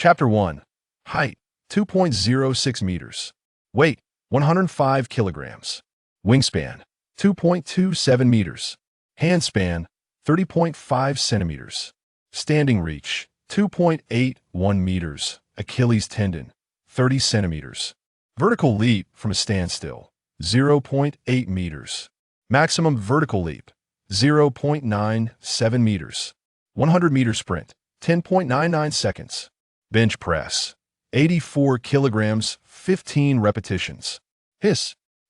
Chapter 1. Height, 2.06 meters. Weight, 105 kilograms. Wingspan, 2.27 meters. Handspan, 30.5 centimeters. Standing reach, 2.81 meters. Achilles tendon, 30 centimeters. Vertical leap from a standstill, 0.8 meters. Maximum vertical leap, 0.97 meters. 100-meter sprint, 10.99 seconds. Bench press, 84 kilograms, 15 repetitions.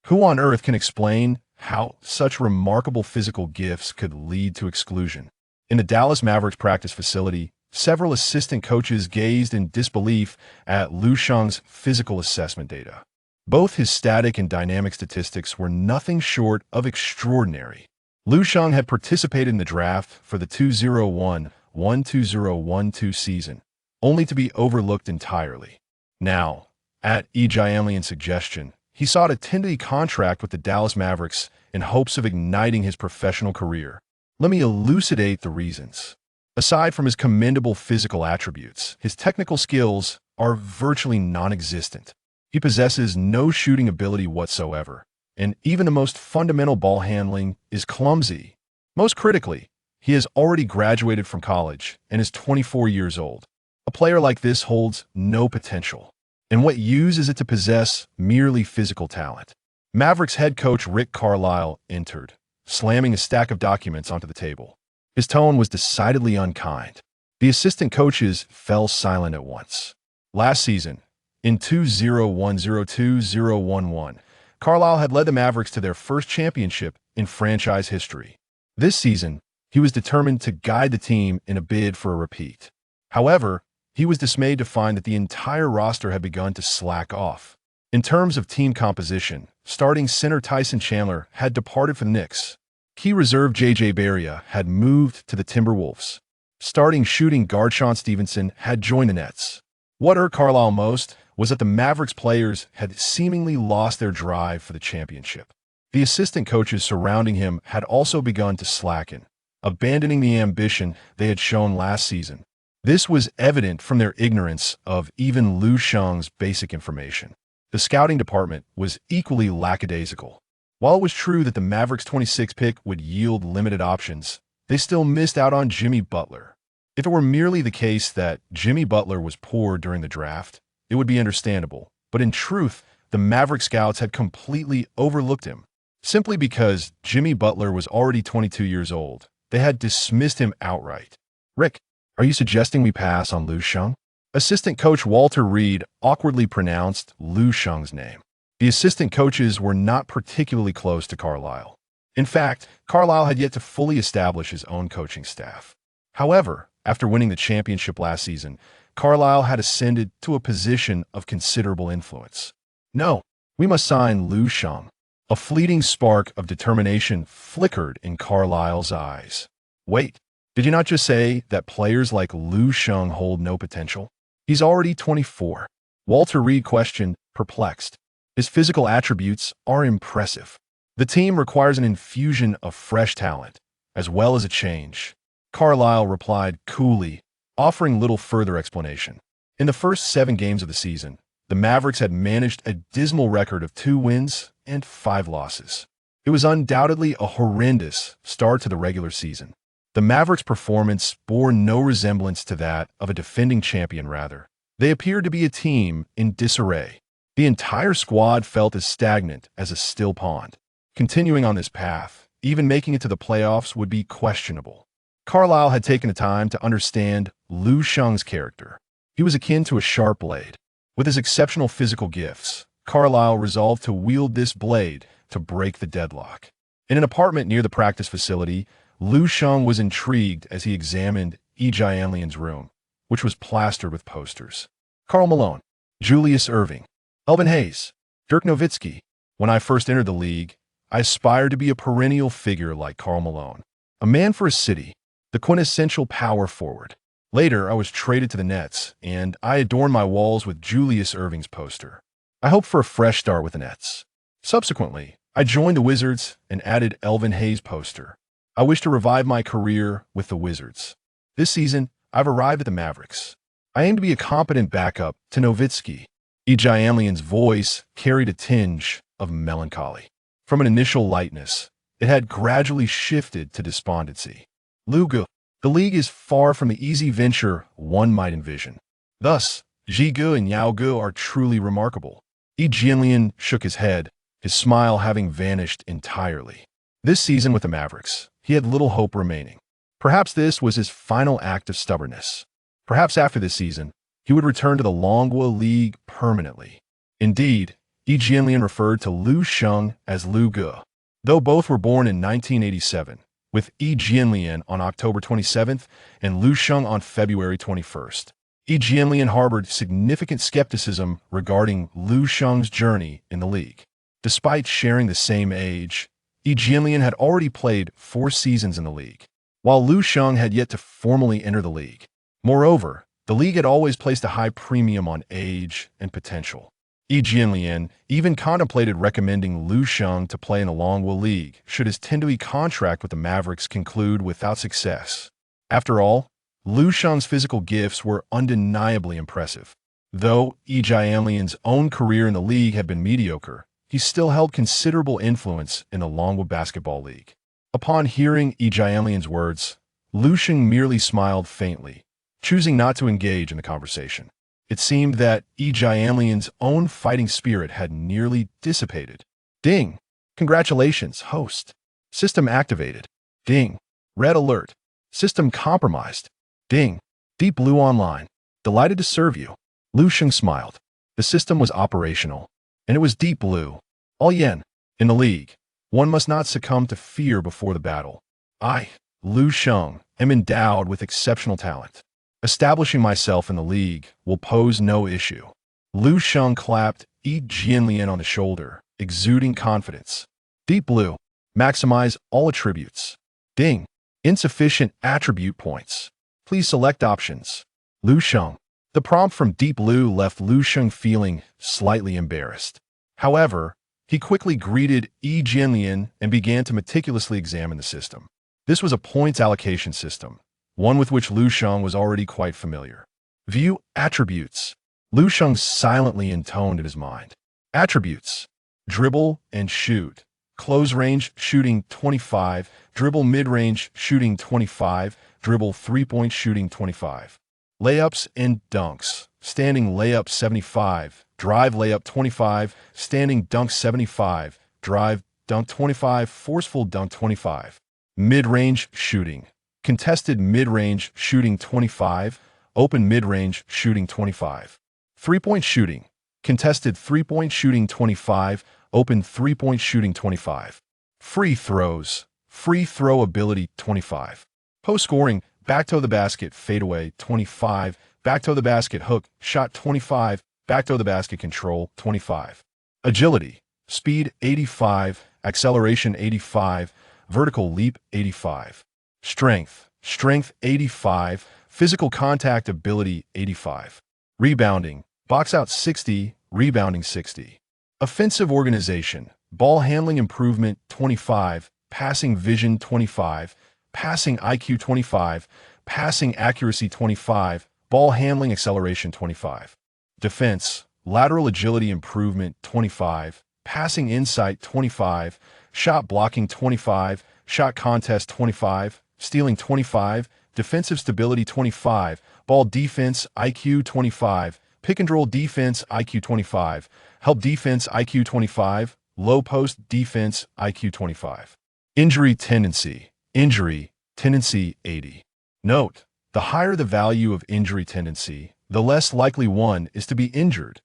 Who on earth can explain how such remarkable physical gifts could lead to exclusion? In the Dallas Mavericks practice facility, several assistant coaches gazed in disbelief at Lu Sheng's physical assessment data. Both his static and dynamic statistics were nothing short of extraordinary. Lu Sheng had participated in the draft for the 2011-2012 season, only to be overlooked entirely. Now, at Yi Jianlian's suggestion, he sought a 10-day contract with the Dallas Mavericks in hopes of igniting his professional career. Let me elucidate the reasons. Aside from his commendable physical attributes, his technical skills are virtually non-existent. He possesses no shooting ability whatsoever, and even the most fundamental ball handling is clumsy. Most critically, he has already graduated from college and is 24 years old. A player like this holds no potential. And what use is it to possess merely physical talent? Mavericks head coach Rick Carlisle entered, slamming a stack of documents onto the table. His tone was decidedly unkind. The assistant coaches fell silent at once. Last season, in 2010-2011, Carlisle had led the Mavericks to their first championship in franchise history. This season, he was determined to guide the team in a bid for a repeat. However, he was dismayed to find that the entire roster had begun to slack off. In terms of team composition, starting center Tyson Chandler had departed for the Knicks. Key reserve J.J. Barea had moved to the Timberwolves. Starting shooting guard Sean Stevenson had joined the Nets. What hurt Carlisle most was that the Mavericks players had seemingly lost their drive for the championship. The assistant coaches surrounding him had also begun to slacken, abandoning the ambition they had shown last season. This was evident from their ignorance of even Lu Sheng's basic information. The scouting department was equally lackadaisical. While it was true that the Mavericks' 26th pick would yield limited options, they still missed out on Jimmy Butler. If it were merely the case that Jimmy Butler was poor during the draft, it would be understandable. But in truth, the Maverick scouts had completely overlooked him. Simply because Jimmy Butler was already 22 years old, they had dismissed him outright. Rick, are you suggesting we pass on Lu Sheng? Assistant coach Walter Reed awkwardly pronounced Lu Sheng's name. The assistant coaches were not particularly close to Carlisle. In fact, Carlisle had yet to fully establish his own coaching staff. However, after winning the championship last season, Carlisle had ascended to a position of considerable influence. No, we must sign Lu Sheng. A fleeting spark of determination flickered in Carlisle's eyes. Wait, did you not just say that players like Lu Sheng hold no potential? He's already 24. Walter Reed questioned, perplexed. His physical attributes are impressive. The team requires an infusion of fresh talent, as well as a change. Carlisle replied coolly, offering little further explanation. In the first 7 games of the season, the Mavericks had managed a dismal record of 2 wins and 5 losses. It was undoubtedly a horrendous start to the regular season. The Mavericks' performance bore no resemblance to that of a defending champion, rather. They appeared to be a team in disarray. The entire squad felt as stagnant as a still pond. Continuing on this path, even making it to the playoffs would be questionable. Carlisle had taken the time to understand Lu Sheng's character. He was akin to a sharp blade. With his exceptional physical gifts, Carlisle resolved to wield this blade to break the deadlock. In an apartment near the practice facility, Lu Sheng was intrigued as he examined Yi Jianlian's room, which was plastered with posters. Karl Malone, Julius Erving, Elvin Hayes, Dirk Nowitzki. When I first entered the league, I aspired to be a perennial figure like Karl Malone, a man for a city, the quintessential power forward. Later, I was traded to the Nets, and I adorned my walls with Julius Erving's poster. I hoped for a fresh start with the Nets. Subsequently, I joined the Wizards and added Elvin Hayes' poster. I wish to revive my career with the Wizards. This season, I've arrived at the Mavericks. I aim to be a competent backup to Nowitzki. Yi Jianlian's voice carried a tinge of melancholy. From an initial lightness, it had gradually shifted to despondency. Lu Ge, the league is far from the easy venture one might envision. Thus, Ji Ge and Yao Ge are truly remarkable. Yi Jianlian shook his head, his smile having vanished entirely. This season with the Mavericks, he had little hope remaining. Perhaps this was his final act of stubbornness. Perhaps after this season, he would return to the Longhua League permanently. Indeed, Yi Jianlian referred to Lu Sheng as Lu Ge. Though both were born in 1987, with Yi Jianlian on October 27th and Lu Sheng on February 21st. Yi Jianlian harbored significant skepticism regarding Lu Sheng's journey in the league. Despite sharing the same age, Yi Jianlian had already played 4 seasons in the league, while Lu Sheng had yet to formally enter the league. Moreover, the league had always placed a high premium on age and potential. Yi Jianlian even contemplated recommending Lu Sheng to play in the Longhua League should his 10-year contract with the Mavericks conclude without success. After all, Lu Sheng's physical gifts were undeniably impressive. Though Yi Jianlian's own career in the league had been mediocre, he still held considerable influence in the Longhua Basketball League. Upon hearing Yi Jianlian's words, Lu Sheng merely smiled faintly, choosing not to engage in the conversation. It seemed that Yi Jianlian's own fighting spirit had nearly dissipated. Ding! Congratulations, host. System activated. Ding! Red alert. System compromised. Ding! Deep Blue online. Delighted to serve you. Lu Sheng smiled. The system was operational, and it was Deep Blue. All yen. In the league, one must not succumb to fear before the battle. I, Lu Sheng, am endowed with exceptional talent. Establishing myself in the league will pose no issue. Lu Sheng clapped Yi Jianlian on the shoulder, exuding confidence. Deep Blue. Maximize all attributes. Ding. Insufficient attribute points. Please select options. Lu Sheng. The prompt from Deep Blue left Lu Sheng feeling slightly embarrassed. However, he quickly greeted Yi Jianlian and began to meticulously examine the system. This was a points allocation system, one with which Lu Sheng was already quite familiar. View attributes. Lu Sheng silently intoned in his mind. Attributes. Dribble and shoot. Close range shooting 25, dribble mid-range shooting 25, dribble three-point shooting 25. Layups and dunks. Standing layup 75, drive layup 25, standing dunk 75, drive dunk 25, forceful dunk 25. Mid-range shooting. Contested mid-range shooting 25, open mid-range shooting 25. Three-point shooting. Contested three-point shooting 25, open three-point shooting 25. Free throws. Free throw ability 25. Post scoring, back toe the basket fadeaway 25, back toe the basket hook shot 25, back toe the basket control 25. Agility. Speed 85, acceleration 85, vertical leap 85. Strength. Strength 85, physical contact ability 85. Rebounding. Box out 60, rebounding 60. Offensive organization. Ball handling improvement 25, passing vision 25, passing IQ 25, passing accuracy 25, ball handling acceleration 25. Defense. Lateral agility improvement 25, passing insight 25, shot blocking 25, shot contest 25, stealing 25, defensive stability 25, ball defense IQ 25, pick and roll defense IQ 25, help defense IQ 25, low post defense IQ 25. Injury tendency. Injury tendency 80. Note, the higher the value of injury tendency, the less likely one is to be injured.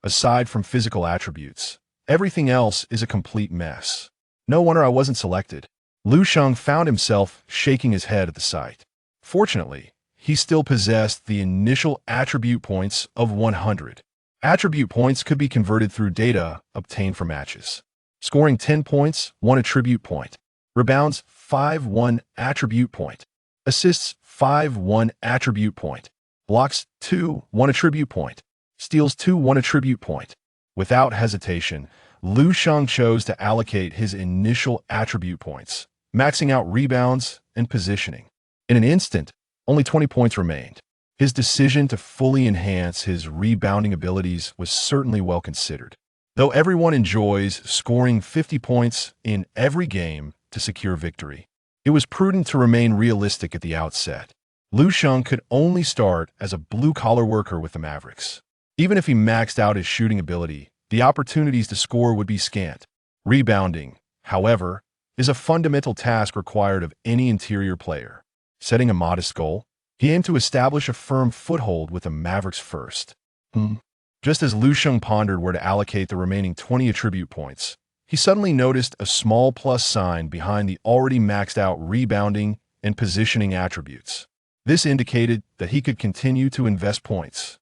Aside from physical attributes, everything else is a complete mess. No wonder I wasn't selected. Lu Sheng found himself shaking his head at the sight. Fortunately, he still possessed the initial attribute points of 100. Attribute points could be converted through data obtained from matches. Scoring 10 points, 1 attribute point. Rebounds, 5-1 attribute point. Assists, 5-1 attribute point. Blocks, 2-1 attribute point. Steals, 2-1 attribute point. Without hesitation, Lu Sheng chose to allocate his initial attribute points, maxing out rebounds and positioning. In an instant, only 20 points remained. His decision to fully enhance his rebounding abilities was certainly well considered. Though everyone enjoys scoring 50 points in every game to secure victory, it was prudent to remain realistic at the outset. Lu Sheng could only start as a blue-collar worker with the Mavericks. Even if he maxed out his shooting ability, the opportunities to score would be scant. Rebounding, however, is a fundamental task required of any interior player. Setting a modest goal, he aimed to establish a firm foothold with the Mavericks first. Just as Lu Sheng pondered where to allocate the remaining 20 attribute points, he suddenly noticed a small plus sign behind the already maxed out rebounding and positioning attributes. This indicated that he could continue to invest points.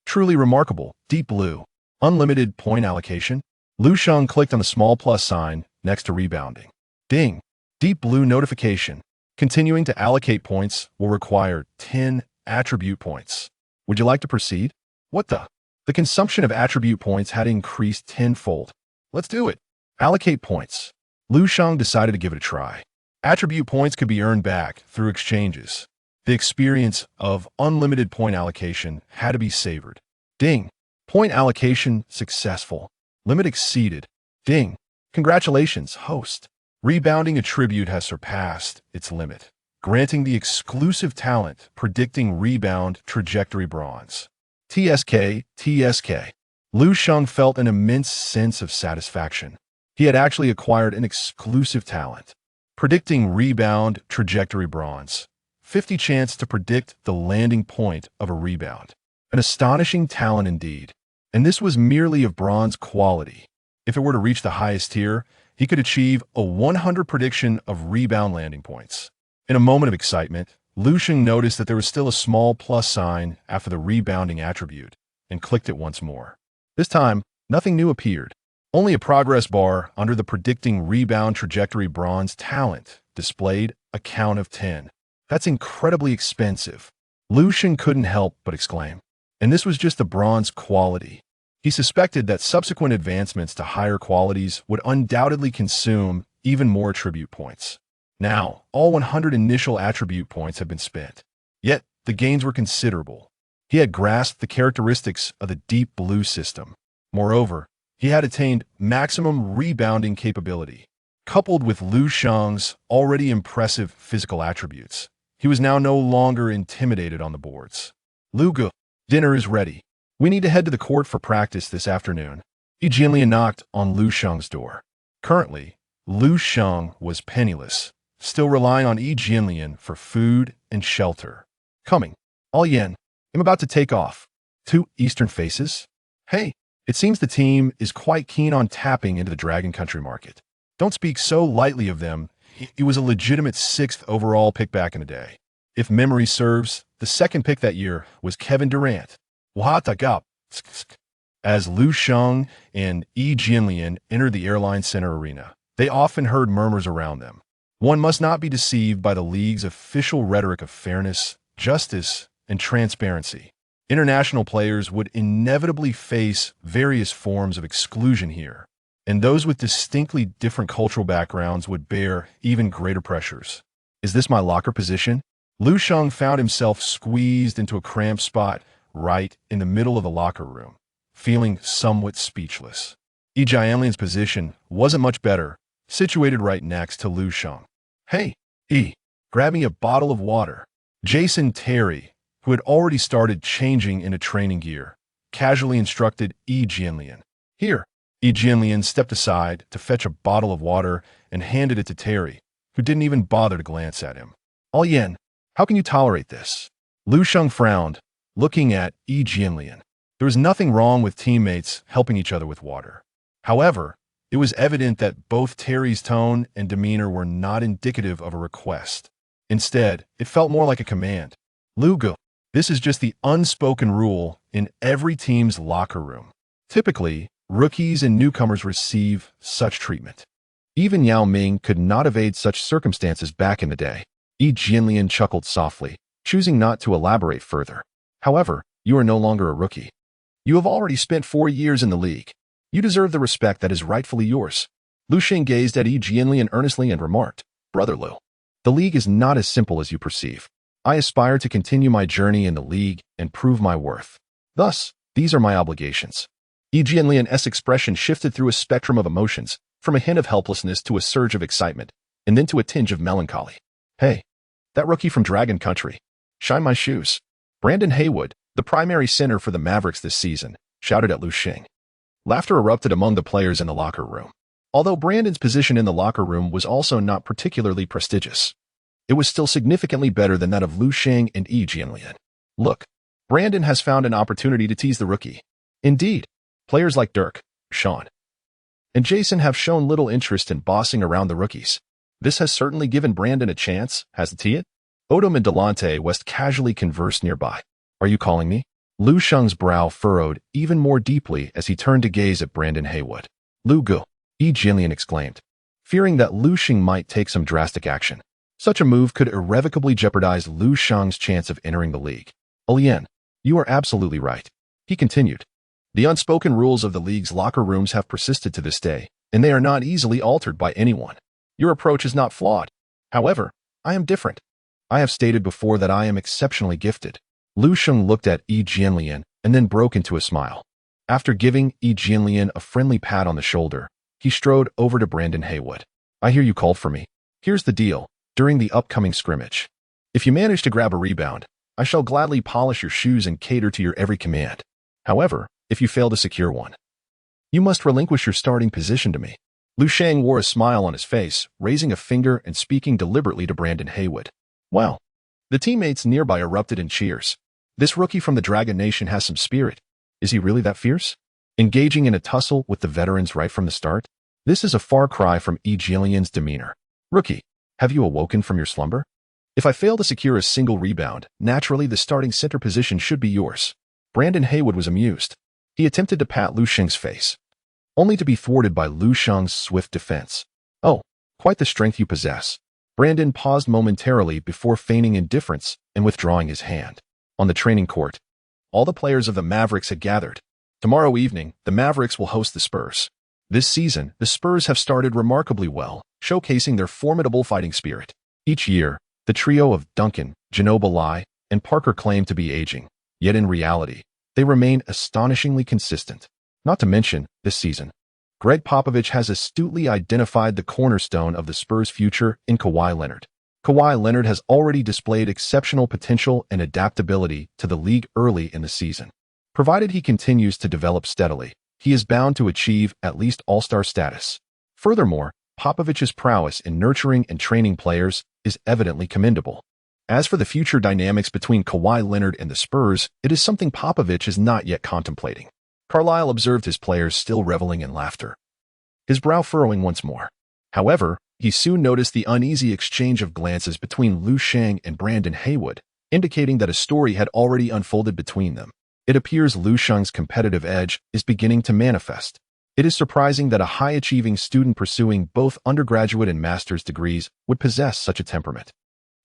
Truly remarkable, deep blue, unlimited point allocation. Lu Sheng clicked on the small plus sign next to rebounding. Ding! Deep blue notification. Continuing to allocate points will require 10 attribute points. Would you like to proceed? What the? The consumption of attribute points had increased tenfold. Let's do it. Allocate points. Lu Sheng decided to give it a try. Attribute points could be earned back through exchanges. The experience of unlimited point allocation had to be savored. Ding! Point allocation successful. Limit exceeded. Ding! Congratulations, host. Rebounding attribute has surpassed its limit, granting the exclusive talent Predicting Rebound Trajectory Bronze. TSK. Lu Sheng felt an immense sense of satisfaction. He had actually acquired an exclusive talent. Predicting Rebound Trajectory Bronze. 50 chance to predict the landing point of a rebound. An astonishing talent indeed. And this was merely of bronze quality. If it were to reach the highest tier, he could achieve a 100 prediction of rebound landing points. In a moment of excitement, Lu Sheng noticed that there was still a small plus sign after the rebounding attribute, and clicked it once more. This time, nothing new appeared. Only a progress bar under the Predicting Rebound Trajectory Bronze talent displayed a count of 10. That's incredibly expensive. Lu Sheng couldn't help but exclaim. And this was just the bronze quality. He suspected that subsequent advancements to higher qualities would undoubtedly consume even more attribute points. Now, all 100 initial attribute points have been spent. Yet, the gains were considerable. He had grasped the characteristics of the deep blue system. Moreover, he had attained maximum rebounding capability. Coupled with Lu Sheng's already impressive physical attributes, he was now no longer intimidated on the boards. Lugu, dinner is ready. We need to head to the court for practice this afternoon. Yi Jianlian knocked on Lu Sheng's door. Currently, Lu Sheng was penniless, still relying on Yi Jianlian for food and shelter. Coming. All yen. I'm about to take off. 2 Eastern faces? Hey, it seems the team is quite keen on tapping into the Dragon Country market. Don't speak so lightly of them. He was a legitimate 6th overall pick back in the day. If memory serves, the second pick that year was Kevin Durant. As Lu Sheng and Yi Jianlian entered the Airline Center arena, they often heard murmurs around them. One must not be deceived by the league's official rhetoric of fairness, justice, and transparency. International players would inevitably face various forms of exclusion here, and those with distinctly different cultural backgrounds would bear even greater pressures. Is this my locker position? Lu Sheng found himself squeezed into a cramped spot right in the middle of the locker room, feeling somewhat speechless. Yi Jianlian's position wasn't much better, situated right next to Lu Sheng. Hey, Yi, grab me a bottle of water. Jason Terry, who had already started changing into training gear, casually instructed Yi Jianlian. Here. Yi Jianlian stepped aside to fetch a bottle of water and handed it to Terry, who didn't even bother to glance at him. All yen, how can you tolerate this? Lu Sheng frowned, looking at Yi Jianlian. There was nothing wrong with teammates helping each other with water. However, it was evident that both Terry's tone and demeanor were not indicative of a request. Instead, it felt more like a command. Lugu, this is just the unspoken rule in every team's locker room. Typically, rookies and newcomers receive such treatment. Even Yao Ming could not evade such circumstances back in the day. Yi Jianlian chuckled softly, choosing not to elaborate further. However, you are no longer a rookie. You have already spent 4 years in the league. You deserve the respect that is rightfully yours. Lu Sheng gazed at Yi Jianlian earnestly and remarked, Brother Lu, the league is not as simple as you perceive. I aspire to continue my journey in the league and prove my worth. Thus, these are my obligations. Yi Jianlian's expression shifted through a spectrum of emotions, from a hint of helplessness to a surge of excitement, and then to a tinge of melancholy. Hey, that rookie from Dragon Country. Shine my shoes. Brandon Haywood, the primary center for the Mavericks this season, shouted at Lu Sheng. Laughter erupted among the players in the locker room. Although Brandon's position in the locker room was also not particularly prestigious, it was still significantly better than that of Lu Sheng and Yi Jianlian. Look, Brandon has found an opportunity to tease the rookie. Indeed, players like Dirk, Sean, and Jason have shown little interest in bossing around the rookies. This has certainly given Brandon a chance, hasn't it? Odom and Delonte West casually conversed nearby. Are you calling me? Lu Sheng's brow furrowed even more deeply as he turned to gaze at Brandon Haywood. Lu Gu, Yi Jianlian exclaimed, fearing that Lu Sheng might take some drastic action. Such a move could irrevocably jeopardize Lu Sheng's chance of entering the league. Lian, you are absolutely right. He continued. The unspoken rules of the league's locker rooms have persisted to this day, and they are not easily altered by anyone. Your approach is not flawed. However, I am different. I have stated before that I am exceptionally gifted. Lu Sheng looked at Yi Jianlian and then broke into a smile. After giving Yi Jianlian a friendly pat on the shoulder, he strode over to Brandon Haywood. I hear you called for me. Here's the deal. During the upcoming scrimmage, if you manage to grab a rebound, I shall gladly polish your shoes and cater to your every command. However, if you fail to secure one, you must relinquish your starting position to me. Lu Sheng wore a smile on his face, raising a finger and speaking deliberately to Brandon Haywood. Wow. The teammates nearby erupted in cheers. This rookie from the Dragon Nation has some spirit. Is he really that fierce? Engaging in a tussle with the veterans right from the start? This is a far cry from Yi Jianlian's demeanor. Rookie, have you awoken from your slumber? If I fail to secure a single rebound, naturally the starting center position should be yours. Brandon Haywood was amused. He attempted to pat Lu Sheng's face, only to be thwarted by Lu Sheng's swift defense. Oh, quite the strength you possess. Brandon paused momentarily before feigning indifference and withdrawing his hand. On the training court, all the players of the Mavericks had gathered. Tomorrow evening, the Mavericks will host the Spurs. This season, the Spurs have started remarkably well, showcasing their formidable fighting spirit. Each year, the trio of Duncan, Ginobili, and Parker claim to be aging, yet in reality, they remain astonishingly consistent. Not to mention, this season, Greg Popovich has astutely identified the cornerstone of the Spurs' future in Kawhi Leonard. Kawhi Leonard has already displayed exceptional potential and adaptability to the league early in the season. Provided he continues to develop steadily, he is bound to achieve at least all-star status. Furthermore, Popovich's prowess in nurturing and training players is evidently commendable. As for the future dynamics between Kawhi Leonard and the Spurs, it is something Popovich is not yet contemplating. Carlisle observed his players still reveling in laughter, his brow furrowing once more. However, he soon noticed the uneasy exchange of glances between Lu Sheng and Brandon Haywood, indicating that a story had already unfolded between them. It appears Lu Sheng's competitive edge is beginning to manifest. It is surprising that a high-achieving student pursuing both undergraduate and master's degrees would possess such a temperament.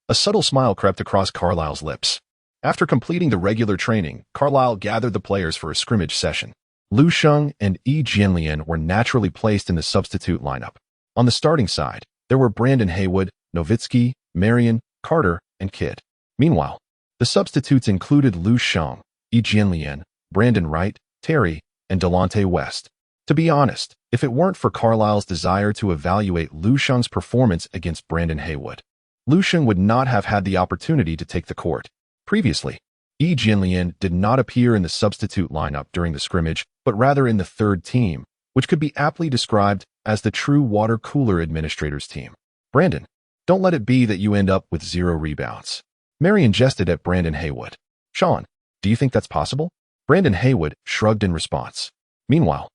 A subtle smile crept across Carlisle's lips. After completing the regular training, Carlisle gathered the players for a scrimmage session. Lu Sheng and Yi Jianlian were naturally placed in the substitute lineup. On the starting side, there were Brandon Haywood, Nowitzki, Marion, Carter, and Kidd. Meanwhile, the substitutes included Lu Sheng, Yi Jianlian, Brandon Wright, Terry, and Delonte West. To be honest, if it weren't for Carlisle's desire to evaluate Lu Sheng's performance against Brandon Haywood, Lu Sheng would not have had the opportunity to take the court. Previously, Yi Jianlian did not appear in the substitute lineup during the scrimmage, but rather in the third team, which could be aptly described as the true water cooler administrator's team. Brandon, don't let it be that you end up with 0 rebounds. Marion jested at Brandon Haywood. Sean, do you think that's possible? Brandon Haywood shrugged in response. Meanwhile,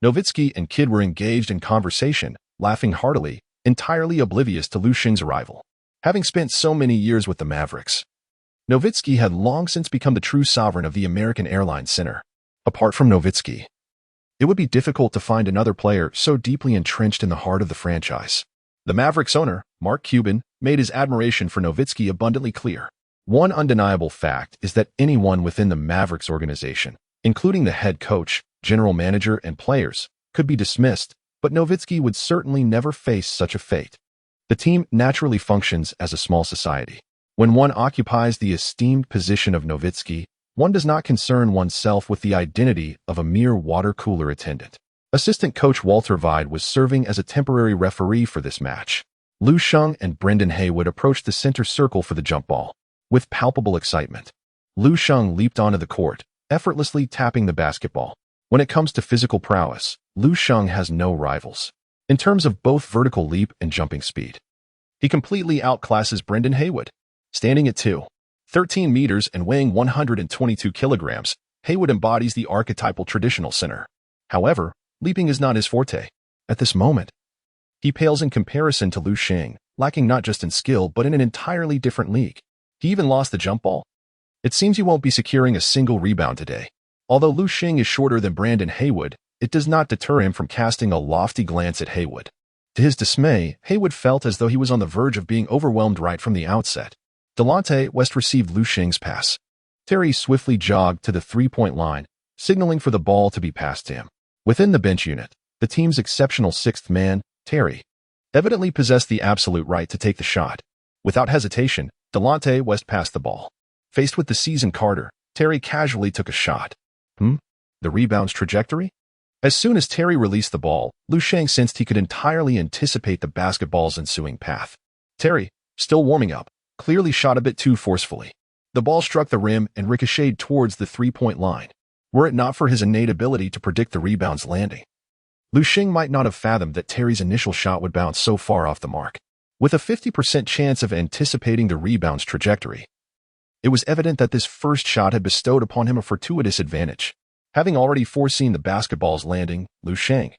Nowitzki and Kidd were engaged in conversation, laughing heartily, entirely oblivious to Lu Sheng's arrival. Having spent so many years with the Mavericks, Nowitzki had long since become the true sovereign of the American Airlines Center. Apart from Nowitzki, it would be difficult to find another player so deeply entrenched in the heart of the franchise. The Mavericks owner, Mark Cuban, made his admiration for Nowitzki abundantly clear. One undeniable fact is that anyone within the Mavericks organization, including the head coach, general manager, and players, could be dismissed, but Nowitzki would certainly never face such a fate. The team naturally functions as a small society. When one occupies the esteemed position of Nowitzki, one does not concern oneself with the identity of a mere water cooler attendant. Assistant coach Walter Vide was serving as a temporary referee for this match. Lu Sheng and Brendan Haywood approached the center circle for the jump ball. With palpable excitement, Lu Sheng leaped onto the court, effortlessly tapping the basketball. When it comes to physical prowess, Lu Sheng has no rivals. In terms of both vertical leap and jumping speed, he completely outclasses Brendan Haywood. Standing at 2.13 meters and weighing 122 kilograms, Haywood embodies the archetypal traditional center. However, leaping is not his forte. At this moment, he pales in comparison to Lu Sheng, lacking not just in skill but in an entirely different league. He even lost the jump ball. It seems he won't be securing a single rebound today. Although Lu Sheng is shorter than Brendan Haywood, it does not deter him from casting a lofty glance at Haywood. To his dismay, Haywood felt as though he was on the verge of being overwhelmed right from the outset. Delonte West received Lu Sheng's pass. Terry swiftly jogged to the three-point line, signaling for the ball to be passed to him. Within the bench unit, the team's exceptional sixth man, Terry, evidently possessed the absolute right to take the shot. Without hesitation, Delonte West passed the ball. Faced with the seasoned Carter, Terry casually took a shot. The rebound's trajectory? As soon as Terry released the ball, Lu Sheng sensed he could entirely anticipate the basketball's ensuing path. Terry, still warming up, clearly shot a bit too forcefully. The ball struck the rim and ricocheted towards the three-point line. Were it not for his innate ability to predict the rebound's landing, Lu Sheng might not have fathomed that Terry's initial shot would bounce so far off the mark. With a 50% chance of anticipating the rebound's trajectory, it was evident that this first shot had bestowed upon him a fortuitous advantage. Having already foreseen the basketball's landing, Lu Sheng,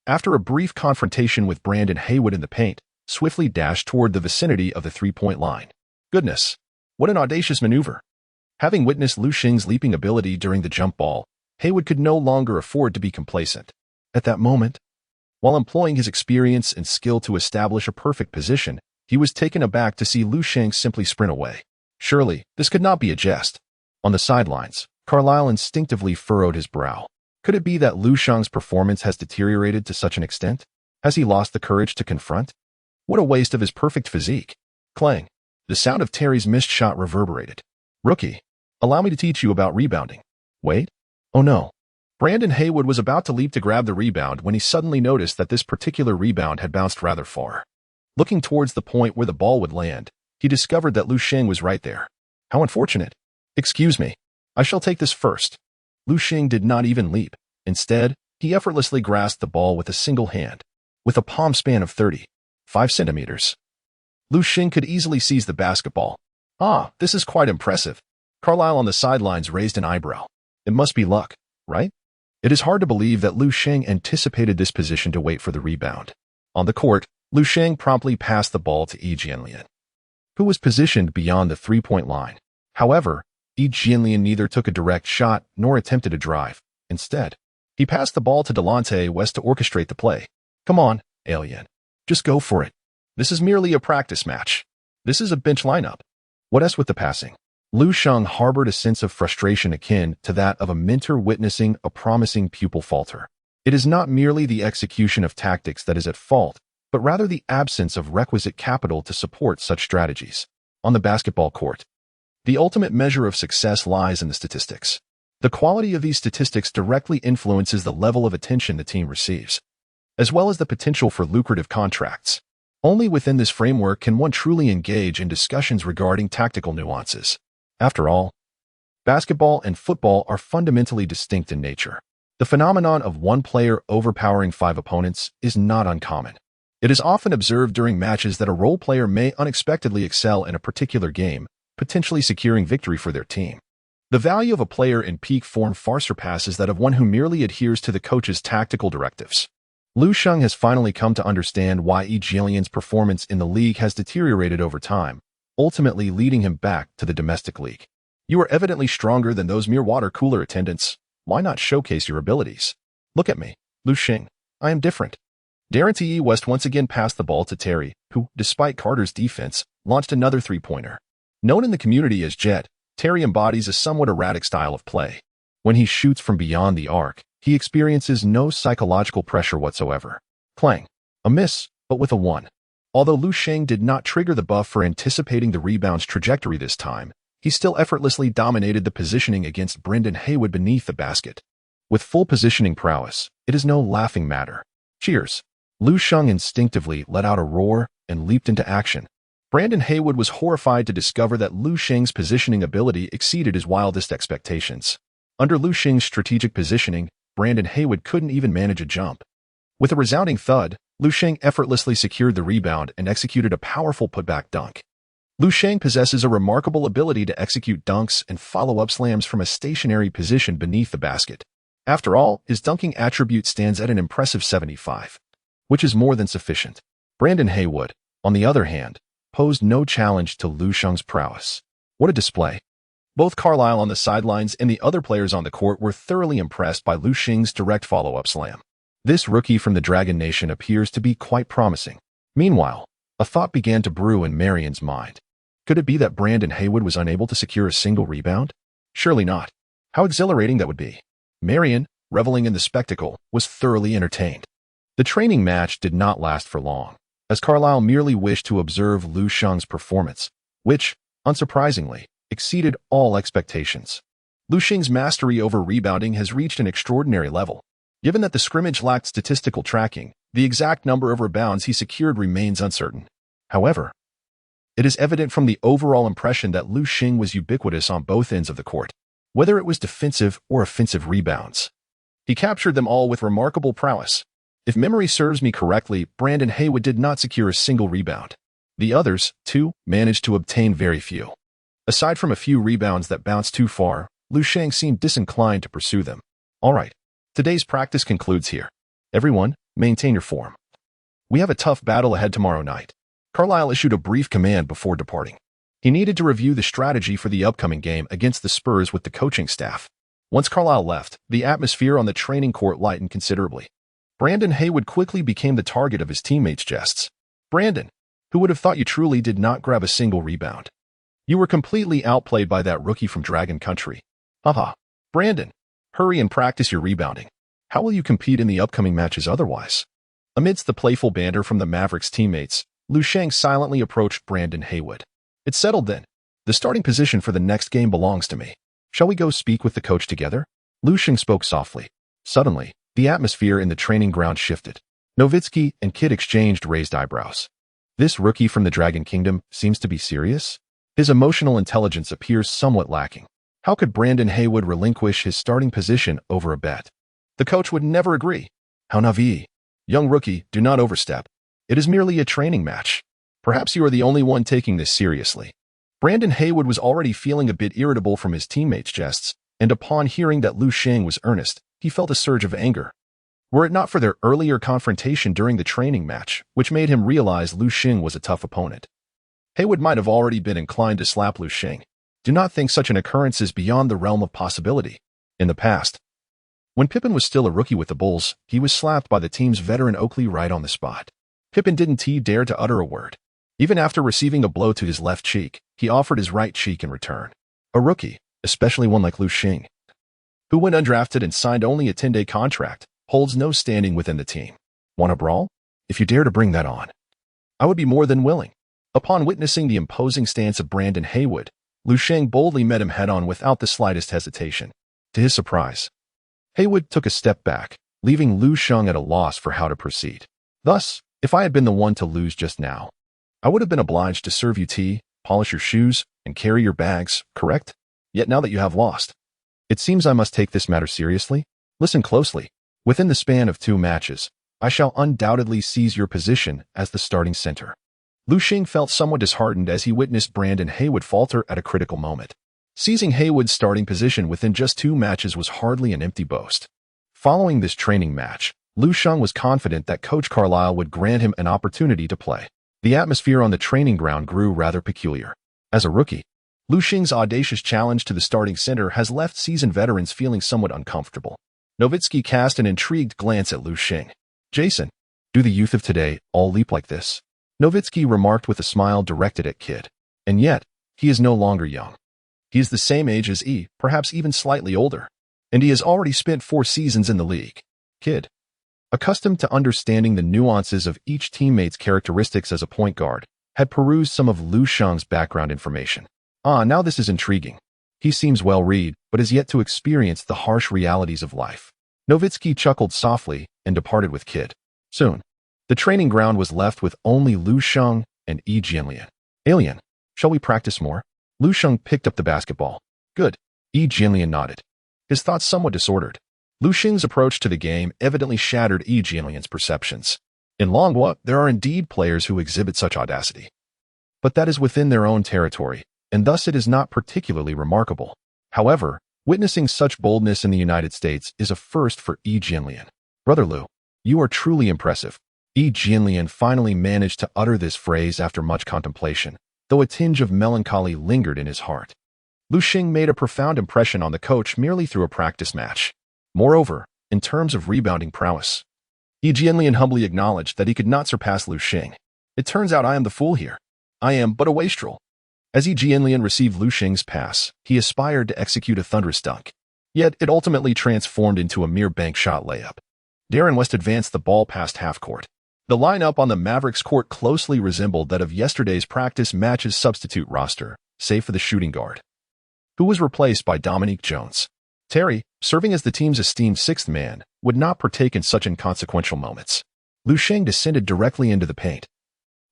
after a brief confrontation with Brendan Haywood in the paint, swiftly dashed toward the vicinity of the three-point line. Goodness, what an audacious maneuver! Having witnessed Lu Sheng's leaping ability during the jump ball, Haywood could no longer afford to be complacent. At that moment, while employing his experience and skill to establish a perfect position, he was taken aback to see Lu Sheng simply sprint away. Surely, this could not be a jest. On the sidelines, Carlisle instinctively furrowed his brow. Could it be that Lu Sheng's performance has deteriorated to such an extent? Has he lost the courage to confront? What a waste of his perfect physique. Clang. The sound of Terry's missed shot reverberated. Rookie, allow me to teach you about rebounding. Wait. Oh no. Brendan Haywood was about to leap to grab the rebound when he suddenly noticed that this particular rebound had bounced rather far. Looking towards the point where the ball would land, he discovered that Lu Sheng was right there. How unfortunate. Excuse me. I shall take this first. Lu Sheng did not even leap. Instead, he effortlessly grasped the ball with a single hand. With a palm span of 35 centimeters, Lu Sheng could easily seize the basketball. Ah, this is quite impressive. Carlisle on the sidelines raised an eyebrow. It must be luck, right? It is hard to believe that Lu Sheng anticipated this position to wait for the rebound. On the court, Lu Sheng promptly passed the ball to Yi Jianlian, who was positioned beyond the three-point line. However, Yi Jianlian neither took a direct shot nor attempted a drive. Instead, he passed the ball to Delonte West to orchestrate the play. Come on, alien. Just go for it. This is merely a practice match. This is a bench lineup. What else with the passing? Lu Sheng harbored a sense of frustration akin to that of a mentor witnessing a promising pupil falter. It is not merely the execution of tactics that is at fault, but rather the absence of requisite capital to support such strategies. On the basketball court, the ultimate measure of success lies in the statistics. The quality of these statistics directly influences the level of attention the team receives, as well as the potential for lucrative contracts. Only within this framework can one truly engage in discussions regarding tactical nuances. After all, basketball and football are fundamentally distinct in nature. The phenomenon of one player overpowering 5 opponents is not uncommon. It is often observed during matches that a role player may unexpectedly excel in a particular game, potentially securing victory for their team. The value of a player in peak form far surpasses that of one who merely adheres to the coach's tactical directives. Lu Sheng has finally come to understand why Yi Jianlian's performance in the league has deteriorated over time, ultimately leading him back to the domestic league. You are evidently stronger than those mere water cooler attendants. Why not showcase your abilities? Look at me, Lu Sheng. I am different. Darren West once again passed the ball to Terry, who, despite Carter's defense, launched another three-pointer. Known in the community as Jet, Terry embodies a somewhat erratic style of play. When he shoots from beyond the arc, he experiences no psychological pressure whatsoever. Clang. A miss, but with a 1. Although Lu Sheng did not trigger the buff for anticipating the rebound's trajectory this time, he still effortlessly dominated the positioning against Brendan Haywood beneath the basket. With full positioning prowess, it is no laughing matter. Cheers! Lu Sheng instinctively let out a roar and leaped into action. Brendan Haywood was horrified to discover that Lu Sheng's positioning ability exceeded his wildest expectations. Under Lu Sheng's strategic positioning, Brendan Haywood couldn't even manage a jump. With a resounding thud, Lu Sheng effortlessly secured the rebound and executed a powerful putback dunk. Lu Sheng possesses a remarkable ability to execute dunks and follow-up slams from a stationary position beneath the basket. After all, his dunking attribute stands at an impressive 75, which is more than sufficient. Brendan Haywood, on the other hand, posed no challenge to Lu Sheng's prowess. What a display! Both Carlisle on the sidelines and the other players on the court were thoroughly impressed by Lu Sheng's direct follow-up slam. This rookie from the Dragon Nation appears to be quite promising. Meanwhile, a thought began to brew in Marion's mind. Could it be that Brendan Haywood was unable to secure a single rebound? Surely not. How exhilarating that would be. Marion, reveling in the spectacle, was thoroughly entertained. The training match did not last for long, as Carlisle merely wished to observe Lu Sheng's performance, which, unsurprisingly, exceeded all expectations. Lu Sheng's mastery over rebounding has reached an extraordinary level. Given that the scrimmage lacked statistical tracking, the exact number of rebounds he secured remains uncertain. However, it is evident from the overall impression that Lu Sheng was ubiquitous on both ends of the court, whether it was defensive or offensive rebounds. He captured them all with remarkable prowess. If memory serves me correctly, Brendan Haywood did not secure a single rebound. The others, too, managed to obtain very few. Aside from a few rebounds that bounced too far, Lu Sheng seemed disinclined to pursue them. All right. Today's practice concludes here. Everyone, maintain your form. We have a tough battle ahead tomorrow night. Carlisle issued a brief command before departing. He needed to review the strategy for the upcoming game against the Spurs with the coaching staff. Once Carlisle left, the atmosphere on the training court lightened considerably. Brendan Haywood quickly became the target of his teammates' jests. Brendan, who would have thought you truly did not grab a single rebound? You were completely outplayed by that rookie from Dragon Country. Haha. Brendan, hurry and practice your rebounding. How will you compete in the upcoming matches otherwise? Amidst the playful banter from the Mavericks teammates, Lu Sheng silently approached Brendan Haywood. It's settled then. The starting position for the next game belongs to me. Shall we go speak with the coach together? Lu Sheng spoke softly. Suddenly, the atmosphere in the training ground shifted. Nowitzki and Kidd exchanged raised eyebrows. This rookie from the Dragon Kingdom seems to be serious. His emotional intelligence appears somewhat lacking. How could Brendan Haywood relinquish his starting position over a bet? The coach would never agree. How naive. Young rookie, do not overstep. It is merely a training match. Perhaps you are the only one taking this seriously. Brendan Haywood was already feeling a bit irritable from his teammates' jests, and upon hearing that Lu Sheng was earnest, he felt a surge of anger. Were it not for their earlier confrontation during the training match, which made him realize Lu Sheng was a tough opponent, Haywood might have already been inclined to slap Lu Sheng. Do not think such an occurrence is beyond the realm of possibility. In the past, when Pippen was still a rookie with the Bulls, he was slapped by the team's veteran Oakley right on the spot. Pippen didn't dare to utter a word. Even after receiving a blow to his left cheek, he offered his right cheek in return. A rookie, especially one like Lu Sheng, who went undrafted and signed only a 10-day contract, holds no standing within the team. Want a brawl? If you dare to bring that on, I would be more than willing. Upon witnessing the imposing stance of Brendan Haywood, Lu Sheng boldly met him head-on without the slightest hesitation. To his surprise, Haywood took a step back, leaving Lu Sheng at a loss for how to proceed. Thus, if I had been the one to lose just now, I would have been obliged to serve you tea, polish your shoes, and carry your bags, correct? Yet now that you have lost, it seems I must take this matter seriously. Listen closely. Within the span of 2 matches, I shall undoubtedly seize your position as the starting center. Lu Sheng felt somewhat disheartened as he witnessed Brendan Haywood falter at a critical moment. Seizing Haywood's starting position within just 2 matches was hardly an empty boast. Following this training match, Lu Sheng was confident that Coach Carlisle would grant him an opportunity to play. The atmosphere on the training ground grew rather peculiar. As a rookie, Lu Sheng's audacious challenge to the starting center has left seasoned veterans feeling somewhat uncomfortable. Nowitzki cast an intrigued glance at Lu Sheng. Jason, do the youth of today all leap like this? Nowitzki remarked with a smile directed at Kidd. And yet, he is no longer young. He is the same age as E, perhaps even slightly older. And he has already spent 4 seasons in the league. Kidd, accustomed to understanding the nuances of each teammate's characteristics as a point guard, had perused some of Lu Sheng's background information. Now this is intriguing. He seems well-read, but has yet to experience the harsh realities of life. Nowitzki chuckled softly and departed with Kid. Soon, the training ground was left with only Lu Sheng and Yi Jianlian. Alien, shall we practice more? Lu Sheng picked up the basketball. Good. Yi Jianlian nodded, his thoughts somewhat disordered. Lu Sheng's approach to the game evidently shattered Yi Jianlian's perceptions. In Longhua, there are indeed players who exhibit such audacity. But that is within their own territory, and thus it is not particularly remarkable. However, witnessing such boldness in the United States is a first for Yi Jianlian. Brother Lu, you are truly impressive. Yi Jianlian finally managed to utter this phrase after much contemplation, though a tinge of melancholy lingered in his heart. Lu Sheng made a profound impression on the coach merely through a practice match. Moreover, in terms of rebounding prowess, Yi Jianlian humbly acknowledged that he could not surpass Lu Sheng. It turns out I am the fool here. I am but a wastrel. As Yi Jianlian received Lu Sheng's pass, he aspired to execute a thunderous dunk. Yet it ultimately transformed into a mere bank shot layup. Darren West advanced the ball past half-court. The lineup on the Mavericks court closely resembled that of yesterday's practice match's substitute roster, save for the shooting guard, who was replaced by Dominique Jones. Terry, serving as the team's esteemed sixth man, would not partake in such inconsequential moments. Lu Sheng descended directly into the paint,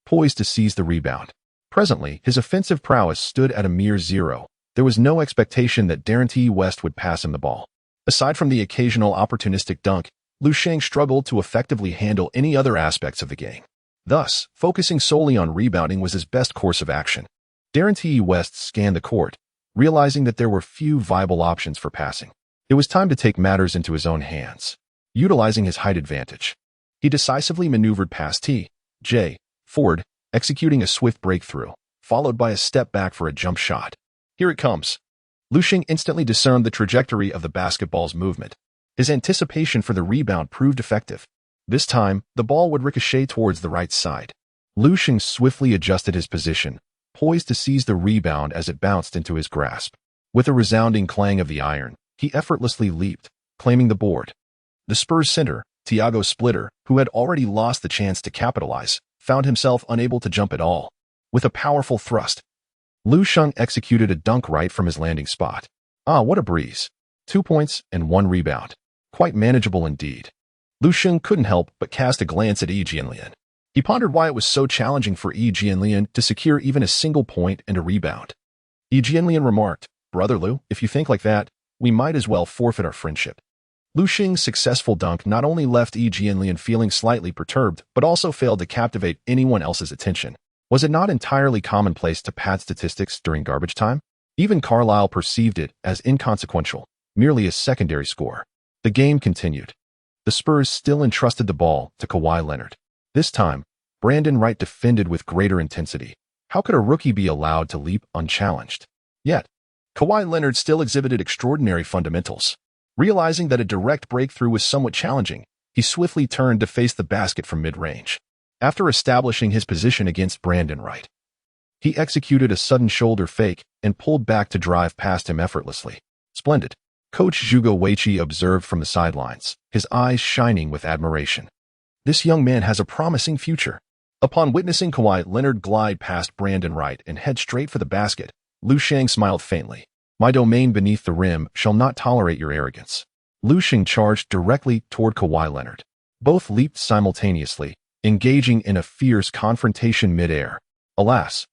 poised to seize the rebound. Presently, his offensive prowess stood at a mere 0. There was no expectation that Darren West would pass him the ball. Aside from the occasional opportunistic dunk, Lu Sheng struggled to effectively handle any other aspects of the game. Thus, focusing solely on rebounding was his best course of action. Darren West scanned the court, realizing that there were few viable options for passing. It was time to take matters into his own hands. Utilizing his height advantage, he decisively maneuvered past T.J. Ford, executing a swift breakthrough, followed by a step back for a jump shot. Here it comes. Lu Sheng instantly discerned the trajectory of the basketball's movement. His anticipation for the rebound proved effective. This time, the ball would ricochet towards the right side. Lu Sheng swiftly adjusted his position, poised to seize the rebound as it bounced into his grasp. With a resounding clang of the iron, he effortlessly leaped, claiming the board. The Spurs center, Thiago Splitter, who had already lost the chance to capitalize, found himself unable to jump at all. With a powerful thrust, Lu Sheng executed a dunk right from his landing spot. What a breeze. 2 points and 1 rebound. Quite manageable indeed. Lu Sheng couldn't help but cast a glance at Yi Jianlian. He pondered why it was so challenging for Yi Jianlian to secure even a single point and a rebound. Yi Jianlian remarked, "Brother Lu, if you think like that, we might as well forfeit our friendship." Lu Sheng's successful dunk not only left Yi Jianlian feeling slightly perturbed, but also failed to captivate anyone else's attention. Was it not entirely commonplace to pad statistics during garbage time? Even Carlisle perceived it as inconsequential, merely a secondary score. The game continued. The Spurs still entrusted the ball to Kawhi Leonard. This time, Brandon Wright defended with greater intensity. How could a rookie be allowed to leap unchallenged? Yet, Kawhi Leonard still exhibited extraordinary fundamentals. Realizing that a direct breakthrough was somewhat challenging, he swiftly turned to face the basket from mid-range. After establishing his position against Brandon Wright, he executed a sudden shoulder fake and pulled back to drive past him effortlessly. Splendid, Coach Zhugo Weiqi observed from the sidelines, his eyes shining with admiration. This young man has a promising future. Upon witnessing Kawhi Leonard glide past Brandon Wright and head straight for the basket, Lu Sheng smiled faintly. "My domain beneath the rim shall not tolerate your arrogance." Lu Sheng charged directly toward Kawhi Leonard. Both leaped simultaneously, engaging in a fierce confrontation mid-air. Alas,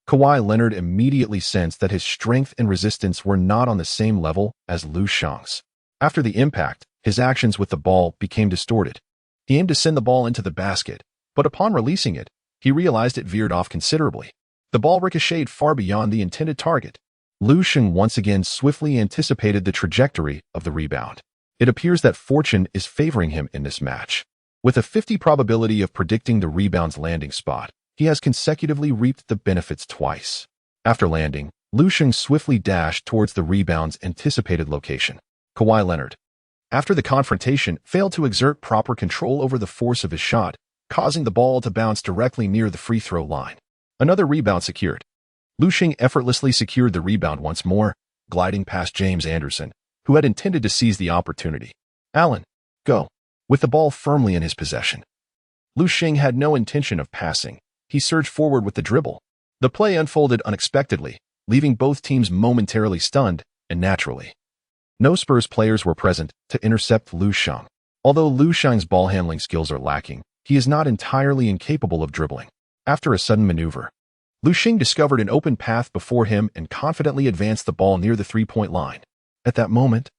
Kawhi Leonard immediately sensed that his strength and resistance were not on the same level as Lu Sheng's. After the impact, his actions with the ball became distorted. He aimed to send the ball into the basket, but upon releasing it, he realized it veered off considerably. The ball ricocheted far beyond the intended target. Lu Sheng once again swiftly anticipated the trajectory of the rebound. It appears that fortune is favoring him in this match. With a 50 probability of predicting the rebound's landing spot, he has consecutively reaped the benefits twice. After landing, Lu Sheng swiftly dashed towards the rebound's anticipated location. Kawhi Leonard, after the confrontation, failed to exert proper control over the force of his shot, causing the ball to bounce directly near the free throw line. Another rebound secured. Lu Sheng effortlessly secured the rebound once more, gliding past James Anderson, who had intended to seize the opportunity. "Allen, go." With the ball firmly in his possession, Lu Sheng had no intention of passing. He surged forward with the dribble. The play unfolded unexpectedly, leaving both teams momentarily stunned, and naturally, no Spurs players were present to intercept Lu Sheng. Although Lu Sheng's ball handling skills are lacking, he is not entirely incapable of dribbling. After a sudden maneuver, Lu Sheng discovered an open path before him and confidently advanced the ball near the three-point line. At that moment,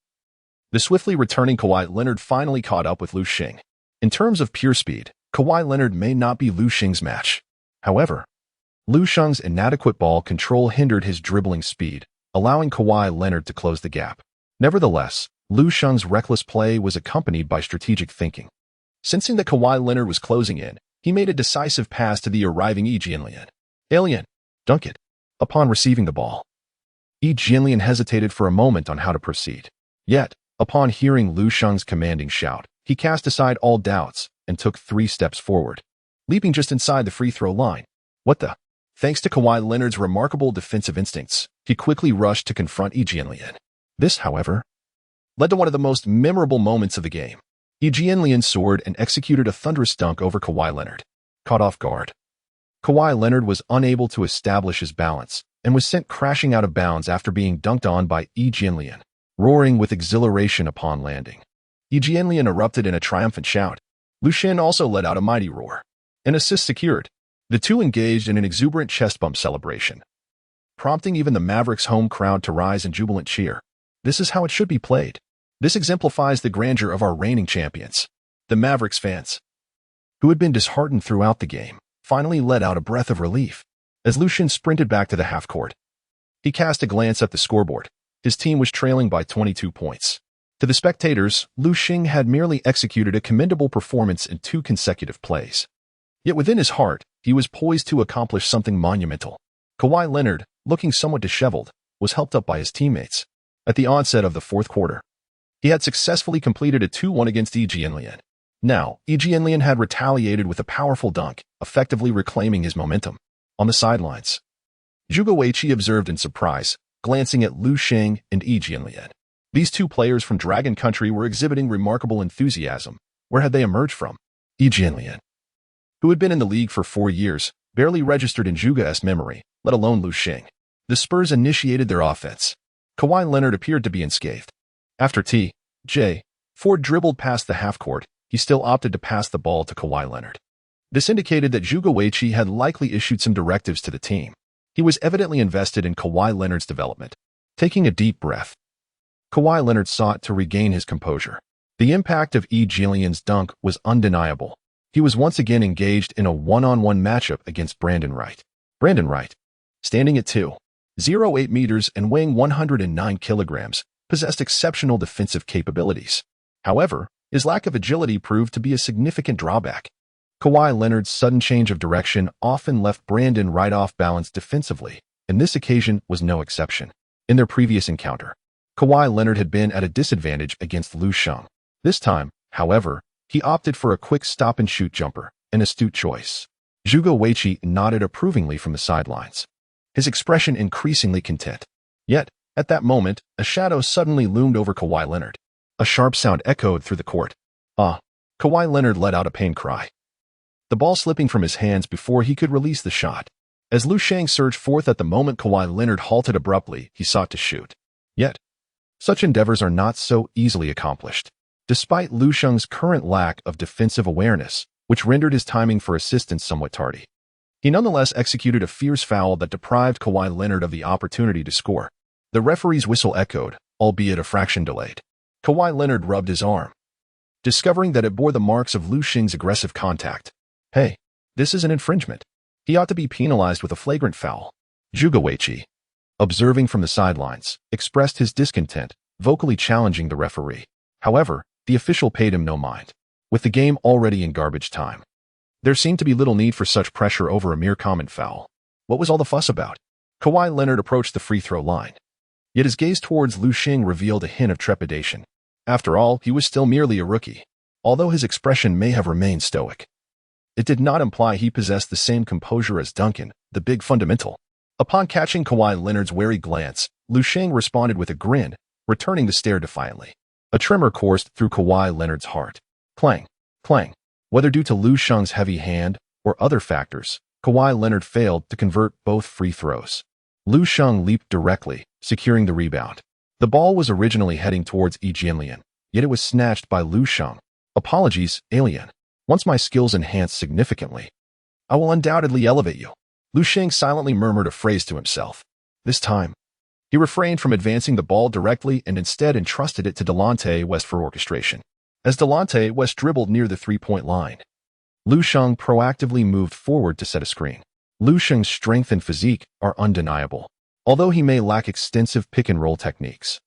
the swiftly returning Kawhi Leonard finally caught up with Lu Sheng. In terms of pure speed, Kawhi Leonard may not be Lu Sheng's match. However, Lu Sheng's inadequate ball control hindered his dribbling speed, allowing Kawhi Leonard to close the gap. Nevertheless, Lu Sheng's reckless play was accompanied by strategic thinking. Sensing that Kawhi Leonard was closing in, he made a decisive pass to the arriving Yi Jianlian. Dunk it. Upon receiving the ball, Yi Jianlian hesitated for a moment on how to proceed. Yet, upon hearing Lu Sheng's commanding shout, he cast aside all doubts and took 3 steps forward, leaping just inside the free throw line. Thanks to Kawhi Leonard's remarkable defensive instincts, he quickly rushed to confront Yi Jianlian. This, however, led to one of the most memorable moments of the game. Yi Jianlian soared and executed a thunderous dunk over Kawhi Leonard. Caught off guard, Kawhi Leonard was unable to establish his balance and was sent crashing out of bounds after being dunked on by Yi Jianlian, roaring with exhilaration upon landing. Yi Jianlian erupted in a triumphant shout. Lu Sheng also let out a mighty roar. An assist secured. The two engaged in an exuberant chest bump celebration, prompting even the Mavericks' home crowd to rise in jubilant cheer. This is how it should be played. This exemplifies the grandeur of our reigning champions. The Mavericks fans, who had been disheartened throughout the game, finally let out a breath of relief as Lu Sheng sprinted back to the half-court. He cast a glance at the scoreboard. His team was trailing by 22 points. To the spectators, Lu Sheng had merely executed a commendable performance in 2 consecutive plays. Yet within his heart, he was poised to accomplish something monumental. Kawhi Leonard, looking somewhat disheveled, was helped up by his teammates. At the onset of the 4th quarter, he had successfully completed a 2-1 against Yi Jianlian. Now, Yi Jianlian had retaliated with a powerful dunk, effectively reclaiming his momentum. On the sidelines, Zhuge Weiqi observed in surprise, glancing at Lu Sheng and Yi Jianlian. These 2 players from Dragon Country were exhibiting remarkable enthusiasm. Where had they emerged from? Yi Jianlian, who had been in the league for 4 years, barely registered in Zhuge's memory, let alone Lu Sheng. The Spurs initiated their offense. Kawhi Leonard appeared to be unscathed. After T.J. Ford dribbled past the half-court, he still opted to pass the ball to Kawhi Leonard. This indicated that Zhuge Weiqi had likely issued some directives to the team. He was evidently invested in Kawhi Leonard's development. Taking a deep breath, Kawhi Leonard sought to regain his composure. The impact of Yi Jianlian's dunk was undeniable. He was once again engaged in a one-on-one matchup against Brandon Wright. Brandon Wright, standing at 2.08 meters and weighing 109 kilograms, possessed exceptional defensive capabilities. However, his lack of agility proved to be a significant drawback. Kawhi Leonard's sudden change of direction often left Brandon Wright off balance defensively, and this occasion was no exception. In their previous encounter, Kawhi Leonard had been at a disadvantage against Lu Sheng. This time, however, he opted for a quick stop-and-shoot jumper, an astute choice. Zhuge Weiqi nodded approvingly from the sidelines, his expression increasingly content. Yet, at that moment, a shadow suddenly loomed over Kawhi Leonard. A sharp sound echoed through the court. Kawhi Leonard let out a pain cry, the ball slipping from his hands before he could release the shot. As Lu Sheng surged forth at the moment Kawhi Leonard halted abruptly, he sought to shoot. Yet, such endeavors are not so easily accomplished. Despite Lu Sheng's current lack of defensive awareness, which rendered his timing for assistance somewhat tardy, he nonetheless executed a fierce foul that deprived Kawhi Leonard of the opportunity to score. The referee's whistle echoed, albeit a fraction delayed. Kawhi Leonard rubbed his arm, discovering that it bore the marks of Lu Sheng's aggressive contact. Hey, this is an infringement. He ought to be penalized with a flagrant foul. Zhuge Weiqi, observing from the sidelines, expressed his discontent, vocally challenging the referee. However, the official paid him no mind. With the game already in garbage time, there seemed to be little need for such pressure over a mere common foul. What was all the fuss about? Kawhi Leonard approached the free throw line, yet his gaze towards Lu Sheng revealed a hint of trepidation. After all, he was still merely a rookie. Although his expression may have remained stoic, it did not imply he possessed the same composure as Duncan, the big fundamental. Upon catching Kawhi Leonard's wary glance, Lu Sheng responded with a grin, returning the stare defiantly. A tremor coursed through Kawhi Leonard's heart. Clang, clang. Whether due to Lu Sheng's heavy hand or other factors, Kawhi Leonard failed to convert both free throws. Lu Sheng leaped directly, securing the rebound. The ball was originally heading towards Yi Jianlian, yet it was snatched by Lu Sheng. Apologies, alien. Once my skills enhance significantly, I will undoubtedly elevate you. Lu Sheng silently murmured a phrase to himself. This time, he refrained from advancing the ball directly and instead entrusted it to Delonte West for orchestration. As Delonte West dribbled near the three-point line, Lu Sheng proactively moved forward to set a screen. Lu Sheng's strength and physique are undeniable, although he may lack extensive pick-and-roll techniques.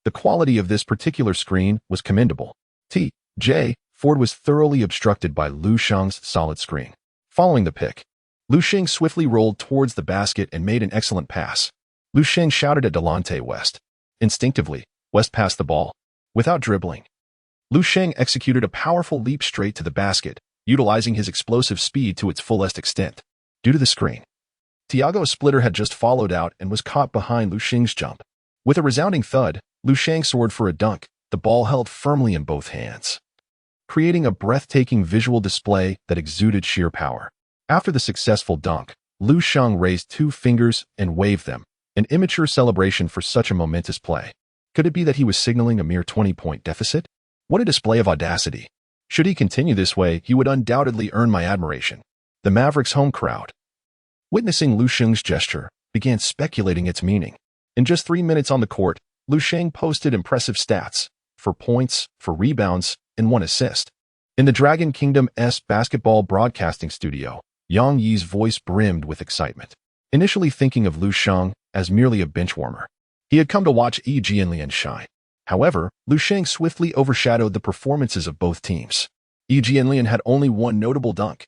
The quality of this particular screen was commendable. T.J. Ford was thoroughly obstructed by Lu Sheng's solid screen. Following the pick, Lu Sheng swiftly rolled towards the basket and made an excellent pass. Lu Sheng shouted at Delonte West. Instinctively, West passed the ball. Without dribbling, Lu Sheng executed a powerful leap straight to the basket, utilizing his explosive speed to its fullest extent. Due to the screen, Tiago's splitter had just followed out and was caught behind Lu Sheng's jump. With a resounding thud, Lu Sheng soared for a dunk, the ball held firmly in both hands, creating a breathtaking visual display that exuded sheer power. After the successful dunk, Lu Sheng raised two fingers and waved them, an immature celebration for such a momentous play. Could it be that he was signaling a mere 20-point deficit? What a display of audacity. Should he continue this way, he would undoubtedly earn my admiration. The Mavericks' home crowd, witnessing Lu Sheng's gesture, began speculating its meaning. In just 3 minutes on the court, Lu Sheng posted impressive stats, 4 points, 4 rebounds, and 1 assist. In the Dragon Kingdom's basketball broadcasting studio, Yang Yi's voice brimmed with excitement. Initially thinking of Lu Sheng as merely a bench warmer, he had come to watch Yi Jianlian shine. However, Lu Sheng swiftly overshadowed the performances of both teams. Yi Jianlian had only one notable dunk,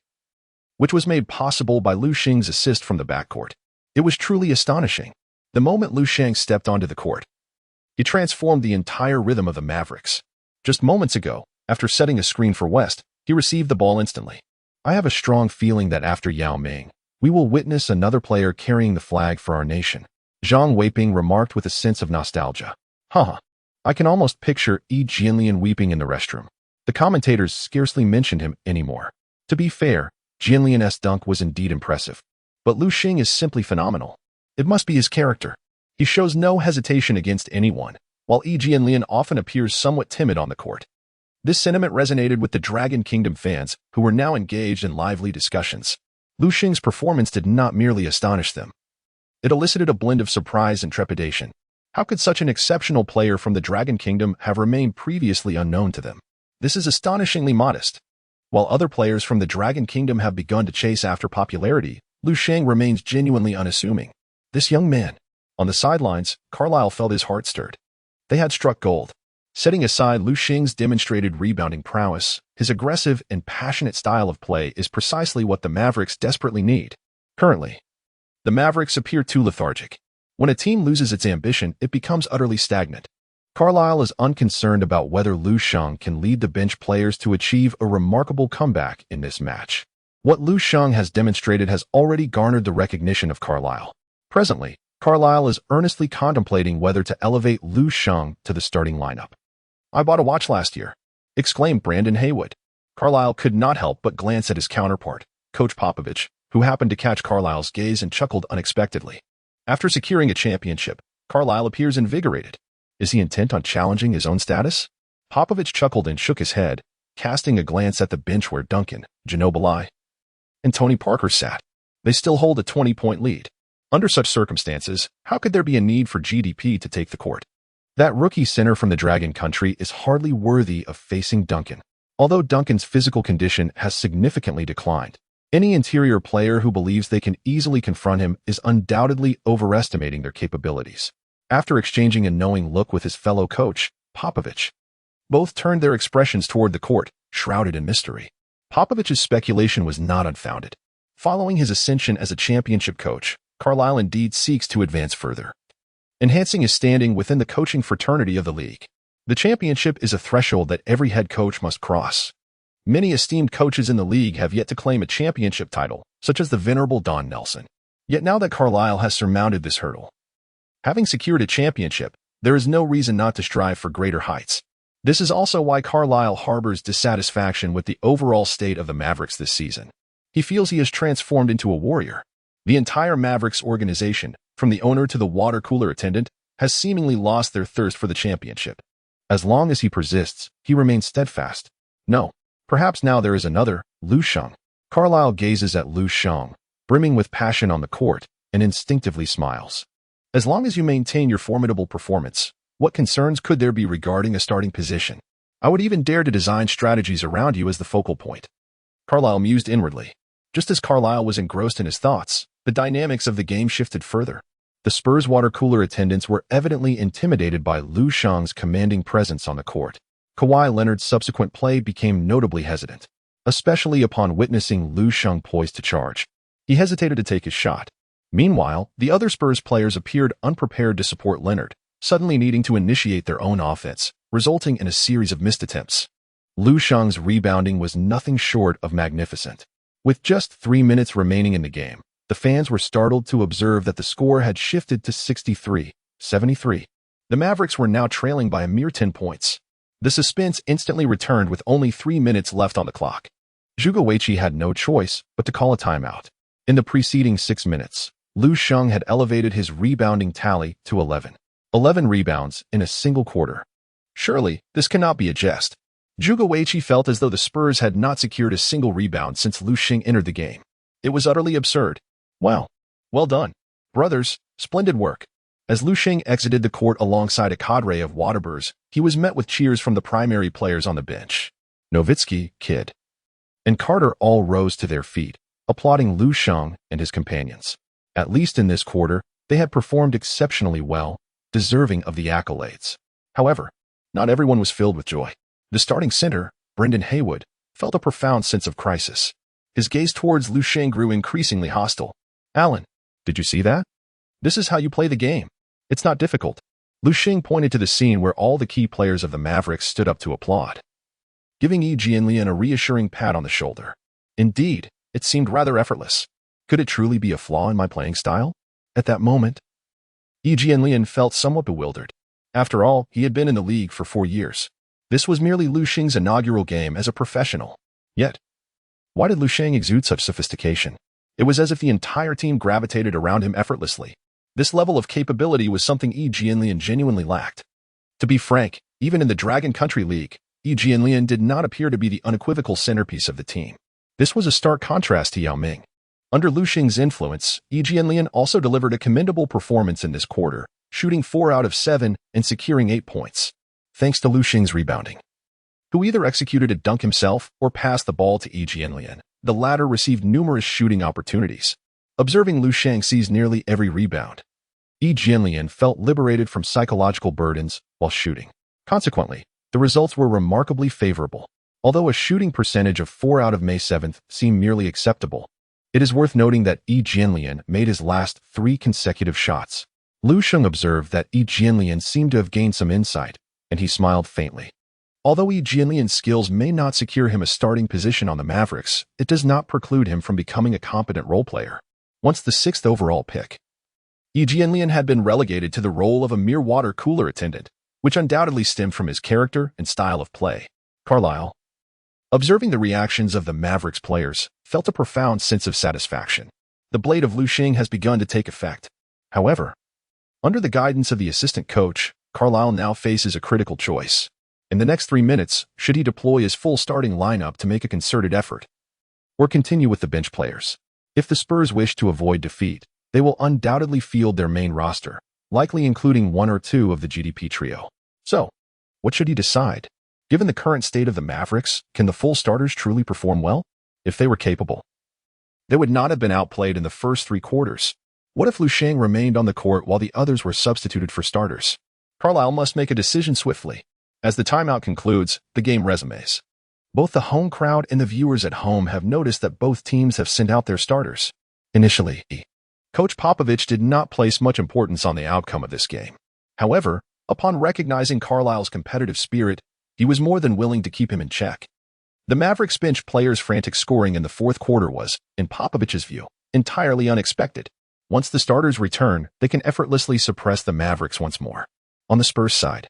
which was made possible by Lu Sheng's assist from the backcourt. It was truly astonishing. The moment Lu Sheng stepped onto the court, he transformed the entire rhythm of the Mavericks. Just moments ago, after setting a screen for West, he received the ball instantly. I have a strong feeling that after Yao Ming, we will witness another player carrying the flag for our nation, Zhang Weiping remarked with a sense of nostalgia. Haha, I can almost picture Yi Jianlian weeping in the restroom. The commentators scarcely mentioned him anymore. To be fair, Jianlian's dunk was indeed impressive, but Lu Sheng is simply phenomenal. It must be his character. He shows no hesitation against anyone, while Yi Jianlian often appears somewhat timid on the court. This sentiment resonated with the Dragon Kingdom fans, who were now engaged in lively discussions. Lu Sheng's performance did not merely astonish them. It elicited a blend of surprise and trepidation. How could such an exceptional player from the Dragon Kingdom have remained previously unknown to them? This is astonishingly modest. While other players from the Dragon Kingdom have begun to chase after popularity, Lu Sheng remains genuinely unassuming. This young man. On the sidelines, Carlisle felt his heart stirred. They had struck gold. Setting aside Lu Sheng's demonstrated rebounding prowess, his aggressive and passionate style of play is precisely what the Mavericks desperately need. Currently, the Mavericks appear too lethargic. When a team loses its ambition, it becomes utterly stagnant. Carlisle is unconcerned about whether Lu Sheng can lead the bench players to achieve a remarkable comeback in this match. What Lu Sheng has demonstrated has already garnered the recognition of Carlisle. Presently, Carlisle is earnestly contemplating whether to elevate Lu Sheng to the starting lineup. I bought a watch last year, exclaimed Brandon Haywood. Carlisle could not help but glance at his counterpart, Coach Popovich, who happened to catch Carlisle's gaze and chuckled unexpectedly. After securing a championship, Carlisle appears invigorated. Is he intent on challenging his own status? Popovich chuckled and shook his head, casting a glance at the bench where Duncan, Ginobili, and Tony Parker sat. They still hold a 20-point lead. Under such circumstances, how could there be a need for GDP to take the court? That rookie center from the Dragon Country is hardly worthy of facing Duncan. Although Duncan's physical condition has significantly declined, any interior player who believes they can easily confront him is undoubtedly overestimating their capabilities. After exchanging a knowing look with his fellow coach, Popovich, both turned their expressions toward the court, shrouded in mystery. Popovich's speculation was not unfounded. Following his ascension as a championship coach, Carlisle indeed seeks to advance further, enhancing his standing within the coaching fraternity of the league. The championship is a threshold that every head coach must cross. Many esteemed coaches in the league have yet to claim a championship title, such as the venerable Don Nelson. Yet now that Carlisle has surmounted this hurdle, having secured a championship, there is no reason not to strive for greater heights. This is also why Carlisle harbors dissatisfaction with the overall state of the Mavericks this season. He feels he has transformed into a warrior. The entire Mavericks organization, from the owner to the water cooler attendant, has seemingly lost their thirst for the championship. As long as he persists, he remains steadfast. No, perhaps now there is another, Lu Sheng. Carlisle gazes at Lu Sheng, brimming with passion on the court, and instinctively smiles. As long as you maintain your formidable performance, what concerns could there be regarding a starting position? I would even dare to design strategies around you as the focal point. Carlisle mused inwardly. Just as Carlisle was engrossed in his thoughts, the dynamics of the game shifted further. The Spurs water cooler attendants were evidently intimidated by Lu Sheng's commanding presence on the court. Kawhi Leonard's subsequent play became notably hesitant, especially upon witnessing Lu Sheng poised to charge. He hesitated to take his shot. Meanwhile, the other Spurs players appeared unprepared to support Leonard, suddenly needing to initiate their own offense, resulting in a series of missed attempts. Lu Sheng's rebounding was nothing short of magnificent. With just 3 minutes remaining in the game, the fans were startled to observe that the score had shifted to 63-73. The Mavericks were now trailing by a mere 10 points. The suspense instantly returned with only 3 minutes left on the clock. Zhuge Weiqi had no choice but to call a timeout. In the preceding 6 minutes, Lu Sheng had elevated his rebounding tally to 11. 11 rebounds in a single quarter. Surely, this cannot be a jest. Zhuge Weiqi felt as though the Spurs had not secured a single rebound since Lu Sheng entered the game. It was utterly absurd. Wow. Well done. Brothers, splendid work. As Lu Sheng exited the court alongside a cadre of Waterburrs, he was met with cheers from the primary players on the bench. Nowitzki, Kidd, and Carter all rose to their feet, applauding Lu Sheng and his companions. At least in this quarter, they had performed exceptionally well, deserving of the accolades. However, not everyone was filled with joy. The starting center, Brendan Haywood, felt a profound sense of crisis. His gaze towards Lu Sheng grew increasingly hostile. Alan, did you see that? This is how you play the game. It's not difficult. Lu Sheng pointed to the scene where all the key players of the Mavericks stood up to applaud, giving Yi Jianlian a reassuring pat on the shoulder. Indeed, it seemed rather effortless. Could it truly be a flaw in my playing style? At that moment, Yi Jianlian felt somewhat bewildered. After all, he had been in the league for 4 years. This was merely Lu Sheng's inaugural game as a professional. Yet, why did Lu Sheng exude such sophistication? It was as if the entire team gravitated around him effortlessly. This level of capability was something Yi Jianlian genuinely lacked. To be frank, even in the Dragon Country League, Yi Jianlian did not appear to be the unequivocal centerpiece of the team. This was a stark contrast to Yao Ming. Under Lu Sheng's influence, Yi Jianlian also delivered a commendable performance in this quarter, shooting 4 out of 7 and securing 8 points, thanks to Lu Sheng's rebounding, who either executed a dunk himself or passed the ball to Yi Jianlian. The latter received numerous shooting opportunities. Observing Lu Sheng seize nearly every rebound, Yi Jianlian felt liberated from psychological burdens while shooting. Consequently, the results were remarkably favorable. Although a shooting percentage of 4 out of May 7th seemed merely acceptable, it is worth noting that Yi Jianlian made his last 3 consecutive shots. Lu Sheng observed that Yi Jianlian seemed to have gained some insight, and he smiled faintly. Although Yi Jianlian's skills may not secure him a starting position on the Mavericks, it does not preclude him from becoming a competent role player. Once the 6th overall pick, Yi Jianlian had been relegated to the role of a mere water cooler attendant, which undoubtedly stemmed from his character and style of play. Carlisle, observing the reactions of the Mavericks players, felt a profound sense of satisfaction. The blade of Lu Sheng has begun to take effect. However, under the guidance of the assistant coach, Carlisle now faces a critical choice. In the next 3 minutes, should he deploy his full starting lineup to make a concerted effort, or continue with the bench players? If the Spurs wish to avoid defeat, they will undoubtedly field their main roster, likely including 1 or 2 of the GDP trio. So, what should he decide? Given the current state of the Mavericks, can the full starters truly perform well? If they were capable, they would not have been outplayed in the first 3 quarters. What if Lu Sheng remained on the court while the others were substituted for starters? Carlisle must make a decision swiftly. As the timeout concludes, the game resumes. Both the home crowd and the viewers at home have noticed that both teams have sent out their starters. Initially, Coach Popovich did not place much importance on the outcome of this game. However, upon recognizing Carlisle's competitive spirit, he was more than willing to keep him in check. The Mavericks bench players' frantic scoring in the 4th quarter was, in Popovich's view, entirely unexpected. Once the starters return, they can effortlessly suppress the Mavericks once more. On the Spurs side,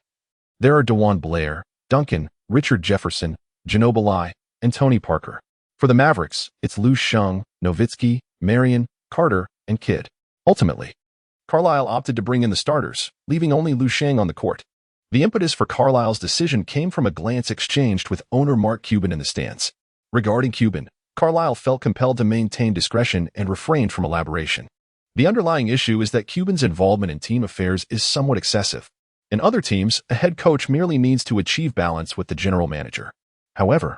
there are DeJuan Blair, Duncan, Richard Jefferson, Ginobili, and Tony Parker. For the Mavericks, it's Lu Sheng, Nowitzki, Marion, Carter, and Kidd. Ultimately, Carlisle opted to bring in the starters, leaving only Lu Sheng on the court. The impetus for Carlisle's decision came from a glance exchanged with owner Mark Cuban in the stands. Regarding Cuban, Carlisle felt compelled to maintain discretion and refrained from elaboration. The underlying issue is that Cuban's involvement in team affairs is somewhat excessive. In other teams, a head coach merely needs to achieve balance with the general manager. However,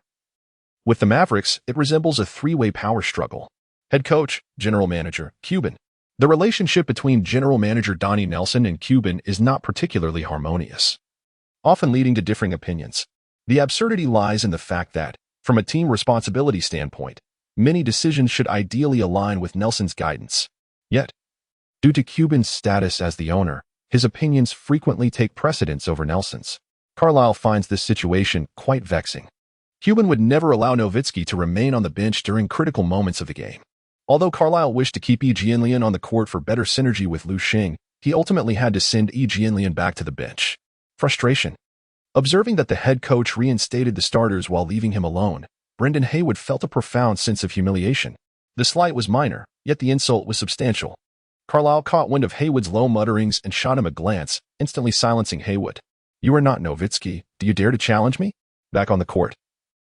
with the Mavericks, it resembles a three-way power struggle. Head coach, general manager, Cuban. The relationship between general manager Donnie Nelson and Cuban is not particularly harmonious, often leading to differing opinions. The absurdity lies in the fact that, from a team responsibility standpoint, many decisions should ideally align with Nelson's guidance. Yet, due to Cuban's status as the owner, his opinions frequently take precedence over Nelson's. Carlisle finds this situation quite vexing. Cuban would never allow Nowitzki to remain on the bench during critical moments of the game. Although Carlisle wished to keep Yi Jianlian on the court for better synergy with Lu Sheng, he ultimately had to send Yi Jianlian back to the bench. Frustration. Observing that the head coach reinstated the starters while leaving him alone, Brendan Haywood felt a profound sense of humiliation. The slight was minor, yet the insult was substantial. Carlisle caught wind of Haywood's low mutterings and shot him a glance, instantly silencing Haywood. "You are not Nowitzki. Do you dare to challenge me?" Back on the court.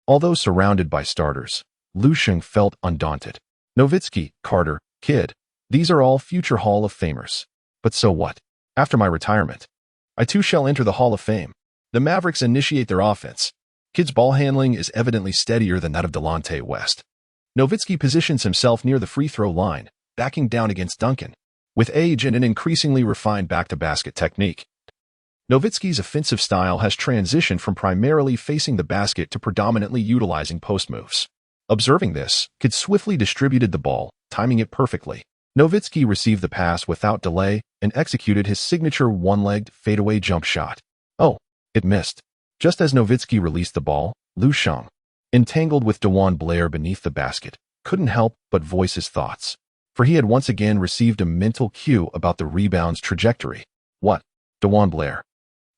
Although surrounded by starters, Lu Sheng felt undaunted. Nowitzki, Carter, Kidd, these are all future Hall of Famers. But so what? After my retirement, I too shall enter the Hall of Fame. The Mavericks initiate their offense. Kidd's ball handling is evidently steadier than that of Delonte West. Nowitzki positions himself near the free throw line, backing down against Duncan. With age and an increasingly refined back-to-basket technique, Nowitzki's offensive style has transitioned from primarily facing the basket to predominantly utilizing post moves. Observing this, Kidd swiftly distributed the ball, timing it perfectly. Nowitzki received the pass without delay and executed his signature one-legged fadeaway jump shot. Oh, it missed. Just as Nowitzki released the ball, Lu Sheng, entangled with DeJuan Blair beneath the basket, couldn't help but voice his thoughts. For he had once again received a mental cue about the rebound's trajectory. What? DeJuan Blair,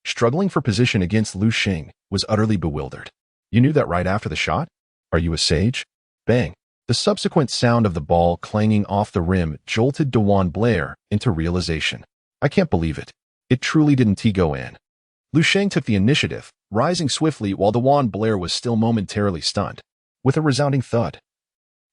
struggling for position against Lu Sheng, was utterly bewildered. "You knew that right after the shot? Are you a sage?" Bang. The subsequent sound of the ball clanging off the rim jolted DeJuan Blair into realization. "I can't believe it. It truly didn't go in." Lu Sheng took the initiative, rising swiftly while DeJuan Blair was still momentarily stunned. With a resounding thud,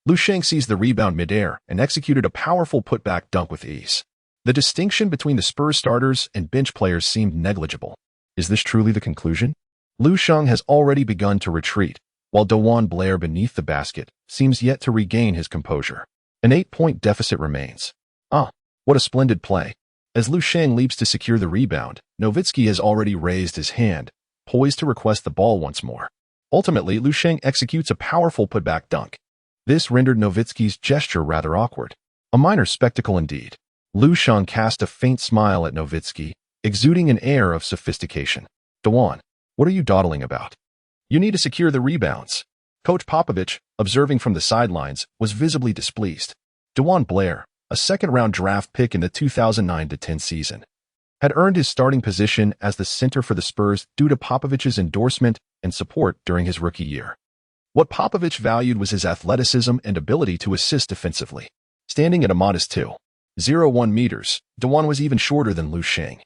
Lu Sheng seized the rebound midair and executed a powerful putback dunk with ease. The distinction between the Spurs starters and bench players seemed negligible. Is this truly the conclusion? Lu Sheng has already begun to retreat, while DeJuan Blair beneath the basket seems yet to regain his composure. An 8-point deficit remains. What a splendid play. As Lu Sheng leaps to secure the rebound, Nowitzki has already raised his hand, poised to request the ball once more. Ultimately, Lu Sheng executes a powerful putback dunk. This rendered Nowitzki's gesture rather awkward. A minor spectacle indeed. Lu Sheng cast a faint smile at Nowitzki, exuding an air of sophistication. "DeJuan, what are you dawdling about? You need to secure the rebounds." Coach Popovich, observing from the sidelines, was visibly displeased. DeJuan Blair, a second-round draft pick in the 2009-10 season, had earned his starting position as the center for the Spurs due to Popovich's endorsement and support during his rookie year. What Popovich valued was his athleticism and ability to assist defensively. Standing at a modest 2.01 meters, DeJuan was even shorter than Lu Sheng.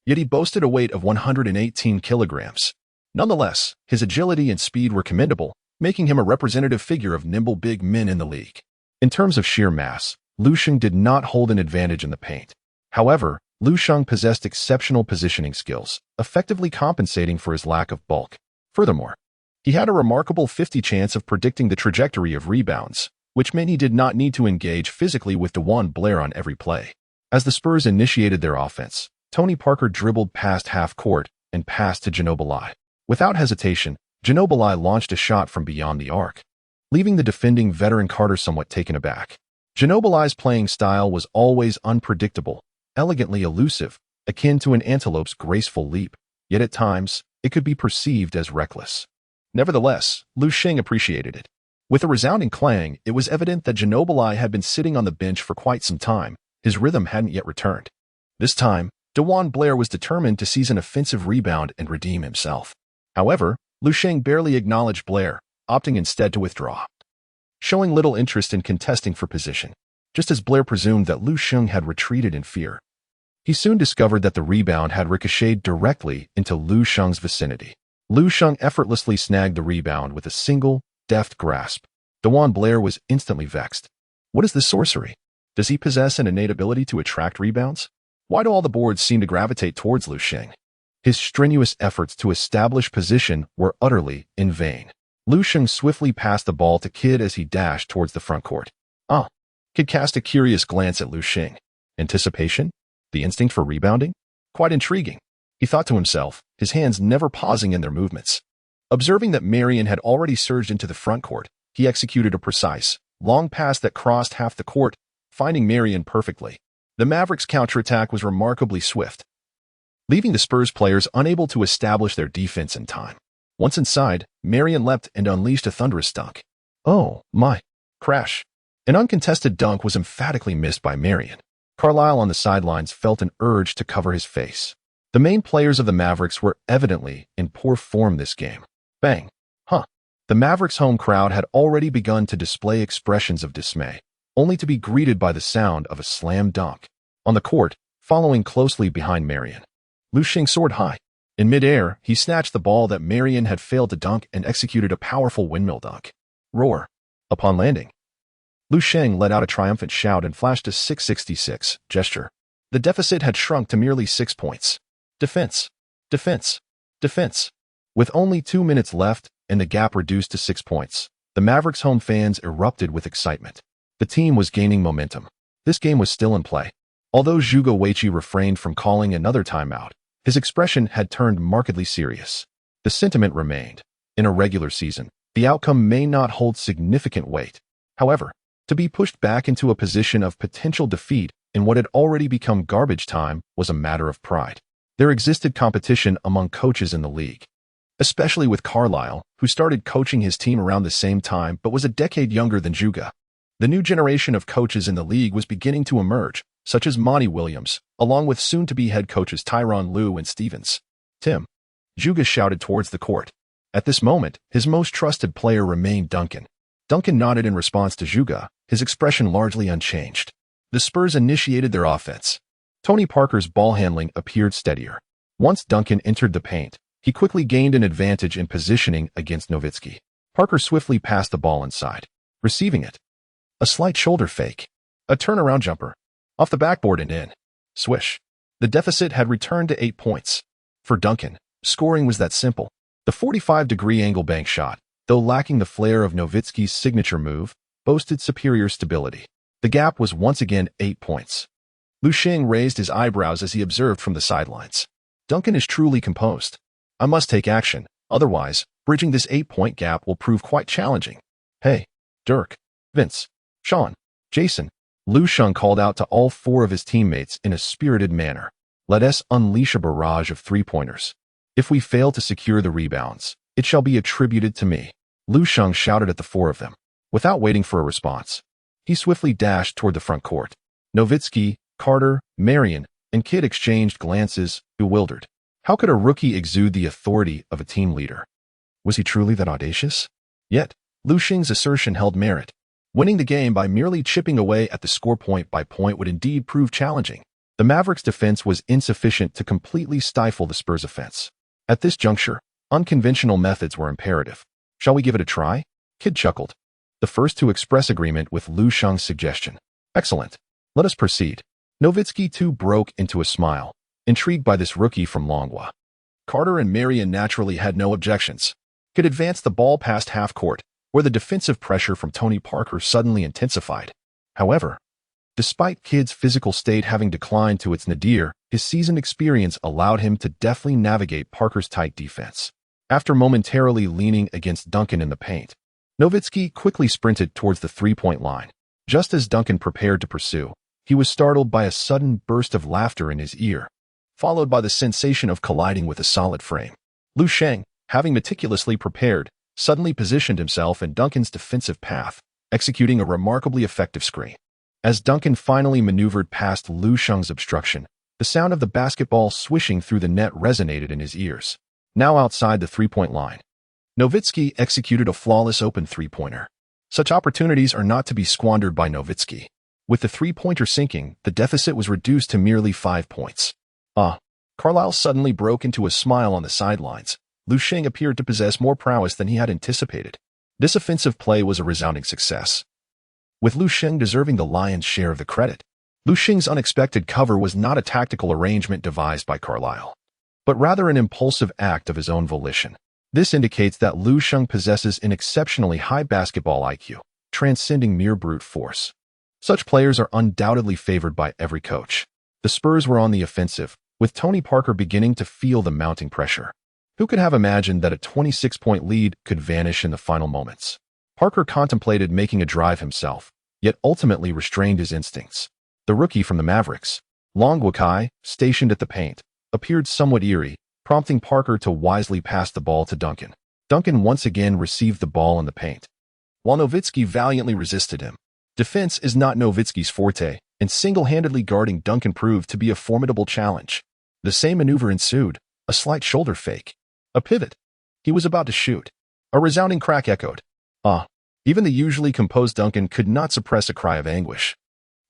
Yet he boasted a weight of 118 kilograms. Nonetheless, his agility and speed were commendable, making him a representative figure of nimble big men in the league. In terms of sheer mass, Lu Sheng did not hold an advantage in the paint. However, Lu Sheng possessed exceptional positioning skills, effectively compensating for his lack of bulk. Furthermore, he had a remarkable 50 chance of predicting the trajectory of rebounds, which meant he did not need to engage physically with DeJuan Blair on every play. As the Spurs initiated their offense, Tony Parker dribbled past half court and passed to Ginobili. Without hesitation, Ginobili launched a shot from beyond the arc, leaving the defending veteran Carter somewhat taken aback. Ginobili's playing style was always unpredictable, elegantly elusive, akin to an antelope's graceful leap, yet at times, it could be perceived as reckless. Nevertheless, Lu Sheng appreciated it. With a resounding clang, it was evident that Ginobili had been sitting on the bench for quite some time. His rhythm hadn't yet returned. This time, DeJuan Blair was determined to seize an offensive rebound and redeem himself. However, Lu Sheng barely acknowledged Blair, opting instead to withdraw, showing little interest in contesting for position. Just as Blair presumed that Lu Sheng had retreated in fear, he soon discovered that the rebound had ricocheted directly into Lu Sheng's vicinity. Lu Sheng effortlessly snagged the rebound with a single, deft grasp. Dewan Blair was instantly vexed. What is this sorcery? Does he possess an innate ability to attract rebounds? Why do all the boards seem to gravitate towards Lu Sheng? His strenuous efforts to establish position were utterly in vain. Lu Sheng swiftly passed the ball to Kid as he dashed towards the front court. Kid cast a curious glance at Lu Sheng. Anticipation? The instinct for rebounding? Quite intriguing, he thought to himself, his hands never pausing in their movements. Observing that Marion had already surged into the front court, he executed a precise, long pass that crossed half the court, finding Marion perfectly. The Mavericks' counterattack was remarkably swift, leaving the Spurs players unable to establish their defense in time. Once inside, Marion leapt and unleashed a thunderous dunk. Oh, my. Crash. An uncontested dunk was emphatically missed by Marion. Carlisle on the sidelines felt an urge to cover his face. The main players of the Mavericks were evidently in poor form this game. Bang. The Mavericks' home crowd had already begun to display expressions of dismay, only to be greeted by the sound of a slam dunk. On the court, following closely behind Marion, Lu Sheng soared high. In midair, he snatched the ball that Marion had failed to dunk and executed a powerful windmill dunk. Roar. Upon landing, Lu Sheng let out a triumphant shout and flashed a 666 gesture. The deficit had shrunk to merely 6 points. Defense. Defense. Defense. With only 2 minutes left and the gap reduced to 6 points, the Mavericks' home fans erupted with excitement. The team was gaining momentum. This game was still in play. Although Zhuge Weiqi refrained from calling another timeout, his expression had turned markedly serious. The sentiment remained. In a regular season, the outcome may not hold significant weight. However, to be pushed back into a position of potential defeat in what had already become garbage time was a matter of pride. There existed competition among coaches in the league, especially with Carlisle, who started coaching his team around the same time but was a decade younger than Zhuge. The new generation of coaches in the league was beginning to emerge, such as Monty Williams, along with soon-to-be head coaches Tyronn Lue and Stevens. Tim. Zhuge shouted towards the court. At this moment, his most trusted player remained Duncan. Duncan nodded in response to Zhuge, his expression largely unchanged. The Spurs initiated their offense. Tony Parker's ball handling appeared steadier. Once Duncan entered the paint, he quickly gained an advantage in positioning against Nowitzki. Parker swiftly passed the ball inside, receiving it. A slight shoulder fake. A turnaround jumper. Off the backboard and in. Swish. The deficit had returned to 8 points. For Duncan, scoring was that simple. The 45-degree angle bank shot, though lacking the flair of Nowitzki's signature move, boasted superior stability. The gap was once again 8 points. Lu Sheng raised his eyebrows as he observed from the sidelines. Duncan is truly composed. I must take action, otherwise, bridging this 8-point gap will prove quite challenging. Hey, Dirk, Vince, Sean, Jason. Lu Sheng called out to all 4 of his teammates in a spirited manner. Let us unleash a barrage of 3-pointers. If we fail to secure the rebounds, it shall be attributed to me. Lu Sheng shouted at the 4 of them. Without waiting for a response, he swiftly dashed toward the front court. Nowitzki, Carter, Marion, and Kidd exchanged glances, bewildered. How could a rookie exude the authority of a team leader? Was he truly that audacious? Yet, Lu Sheng's assertion held merit. Winning the game by merely chipping away at the score point by point would indeed prove challenging. The Mavericks' defense was insufficient to completely stifle the Spurs' offense. At this juncture, unconventional methods were imperative. Shall we give it a try? Kidd chuckled, the first to express agreement with Lu Sheng's suggestion. Excellent. Let us proceed. Nowitzki too broke into a smile, intrigued by this rookie from Longhua. Carter and Marion naturally had no objections. Kidd advanced the ball past half court, where the defensive pressure from Tony Parker suddenly intensified. However, despite Kidd's physical state having declined to its nadir, his seasoned experience allowed him to deftly navigate Parker's tight defense. After momentarily leaning against Duncan in the paint, Nowitzki quickly sprinted towards the 3-point line. Just as Duncan prepared to pursue, he was startled by a sudden burst of laughter in his ear, followed by the sensation of colliding with a solid frame. Lu Sheng, having meticulously prepared, suddenly positioned himself in Duncan's defensive path, executing a remarkably effective screen. As Duncan finally maneuvered past Lu Sheng's obstruction, the sound of the basketball swishing through the net resonated in his ears. now outside the three-point line. Nowitzki executed a flawless open three-pointer. Such opportunities are not to be squandered by Nowitzki. With the three-pointer sinking, the deficit was reduced to merely 5 points. Carlisle suddenly broke into a smile on the sidelines. Lu Sheng appeared to possess more prowess than he had anticipated. This offensive play was a resounding success, with Lu Sheng deserving the lion's share of the credit. Lu Sheng's unexpected cover was not a tactical arrangement devised by Carlisle, but rather an impulsive act of his own volition. This indicates that Lu Sheng possesses an exceptionally high basketball IQ, transcending mere brute force. Such players are undoubtedly favored by every coach. The Spurs were on the offensive, with Tony Parker beginning to feel the mounting pressure. Who could have imagined that a 26-point lead could vanish in the final moments? Parker contemplated making a drive himself, yet ultimately restrained his instincts. The rookie from the Mavericks, Long Wakai, stationed at the paint, appeared somewhat eerie, prompting Parker to wisely pass the ball to Duncan. Duncan once again received the ball in the paint, while Nowitzki valiantly resisted him. Defense is not Nowitzki's forte, and single-handedly guarding Duncan proved to be a formidable challenge. The same maneuver ensued, a slight shoulder fake, a pivot. He was about to shoot. A resounding crack echoed. Even the usually composed Duncan could not suppress a cry of anguish.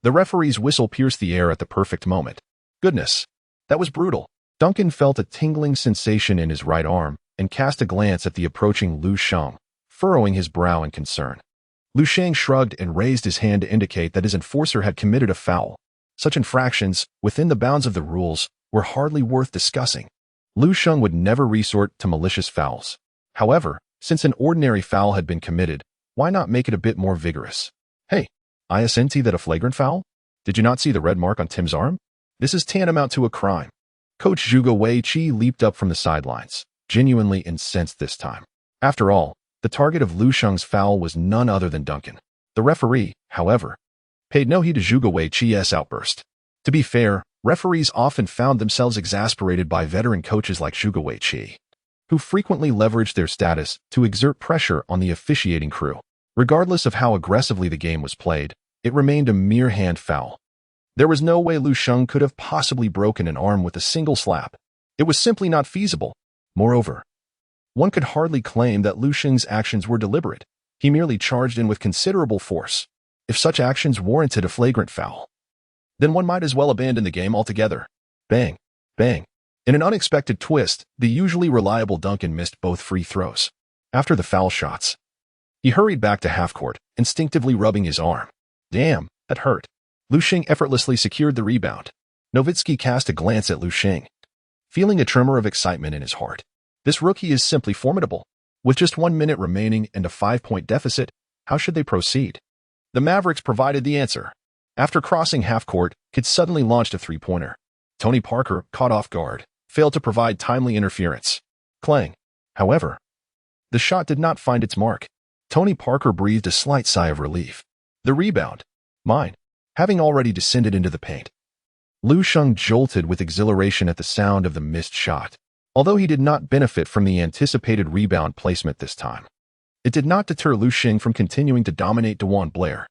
The referee's whistle pierced the air at the perfect moment. Goodness, that was brutal. Duncan felt a tingling sensation in his right arm and cast a glance at the approaching Lu Sheng, furrowing his brow in concern. Lu Sheng shrugged and raised his hand to indicate that his enforcer had committed a foul. Such infractions, within the bounds of the rules, were hardly worth discussing. Lu Sheng would never resort to malicious fouls. However, since an ordinary foul had been committed, why not make it a bit more vigorous? Hey, isn't that a flagrant foul? Did you not see the red mark on Tim's arm? This is tantamount to a crime. Coach Zhuge Wei-Chi leaped up from the sidelines, genuinely incensed this time. After all, the target of Lu Sheng's foul was none other than Duncan. The referee, however, paid no heed to Zhuge Wei-Chi's outburst. To be fair, referees often found themselves exasperated by veteran coaches like Zhuge Wei-Chi, who frequently leveraged their status to exert pressure on the officiating crew. Regardless of how aggressively the game was played, it remained a mere hand foul. There was no way Lu Sheng could have possibly broken an arm with a single slap. It was simply not feasible. Moreover, one could hardly claim that Lu Sheng's actions were deliberate. He merely charged in with considerable force. If such actions warranted a flagrant foul, then one might as well abandon the game altogether. Bang, bang. In an unexpected twist, the usually reliable Duncan missed both free throws. After the foul shots, he hurried back to half-court, instinctively rubbing his arm. Damn, that hurt. Lu Sheng effortlessly secured the rebound. Nowitzki cast a glance at Lu Sheng, feeling a tremor of excitement in his heart. This rookie is simply formidable. With just 1 minute remaining and a 5-point deficit, how should they proceed? The Mavericks provided the answer. After crossing half-court, Kidd suddenly launched a three-pointer. Tony Parker, caught off guard, failed to provide timely interference. Clang. However, the shot did not find its mark. Tony Parker breathed a slight sigh of relief. The rebound. Mine. Having already descended into the paint, Lu Sheng jolted with exhilaration at the sound of the missed shot. Although he did not benefit from the anticipated rebound placement this time, it did not deter Lu Sheng from continuing to dominate DeJuan Blair.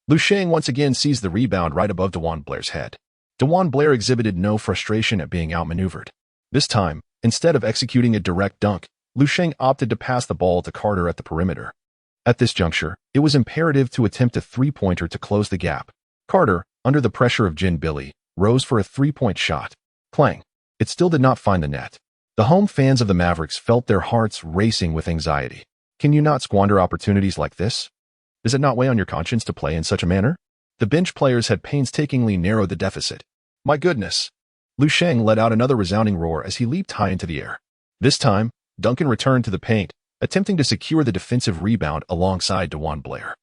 Lu Sheng once again seized the rebound right above DeJuan Blair's head. DeJuan Blair exhibited no frustration at being outmaneuvered. This time, instead of executing a direct dunk, Lu Sheng opted to pass the ball to Carter at the perimeter. At this juncture, it was imperative to attempt a three-pointer to close the gap. Carter, under the pressure of Jin Billy, rose for a three-point shot. Clang. It still did not find the net. The home fans of the Mavericks felt their hearts racing with anxiety. Can you not squander opportunities like this? Does it not weigh on your conscience to play in such a manner? The bench players had painstakingly narrowed the deficit. My goodness! Lu Sheng let out another resounding roar as he leaped high into the air. This time, Duncan returned to the paint, attempting to secure the defensive rebound alongside DeJuan Blair.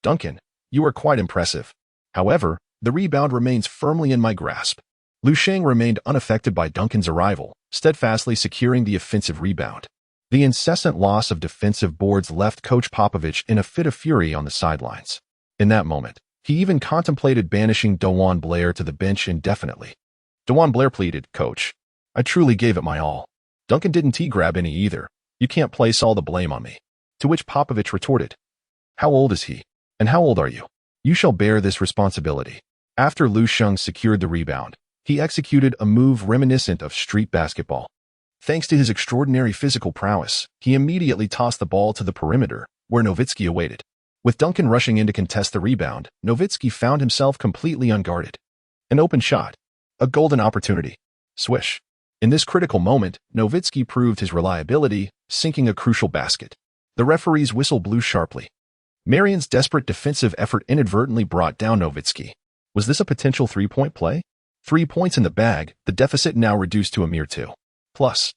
Duncan, you are quite impressive. However, the rebound remains firmly in my grasp. Lu Sheng remained unaffected by Duncan's arrival, steadfastly securing the offensive rebound. The incessant loss of defensive boards left Coach Popovich in a fit of fury on the sidelines. In that moment, he even contemplated banishing DeJuan Blair to the bench indefinitely. DeJuan Blair pleaded, Coach, I truly gave it my all. Duncan didn't T-grab any either. You can't place all the blame on me. To which Popovich retorted, How old is he? And how old are you? You shall bear this responsibility. After Lu Sheng secured the rebound, he executed a move reminiscent of street basketball. Thanks to his extraordinary physical prowess, he immediately tossed the ball to the perimeter, where Nowitzki awaited. With Duncan rushing in to contest the rebound, Nowitzki found himself completely unguarded. An open shot. A golden opportunity. Swish. In this critical moment, Nowitzki proved his reliability, sinking a crucial basket. The referee's whistle blew sharply. Marion's desperate defensive effort inadvertently brought down Nowitzki. Was this a potential three-point play? 3 points in the bag, the deficit now reduced to a mere 2. Plus,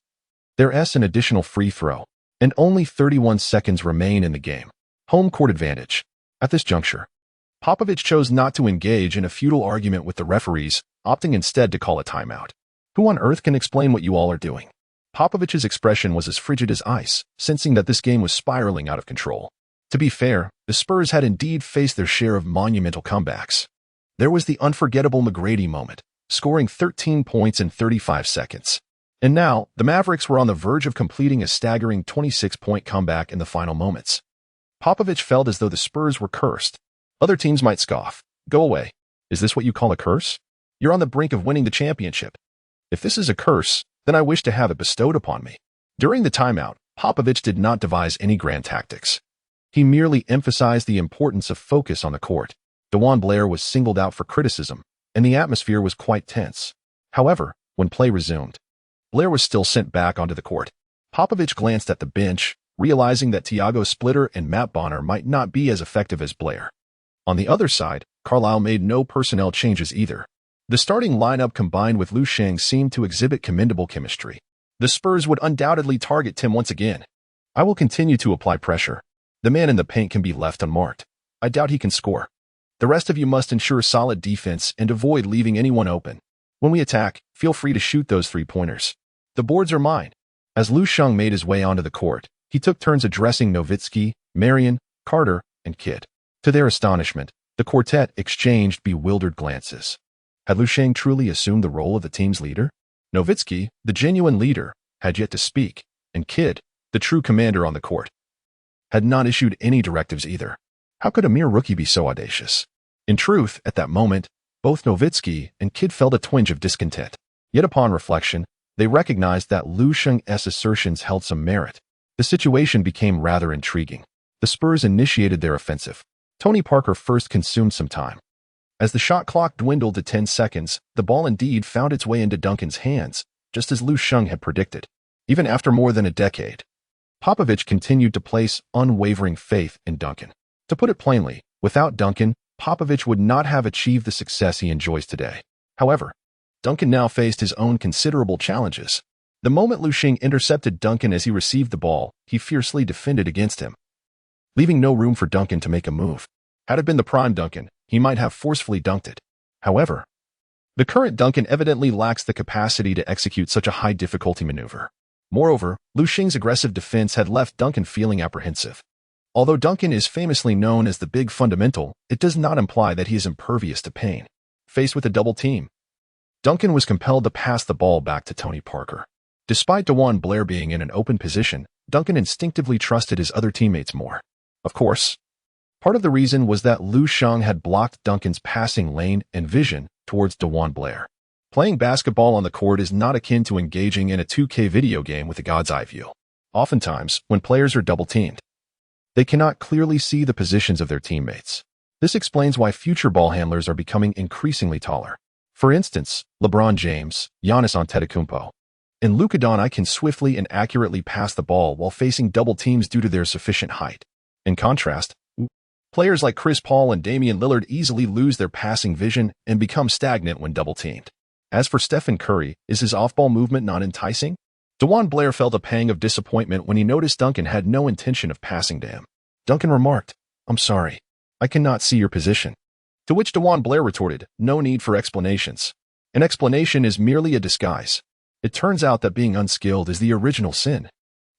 there's an additional free throw, and only 31 seconds remain in the game. Home court advantage. At this juncture, Popovich chose not to engage in a futile argument with the referees, opting instead to call a timeout. Who on earth can explain what you all are doing? Popovich's expression was as frigid as ice, sensing that this game was spiraling out of control. To be fair, the Spurs had indeed faced their share of monumental comebacks. There was the unforgettable McGrady moment, scoring 13 points in 35 seconds. And now, the Mavericks were on the verge of completing a staggering 26-point comeback in the final moments. Popovich felt as though the Spurs were cursed. Other teams might scoff. Go away. Is this what you call a curse? You're on the brink of winning the championship. If this is a curse, then I wish to have it bestowed upon me. During the timeout, Popovich did not devise any grand tactics. He merely emphasized the importance of focus on the court. DeJuan Blair was singled out for criticism, and the atmosphere was quite tense. However, when play resumed, Blair was still sent back onto the court. Popovich glanced at the bench, realizing that Tiago Splitter and Matt Bonner might not be as effective as Blair. On the other side, Carlisle made no personnel changes either. The starting lineup combined with Lu Sheng seemed to exhibit commendable chemistry. The Spurs would undoubtedly target Tim once again. I will continue to apply pressure. The man in the paint can be left unmarked. I doubt he can score. The rest of you must ensure solid defense and avoid leaving anyone open. When we attack, feel free to shoot those three-pointers. The boards are mine. As Lu Sheng made his way onto the court, he took turns addressing Nowitzki, Marion, Carter, and Kidd. To their astonishment, the quartet exchanged bewildered glances. Had Lu Sheng truly assumed the role of the team's leader? Nowitzki, the genuine leader, had yet to speak, and Kidd, the true commander on the court, had not issued any directives either. How could a mere rookie be so audacious? In truth, at that moment, both Nowitzki and Kidd felt a twinge of discontent. Yet upon reflection, they recognized that Lu Sheng's assertions held some merit. The situation became rather intriguing. The Spurs initiated their offensive. Tony Parker first consumed some time. As the shot clock dwindled to 10 seconds, the ball indeed found its way into Duncan's hands, just as Lu Sheng had predicted. Even after more than a decade, Popovich continued to place unwavering faith in Duncan. To put it plainly, without Duncan, Popovich would not have achieved the success he enjoys today. However, Duncan now faced his own considerable challenges. The moment Lu Sheng intercepted Duncan as he received the ball, he fiercely defended against him, leaving no room for Duncan to make a move. Had it been the prime Duncan, he might have forcefully dunked it. However, the current Duncan evidently lacks the capacity to execute such a high-difficulty maneuver. Moreover, Lu Sheng's aggressive defense had left Duncan feeling apprehensive. Although Duncan is famously known as the big fundamental, it does not imply that he is impervious to pain. Faced with a double team, Duncan was compelled to pass the ball back to Tony Parker. Despite DeJuan Blair being in an open position, Duncan instinctively trusted his other teammates more. Of course, part of the reason was that Lu Sheng had blocked Duncan's passing lane and vision towards DeJuan Blair. Playing basketball on the court is not akin to engaging in a 2K video game with a god's eye view. Oftentimes, when players are double-teamed, they cannot clearly see the positions of their teammates. This explains why future ball handlers are becoming increasingly taller. For instance, LeBron James, Giannis Antetokounmpo, and Luka Doncic can swiftly and accurately pass the ball while facing double teams due to their sufficient height. In contrast, players like Chris Paul and Damian Lillard easily lose their passing vision and become stagnant when double-teamed. As for Stephen Curry, is his off-ball movement not enticing? DeJuan Blair felt a pang of disappointment when he noticed Duncan had no intention of passing to him. Duncan remarked, "I'm sorry. I cannot see your position." To which DeJuan Blair retorted, "No need for explanations. An explanation is merely a disguise." It turns out that being unskilled is the original sin.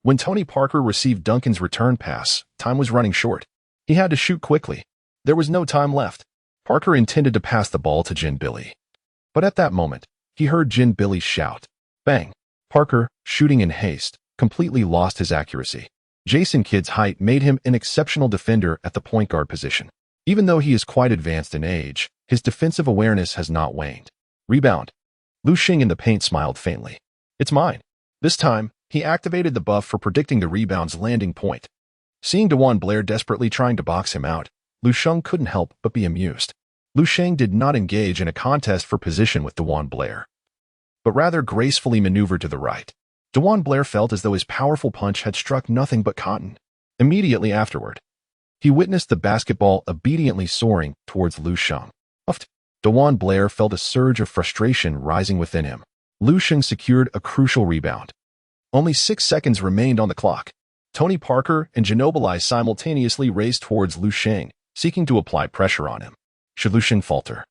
When Tony Parker received Duncan's return pass, time was running short. He had to shoot quickly. There was no time left. Parker intended to pass the ball to Ginobili. But at that moment, he heard Ginobili shout, "Bang!" Parker, shooting in haste, completely lost his accuracy. Jason Kidd's height made him an exceptional defender at the point guard position. Even though he is quite advanced in age, his defensive awareness has not waned. Rebound. Lu Sheng in the paint smiled faintly. "It's mine." This time, he activated the buff for predicting the rebound's landing point. Seeing Duan Blair desperately trying to box him out, Lu Sheng couldn't help but be amused. Lu Sheng did not engage in a contest for position with Duan Blair, but rather gracefully maneuvered to the right. Duan Blair felt as though his powerful punch had struck nothing but cotton. Immediately afterward, he witnessed the basketball obediently soaring towards Lu Sheng. Duan Blair felt a surge of frustration rising within him. Lu Sheng secured a crucial rebound. Only 6 seconds remained on the clock. Tony Parker and Ginobili simultaneously raced towards Lu Sheng, seeking to apply pressure on him. Should Lu Sheng falter,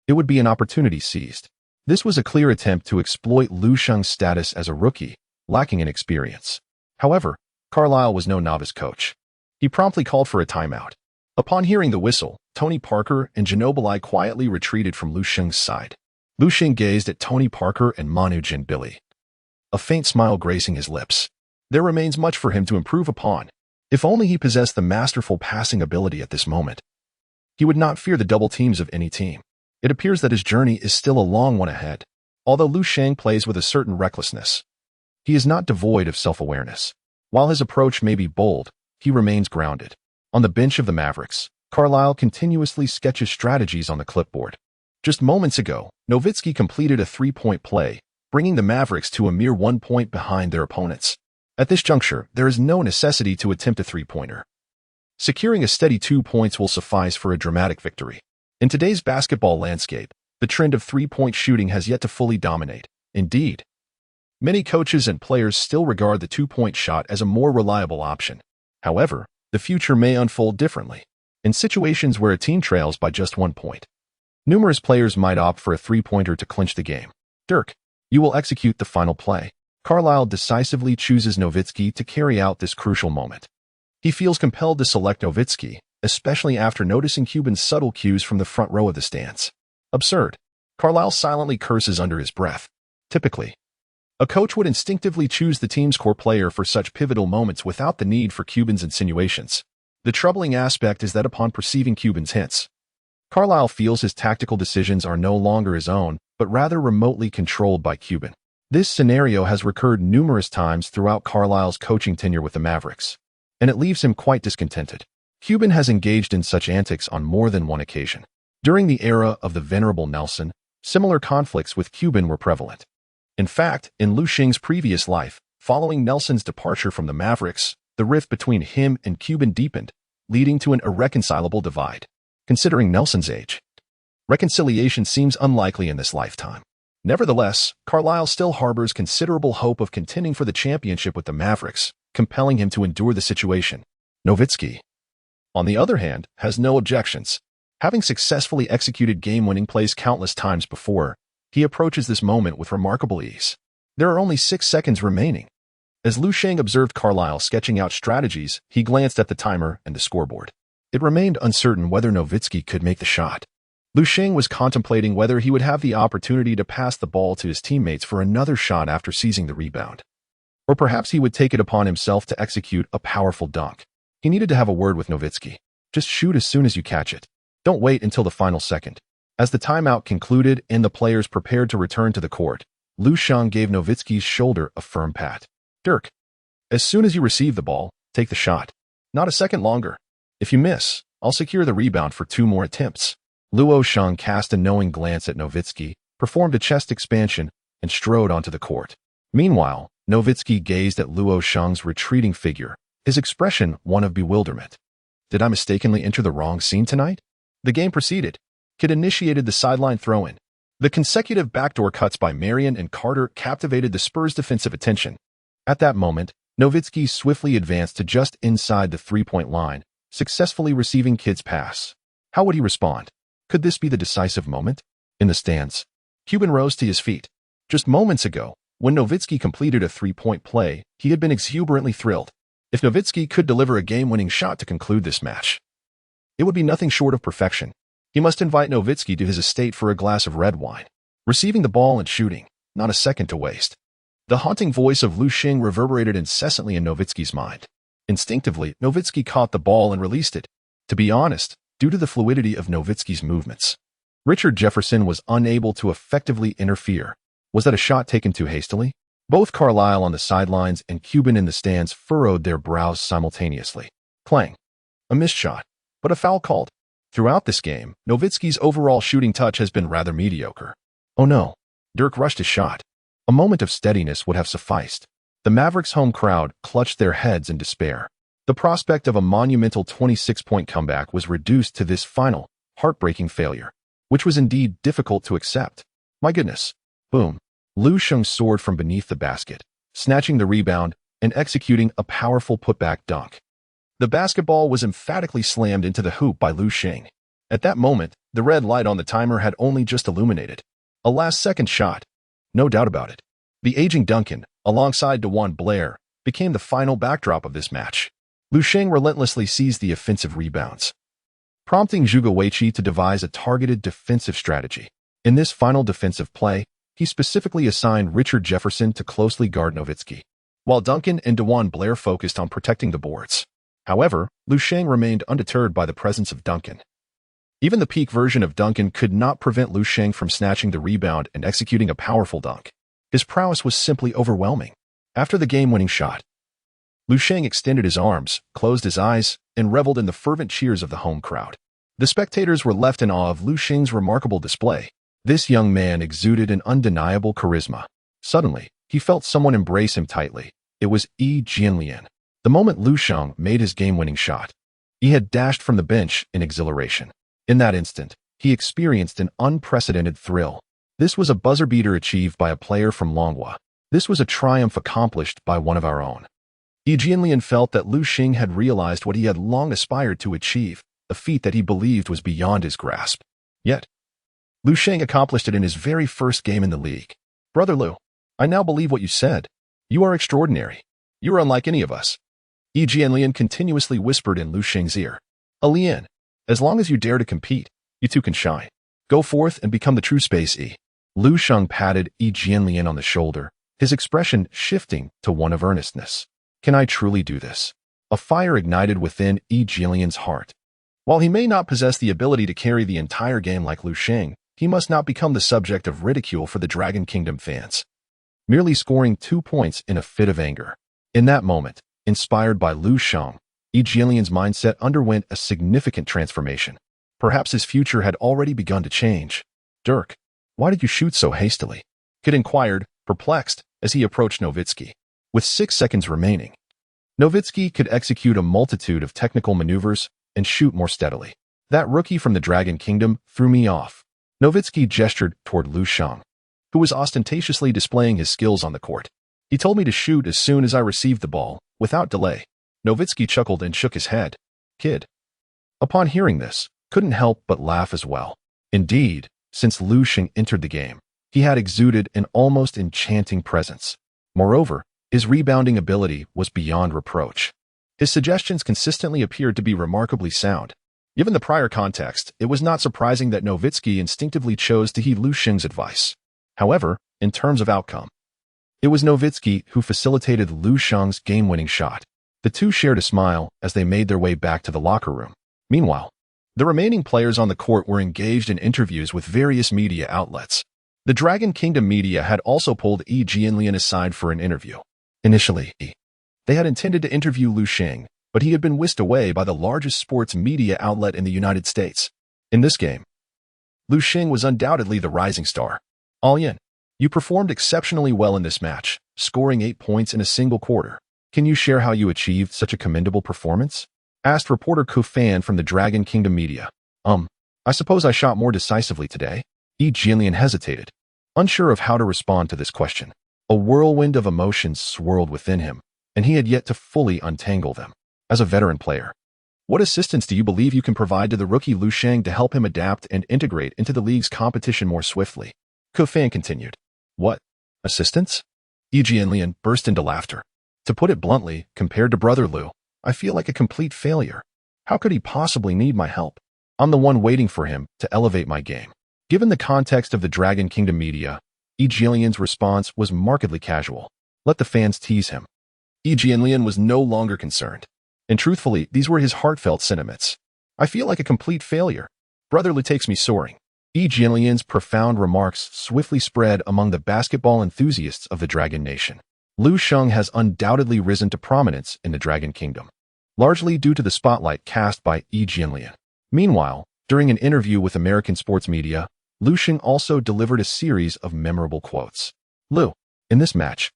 it would be an opportunity seized. This was a clear attempt to exploit Lu Sheng's status as a rookie, lacking in experience. However, Carlisle was no novice coach. He promptly called for a timeout. Upon hearing the whistle, Tony Parker and Ginobili quietly retreated from Lu Sheng's side. Lu Sheng gazed at Tony Parker and Manu Ginobili, a faint smile gracing his lips. There remains much for him to improve upon. If only he possessed the masterful passing ability at this moment, he would not fear the double teams of any team. It appears that his journey is still a long one ahead. Although Lu Sheng plays with a certain recklessness, he is not devoid of self-awareness. While his approach may be bold, he remains grounded. On the bench of the Mavericks, Carlisle continuously sketches strategies on the clipboard. Just moments ago, Nowitzki completed a three-point play, bringing the Mavericks to a mere 1 point behind their opponents. At this juncture, there is no necessity to attempt a three-pointer. Securing a steady 2 points will suffice for a dramatic victory. In today's basketball landscape, the trend of three-point shooting has yet to fully dominate. Indeed, many coaches and players still regard the two-point shot as a more reliable option. However, the future may unfold differently. In situations where a team trails by just 1 point, numerous players might opt for a three-pointer to clinch the game. Dirk, you will execute the final play. Carlisle decisively chooses Nowitzki to carry out this crucial moment. He feels compelled to select Nowitzki, especially after noticing Cuban's subtle cues from the front row of the stands. Absurd. Carlisle silently curses under his breath. Typically, a coach would instinctively choose the team's core player for such pivotal moments without the need for Cuban's insinuations. The troubling aspect is that upon perceiving Cuban's hints, Carlisle feels his tactical decisions are no longer his own, but rather remotely controlled by Cuban. This scenario has recurred numerous times throughout Carlisle's coaching tenure with the Mavericks, and it leaves him quite discontented. Cuban has engaged in such antics on more than one occasion. During the era of the venerable Nelson, similar conflicts with Cuban were prevalent. In fact, in Lu Sheng's previous life, following Nelson's departure from the Mavericks, the rift between him and Cuban deepened, leading to an irreconcilable divide. Considering Nelson's age, reconciliation seems unlikely in this lifetime. Nevertheless, Carlisle still harbors considerable hope of contending for the championship with the Mavericks, compelling him to endure the situation. Nowitzki, on the other hand, has no objections. Having successfully executed game-winning plays countless times before, he approaches this moment with remarkable ease. There are only 6 seconds remaining. As Lu Sheng observed Carlisle sketching out strategies, he glanced at the timer and the scoreboard. It remained uncertain whether Nowitzki could make the shot. Lu Sheng was contemplating whether he would have the opportunity to pass the ball to his teammates for another shot after seizing the rebound. Or perhaps he would take it upon himself to execute a powerful dunk. He needed to have a word with Nowitzki. Just shoot as soon as you catch it. Don't wait until the final second. As the timeout concluded and the players prepared to return to the court, Lu Sheng gave Nowitzki's shoulder a firm pat. Dirk, as soon as you receive the ball, take the shot. Not a second longer. If you miss, I'll secure the rebound for 2 more attempts. Luo Sheng cast a knowing glance at Nowitzki, performed a chest expansion, and strode onto the court. Meanwhile, Nowitzki gazed at Luo Sheng's retreating figure, his expression one of bewilderment. Did I mistakenly enter the wrong scene tonight? The game proceeded. Kidd initiated the sideline throw-in. The consecutive backdoor cuts by Marion and Carter captivated the Spurs' defensive attention. At that moment, Nowitzki swiftly advanced to just inside the three-point line, successfully receiving Kidd's pass. How would he respond? Could this be the decisive moment? In the stands, Cuban rose to his feet. Just moments ago, when Nowitzki completed a three-point play, he had been exuberantly thrilled. If Nowitzki could deliver a game-winning shot to conclude this match, it would be nothing short of perfection. He must invite Nowitzki to his estate for a glass of red wine. Receiving the ball and shooting, not a second to waste. The haunting voice of Lu Sheng reverberated incessantly in Nowitzki's mind. Instinctively, Nowitzki caught the ball and released it. To be honest, due to the fluidity of Nowitzki's movements, Richard Jefferson was unable to effectively interfere. Was that a shot taken too hastily? Both Carlisle on the sidelines and Cuban in the stands furrowed their brows simultaneously. Clang. A missed shot, but a foul called. Throughout this game, Nowitzki's overall shooting touch has been rather mediocre. Oh no. Dirk rushed his shot. A moment of steadiness would have sufficed. The Mavericks' home crowd clutched their heads in despair. The prospect of a monumental 26-point comeback was reduced to this final, heartbreaking failure, which was indeed difficult to accept. My goodness. Boom. Lu Sheng soared from beneath the basket, snatching the rebound and executing a powerful putback dunk. The basketball was emphatically slammed into the hoop by Lu Sheng. At that moment, the red light on the timer had only just illuminated. A last-second shot. No doubt about it. The aging Duncan, alongside DeJuan Blair, became the final backdrop of this match. Lu Sheng relentlessly seized the offensive rebounds, prompting Zhuge Weiqi to devise a targeted defensive strategy. In this final defensive play, he specifically assigned Richard Jefferson to closely guard Nowitzki, while Duncan and DeJuan Blair focused on protecting the boards. However, Lu Sheng remained undeterred by the presence of Duncan. Even the peak version of Duncan could not prevent Lu Sheng from snatching the rebound and executing a powerful dunk. His prowess was simply overwhelming. After the game-winning shot, Lu Sheng extended his arms, closed his eyes, and reveled in the fervent cheers of the home crowd. The spectators were left in awe of Lu Sheng's remarkable display. This young man exuded an undeniable charisma. Suddenly, he felt someone embrace him tightly. It was Yi Jianlian. The moment Lu Sheng made his game-winning shot, he had dashed from the bench in exhilaration. In that instant, he experienced an unprecedented thrill. This was a buzzer-beater achieved by a player from Longhua. This was a triumph accomplished by one of our own. Yi Jianlian felt that Lu Sheng had realized what he had long aspired to achieve, a feat that he believed was beyond his grasp. Yet, Lu Sheng accomplished it in his very first game in the league. Brother Lu, I now believe what you said. You are extraordinary. You are unlike any of us. Yi Jianlian continuously whispered in Lu Sheng's ear. Lian, as long as you dare to compete, you too can shine. Go forth and become the true Space E. Lu Sheng patted Yi Jianlian on the shoulder, his expression shifting to one of earnestness. Can I truly do this? A fire ignited within Yi Jianlian's heart. While he may not possess the ability to carry the entire game like Lu Sheng, he must not become the subject of ridicule for the Dragon Kingdom fans. Merely scoring 2 points in a fit of anger. In that moment, inspired by Lu Sheng, Yi Jianlian's mindset underwent a significant transformation. Perhaps his future had already begun to change. Dirk, why did you shoot so hastily? Kid inquired, perplexed, as he approached Nowitzki. With 6 seconds remaining, Nowitzki could execute a multitude of technical maneuvers and shoot more steadily. That rookie from the Dragon Kingdom threw me off. Nowitzki gestured toward Lu Sheng, who was ostentatiously displaying his skills on the court. He told me to shoot as soon as I received the ball, without delay. Nowitzki chuckled and shook his head. Kid, upon hearing this, couldn't help but laugh as well. Indeed, since Lu Sheng entered the game, he had exuded an almost enchanting presence. Moreover, his rebounding ability was beyond reproach. His suggestions consistently appeared to be remarkably sound. Given the prior context, it was not surprising that Nowitzki instinctively chose to heed Lu Sheng's advice. However, in terms of outcome, it was Nowitzki who facilitated Lu Sheng's game-winning shot. The two shared a smile as they made their way back to the locker room. Meanwhile, the remaining players on the court were engaged in interviews with various media outlets. The Dragon Kingdom media had also pulled Yi Jianlian aside for an interview. Initially, they had intended to interview Lu Sheng, but he had been whisked away by the largest sports media outlet in the United States. In this game, Lu Sheng was undoubtedly the rising star. Lian, you performed exceptionally well in this match, scoring 8 points in a single quarter. Can you share how you achieved such a commendable performance? Asked reporter Ku Fan from the Dragon Kingdom media. I suppose I shot more decisively today. Yi Jianlian hesitated, unsure of how to respond to this question. A whirlwind of emotions swirled within him, and he had yet to fully untangle them. As a veteran player, what assistance do you believe you can provide to the rookie Lu Sheng to help him adapt and integrate into the league's competition more swiftly? Ku Fan continued. What? Assistance? Yi Jianlian burst into laughter. To put it bluntly, compared to Brother Lu, I feel like a complete failure. How could he possibly need my help? I'm the one waiting for him to elevate my game. Given the context of the Dragon Kingdom media, Yi Jianlian's response was markedly casual. Let the fans tease him. Yi Jianlian was no longer concerned. And truthfully, these were his heartfelt sentiments. I feel like a complete failure. Brother Lu takes me soaring. Yi Jianlian's profound remarks swiftly spread among the basketball enthusiasts of the Dragon Nation. Lu Sheng has undoubtedly risen to prominence in the Dragon Kingdom, largely due to the spotlight cast by Yi Jianlian. Meanwhile, during an interview with American sports media, Lu Sheng also delivered a series of memorable quotes. Lu, in this match,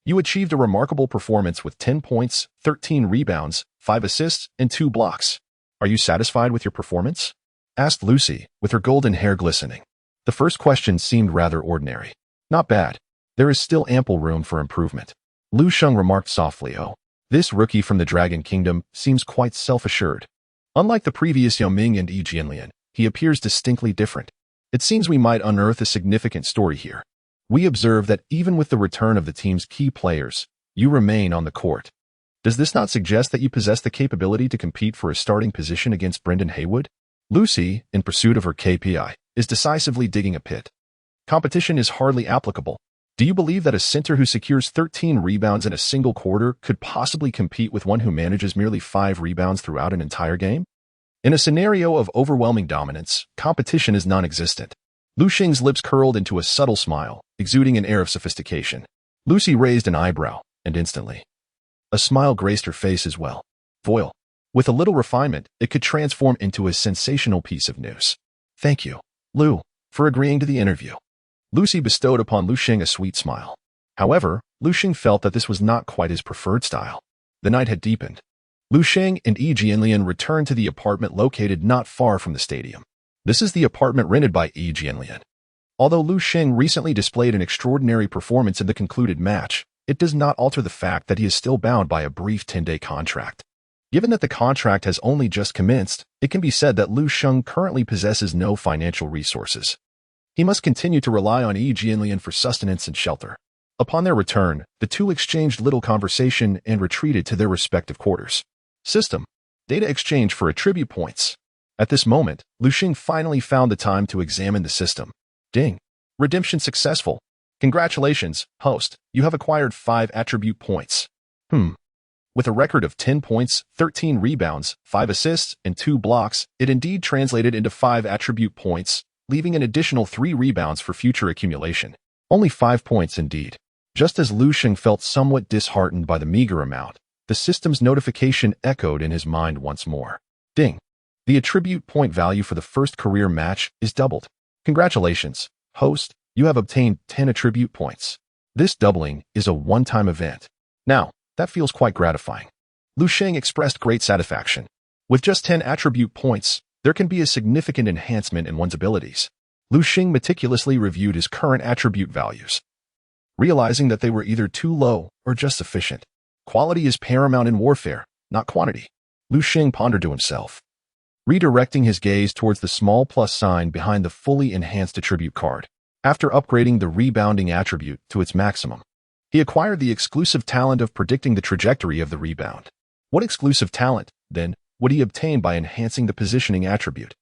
you achieved a remarkable performance with 10 points, 13 rebounds, 5 assists, and 2 blocks. Are you satisfied with your performance? Asked Lucy, with her golden hair glistening. The first question seemed rather ordinary. Not bad. There is still ample room for improvement. Lu Sheng remarked softly. Oh, this rookie from the Dragon Kingdom seems quite self-assured. Unlike the previous Yao Ming and Yi Jianlian, he appears distinctly different. It seems we might unearth a significant story here. We observe that even with the return of the team's key players, you remain on the court. Does this not suggest that you possess the capability to compete for a starting position against Brendan Haywood? Lucy, in pursuit of her KPI, is decisively digging a pit. Competition is hardly applicable. Do you believe that a center who secures 13 rebounds in a single quarter could possibly compete with one who manages merely 5 rebounds throughout an entire game? In a scenario of overwhelming dominance, competition is non-existent. Lu Sheng's lips curled into a subtle smile, exuding an air of sophistication. Lucy raised an eyebrow, and instantly, a smile graced her face as well. Foil. With a little refinement, it could transform into a sensational piece of news. Thank you, Lu, for agreeing to the interview. Lucy bestowed upon Lu Sheng a sweet smile. However, Lu Sheng felt that this was not quite his preferred style. The night had deepened. Lu Sheng and Yi Jianlian returned to the apartment located not far from the stadium. This is the apartment rented by Yi Jianlian. Although Lu Sheng recently displayed an extraordinary performance in the concluded match, it does not alter the fact that he is still bound by a brief 10-day contract. Given that the contract has only just commenced, it can be said that Lu Sheng currently possesses no financial resources. He must continue to rely on Yi Jianlian for sustenance and shelter. Upon their return, the two exchanged little conversation and retreated to their respective quarters. System. Data exchange for attribute points. At this moment, Lu Sheng finally found the time to examine the system. Ding. Redemption successful. Congratulations, host. You have acquired 5 attribute points. With a record of 10 points, 13 rebounds, 5 assists, and 2 blocks, it indeed translated into 5 attribute points, leaving an additional 3 rebounds for future accumulation. Only 5 points indeed. Just as Lu Sheng felt somewhat disheartened by the meager amount, the system's notification echoed in his mind once more. Ding. The attribute point value for the first career match is doubled. Congratulations, host. You have obtained 10 attribute points. This doubling is a one-time event. Now, that feels quite gratifying. Lu Sheng expressed great satisfaction. With just 10 attribute points, there can be a significant enhancement in one's abilities. Lu Sheng meticulously reviewed his current attribute values, realizing that they were either too low or just sufficient. Quality is paramount in warfare, not quantity. Lu Sheng pondered to himself, redirecting his gaze towards the small plus sign behind the fully enhanced attribute card. After upgrading the rebounding attribute to its maximum, he acquired the exclusive talent of predicting the trajectory of the rebound. What exclusive talent, then, would he obtain by enhancing the positioning attribute?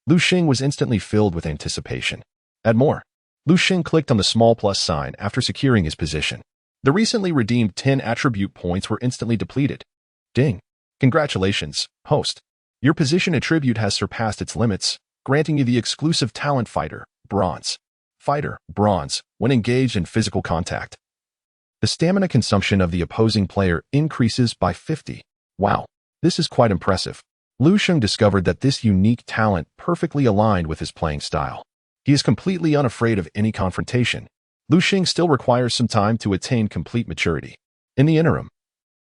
Lu Sheng was instantly filled with anticipation. Add more. Lu Sheng clicked on the small plus sign after securing his position. The recently redeemed 10 attribute points were instantly depleted. Ding. Congratulations, host. Your position attribute has surpassed its limits, granting you the exclusive talent Fighter, Bronze. Fighter, Bronze, when engaged in physical contact. The stamina consumption of the opposing player increases by 50. Wow, this is quite impressive. Lu Sheng discovered that this unique talent perfectly aligned with his playing style. He is completely unafraid of any confrontation. Lu Sheng still requires some time to attain complete maturity. In the interim,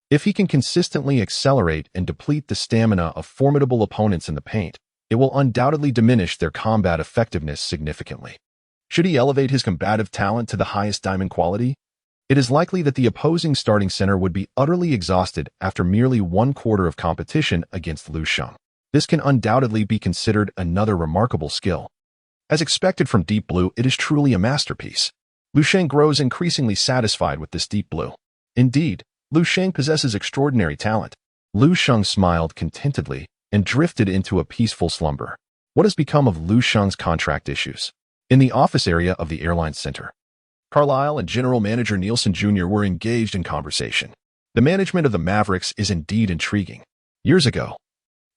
if he can consistently accelerate and deplete the stamina of formidable opponents in the paint, it will undoubtedly diminish their combat effectiveness significantly. Should he elevate his combative talent to the highest diamond quality, it is likely that the opposing starting center would be utterly exhausted after merely 1/4 of competition against Lu Sheng. This can undoubtedly be considered another remarkable skill. As expected from Deep Blue, it is truly a masterpiece. Lu Sheng grows increasingly satisfied with this Deep Blue. Indeed, Lu Sheng possesses extraordinary talent. Lu Sheng smiled contentedly and drifted into a peaceful slumber. What has become of Lu Sheng's contract issues? In the office area of the airline center, Carlisle and General Manager Nielsen Jr. were engaged in conversation. The management of the Mavericks is indeed intriguing. Years ago,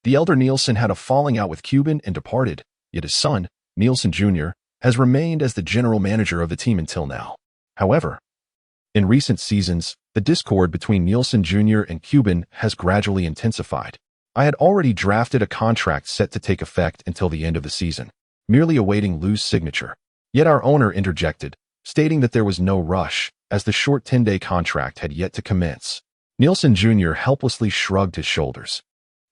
the elder Nielsen had a falling out with Cuban and departed, yet his son, Nielsen Jr., has remained as the general manager of the team until now. However, in recent seasons, the discord between Nielsen Jr. and Cuban has gradually intensified. I had already drafted a contract set to take effect until the end of the season, merely awaiting Lu's signature. Yet our owner interjected, stating that there was no rush, as the short 10-day contract had yet to commence. Nielsen Jr. helplessly shrugged his shoulders.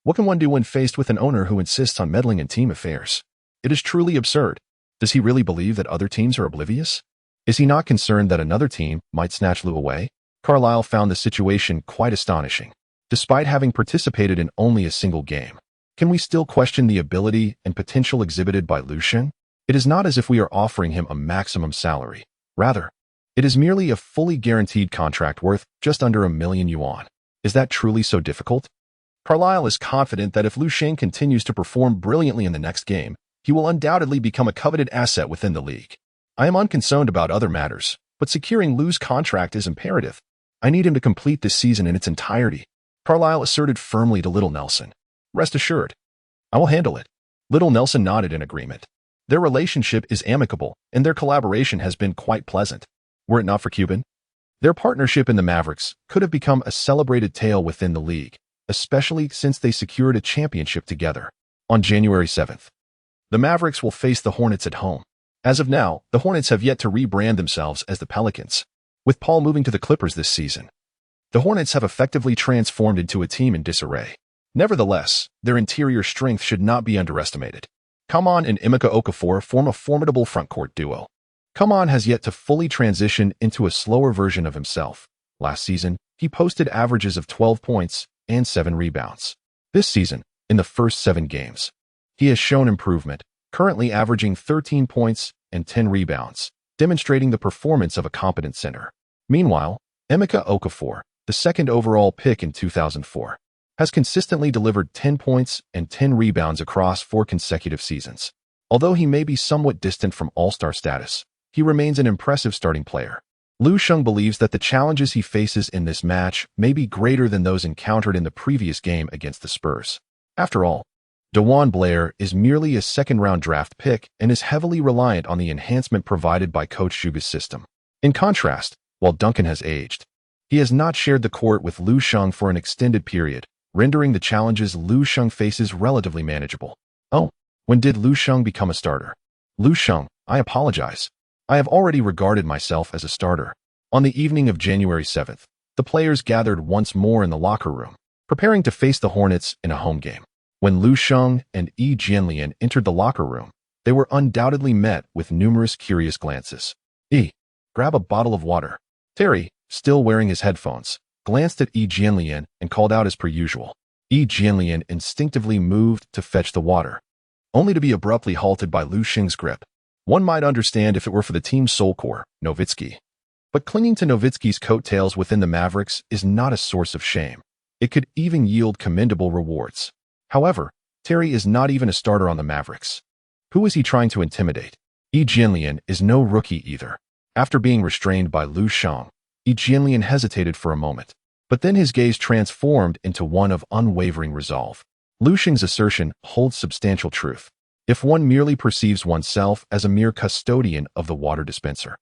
What can one do when faced with an owner who insists on meddling in team affairs? It is truly absurd. Does he really believe that other teams are oblivious? Is he not concerned that another team might snatch Lu away? Carlisle found the situation quite astonishing. Despite having participated in only a single game, can we still question the ability and potential exhibited by Lu Sheng? It is not as if we are offering him a maximum salary. Rather, it is merely a fully guaranteed contract worth just under $1,000,000 yuan. Is that truly so difficult? Carlisle is confident that if Lu Sheng continues to perform brilliantly in the next game, he will undoubtedly become a coveted asset within the league. I am unconcerned about other matters, but securing Lu's contract is imperative. I need him to complete this season in its entirety, Carlisle asserted firmly to Little Nelson. Rest assured, I will handle it. Little Nelson nodded in agreement. Their relationship is amicable, and their collaboration has been quite pleasant. Were it not for Cuban, their partnership in the Mavericks could have become a celebrated tale within the league, especially since they secured a championship together. On January 7th, the Mavericks will face the Hornets at home. As of now, the Hornets have yet to rebrand themselves as the Pelicans. With Paul moving to the Clippers this season, the Hornets have effectively transformed into a team in disarray. Nevertheless, their interior strength should not be underestimated. Kaman and Emeka Okafor form a formidable frontcourt duo. Kaman has yet to fully transition into a slower version of himself. Last season, he posted averages of 12 points and 7 rebounds. This season, in the first 7 games, he has shown improvement, currently averaging 13 points and 10 rebounds, demonstrating the performance of a competent center. Meanwhile, Emeka Okafor, the second overall pick in 2004, has consistently delivered 10 points and 10 rebounds across 4 consecutive seasons. Although he may be somewhat distant from all-star status, he remains an impressive starting player. Lu Sheng believes that the challenges he faces in this match may be greater than those encountered in the previous game against the Spurs. After all, DeJuan Blair is merely a second-round draft pick and is heavily reliant on the enhancement provided by Coach Zhuge's system. In contrast, while Duncan has aged, he has not shared the court with Lu Sheng for an extended period, rendering the challenges Lu Sheng faces relatively manageable. Oh, when did Lu Sheng become a starter? Lu Sheng, I apologize. I have already regarded myself as a starter. On the evening of January 7th, the players gathered once more in the locker room, preparing to face the Hornets in a home game. When Lu Sheng and Yi Jianlian entered the locker room, they were undoubtedly met with numerous curious glances. Grab a bottle of water. Terry, still wearing his headphones, glanced at Yi Jianlian and called out as per usual. Yi Jianlian instinctively moved to fetch the water, only to be abruptly halted by Lu Sheng's grip. One might understand if it were for the team's sole core, Nowitzki. But clinging to Nowitzki's coattails within the Mavericks is not a source of shame. It could even yield commendable rewards. However, Terry is not even a starter on the Mavericks. Who is he trying to intimidate? Yi Jianlian is no rookie either. After being restrained by Lu Sheng, Yi Jianlian hesitated for a moment, but then his gaze transformed into one of unwavering resolve. Lu Sheng's assertion holds substantial truth. If one merely perceives oneself as a mere custodian of the water dispenser,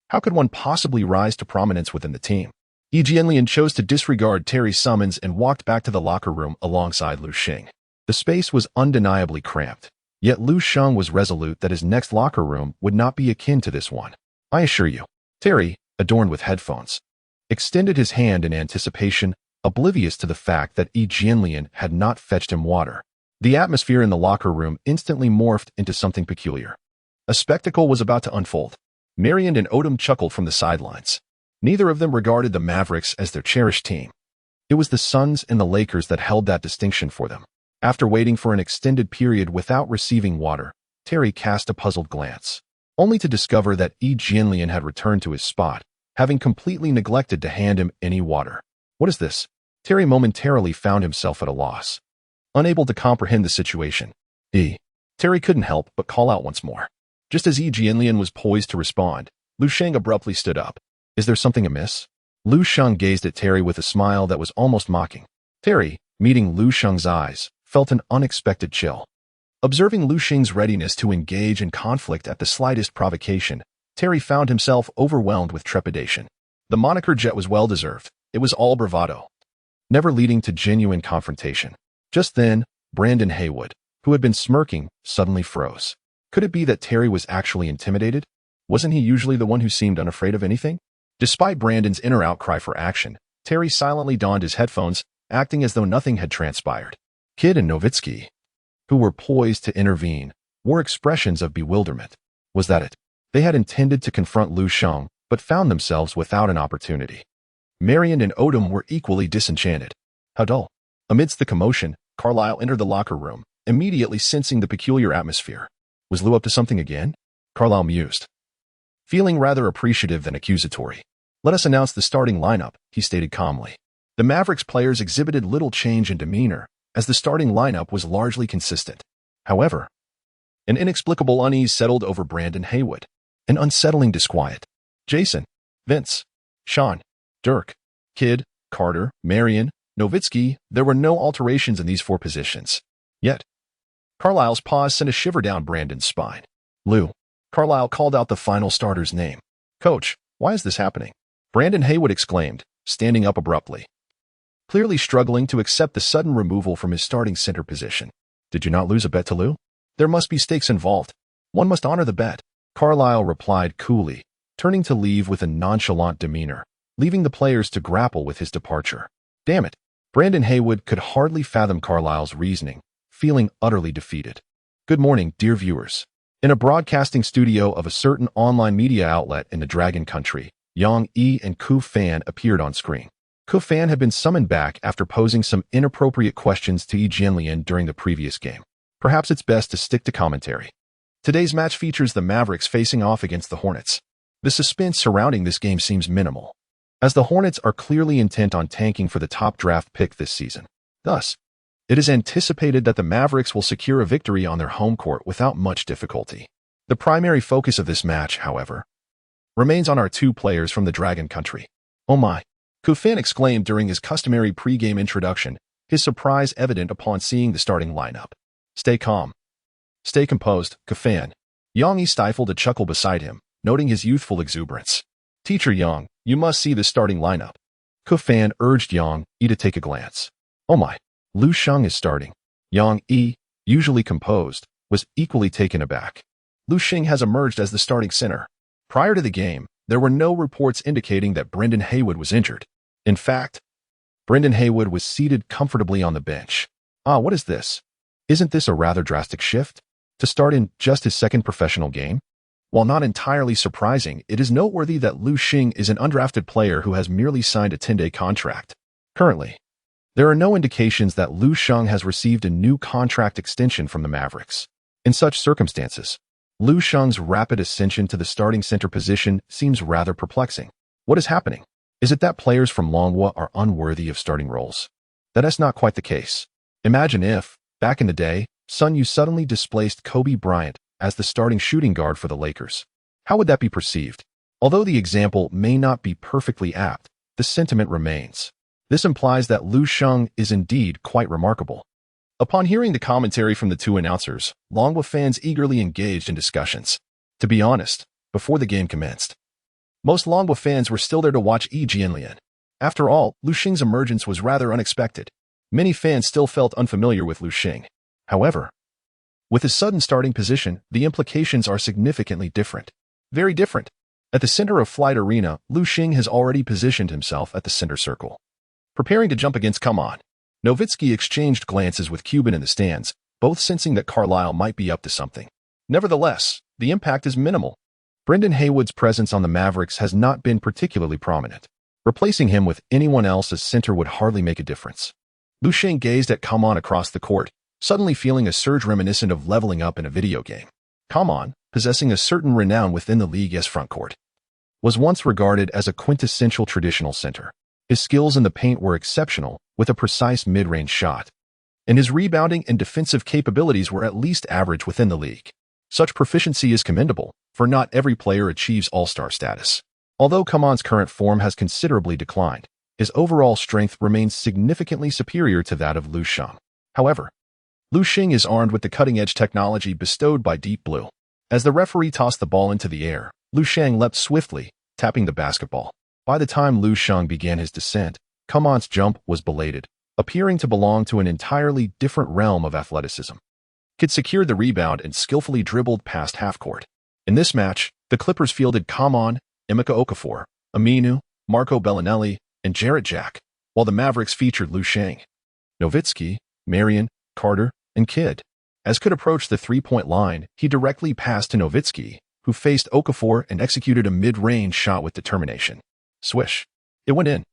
how could one possibly rise to prominence within the team? Yi Jianlian chose to disregard Terry's summons and walked back to the locker room alongside Lu Sheng. The space was undeniably cramped, yet Lu Sheng was resolute that his next locker room would not be akin to this one. I assure you. Terry, adorned with headphones, extended his hand in anticipation, oblivious to the fact that Yi Jianlian had not fetched him water. The atmosphere in the locker room instantly morphed into something peculiar. A spectacle was about to unfold. Marion and Odom chuckled from the sidelines. Neither of them regarded the Mavericks as their cherished team. It was the Suns and the Lakers that held that distinction for them. After waiting for an extended period without receiving water, Terry cast a puzzled glance, only to discover that Yi Jianlian had returned to his spot, having completely neglected to hand him any water. What is this? Terry momentarily found himself at a loss, unable to comprehend the situation. Terry couldn't help but call out once more. Just as Yi Jianlian was poised to respond, Lu Sheng abruptly stood up. Is there something amiss? Lu Sheng gazed at Terry with a smile that was almost mocking. Terry, meeting Lu Sheng's eyes, felt an unexpected chill. Observing Lu Sheng's readiness to engage in conflict at the slightest provocation, Terry found himself overwhelmed with trepidation. The moniker Jet was well-deserved. It was all bravado, never leading to genuine confrontation. Just then, Brandon Haywood, who had been smirking, suddenly froze. Could it be that Terry was actually intimidated? Wasn't he usually the one who seemed unafraid of anything? Despite Brandon's inner outcry for action, Terry silently donned his headphones, acting as though nothing had transpired. Kidd and Nowitzki, who were poised to intervene, wore expressions of bewilderment. Was that it? They had intended to confront Lu Sheng, but found themselves without an opportunity. Marion and Odom were equally disenchanted. How dull. Amidst the commotion, Carlisle entered the locker room, immediately sensing the peculiar atmosphere. Was Lu up to something again? Carlisle mused, feeling rather appreciative than accusatory. Let us announce the starting lineup, he stated calmly. The Mavericks players exhibited little change in demeanor, as the starting lineup was largely consistent. However, an inexplicable unease settled over Brandon Haywood, an unsettling disquiet. Jason, Vince, Sean, Dirk, Kidd, Carter, Marion, Nowitzki, there were no alterations in these four positions. Yet, Carlisle's pause sent a shiver down Brandon's spine. Lu. Carlisle called out the final starter's name. Coach, why is this happening? Brandon Haywood exclaimed, standing up abruptly, clearly struggling to accept the sudden removal from his starting center position. Did you not lose a bet to Lu? There must be stakes involved. One must honor the bet. Carlisle replied coolly, turning to leave with a nonchalant demeanor, leaving the players to grapple with his departure. Damn it. Brandon Haywood could hardly fathom Carlisle's reasoning, feeling utterly defeated. Good morning, dear viewers. In a broadcasting studio of a certain online media outlet in the Dragon Country, Yang Yi and Ku Fan appeared on screen. Ku Fan had been summoned back after posing some inappropriate questions to Yi Jianlian during the previous game. Perhaps it's best to stick to commentary. Today's match features the Mavericks facing off against the Hornets. The suspense surrounding this game seems minimal, as the Hornets are clearly intent on tanking for the top draft pick this season. Thus, it is anticipated that the Mavericks will secure a victory on their home court without much difficulty. The primary focus of this match, however, remains on our two players from the Dragon Country. Oh my, Ku Fan exclaimed during his customary pre-game introduction, his surprise evident upon seeing the starting lineup. Stay calm. Stay composed, Ku Fan. Yang Yi stifled a chuckle beside him, noting his youthful exuberance. Teacher Yang, you must see the starting lineup. Ku Fan urged Yang Yi to take a glance. Oh my, Lu Sheng is starting. Yang Yi, usually composed, was equally taken aback. Lu Sheng has emerged as the starting center. Prior to the game, there were no reports indicating that Brandon Haywood was injured. In fact, Brandon Haywood was seated comfortably on the bench. Ah, what is this? Isn't this a rather drastic shift? To start in just his second professional game? While not entirely surprising, it is noteworthy that Lu Sheng is an undrafted player who has merely signed a 10-day contract. Currently, there are no indications that Lu Sheng has received a new contract extension from the Mavericks. In such circumstances, Lu Sheng's rapid ascension to the starting center position seems rather perplexing. What is happening? Is it that players from Longhua are unworthy of starting roles? That is not quite the case. Imagine if, back in the day, Sun Yu suddenly displaced Kobe Bryant as the starting shooting guard for the Lakers. How would that be perceived? Although the example may not be perfectly apt, the sentiment remains. This implies that Lu Sheng is indeed quite remarkable. Upon hearing the commentary from the two announcers, Longhua fans eagerly engaged in discussions. To be honest, before the game commenced, most Longhua fans were still there to watch Yi Jianlian. After all, Lu Sheng's emergence was rather unexpected. Many fans still felt unfamiliar with Lu Sheng. However, with his sudden starting position, the implications are significantly different. Very different. At the center of Flight Arena, Lu Sheng has already positioned himself at the center circle, preparing to jump against Come On. Nowitzki exchanged glances with Cuban in the stands, both sensing that Carlisle might be up to something. Nevertheless, the impact is minimal. Brandon Haywood's presence on the Mavericks has not been particularly prominent. Replacing him with anyone else as center would hardly make a difference. Lu Sheng gazed at Come On across the court, suddenly feeling a surge reminiscent of leveling up in a video game. Come On, possessing a certain renown within the league as frontcourt, was once regarded as a quintessential traditional center. His skills in the paint were exceptional, with a precise mid-range shot, and his rebounding and defensive capabilities were at least average within the league. Such proficiency is commendable, for not every player achieves all-star status. Although Come On's current form has considerably declined, his overall strength remains significantly superior to that of Lu Sheng. However, Lu Sheng is armed with the cutting-edge technology bestowed by Deep Blue. As the referee tossed the ball into the air, Lu Sheng leapt swiftly, tapping the basketball. By the time Lu Sheng began his descent, Kamon's jump was belated, appearing to belong to an entirely different realm of athleticism. Kid secured the rebound and skillfully dribbled past half-court. In this match, the Clippers fielded Kamon, Emeka Okafor, Aminu, Marco Bellinelli, and Jarrett Jack, while the Mavericks featured Lu Sheng, Nowitzki, Marion, Carter, and Kidd. As Kidd approached the three-point line, he directly passed to Nowitzki, who faced Okafor and executed a mid-range shot with determination. Swish. It went in.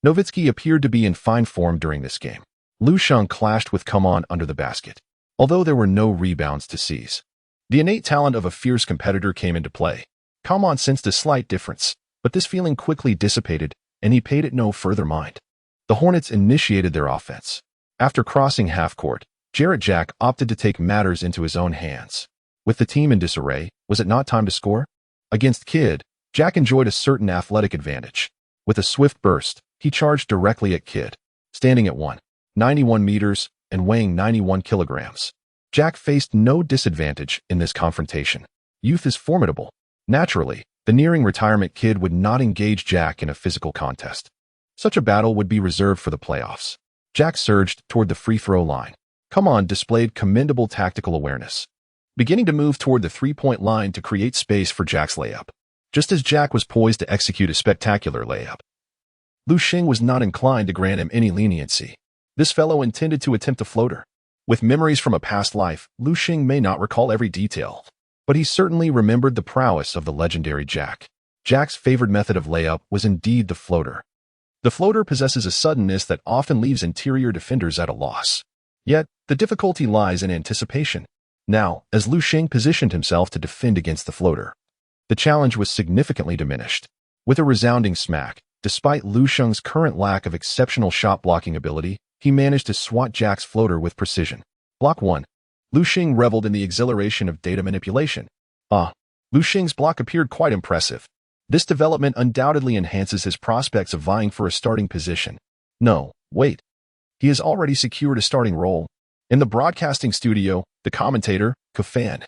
Nowitzki appeared to be in fine form during this game. Lu Sheng clashed with Kamon under the basket, although there were no rebounds to seize. The innate talent of a fierce competitor came into play. Kamon sensed a slight difference, but this feeling quickly dissipated, and he paid it no further mind. The Hornets initiated their offense. After crossing half-court, Jarrett Jack opted to take matters into his own hands. With the team in disarray, was it not time to score? Against Kidd, Jack enjoyed a certain athletic advantage. With a swift burst, he charged directly at Kidd. Standing at 191 meters and weighing 91 kilograms, Jack faced no disadvantage in this confrontation. Youth is formidable. Naturally, the nearing retirement Kidd would not engage Jack in a physical contest. Such a battle would be reserved for the playoffs. Jack surged toward the free-throw line. Kamon displayed commendable tactical awareness, beginning to move toward the three-point line to create space for Jack's layup. Just as Jack was poised to execute a spectacular layup, Lu Sheng was not inclined to grant him any leniency. This fellow intended to attempt a floater. With memories from a past life, Lu Sheng may not recall every detail, but he certainly remembered the prowess of the legendary Jack. Jack's favored method of layup was indeed the floater. The floater possesses a suddenness that often leaves interior defenders at a loss. Yet, the difficulty lies in anticipation. Now, as Lu Sheng positioned himself to defend against the floater, the challenge was significantly diminished. With a resounding smack, despite Lu Sheng's current lack of exceptional shot-blocking ability, he managed to swat Jack's floater with precision. Block 1. Lu Sheng reveled in the exhilaration of data manipulation. Lu Sheng's block appeared quite impressive. This development undoubtedly enhances his prospects of vying for a starting position. No, wait. He has already secured a starting role. In the broadcasting studio, the commentator, Kafan,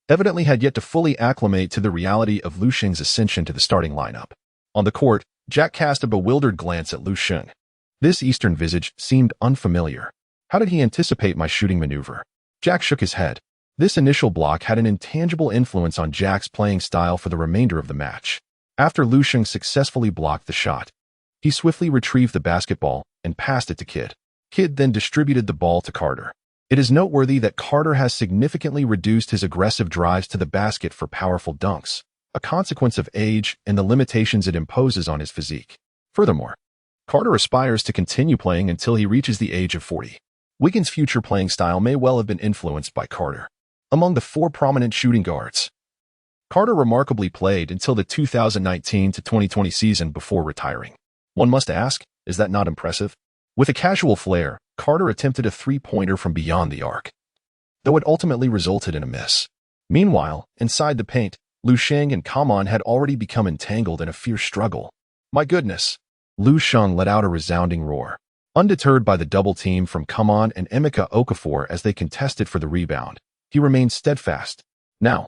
evidently had yet to fully acclimate to the reality of Lu Sheng's ascension to the starting lineup. On the court, Jack cast a bewildered glance at Lu Sheng. This Eastern visage seemed unfamiliar. How did he anticipate my shooting maneuver? Jack shook his head. This initial block had an intangible influence on Jack's playing style for the remainder of the match. After Lu Sheng successfully blocked the shot, he swiftly retrieved the basketball and passed it to Kidd. Kidd then distributed the ball to Carter. It is noteworthy that Carter has significantly reduced his aggressive drives to the basket for powerful dunks, a consequence of age and the limitations it imposes on his physique. Furthermore, Carter aspires to continue playing until he reaches the age of 40. Wiggins' future playing style may well have been influenced by Carter. Among the four prominent shooting guards, Carter remarkably played until the 2019 to 2020 season before retiring. One must ask, is that not impressive? With a casual flair, Carter attempted a three-pointer from beyond the arc, though it ultimately resulted in a miss. Meanwhile, inside the paint, Lu Sheng and Kamon had already become entangled in a fierce struggle. My goodness! Lu Sheng let out a resounding roar. Undeterred by the double team from Kamon and Emeka Okafor as they contested for the rebound, he remained steadfast. Now,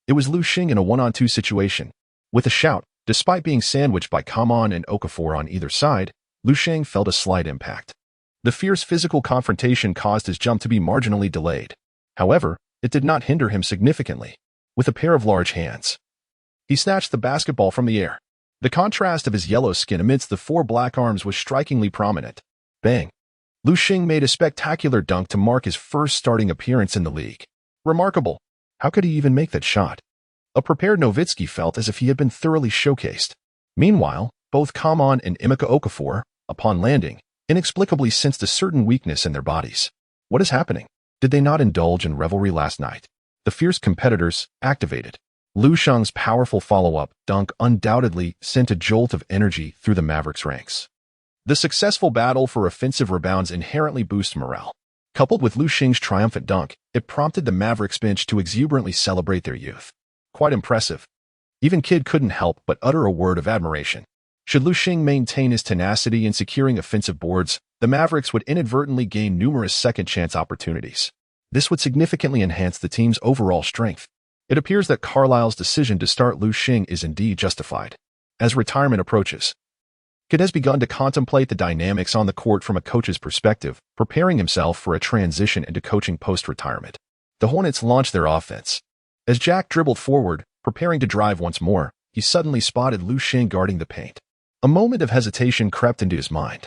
it was Lu Sheng in a one-on-two situation. With a shout, despite being sandwiched by Kamon and Okafor on either side, Lu Sheng felt a slight impact. The fierce physical confrontation caused his jump to be marginally delayed. However, it did not hinder him significantly. With a pair of large hands, he snatched the basketball from the air. The contrast of his yellow skin amidst the four black arms was strikingly prominent. Bang! Lu Sheng made a spectacular dunk to mark his first starting appearance in the league. Remarkable! How could he even make that shot? A prepared Nowitzki felt as if he had been thoroughly showcased. Meanwhile, both Kamon and Emeka Okafor, upon landing, inexplicably sensed a certain weakness in their bodies. What is happening? Did they not indulge in revelry last night? The fierce competitors activated. Lu Sheng's powerful follow-up dunk undoubtedly sent a jolt of energy through the Mavericks' ranks. The successful battle for offensive rebounds inherently boosts morale. Coupled with Lu Sheng's triumphant dunk, it prompted the Mavericks bench to exuberantly celebrate their youth. Quite impressive. Even Kidd couldn't help but utter a word of admiration. Should Lu Sheng maintain his tenacity in securing offensive boards, the Mavericks would inadvertently gain numerous second-chance opportunities. This would significantly enhance the team's overall strength. It appears that Carlisle's decision to start Lu Sheng is indeed justified. As retirement approaches, Kid has begun to contemplate the dynamics on the court from a coach's perspective, preparing himself for a transition into coaching post-retirement. The Hornets launched their offense. As Jack dribbled forward, preparing to drive once more, he suddenly spotted Lu Sheng guarding the paint. A moment of hesitation crept into his mind.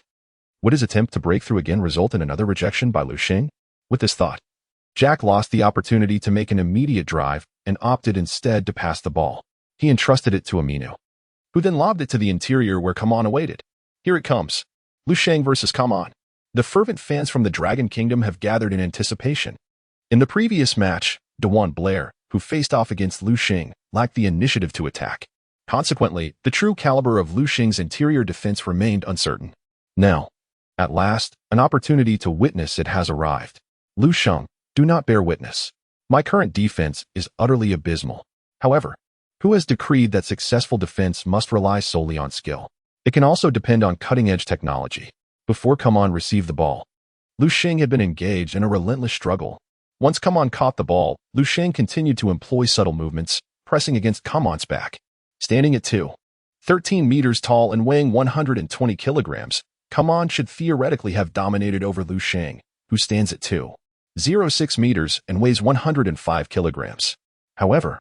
Would his attempt to break through again result in another rejection by Lu Sheng? With this thought, Jack lost the opportunity to make an immediate drive and opted instead to pass the ball. He entrusted it to Aminu, who then lobbed it to the interior where Kaman awaited. Here it comes. Lu Sheng versus Kaman. The fervent fans from the Dragon Kingdom have gathered in anticipation. In the previous match, DeJuan Blair, who faced off against Lu Sheng, lacked the initiative to attack. Consequently, the true caliber of Lu Sheng's interior defense remained uncertain. Now, at last, an opportunity to witness it has arrived. Lu Sheng, do not bear witness. My current defense is utterly abysmal. However, who has decreed that successful defense must rely solely on skill? It can also depend on cutting-edge technology. Before Kaman received the ball, Lu Sheng had been engaged in a relentless struggle. Once Kaman caught the ball, Lu Sheng continued to employ subtle movements, pressing against Kaman's back. Standing at 13 meters tall and weighing 120 kilograms, Kaman should theoretically have dominated over Lu Sheng, who stands at 2.06 meters and weighs 105 kilograms. However,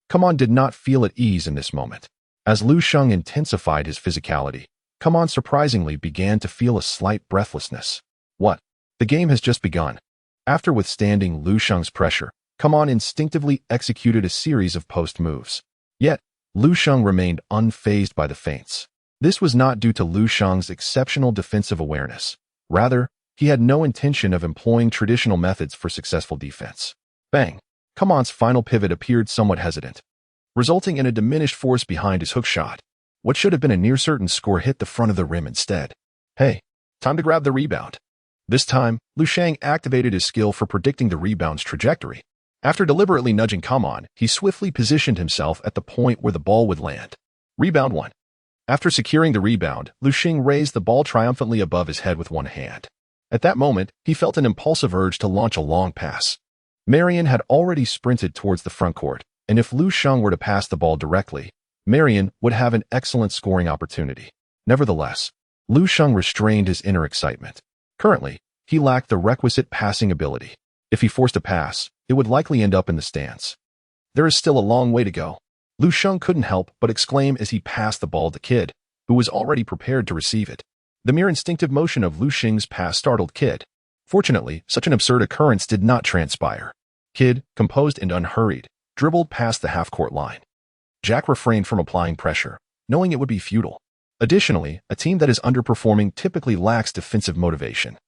Kaman did not feel at ease in this moment. As Lu Sheng intensified his physicality, Kaman surprisingly began to feel a slight breathlessness. What? The game has just begun. After withstanding Lu Sheng's pressure, Kaman instinctively executed a series of post moves. Yet, Lu Sheng remained unfazed by the feints. This was not due to Lu Sheng's exceptional defensive awareness. Rather, he had no intention of employing traditional methods for successful defense. Bang! Kaman's final pivot appeared somewhat hesitant, resulting in a diminished force behind his hook shot. What should have been a near-certain score hit the front of the rim instead. Hey, time to grab the rebound. This time, Lu Sheng activated his skill for predicting the rebound's trajectory. After deliberately nudging Kaman, he swiftly positioned himself at the point where the ball would land. Rebound 1. After securing the rebound, Lu Sheng raised the ball triumphantly above his head with one hand. At that moment, he felt an impulsive urge to launch a long pass. Marion had already sprinted towards the front court, and if Lu Sheng were to pass the ball directly, Marion would have an excellent scoring opportunity. Nevertheless, Lu Sheng restrained his inner excitement. Currently, he lacked the requisite passing ability. If he forced a pass, it would likely end up in the stands. There is still a long way to go. Lu Sheng couldn't help but exclaim as he passed the ball to Kid, who was already prepared to receive it. The mere instinctive motion of Lu Sheng's pass startled Kid. Fortunately, such an absurd occurrence did not transpire. Kid, composed and unhurried, dribbled past the half-court line. Jack refrained from applying pressure, knowing it would be futile. Additionally, a team that is underperforming typically lacks defensive motivation,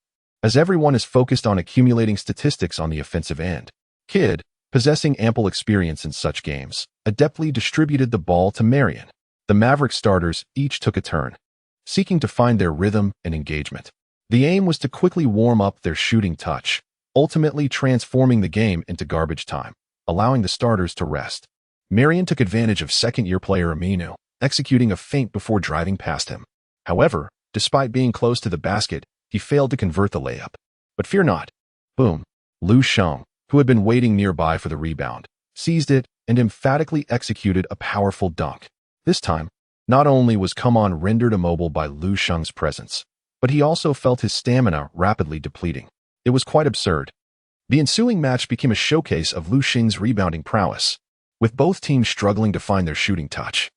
as everyone is focused on accumulating statistics on the offensive end. Kid, possessing ample experience in such games, adeptly distributed the ball to Marion. The Mavericks starters each took a turn, seeking to find their rhythm and engagement. The aim was to quickly warm up their shooting touch, ultimately transforming the game into garbage time, allowing the starters to rest. Marion took advantage of second-year player Aminu, executing a feint before driving past him. However, despite being close to the basket, he failed to convert the layup. But fear not. Boom. Lu Sheng, who had been waiting nearby for the rebound, seized it and emphatically executed a powerful dunk. This time, not only was Kaman rendered immobile by Lu Sheng's presence, but he also felt his stamina rapidly depleting. It was quite absurd. The ensuing match became a showcase of Lu Sheng's rebounding prowess, with both teams struggling to find their shooting touch.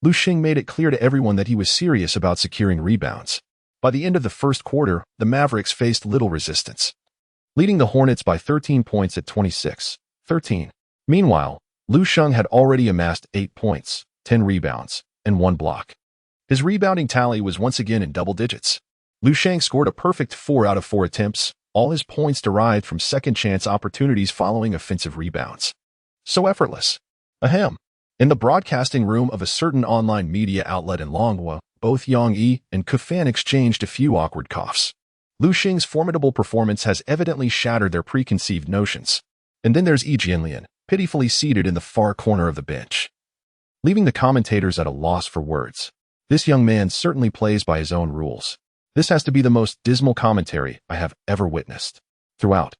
Lu Sheng made it clear to everyone that he was serious about securing rebounds. By the end of the first quarter, the Mavericks faced little resistance, leading the Hornets by 13 points at 26-13. Meanwhile, Lu Sheng had already amassed 8 points, 10 rebounds, and 1 block. His rebounding tally was once again in double digits. Lu Sheng scored a perfect 4 out of 4 attempts, all his points derived from second-chance opportunities following offensive rebounds. So effortless. Ahem. In the broadcasting room of a certain online media outlet in Longhua, both Yang Yi and Kufan exchanged a few awkward coughs. Lu Sheng's formidable performance has evidently shattered their preconceived notions. And then there's Yi Jianlian, pitifully seated in the far corner of the bench, leaving the commentators at a loss for words. This young man certainly plays by his own rules. This has to be the most dismal commentary I have ever witnessed. Throughout,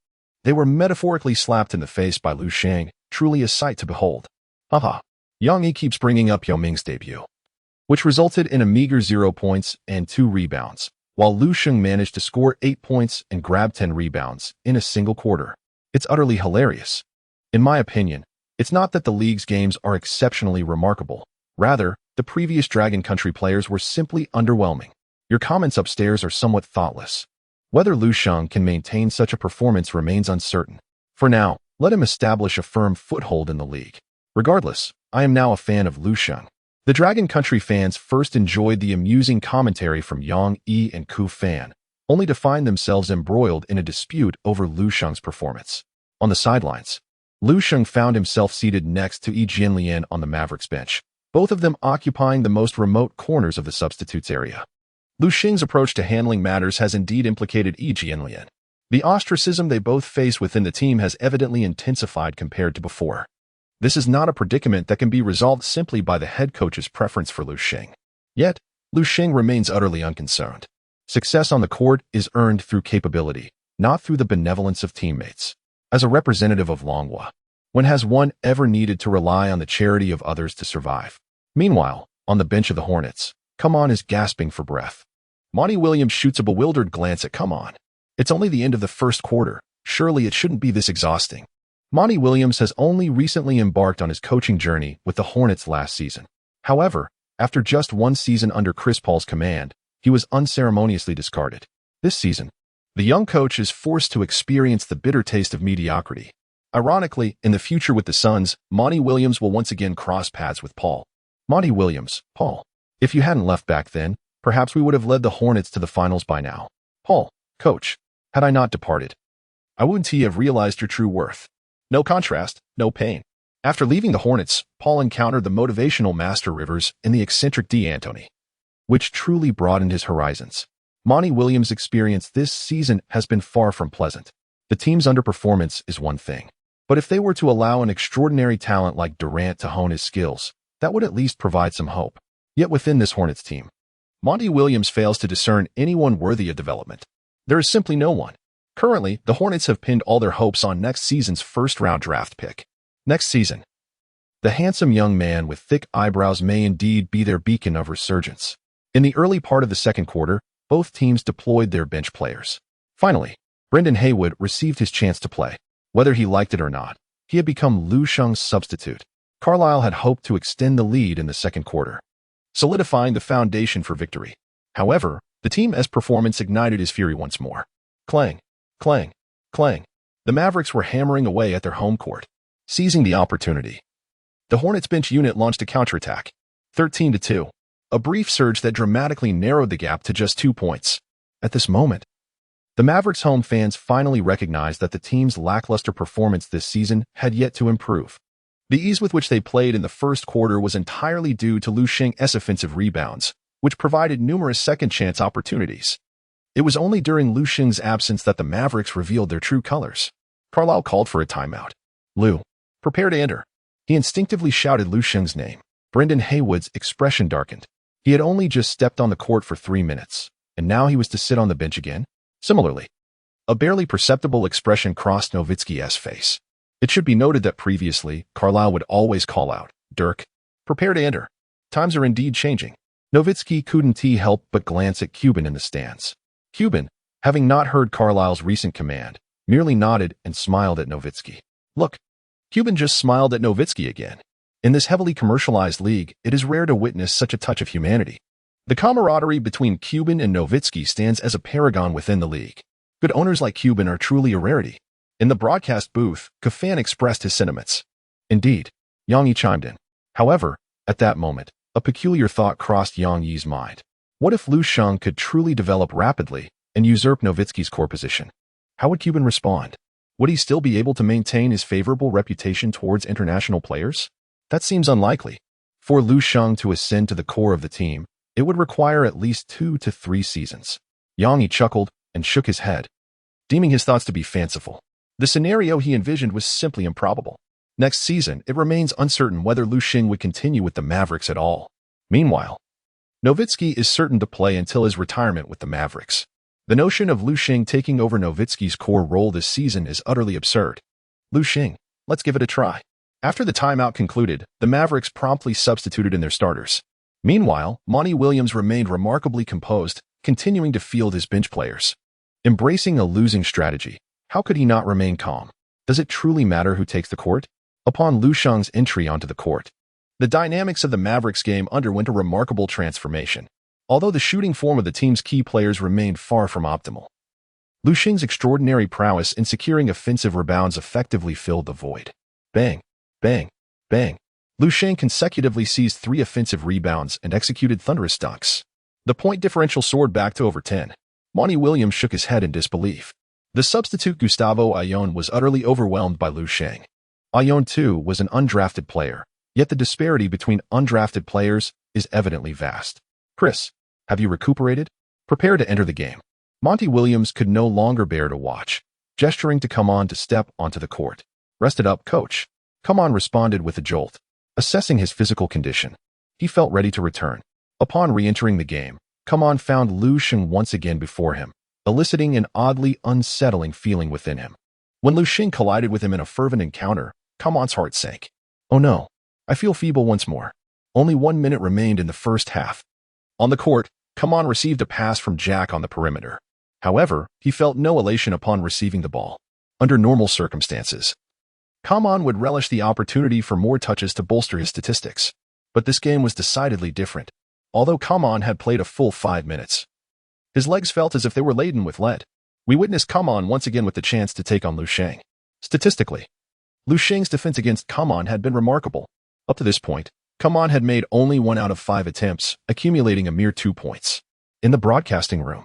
They were metaphorically slapped in the face by Lu Sheng, truly a sight to behold. Haha. Yang Yi keeps bringing up Yao Ming's debut, which resulted in a meager 0 points and 2 rebounds, while Lu Sheng managed to score 8 points and grab 10 rebounds in a single quarter. It's utterly hilarious. In my opinion, it's not that the league's games are exceptionally remarkable. Rather, the previous Dragon Country players were simply underwhelming. Your comments upstairs are somewhat thoughtless. Whether Lu Sheng can maintain such a performance remains uncertain. For now, let him establish a firm foothold in the league. Regardless, I am now a fan of Lu Sheng. The Dragon Country fans first enjoyed the amusing commentary from Yang Yi and Ku Fan, only to find themselves embroiled in a dispute over Lu Sheng's performance. On the sidelines, Lu Sheng found himself seated next to Yi Jianlian on the Mavericks bench, both of them occupying the most remote corners of the substitutes area. Lu Sheng's approach to handling matters has indeed implicated Yi Jianlian. The ostracism they both face within the team has evidently intensified compared to before. This is not a predicament that can be resolved simply by the head coach's preference for Lu Sheng. Yet, Lu Sheng remains utterly unconcerned. Success on the court is earned through capability, not through the benevolence of teammates. As a representative of Longhua, when has one ever needed to rely on the charity of others to survive? Meanwhile, on the bench of the Hornets, Come On is gasping for breath. Monty Williams shoots a bewildered glance at Come On. It's only the end of the first quarter. Surely it shouldn't be this exhausting. Monty Williams has only recently embarked on his coaching journey with the Hornets last season. However, after just one season under Chris Paul's command, he was unceremoniously discarded. This season, the young coach is forced to experience the bitter taste of mediocrity. Ironically, in the future with the Suns, Monty Williams will once again cross paths with Paul. Monty Williams, Paul. If you hadn't left back then, perhaps we would have led the Hornets to the finals by now. Paul, coach, had I not departed, I wouldn't he have realized your true worth. No contrast, no pain. After leaving the Hornets, Paul encountered the motivational master Rivers and the eccentric D'Antoni, which truly broadened his horizons. Monty Williams' experience this season has been far from pleasant. The team's underperformance is one thing, but if they were to allow an extraordinary talent like Durant to hone his skills, that would at least provide some hope. Yet within this Hornets team, Monty Williams fails to discern anyone worthy of development. There is simply no one. Currently, the Hornets have pinned all their hopes on next season's first-round draft pick. Next season, the handsome young man with thick eyebrows may indeed be their beacon of resurgence. In the early part of the second quarter, both teams deployed their bench players. Finally, Brendan Haywood received his chance to play. Whether he liked it or not, he had become Lu Sheng's substitute. Carlisle had hoped to extend the lead in the second quarter, solidifying the foundation for victory. However, the team's performance ignited his fury once more. Clang, clang, clang. The Mavericks were hammering away at their home court. Seizing the opportunity, the Hornets bench unit launched a counterattack. 13-2. A brief surge that dramatically narrowed the gap to just 2 points. At this moment, the Mavericks home fans finally recognized that the team's lackluster performance this season had yet to improve. The ease with which they played in the first quarter was entirely due to Lu Sheng's offensive rebounds, which provided numerous second-chance opportunities. It was only during Lu Sheng's absence that the Mavericks revealed their true colors. Carlisle called for a timeout. Lu, prepare to enter. He instinctively shouted Lu Sheng's name. Brendan Haywood's expression darkened. He had only just stepped on the court for 3 minutes, and now he was to sit on the bench again? Similarly, a barely perceptible expression crossed Nowitzki's face. It should be noted that previously, Carlisle would always call out, Dirk, prepare to enter. Times are indeed changing. Nowitzki couldn't help but glance at Cuban in the stands. Cuban, having not heard Carlisle's recent command, merely nodded and smiled at Nowitzki. Look, Cuban just smiled at Nowitzki again. In this heavily commercialized league, it is rare to witness such a touch of humanity. The camaraderie between Cuban and Nowitzki stands as a paragon within the league. Good owners like Cuban are truly a rarity. In the broadcast booth, Kafan expressed his sentiments. Indeed, Yang Yi chimed in. However, at that moment, a peculiar thought crossed Yang Yi's mind. What if Lu Sheng could truly develop rapidly and usurp Nowitzki's core position? How would Cuban respond? Would he still be able to maintain his favorable reputation towards international players? That seems unlikely. For Lu Sheng to ascend to the core of the team, it would require at least 2 to 3 seasons. Yang Yi chuckled and shook his head, deeming his thoughts to be fanciful. The scenario he envisioned was simply improbable. Next season, it remains uncertain whether Lu Sheng would continue with the Mavericks at all. Meanwhile, Nowitzki is certain to play until his retirement with the Mavericks. The notion of Lu Sheng taking over Nowitzki's core role this season is utterly absurd. Lu Sheng, let's give it a try. After the timeout concluded, the Mavericks promptly substituted in their starters. Meanwhile, Monty Williams remained remarkably composed, continuing to field his bench players. Embracing a losing strategy, how could he not remain calm? Does it truly matter who takes the court? Upon Lu Sheng's entry onto the court, the dynamics of the Mavericks game underwent a remarkable transformation. Although the shooting form of the team's key players remained far from optimal, Lu Sheng's extraordinary prowess in securing offensive rebounds effectively filled the void. Bang, bang, bang. Lu Sheng consecutively seized 3 offensive rebounds and executed thunderous dunks. The point differential soared back to over 10. Monty Williams shook his head in disbelief. The substitute Gustavo Ayón was utterly overwhelmed by Lu Sheng. Ayón, too, was an undrafted player, yet the disparity between undrafted players is evidently vast. Chris, have you recuperated? Prepare to enter the game. Monty Williams could no longer bear to watch, gesturing to Come On to step onto the court. Rested up, coach. Come On responded with a jolt. Assessing his physical condition, he felt ready to return. Upon re-entering the game, Come On found Lu Sheng once again before him, eliciting an oddly unsettling feeling within him. When Lu Sheng collided with him in a fervent encounter, Come On's heart sank. Oh no, I feel feeble once more. Only 1 minute remained in the first half. On the court, Come On received a pass from Jack on the perimeter. However, he felt no elation upon receiving the ball. Under normal circumstances, Come On would relish the opportunity for more touches to bolster his statistics. But this game was decidedly different. Although Come On had played a full 5 minutes, his legs felt as if they were laden with lead. We witnessed Come On once again with the chance to take on Lu Sheng. Statistically, Lu Sheng's defense against Come On had been remarkable. Up to this point, Come On had made only 1 out of 5 attempts, accumulating a mere 2 points. In the broadcasting room,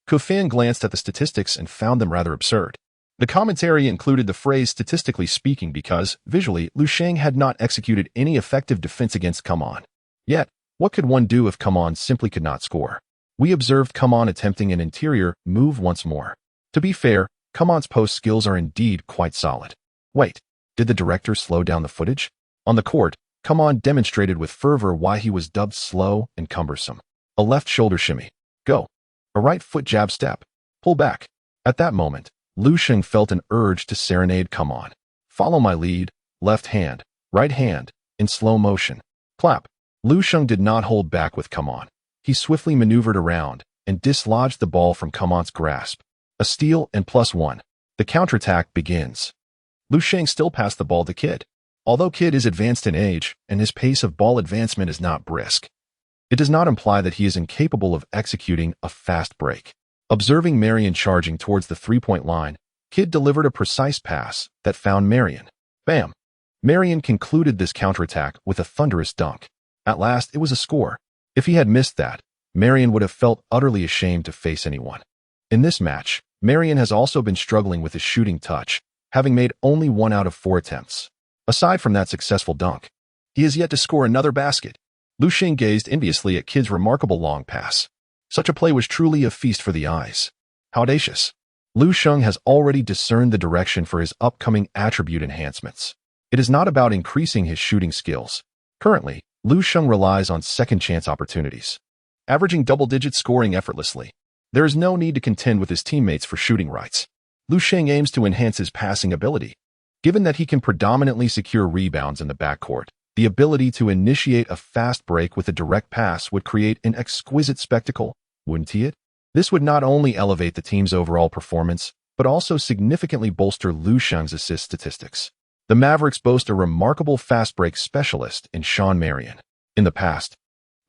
Kufan glanced at the statistics and found them rather absurd. The commentary included the phrase statistically speaking because, visually, Lu Sheng had not executed any effective defense against Come On. Yet, what could one do if Come On simply could not score? We observed Come On attempting an interior move once more. To be fair, Come On's post skills are indeed quite solid. Wait, did the director slow down the footage? On the court, Come On demonstrated with fervor why he was dubbed slow and cumbersome. A left shoulder shimmy. Go. A right foot jab step. Pull back. At that moment, Lu Sheng felt an urge to serenade Come On. Follow my lead, left hand, right hand, in slow motion. Clap. Lu Sheng did not hold back with Come On. He swiftly maneuvered around and dislodged the ball from Come On's grasp. A steal and +1. The counterattack begins. Lu Sheng still passed the ball to Kid. Although Kid is advanced in age and his pace of ball advancement is not brisk, it does not imply that he is incapable of executing a fast break. Observing Marion charging towards the three-point line, Kid delivered a precise pass that found Marion. Bam! Marion concluded this counterattack with a thunderous dunk. At last, it was a score. If he had missed that, Marion would have felt utterly ashamed to face anyone. In this match, Marion has also been struggling with his shooting touch, having made only 1 out of 4 attempts. Aside from that successful dunk, he has yet to score another basket. Lu Sheng gazed enviously at Kid's remarkable long pass. Such a play was truly a feast for the eyes. How audacious. Lu Sheng has already discerned the direction for his upcoming attribute enhancements. It is not about increasing his shooting skills. Currently, Lu Sheng relies on second-chance opportunities, averaging double-digit scoring effortlessly. There is no need to contend with his teammates for shooting rights. Lu Sheng aims to enhance his passing ability. Given that he can predominantly secure rebounds in the backcourt, the ability to initiate a fast break with a direct pass would create an exquisite spectacle, wouldn't it? This would not only elevate the team's overall performance, but also significantly bolster Lu Sheng's assist statistics. The Mavericks boast a remarkable fast break specialist in Shawn Marion. In the past,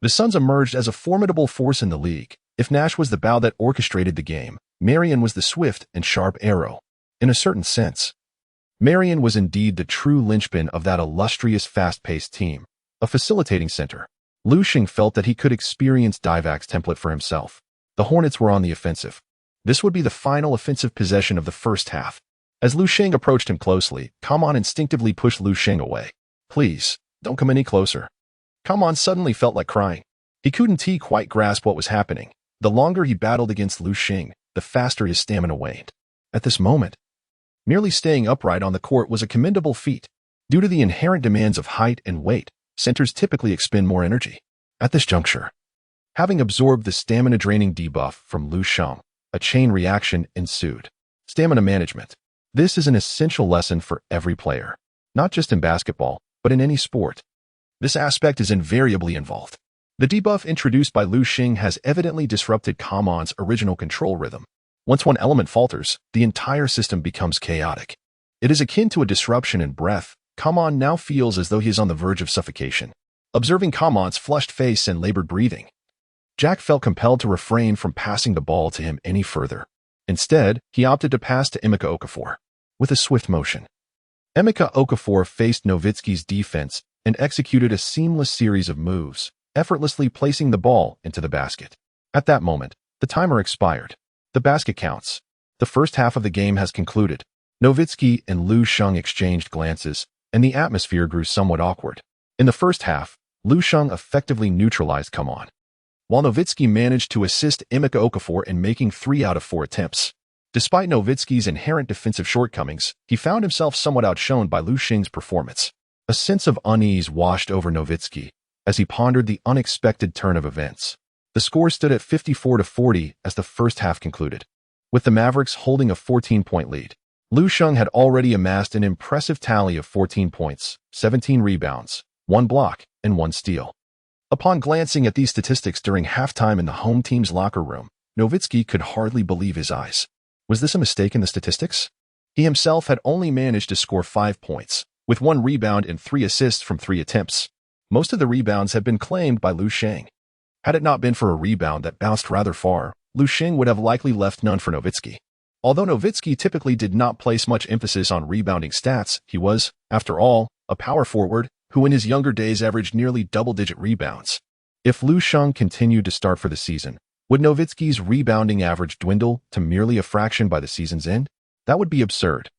the Suns emerged as a formidable force in the league. If Nash was the bow that orchestrated the game, Marion was the swift and sharp arrow. In a certain sense, Marion was indeed the true linchpin of that illustrious fast-paced team, a facilitating center. Lu Sheng felt that he could experience Divac's template for himself. The Hornets were on the offensive. This would be the final offensive possession of the first half. As Lu Sheng approached him closely, Come On instinctively pushed Lu Sheng away. Please, don't come any closer. Come On suddenly felt like crying. He couldn't quite grasp what was happening. The longer he battled against Lu Sheng, the faster his stamina waned. At this moment, merely staying upright on the court was a commendable feat. Due to the inherent demands of height and weight, centers typically expend more energy. At this juncture, having absorbed the stamina-draining debuff from Lu Sheng, a chain reaction ensued. Stamina management. This is an essential lesson for every player, not just in basketball, but in any sport. This aspect is invariably involved. The debuff introduced by Lu Sheng has evidently disrupted Kamon's original control rhythm. Once one element falters, the entire system becomes chaotic. It is akin to a disruption in breath. Kamon now feels as though he is on the verge of suffocation. Observing Kamon's flushed face and labored breathing, Jack felt compelled to refrain from passing the ball to him any further. Instead, he opted to pass to Emeka Okafor. With a swift motion, Emeka Okafor faced Nowitzki's defense and executed a seamless series of moves, effortlessly placing the ball into the basket. At that moment, the timer expired. The basket counts. The first half of the game has concluded. Nowitzki and Lu Sheng exchanged glances, and the atmosphere grew somewhat awkward. In the first half, Lu Sheng effectively neutralized Kamon, while Nowitzki managed to assist Emeka Okafor in making 3 out of 4 attempts. Despite Nowitzki's inherent defensive shortcomings, he found himself somewhat outshone by Lu Sheng's performance. A sense of unease washed over Nowitzki as he pondered the unexpected turn of events. The score stood at 54-40 as the first half concluded. With the Mavericks holding a 14-point lead, Lu Sheng had already amassed an impressive tally of 14 points, 17 rebounds, 1 block, and 1 steal. Upon glancing at these statistics during halftime in the home team's locker room, Nowitzki could hardly believe his eyes. Was this a mistake in the statistics? He himself had only managed to score 5 points, with 1 rebound and 3 assists from 3 attempts. Most of the rebounds had been claimed by Lu Sheng. Had it not been for a rebound that bounced rather far, Lu Sheng would have likely left none for Nowitzki. Although Nowitzki typically did not place much emphasis on rebounding stats, he was, after all, a power forward who in his younger days averaged nearly double-digit rebounds. If Lu Sheng continued to start for the season, would Nowitzki's rebounding average dwindle to merely a fraction by the season's end? That would be absurd.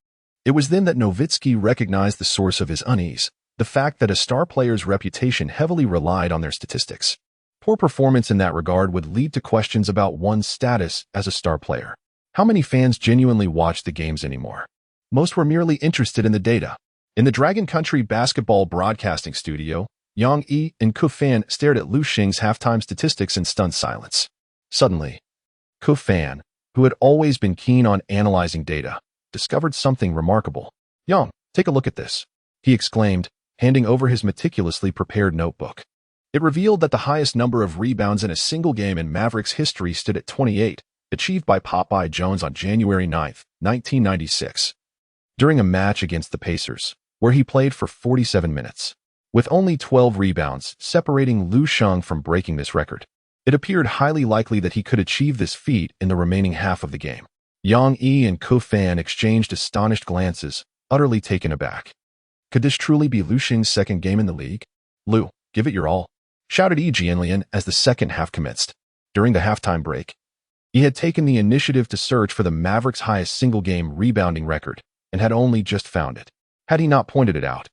It was then that Nowitzki recognized the source of his unease, the fact that a star player's reputation heavily relied on their statistics. Poor performance in that regard would lead to questions about one's status as a star player. How many fans genuinely watched the games anymore? Most were merely interested in the data. In the Dragon Country basketball broadcasting studio, Yang Yi and Ku Fan stared at Lu Sheng's halftime statistics in stunned silence. Suddenly, Ku Fan, who had always been keen on analyzing data, discovered something remarkable. "Yang, take a look at this," he exclaimed, handing over his meticulously prepared notebook. It revealed that the highest number of rebounds in a single game in Mavericks history stood at 28, achieved by Popeye Jones on January 9, 1996, during a match against the Pacers, where he played for 47 minutes. With only 12 rebounds separating Lu Sheng from breaking this record, it appeared highly likely that he could achieve this feat in the remaining half of the game. Yang Yi and Ku Fan exchanged astonished glances, utterly taken aback. Could this truly be Lu Sheng's second game in the league? "Lu, give it your all," shouted Yi Jianlian as the second half commenced. During the halftime break, he had taken the initiative to search for the Mavericks' highest single-game rebounding record and had only just found it. Had he not pointed it out,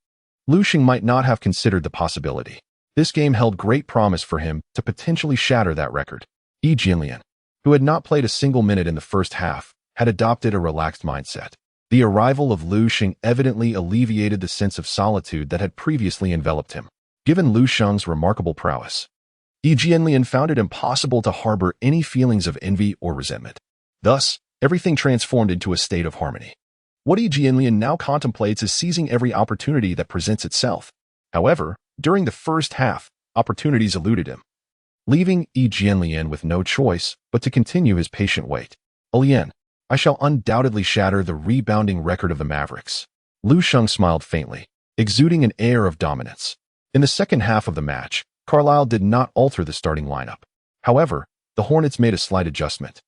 Lu Sheng might not have considered the possibility. This game held great promise for him to potentially shatter that record. Yi Jianlian, who had not played a single minute in the first half, had adopted a relaxed mindset. The arrival of Lu Sheng evidently alleviated the sense of solitude that had previously enveloped him. Given Lu Sheng's remarkable prowess, Yi Jianlian found it impossible to harbor any feelings of envy or resentment. Thus, everything transformed into a state of harmony. What Yi Jianlian now contemplates is seizing every opportunity that presents itself. However, during the first half, opportunities eluded him, leaving Yi Jianlian with no choice but to continue his patient wait. "Lian, I shall undoubtedly shatter the rebounding record of the Mavericks." Lu Sheng smiled faintly, exuding an air of dominance. In the second half of the match, Carlisle did not alter the starting lineup. However, the Hornets made a slight adjustment.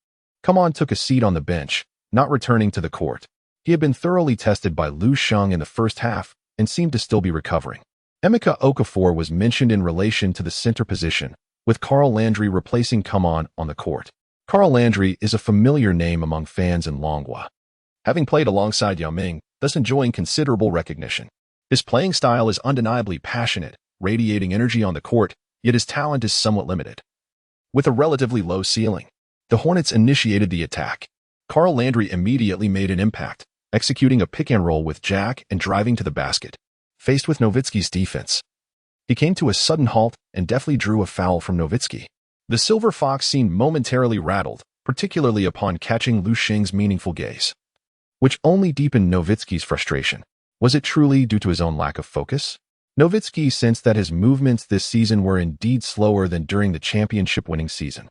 Kamon took a seat on the bench, not returning to the court. He had been thoroughly tested by Lu Sheng in the first half and seemed to still be recovering. Emeka Okafor was mentioned in relation to the center position, with Carl Landry replacing Kamon on the court. Carl Landry is a familiar name among fans in Longhua, having played alongside Yao Ming, thus enjoying considerable recognition. His playing style is undeniably passionate, radiating energy on the court, yet his talent is somewhat limited. With a relatively low ceiling, the Hornets initiated the attack. Carl Landry immediately made an impact, executing a pick-and-roll with Jack and driving to the basket. Faced with Nowitzki's defense, he came to a sudden halt and deftly drew a foul from Nowitzki. The Silver Fox seemed momentarily rattled, particularly upon catching Lu Sheng's meaningful gaze, which only deepened Nowitzki's frustration. Was it truly due to his own lack of focus? Nowitzki sensed that his movements this season were indeed slower than during the championship-winning season.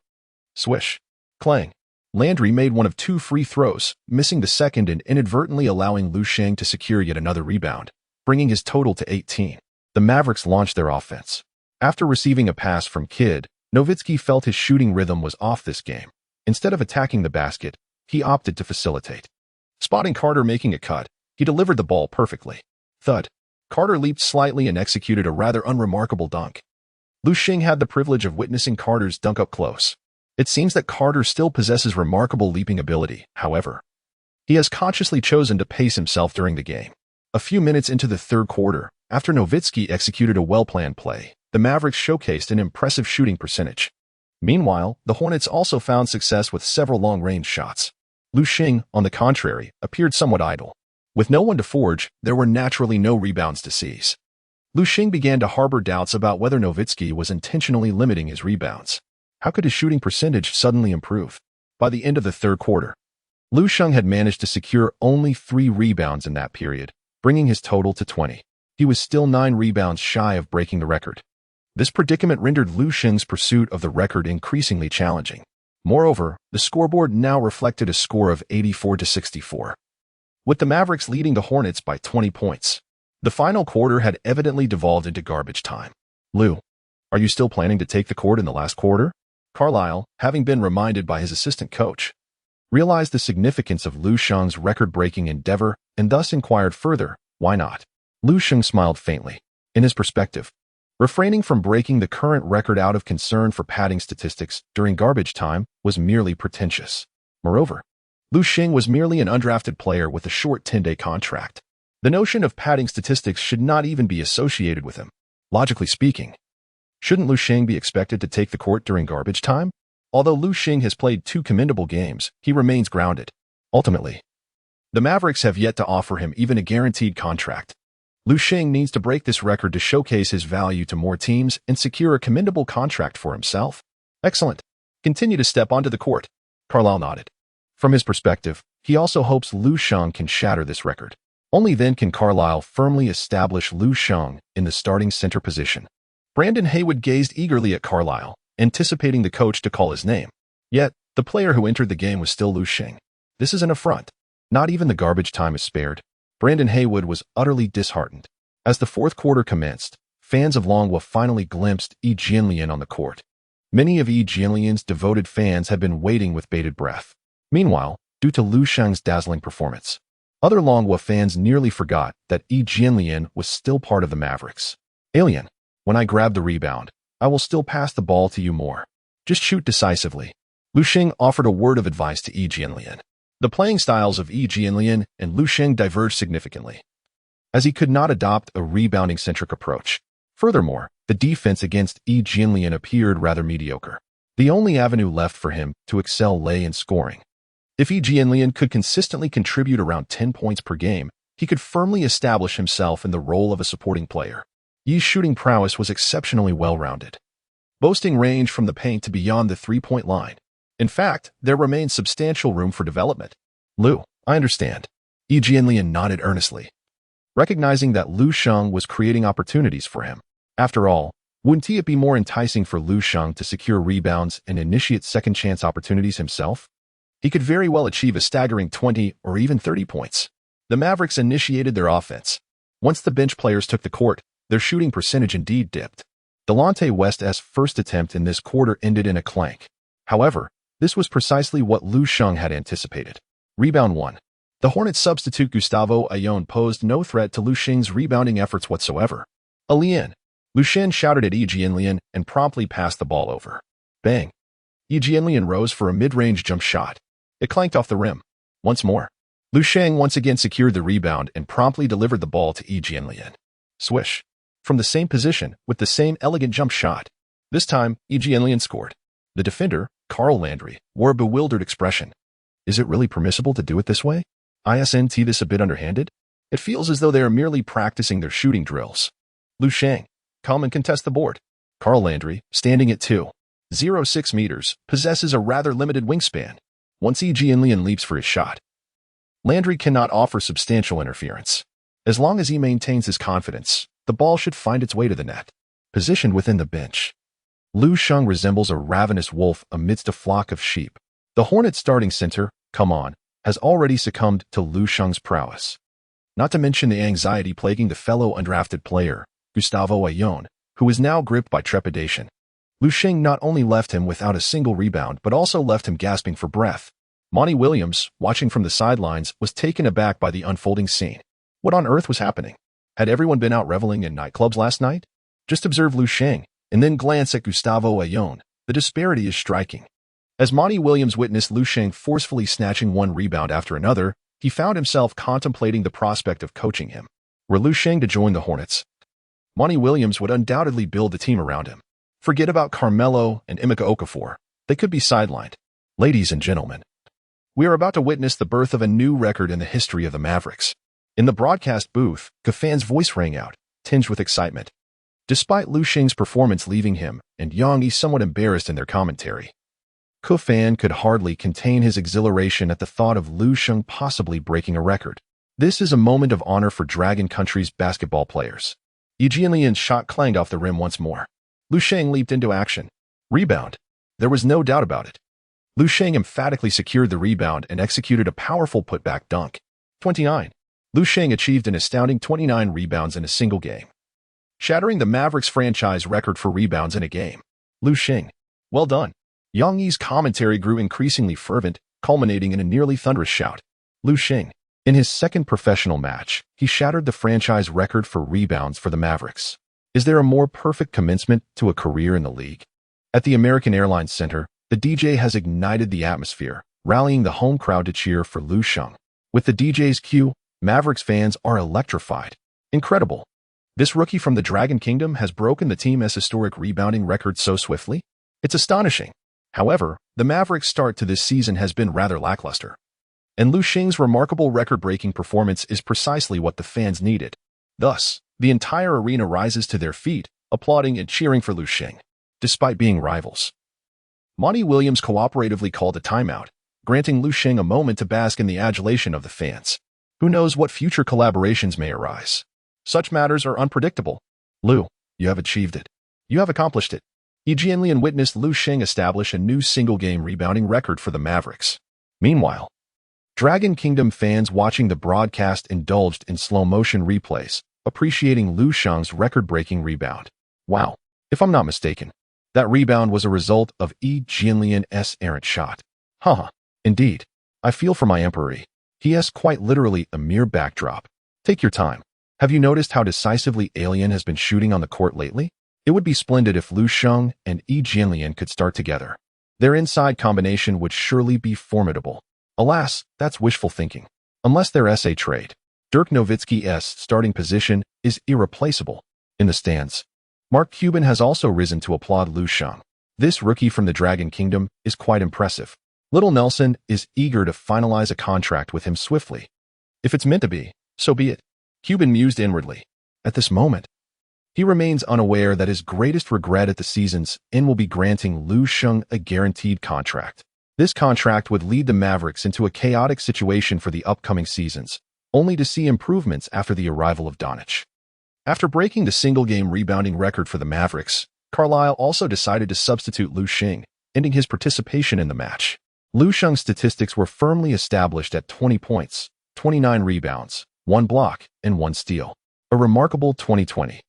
Swish. Clang. Landry made one of 2 free throws, missing the second and inadvertently allowing Lu Sheng to secure yet another rebound, bringing his total to 18. The Mavericks launched their offense. After receiving a pass from Kidd, Nowitzki felt his shooting rhythm was off this game. Instead of attacking the basket, he opted to facilitate. Spotting Carter making a cut, he delivered the ball perfectly. Thud. Carter leaped slightly and executed a rather unremarkable dunk. Lu Sheng had the privilege of witnessing Carter's dunk up close. It seems that Carter still possesses remarkable leaping ability, however. He has consciously chosen to pace himself during the game. A few minutes into the third quarter, after Nowitzki executed a well-planned play, the Mavericks showcased an impressive shooting percentage. Meanwhile, the Hornets also found success with several long-range shots. Lu Sheng, on the contrary, appeared somewhat idle. With no one to forge, there were naturally no rebounds to seize. Lu Sheng began to harbor doubts about whether Nowitzki was intentionally limiting his rebounds. How could his shooting percentage suddenly improve? By the end of the third quarter, Lu Sheng had managed to secure only 3 rebounds in that period, bringing his total to 20. He was still 9 rebounds shy of breaking the record. This predicament rendered Lu Sheng's pursuit of the record increasingly challenging. Moreover, the scoreboard now reflected a score of 84-64, with the Mavericks leading the Hornets by 20 points. The final quarter had evidently devolved into garbage time. Lu, are you still planning to take the court in the last quarter? Carlisle, having been reminded by his assistant coach, realized the significance of Lu Sheng's record-breaking endeavor and thus inquired further, why not? Lu Sheng smiled faintly. In his perspective, refraining from breaking the current record out of concern for padding statistics during garbage time was merely pretentious. Moreover, Lu Sheng was merely an undrafted player with a short 10-day contract. The notion of padding statistics should not even be associated with him. Logically speaking, shouldn't Lu Sheng be expected to take the court during garbage time? Although Lu Sheng has played 2 commendable games, he remains grounded. Ultimately, the Mavericks have yet to offer him even a guaranteed contract. Lu Sheng needs to break this record to showcase his value to more teams and secure a commendable contract for himself. Excellent. Continue to step onto the court. Carlisle nodded. From his perspective, he also hopes Lu Sheng can shatter this record. Only then can Carlisle firmly establish Lu Sheng in the starting center position. Brandon Haywood gazed eagerly at Carlisle, anticipating the coach to call his name. Yet, the player who entered the game was still Lu Sheng. This is an affront. Not even the garbage time is spared. Brandon Haywood was utterly disheartened. As the fourth quarter commenced, fans of Longwa finally glimpsed Yi Jianlian on the court. Many of Yi Jianlian's devoted fans had been waiting with bated breath. Meanwhile, due to Lu Sheng's dazzling performance, other Longwa fans nearly forgot that Yi Jianlian was still part of the Mavericks. Alien. When I grab the rebound, I will still pass the ball to you more. Just shoot decisively. Lu Sheng offered a word of advice to Yi Jianlian. The playing styles of Yi Jianlian and Lu Sheng diverged significantly, as he could not adopt a rebounding-centric approach. Furthermore, the defense against Yi Jianlian appeared rather mediocre. The only avenue left for him to excel lay in scoring. If Yi Jianlian could consistently contribute around 10 points per game, he could firmly establish himself in the role of a supporting player. Yi's shooting prowess was exceptionally well-rounded, boasting range from the paint to beyond the three-point line. In fact, there remained substantial room for development. Lu, I understand. Yi Jianlian nodded earnestly, recognizing that Lu Sheng was creating opportunities for him. After all, wouldn't it be more enticing for Lu Sheng to secure rebounds and initiate second-chance opportunities himself? He could very well achieve a staggering 20 or even 30 points. The Mavericks initiated their offense. Once the bench players took the court, their shooting percentage indeed dipped. Delonte West's first attempt in this quarter ended in a clank. However, this was precisely what Lu Sheng had anticipated. Rebound 1. The Hornets substitute Gustavo Ayón posed no threat to Lu Sheng's rebounding efforts whatsoever. Alien. Lu Sheng shouted at Yi Jianlian and promptly passed the ball over. Bang. Yi Jianlian rose for a mid-range jump shot. It clanked off the rim. Once more. Lu Sheng once again secured the rebound and promptly delivered the ball to Yi Jianlian. Swish. From the same position, with the same elegant jump shot. This time, Yi Jianlian scored. The defender, Carl Landry, wore a bewildered expression. Is it really permissible to do it this way? Isn't this a bit underhanded? It feels as though they are merely practicing their shooting drills. Lu Sheng, come and contest the board. Carl Landry, standing at 2. 0.6 meters, possesses a rather limited wingspan. Once Yi Jianlian leaps for his shot, Landry cannot offer substantial interference. As long as he maintains his confidence, the ball should find its way to the net. Positioned within the bench, Lu Sheng resembles a ravenous wolf amidst a flock of sheep. The Hornets' starting center, come on, has already succumbed to Lu Sheng's prowess. Not to mention the anxiety plaguing the fellow undrafted player, Gustavo Ayón, who is now gripped by trepidation. Lu Sheng not only left him without a single rebound but also left him gasping for breath. Monty Williams, watching from the sidelines, was taken aback by the unfolding scene. What on earth was happening? Had everyone been out reveling in nightclubs last night? Just observe Lu Sheng, and then glance at Gustavo Ayón. The disparity is striking. As Monty Williams witnessed Lu Sheng forcefully snatching one rebound after another, he found himself contemplating the prospect of coaching him. Were Lu Sheng to join the Hornets, Monty Williams would undoubtedly build the team around him. Forget about Carmelo and Emeka Okafor. They could be sidelined. Ladies and gentlemen, we are about to witness the birth of a new record in the history of the Mavericks. In the broadcast booth, Kafan's voice rang out, tinged with excitement. Despite Lu Sheng's performance leaving him and Yang Yi somewhat embarrassed in their commentary, Kafan could hardly contain his exhilaration at the thought of Lu Sheng possibly breaking a record. This is a moment of honor for Dragon Country's basketball players. Yi Jianlian's shot clanged off the rim once more. Lu Sheng leaped into action. Rebound. There was no doubt about it. Lu Sheng emphatically secured the rebound and executed a powerful putback dunk. 29. Lu Sheng achieved an astounding 29 rebounds in a single game, shattering the Mavericks franchise record for rebounds in a game. Lu Sheng, well done. Yang Yi's commentary grew increasingly fervent, culminating in a nearly thunderous shout. Lu Sheng. In his second professional match, he shattered the franchise record for rebounds for the Mavericks. Is there a more perfect commencement to a career in the league? At the American Airlines Center, the DJ has ignited the atmosphere, rallying the home crowd to cheer for Lu Sheng. With the DJ's cue, Mavericks fans are electrified. Incredible. This rookie from the Dragon Kingdom has broken the team's historic rebounding record so swiftly. It's astonishing. However, the Mavericks' start to this season has been rather lackluster. And Lu Sheng's remarkable record-breaking performance is precisely what the fans needed. Thus, the entire arena rises to their feet, applauding and cheering for Lu Sheng, despite being rivals. Monty Williams cooperatively called a timeout, granting Lu Sheng a moment to bask in the adulation of the fans. Who knows what future collaborations may arise? Such matters are unpredictable. Lu, you have achieved it. You have accomplished it. Yi Jianlian witnessed Lu Sheng establish a new single-game rebounding record for the Mavericks. Meanwhile, Dragon Kingdom fans watching the broadcast indulged in slow-motion replays, appreciating Lu Sheng's record-breaking rebound. Wow, if I'm not mistaken, that rebound was a result of Yi Jianlian's errant shot. Haha, indeed. I feel for my emperor. He is quite literally a mere backdrop. Take your time. Have you noticed how decisively Alien has been shooting on the court lately? It would be splendid if Lu Sheng and Yi Jianlian could start together. Their inside combination would surely be formidable. Alas, that's wishful thinking. Unless they're a trade. Dirk Nowitzki's starting position is irreplaceable. In the stands, Mark Cuban has also risen to applaud Lu Sheng. This rookie from the Dragon Kingdom is quite impressive. Little Nelson is eager to finalize a contract with him swiftly. If it's meant to be, so be it. Cuban mused inwardly. At this moment, he remains unaware that his greatest regret at the season's end will be granting Lu Sheng a guaranteed contract. This contract would lead the Mavericks into a chaotic situation for the upcoming seasons, only to see improvements after the arrival of Doncic. After breaking the single-game rebounding record for the Mavericks, Carlisle also decided to substitute Lu Sheng, ending his participation in the match. Lu Sheng's statistics were firmly established at 20 points, 29 rebounds, 1 block, and 1 steal. A remarkable 2020.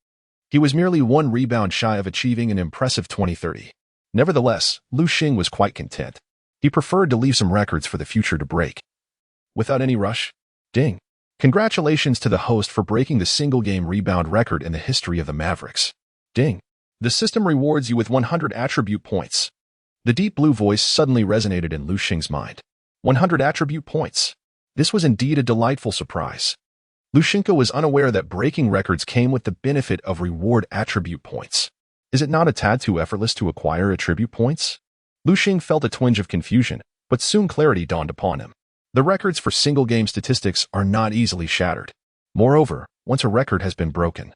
He was merely 1 rebound shy of achieving an impressive 2030. Nevertheless, Lu Sheng was quite content. He preferred to leave some records for the future to break. Without any rush, ding. Congratulations to the host for breaking the single-game rebound record in the history of the Mavericks. Ding. The system rewards you with 100 attribute points. The deep blue voice suddenly resonated in Lu Sheng's mind. 100 attribute points. This was indeed a delightful surprise. Lu Sheng was unaware that breaking records came with the benefit of reward attribute points. Is it not a tad too effortless to acquire attribute points? Lu Sheng felt a twinge of confusion, but soon clarity dawned upon him. The records for single-game statistics are not easily shattered. Moreover, once a record has been broken,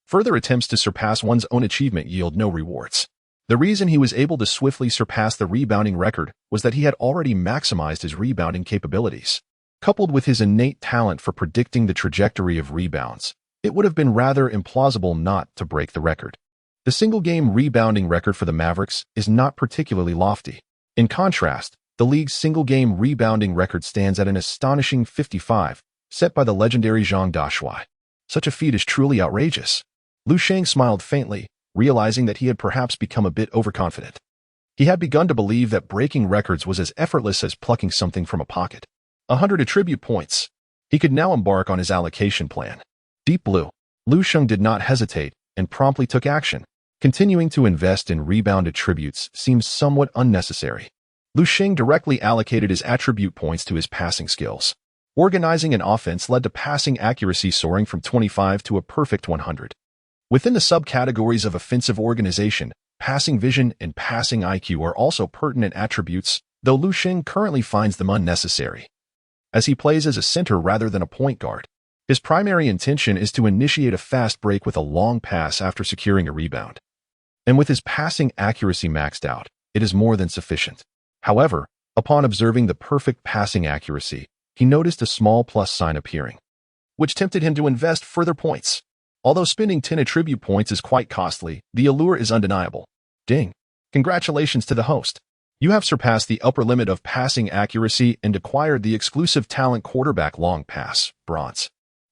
further attempts to surpass one's own achievement yield no rewards. The reason he was able to swiftly surpass the rebounding record was that he had already maximized his rebounding capabilities. Coupled with his innate talent for predicting the trajectory of rebounds, it would have been rather implausible not to break the record. The single-game rebounding record for the Mavericks is not particularly lofty. In contrast, the league's single-game rebounding record stands at an astonishing 55, set by the legendary Zhang Dashui. Such a feat is truly outrageous. Lu Sheng smiled faintly, realizing that he had perhaps become a bit overconfident. He had begun to believe that breaking records was as effortless as plucking something from a pocket. 100 attribute points. He could now embark on his allocation plan. Deep Blue. Lu Sheng did not hesitate and promptly took action. Continuing to invest in rebound attributes seems somewhat unnecessary. Lu Sheng directly allocated his attribute points to his passing skills. Organizing an offense led to passing accuracy soaring from 25 to a perfect 100. Within the subcategories of offensive organization, passing vision and passing IQ are also pertinent attributes, though Lu Sheng currently finds them unnecessary. As he plays as a center rather than a point guard, his primary intention is to initiate a fast break with a long pass after securing a rebound. And with his passing accuracy maxed out, it is more than sufficient. However, upon observing the perfect passing accuracy, he noticed a small plus sign appearing, which tempted him to invest further points. Although spending 10 attribute points is quite costly, the allure is undeniable. Ding! Congratulations to the host. You have surpassed the upper limit of passing accuracy and acquired the exclusive talent quarterback long pass, bronze.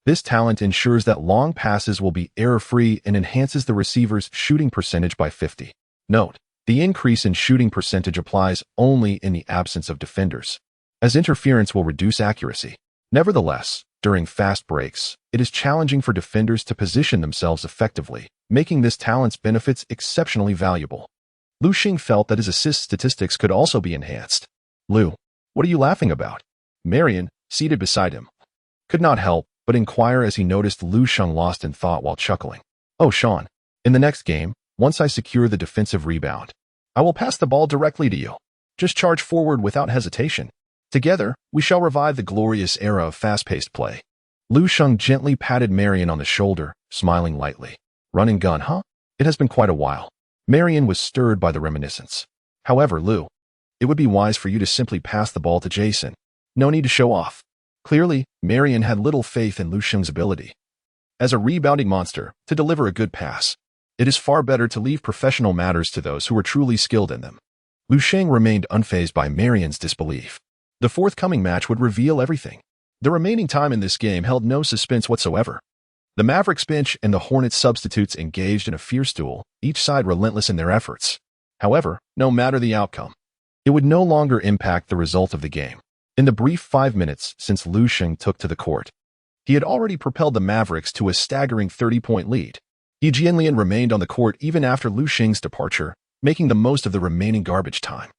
This talent ensures that long passes will be error-free and enhances the receiver's shooting percentage by 50. Note, the increase in shooting percentage applies only in the absence of defenders, as interference will reduce accuracy. Nevertheless, during fast breaks, it is challenging for defenders to position themselves effectively, making this talent's benefits exceptionally valuable. Lu Sheng felt that his assist statistics could also be enhanced. Lu, what are you laughing about? Marion, seated beside him, could not help but inquire as he noticed Lu Sheng lost in thought while chuckling. Oh, Sean, in the next game, once I secure the defensive rebound, I will pass the ball directly to you. Just charge forward without hesitation. Together, we shall revive the glorious era of fast-paced play. Lu Sheng gently patted Marion on the shoulder, smiling lightly. Run and gun, huh? It has been quite a while. Marion was stirred by the reminiscence. However, Lu, it would be wise for you to simply pass the ball to Jason. No need to show off. Clearly, Marion had little faith in Lu Sheng's ability as a rebounding monster to deliver a good pass. It is far better to leave professional matters to those who are truly skilled in them. Lu Sheng remained unfazed by Marion's disbelief. The forthcoming match would reveal everything. The remaining time in this game held no suspense whatsoever. The Mavericks bench and the Hornets substitutes engaged in a fierce duel, each side relentless in their efforts. However, no matter the outcome, it would no longer impact the result of the game. In the brief 5 minutes since Lu Sheng took to the court, he had already propelled the Mavericks to a staggering 30-point lead. Yi Jianlian remained on the court even after Lu Sheng's departure, making the most of the remaining garbage time.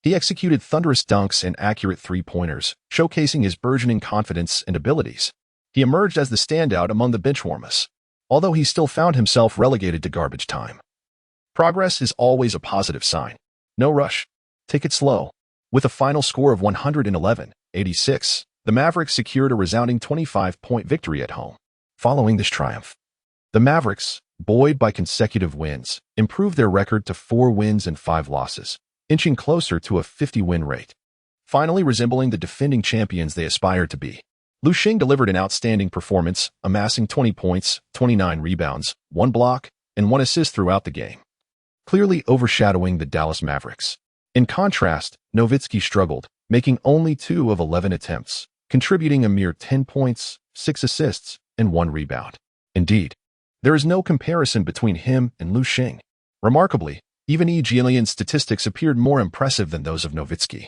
He executed thunderous dunks and accurate three-pointers, showcasing his burgeoning confidence and abilities. He emerged as the standout among the benchwarmers, although he still found himself relegated to garbage time. Progress is always a positive sign. No rush. Take it slow. With a final score of 111-86, the Mavericks secured a resounding 25-point victory at home. Following this triumph, the Mavericks, buoyed by consecutive wins, improved their record to 4 wins and 5 losses, inching closer to a 50-win rate. Finally resembling the defending champions they aspired to be, Lu Sheng delivered an outstanding performance, amassing 20 points, 29 rebounds, 1 block, and 1 assist throughout the game, clearly overshadowing the Dallas Mavericks. In contrast, Nowitzki struggled, making only 2 of 11 attempts, contributing a mere 10 points, 6 assists, and 1 rebound. Indeed, there is no comparison between him and Lu Sheng. Remarkably, even Yi Jianlian's statistics appeared more impressive than those of Nowitzki,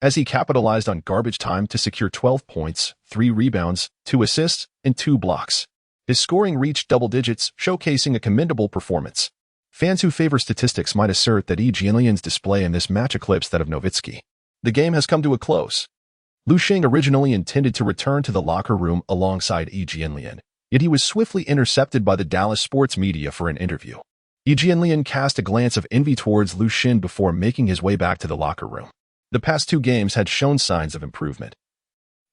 as he capitalized on garbage time to secure 12 points, 3 rebounds, 2 assists, and 2 blocks. His scoring reached double digits, showcasing a commendable performance. Fans who favor statistics might assert that Yi Jianlian's display in this match eclipsed that of Nowitzki. The game has come to a close. Lu Sheng originally intended to return to the locker room alongside Yi Jianlian, yet he was swiftly intercepted by the Dallas sports media for an interview. Yi Jianlian cast a glance of envy towards Lu Sheng before making his way back to the locker room. The past 2 games had shown signs of improvement,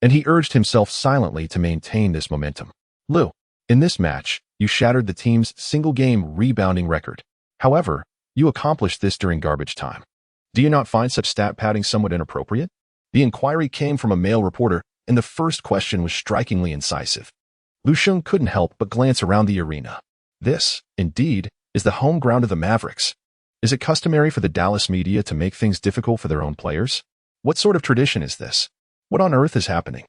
and he urged himself silently to maintain this momentum. Lu, in this match, you shattered the team's single-game rebounding record. However, You accomplished this during garbage time. Do you not find such stat padding somewhat inappropriate? The inquiry came from a male reporter, and the first question was strikingly incisive. Lu Sheng couldn't help but glance around the arena. This, indeed, is the home ground of the Mavericks. Is it customary for the Dallas media to make things difficult for their own players? What sort of tradition is this? What on earth is happening?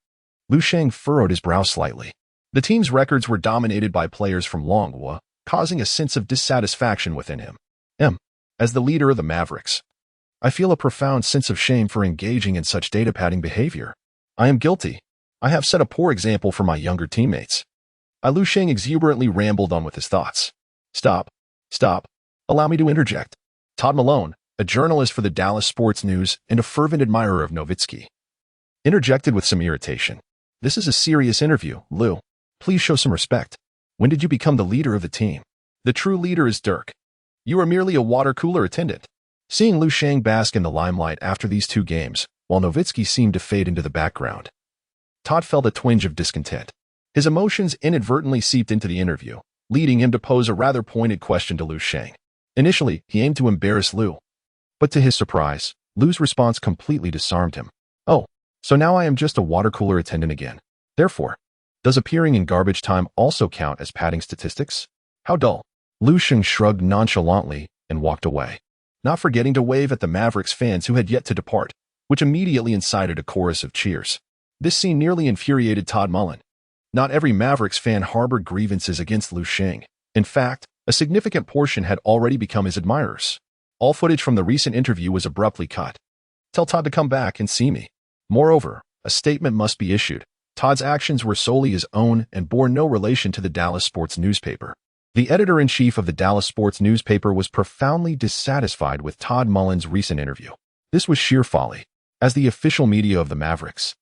Lu Sheng furrowed his brow slightly. The team's records were dominated by players from Longhua, causing a sense of dissatisfaction within him. As the leader of the Mavericks, I feel a profound sense of shame for engaging in such data padding behavior. I am guilty. I have set a poor example for my younger teammates. Lu Sheng exuberantly rambled on with his thoughts. Stop. Allow me to interject. Todd Malone, a journalist for the Dallas Sports News and a fervent admirer of Nowitzki, interjected with some irritation. This is a serious interview, Lu. Please show some respect. When did you become the leader of the team? The true leader is Dirk. You are merely a water cooler attendant. Seeing Lu Sheng bask in the limelight after these two games, while Nowitzki seemed to fade into the background, Todd felt a twinge of discontent. His emotions inadvertently seeped into the interview, leading him to pose a rather pointed question to Lu Sheng. Initially, he aimed to embarrass Lu, but to his surprise, Lu's response completely disarmed him. Oh, so now I am just a water cooler attendant again. Therefore, does appearing in garbage time also count as padding statistics? How dull. Lu Sheng shrugged nonchalantly and walked away, not forgetting to wave at the Mavericks fans who had yet to depart, which immediately incited a chorus of cheers. This scene nearly infuriated Todd Mullen. Not every Mavericks fan harbored grievances against Lu Sheng. In fact, a significant portion had already become his admirers. All footage from the recent interview was abruptly cut. Tell Todd to come back and see me. Moreover, a statement must be issued. Todd's actions were solely his own and bore no relation to the Dallas Sports newspaper. The editor-in-chief of the Dallas Sports newspaper was profoundly dissatisfied with Todd Mullen's recent interview. This was sheer folly. As the official media of the Mavericks,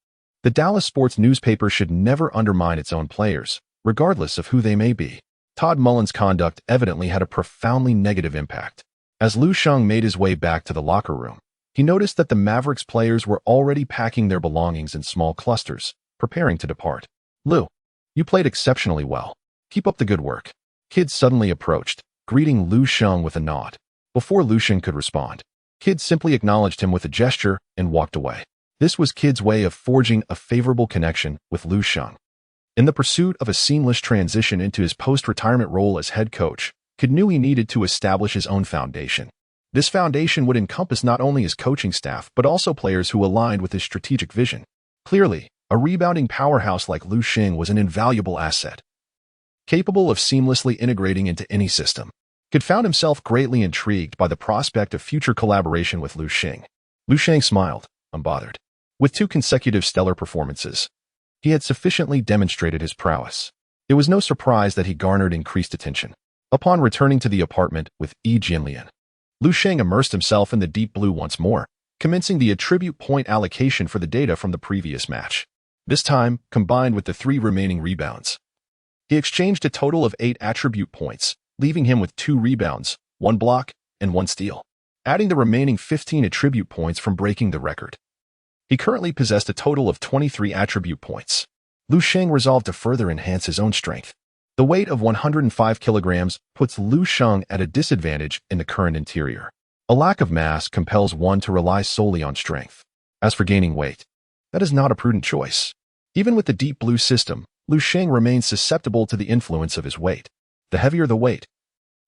the Dallas Sports newspaper should never undermine its own players, regardless of who they may be. Todd Mullen's conduct evidently had a profoundly negative impact. As Lu Sheng made his way back to the locker room, he noticed that the Mavericks players were already packing their belongings in small clusters, preparing to depart. Lu, you played exceptionally well. Keep up the good work. Kid suddenly approached, greeting Lu Sheng with a nod. Before Lu Sheng could respond, Kid simply acknowledged him with a gesture and walked away. This was Kid's way of forging a favorable connection with Lu Sheng. In the pursuit of a seamless transition into his post-retirement role as head coach, Kid knew he needed to establish his own foundation. This foundation would encompass not only his coaching staff but also players who aligned with his strategic vision. Clearly, a rebounding powerhouse like Lu Sheng was an invaluable asset, capable of seamlessly integrating into any system. Kid found himself greatly intrigued by the prospect of future collaboration with Lu Sheng. Lu Sheng smiled, unbothered. With 2 consecutive stellar performances, he had sufficiently demonstrated his prowess. It was no surprise that he garnered increased attention. Upon returning to the apartment with Yi Jianlian, Lu Sheng immersed himself in the deep blue once more, commencing the attribute point allocation for the data from the previous match. This time, combined with the 3 remaining rebounds, he exchanged a total of 8 attribute points, leaving him with 2 rebounds, 1 block, and 1 steal, adding the remaining 15 attribute points from breaking the record. He currently possessed a total of 23 attribute points. Lu Sheng resolved to further enhance his own strength. The weight of 105 kilograms puts Lu Sheng at a disadvantage in the current interior. A lack of mass compels one to rely solely on strength. As for gaining weight, that is not a prudent choice. Even with the deep blue system, Lu Sheng remains susceptible to the influence of his weight. The heavier the weight,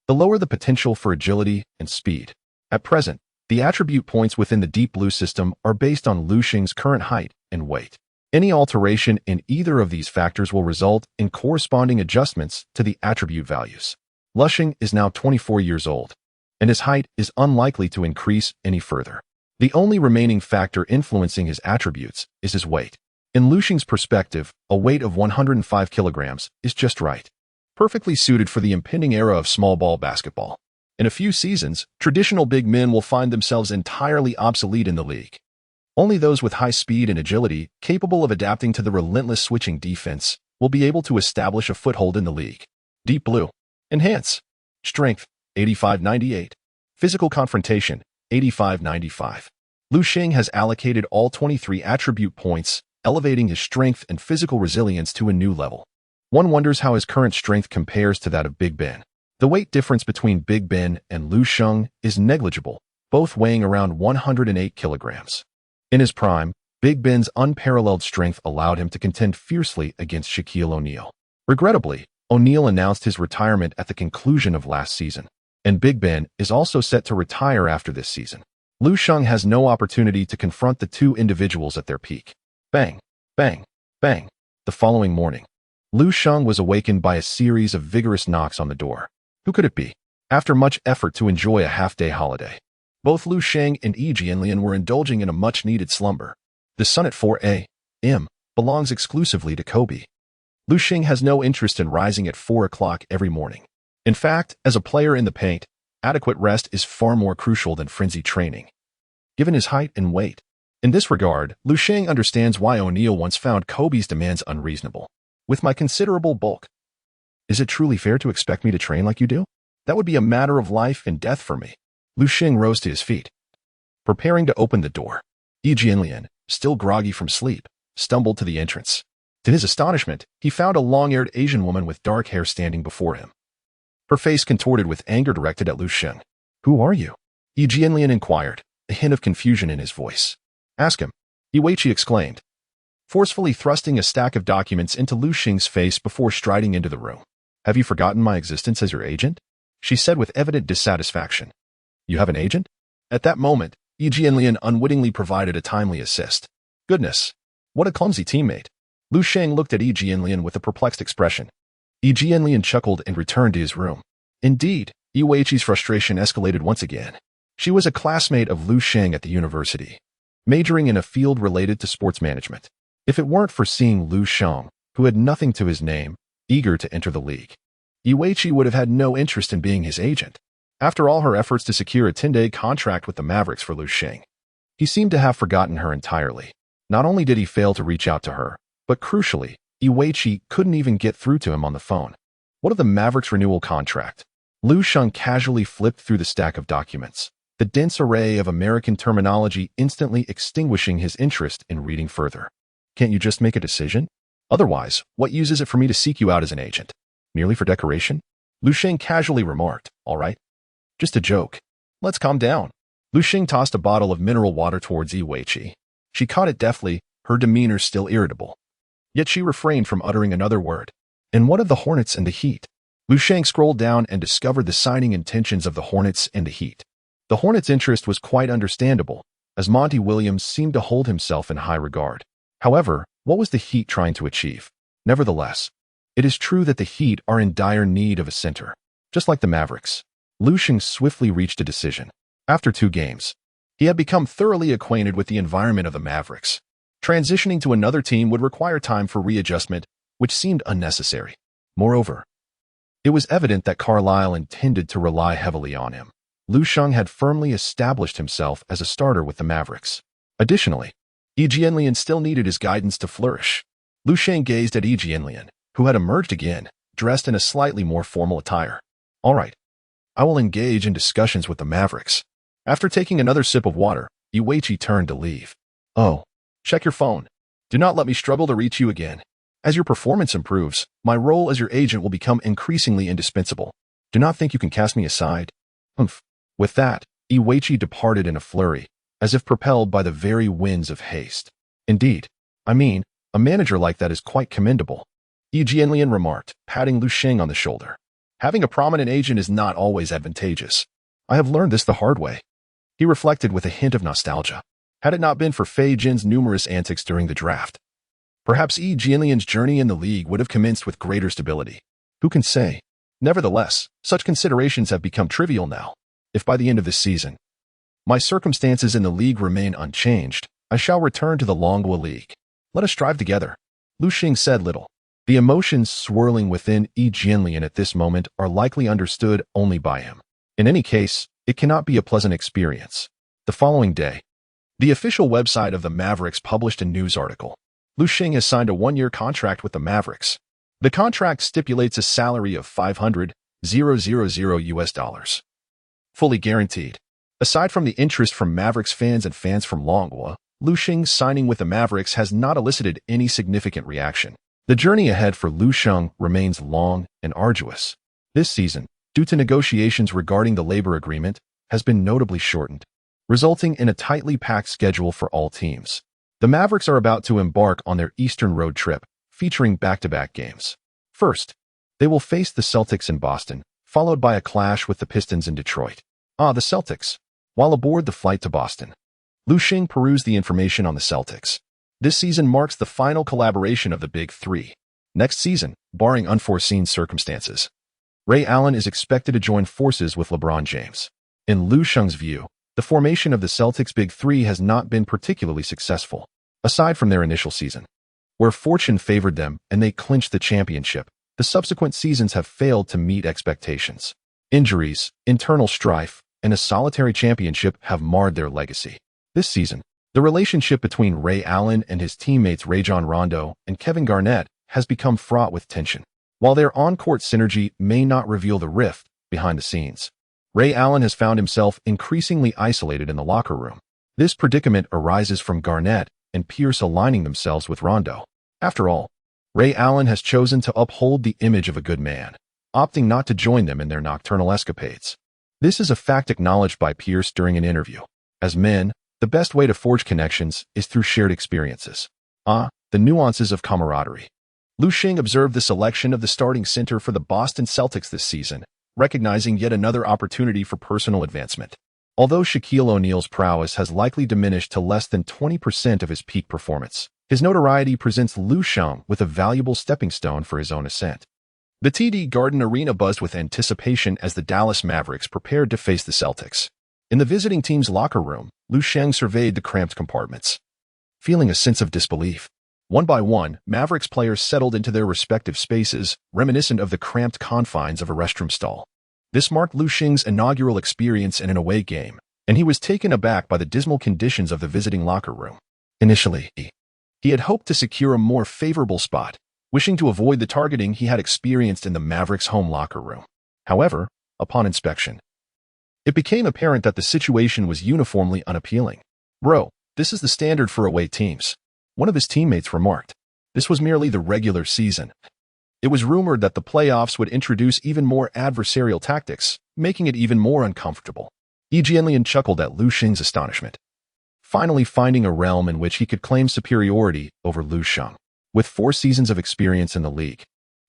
the lower the potential for agility and speed. At present, the attribute points within the deep blue system are based on Lu Sheng's current height and weight. Any alteration in either of these factors will result in corresponding adjustments to the attribute values. Lu Sheng is now 24 years old, and his height is unlikely to increase any further. The only remaining factor influencing his attributes is his weight. In Lu Sheng's perspective, a weight of 105 kilograms is just right, perfectly suited for the impending era of small ball basketball. In a few seasons, traditional big men will find themselves entirely obsolete in the league. Only those with high speed and agility, capable of adapting to the relentless switching defense, will be able to establish a foothold in the league. Deep blue. Enhance. Strength, 85-98. Physical confrontation, 85-95. Lu Sheng has allocated all 23 attribute points, elevating his strength and physical resilience to a new level. One wonders how his current strength compares to that of Big Ben. The weight difference between Big Ben and Lu Sheng is negligible, both weighing around 108 kilograms. In his prime, Big Ben's unparalleled strength allowed him to contend fiercely against Shaquille O'Neal. Regrettably, O'Neal announced his retirement at the conclusion of last season, and Big Ben is also set to retire after this season. Lu Sheng has no opportunity to confront the two individuals at their peak. Bang, bang, bang. The following morning, Lu Sheng was awakened by a series of vigorous knocks on the door. Who could it be? After much effort to enjoy a half-day holiday, both Lu Sheng and Yi Jianlian were indulging in a much-needed slumber. The sun at 4 a.m. belongs exclusively to Kobe. Lu Sheng has no interest in rising at 4 o'clock every morning. In fact, as a player in the paint, adequate rest is far more crucial than frenzied training. Given his height and weight, in this regard, Lu Sheng understands why O'Neal once found Kobe's demands unreasonable. With my considerable bulk, is it truly fair to expect me to train like you do? That would be a matter of life and death for me. Lu Sheng rose to his feet, preparing to open the door. Yi Jianlian, still groggy from sleep, stumbled to the entrance. To his astonishment, he found a long-haired Asian woman with dark hair standing before him. Her face contorted with anger directed at Lu Sheng. "Who are you?" Yi Jianlian inquired, a hint of confusion in his voice. "Ask him," Yi exclaimed, forcefully thrusting a stack of documents into Lu Sheng's face before striding into the room. "Have you forgotten my existence as your agent?" she said with evident dissatisfaction. "You have an agent?" At that moment, Yi Jianlian unwittingly provided a timely assist. Goodness, what a clumsy teammate. Lu Sheng looked at Yi Jianlian with a perplexed expression. Yi Jianlian chuckled and returned to his room. Indeed, Yi's frustration escalated once again. She was a classmate of Lu Sheng at the university, majoring in a field related to sports management. If it weren't for seeing Lu Sheng, who had nothing to his name, eager to enter the league, Yi would have had no interest in being his agent. After all her efforts to secure a 10-day contract with the Mavericks for Lu Sheng, he seemed to have forgotten her entirely. Not only did he fail to reach out to her, but crucially, Yi couldn't even get through to him on the phone. What of the Mavericks renewal contract? Lu Sheng casually flipped through the stack of documents, the dense array of American terminology instantly extinguishing his interest in reading further. Can't you just make a decision? Otherwise, what use is it for me to seek you out as an agent? Merely for decoration? Lu Sheng casually remarked, "All right. Just a joke. Let's calm down." Lu Sheng tossed a bottle of mineral water towards Yi. She caught it deftly, her demeanor still irritable. Yet she refrained from uttering another word. "And what of the Hornets and the Heat?" Lu Sheng scrolled down and discovered the signing intentions of the Hornets and the Heat. The Hornets' interest was quite understandable, as Monty Williams seemed to hold himself in high regard. However, what was the Heat trying to achieve? Nevertheless, it is true that the Heat are in dire need of a center. Just like the Mavericks, Lu Sheng swiftly reached a decision. After 2 games, he had become thoroughly acquainted with the environment of the Mavericks. Transitioning to another team would require time for readjustment, which seemed unnecessary. Moreover, it was evident that Carlisle intended to rely heavily on him. Lu Sheng had firmly established himself as a starter with the Mavericks. Additionally, Yi Jianlian still needed his guidance to flourish. Lu Sheng gazed at Yi Jianlian, who had emerged again, dressed in a slightly more formal attire. "All right. I will engage in discussions with the Mavericks." After taking another sip of water, Yi turned to leave. "Oh, check your phone. Do not let me struggle to reach you again. As your performance improves, my role as your agent will become increasingly indispensable. Do not think you can cast me aside." Humph. With that, Yi departed in a flurry, as if propelled by the very winds of haste. "Indeed. I mean, a manager like that is quite commendable," Yi Jianlian remarked, patting Lu Sheng on the shoulder. "Having a prominent agent is not always advantageous. I have learned this the hard way." He reflected with a hint of nostalgia. Had it not been for Fei Jin's numerous antics during the draft, perhaps Yi Jianlian's journey in the league would have commenced with greater stability. Who can say? Nevertheless, such considerations have become trivial now. If by the end of this season, my circumstances in the league remain unchanged, I shall return to the Longhua League. Let us strive together." Lu Sheng said little. The emotions swirling within Yi Jianlian at this moment are likely understood only by him. In any case, it cannot be a pleasant experience. The following day, the official website of the Mavericks published a news article. Lu Sheng has signed a 1-year contract with the Mavericks. The contract stipulates a salary of $500,000 US, fully guaranteed. Aside from the interest from Mavericks fans and fans from Longhua, Lu Sheng's signing with the Mavericks has not elicited any significant reaction. The journey ahead for Lu Sheng remains long and arduous. This season, due to negotiations regarding the labor agreement, has been notably shortened, resulting in a tightly packed schedule for all teams. The Mavericks are about to embark on their Eastern road trip, featuring back-to-back games. First, they will face the Celtics in Boston, followed by a clash with the Pistons in Detroit. The Celtics. While aboard the flight to Boston, Lu Sheng perused the information on the Celtics. This season marks the final collaboration of the Big Three. Next season, barring unforeseen circumstances, Ray Allen is expected to join forces with LeBron James. In Lu Sheng's view, the formation of the Celtics' Big Three has not been particularly successful, aside from their initial season, where fortune favored them and they clinched the championship. The subsequent seasons have failed to meet expectations. Injuries, internal strife, and a solitary championship have marred their legacy. This season, the relationship between Ray Allen and his teammates Rajon Rondo and Kevin Garnett has become fraught with tension. While their on-court synergy may not reveal the rift behind the scenes, Ray Allen has found himself increasingly isolated in the locker room. This predicament arises from Garnett and Pierce aligning themselves with Rondo. After all, Ray Allen has chosen to uphold the image of a good man, opting not to join them in their nocturnal escapades. This is a fact acknowledged by Pierce during an interview. As men, the best way to forge connections is through shared experiences. The nuances of camaraderie. Lu Sheng observed the selection of the starting center for the Boston Celtics this season, recognizing yet another opportunity for personal advancement. Although Shaquille O'Neal's prowess has likely diminished to less than 20% of his peak performance, his notoriety presents Lu Sheng with a valuable stepping stone for his own ascent. The TD Garden Arena buzzed with anticipation as the Dallas Mavericks prepared to face the Celtics. In the visiting team's locker room, Lu Sheng surveyed the cramped compartments, feeling a sense of disbelief. One by one, Mavericks players settled into their respective spaces, reminiscent of the cramped confines of a restroom stall. This marked Lu Sheng's inaugural experience in an away game, and he was taken aback by the dismal conditions of the visiting locker room. Initially, he had hoped to secure a more favorable spot, wishing to avoid the targeting he had experienced in the Mavericks' home locker room. However, upon inspection, it became apparent that the situation was uniformly unappealing. "Bro, this is the standard for away teams," one of his teammates remarked. This was merely the regular season. It was rumored that the playoffs would introduce even more adversarial tactics, making it even more uncomfortable. Yi Jianlian chuckled at Lu Sheng's astonishment, finally finding a realm in which he could claim superiority over Lu Sheng. With 4 seasons of experience in the league,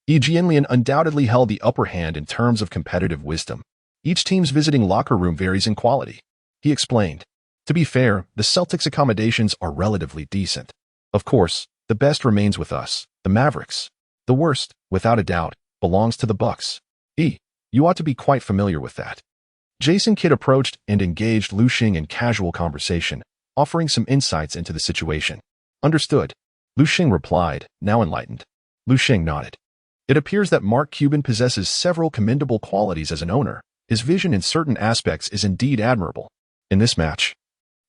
Yi Jianlian undoubtedly held the upper hand in terms of competitive wisdom. Each team's visiting locker room varies in quality, he explained. To be fair, the Celtics' accommodations are relatively decent. Of course, the best remains with us, the Mavericks. The worst, without a doubt, belongs to the Bucks. You ought to be quite familiar with that. Jason Kidd approached and engaged Lu Sheng in casual conversation, offering some insights into the situation. Understood, Lu Sheng replied, now enlightened. Lu Sheng nodded. It appears that Mark Cuban possesses several commendable qualities as an owner. His vision in certain aspects is indeed admirable. In this match,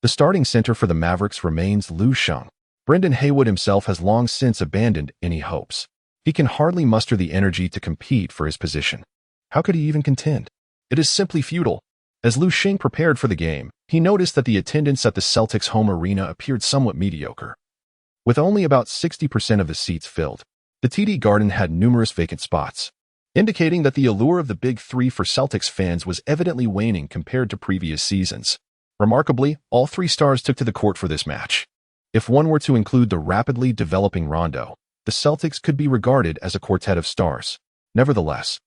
the starting center for the Mavericks remains Lu Sheng. Brendan Haywood himself has long since abandoned any hopes. He can hardly muster the energy to compete for his position. How could he even contend? It is simply futile. As Lu Sheng prepared for the game, he noticed that the attendance at the Celtics' home arena appeared somewhat mediocre. With only about 60% of the seats filled, the TD Garden had numerous vacant spots, indicating that the allure of the Big Three for Celtics fans was evidently waning compared to previous seasons. Remarkably, all 3 stars took to the court for this match. If one were to include the rapidly developing Rondo, the Celtics could be regarded as a quartet of stars. Nevertheless,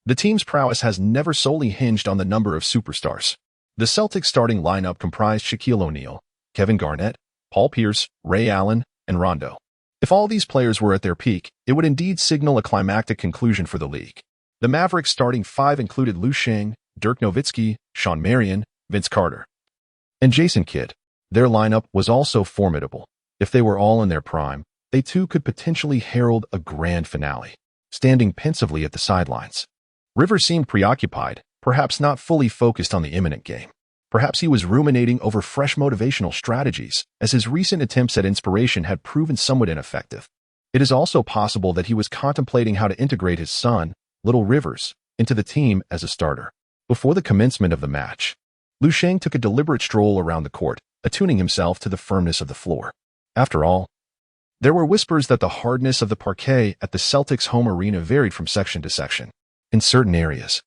the team's prowess has never solely hinged on the number of superstars. The Celtics starting lineup comprised Shaquille O'Neal, Kevin Garnett, Paul Pierce, Ray Allen, and Rondo. If all these players were at their peak, it would indeed signal a climactic conclusion for the league. The Mavericks starting 5 included Lu Sheng, Dirk Nowitzki, Shawn Marion, Vince Carter, and Jason Kidd. Their lineup was also formidable. If they were all in their prime, they too could potentially herald a grand finale. Standing pensively at the sidelines, Rivers seemed preoccupied, perhaps not fully focused on the imminent game. Perhaps he was ruminating over fresh motivational strategies, as his recent attempts at inspiration had proven somewhat ineffective. It is also possible that he was contemplating how to integrate his son, Little Rivers, into the team as a starter. Before the commencement of the match, Lu Sheng took a deliberate stroll around the court, attuning himself to the firmness of the floor. After all, there were whispers that the hardness of the parquet at the Celtics' home arena varied from section to section. In certain areas,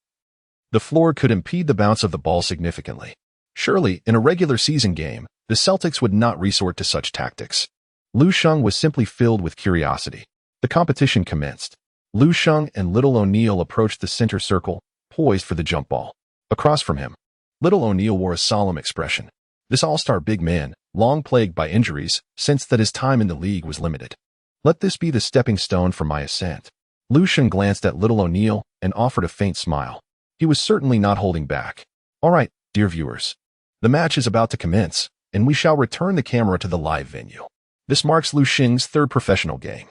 The floor could impede the bounce of the ball significantly. Surely, in a regular season game, the Celtics would not resort to such tactics. Lu Sheng was simply filled with curiosity. The competition commenced. Lu Sheng and Little O'Neal approached the center circle, poised for the jump ball. Across from him, Little O'Neal wore a solemn expression. This all-star big man, long plagued by injuries, sensed that his time in the league was limited. Let this be the stepping stone for my ascent. Lu Sheng glanced at Little O'Neal and offered a faint smile. He was certainly not holding back. All right, dear viewers. The match is about to commence, and we shall return the camera to the live venue. This marks Lu Sheng's third professional game,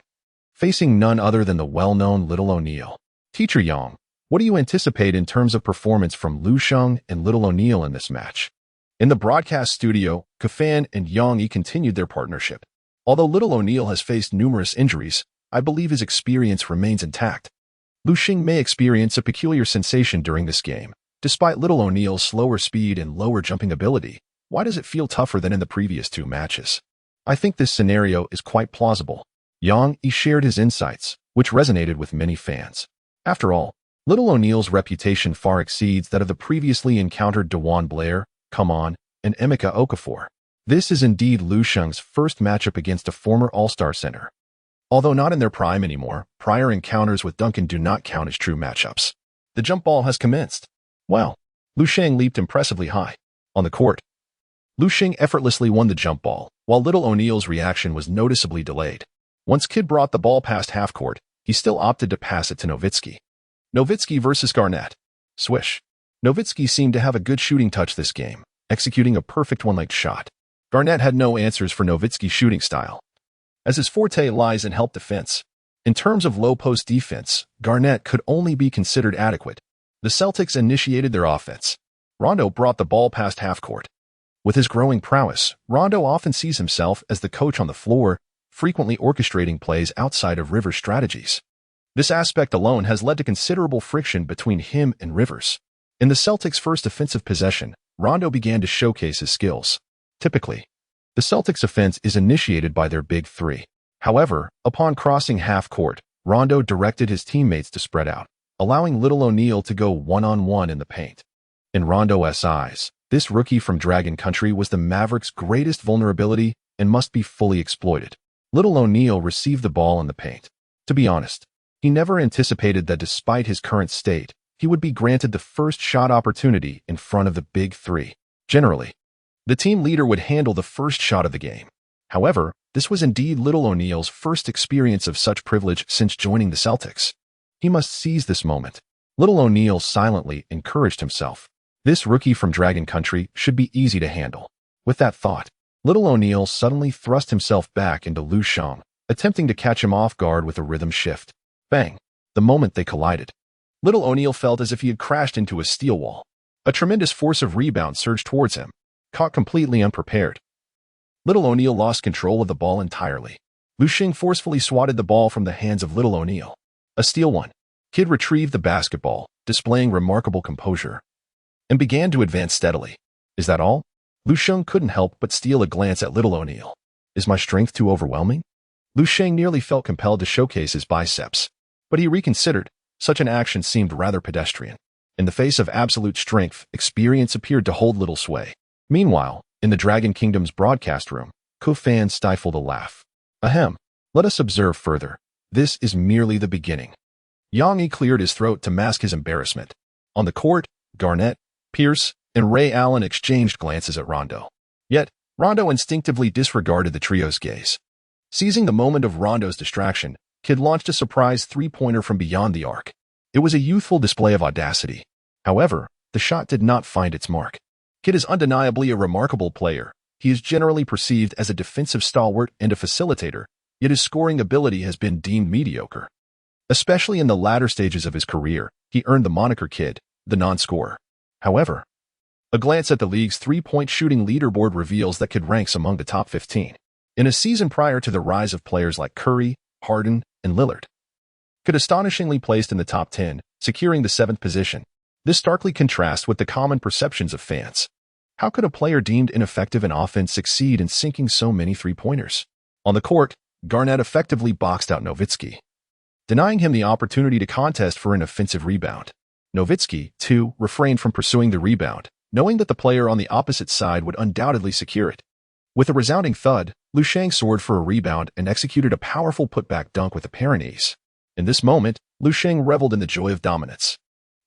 facing none other than the well-known Little O'Neal. Teacher Yang, what do you anticipate in terms of performance from Lu Sheng and Little O'Neal in this match? In the broadcast studio, Kafan and Yang Yi continued their partnership. Although Little O'Neal has faced numerous injuries, I believe his experience remains intact. Lu Sheng may experience a peculiar sensation during this game. Despite Little O'Neal's slower speed and lower jumping ability, why does it feel tougher than in the previous two matches? I think this scenario is quite plausible. Yang Yi shared his insights, which resonated with many fans. After all, Little O'Neal's reputation far exceeds that of the previously encountered Dewan Blair, Come On, and Emeka Okafor. This is indeed Lu Sheng's first matchup against a former All-Star center. Although not in their prime anymore, prior encounters with Duncan do not count as true matchups. The jump ball has commenced. Wow, Lu Sheng leaped impressively high. On the court, Lu Sheng effortlessly won the jump ball, while Little O'Neal's reaction was noticeably delayed. Once Kid brought the ball past half-court, he still opted to pass it to Nowitzki. Nowitzki versus Garnett. Swish. Nowitzki seemed to have a good shooting touch this game, executing a perfect one-legged shot. Garnett had no answers for Nowitzki's shooting style, as his forte lies in help defense. In terms of low-post defense, Garnett could only be considered adequate. The Celtics initiated their offense. Rondo brought the ball past half-court. With his growing prowess, Rondo often sees himself as the coach on the floor, frequently orchestrating plays outside of Rivers' strategies. This aspect alone has led to considerable friction between him and Rivers. In the Celtics' first offensive possession, Rondo began to showcase his skills. Typically, the Celtics' offense is initiated by their big three. However, upon crossing half-court, Rondo directed his teammates to spread out, allowing Little O'Neal to go one-on-one in the paint. In Rondo's eyes, this rookie from Dragon Country was the Mavericks' greatest vulnerability and must be fully exploited. Little O'Neal received the ball in the paint. To be honest, he never anticipated that despite his current state, he would be granted the first shot opportunity in front of the big three. Generally, the team leader would handle the first shot of the game. However, this was indeed Little O'Neal's first experience of such privilege since joining the Celtics. He must seize this moment. Little O'Neal silently encouraged himself. This rookie from Dragon Country should be easy to handle. With that thought, Little O'Neal suddenly thrust himself back into Lu Sheng, attempting to catch him off guard with a rhythm shift. Bang! The moment they collided, Little O'Neal felt as if he had crashed into a steel wall. A tremendous force of rebound surged towards him, caught completely unprepared. Little O'Neal lost control of the ball entirely. Lu Sheng forcefully swatted the ball from the hands of Little O'Neal. A steal one. Kid retrieved the basketball, displaying remarkable composure, and began to advance steadily. Is that all? Lu Sheng couldn't help but steal a glance at Little O'Neal. Is my strength too overwhelming? Lu Sheng nearly felt compelled to showcase his biceps, but he reconsidered. Such an action seemed rather pedestrian. In the face of absolute strength, experience appeared to hold little sway. Meanwhile, in the Dragon Kingdom's broadcast room, Kofan stifled a laugh. Ahem. Let us observe further. This is merely the beginning. Yang Yi cleared his throat to mask his embarrassment. On the court, Garnett, Pierce, and Ray Allen exchanged glances at Rondo. Yet, Rondo instinctively disregarded the trio's gaze. Seizing the moment of Rondo's distraction, Kid launched a surprise three-pointer from beyond the arc. It was a youthful display of audacity. However, the shot did not find its mark. Kid is undeniably a remarkable player. He is generally perceived as a defensive stalwart and a facilitator, yet his scoring ability has been deemed mediocre. Especially in the latter stages of his career, he earned the moniker Kid, the non-scorer. However, a glance at the league's three-point shooting leaderboard reveals that Kid ranks among the top 15. In a season prior to the rise of players like Curry, Harden, and Lillard, Kid astonishingly placed in the top 10, securing the 7th position. This starkly contrasts with the common perceptions of fans. How could a player deemed ineffective in offense succeed in sinking so many three-pointers? On the court, Garnett effectively boxed out Nowitzki, denying him the opportunity to contest for an offensive rebound. Nowitzki, too, refrained from pursuing the rebound, knowing that the player on the opposite side would undoubtedly secure it. With a resounding thud, Lu Sheng soared for a rebound and executed a powerful putback dunk with apparent ease. In this moment, Lu Sheng reveled in the joy of dominance.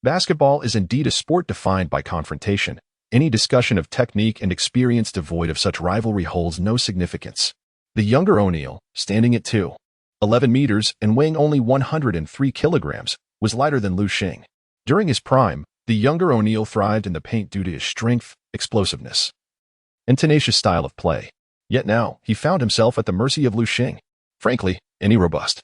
Basketball is indeed a sport defined by confrontation. Any discussion of technique and experience devoid of such rivalry holds no significance. The younger O'Neal, standing at 2.11 meters and weighing only 103 kilograms, was lighter than Lu Sheng. During his prime, the younger O'Neal thrived in the paint due to his strength, explosiveness, and tenacious style of play. Yet now, he found himself at the mercy of Lu Sheng. Frankly, any robust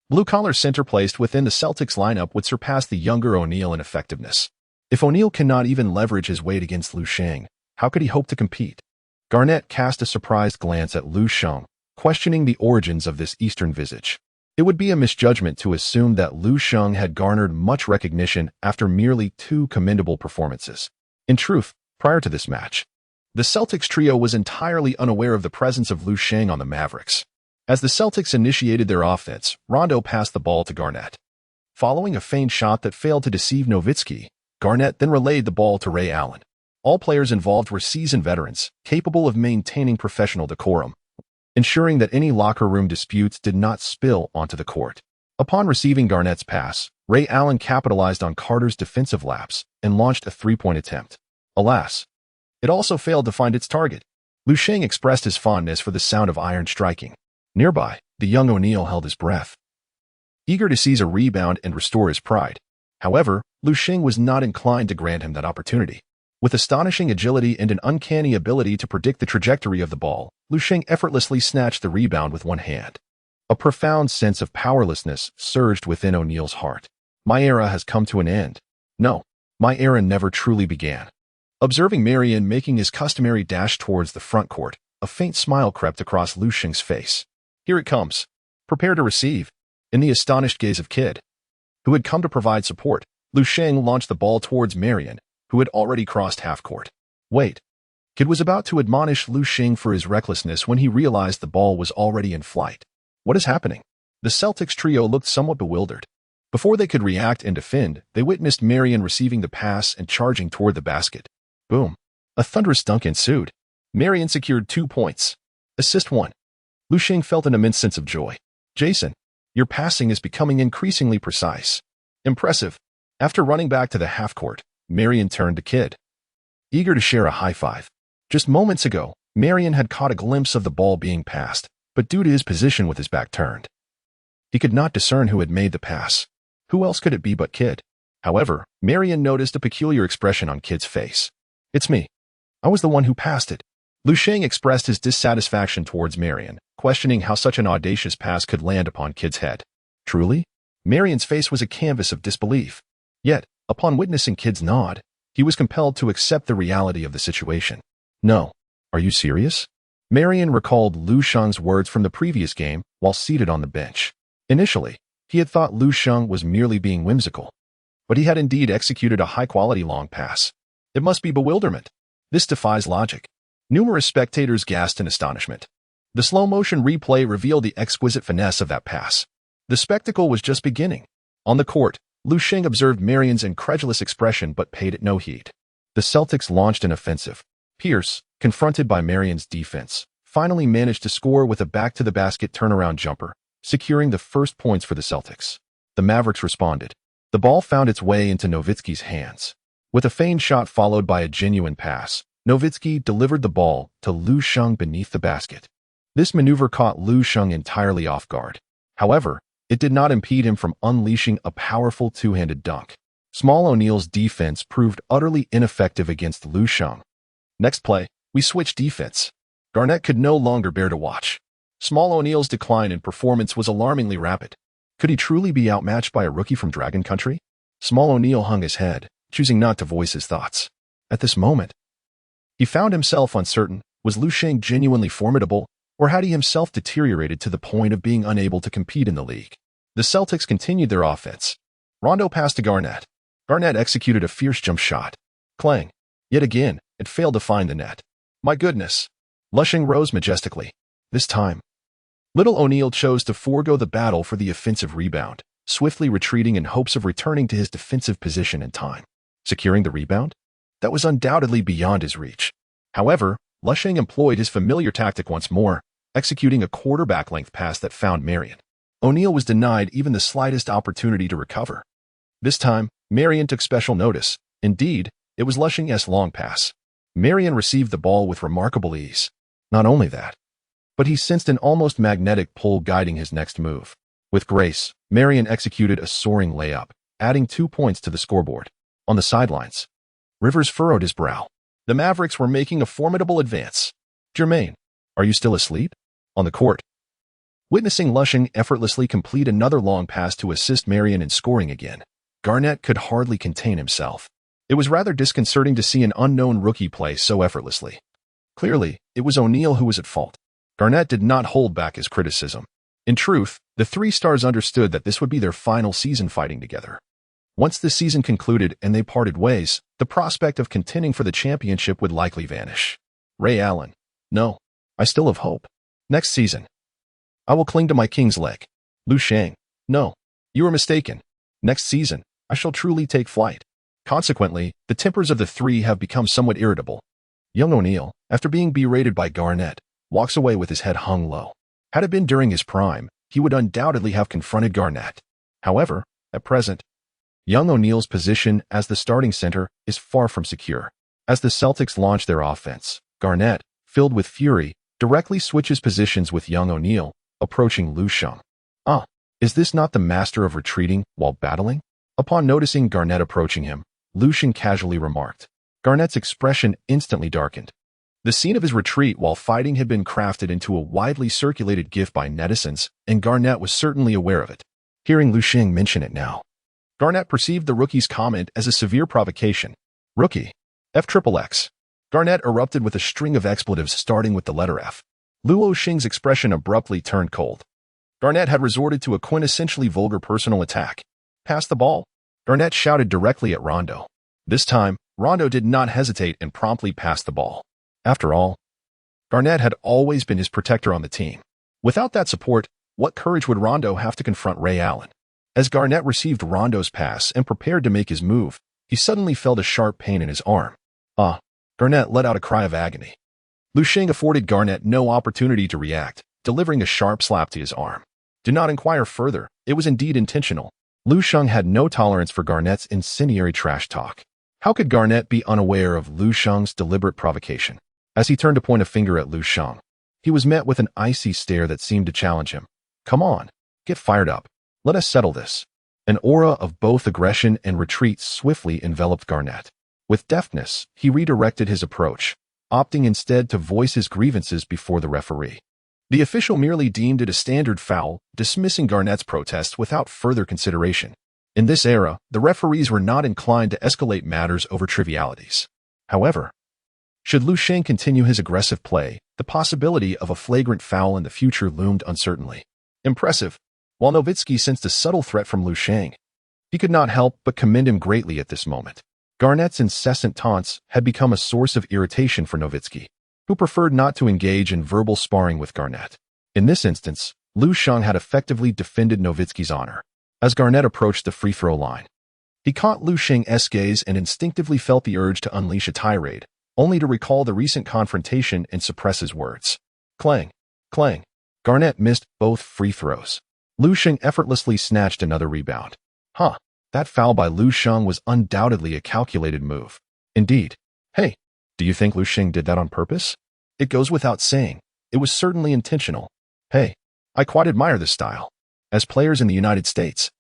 blue-collar center placed within the Celtics lineup would surpass the younger O'Neal in effectiveness. If O'Neal cannot even leverage his weight against Lu Sheng, how could he hope to compete? Garnett cast a surprised glance at Lu Sheng, questioning the origins of this Eastern visage. It would be a misjudgment to assume that Lu Sheng had garnered much recognition after merely 2 commendable performances. In truth, prior to this match, the Celtics trio was entirely unaware of the presence of Lu Sheng on the Mavericks. As the Celtics initiated their offense, Rondo passed the ball to Garnett. Following a feigned shot that failed to deceive Nowitzki, Garnett then relayed the ball to Ray Allen. All players involved were seasoned veterans, capable of maintaining professional decorum, ensuring that any locker room disputes did not spill onto the court. Upon receiving Garnett's pass, Ray Allen capitalized on Carter's defensive lapse and launched a three-point attempt. Alas, it also failed to find its target. Lu Sheng expressed his fondness for the sound of iron striking. Nearby, the young O'Neal held his breath, eager to seize a rebound and restore his pride. However, Lu Sheng was not inclined to grant him that opportunity. With astonishing agility and an uncanny ability to predict the trajectory of the ball, Lu Sheng effortlessly snatched the rebound with one hand. A profound sense of powerlessness surged within O'Neal's heart. My era has come to an end. No, my era never truly began. Observing Marion making his customary dash towards the front court, a faint smile crept across Lu Sheng's face. Here it comes. Prepare to receive. In the astonished gaze of Kid, who had come to provide support, Lu Sheng launched the ball towards Marion, who had already crossed half-court. Wait. Kid was about to admonish Lu Sheng for his recklessness when he realized the ball was already in flight. What is happening? The Celtics trio looked somewhat bewildered. Before they could react and defend, they witnessed Marion receiving the pass and charging toward the basket. Boom. A thunderous dunk ensued. Marion secured 2 points. Assist 1. Lu Sheng felt an immense sense of joy. Jason, your passing is becoming increasingly precise. Impressive. After running back to the half-court, Marion turned to Kid, eager to share a high-five. Just moments ago, Marion had caught a glimpse of the ball being passed, but due to his position with his back turned, he could not discern who had made the pass. Who else could it be but Kid? However, Marion noticed a peculiar expression on Kid's face. It's me. I was the one who passed it. Lu Sheng expressed his dissatisfaction towards Marion, questioning how such an audacious pass could land upon Kid's head. Truly? Marion's face was a canvas of disbelief. Yet, upon witnessing Kid's nod, he was compelled to accept the reality of the situation. No. Are you serious? Marion recalled Lu Sheng's words from the previous game while seated on the bench. Initially, he had thought Lu Sheng was merely being whimsical, but he had indeed executed a high-quality long pass. It must be bewilderment. This defies logic. Numerous spectators gasped in astonishment. The slow-motion replay revealed the exquisite finesse of that pass. The spectacle was just beginning. On the court, Lu Sheng observed Marion's incredulous expression but paid it no heed. The Celtics launched an offensive. Pierce, confronted by Marion's defense, finally managed to score with a back-to-the-basket turnaround jumper, securing the first points for the Celtics. The Mavericks responded. The ball found its way into Nowitzki's hands. With a feigned shot followed by a genuine pass, Nowitzki delivered the ball to Lu Sheng beneath the basket. This maneuver caught Lu Sheng entirely off guard. However, it did not impede him from unleashing a powerful two-handed dunk. Small O'Neal's defense proved utterly ineffective against Lu Sheng. Next play, we switched defense. Garnett could no longer bear to watch. Small O'Neal's decline in performance was alarmingly rapid. Could he truly be outmatched by a rookie from Dragon Country? Small O'Neal hung his head, choosing not to voice his thoughts. At this moment, he found himself uncertain. Was Lu Sheng genuinely formidable, or had he himself deteriorated to the point of being unable to compete in the league? The Celtics continued their offense. Rondo passed to Garnett. Garnett executed a fierce jump shot. Clang. Yet again, it failed to find the net. My goodness. Lu Sheng rose majestically. This time, little O'Neal chose to forego the battle for the offensive rebound, swiftly retreating in hopes of returning to his defensive position in time. Securing the rebound? That was undoubtedly beyond his reach. However, Lu Sheng employed his familiar tactic once more, executing a quarterback-length pass that found Marion. O'Neal was denied even the slightest opportunity to recover. This time, Marion took special notice. Indeed, it was Lu Sheng's long pass. Marion received the ball with remarkable ease. Not only that, but he sensed an almost magnetic pull guiding his next move. With grace, Marion executed a soaring layup, adding 2 points to the scoreboard. On the sidelines, Rivers furrowed his brow. The Mavericks were making a formidable advance. Jermaine, are you still asleep? On the court, witnessing Lu Sheng effortlessly complete another long pass to assist Marion in scoring again, Garnett could hardly contain himself. It was rather disconcerting to see an unknown rookie play so effortlessly. Clearly, it was O'Neal who was at fault. Garnett did not hold back his criticism. In truth, the three stars understood that this would be their final season fighting together. Once the season concluded and they parted ways, the prospect of contending for the championship would likely vanish. Ray Allen. No, I still have hope. Next season, I will cling to my king's leg. Lu Sheng. No, you are mistaken. Next season, I shall truly take flight. Consequently, the tempers of the three have become somewhat irritable. Young O'Neal, after being berated by Garnett, walks away with his head hung low. Had it been during his prime, he would undoubtedly have confronted Garnett. However, at present, young O'Neal's position as the starting center is far from secure. As the Celtics launch their offense, Garnett, filled with fury, directly switches positions with young O'Neal, approaching Lu Sheng. Is this not the master of retreating while battling? Upon noticing Garnett approaching him, Lu Sheng casually remarked. Garnett's expression instantly darkened. The scene of his retreat while fighting had been crafted into a widely circulated gif by netizens, and Garnett was certainly aware of it. Hearing Lu Sheng mention it now, Garnett perceived the rookie's comment as a severe provocation. Rookie. FXXX. Garnett erupted with a string of expletives starting with the letter F. Lu Sheng's expression abruptly turned cold. Garnett had resorted to a quintessentially vulgar personal attack. Pass the ball. Garnett shouted directly at Rondo. This time, Rondo did not hesitate and promptly passed the ball. After all, Garnett had always been his protector on the team. Without that support, what courage would Rondo have to confront Ray Allen? As Garnett received Rondo's pass and prepared to make his move, he suddenly felt a sharp pain in his arm. Garnett let out a cry of agony. Lu Sheng afforded Garnett no opportunity to react, delivering a sharp slap to his arm. Do not inquire further, it was indeed intentional. Lu Sheng had no tolerance for Garnett's incendiary trash talk. How could Garnett be unaware of Lu Sheng's deliberate provocation? As he turned to point a finger at Lu Sheng, he was met with an icy stare that seemed to challenge him. Come on, get fired up. Let us settle this. An aura of both aggression and retreat swiftly enveloped Garnett. With deftness, he redirected his approach, opting instead to voice his grievances before the referee. The official merely deemed it a standard foul, dismissing Garnett's protest without further consideration. In this era, the referees were not inclined to escalate matters over trivialities. However, should Lu Sheng continue his aggressive play, the possibility of a flagrant foul in the future loomed uncertainly. Impressive. While Nowitzki sensed a subtle threat from Lu Sheng, he could not help but commend him greatly at this moment. Garnett's incessant taunts had become a source of irritation for Nowitzki, who preferred not to engage in verbal sparring with Garnett. In this instance, Lu Sheng had effectively defended Nowitzki's honor. As Garnett approached the free throw line, he caught Lu Sheng's gaze and instinctively felt the urge to unleash a tirade, only to recall the recent confrontation and suppress his words. Clang, clang. Garnett missed both free throws. Lu Sheng effortlessly snatched another rebound. That foul by Lu Sheng was undoubtedly a calculated move. Indeed. Hey, do you think Lu Sheng did that on purpose? It goes without saying. It was certainly intentional. Hey, I quite admire this style. As players in the United States,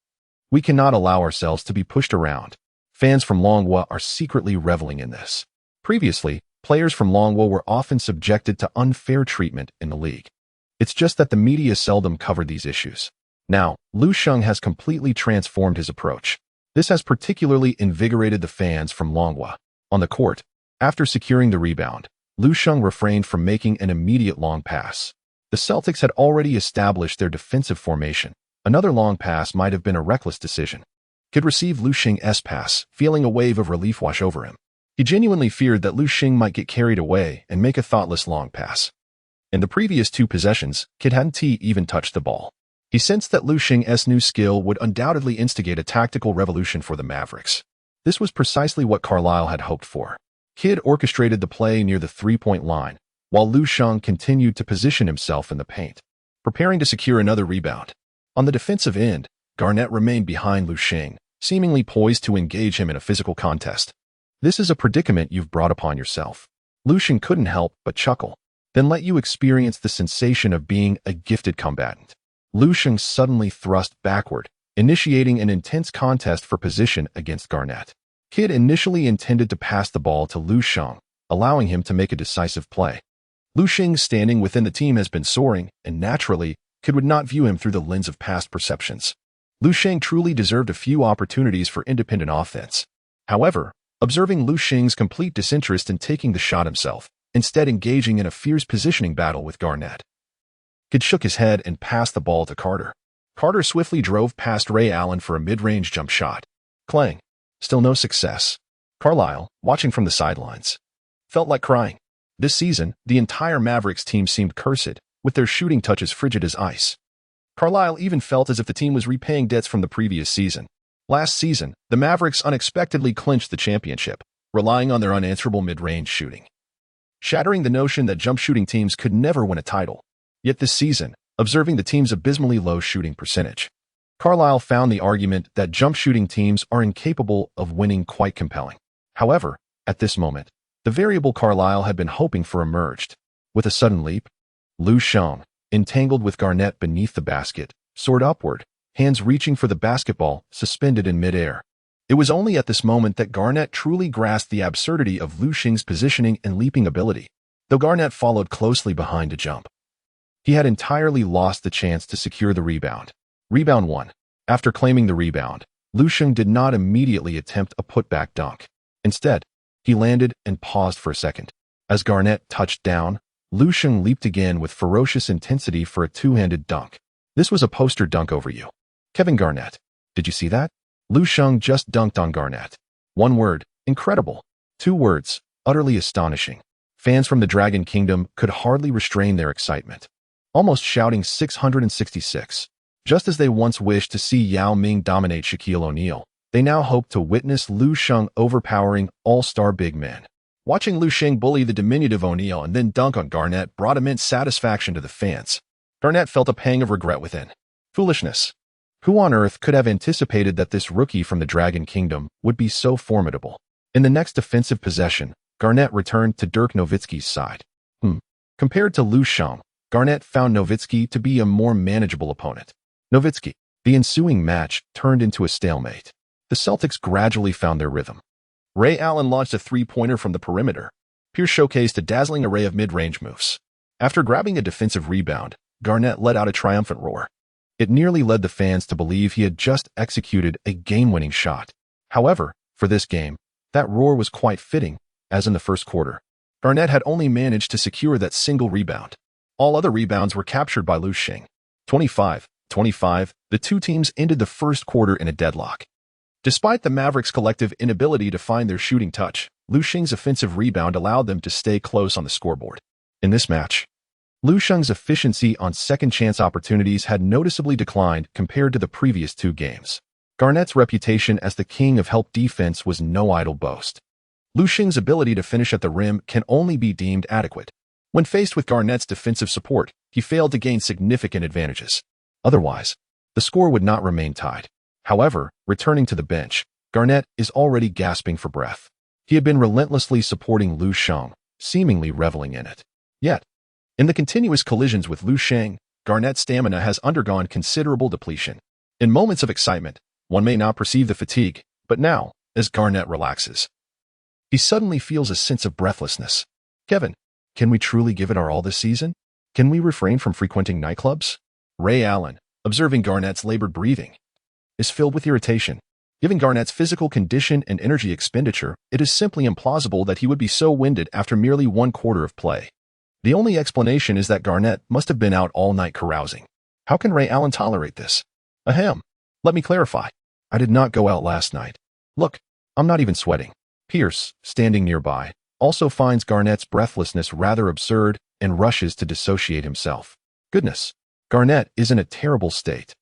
we cannot allow ourselves to be pushed around. Fans from Longhua are secretly reveling in this. Previously, players from Longhua were often subjected to unfair treatment in the league. It's just that the media seldom covered these issues. Now, Lu Sheng has completely transformed his approach. This has particularly invigorated the fans from Longhua. On the court, after securing the rebound, Lu Sheng refrained from making an immediate long pass. The Celtics had already established their defensive formation. Another long pass might have been a reckless decision. Could receive Lu Sheng's pass, feeling a wave of relief wash over him. He genuinely feared that Lu Sheng might get carried away and make a thoughtless long pass. In the previous two possessions, Kid hadn't even touched the ball. He sensed that Lu Sheng's new skill would undoubtedly instigate a tactical revolution for the Mavericks. This was precisely what Carlisle had hoped for. Kidd orchestrated the play near the three-point line, while Lu Sheng continued to position himself in the paint, preparing to secure another rebound. On the defensive end, Garnett remained behind Lu Sheng, seemingly poised to engage him in a physical contest. "This is a predicament you've brought upon yourself." Lu Sheng couldn't help but chuckle, "Then let you experience the sensation of being a gifted combatant." Lu Sheng suddenly thrust backward, initiating an intense contest for position against Garnett. Kidd initially intended to pass the ball to Lu Sheng, allowing him to make a decisive play. Lu Sheng's standing within the team has been soaring, and naturally, Kidd would not view him through the lens of past perceptions. Lu Sheng truly deserved a few opportunities for independent offense. However, observing Lu Sheng's complete disinterest in taking the shot himself, instead engaging in a fierce positioning battle with Garnett, Kidd shook his head and passed the ball to Carter. Carter swiftly drove past Ray Allen for a mid-range jump shot. Clang. Still no success. Carlisle, watching from the sidelines, felt like crying. This season, the entire Mavericks team seemed cursed, with their shooting touches frigid as ice. Carlisle even felt as if the team was repaying debts from the previous season. Last season, the Mavericks unexpectedly clinched the championship, relying on their unanswerable mid-range shooting, shattering the notion that jump shooting teams could never win a title. Yet this season, observing the team's abysmally low shooting percentage, Carlisle found the argument that jump shooting teams are incapable of winning quite compelling. However, at this moment, the variable Carlisle had been hoping for emerged. With a sudden leap, Lu Sheng, entangled with Garnett beneath the basket, soared upward, hands reaching for the basketball, suspended in midair. It was only at this moment that Garnett truly grasped the absurdity of Lu Sheng's positioning and leaping ability. Though Garnett followed closely behind to jump, he had entirely lost the chance to secure the rebound. Rebound 1. After claiming the rebound, Lu Sheng did not immediately attempt a putback dunk. Instead, he landed and paused for a second. As Garnett touched down, Lu Sheng leaped again with ferocious intensity for a two-handed dunk. This was a poster dunk over you. Kevin Garnett. Did you see that? Lu Sheng just dunked on Garnett. One word, incredible. Two words, utterly astonishing. Fans from the Dragon Kingdom could hardly restrain their excitement, almost shouting 666. Just as they once wished to see Yao Ming dominate Shaquille O'Neal, they now hoped to witness Lu Sheng overpowering all-star big men. Watching Lu Sheng bully the diminutive O'Neal and then dunk on Garnett brought immense satisfaction to the fans. Garnett felt a pang of regret within. Foolishness. Who on earth could have anticipated that this rookie from the Dragon Kingdom would be so formidable? In the next defensive possession, Garnett returned to Dirk Nowitzki's side. Compared to Lu Sheng, Garnett found Nowitzki to be a more manageable opponent. Nowitzki. The ensuing match turned into a stalemate. The Celtics gradually found their rhythm. Ray Allen launched a three-pointer from the perimeter. Pierce showcased a dazzling array of mid-range moves. After grabbing a defensive rebound, Garnett let out a triumphant roar. It nearly led the fans to believe he had just executed a game-winning shot. However, for this game, that roar was quite fitting, as in the first quarter, Garnett had only managed to secure that single rebound. All other rebounds were captured by Lu Sheng. 25-25, the two teams ended the first quarter in a deadlock. Despite the Mavericks' collective inability to find their shooting touch, Lu Sheng's offensive rebound allowed them to stay close on the scoreboard. In this match, Lu Sheng's efficiency on second-chance opportunities had noticeably declined compared to the previous two games. Garnett's reputation as the king of help defense was no idle boast. Lu Sheng's ability to finish at the rim can only be deemed adequate. When faced with Garnett's defensive support, he failed to gain significant advantages. Otherwise, the score would not remain tied. However, returning to the bench, Garnett is already gasping for breath. He had been relentlessly supporting Lu Sheng, seemingly reveling in it. Yet, in the continuous collisions with Lu Sheng, Garnett's stamina has undergone considerable depletion. In moments of excitement, one may not perceive the fatigue, but now, as Garnett relaxes, he suddenly feels a sense of breathlessness. Kevin, can we truly give it our all this season? Can we refrain from frequenting nightclubs? Ray Allen, observing Garnett's labored breathing, is filled with irritation. Given Garnett's physical condition and energy expenditure, it is simply implausible that he would be so winded after merely one quarter of play. The only explanation is that Garnett must have been out all night carousing. How can Ray Allen tolerate this? Ahem. Let me clarify. I did not go out last night. Look, I'm not even sweating. Pierce, standing nearby, also finds Garnett's breathlessness rather absurd and rushes to dissociate himself. Goodness. Garnett is in a terrible state.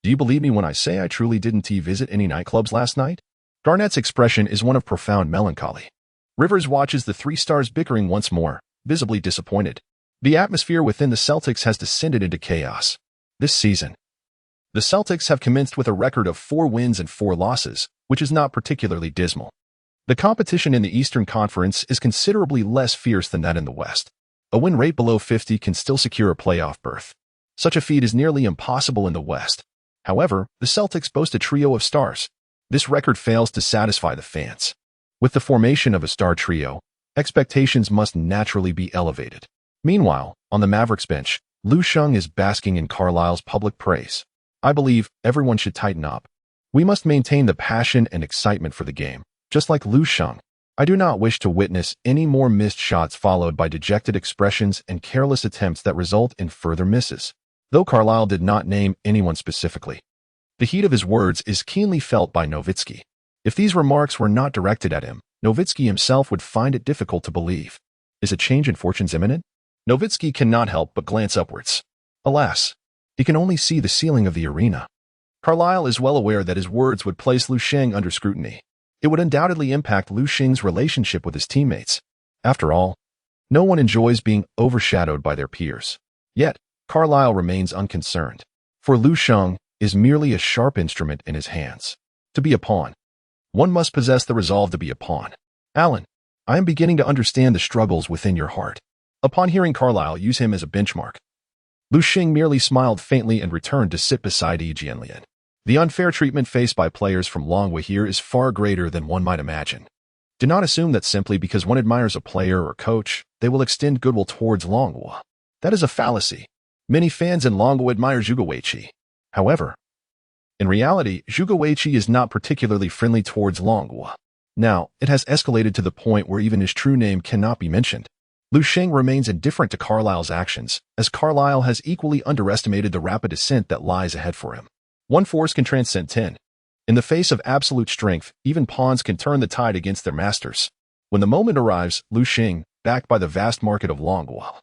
Do you believe me when I say I truly didn't visit any nightclubs last night? Garnett's expression is one of profound melancholy. Rivers watches the three stars bickering once more, visibly disappointed. The atmosphere within the Celtics has descended into chaos. This season, the Celtics have commenced with a record of 4 wins and 4 losses, which is not particularly dismal. The competition in the Eastern Conference is considerably less fierce than that in the West. A win rate below 50 can still secure a playoff berth. Such a feat is nearly impossible in the West. However, the Celtics boast a trio of stars. This record fails to satisfy the fans. With the formation of a star trio, expectations must naturally be elevated. Meanwhile, on the Mavericks bench, Lu Sheng is basking in Carlisle's public praise. I believe everyone should tighten up. We must maintain the passion and excitement for the game, just like Lu Sheng. I do not wish to witness any more missed shots followed by dejected expressions and careless attempts that result in further misses. Though Carlisle did not name anyone specifically, the heat of his words is keenly felt by Nowitzki. If these remarks were not directed at him, Nowitzki himself would find it difficult to believe. Is a change in fortunes imminent? Nowitzki cannot help but glance upwards. Alas, he can only see the ceiling of the arena. Carlisle is well aware that his words would place Lu Sheng under scrutiny. It would undoubtedly impact Lu Sheng's relationship with his teammates. After all, no one enjoys being overshadowed by their peers. Yet, Carlisle remains unconcerned. For Lu Sheng is merely a sharp instrument in his hands. To be a pawn, one must possess the resolve to be a pawn. Alan, I am beginning to understand the struggles within your heart. Upon hearing Carlisle use him as a benchmark, Lu Sheng merely smiled faintly and returned to sit beside Yi Jianlian. The unfair treatment faced by players from Longhua here is far greater than one might imagine. Do not assume that simply because one admires a player or coach, they will extend goodwill towards Longhua. That is a fallacy. Many fans in Longhua admire Zhuge Weiqi. However, in reality, Zhuge Weiqi is not particularly friendly towards Longhua. Now, it has escalated to the point where even his true name cannot be mentioned. Lu Sheng remains indifferent to Carlisle's actions, as Carlisle has equally underestimated the rapid ascent that lies ahead for him. One force can transcend 10. In the face of absolute strength, even pawns can turn the tide against their masters. When the moment arrives, Lu Sheng, backed by the vast market of Longhua,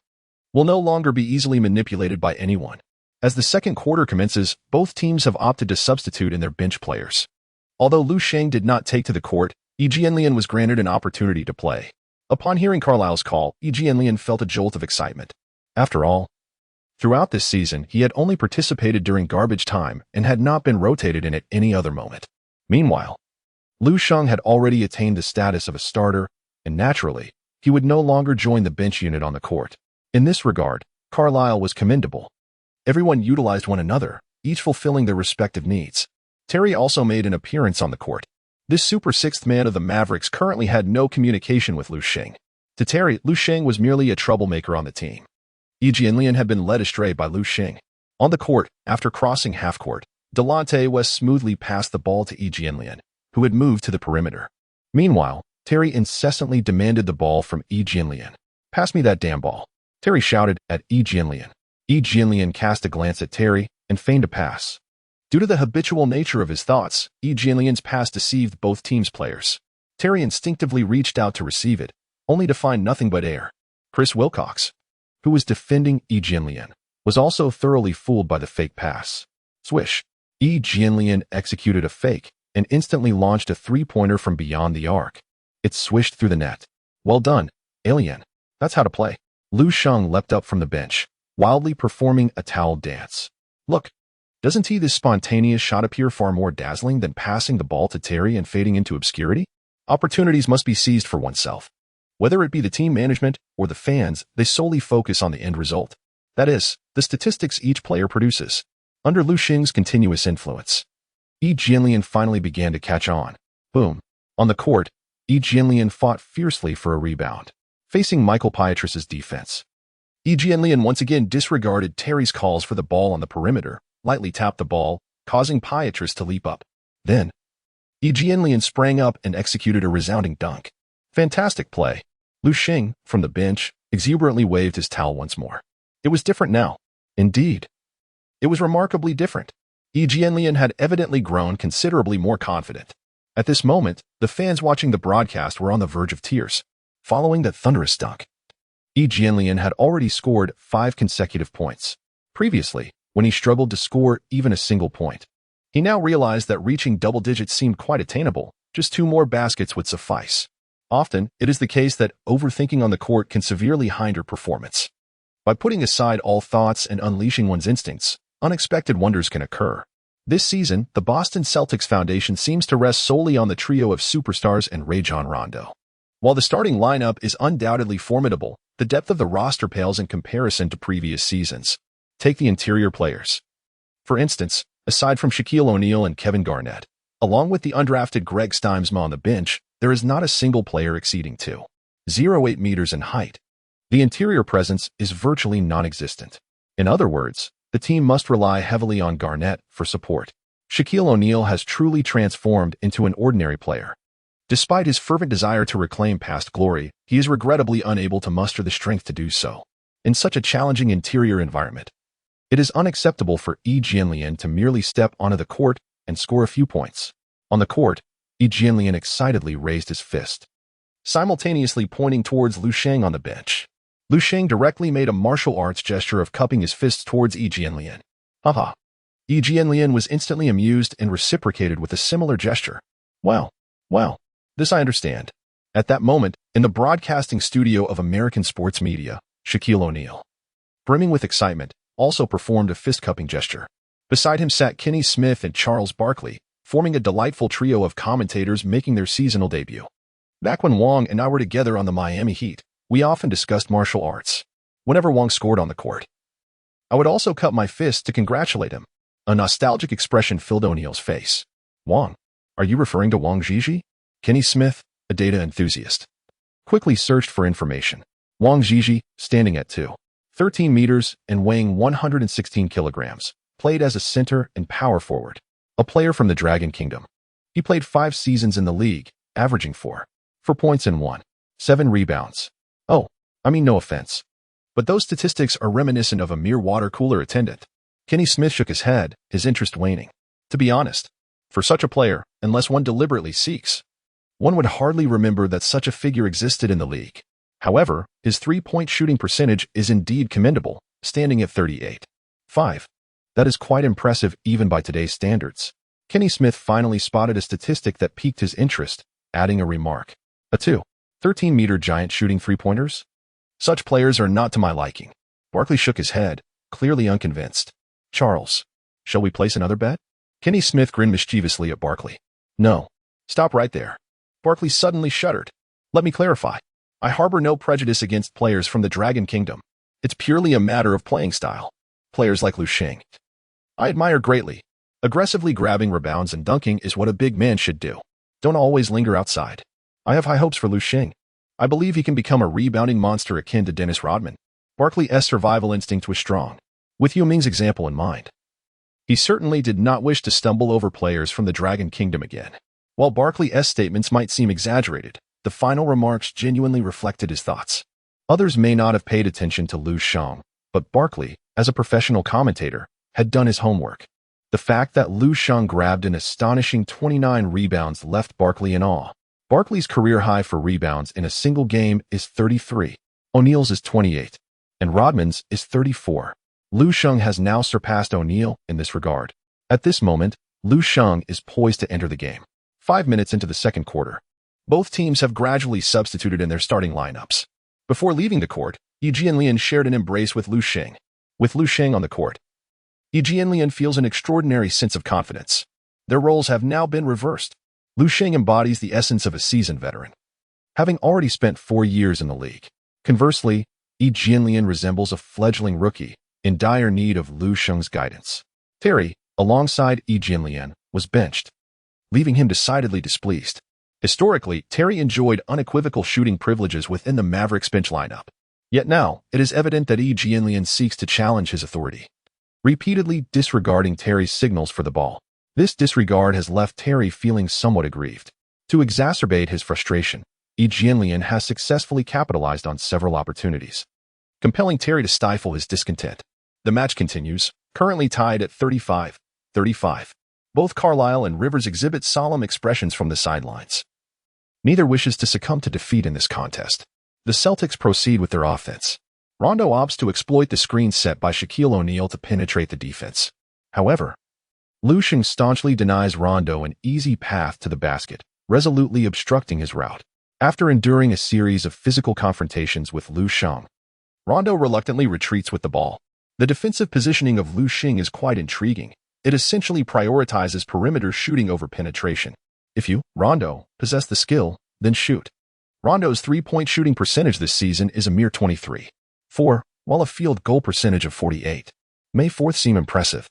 will no longer be easily manipulated by anyone. As the second quarter commences, both teams have opted to substitute in their bench players. Although Lu Sheng did not take to the court, Yi Jianlian was granted an opportunity to play. Upon hearing Carlisle's call, Yi Jianlian felt a jolt of excitement. After all, throughout this season, he had only participated during garbage time and had not been rotated in at any other moment. Meanwhile, Lu Sheng had already attained the status of a starter, and naturally, he would no longer join the bench unit on the court. In this regard, Carlisle was commendable. Everyone utilized one another, each fulfilling their respective needs. Terry also made an appearance on the court. This super sixth man of the Mavericks currently had no communication with Lu Sheng. To Terry, Lu Sheng was merely a troublemaker on the team. Yi Jianlian had been led astray by Lu Sheng. On the court, after crossing half-court, Delonte West smoothly passed the ball to Yi Jianlian, who had moved to the perimeter. Meanwhile, Terry incessantly demanded the ball from Yi Jianlian. "Pass me that damn ball," Terry shouted at Yi Jianlian. Yi Jianlian cast a glance at Terry and feigned a pass. Due to the habitual nature of his thoughts, Yi Jianlian's pass deceived both teams' players. Terry instinctively reached out to receive it, only to find nothing but air. Chris Wilcox, who was defending Yi Jianlian, was also thoroughly fooled by the fake pass. Swish. Yi Jianlian executed a fake and instantly launched a three-pointer from beyond the arc. It swished through the net. "Well done, alien. That's how to play." Lu Sheng leapt up from the bench, wildly performing a towel dance. "Look, doesn't this spontaneous shot appear far more dazzling than passing the ball to Terry and fading into obscurity?" Opportunities must be seized for oneself. Whether it be the team management or the fans, they solely focus on the end result. That is, the statistics each player produces. Under Lu Sheng's continuous influence, Yi Jianlian finally began to catch on. Boom. On the court, Yi Jianlian fought fiercely for a rebound, facing Michael Pietrus's defense. Yi Jianlian once again disregarded Terry's calls for the ball on the perimeter, lightly tapped the ball, causing Pietrus to leap up. Then, Yi Jianlian sprang up and executed a resounding dunk. Fantastic play. Lu Sheng, from the bench, exuberantly waved his towel once more. It was different now. Indeed, it was remarkably different. Yi Jianlian had evidently grown considerably more confident. At this moment, the fans watching the broadcast were on the verge of tears. Following that thunderous dunk, Yi Jianlian had already scored 5 consecutive points. Previously, when he struggled to score even a single point. He now realized that reaching double digits seemed quite attainable, just 2 more baskets would suffice. Often, it is the case that overthinking on the court can severely hinder performance. By putting aside all thoughts and unleashing one's instincts, unexpected wonders can occur. This season, the Boston Celtics foundation seems to rest solely on the trio of superstars and Rajon Rondo. While the starting lineup is undoubtedly formidable, the depth of the roster pales in comparison to previous seasons. Take the interior players. For instance, aside from Shaquille O'Neal and Kevin Garnett, along with the undrafted Greg Steinsma on the bench, there is not a single player exceeding 2.08 meters in height. The interior presence is virtually non-existent. In other words, the team must rely heavily on Garnett for support. Shaquille O'Neal has truly transformed into an ordinary player. Despite his fervent desire to reclaim past glory, he is regrettably unable to muster the strength to do so. In such a challenging interior environment, it is unacceptable for Yi Jianlian to merely step onto the court and score a few points. On the court, Yi Jianlian excitedly raised his fist, simultaneously pointing towards Lu Sheng on the bench. Lu Sheng directly made a martial arts gesture of cupping his fists towards Yi Jianlian. Haha. Yi Jianlian was instantly amused and reciprocated with a similar gesture. Well, this I understand. At that moment, in the broadcasting studio of American sports media, Shaquille O'Neal, brimming with excitement, also performed a fist-cupping gesture. Beside him sat Kenny Smith and Charles Barkley, forming a delightful trio of commentators making their seasonal debut. Back when Wong and I were together on the Miami Heat, we often discussed martial arts. Whenever Wong scored on the court, I would also cup my fist to congratulate him. A nostalgic expression filled O'Neal's face. Wong, are you referring to Wang Zhizhi? Kenny Smith, a data enthusiast, quickly searched for information. Wang Zhizhi, standing at 2.13 meters and weighing 116 kilograms, played as a center and power forward, a player from the Dragon Kingdom. He played 5 seasons in the league, averaging 4 points and 7 rebounds. Oh, I mean no offense, but those statistics are reminiscent of a mere water cooler attendant. Kenny Smith shook his head, his interest waning. To be honest, for such a player, unless one deliberately seeks, one would hardly remember that such a figure existed in the league. However, his 3-point shooting percentage is indeed commendable, standing at 38.5. That is quite impressive even by today's standards. Kenny Smith finally spotted a statistic that piqued his interest, adding a remark. A 2.13-meter giant shooting 3-pointers? Such players are not to my liking. Barkley shook his head, clearly unconvinced. Charles, shall we place another bet? Kenny Smith grinned mischievously at Barkley. No. Stop right there. Barkley suddenly shuddered. Let me clarify. I harbor no prejudice against players from the Dragon Kingdom. It's purely a matter of playing style. Players like Lu Sheng, I admire greatly. Aggressively grabbing rebounds and dunking is what a big man should do. Don't always linger outside. I have high hopes for Lu Sheng. I believe he can become a rebounding monster akin to Dennis Rodman. Barkley's survival instinct was strong, with Yao Ming's example in mind. He certainly did not wish to stumble over players from the Dragon Kingdom again. While Barkley's statements might seem exaggerated, the final remarks genuinely reflected his thoughts. Others may not have paid attention to Lu Sheng, but Barkley, as a professional commentator, had done his homework. The fact that Lu Sheng grabbed an astonishing 29 rebounds left Barkley in awe. Barkley's career high for rebounds in a single game is 33. O'Neal's is 28. And Rodman's is 34. Lu Sheng has now surpassed O'Neal in this regard. At this moment, Lu Sheng is poised to enter the game. 5 minutes into the second quarter, both teams have gradually substituted in their starting lineups. Before leaving the court, Yi Jianlian shared an embrace with Lu Sheng. With Lu Sheng on the court, Yi Jianlian feels an extraordinary sense of confidence. Their roles have now been reversed. Lu Sheng embodies the essence of a seasoned veteran, having already spent 4 years in the league. Conversely, Yi Jianlian resembles a fledgling rookie, in dire need of Lu Sheng's guidance. Terry, alongside Yi Jianlian, was benched, leaving him decidedly displeased. Historically, Terry enjoyed unequivocal shooting privileges within the Mavericks bench lineup. Yet now, it is evident that Yi Jianlian seeks to challenge his authority, repeatedly disregarding Terry's signals for the ball. This disregard has left Terry feeling somewhat aggrieved. To exacerbate his frustration, Yi Jianlian has successfully capitalized on several opportunities, compelling Terry to stifle his discontent. The match continues, currently tied at 35-35. Both Carlisle and Rivers exhibit solemn expressions from the sidelines. Neither wishes to succumb to defeat in this contest. The Celtics proceed with their offense, Rondo opts to exploit the screen set by Shaquille O'Neal to penetrate the defense. However, Lu Sheng staunchly denies Rondo an easy path to the basket, resolutely obstructing his route. After enduring a series of physical confrontations with Lu Sheng, Rondo reluctantly retreats with the ball. The defensive positioning of Lu Sheng is quite intriguing. It essentially prioritizes perimeter shooting over penetration. If you, Rondo, possess the skill, then shoot. Rondo's three-point shooting percentage this season is a mere 23.4, while a field goal percentage of 48. May 4th seem impressive.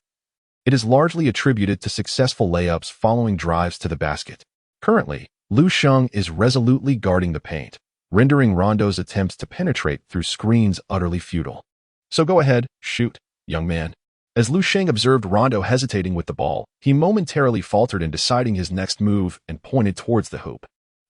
It is largely attributed to successful layups following drives to the basket. Currently, Lu Sheng is resolutely guarding the paint, rendering Rondo's attempts to penetrate through screens utterly futile. So go ahead, shoot, young man. As Lu Sheng observed Rondo hesitating with the ball, he momentarily faltered in deciding his next move and pointed towards the hoop.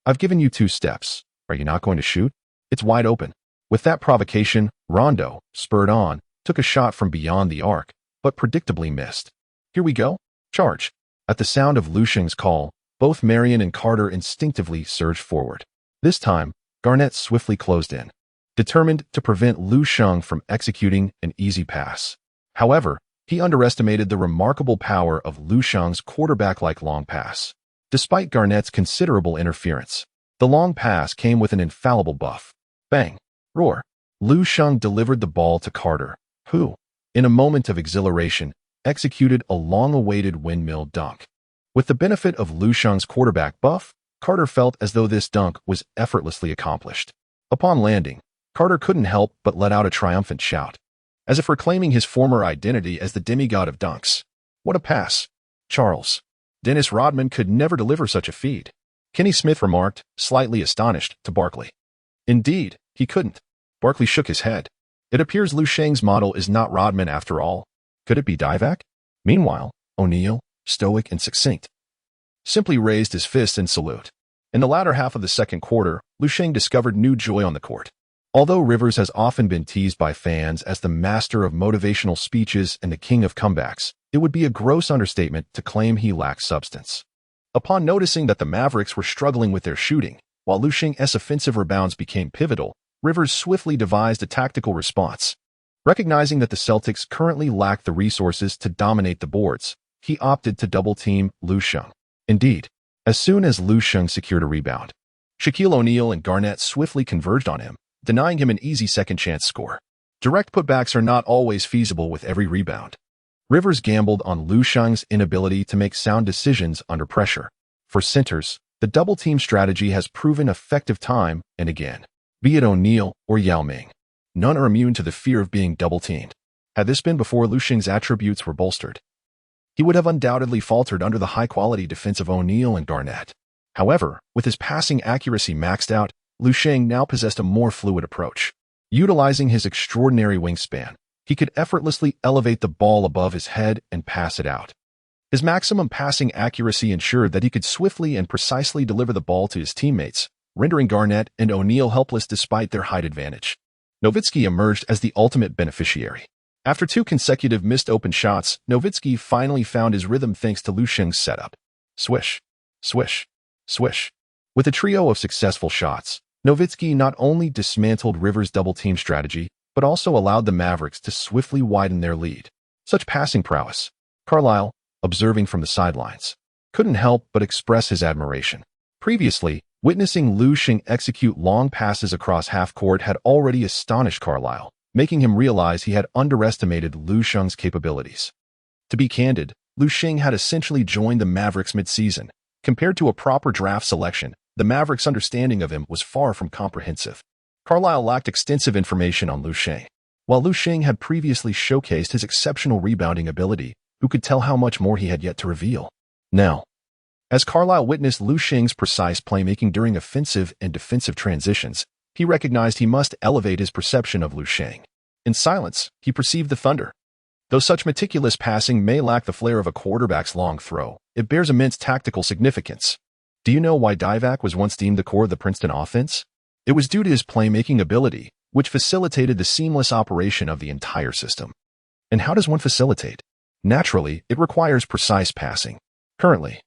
I've given you 2 steps. Are you not going to shoot? It's wide open. With that provocation, Rondo, spurred on, took a shot from beyond the arc, but predictably missed. Here we go. Charge. At the sound of Lu Sheng's call, both Marion and Carter instinctively surged forward. This time, Garnett swiftly closed in, determined to prevent Lu Sheng from executing an easy pass. However, he underestimated the remarkable power of Lu Sheng's quarterback-like long pass. Despite Garnett's considerable interference, the long pass came with an infallible buff. Bang! Roar! Lu Sheng delivered the ball to Carter, who, in a moment of exhilaration, executed a long-awaited windmill dunk. With the benefit of Lu Sheng's quarterback buff, Carter felt as though this dunk was effortlessly accomplished. Upon landing, Carter couldn't help but let out a triumphant shout, as if reclaiming his former identity as the demigod of dunks. What a pass! Charles. Dennis Rodman could never deliver such a feed. Kenny Smith remarked, slightly astonished, to Barkley. Indeed, he couldn't. Barkley shook his head. It appears Lu Sheng's model is not Rodman after all. Could it be Divac? Meanwhile, O'Neal, stoic and succinct, simply raised his fist in salute. In the latter half of the second quarter, Lu Sheng discovered new joy on the court. Although Rivers has often been teased by fans as the master of motivational speeches and the king of comebacks, it would be a gross understatement to claim he lacks substance. Upon noticing that the Mavericks were struggling with their shooting, while Lu Sheng's offensive rebounds became pivotal, Rivers swiftly devised a tactical response. Recognizing that the Celtics currently lacked the resources to dominate the boards, he opted to double-team Lu Sheng. Indeed, as soon as Lu Sheng secured a rebound, Shaquille O'Neal and Garnett swiftly converged on him, denying him an easy second-chance score. Direct putbacks are not always feasible with every rebound. Rivers gambled on Lu Sheng's inability to make sound decisions under pressure. For centers, the double-team strategy has proven effective time and again, be it O'Neal or Yao Ming. None are immune to the fear of being double-teamed. Had this been before Lu Sheng's attributes were bolstered, he would have undoubtedly faltered under the high-quality defense of O'Neal and Garnett. However, with his passing accuracy maxed out, Lu Sheng now possessed a more fluid approach. Utilizing his extraordinary wingspan, he could effortlessly elevate the ball above his head and pass it out. His maximum passing accuracy ensured that he could swiftly and precisely deliver the ball to his teammates, rendering Garnett and O'Neal helpless despite their height advantage. Nowitzki emerged as the ultimate beneficiary. After 2 consecutive missed open shots, Nowitzki finally found his rhythm thanks to Lu Sheng's setup. Swish, swish, swish. With a trio of successful shots, Nowitzki not only dismantled Rivers' double-team strategy, but also allowed the Mavericks to swiftly widen their lead. Such passing prowess. Carlisle, observing from the sidelines, couldn't help but express his admiration. Previously, witnessing Lu Sheng execute long passes across half-court had already astonished Carlisle, making him realize he had underestimated Lu Sheng's capabilities. To be candid, Lu Sheng had essentially joined the Mavericks mid-season. Compared to a proper draft selection, the Mavericks' understanding of him was far from comprehensive. Carlisle lacked extensive information on Lu Sheng. While Lu Sheng had previously showcased his exceptional rebounding ability, who could tell how much more he had yet to reveal? Now, as Carlisle witnessed Lu Sheng's precise playmaking during offensive and defensive transitions, he recognized he must elevate his perception of Lu Sheng. In silence, he perceived the thunder. Though such meticulous passing may lack the flair of a quarterback's long throw, it bears immense tactical significance. Do you know why Divac was once deemed the core of the Princeton offense? It was due to his playmaking ability, which facilitated the seamless operation of the entire system. And how does one facilitate? Naturally, it requires precise passing. Currently,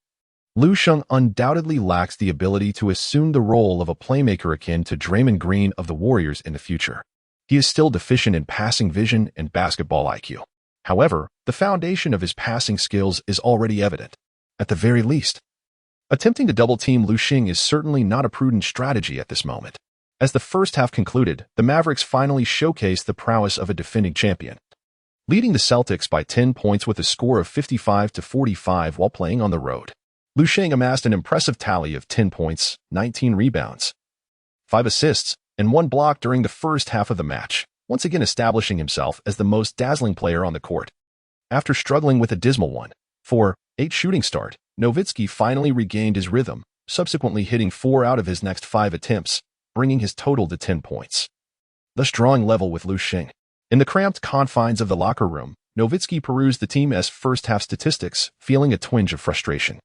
Lu Sheng undoubtedly lacks the ability to assume the role of a playmaker akin to Draymond Green of the Warriors in the future. he is still deficient in passing vision and basketball IQ. However, the foundation of his passing skills is already evident. At the very least, attempting to double-team Lu Sheng is certainly not a prudent strategy at this moment. As the first half concluded, the Mavericks finally showcased the prowess of a defending champion, leading the Celtics by 10 points with a score of 55-45 while playing on the road. Lu Sheng amassed an impressive tally of 10 points, 19 rebounds, 5 assists, and 1 block during the first half of the match, once again establishing himself as the most dazzling player on the court. After struggling with a dismal 1-4-8 shooting start, Nowitzki finally regained his rhythm, subsequently hitting 4 out of his next 5 attempts, bringing his total to 10 points, thus drawing level with Lu Sheng. In the cramped confines of the locker room, Nowitzki perused the team's first-half statistics, feeling a twinge of frustration.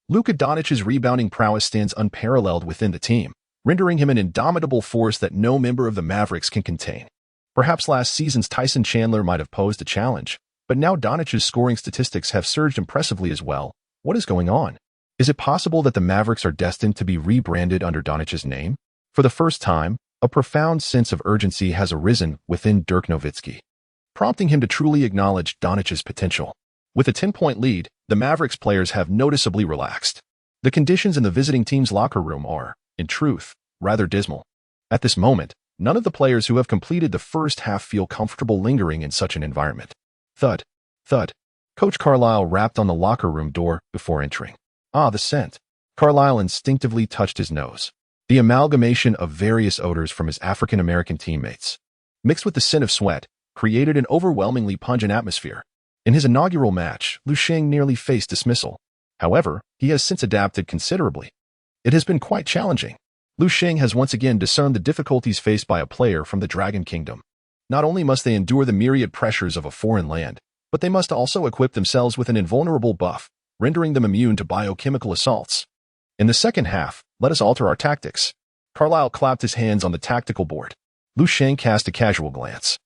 Luka Doncic's rebounding prowess stands unparalleled within the team, rendering him an indomitable force that no member of the Mavericks can contain. Perhaps last season's Tyson Chandler might have posed a challenge, but now Doncic's scoring statistics have surged impressively as well. What is going on? Is it possible that the Mavericks are destined to be rebranded under Doncic's name? For the first time, a profound sense of urgency has arisen within Dirk Nowitzki, prompting him to truly acknowledge Doncic's potential. With a 10-point lead, the Mavericks players have noticeably relaxed. The conditions in the visiting team's locker room are, in truth, rather dismal. At this moment, none of the players who have completed the first half feel comfortable lingering in such an environment. Thud, thud. Coach Carlisle rapped on the locker room door before entering. Ah, the scent. Carlisle instinctively touched his nose. The amalgamation of various odors from his African-American teammates, mixed with the scent of sweat, created an overwhelmingly pungent atmosphere. In his inaugural match, Lu Sheng nearly faced dismissal. However, he has since adapted considerably. It has been quite challenging. Lu Sheng has once again discerned the difficulties faced by a player from the Dragon Kingdom. Not only must they endure the myriad pressures of a foreign land, but they must also equip themselves with an invulnerable buff, rendering them immune to biochemical assaults. In the second half, let us alter our tactics. Carlisle clapped his hands on the tactical board. Lu Sheng cast a casual glance,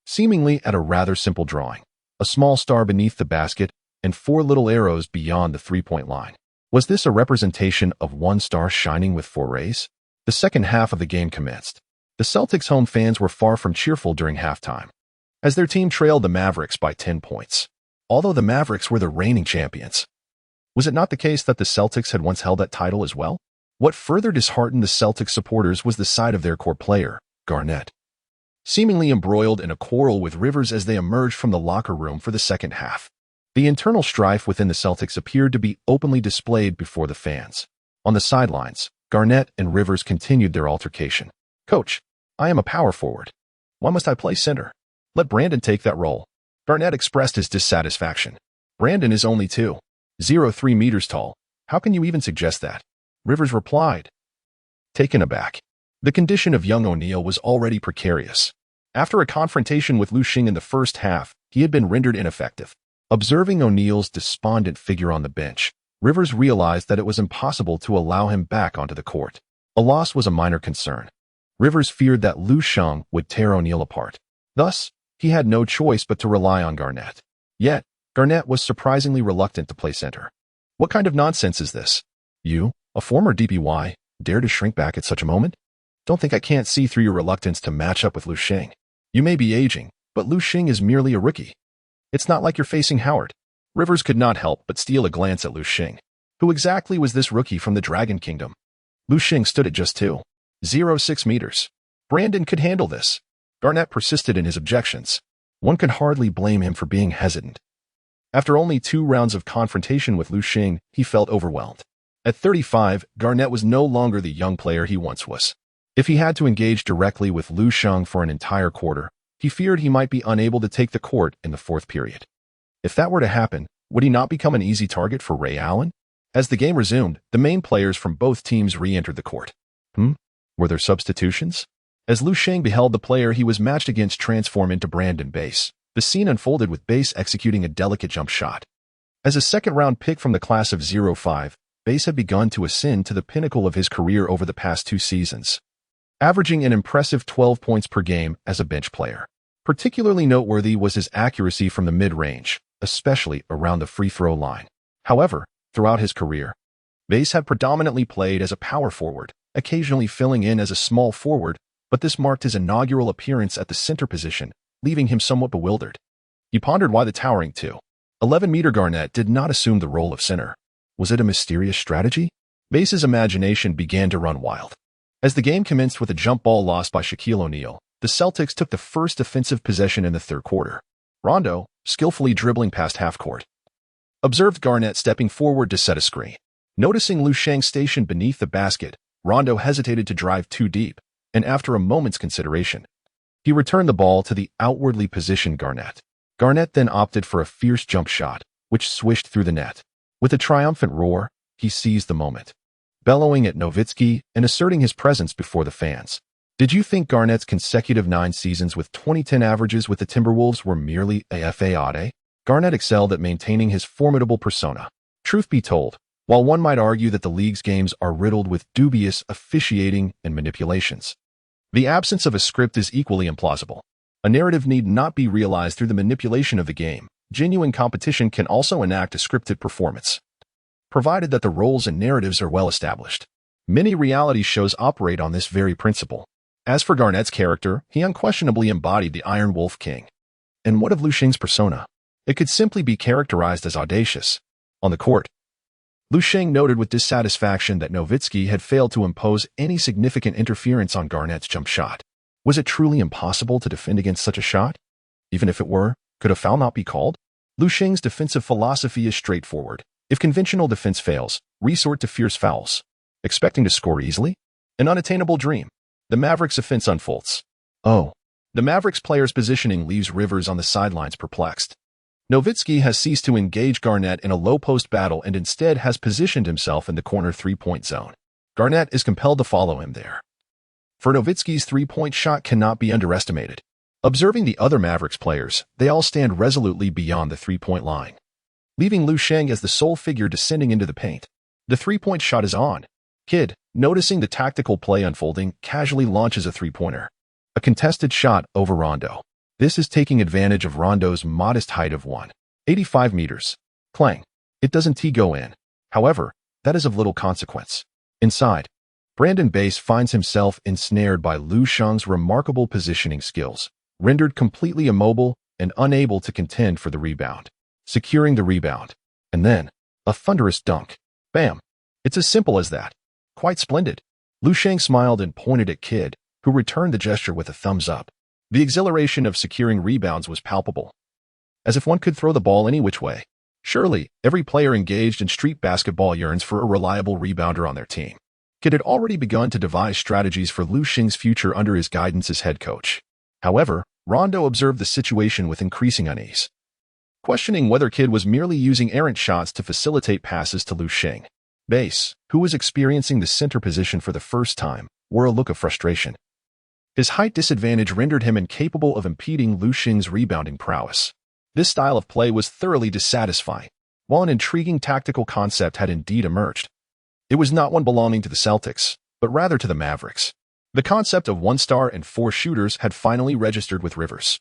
seemingly at a rather simple drawing. A small star beneath the basket and 4 little arrows beyond the three-point line. Was this a representation of one star shining with 4 rays? The second half of the game commenced. The Celtics' home fans were far from cheerful during halftime, as their team trailed the Mavericks by 10 points. Although the Mavericks were the reigning champions, was it not the case that the Celtics had once held that title as well? What further disheartened the Celtics supporters was the sight of their core player, Garnett, seemingly embroiled in a quarrel with Rivers as they emerged from the locker room for the second half. The internal strife within the Celtics appeared to be openly displayed before the fans. On the sidelines, Garnett and Rivers continued their altercation. Coach, I am a power forward. Why must I play center? Let Brandon take that role. Garnett expressed his dissatisfaction. Brandon is only 2.03 meters tall. How can you even suggest that? Rivers replied, taken aback. The condition of young O'Neal was already precarious. After a confrontation with Lu Sheng in the first half, he had been rendered ineffective. Observing O'Neal's despondent figure on the bench, Rivers realized that it was impossible to allow him back onto the court. A loss was a minor concern. Rivers feared that Lu Sheng would tear O'Neal apart. Thus, he had no choice but to rely on Garnett. Yet, Garnett was surprisingly reluctant to play center. What kind of nonsense is this? You, a former DPY, dare to shrink back at such a moment? Don't think I can't see through your reluctance to match up with Lu Sheng. You may be aging, but Lu Sheng is merely a rookie. It's not like you're facing Howard. Rivers could not help but steal a glance at Lu Sheng. Who exactly was this rookie from the Dragon Kingdom? Lu Sheng stood at just 2.06 meters. Brandon could handle this. Garnett persisted in his objections. One could hardly blame him for being hesitant. After only 2 rounds of confrontation with Lu Sheng, he felt overwhelmed. At 35, Garnett was no longer the young player he once was. If he had to engage directly with Lu Sheng for an entire quarter, he feared he might be unable to take the court in the 4th period. If that were to happen, would he not become an easy target for Ray Allen? As the game resumed, the main players from both teams re-entered the court. Were there substitutions? As Lu Sheng beheld the player he was matched against transform into Brandon Bass, the scene unfolded with Bass executing a delicate jump shot. As a second-round pick from the class of 05, Bass had begun to ascend to the pinnacle of his career over the past 2 seasons, averaging an impressive 12 points per game as a bench player. Particularly noteworthy was his accuracy from the mid-range, especially around the free throw line. However, throughout his career, Bass had predominantly played as a power forward, occasionally filling in as a small forward, but this marked his inaugural appearance at the center position, leaving him somewhat bewildered. He pondered why the towering 2.11-meter Garnett did not assume the role of center. Was it a mysterious strategy? Base's imagination began to run wild. As the game commenced with a jump ball lost by Shaquille O'Neal, the Celtics took the first offensive possession in the third quarter. Rondo, skillfully dribbling past half-court, observed Garnett stepping forward to set a screen. Noticing Lu Sheng stationed beneath the basket, Rondo hesitated to drive too deep, and after a moment's consideration, he returned the ball to the outwardly positioned Garnett. Garnett then opted for a fierce jump shot, which swished through the net. With a triumphant roar, he seized the moment, bellowing at Nowitzki and asserting his presence before the fans. Did you think Garnett's consecutive 9 seasons with 2010 averages with the Timberwolves were merely a fade? Garnett excelled at maintaining his formidable persona. Truth be told, while one might argue that the league's games are riddled with dubious officiating and manipulations, the absence of a script is equally implausible. A narrative need not be realized through the manipulation of the game. Genuine competition can also enact a scripted performance, provided that the roles and narratives are well established. Many reality shows operate on this very principle. As for Garnett's character, he unquestionably embodied the Iron Wolf King. And what of Lu Sheng's persona? It could simply be characterized as audacious. On the court, Lu Sheng noted with dissatisfaction that Nowitzki had failed to impose any significant interference on Garnett's jump shot. Was it truly impossible to defend against such a shot? Even if it were, could a foul not be called? Lu Sheng's defensive philosophy is straightforward. If conventional defense fails, resort to fierce fouls. Expecting to score easily? An unattainable dream. The Mavericks' offense unfolds. The Mavericks player's positioning leaves Rivers on the sidelines perplexed. Nowitzki has ceased to engage Garnett in a low-post battle and instead has positioned himself in the corner three-point zone. Garnett is compelled to follow him there. For Nowitzki's three-point shot cannot be underestimated. Observing the other Mavericks players, they all stand resolutely beyond the three-point line, leaving Lu Sheng as the sole figure descending into the paint. The three-point shot is on. Kid, noticing the tactical play unfolding, casually launches a three-pointer. A contested shot over Rondo. This is taking advantage of Rondo's modest height of 1.85 meters. Clang. It doesn't go in. However, that is of little consequence. Inside, Brandon Bass finds himself ensnared by Lu Sheng's remarkable positioning skills, rendered completely immobile and unable to contend for the rebound. Securing the rebound. And then, a thunderous dunk. Bam. It's as simple as that. Quite splendid. Lu Sheng smiled and pointed at Kid, who returned the gesture with a thumbs up. The exhilaration of securing rebounds was palpable, as if one could throw the ball any which way. Surely, every player engaged in street basketball yearns for a reliable rebounder on their team. Kid had already begun to devise strategies for Lu Sheng's future under his guidance as head coach. However, Rondo observed the situation with increasing unease, questioning whether Kid was merely using errant shots to facilitate passes to Lu Sheng. Bass, who was experiencing the center position for the first time, wore a look of frustration. His height disadvantage rendered him incapable of impeding Lu Sheng's rebounding prowess. This style of play was thoroughly dissatisfying. While an intriguing tactical concept had indeed emerged, it was not one belonging to the Celtics, but rather to the Mavericks. The concept of 1-star and 4 shooters had finally registered with Rivers.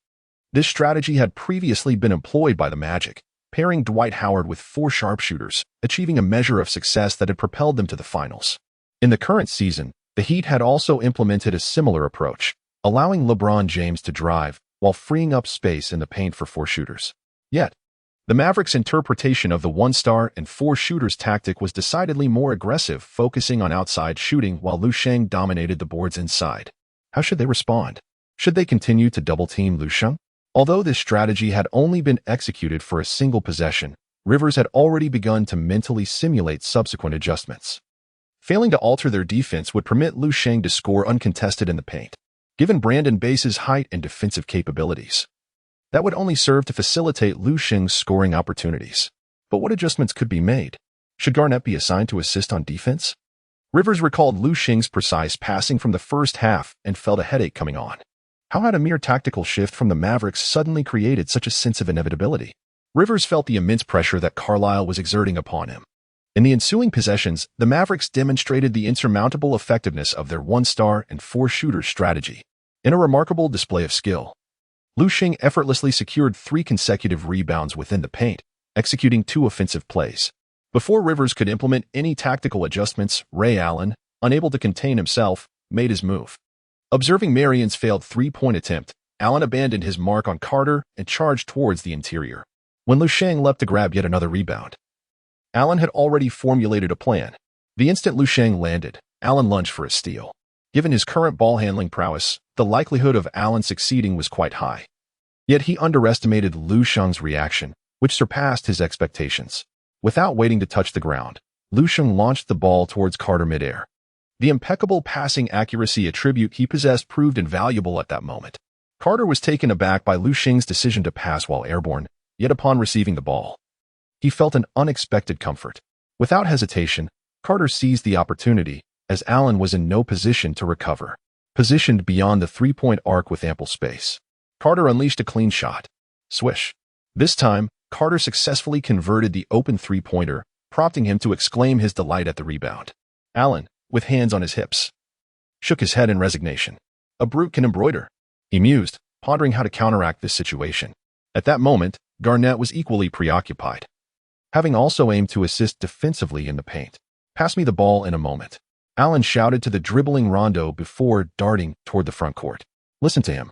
This strategy had previously been employed by the Magic, pairing Dwight Howard with 4 sharpshooters, achieving a measure of success that had propelled them to the finals. In the current season, the Heat had also implemented a similar approach, allowing LeBron James to drive while freeing up space in the paint for 4 shooters. Yet, the Mavericks' interpretation of the 1-star and 4 shooters tactic was decidedly more aggressive, focusing on outside shooting while Lu Sheng dominated the boards inside. How should they respond? Should they continue to double-team Lu Sheng? Although this strategy had only been executed for a single possession, Rivers had already begun to mentally simulate subsequent adjustments. Failing to alter their defense would permit Lu Sheng to score uncontested in the paint, given Brandon Bass's height and defensive capabilities. That would only serve to facilitate Lu Sheng's scoring opportunities. But what adjustments could be made? Should Garnett be assigned to assist on defense? Rivers recalled Lu Sheng's precise passing from the first half and felt a headache coming on. How had a mere tactical shift from the Mavericks suddenly created such a sense of inevitability? Rivers felt the immense pressure that Carlisle was exerting upon him. In the ensuing possessions, the Mavericks demonstrated the insurmountable effectiveness of their 1-star and 4 shooter strategy. In a remarkable display of skill, Lu Sheng effortlessly secured 3 consecutive rebounds within the paint, executing 2 offensive plays. Before Rivers could implement any tactical adjustments, Ray Allen, unable to contain himself, made his move. Observing Marian's failed three-point attempt, Allen abandoned his mark on Carter and charged towards the interior. When Lu Sheng leapt to grab yet another rebound, Allen had already formulated a plan. The instant Lu Sheng landed, Allen lunged for a steal. Given his current ball-handling prowess, the likelihood of Allen succeeding was quite high. Yet he underestimated Lu Sheng's reaction, which surpassed his expectations. Without waiting to touch the ground, Lu Sheng launched the ball towards Carter midair. The impeccable passing accuracy attribute he possessed proved invaluable at that moment. Carter was taken aback by Lu Sheng's decision to pass while airborne, yet upon receiving the ball, he felt an unexpected comfort. Without hesitation, Carter seized the opportunity, as Allen was in no position to recover. Positioned beyond the three-point arc with ample space, Carter unleashed a clean shot. Swish. This time, Carter successfully converted the open three-pointer, prompting him to exclaim his delight at the rebound. Allen, with hands on his hips, shook his head in resignation. A brute can embroider, he mused, pondering how to counteract this situation. At that moment, Garnett was equally preoccupied, having also aimed to assist defensively in the paint. Pass me the ball in a moment, Allen shouted to the dribbling Rondo before darting toward the front court. Listen to him,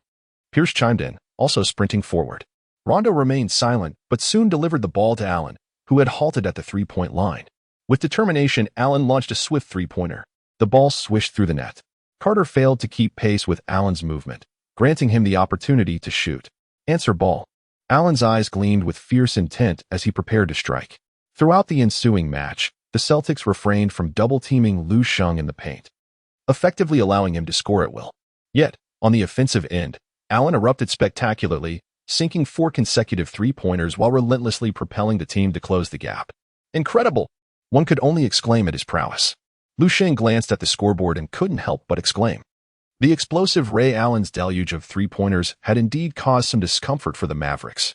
Pierce chimed in, also sprinting forward. Rondo remained silent, but soon delivered the ball to Allen, who had halted at the three-point line. With determination, Allen launched a swift three-pointer. The ball swished through the net. Carter failed to keep pace with Allen's movement, granting him the opportunity to shoot. Answer ball. Allen's eyes gleamed with fierce intent as he prepared to strike. Throughout the ensuing match, the Celtics refrained from double-teaming Lu Sheng in the paint, effectively allowing him to score at will. Yet, on the offensive end, Allen erupted spectacularly, sinking 4 consecutive three-pointers while relentlessly propelling the team to close the gap. Incredible! One could only exclaim at his prowess. Lu Sheng glanced at the scoreboard and couldn't help but exclaim. The explosive Ray Allen's deluge of three-pointers had indeed caused some discomfort for the Mavericks.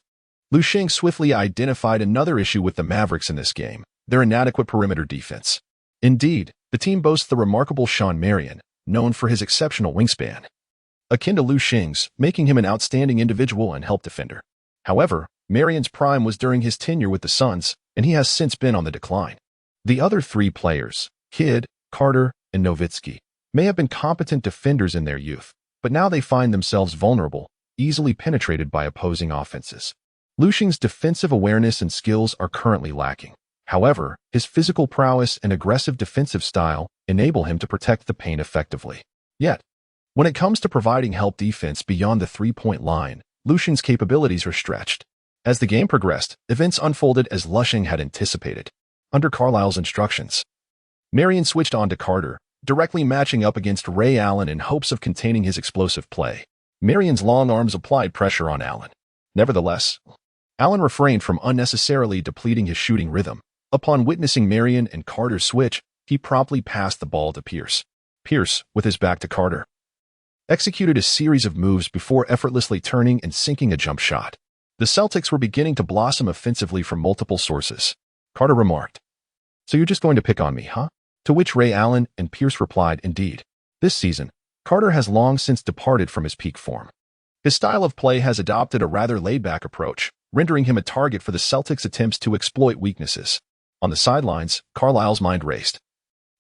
Lu Sheng swiftly identified another issue with the Mavericks in this game, their inadequate perimeter defense. Indeed, the team boasts the remarkable Shawn Marion, known for his exceptional wingspan, akin to Lu Sheng's, making him an outstanding individual and help defender. However, Marion's prime was during his tenure with the Suns, and he has since been on the decline. The other three players, Kidd, Carter, and Nowitzki, may have been competent defenders in their youth, but now they find themselves vulnerable, easily penetrated by opposing offenses. Lu Sheng's defensive awareness and skills are currently lacking. However, his physical prowess and aggressive defensive style enable him to protect the paint effectively. Yet, when it comes to providing help defense beyond the three-point line, Lu Sheng's capabilities are stretched. As the game progressed, events unfolded as Lu Sheng had anticipated. Under Carlisle's instructions, Marion switched on to Carter, directly matching up against Ray Allen in hopes of containing his explosive play. Marion's long arms applied pressure on Allen. Nevertheless, Allen refrained from unnecessarily depleting his shooting rhythm. Upon witnessing Marion and Carter's switch, he promptly passed the ball to Pierce. Pierce, with his back to Carter, executed a series of moves before effortlessly turning and sinking a jump shot. The Celtics were beginning to blossom offensively from multiple sources. Carter remarked, "So you're just going to pick on me, huh?" To which Ray Allen and Pierce replied, "Indeed. This season, Carter has long since departed from his peak form. His style of play has adopted a rather laid-back approach, rendering him a target for the Celtics' attempts to exploit weaknesses." On the sidelines, Carlisle's mind raced,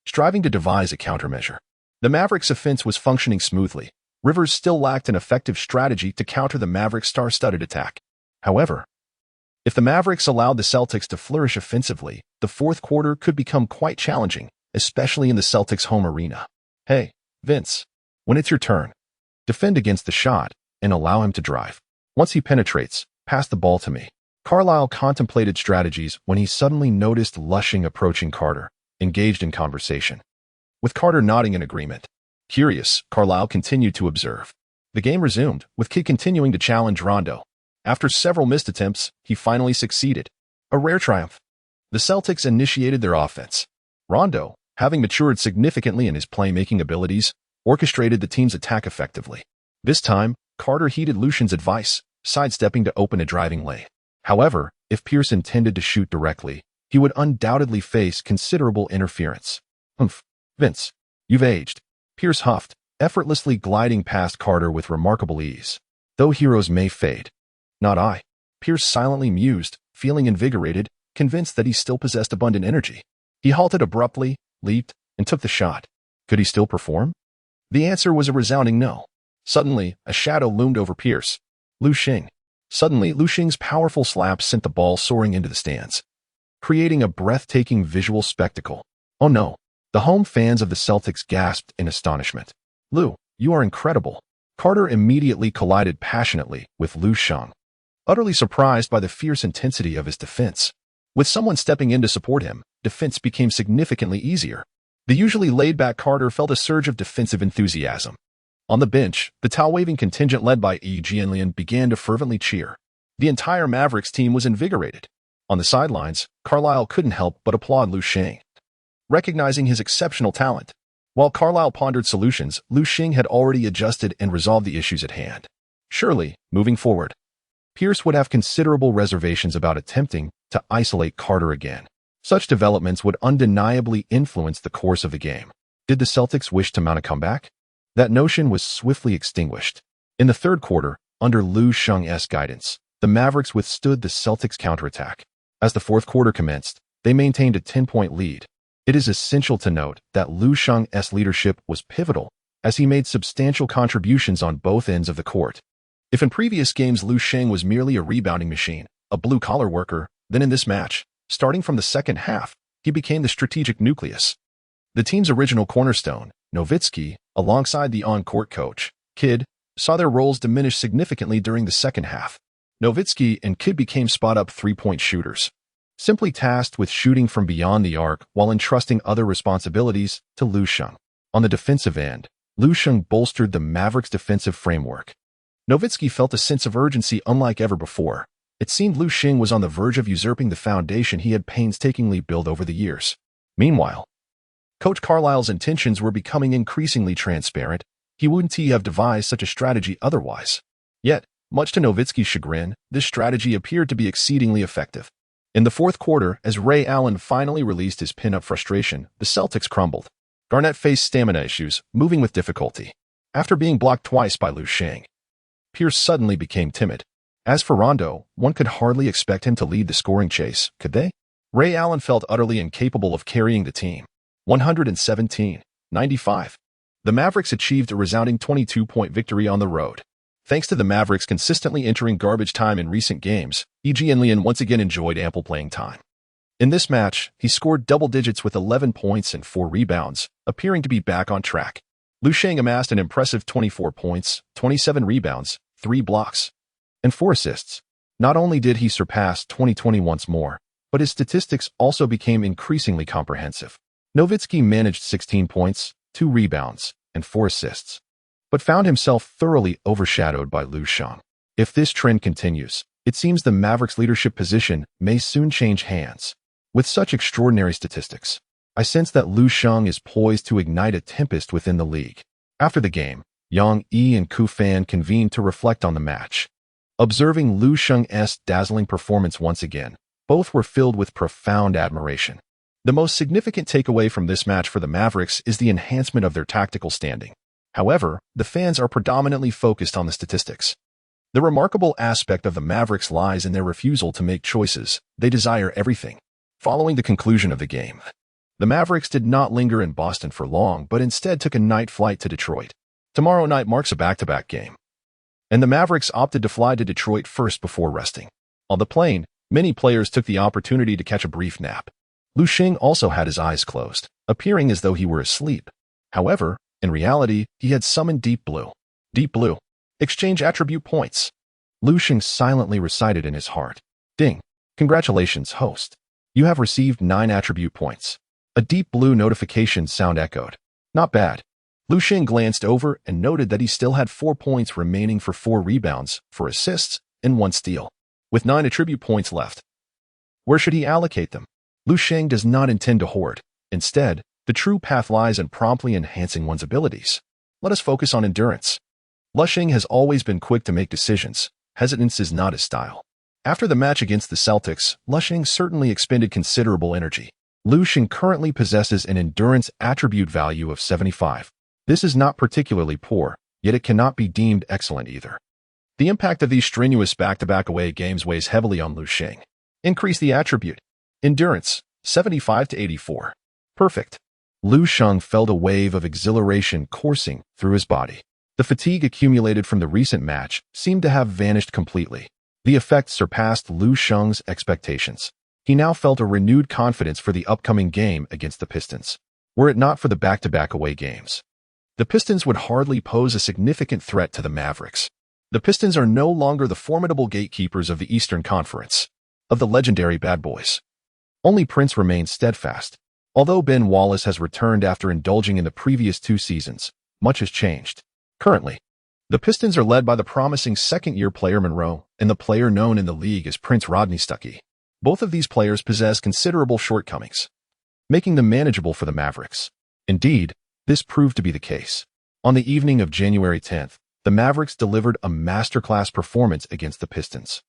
striving to devise a countermeasure. The Mavericks' offense was functioning smoothly. Rivers still lacked an effective strategy to counter the Mavericks' star-studded attack. However, if the Mavericks allowed the Celtics to flourish offensively, the fourth quarter could become quite challenging, especially in the Celtics' home arena. "Hey, Vince, when it's your turn, defend against the shot and allow him to drive. Once he penetrates, pass the ball to me." Carlisle contemplated strategies when he suddenly noticed Lu Sheng approaching Carter, engaged in conversation. With Carter nodding in agreement. Curious, Carlisle continued to observe. The game resumed, with Kidd continuing to challenge Rondo. After several missed attempts, he finally succeeded. A rare triumph. The Celtics initiated their offense. Rondo, having matured significantly in his playmaking abilities, orchestrated the team's attack effectively. This time, Carter heeded Lu Sheng's advice, sidestepping to open a driving lane. However, if Pierce intended to shoot directly, he would undoubtedly face considerable interference. Vince, you've aged," Pierce huffed, effortlessly gliding past Carter with remarkable ease. "Though heroes may fade, not I." Pierce silently mused, feeling invigorated, convinced that he still possessed abundant energy. He halted abruptly, leaped, and took the shot. Could he still perform? The answer was a resounding no. Suddenly, a shadow loomed over Pierce. Lu Sheng. Suddenly, Lu Sheng's powerful slap sent the ball soaring into the stands, creating a breathtaking visual spectacle. Oh no! The home fans of the Celtics gasped in astonishment. Lu, you are incredible. Carter immediately collided passionately with Lu Sheng, utterly surprised by the fierce intensity of his defense. With someone stepping in to support him, defense became significantly easier. The usually laid-back Carter felt a surge of defensive enthusiasm. On the bench, the towel-waving contingent led by Yi Jianlian began to fervently cheer. The entire Mavericks team was invigorated. On the sidelines, Carlisle couldn't help but applaud Lu Sheng, recognizing his exceptional talent. While Carlisle pondered solutions, Lu Sheng had already adjusted and resolved the issues at hand. Surely, moving forward, Pierce would have considerable reservations about attempting to isolate Carter again. Such developments would undeniably influence the course of the game. Did the Celtics wish to mount a comeback? That notion was swiftly extinguished. In the third quarter, under Lu Sheng's guidance, the Mavericks withstood the Celtics' counterattack. As the fourth quarter commenced, they maintained a 10-point lead. It is essential to note that Lu Sheng's leadership was pivotal, as he made substantial contributions on both ends of the court. If in previous games Lu Sheng was merely a rebounding machine, a blue-collar worker, then in this match, starting from the second half, he became the strategic nucleus. The team's original cornerstone, Nowitzki, alongside the on-court coach, Kidd, saw their roles diminish significantly during the second half. Nowitzki and Kidd became spot-up three-point shooters, simply tasked with shooting from beyond the arc while entrusting other responsibilities to Lu Sheng. On the defensive end, Lu Sheng bolstered the Mavericks' defensive framework. Nowitzki felt a sense of urgency unlike ever before. It seemed Lu Sheng was on the verge of usurping the foundation he had painstakingly built over the years. Meanwhile, Coach Carlisle's intentions were becoming increasingly transparent. He wouldn't have devised such a strategy otherwise. Yet, much to Nowitzki's chagrin, this strategy appeared to be exceedingly effective. In the fourth quarter, as Ray Allen finally released his pin-up frustration, the Celtics crumbled. Garnett faced stamina issues, moving with difficulty. After being blocked twice by Lu Sheng, Pierce suddenly became timid. As for Rondo, one could hardly expect him to lead the scoring chase, could they? Ray Allen felt utterly incapable of carrying the team. 117-95. The Mavericks achieved a resounding 22-point victory on the road. Thanks to the Mavericks consistently entering garbage time in recent games, Yi Jianlian once again enjoyed ample playing time. In this match, he scored double digits with 11 points and 4 rebounds, appearing to be back on track. Lu Sheng amassed an impressive 24 points, 27 rebounds, 3 blocks, and 4 assists. Not only did he surpass 2020 once more, but his statistics also became increasingly comprehensive. Nowitzki managed 16 points, 2 rebounds, and 4 assists, but found himself thoroughly overshadowed by Lu Sheng. If this trend continues, it seems the Mavericks' leadership position may soon change hands. With such extraordinary statistics, I sense that Lu Sheng is poised to ignite a tempest within the league. After the game, Yang Yi and Ku Fan convened to reflect on the match. Observing Lu Sheng's dazzling performance once again, both were filled with profound admiration. The most significant takeaway from this match for the Mavericks is the enhancement of their tactical standing. However, the fans are predominantly focused on the statistics. The remarkable aspect of the Mavericks lies in their refusal to make choices. They desire everything. Following the conclusion of the game, the Mavericks did not linger in Boston for long, but instead took a night flight to Detroit. Tomorrow night marks a back-to-back game, and the Mavericks opted to fly to Detroit first before resting. On the plane, many players took the opportunity to catch a brief nap. Lu Sheng also had his eyes closed, appearing as though he were asleep. However, in reality, he had summoned Deep Blue. Deep Blue. Exchange attribute points. Lu Sheng silently recited in his heart. Ding. Congratulations, host. You have received 9 attribute points. A Deep Blue notification sound echoed. Not bad. Lu Sheng glanced over and noted that he still had 4 points remaining for 4 rebounds, 4 assists, and 1 steal. With 9 attribute points left, where should he allocate them? Lu Sheng does not intend to hoard. Instead, the true path lies in promptly enhancing one's abilities. Let us focus on endurance. Lu Sheng has always been quick to make decisions. Hesitance is not his style. After the match against the Celtics, Lu Sheng certainly expended considerable energy. Lu Sheng currently possesses an endurance attribute value of 75. This is not particularly poor, yet it cannot be deemed excellent either. The impact of these strenuous back-to-back away games weighs heavily on Lu Sheng. Increase the attribute. Endurance, 75 to 84. Perfect. Lu Sheng felt a wave of exhilaration coursing through his body. The fatigue accumulated from the recent match seemed to have vanished completely. The effect surpassed Lu Sheng's expectations. He now felt a renewed confidence for the upcoming game against the Pistons. Were it not for the back-to-back away games, the Pistons would hardly pose a significant threat to the Mavericks. The Pistons are no longer the formidable gatekeepers of the Eastern Conference, of the legendary Bad Boys. Only Prince remains steadfast. Although Ben Wallace has returned after indulging in the previous 2 seasons, much has changed. Currently, the Pistons are led by the promising second-year player Monroe and the player known in the league as Prince Rodney Stuckey. Both of these players possess considerable shortcomings, making them manageable for the Mavericks. Indeed, this proved to be the case. On the evening of January 10th, the Mavericks delivered a masterclass performance against the Pistons.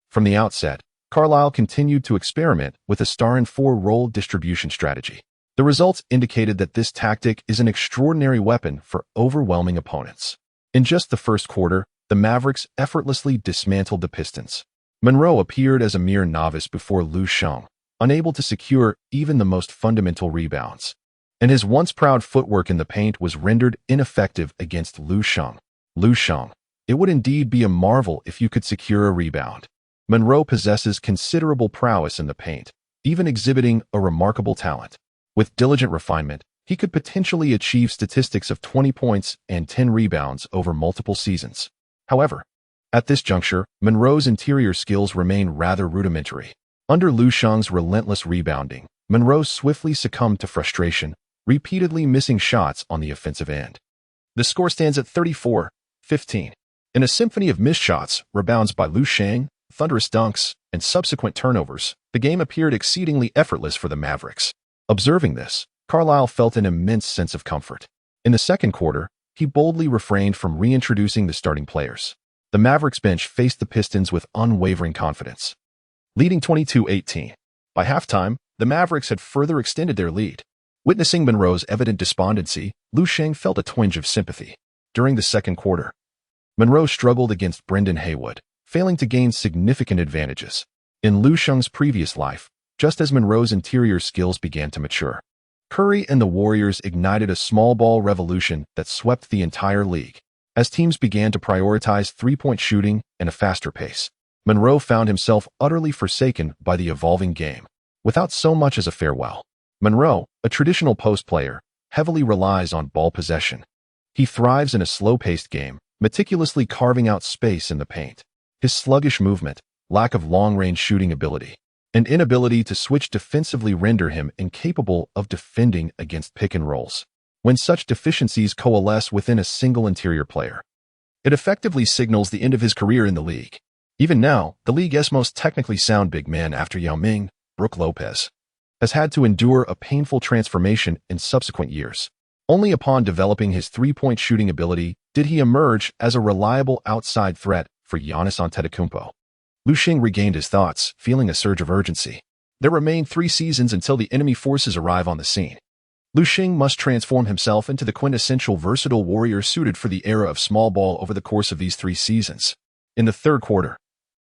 From the outset, Carlisle continued to experiment with a star-and-4 role distribution strategy. The results indicated that this tactic is an extraordinary weapon for overwhelming opponents. In just the first quarter, the Mavericks effortlessly dismantled the Pistons. Monroe appeared as a mere novice before Lu Sheng, unable to secure even the most fundamental rebounds. And his once proud footwork in the paint was rendered ineffective against Lu Sheng. Lu Sheng, it would indeed be a marvel if you could secure a rebound. Monroe possesses considerable prowess in the paint, even exhibiting a remarkable talent. With diligent refinement, he could potentially achieve statistics of 20 points and 10 rebounds over multiple seasons. However, at this juncture, Monroe's interior skills remain rather rudimentary. Under Lu Sheng's relentless rebounding, Monroe swiftly succumbed to frustration, repeatedly missing shots on the offensive end. The score stands at 34-15. In a symphony of missed shots, rebounds by Lu Sheng, thunderous dunks, and subsequent turnovers, the game appeared exceedingly effortless for the Mavericks. Observing this, Carlisle felt an immense sense of comfort. In the second quarter, he boldly refrained from reintroducing the starting players. The Mavericks bench faced the Pistons with unwavering confidence, leading 22-18. By halftime, the Mavericks had further extended their lead. Witnessing Monroe's evident despondency, Lu Sheng felt a twinge of sympathy. During the second quarter, Monroe struggled against Brendan Haywood, failing to gain significant advantages. In Lu Sheng's previous life, just as Monroe's interior skills began to mature, Curry and the Warriors ignited a small ball revolution that swept the entire league. As teams began to prioritize three-point shooting and a faster pace, Monroe found himself utterly forsaken by the evolving game. Without so much as a farewell, Monroe, a traditional post player, heavily relies on ball possession. He thrives in a slow-paced game, meticulously carving out space in the paint. His sluggish movement, lack of long-range shooting ability, and inability to switch defensively render him incapable of defending against pick-and-rolls. When such deficiencies coalesce within a single interior player, it effectively signals the end of his career in the league. Even now, the league's most technically sound big man after Yao Ming, Brook Lopez, has had to endure a painful transformation in subsequent years. Only upon developing his three-point shooting ability did he emerge as a reliable outside threat for Giannis Antetokounmpo. Lu Sheng regained his thoughts, feeling a surge of urgency. There remain 3 seasons until the enemy forces arrive on the scene. Lu Sheng must transform himself into the quintessential versatile warrior suited for the era of small ball over the course of these 3 seasons. In the third quarter,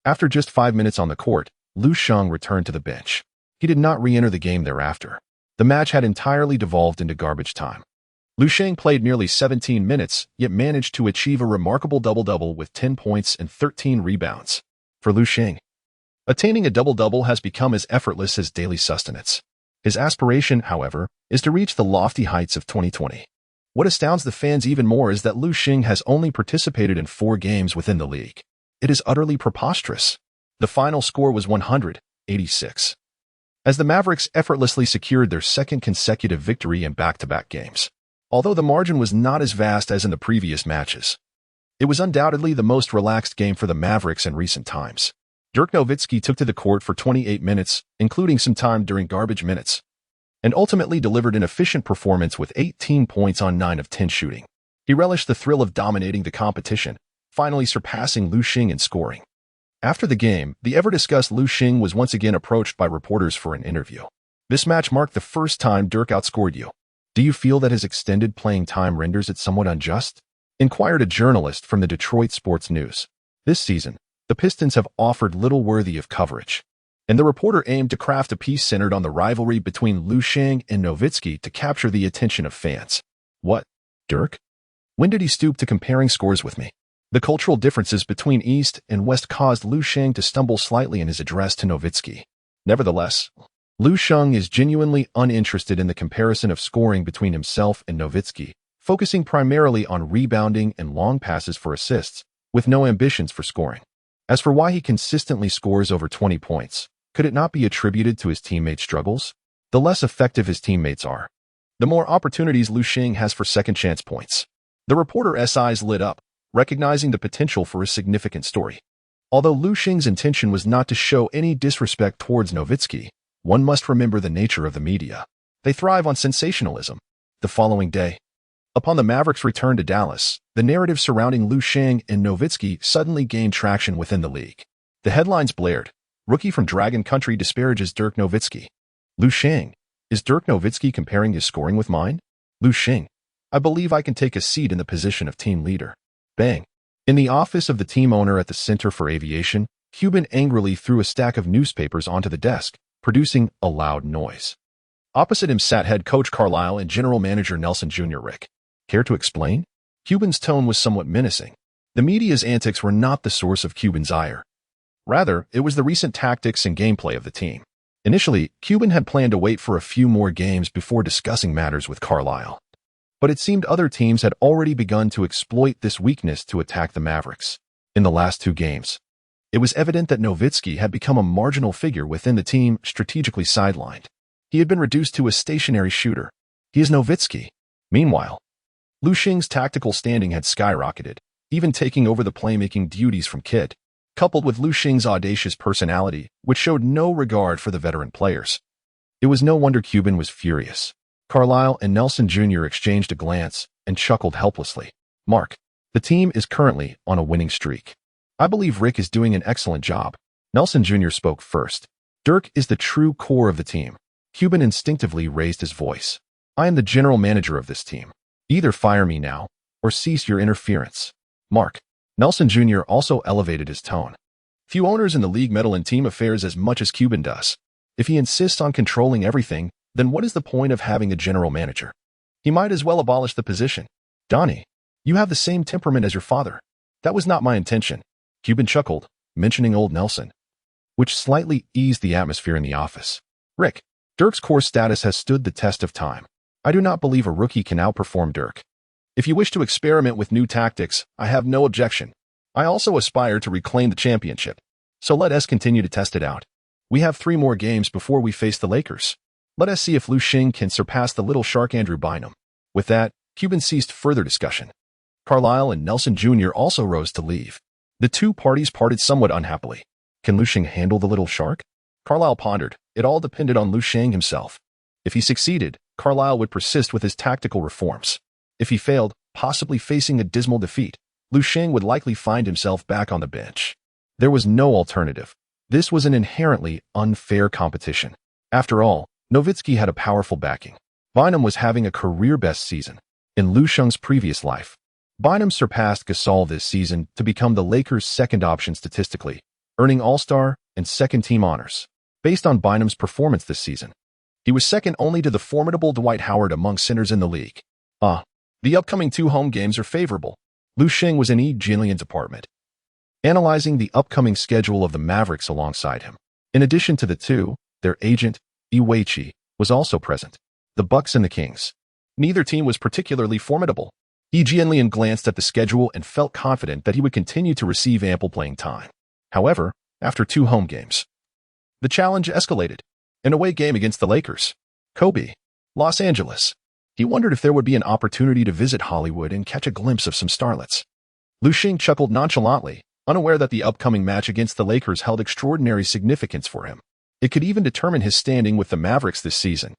after just 5 minutes on the court, Lu Sheng returned to the bench. He did not re-enter the game thereafter. The match had entirely devolved into garbage time. Lu Sheng played nearly 17 minutes, yet managed to achieve a remarkable double-double with 10 points and 13 rebounds. For Lu Sheng, attaining a double-double has become as effortless as daily sustenance. His aspiration, however, is to reach the lofty heights of 2020. What astounds the fans even more is that Lu Sheng has only participated in 4 games within the league. It is utterly preposterous. The final score was 100-86, as the Mavericks effortlessly secured their second consecutive victory in back-to-back games. Although the margin was not as vast as in the previous matches, it was undoubtedly the most relaxed game for the Mavericks in recent times. Dirk Nowitzki took to the court for 28 minutes, including some time during garbage minutes, and ultimately delivered an efficient performance with 18 points on 9 of 10 shooting. He relished the thrill of dominating the competition, finally surpassing Lu Sheng in scoring. After the game, the ever-discussed Lu Sheng was once again approached by reporters for an interview. This match marked the first time Dirk outscored you. Do you feel that his extended playing time renders it somewhat unjust? Inquired a journalist from the Detroit Sports News. This season, the Pistons have offered little worthy of coverage. and the reporter aimed to craft a piece centered on the rivalry between Lu Sheng and Nowitzki to capture the attention of fans. What? Dirk? When did he stoop to comparing scores with me? The cultural differences between East and West caused Lu Sheng to stumble slightly in his address to Nowitzki. Nevertheless, Lu Sheng is genuinely uninterested in the comparison of scoring between himself and Nowitzki, focusing primarily on rebounding and long passes for assists, with no ambitions for scoring. As for why he consistently scores over 20 points, could it not be attributed to his teammates' struggles? The less effective his teammates are, the more opportunities Lu Sheng has for second-chance points. The reporter's eyes lit up, recognizing the potential for a significant story. Although Lu Sheng's intention was not to show any disrespect towards Nowitzki, one must remember the nature of the media. They thrive on sensationalism. The following day, upon the Mavericks' return to Dallas, the narrative surrounding Lu Sheng and Nowitzki suddenly gained traction within the league. The headlines blared, "Rookie from Dragon Country disparages Dirk Nowitzki." Lu Sheng, is Dirk Nowitzki comparing his scoring with mine? Lu Sheng, I believe I can take a seat in the position of team leader. Bang. In the office of the team owner at the Center for Aviation, Cuban angrily threw a stack of newspapers onto the desk, producing a loud noise. Opposite him sat head coach Carlisle and general manager Nelson Jr. Rick. Care to explain? Cuban's tone was somewhat menacing. The media's antics were not the source of Cuban's ire. Rather, it was the recent tactics and gameplay of the team. Initially, Cuban had planned to wait for a few more games before discussing matters with Carlisle. But it seemed other teams had already begun to exploit this weakness to attack the Mavericks. In the last 2 games, it was evident that Nowitzki had become a marginal figure within the team, strategically sidelined. He had been reduced to a stationary shooter. He is Nowitzki. Meanwhile, Lu Sheng's tactical standing had skyrocketed, even taking over the playmaking duties from Kidd, coupled with Lu Sheng's audacious personality, which showed no regard for the veteran players. It was no wonder Cuban was furious. Carlisle and Nelson Jr. exchanged a glance and chuckled helplessly. Mark, the team is currently on a winning streak. I believe Rick is doing an excellent job. Nelson Jr. spoke first. Dirk is the true core of the team. Cuban instinctively raised his voice. I am the general manager of this team. Either fire me now, or cease your interference. Mark. Nelson Jr. also elevated his tone. Few owners in the league meddle in team affairs as much as Cuban does. If he insists on controlling everything, then what is the point of having a general manager? He might as well abolish the position. Donnie, you have the same temperament as your father. That was not my intention. Cuban chuckled, mentioning old Nelson, which slightly eased the atmosphere in the office. Rick, Dirk's core status has stood the test of time. I do not believe a rookie can outperform Dirk. If you wish to experiment with new tactics, I have no objection. I also aspire to reclaim the championship. So let us continue to test it out. We have 3 more games before we face the Lakers. Let us see if Lu Sheng can surpass the little shark Andrew Bynum. With that, Cuban ceased further discussion. Carlisle and Nelson Jr. also rose to leave. The 2 parties parted somewhat unhappily. Can Lu Sheng handle the little shark? Carlisle pondered. It all depended on Lu Sheng himself. If he succeeded, Carlisle would persist with his tactical reforms. If he failed, possibly facing a dismal defeat, Lu Sheng would likely find himself back on the bench. There was no alternative. This was an inherently unfair competition. After all, Nowitzki had a powerful backing. Bynum was having a career-best season. In Lu Sheng's previous life, Bynum surpassed Gasol this season to become the Lakers' second option statistically, earning All-Star and second-team honors. Based on Bynum's performance this season, he was second only to the formidable Dwight Howard among centers in the league. The upcoming 2 home games are favorable. Lu Sheng was in Yi Jianlian's apartment, analyzing the upcoming schedule of the Mavericks alongside him. In addition to the 2, their agent, Yi was also present. The Bucks and the Kings. Neither team was particularly formidable. Yi Jianlian glanced at the schedule and felt confident that he would continue to receive ample playing time. However, after 2 home games, the challenge escalated. An away game against the Lakers. Kobe. Los Angeles. He wondered if there would be an opportunity to visit Hollywood and catch a glimpse of some starlets. Lu Sheng chuckled nonchalantly, unaware that the upcoming match against the Lakers held extraordinary significance for him. It could even determine his standing with the Mavericks this season.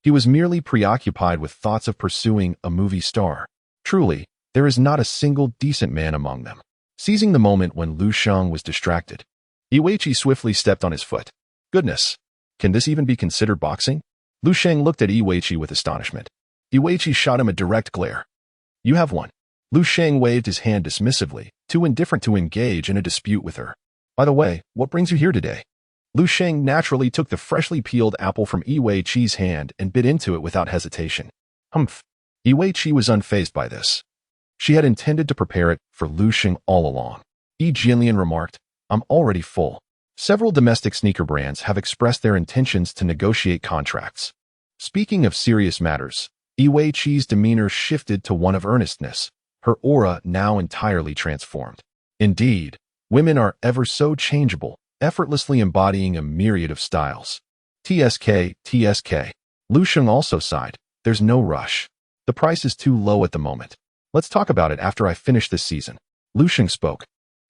He was merely preoccupied with thoughts of pursuing a movie star. Truly, there is not a single decent man among them. Seizing the moment when Lu Sheng was distracted, Yi swiftly stepped on his foot. Goodness, can this even be considered boxing? Lu Sheng looked at Yi with astonishment. Yi shot him a direct glare. You have won. Lu Sheng waved his hand dismissively, too indifferent to engage in a dispute with her. By the way, what brings you here today? Lu Sheng naturally took the freshly peeled apple from Yi Weiqi's hand and bit into it without hesitation. Humph. Yi Weiqi was unfazed by this. She had intended to prepare it for Lu Sheng all along. Yi Jianlian remarked, "I'm already full." Several domestic sneaker brands have expressed their intentions to negotiate contracts. Speaking of serious matters, Yi Weiqi's demeanor shifted to one of earnestness, her aura now entirely transformed. Indeed, women are ever so changeable, effortlessly embodying a myriad of styles. TSK. Lu Sheng also sighed, "There's no rush. The price is too low at the moment. Let's talk about it after I finish this season." Lu Sheng spoke,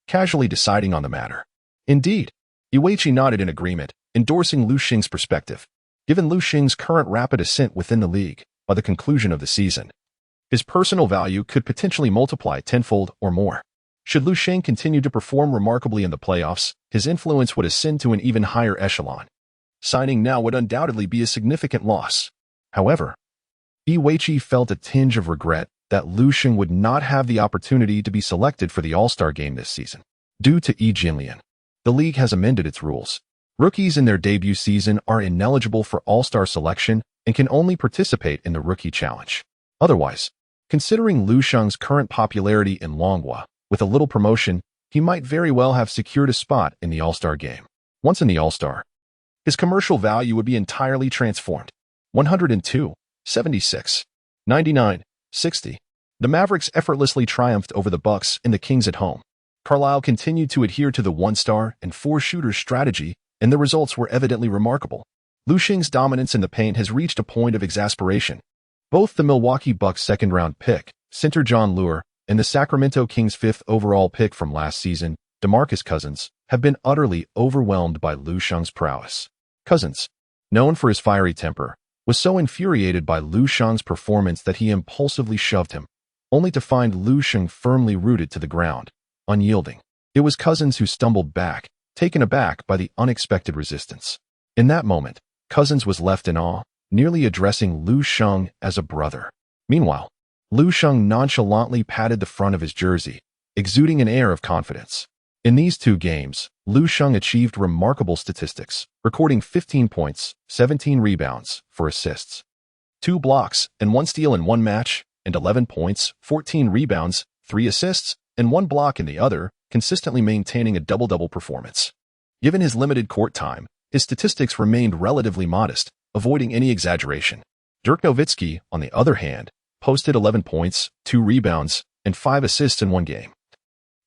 casually deciding on the matter. Indeed, Yi Weiqi nodded in agreement, endorsing Lu Sheng's perspective. Given Lu Sheng's current rapid ascent within the league, by the conclusion of the season, his personal value could potentially multiply tenfold or more. Should Lu Sheng continue to perform remarkably in the playoffs, his influence would ascend to an even higher echelon. Signing now would undoubtedly be a significant loss. However, Yi Weiqi felt a tinge of regret that Lu Sheng would not have the opportunity to be selected for the All-Star game this season. Due to Yi Jianlian, the league has amended its rules. Rookies in their debut season are ineligible for All-Star selection and can only participate in the Rookie Challenge. Otherwise, considering Lu Sheng's current popularity in Longhua, with a little promotion, he might very well have secured a spot in the All-Star game. Once in the All-Star, his commercial value would be entirely transformed. 102, 76, 99, 60. The Mavericks effortlessly triumphed over the Bucks and the Kings at home. Carlisle continued to adhere to the one-star and four-shooters strategy, and the results were evidently remarkable. Lu Sheng's dominance in the paint has reached a point of exasperation. Both the Milwaukee Bucks' second-round pick, center John Lure, and the Sacramento Kings' fifth overall pick from last season, DeMarcus Cousins, have been utterly overwhelmed by Lu Sheng's prowess. Cousins, known for his fiery temper, was so infuriated by Lu Sheng's performance that he impulsively shoved him, only to find Lu Sheng firmly rooted to the ground, unyielding. It was Cousins who stumbled back, taken aback by the unexpected resistance. In that moment, Cousins was left in awe, nearly addressing Lu Sheng as a brother. Meanwhile, Lu Sheng nonchalantly patted the front of his jersey, exuding an air of confidence. In these two games, Lu Sheng achieved remarkable statistics, recording 15 points, 17 rebounds, 4 assists, 2 blocks, and 1 steal in one match, and 11 points, 14 rebounds, 3 assists, and 1 block in the other, consistently maintaining a double-double performance. Given his limited court time, his statistics remained relatively modest, avoiding any exaggeration. Dirk Nowitzki, on the other hand, posted 11 points, 2 rebounds, and 5 assists in one game,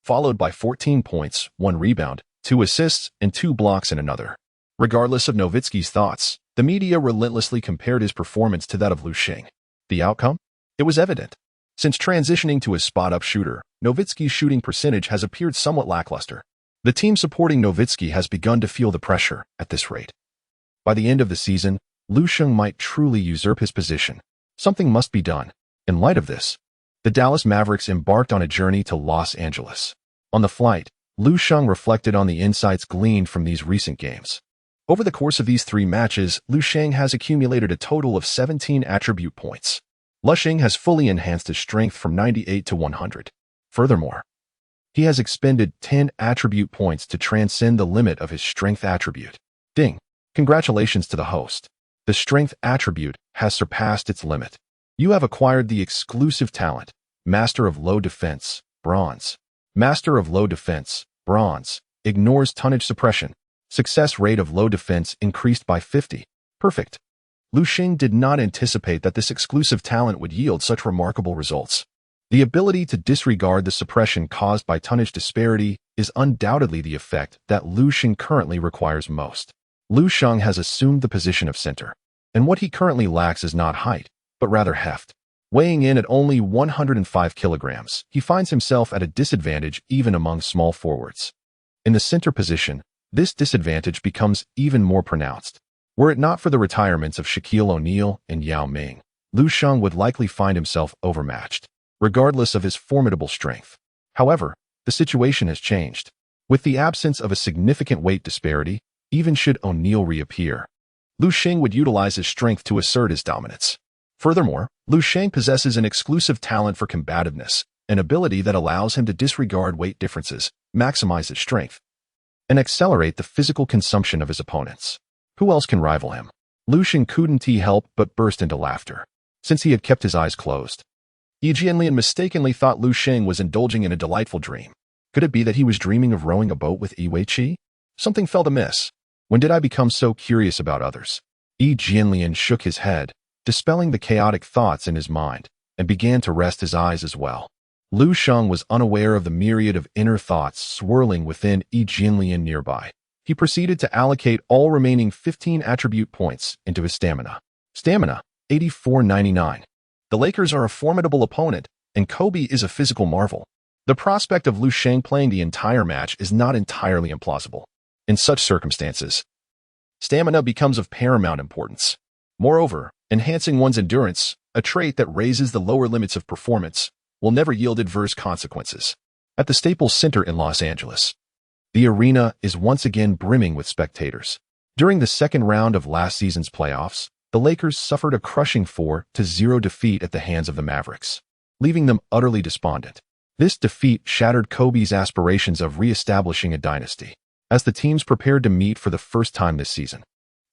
followed by 14 points, 1 rebound, 2 assists, and 2 blocks in another. Regardless of Nowitzki's thoughts, the media relentlessly compared his performance to that of Lu Sheng. The outcome? It was evident. Since transitioning to a spot-up shooter, Nowitzki's shooting percentage has appeared somewhat lackluster. The team supporting Nowitzki has begun to feel the pressure at this rate. By the end of the season, Lu Sheng might truly usurp his position. Something must be done. In light of this, the Dallas Mavericks embarked on a journey to Los Angeles. On the flight, Lu Sheng reflected on the insights gleaned from these recent games. Over the course of these 3 matches, Lu Sheng has accumulated a total of 17 attribute points. Lu Sheng has fully enhanced his strength from 98 to 100. Furthermore, he has expended 10 attribute points to transcend the limit of his strength attribute. Ding! Congratulations to the host. The strength attribute has surpassed its limit. You have acquired the exclusive talent, Master of Low Defense, Bronze. Master of Low Defense, Bronze, ignores tonnage suppression. Success rate of low defense increased by 50. Perfect. Lu Sheng did not anticipate that this exclusive talent would yield such remarkable results. The ability to disregard the suppression caused by tonnage disparity is undoubtedly the effect that Lu Sheng currently requires most. Lu Sheng has assumed the position of center, and what he currently lacks is not height, but rather heft. Weighing in at only 105 kilograms, he finds himself at a disadvantage even among small forwards. In the center position, this disadvantage becomes even more pronounced. Were it not for the retirements of Shaquille O'Neal and Yao Ming, Lu Sheng would likely find himself overmatched, regardless of his formidable strength. However, the situation has changed. With the absence of a significant weight disparity, even should O'Neal reappear, Lu Sheng would utilize his strength to assert his dominance. Furthermore, Lu Sheng possesses an exclusive talent for combativeness, an ability that allows him to disregard weight differences, maximize his strength. and accelerate the physical consumption of his opponents. Who else can rival him? Lu Sheng couldn't help but burst into laughter, since he had kept his eyes closed. Yi Jianlian mistakenly thought Lu Sheng was indulging in a delightful dream. Could it be that he was dreaming of rowing a boat with Yi Weiqi? Something felt amiss. When did I become so curious about others? Yi Jianlian shook his head, dispelling the chaotic thoughts in his mind, and began to rest his eyes as well. Lu Sheng was unaware of the myriad of inner thoughts swirling within Yi Jianlian nearby. He proceeded to allocate all remaining 15 attribute points into his stamina. Stamina, 8499. The Lakers are a formidable opponent, and Kobe is a physical marvel. The prospect of Lu Sheng playing the entire match is not entirely implausible. In such circumstances, stamina becomes of paramount importance. Moreover, enhancing one's endurance, a trait that raises the lower limits of performance, will never yield adverse consequences. At the Staples Center in Los Angeles, the arena is once again brimming with spectators. During the second round of last season's playoffs, the Lakers suffered a crushing 4-0 defeat at the hands of the Mavericks, leaving them utterly despondent. This defeat shattered Kobe's aspirations of re-establishing a dynasty. As the teams prepared to meet for the first time this season,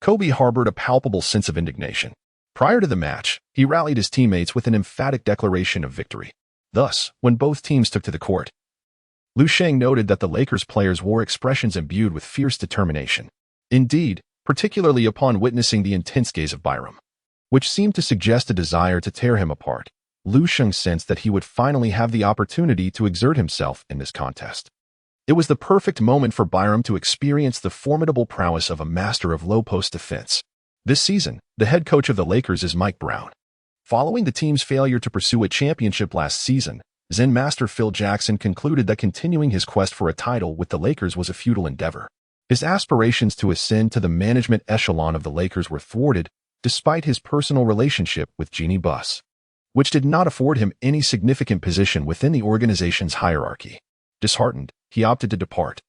Kobe harbored a palpable sense of indignation. Prior to the match, he rallied his teammates with an emphatic declaration of victory. Thus, when both teams took to the court, Lu Sheng noted that the Lakers players wore expressions imbued with fierce determination. Indeed, particularly upon witnessing the intense gaze of Byram, which seemed to suggest a desire to tear him apart, Lu Sheng sensed that he would finally have the opportunity to exert himself in this contest. It was the perfect moment for Byram to experience the formidable prowess of a master of low-post defense. This season, the head coach of the Lakers is Mike Brown. Following the team's failure to pursue a championship last season, Zen master Phil Jackson concluded that continuing his quest for a title with the Lakers was a futile endeavor. His aspirations to ascend to the management echelon of the Lakers were thwarted despite his personal relationship with Jeannie Buss, which did not afford him any significant position within the organization's hierarchy. Disheartened, he opted to depart.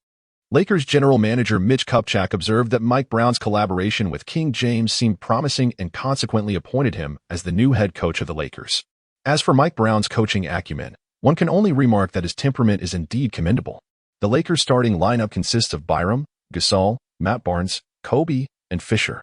Lakers general manager Mitch Kupchak observed that Mike Brown's collaboration with King James seemed promising and consequently appointed him as the new head coach of the Lakers. As for Mike Brown's coaching acumen, one can only remark that his temperament is indeed commendable. The Lakers' starting lineup consists of Byram, Gasol, Matt Barnes, Kobe, and Fisher.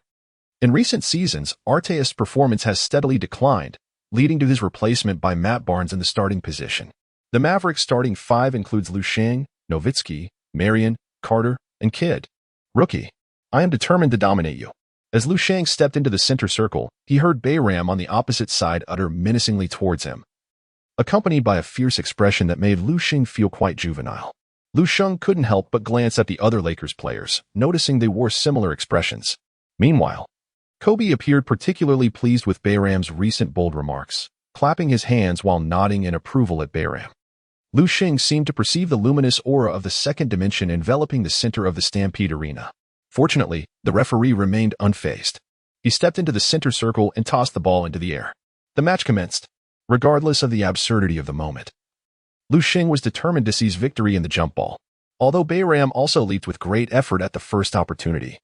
In recent seasons, Artest's performance has steadily declined, leading to his replacement by Matt Barnes in the starting position. The Mavericks' starting five includes Lu Sheng, Nowitzki, Marion, Carter, and Kidd. Rookie, I am determined to dominate you. As Lu Sheng stepped into the center circle, he heard Bayram on the opposite side utter menacingly towards him, accompanied by a fierce expression that made Lu Sheng feel quite juvenile. Lu Sheng couldn't help but glance at the other Lakers players, noticing they wore similar expressions. Meanwhile, Kobe appeared particularly pleased with Bayram's recent bold remarks, clapping his hands while nodding in approval at Bayram. Lu Sheng seemed to perceive the luminous aura of the second dimension enveloping the center of the Stampede Arena. Fortunately, the referee remained unfazed. He stepped into the center circle and tossed the ball into the air. The match commenced. Regardless of the absurdity of the moment, Lu Sheng was determined to seize victory in the jump ball, although Bayram also leaped with great effort at the first opportunity.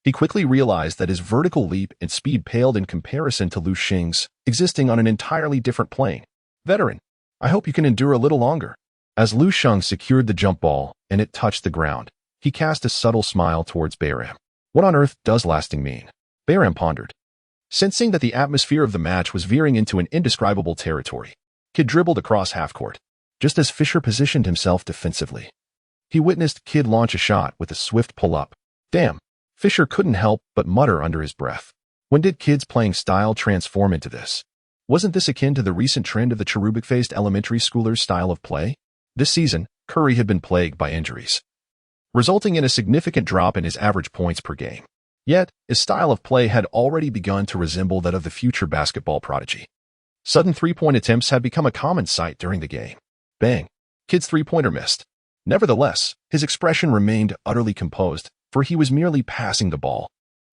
He quickly realized that his vertical leap and speed paled in comparison to Lu Sheng's, existing on an entirely different plane. Veteran, I hope you can endure a little longer. As Lu Sheng secured the jump ball and it touched the ground, he cast a subtle smile towards Bayram. What on earth does lasting mean? Bayram pondered. Sensing that the atmosphere of the match was veering into an indescribable territory, Kidd dribbled across half-court, just as Fisher positioned himself defensively. He witnessed Kidd launch a shot with a swift pull-up. Damn, Fisher couldn't help but mutter under his breath. When did Kidd's playing style transform into this? Wasn't this akin to the recent trend of the cherubic-faced elementary schoolers' style of play? This season, Curry had been plagued by injuries, resulting in a significant drop in his average points per game. Yet, his style of play had already begun to resemble that of the future basketball prodigy. Sudden three-point attempts had become a common sight during the game. Bang! Kidd's three-pointer missed. Nevertheless, his expression remained utterly composed, for he was merely passing the ball.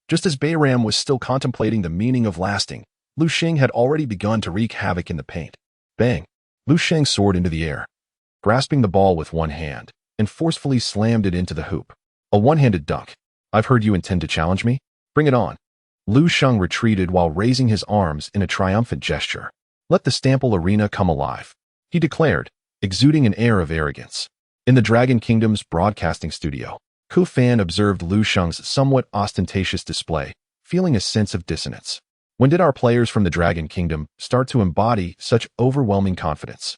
Just as Bayram was still contemplating the meaning of lasting, Lu Sheng had already begun to wreak havoc in the paint. Bang! Lu Sheng soared into the air, grasping the ball with one hand, and forcefully slammed it into the hoop. A one-handed dunk. I've heard you intend to challenge me? Bring it on. Lu Sheng retreated while raising his arms in a triumphant gesture. Let the Stample Arena come alive, he declared, exuding an air of arrogance. In the Dragon Kingdom's broadcasting studio, Ku Fan observed Lu Sheng's somewhat ostentatious display, feeling a sense of dissonance. When did our players from the Dragon Kingdom start to embody such overwhelming confidence?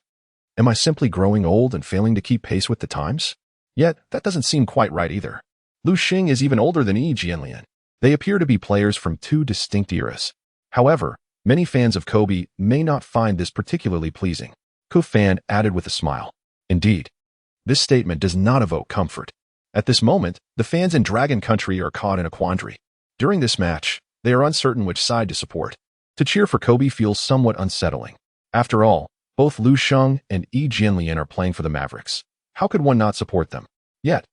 Am I simply growing old and failing to keep pace with the times? Yet, that doesn't seem quite right either. Lu Sheng is even older than Yi Jianlian. They appear to be players from two distinct eras. However, many fans of Kobe may not find this particularly pleasing. Ku Fan added with a smile. Indeed, this statement does not evoke comfort. At this moment, the fans in Dragon Country are caught in a quandary. During this match, they are uncertain which side to support. To cheer for Kobe feels somewhat unsettling. After all, both Lu Sheng and Yi Jianlian are playing for the Mavericks. How could one not support them? Yet,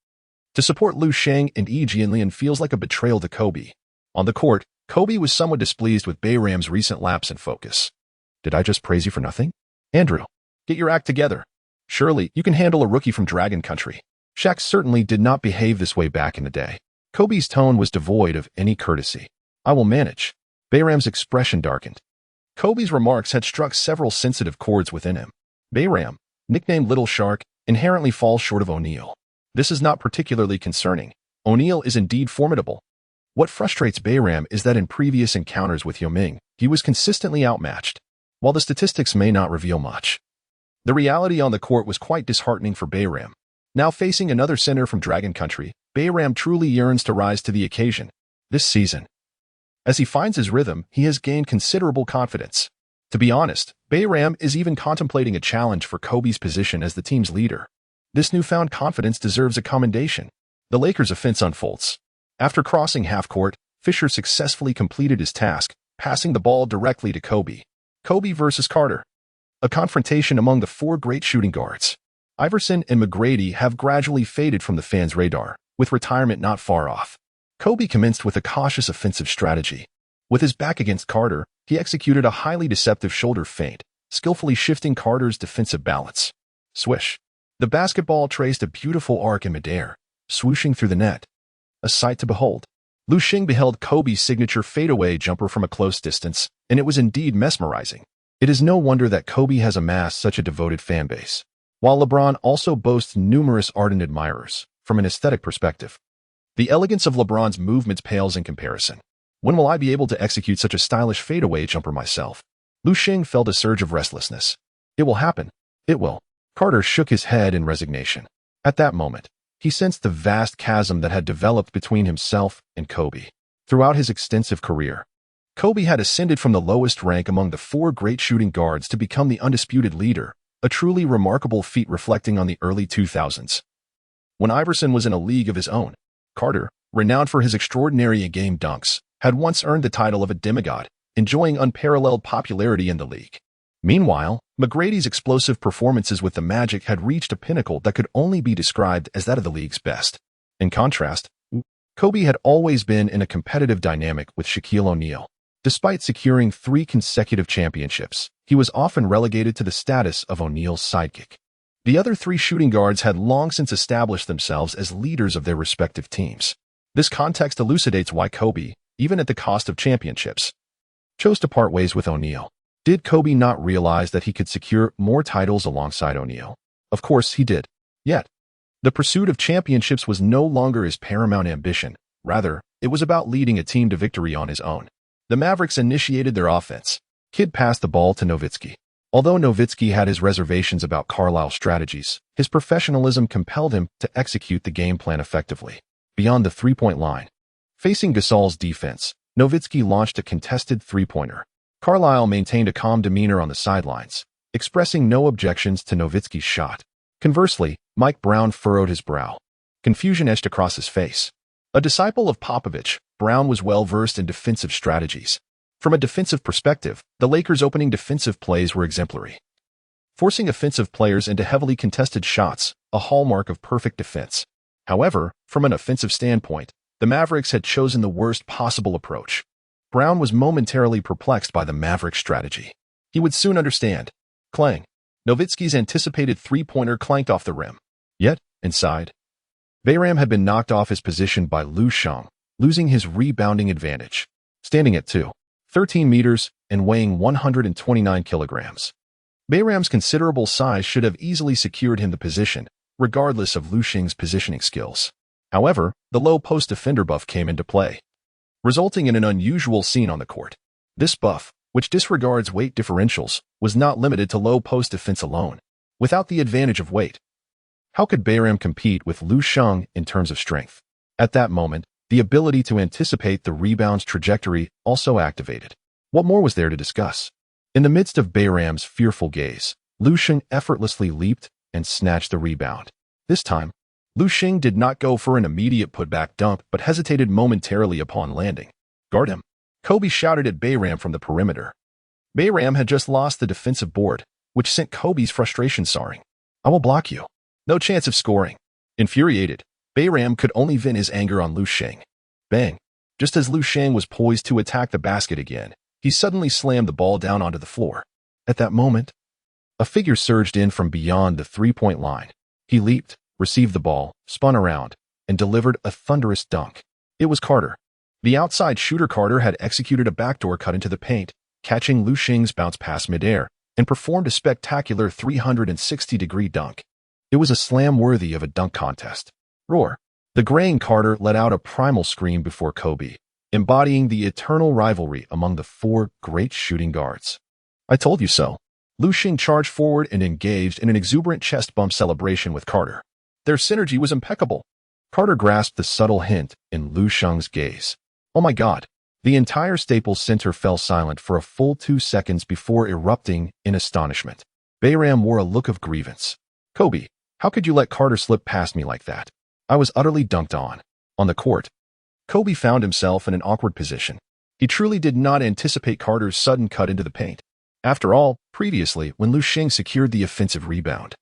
to support Lu Sheng and Yi Jianlian feels like a betrayal to Kobe. On the court, Kobe was somewhat displeased with Bayram's recent lapse in focus. Did I just praise you for nothing? Andrew, get your act together. Surely, you can handle a rookie from Dragon Country. Shaq certainly did not behave this way back in the day. Kobe's tone was devoid of any courtesy. I will manage. Bayram's expression darkened. Kobe's remarks had struck several sensitive chords within him. Bayram, nicknamed Little Shark, inherently falls short of O'Neal. This is not particularly concerning. O'Neal is indeed formidable. What frustrates Bayram is that in previous encounters with Yao Ming, he was consistently outmatched. While the statistics may not reveal much, the reality on the court was quite disheartening for Bayram. Now facing another center from Dragon Country, Bayram truly yearns to rise to the occasion. This season, as he finds his rhythm, he has gained considerable confidence. To be honest, Bayram is even contemplating a challenge for Kobe's position as the team's leader. This newfound confidence deserves a commendation. The Lakers' offense unfolds. After crossing half-court, Fisher successfully completed his task, passing the ball directly to Kobe. Kobe versus Carter. A confrontation among the four great shooting guards. Iverson and McGrady have gradually faded from the fans' radar, with retirement not far off. Kobe commenced with a cautious offensive strategy. With his back against Carter, he executed a highly deceptive shoulder feint, skillfully shifting Carter's defensive balance. Swish. The basketball traced a beautiful arc in midair, swooshing through the net. A sight to behold. Lu Sheng beheld Kobe's signature fadeaway jumper from a close distance, and it was indeed mesmerizing. It is no wonder that Kobe has amassed such a devoted fan base, while LeBron also boasts numerous ardent admirers. From an aesthetic perspective, the elegance of LeBron's movements pales in comparison. When will I be able to execute such a stylish fadeaway jumper myself? Lu Sheng felt a surge of restlessness. It will happen. It will. Carter shook his head in resignation. At that moment, he sensed the vast chasm that had developed between himself and Kobe. Throughout his extensive career, Kobe had ascended from the lowest rank among the four great shooting guards to become the undisputed leader, a truly remarkable feat reflecting on the early 2000s. When Iverson was in a league of his own, Carter, renowned for his extraordinary in-game dunks, had once earned the title of a demigod, enjoying unparalleled popularity in the league. Meanwhile, McGrady's explosive performances with the Magic had reached a pinnacle that could only be described as that of the league's best. In contrast, Kobe had always been in a competitive dynamic with Shaquille O'Neal. Despite securing 3 consecutive championships, he was often relegated to the status of O'Neal's sidekick. The other 3 shooting guards had long since established themselves as leaders of their respective teams. This context elucidates why Kobe, even at the cost of championships, chose to part ways with O'Neal. Did Kobe not realize that he could secure more titles alongside O'Neal? Of course he did. Yet, the pursuit of championships was no longer his paramount ambition. Rather, it was about leading a team to victory on his own. The Mavericks initiated their offense. Kidd passed the ball to Nowitzki. Although Nowitzki had his reservations about Carlisle's strategies, his professionalism compelled him to execute the game plan effectively. Beyond the three-point line, facing Gasol's defense, Nowitzki launched a contested three-pointer. Carlisle maintained a calm demeanor on the sidelines, expressing no objections to Nowitzki's shot. Conversely, Mike Brown furrowed his brow. Confusion etched across his face. A disciple of Popovich, Brown was well-versed in defensive strategies. From a defensive perspective, the Lakers' opening defensive plays were exemplary, forcing offensive players into heavily contested shots, a hallmark of perfect defense. However, from an offensive standpoint, the Mavericks had chosen the worst possible approach. Brown was momentarily perplexed by the Mavericks' strategy. He would soon understand. Clang. Nowitzki's anticipated three-pointer clanked off the rim. Yet, inside, Bayram had been knocked off his position by Lu Sheng, losing his rebounding advantage. Standing at 2.13 meters and weighing 129 kilograms. Bayram's considerable size should have easily secured him the position, regardless of Lu Sheng's positioning skills. However, the low-post defender buff came into play, resulting in an unusual scene on the court. This buff, which disregards weight differentials, was not limited to low-post defense alone. Without the advantage of weight, how could Bayram compete with Lu Sheng in terms of strength? At that moment, the ability to anticipate the rebound's trajectory also activated. What more was there to discuss? In the midst of Bayram's fearful gaze, Lu Sheng effortlessly leaped and snatched the rebound. This time, Lu Sheng did not go for an immediate putback dunk but hesitated momentarily upon landing. "Guard him," Kobe shouted at Bayram from the perimeter. Bayram had just lost the defensive board, which sent Kobe's frustration soaring. "I will block you." No chance of scoring. Infuriated, Bayram could only vent his anger on Lu Sheng. Bang! Just as Lu Sheng was poised to attack the basket again, he suddenly slammed the ball down onto the floor. At that moment, a figure surged in from beyond the three-point line. He leaped, received the ball, spun around, and delivered a thunderous dunk. It was Carter. The outside shooter Carter had executed a backdoor cut into the paint, catching Lu Sheng's bounce pass midair, and performed a spectacular 360-degree dunk. It was a slam worthy of a dunk contest. Roar! The graying Carter let out a primal scream before Kobe, embodying the eternal rivalry among the four great shooting guards. "I told you so." Lu Sheng charged forward and engaged in an exuberant chest bump celebration with Carter. Their synergy was impeccable. Carter grasped the subtle hint in Lu Sheng's gaze. "Oh my God." The entire Staples Center fell silent for a full 2 seconds before erupting in astonishment. Bayram wore a look of grievance. "Kobe, how could you let Carter slip past me like that? I was utterly dunked on." On the court, Kobe found himself in an awkward position. He truly did not anticipate Carter's sudden cut into the paint. After all, previously, when Lu Sheng secured the offensive rebound,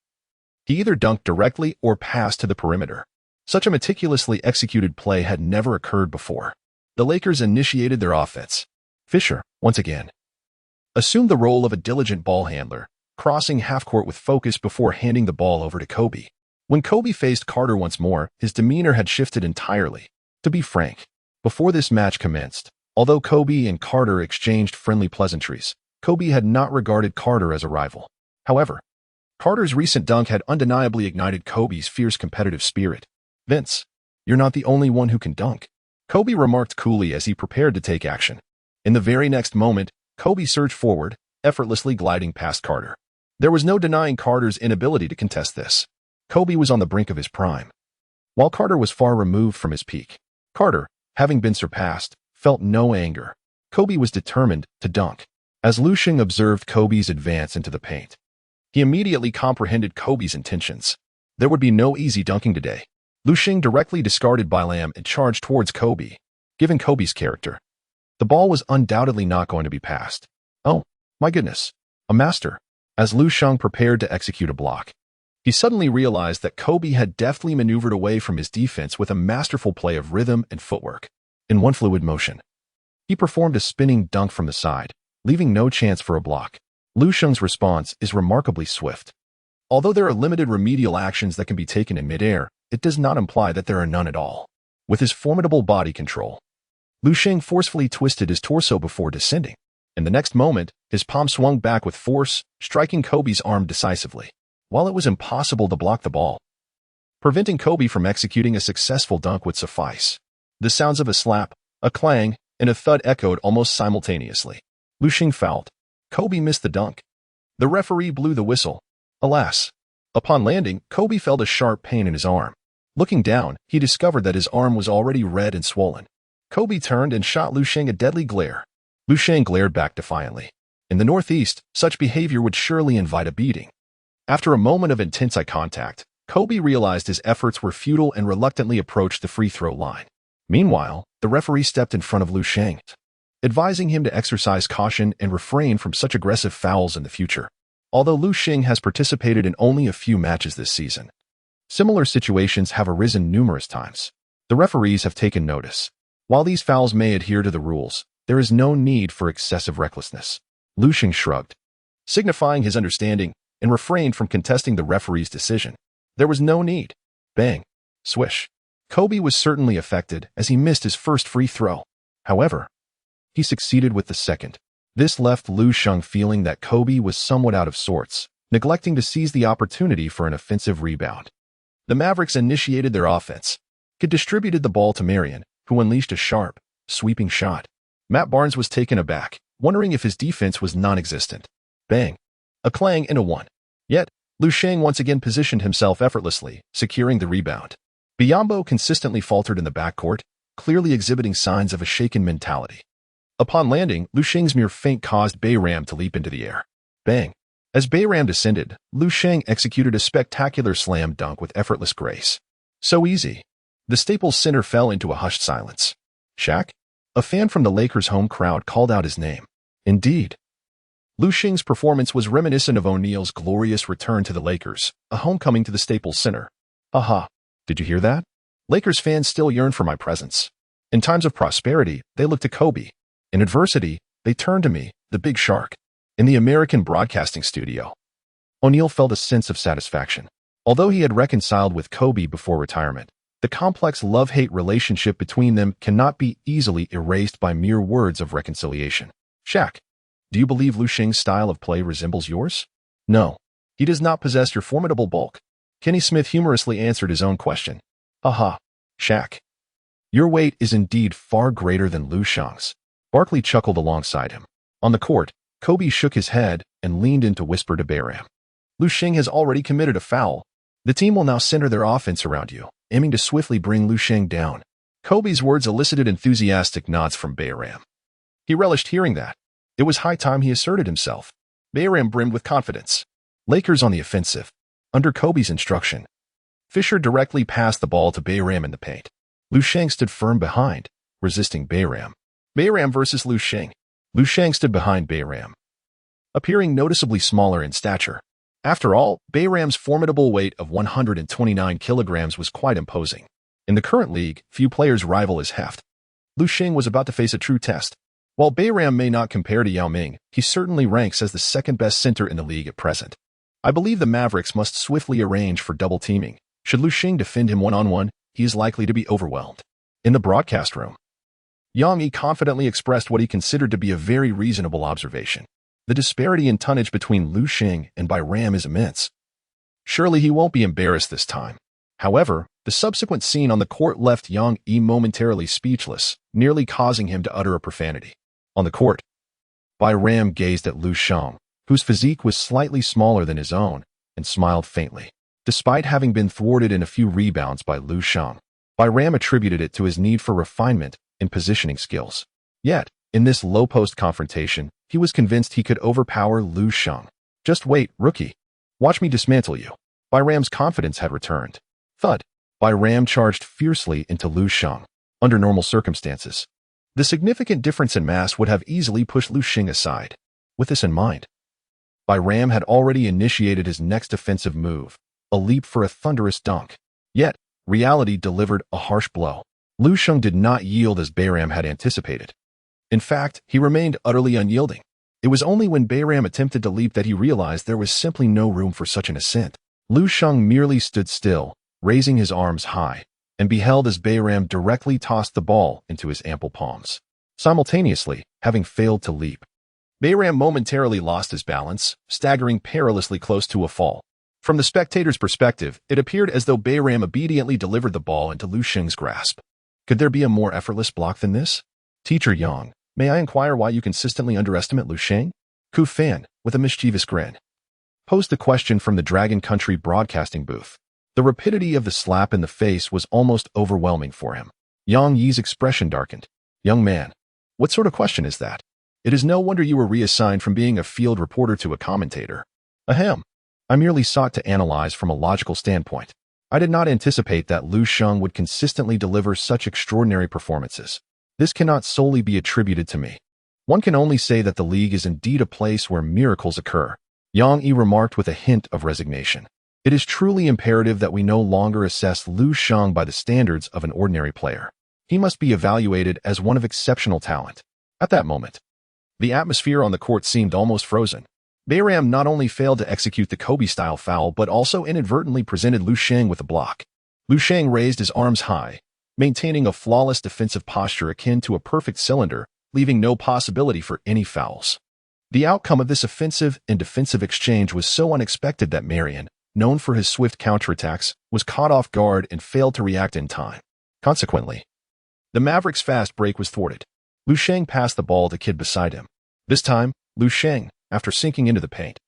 he either dunked directly or passed to the perimeter. Such a meticulously executed play had never occurred before. The Lakers initiated their offense. Fisher, once again, assumed the role of a diligent ball handler, crossing half-court with focus before handing the ball over to Kobe. When Kobe faced Carter once more, his demeanor had shifted entirely. To be frank, before this match commenced, although Kobe and Carter exchanged friendly pleasantries, Kobe had not regarded Carter as a rival. However, Carter's recent dunk had undeniably ignited Kobe's fierce competitive spirit. "Vince, you're not the only one who can dunk," Kobe remarked coolly as he prepared to take action. In the very next moment, Kobe surged forward, effortlessly gliding past Carter. There was no denying Carter's inability to contest this. Kobe was on the brink of his prime, while Carter was far removed from his peak. Carter, having been surpassed, felt no anger. Kobe was determined to dunk. As Lu Sheng observed Kobe's advance into the paint, he immediately comprehended Kobe's intentions. There would be no easy dunking today. Lu Sheng directly discarded Bayram and charged towards Kobe. Given Kobe's character, the ball was undoubtedly not going to be passed. "Oh, my goodness, a master." As Lu Sheng prepared to execute a block, he suddenly realized that Kobe had deftly maneuvered away from his defense with a masterful play of rhythm and footwork. In one fluid motion, he performed a spinning dunk from the side, leaving no chance for a block. Lu Sheng's response is remarkably swift. Although there are limited remedial actions that can be taken in midair, it does not imply that there are none at all. With his formidable body control, Lu Sheng forcefully twisted his torso before descending. In the next moment, his palm swung back with force, striking Kobe's arm decisively. While it was impossible to block the ball, preventing Kobe from executing a successful dunk would suffice. The sounds of a slap, a clang, and a thud echoed almost simultaneously. Lu Sheng fouled. Kobe missed the dunk. The referee blew the whistle. Alas! Upon landing, Kobe felt a sharp pain in his arm. Looking down, he discovered that his arm was already red and swollen. Kobe turned and shot Lu Sheng a deadly glare. Lu Sheng glared back defiantly. In the Northeast, such behavior would surely invite a beating. After a moment of intense eye contact, Kobe realized his efforts were futile and reluctantly approached the free throw line. Meanwhile, the referee stepped in front of Lu Sheng, advising him to exercise caution and refrain from such aggressive fouls in the future. Although Lu Sheng has participated in only a few matches this season, similar situations have arisen numerous times. The referees have taken notice. While these fouls may adhere to the rules, there is no need for excessive recklessness. Lu Sheng shrugged, signifying his understanding, and refrained from contesting the referee's decision. There was no need. Bang. Swish. Kobe was certainly affected as he missed his first free throw. However, he succeeded with the second. This left Lu Sheng feeling that Kobe was somewhat out of sorts, neglecting to seize the opportunity for an offensive rebound. The Mavericks initiated their offense. He distributed the ball to Marion, who unleashed a sharp, sweeping shot. Matt Barnes was taken aback, wondering if his defense was non-existent. Bang! A clang and a one. Yet, Lu Sheng once again positioned himself effortlessly, securing the rebound. Biyombo consistently faltered in the backcourt, clearly exhibiting signs of a shaken mentality. Upon landing, Lu Sheng's mere feint caused Bayram to leap into the air. Bang! As Bayram descended, Lu Sheng executed a spectacular slam dunk with effortless grace. So easy. The Staples Center fell into a hushed silence. Shaq? A fan from the Lakers' home crowd called out his name. Indeed. Lu Sheng's performance was reminiscent of O'Neal's glorious return to the Lakers, a homecoming to the Staples Center. Aha. Did you hear that? Lakers fans still yearn for my presence. In times of prosperity, they look to Kobe. In adversity, they turn to me, the big shark. In the American broadcasting studio, O'Neal felt a sense of satisfaction. Although he had reconciled with Kobe before retirement, the complex love-hate relationship between them cannot be easily erased by mere words of reconciliation. Shaq, do you believe Lu Sheng's style of play resembles yours? No. He does not possess your formidable bulk. Kenny Smith humorously answered his own question. Aha, Shaq. Your weight is indeed far greater than Lu Sheng's. Barkley chuckled alongside him. On the court, Kobe shook his head and leaned in to whisper to Bayram. Lu Sheng has already committed a foul. The team will now center their offense around you, aiming to swiftly bring Lu Sheng down. Kobe's words elicited enthusiastic nods from Bayram. He relished hearing that. It was high time he asserted himself. Bayram brimmed with confidence. Lakers on the offensive. Under Kobe's instruction, Fisher directly passed the ball to Bayram in the paint. Lu Sheng stood firm behind, resisting Bayram. Bayram versus Lu Sheng. Lu Sheng stood behind Bayram, appearing noticeably smaller in stature. After all, Bayram's formidable weight of 129 kilograms was quite imposing. In the current league, few players rival his heft. Lu Sheng was about to face a true test. While Bayram may not compare to Yao Ming, he certainly ranks as the second-best center in the league at present. I believe the Mavericks must swiftly arrange for double teaming. Should Lu Sheng defend him one-on-one, he is likely to be overwhelmed. In the broadcast room, Yao Ming confidently expressed what he considered to be a very reasonable observation. The disparity in tonnage between Lu Sheng and Bayram is immense. Surely he won't be embarrassed this time. However, the subsequent scene on the court left Yao Ming momentarily speechless, nearly causing him to utter a profanity. On the court, Bayram gazed at Lu Sheng, whose physique was slightly smaller than his own, and smiled faintly. Despite having been thwarted in a few rebounds by Lu Sheng, Bayram attributed it to his need for refinement in positioning skills. Yet, in this low-post confrontation, he was convinced he could overpower Lu Sheng. Just wait, rookie. Watch me dismantle you. Bayram's confidence had returned. Thud. Bayram charged fiercely into Lu Sheng. Under normal circumstances, the significant difference in mass would have easily pushed Lu Sheng aside. With this in mind, Bayram had already initiated his next offensive move, a leap for a thunderous dunk. Yet, reality delivered a harsh blow. Lu Sheng did not yield as Bayram had anticipated. In fact, he remained utterly unyielding. It was only when Bayram attempted to leap that he realized there was simply no room for such an ascent. Lu Sheng merely stood still, raising his arms high, and beheld as Bayram directly tossed the ball into his ample palms. Simultaneously, having failed to leap, Bayram momentarily lost his balance, staggering perilously close to a fall. From the spectator's perspective, it appeared as though Bayram obediently delivered the ball into Lu Sheng's grasp. Could there be a more effortless block than this? Teacher Yang, may I inquire why you consistently underestimate Lu Sheng? Ku Fan, with a mischievous grin, posed the question from the Dragon Country broadcasting booth. The rapidity of the slap in the face was almost overwhelming for him. Yang Yi's expression darkened. Young man, what sort of question is that? It is no wonder you were reassigned from being a field reporter to a commentator. Ahem. I merely sought to analyze from a logical standpoint. I did not anticipate that Lu Sheng would consistently deliver such extraordinary performances. This cannot solely be attributed to me. One can only say that the league is indeed a place where miracles occur. Yang Yi remarked with a hint of resignation. It is truly imperative that we no longer assess Lu Sheng by the standards of an ordinary player. He must be evaluated as one of exceptional talent. At that moment, the atmosphere on the court seemed almost frozen. Bayram not only failed to execute the Kobe-style foul but also inadvertently presented Lu Sheng with a block. Lu Sheng raised his arms high, maintaining a flawless defensive posture akin to a perfect cylinder, leaving no possibility for any fouls. The outcome of this offensive and defensive exchange was so unexpected that Marion, known for his swift counterattacks, was caught off guard and failed to react in time. Consequently, the Mavericks' fast break was thwarted. Lu Sheng passed the ball to kid beside him. This time, Lu Sheng, after sinking into the paint,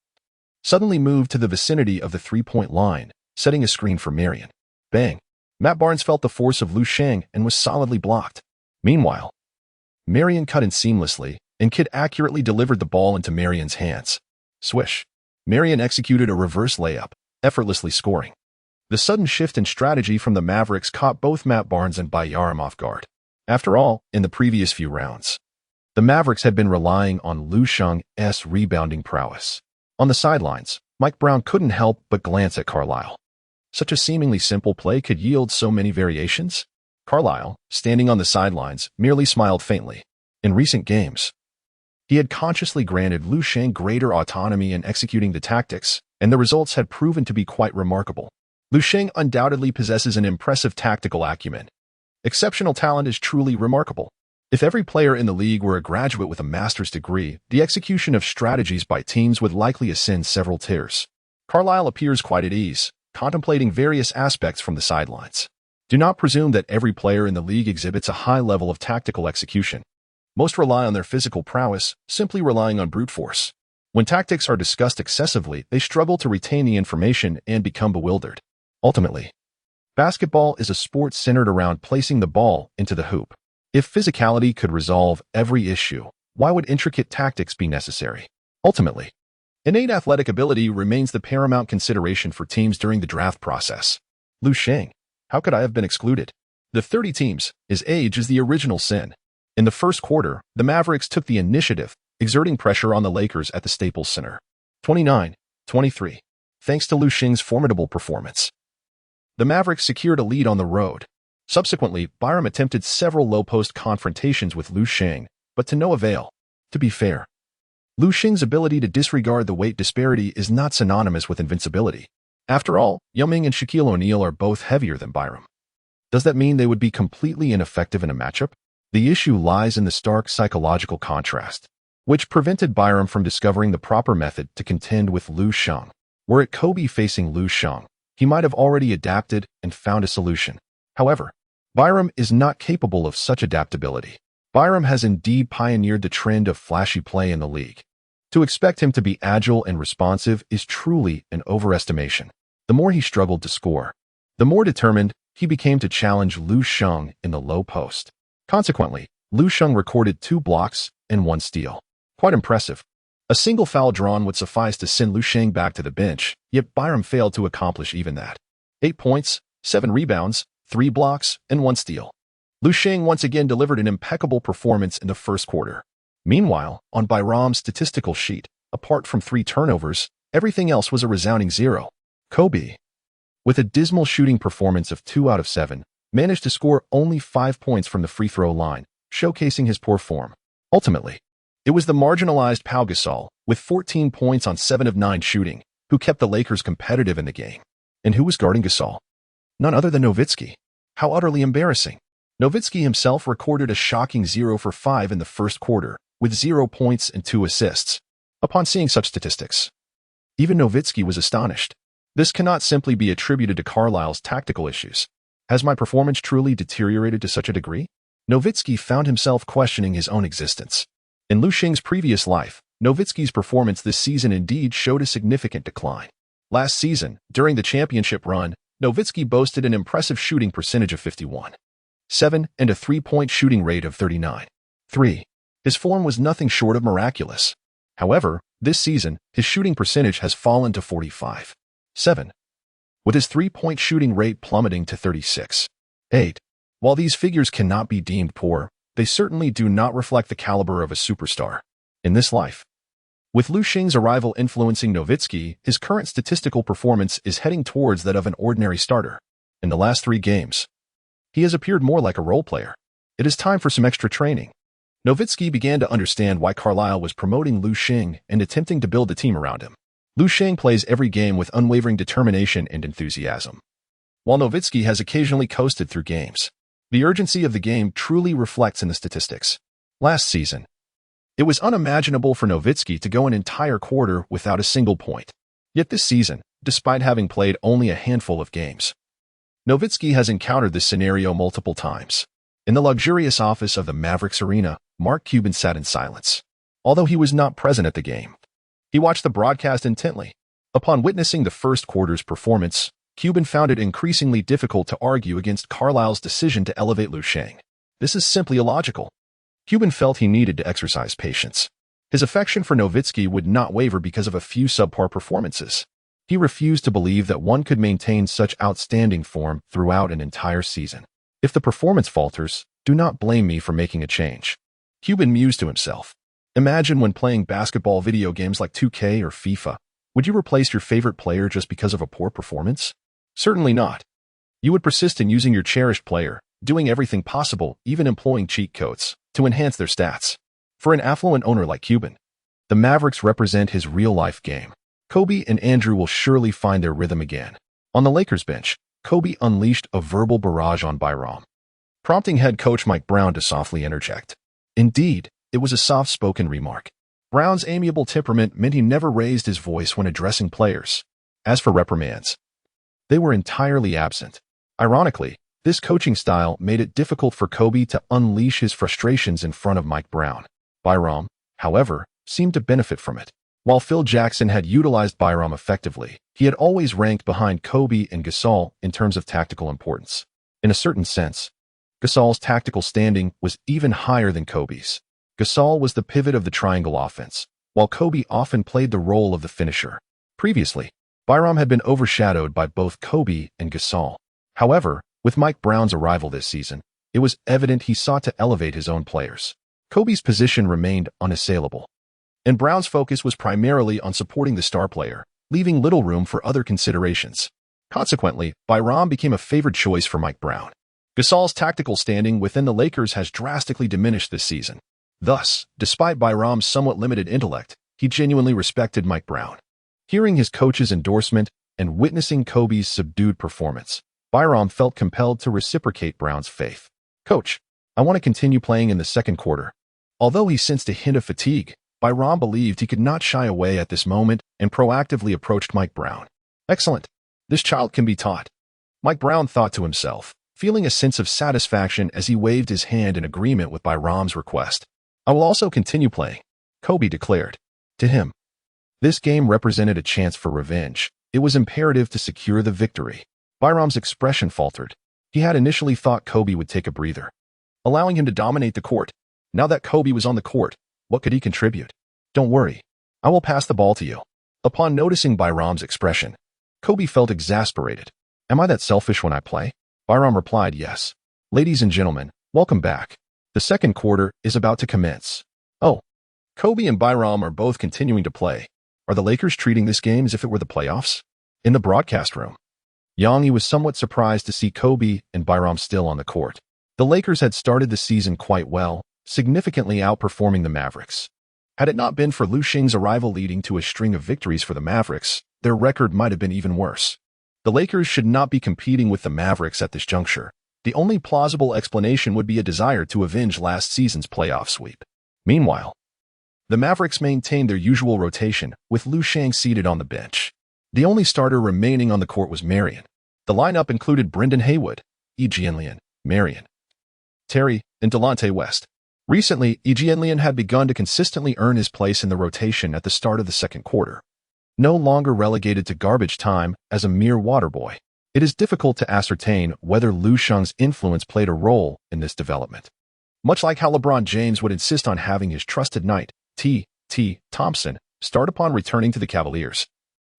suddenly moved to the vicinity of the three-point line, setting a screen for Marion. Bang! Matt Barnes felt the force of Lu Sheng and was solidly blocked. Meanwhile, Marion cut in seamlessly, and Kidd accurately delivered the ball into Marion's hands. Swish! Marion executed a reverse layup, effortlessly scoring. The sudden shift in strategy from the Mavericks caught both Matt Barnes and Bayram off guard. After all, in the previous few rounds, the Mavericks had been relying on Lu Sheng's rebounding prowess. On the sidelines, Mike Brown couldn't help but glance at Carlisle. Such a seemingly simple play could yield so many variations? Carlisle, standing on the sidelines, merely smiled faintly. In recent games, he had consciously granted Lu Sheng greater autonomy in executing the tactics, and the results had proven to be quite remarkable. Lu Sheng undoubtedly possesses an impressive tactical acumen. Exceptional talent is truly remarkable. If every player in the league were a graduate with a master's degree, the execution of strategies by teams would likely ascend several tiers. Carlisle appears quite at ease, contemplating various aspects from the sidelines. Do not presume that every player in the league exhibits a high level of tactical execution. Most rely on their physical prowess, simply relying on brute force. When tactics are discussed excessively, they struggle to retain the information and become bewildered. Ultimately, basketball is a sport centered around placing the ball into the hoop. If physicality could resolve every issue, why would intricate tactics be necessary? Ultimately, innate athletic ability remains the paramount consideration for teams during the draft process. Lu Sheng, how could I have been excluded? The 30 teams, his age is the original sin. In the first quarter, the Mavericks took the initiative, exerting pressure on the Lakers at the Staples Center. 29-23. Thanks to Lu Sheng's formidable performance, the Mavericks secured a lead on the road. Subsequently, Bayram attempted several low-post confrontations with Lu Sheng, but to no avail. To be fair, Lu Sheng's ability to disregard the weight disparity is not synonymous with invincibility. After all, Yao Ming and Shaquille O'Neal are both heavier than Bayram. Does that mean they would be completely ineffective in a matchup? The issue lies in the stark psychological contrast, which prevented Bayram from discovering the proper method to contend with Lu Sheng. Were it Kobe facing Lu Sheng, he might have already adapted and found a solution. However, Bayram is not capable of such adaptability. Bayram has indeed pioneered the trend of flashy play in the league. To expect him to be agile and responsive is truly an overestimation. The more he struggled to score, the more determined he became to challenge Lu Sheng in the low post. Consequently, Lu Sheng recorded 2 blocks and 1 steal. Quite impressive. A single foul drawn would suffice to send Lu Sheng back to the bench, yet Bayram failed to accomplish even that. 8 points, 7 rebounds, 3 blocks, and 1 steal. Lu Sheng once again delivered an impeccable performance in the first quarter. Meanwhile, on Bayram's statistical sheet, apart from 3 turnovers, everything else was a resounding 0. Kobe, with a dismal shooting performance of 2 out of 7, managed to score only 5 points from the free throw line, showcasing his poor form. Ultimately, it was the marginalized Pau Gasol, with 14 points on 7 of 9 shooting, who kept the Lakers competitive in the game. And who was guarding Gasol? None other than Nowitzki. How utterly embarrassing. Nowitzki himself recorded a shocking 0 for 5 in the first quarter, with 0 points and 2 assists. Upon seeing such statistics, even Nowitzki was astonished. This cannot simply be attributed to Carlisle's tactical issues. Has my performance truly deteriorated to such a degree? Nowitzki found himself questioning his own existence. In Lu Sheng's previous life, Nowitzki's performance this season indeed showed a significant decline. Last season, during the championship run, Nowitzki boasted an impressive shooting percentage of 51.7 and a three-point shooting rate of 39.3. His form was nothing short of miraculous. However, this season, his shooting percentage has fallen to 45.7, with his three-point shooting rate plummeting to 36.8. While these figures cannot be deemed poor, they certainly do not reflect the caliber of a superstar in this life. With Lu Sheng's arrival influencing Nowitzki, his current statistical performance is heading towards that of an ordinary starter. In the last 3 games, he has appeared more like a role player. It is time for some extra training. Nowitzki began to understand why Carlisle was promoting Lu Sheng and attempting to build a team around him. Lu Sheng plays every game with unwavering determination and enthusiasm, while Nowitzki has occasionally coasted through games. The urgency of the game truly reflects in the statistics. Last season, it was unimaginable for Nowitzki to go an entire quarter without a single point. Yet this season, despite having played only a handful of games, Nowitzki has encountered this scenario multiple times. In the luxurious office of the Mavericks arena, Mark Cuban sat in silence. Although he was not present at the game, he watched the broadcast intently. Upon witnessing the first quarter's performance, Cuban found it increasingly difficult to argue against Carlisle's decision to elevate Lu Sheng. This is simply illogical. Cuban felt he needed to exercise patience. His affection for Nowitzki would not waver because of a few subpar performances. He refused to believe that one could maintain such outstanding form throughout an entire season. If the performance falters, do not blame me for making a change. Cuban mused to himself. Imagine when playing basketball video games like 2K or FIFA. Would you replace your favorite player just because of a poor performance? Certainly not. You would persist in using your cherished player, doing everything possible, even employing cheat codes, to enhance their stats. For an affluent owner like Cuban, the Mavericks represent his real-life game. Kobe and Andrew will surely find their rhythm again. On the Lakers bench, Kobe unleashed a verbal barrage on Byram, prompting head coach Mike Brown to softly interject. Indeed, it was a soft-spoken remark. Brown's amiable temperament meant he never raised his voice when addressing players. As for reprimands, they were entirely absent. Ironically, this coaching style made it difficult for Kobe to unleash his frustrations in front of Mike Brown. Byram, however, seemed to benefit from it. While Phil Jackson had utilized Byram effectively, he had always ranked behind Kobe and Gasol in terms of tactical importance. In a certain sense, Gasol's tactical standing was even higher than Kobe's. Gasol was the pivot of the triangle offense, while Kobe often played the role of the finisher. Previously, Byram had been overshadowed by both Kobe and Gasol. However, with Mike Brown's arrival this season, it was evident he sought to elevate his own players. Kobe's position remained unassailable, and Brown's focus was primarily on supporting the star player, leaving little room for other considerations. Consequently, Byram became a favored choice for Mike Brown. Gasol's tactical standing within the Lakers has drastically diminished this season. Thus, despite Byram's somewhat limited intellect, he genuinely respected Mike Brown. Hearing his coach's endorsement and witnessing Kobe's subdued performance, Byram felt compelled to reciprocate Brown's faith. "Coach, I want to continue playing in the second quarter." Although he sensed a hint of fatigue, Byram believed he could not shy away at this moment and proactively approached Mike Brown. "Excellent. This child can be taught," Mike Brown thought to himself, feeling a sense of satisfaction as he waved his hand in agreement with Byram's request. "I will also continue playing," Kobe declared. To him, this game represented a chance for revenge. It was imperative to secure the victory. Byram's expression faltered. He had initially thought Kobe would take a breather, allowing him to dominate the court. Now that Kobe was on the court, what could he contribute? "Don't worry. I will pass the ball to you." Upon noticing Byram's expression, Kobe felt exasperated. "Am I that selfish when I play?" Byram replied, "Yes. Ladies and gentlemen, welcome back. The second quarter is about to commence." Oh, Kobe and Byram are both continuing to play. Are the Lakers treating this game as if it were the playoffs? In the broadcast room, Yang was somewhat surprised to see Kobe and Byram still on the court. The Lakers had started the season quite well, significantly outperforming the Mavericks. Had it not been for Lu Sheng's arrival leading to a string of victories for the Mavericks, their record might have been even worse. The Lakers should not be competing with the Mavericks at this juncture. The only plausible explanation would be a desire to avenge last season's playoff sweep. Meanwhile, the Mavericks maintained their usual rotation, with Lu Sheng seated on the bench. The only starter remaining on the court was Marion. The lineup included Brendan Haywood, Yi Jianlian, Marion, Terry, and Delonte West. Recently, Yi Jianlian had begun to consistently earn his place in the rotation at the start of the second quarter. No longer relegated to garbage time as a mere water boy, it is difficult to ascertain whether Lu Sheng's influence played a role in this development. Much like how LeBron James would insist on having his trusted knight, T.T. Thompson, start upon returning to the Cavaliers,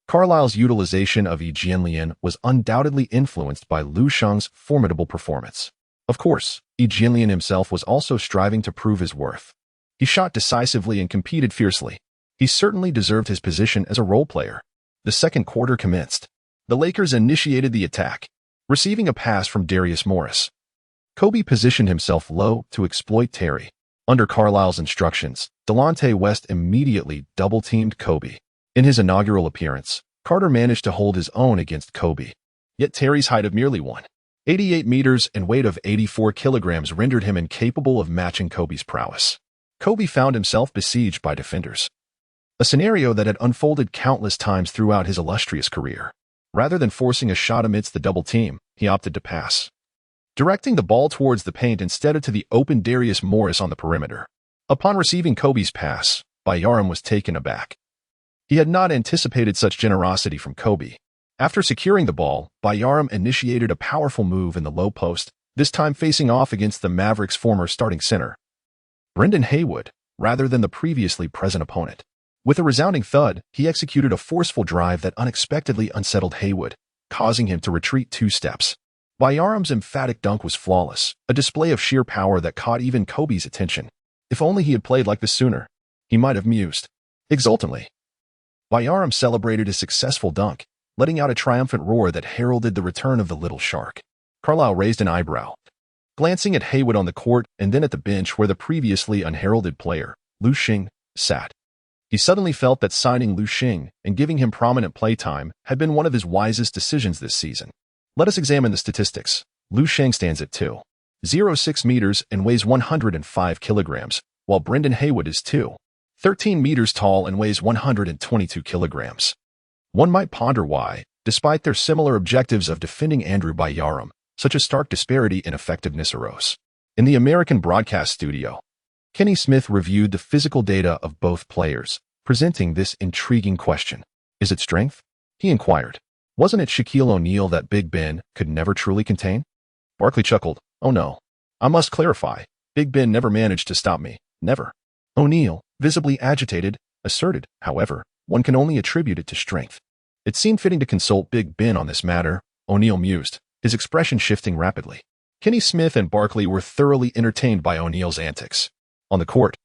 Carlisle's utilization of Yi Jianlian was undoubtedly influenced by Lu Sheng's formidable performance. Of course, Yi Jianlian himself was also striving to prove his worth. He shot decisively and competed fiercely. He certainly deserved his position as a role player. The second quarter commenced. The Lakers initiated the attack, receiving a pass from Darius Morris. Kobe positioned himself low to exploit Terry. Under Carlisle's instructions, Delonte West immediately double-teamed Kobe. In his inaugural appearance, Carter managed to hold his own against Kobe. Yet Terry's height of merely 188 meters and weight of 84 kilograms rendered him incapable of matching Kobe's prowess. Kobe found himself besieged by defenders, a scenario that had unfolded countless times throughout his illustrious career. Rather than forcing a shot amidst the double team, he opted to pass, directing the ball towards the paint instead of to the open Darius Morris on the perimeter. Upon receiving Kobe's pass, Bayram was taken aback. He had not anticipated such generosity from Kobe. After securing the ball, Bayram initiated a powerful move in the low post, this time facing off against the Mavericks' former starting center, Brendan Haywood, rather than the previously present opponent. With a resounding thud, he executed a forceful drive that unexpectedly unsettled Haywood, causing him to retreat 2 steps. Bayram's emphatic dunk was flawless, a display of sheer power that caught even Kobe's attention. If only he had played like this sooner, he might have mused exultantly. Bayram celebrated his successful dunk, letting out a triumphant roar that heralded the return of the little shark. Carlisle raised an eyebrow, glancing at Haywood on the court and then at the bench where the previously unheralded player, Lu Sheng, sat. He suddenly felt that signing Lu Sheng and giving him prominent playtime had been one of his wisest decisions this season. Let us examine the statistics. Lu Sheng stands at 2.06 meters and weighs 105 kilograms, while Brendan Haywood is 2.13 meters tall and weighs 122 kilograms. One might ponder why, despite their similar objectives of defending Andrew Bayram, such a stark disparity in effectiveness arose. In the American broadcast studio, Kenny Smith reviewed the physical data of both players, presenting this intriguing question. Is it strength? He inquired. Wasn't it Shaquille O'Neal that Big Ben could never truly contain? Barkley chuckled. Oh no. I must clarify. Big Ben never managed to stop me. Never. O'Neal, visibly agitated, asserted, however, one can only attribute it to strength. It seemed fitting to consult Big Ben on this matter, O'Neal mused, his expression shifting rapidly. Kenny Smith and Barkley were thoroughly entertained by O'Neal's antics. On the court,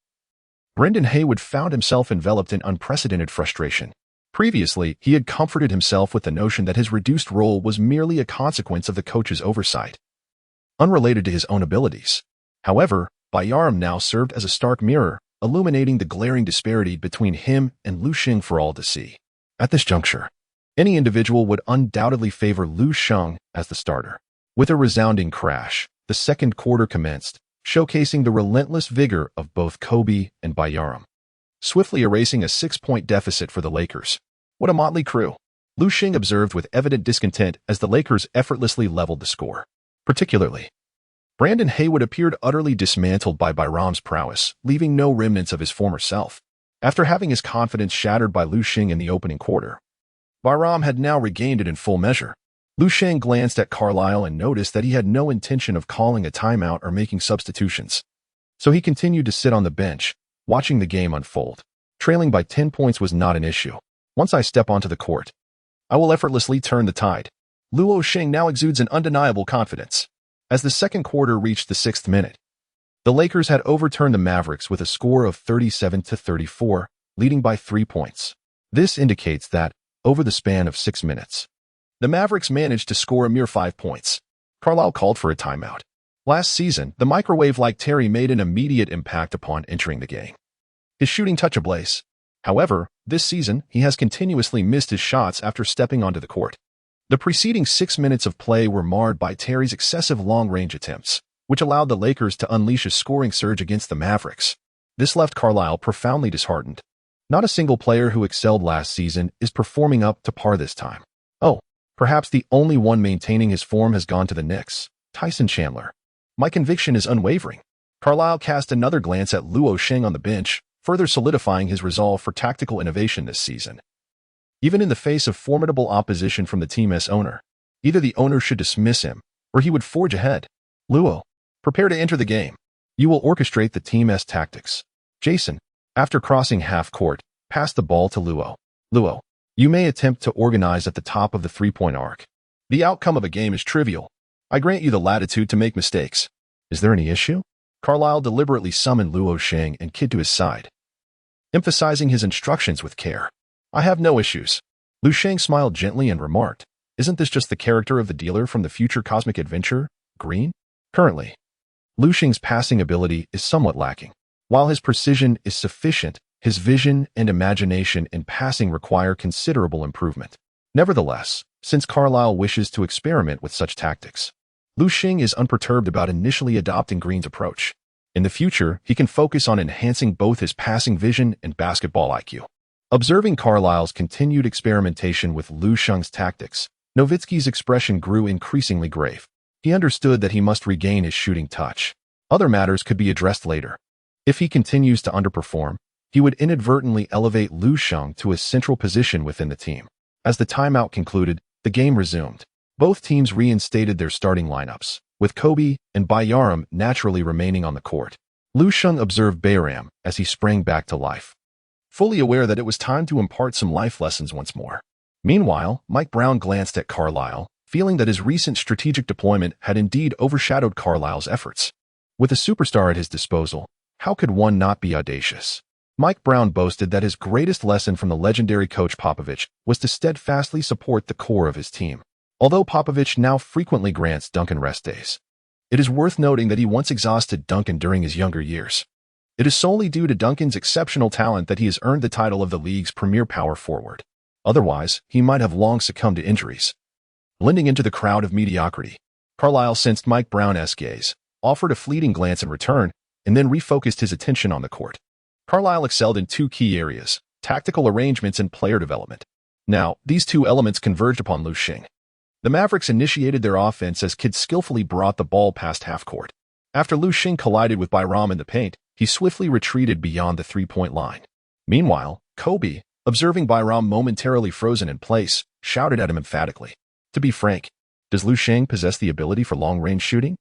Brendan Haywood found himself enveloped in unprecedented frustration. Previously, he had comforted himself with the notion that his reduced role was merely a consequence of the coach's oversight, unrelated to his own abilities. However, Bayram now served as a stark mirror, illuminating the glaring disparity between him and Lu Sheng for all to see. At this juncture, any individual would undoubtedly favor Lu Sheng as the starter. With a resounding crash, the second quarter commenced, showcasing the relentless vigor of both Kobe and Bayram, swiftly erasing a 6-point deficit for the Lakers. What a motley crew! Lu Sheng observed with evident discontent as the Lakers effortlessly leveled the score. Particularly, Brendan Haywood appeared utterly dismantled by Bayram's prowess, leaving no remnants of his former self. After having his confidence shattered by Lu Sheng in the opening quarter, Bayram had now regained it in full measure. Lu Sheng glanced at Carlisle and noticed that he had no intention of calling a timeout or making substitutions. So he continued to sit on the bench, watching the game unfold. Trailing by 10 points was not an issue. Once I step onto the court, I will effortlessly turn the tide. Lu Sheng now exudes an undeniable confidence. As the second quarter reached the 6th minute, the Lakers had overturned the Mavericks with a score of 37-34, leading by 3 points. This indicates that, over the span of 6 minutes, the Mavericks managed to score a mere 5 points. Carlisle called for a timeout. Last season, the microwave-like Terry made an immediate impact upon entering the game, his shooting touch ablaze. However, this season, he has continuously missed his shots after stepping onto the court. The preceding 6 minutes of play were marred by Terry's excessive long-range attempts, which allowed the Lakers to unleash a scoring surge against the Mavericks. This left Carlisle profoundly disheartened. Not a single player who excelled last season is performing up to par this time. Oh, perhaps the only one maintaining his form has gone to the Knicks, Tyson Chandler. My conviction is unwavering. Carlisle cast another glance at Lu Sheng on the bench, further solidifying his resolve for tactical innovation this season. Even in the face of formidable opposition from the team's owner, either the owner should dismiss him, or he would forge ahead. Luo, prepare to enter the game. You will orchestrate the team's tactics. Jason, after crossing half court, passed the ball to Luo. Luo, you may attempt to organize at the top of the three-point arc. The outcome of a game is trivial. I grant you the latitude to make mistakes. Is there any issue? Carlisle deliberately summoned Lu Sheng and Kid to his side, emphasizing his instructions with care. I have no issues. Lu Sheng smiled gently and remarked, isn't this just the character of the dealer from the future cosmic adventure, Green? Currently, Lu Sheng's passing ability is somewhat lacking. While his precision is sufficient, his vision and imagination in passing require considerable improvement. Nevertheless, since Carlisle wishes to experiment with such tactics, Lu Sheng is unperturbed about initially adopting Green's approach. In the future, he can focus on enhancing both his passing vision and basketball IQ. Observing Carlisle's continued experimentation with Lu Sheng's tactics, Nowitzki's expression grew increasingly grave. He understood that he must regain his shooting touch. Other matters could be addressed later. If he continues to underperform, he would inadvertently elevate Lu Sheng to a central position within the team. As the timeout concluded, the game resumed. Both teams reinstated their starting lineups, with Kobe and Bayram naturally remaining on the court. Lu Sheng observed Bayram as he sprang back to life, fully aware that it was time to impart some life lessons once more. Meanwhile, Mike Brown glanced at Carlisle, feeling that his recent strategic deployment had indeed overshadowed Carlisle's efforts. With a superstar at his disposal, how could one not be audacious? Mike Brown boasted that his greatest lesson from the legendary coach Popovich was to steadfastly support the core of his team. Although Popovich now frequently grants Duncan rest days, it is worth noting that he once exhausted Duncan during his younger years. It is solely due to Duncan's exceptional talent that he has earned the title of the league's premier power forward. Otherwise, he might have long succumbed to injuries. Blending into the crowd of mediocrity, Carlisle sensed Mike Brown's gaze, offered a fleeting glance in return, and then refocused his attention on the court. Carlisle excelled in two key areas: tactical arrangements and player development. Now, these two elements converged upon Lu Sheng. The Mavericks initiated their offense as Kidd skillfully brought the ball past half-court. After Lu Sheng collided with Bayram in the paint, he swiftly retreated beyond the three-point line. Meanwhile, Kobe, observing Bayram momentarily frozen in place, shouted at him emphatically. To be frank, does Lu Sheng possess the ability for long-range shooting?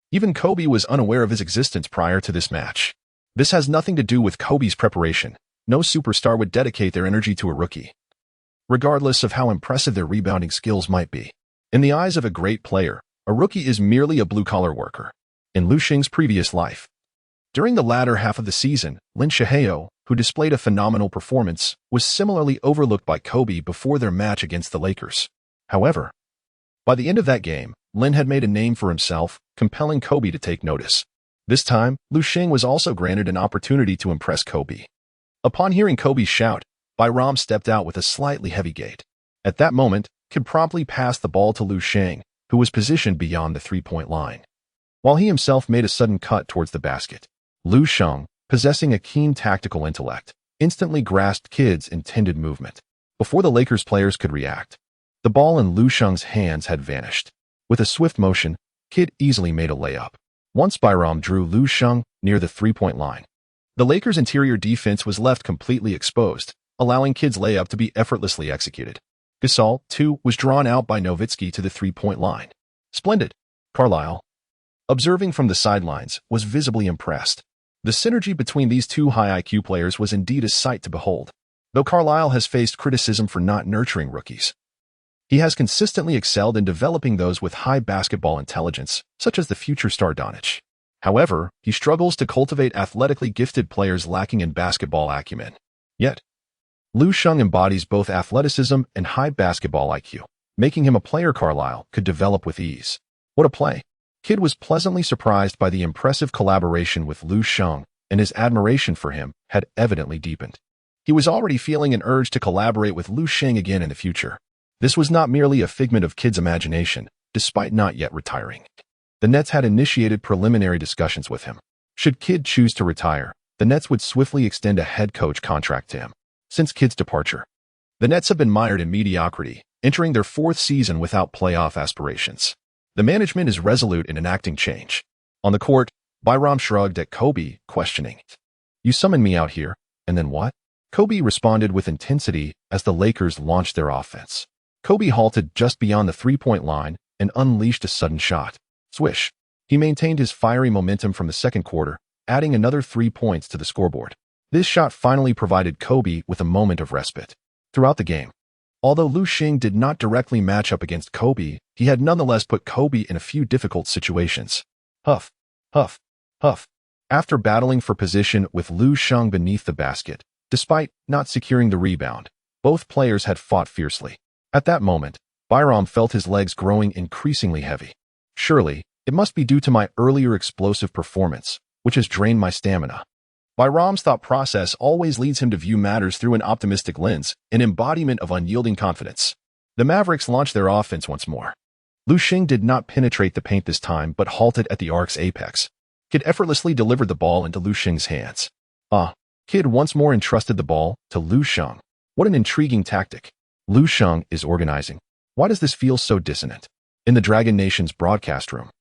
Even Kobe was unaware of his existence prior to this match. This has nothing to do with Kobe's preparation. No superstar would dedicate their energy to a rookie, regardless of how impressive their rebounding skills might be. In the eyes of a great player, a rookie is merely a blue-collar worker. In Lu Sheng's previous life, during the latter half of the season, Lin Shiheo, who displayed a phenomenal performance, was similarly overlooked by Kobe before their match against the Lakers. However, by the end of that game, Lin had made a name for himself, compelling Kobe to take notice. This time, Lu Sheng was also granted an opportunity to impress Kobe. Upon hearing Kobe's shout, Bayram stepped out with a slightly heavy gait. At that moment, Kidd promptly passed the ball to Lu Sheng, who was positioned beyond the three-point line, while he himself made a sudden cut towards the basket. Lu Sheng, possessing a keen tactical intellect, instantly grasped Kidd's intended movement. Before the Lakers players could react, the ball in Lu Sheng's hands had vanished. With a swift motion, Kidd easily made a layup. Once Bayram drew Lu Sheng near the three-point line, the Lakers' interior defense was left completely exposed, allowing Kidd's layup to be effortlessly executed. Gasol, too, was drawn out by Nowitzki to the three-point line. Splendid! Carlisle, observing from the sidelines, was visibly impressed. The synergy between these two high IQ players was indeed a sight to behold. Though Carlisle has faced criticism for not nurturing rookies, he has consistently excelled in developing those with high basketball intelligence, such as the future star Doncic. However, he struggles to cultivate athletically gifted players lacking in basketball acumen. Yet, Lu Sheng embodies both athleticism and high basketball IQ, making him a player Carlisle could develop with ease. What a play! Kidd was pleasantly surprised by the impressive collaboration with Lu Sheng, and his admiration for him had evidently deepened. He was already feeling an urge to collaborate with Lu Sheng again in the future. This was not merely a figment of Kidd's imagination, despite not yet retiring. The Nets had initiated preliminary discussions with him. Should Kidd choose to retire, the Nets would swiftly extend a head coach contract to him. Since Kidd's departure, the Nets have been mired in mediocrity, entering their fourth season without playoff aspirations. The management is resolute in enacting change. On the court, Bayram shrugged at Kobe, questioning, "You summoned me out here, and then what?" Kobe responded with intensity as the Lakers launched their offense. Kobe halted just beyond the three-point line and unleashed a sudden shot. Swish! He maintained his fiery momentum from the second quarter, adding another 3 points to the scoreboard. This shot finally provided Kobe with a moment of respite. Throughout the game, although Lu Sheng did not directly match up against Kobe, he had nonetheless put Kobe in a few difficult situations. Huff, huff, huff. After battling for position with Lu Sheng beneath the basket, despite not securing the rebound, both players had fought fiercely. At that moment, Bayram felt his legs growing increasingly heavy. Surely, it must be due to my earlier explosive performance, which has drained my stamina. Bayram's thought process always leads him to view matters through an optimistic lens, an embodiment of unyielding confidence. The Mavericks launched their offense once more. Lu Sheng did not penetrate the paint this time but halted at the arc's apex. Kidd effortlessly delivered the ball into Lu Sheng's hands. Kidd once more entrusted the ball to Lu Sheng. What an intriguing tactic. Lu Sheng is organizing. Why does this feel so dissonant? In the Dragon Nation's broadcast room,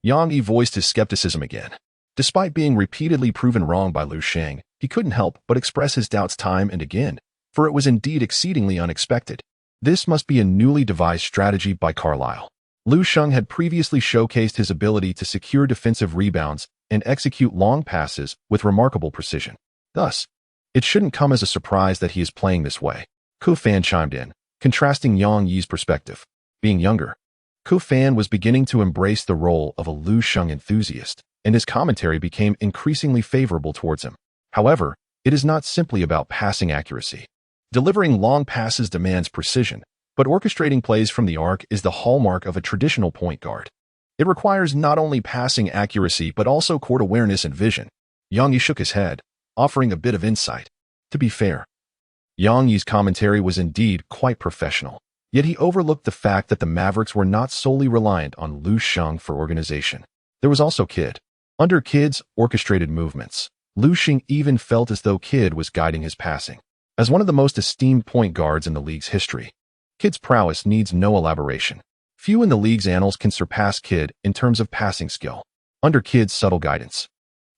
Yang Yi voiced his skepticism again. Despite being repeatedly proven wrong by Lu Sheng, he couldn't help but express his doubts time and again, for it was indeed exceedingly unexpected. This must be a newly devised strategy by Carlisle. Lu Sheng had previously showcased his ability to secure defensive rebounds and execute long passes with remarkable precision. Thus, it shouldn't come as a surprise that he is playing this way. Ku Fan chimed in, contrasting Yang Yi's perspective. Being younger, Ku Fan was beginning to embrace the role of a Lu Sheng enthusiast, and his commentary became increasingly favorable towards him. However, it is not simply about passing accuracy. Delivering long passes demands precision, but orchestrating plays from the arc is the hallmark of a traditional point guard. It requires not only passing accuracy but also court awareness and vision. Yang Yi shook his head, offering a bit of insight. To be fair, Yang Yi's commentary was indeed quite professional, yet he overlooked the fact that the Mavericks were not solely reliant on Lu Sheng for organization. There was also Kid. Under Kid's orchestrated movements, Lu Sheng even felt as though Kid was guiding his passing. As one of the most esteemed point guards in the league's history, Kid's prowess needs no elaboration. Few in the league's annals can surpass Kid in terms of passing skill. Under Kid's subtle guidance,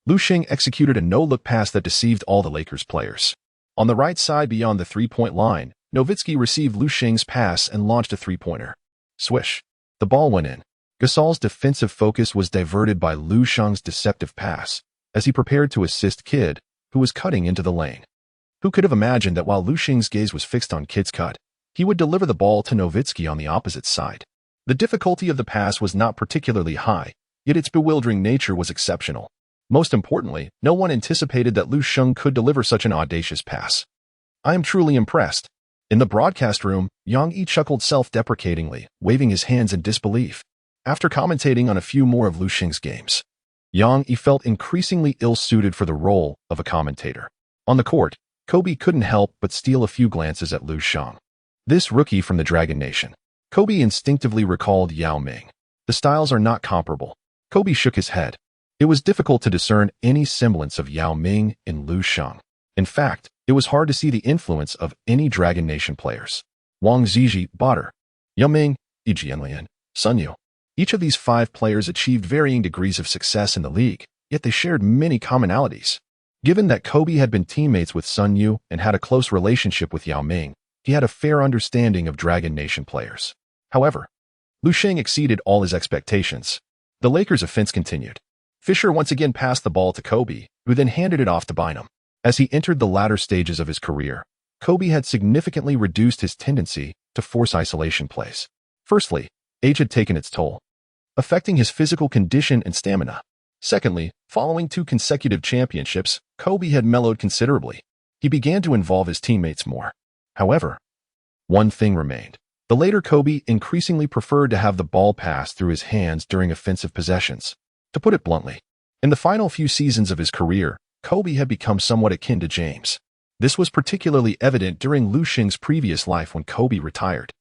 Lu Sheng executed a no-look pass that deceived all the Lakers players. On the right side beyond the three-point line, Nowitzki received Lu Sheng's pass and launched a three-pointer. Swish. The ball went in. Gasol's defensive focus was diverted by Lu Sheng's deceptive pass, as he prepared to assist Kid, who was cutting into the lane. Who could have imagined that while Lu Sheng's gaze was fixed on Kid's cut, he would deliver the ball to Nowitzki on the opposite side? The difficulty of the pass was not particularly high, yet its bewildering nature was exceptional. Most importantly, no one anticipated that Lu Sheng could deliver such an audacious pass. I am truly impressed. In the broadcast room, Yang Yi chuckled self-deprecatingly, waving his hands in disbelief. After commentating on a few more of Lu Sheng's games, Yang Yi felt increasingly ill-suited for the role of a commentator. On the court, Kobe couldn't help but steal a few glances at Lu Sheng. This rookie from the Dragon Nation. Kobe instinctively recalled Yao Ming. The styles are not comparable. Kobe shook his head. It was difficult to discern any semblance of Yao Ming in Lu Sheng. In fact, it was hard to see the influence of any Dragon Nation players. Wang Ziji, Bader, Yao Ming, Yi Jianlian, Sun Yu. Each of these 5 players achieved varying degrees of success in the league, yet they shared many commonalities. Given that Kobe had been teammates with Sun Yu and had a close relationship with Yao Ming, he had a fair understanding of Dragon Nation players. However, Lu Sheng exceeded all his expectations. The Lakers' offense continued. Fisher once again passed the ball to Kobe, who then handed it off to Bynum. As he entered the latter stages of his career, Kobe had significantly reduced his tendency to force isolation plays. Firstly, age had taken its toll, affecting his physical condition and stamina. Secondly, following 2 consecutive championships, Kobe had mellowed considerably. He began to involve his teammates more. However, one thing remained. The later Kobe increasingly preferred to have the ball pass through his hands during offensive possessions. To put it bluntly, in the final few seasons of his career, Kobe had become somewhat akin to James. This was particularly evident during Lu Sheng's previous life when Kobe retired.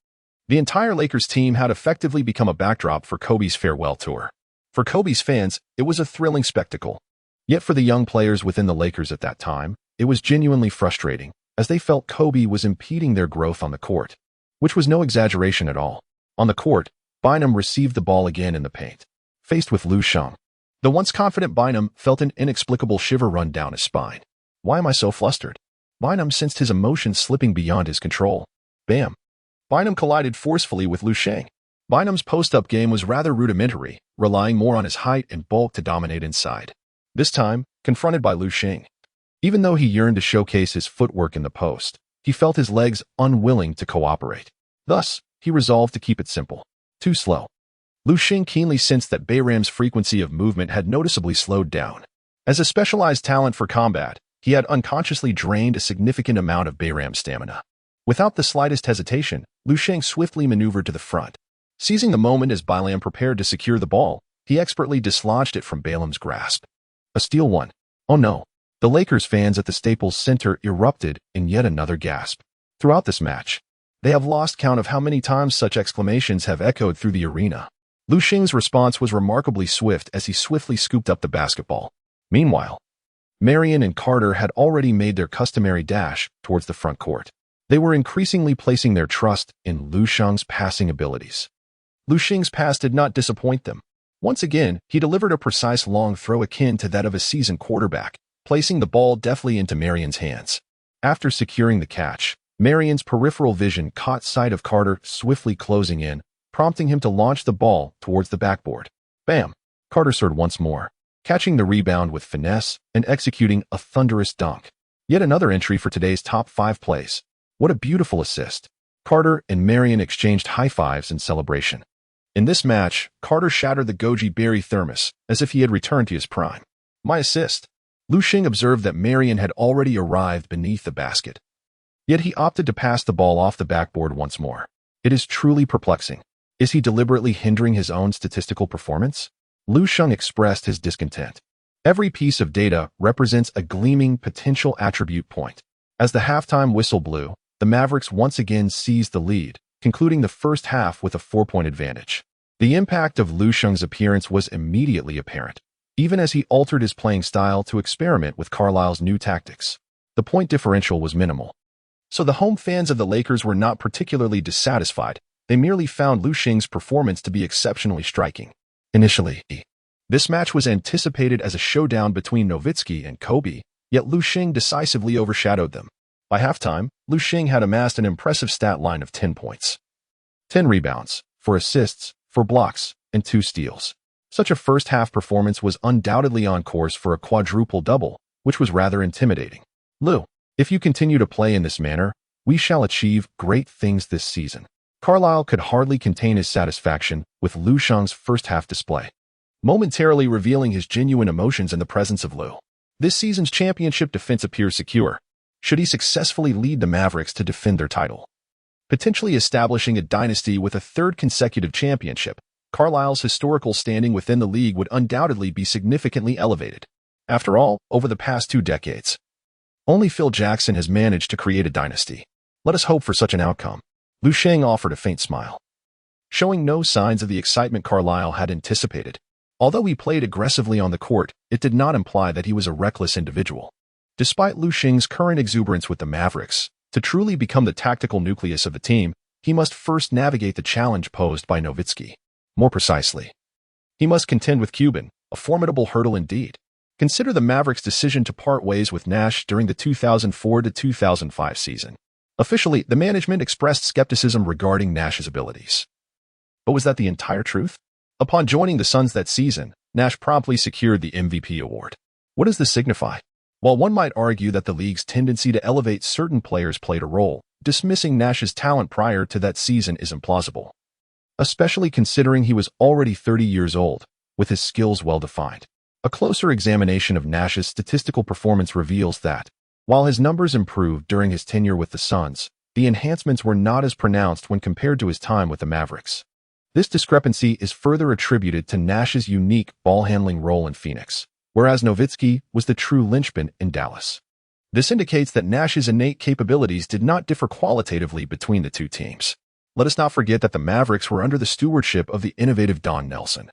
The entire Lakers team had effectively become a backdrop for Kobe's farewell tour. For Kobe's fans, it was a thrilling spectacle. Yet for the young players within the Lakers at that time, it was genuinely frustrating, as they felt Kobe was impeding their growth on the court. Which was no exaggeration at all. On the court, Bynum received the ball again in the paint. Faced with Lu Sheng, the once confident Bynum felt an inexplicable shiver run down his spine. Why am I so flustered? Bynum sensed his emotions slipping beyond his control. Bam! Bynum collided forcefully with Lu Sheng. Bynum's post-up game was rather rudimentary, relying more on his height and bulk to dominate inside. This time, confronted by Lu Sheng. Even though he yearned to showcase his footwork in the post, he felt his legs unwilling to cooperate. Thus, he resolved to keep it simple. Too slow. Lu Sheng keenly sensed that Bayram's frequency of movement had noticeably slowed down. As a specialized talent for combat, he had unconsciously drained a significant amount of Bayram's stamina. Without the slightest hesitation, Lu Sheng swiftly maneuvered to the front. Seizing the moment as Bayram prepared to secure the ball, he expertly dislodged it from Bayram's grasp. A steal one. Oh no. The Lakers fans at the Staples Center erupted in yet another gasp. Throughout this match, they have lost count of how many times such exclamations have echoed through the arena. Lu Sheng's response was remarkably swift as he swiftly scooped up the basketball. Meanwhile, Marion and Carter had already made their customary dash towards the front court. They were increasingly placing their trust in Lu Sheng's passing abilities. Lu Sheng's pass did not disappoint them. Once again, he delivered a precise long throw akin to that of a seasoned quarterback, placing the ball deftly into Marian's hands. After securing the catch, Marian's peripheral vision caught sight of Carter swiftly closing in, prompting him to launch the ball towards the backboard. Bam! Carter soared once more, catching the rebound with finesse and executing a thunderous dunk. Yet another entry for today's top 5 plays. What a beautiful assist. Carter and Marian exchanged high fives in celebration. In this match, Carter shattered the goji berry thermos as if he had returned to his prime. My assist. Lu Sheng observed that Marian had already arrived beneath the basket. Yet he opted to pass the ball off the backboard once more. It is truly perplexing. Is he deliberately hindering his own statistical performance? Lu Sheng expressed his discontent. Every piece of data represents a gleaming potential attribute point. As the halftime whistle blew, the Mavericks once again seized the lead, concluding the first half with a 4-point advantage. The impact of Lu Sheng's appearance was immediately apparent, even as he altered his playing style to experiment with Carlisle's new tactics. The point differential was minimal. So the home fans of the Lakers were not particularly dissatisfied. They merely found Lu Sheng's performance to be exceptionally striking. Initially, this match was anticipated as a showdown between Nowitzki and Kobe, yet Lu Sheng decisively overshadowed them. By halftime, Lu Sheng had amassed an impressive stat line of 10 points. 10 rebounds, 4 assists, 4 blocks, and 2 steals. Such a first-half performance was undoubtedly on course for a quadruple-double, which was rather intimidating. Lu, if you continue to play in this manner, we shall achieve great things this season. Carlisle could hardly contain his satisfaction with Lu Sheng's first-half display, momentarily revealing his genuine emotions in the presence of Lu. This season's championship defense appears secure. Should he successfully lead the Mavericks to defend their title, potentially establishing a dynasty with a 3rd consecutive championship, Carlisle's historical standing within the league would undoubtedly be significantly elevated. After all, over the past 2 decades, only Phil Jackson has managed to create a dynasty. Let us hope for such an outcome. Lu Sheng offered a faint smile, showing no signs of the excitement Carlisle had anticipated. Although he played aggressively on the court, it did not imply that he was a reckless individual. Despite Lu Sheng's current exuberance with the Mavericks, to truly become the tactical nucleus of the team, he must first navigate the challenge posed by Nowitzki. More precisely, he must contend with Cuban, a formidable hurdle indeed. Consider the Mavericks' decision to part ways with Nash during the 2004-2005 season. Officially, the management expressed skepticism regarding Nash's abilities. But was that the entire truth? Upon joining the Suns that season, Nash promptly secured the MVP award. What does this signify? While one might argue that the league's tendency to elevate certain players played a role, dismissing Nash's talent prior to that season is implausible, especially considering he was already 30 years old, with his skills well-defined. A closer examination of Nash's statistical performance reveals that, while his numbers improved during his tenure with the Suns, the enhancements were not as pronounced when compared to his time with the Mavericks. This discrepancy is further attributed to Nash's unique ball-handling role in Phoenix, whereas Nowitzki was the true linchpin in Dallas. This indicates that Nash's innate capabilities did not differ qualitatively between the two teams. Let us not forget that the Mavericks were under the stewardship of the innovative Don Nelson,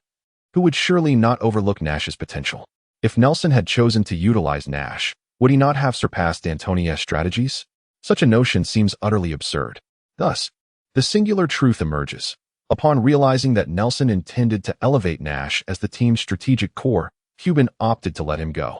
who would surely not overlook Nash's potential. If Nelson had chosen to utilize Nash, would he not have surpassed D'Antoni's strategies? Such a notion seems utterly absurd. Thus, the singular truth emerges. Upon realizing that Nelson intended to elevate Nash as the team's strategic core, Cuban opted to let him go.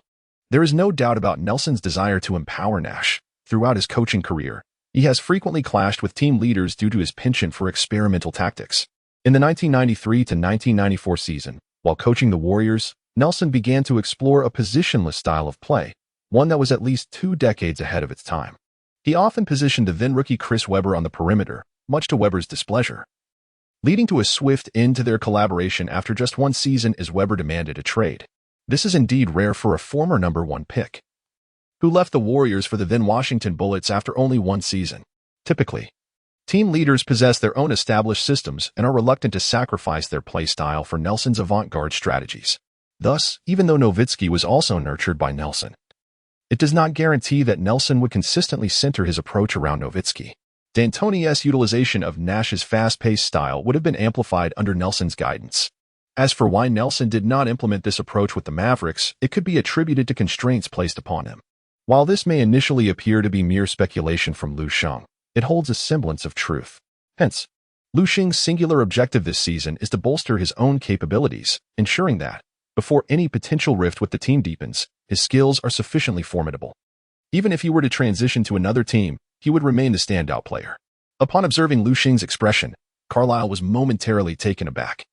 There is no doubt about Nelson's desire to empower Nash. Throughout his coaching career, he has frequently clashed with team leaders due to his penchant for experimental tactics. In the 1993-1994 season, while coaching the Warriors, Nelson began to explore a positionless style of play, one that was at least 2 decades ahead of its time. He often positioned the then-rookie Chris Webber on the perimeter, much to Webber's displeasure, leading to a swift end to their collaboration after just 1 season as Webber demanded a trade. This is indeed rare for a former number 1 pick, who left the Warriors for the then Washington Bullets after only 1 season. Typically, team leaders possess their own established systems and are reluctant to sacrifice their play style for Nelson's avant-garde strategies. Thus, even though Nowitzki was also nurtured by Nelson, it does not guarantee that Nelson would consistently center his approach around Nowitzki. D'Antoni's utilization of Nash's fast-paced style would have been amplified under Nelson's guidance. As for why Nelson did not implement this approach with the Mavericks, it could be attributed to constraints placed upon him. While this may initially appear to be mere speculation from Lu Sheng, it holds a semblance of truth. Hence, Lu Sheng's singular objective this season is to bolster his own capabilities, ensuring that, before any potential rift with the team deepens, his skills are sufficiently formidable. Even if he were to transition to another team, he would remain the standout player. Upon observing Lu Sheng's expression, Carlisle was momentarily taken aback.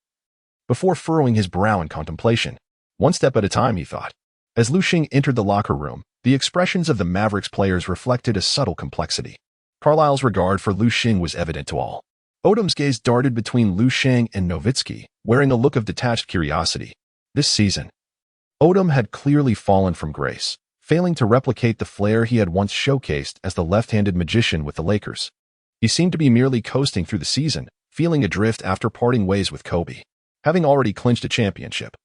Before furrowing his brow in contemplation, one step at a time, he thought. As Lu Sheng entered the locker room, the expressions of the Mavericks players reflected a subtle complexity. Carlisle's regard for Lu Sheng was evident to all. Odom's gaze darted between Lu Sheng and Nowitzki, wearing a look of detached curiosity. This season, Odom had clearly fallen from grace, failing to replicate the flair he had once showcased as the left-handed magician with the Lakers. He seemed to be merely coasting through the season, feeling adrift after parting ways with Kobe, having already clinched a championship.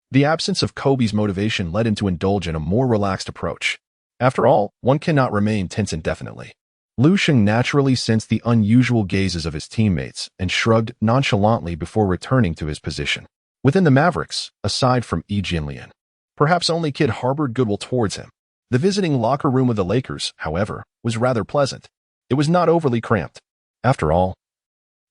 The absence of Kobe's motivation led him to indulge in a more relaxed approach. After all, one cannot remain tense indefinitely. Lu Sheng naturally sensed the unusual gazes of his teammates and shrugged nonchalantly before returning to his position. Within the Mavericks, aside from Yi Jianlian, perhaps only Kid harbored goodwill towards him. The visiting locker room of the Lakers, however, was rather pleasant. It was not overly cramped. After all,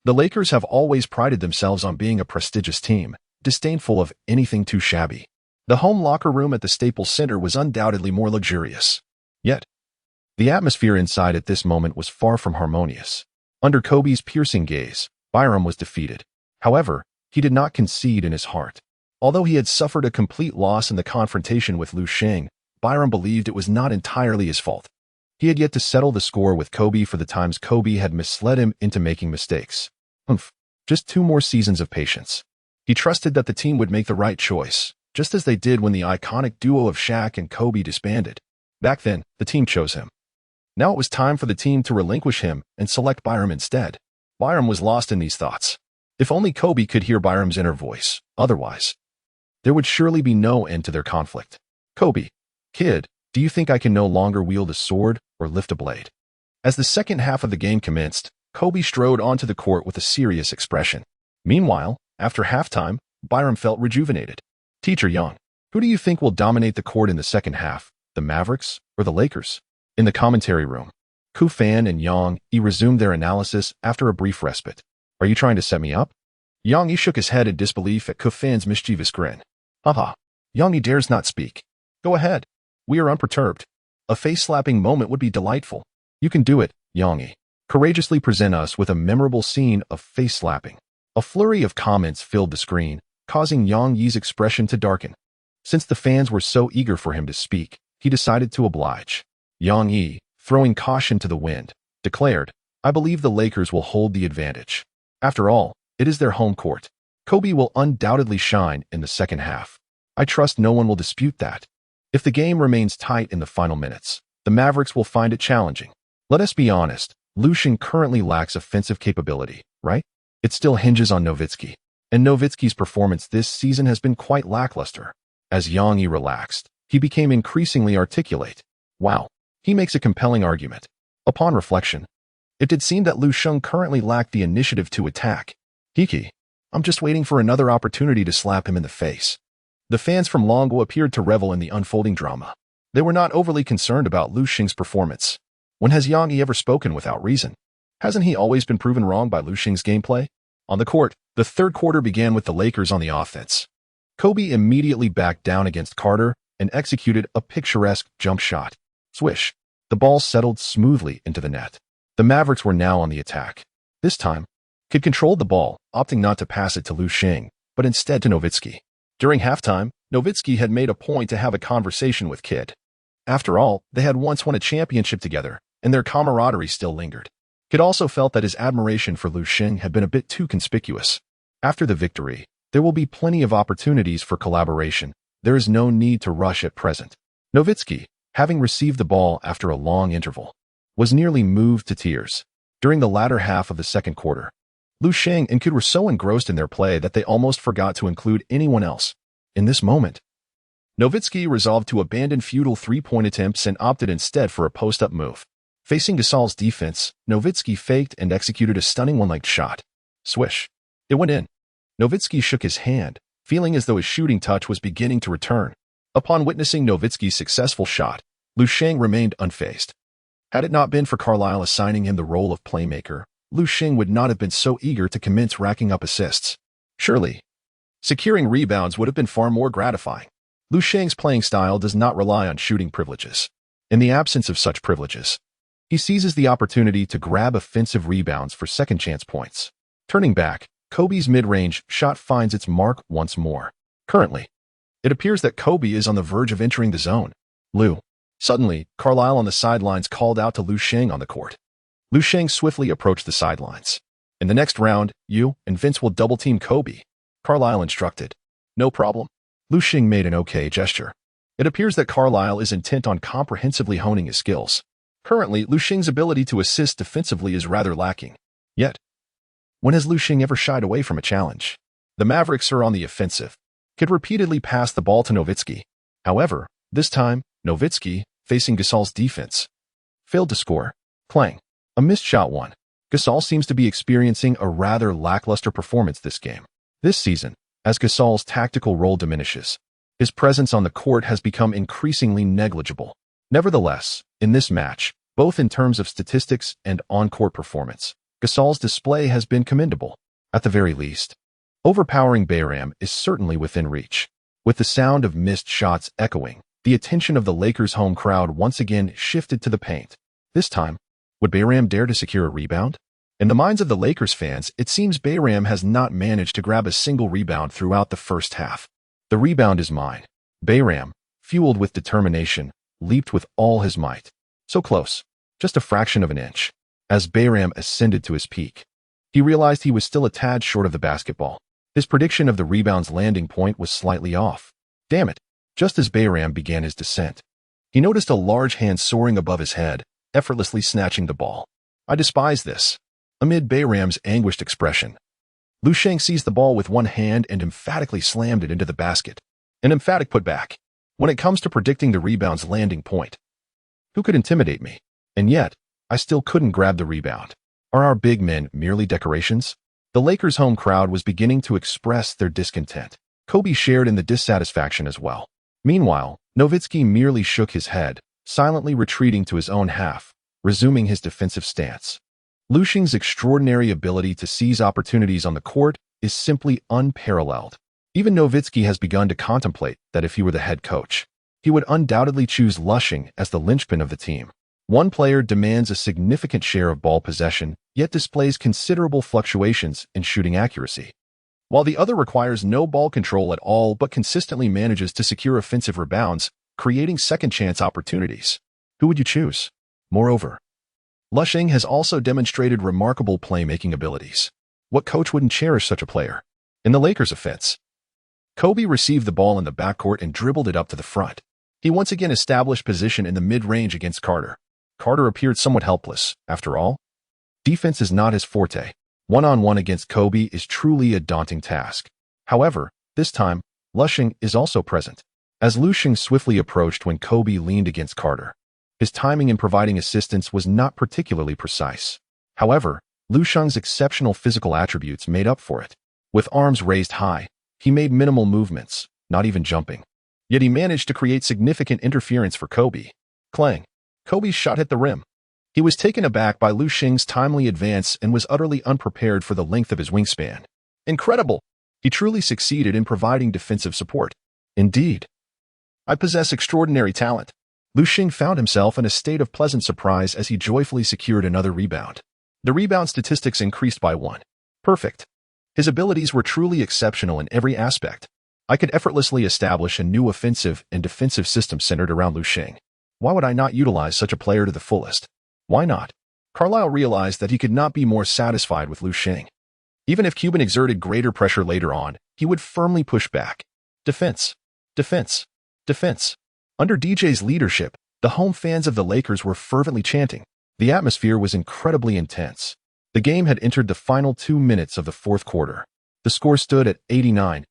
the Lakers have always prided themselves on being a prestigious team, disdainful of anything too shabby. The home locker room at the Staples Center was undoubtedly more luxurious. Yet, the atmosphere inside at this moment was far from harmonious. Under Kobe's piercing gaze, Byram was defeated. However, he did not concede in his heart. Although he had suffered a complete loss in the confrontation with Lu Sheng, Byram believed it was not entirely his fault. He had yet to settle the score with Kobe for the times Kobe had misled him into making mistakes. Just 2 more seasons of patience. He trusted that the team would make the right choice, just as they did when the iconic duo of Shaq and Kobe disbanded. Back then, the team chose him. Now it was time for the team to relinquish him and select Byram instead. Byram was lost in these thoughts. If only Kobe could hear Byram's inner voice. Otherwise, there would surely be no end to their conflict. Kobe, kid, do you think I can no longer wield a sword or lift a blade? As the second half of the game commenced, Kobe strode onto the court with a serious expression. Meanwhile, after halftime, Byram felt rejuvenated. Teacher Yang, who do you think will dominate the court in the second half, the Mavericks or the Lakers? In the commentary room, Kufan and Yang Yi resumed their analysis after a brief respite. Are you trying to set me up? Yang Yi shook his head in disbelief at Kufan's mischievous grin. Haha, Yang Yi dares not speak. Go ahead. We are unperturbed. A face-slapping moment would be delightful. You can do it, Yang Yi. Courageously present us with a memorable scene of face-slapping. A flurry of comments filled the screen, causing Yang Yi's expression to darken. Since the fans were so eager for him to speak, he decided to oblige. Yang Yi, throwing caution to the wind, declared, I believe the Lakers will hold the advantage. After all, it is their home court. Kobe will undoubtedly shine in the second half. I trust no one will dispute that. If the game remains tight in the final minutes, the Mavericks will find it challenging. Let us be honest, Lu Sheng currently lacks offensive capability, right? It still hinges on Nowitzki, and Nowitzki's performance this season has been quite lackluster. As Yang Yi relaxed, he became increasingly articulate. Wow, he makes a compelling argument. Upon reflection, it did seem that Lu Sheng currently lacked the initiative to attack. Hiki, I'm just waiting for another opportunity to slap him in the face. The fans from Longo appeared to revel in the unfolding drama. They were not overly concerned about Lu Sheng's performance. When has Yang Yi ever spoken without reason? Hasn't he always been proven wrong by Lu Sheng's gameplay? On the court, the third quarter began with the Lakers on the offense. Kobe immediately backed down against Carter and executed a picturesque jump shot. Swish. The ball settled smoothly into the net. The Mavericks were now on the attack. This time, Kid controlled the ball, opting not to pass it to Lu Sheng, but instead to Nowitzki. During halftime, Nowitzki had made a point to have a conversation with Kid. After all, they had once won a championship together, and their camaraderie still lingered. Kid also felt that his admiration for Lu Sheng had been a bit too conspicuous. After the victory, there will be plenty of opportunities for collaboration. There is no need to rush at present. Nowitzki, having received the ball after a long interval, was nearly moved to tears. During the latter half of the second quarter, Lu Sheng and Kid were so engrossed in their play that they almost forgot to include anyone else. In this moment, Nowitzki resolved to abandon futile three-point attempts and opted instead for a post-up move. Facing Gasol's defense, Nowitzki faked and executed a stunning one-legged shot. Swish. It went in. Nowitzki shook his hand, feeling as though his shooting touch was beginning to return. Upon witnessing Nowitzki's successful shot, Lu Sheng remained unfazed. Had it not been for Carlisle assigning him the role of playmaker, Lu Sheng would not have been so eager to commence racking up assists. Surely, securing rebounds would have been far more gratifying. Lu Sheng's playing style does not rely on shooting privileges. In the absence of such privileges, he seizes the opportunity to grab offensive rebounds for second-chance points. Turning back, Kobe's mid-range shot finds its mark once more. Currently, it appears that Kobe is on the verge of entering the zone. Suddenly, Carlisle on the sidelines called out to Lu Sheng on the court. Lu Sheng swiftly approached the sidelines. In the next round, you and Vince will double-team Kobe, Carlisle instructed. No problem. Lu Sheng made an okay gesture. It appears that Carlisle is intent on comprehensively honing his skills. Currently, Lu Sheng's ability to assist defensively is rather lacking. Yet, when has Lu Sheng ever shied away from a challenge? The Mavericks are on the offensive. Could repeatedly pass the ball to Nowitzki. However, this time, Nowitzki, facing Gasol's defense, failed to score. Clang. A missed shot won. Gasol seems to be experiencing a rather lackluster performance this game. This season, as Gasol's tactical role diminishes, his presence on the court has become increasingly negligible. Nevertheless, in this match, both in terms of statistics and on-court performance, Gasol's display has been commendable. At the very least, overpowering Bayram is certainly within reach. With the sound of missed shots echoing, the attention of the Lakers' home crowd once again shifted to the paint. This time, would Bayram dare to secure a rebound? In the minds of the Lakers fans, it seems Bayram has not managed to grab a single rebound throughout the first half. The rebound is mine. Bayram, fueled with determination, leaped with all his might. So close, just a fraction of an inch. As Bayram ascended to his peak, he realized he was still a tad short of the basketball. His prediction of the rebound's landing point was slightly off. Damn it. Just as Bayram began his descent, he noticed a large hand soaring above his head, effortlessly snatching the ball. I despise this. Amid Bayram's anguished expression, Lu Sheng seized the ball with one hand and emphatically slammed it into the basket. An emphatic putback. When it comes to predicting the rebound's landing point, who could intimidate me? And yet, I still couldn't grab the rebound. Are our big men merely decorations? The Lakers' home crowd was beginning to express their discontent. Kobe shared in the dissatisfaction as well. Meanwhile, Nowitzki merely shook his head, silently retreating to his own half, resuming his defensive stance. Lu Sheng's extraordinary ability to seize opportunities on the court is simply unparalleled. Even Nowitzki has begun to contemplate that if he were the head coach, he would undoubtedly choose Lu Sheng as the linchpin of the team. One player demands a significant share of ball possession, yet displays considerable fluctuations in shooting accuracy, while the other requires no ball control at all but consistently manages to secure offensive rebounds, creating second-chance opportunities. Who would you choose? Moreover, Lu Sheng has also demonstrated remarkable playmaking abilities. What coach wouldn't cherish such a player? In the Lakers' offense, Kobe received the ball in the backcourt and dribbled it up to the front. He once again established position in the mid-range against Carter. Carter appeared somewhat helpless. After all, defense is not his forte. One-on-one against Kobe is truly a daunting task. However, this time, Lu Sheng is also present. As Lu Sheng swiftly approached when Kobe leaned against Carter, his timing in providing assistance was not particularly precise. However, Lu Sheng's exceptional physical attributes made up for it. With arms raised high, he made minimal movements, not even jumping. Yet he managed to create significant interference for Kobe. Clang. Kobe's shot hit the rim. He was taken aback by Lu Sheng's timely advance and was utterly unprepared for the length of his wingspan. Incredible! He truly succeeded in providing defensive support. Indeed, I possess extraordinary talent. Lu Sheng found himself in a state of pleasant surprise as he joyfully secured another rebound. The rebound statistics increased by 1. Perfect. His abilities were truly exceptional in every aspect. I could effortlessly establish a new offensive and defensive system centered around Lu Sheng. Why would I not utilize such a player to the fullest? Why not? Carlisle realized that he could not be more satisfied with Lu Sheng. Even if Cuban exerted greater pressure later on, he would firmly push back. Defense. Defense. Defense. Under DJ's leadership, the home fans of the Lakers were fervently chanting. The atmosphere was incredibly intense. The game had entered the final 2 minutes of the fourth quarter. The score stood at 89-88.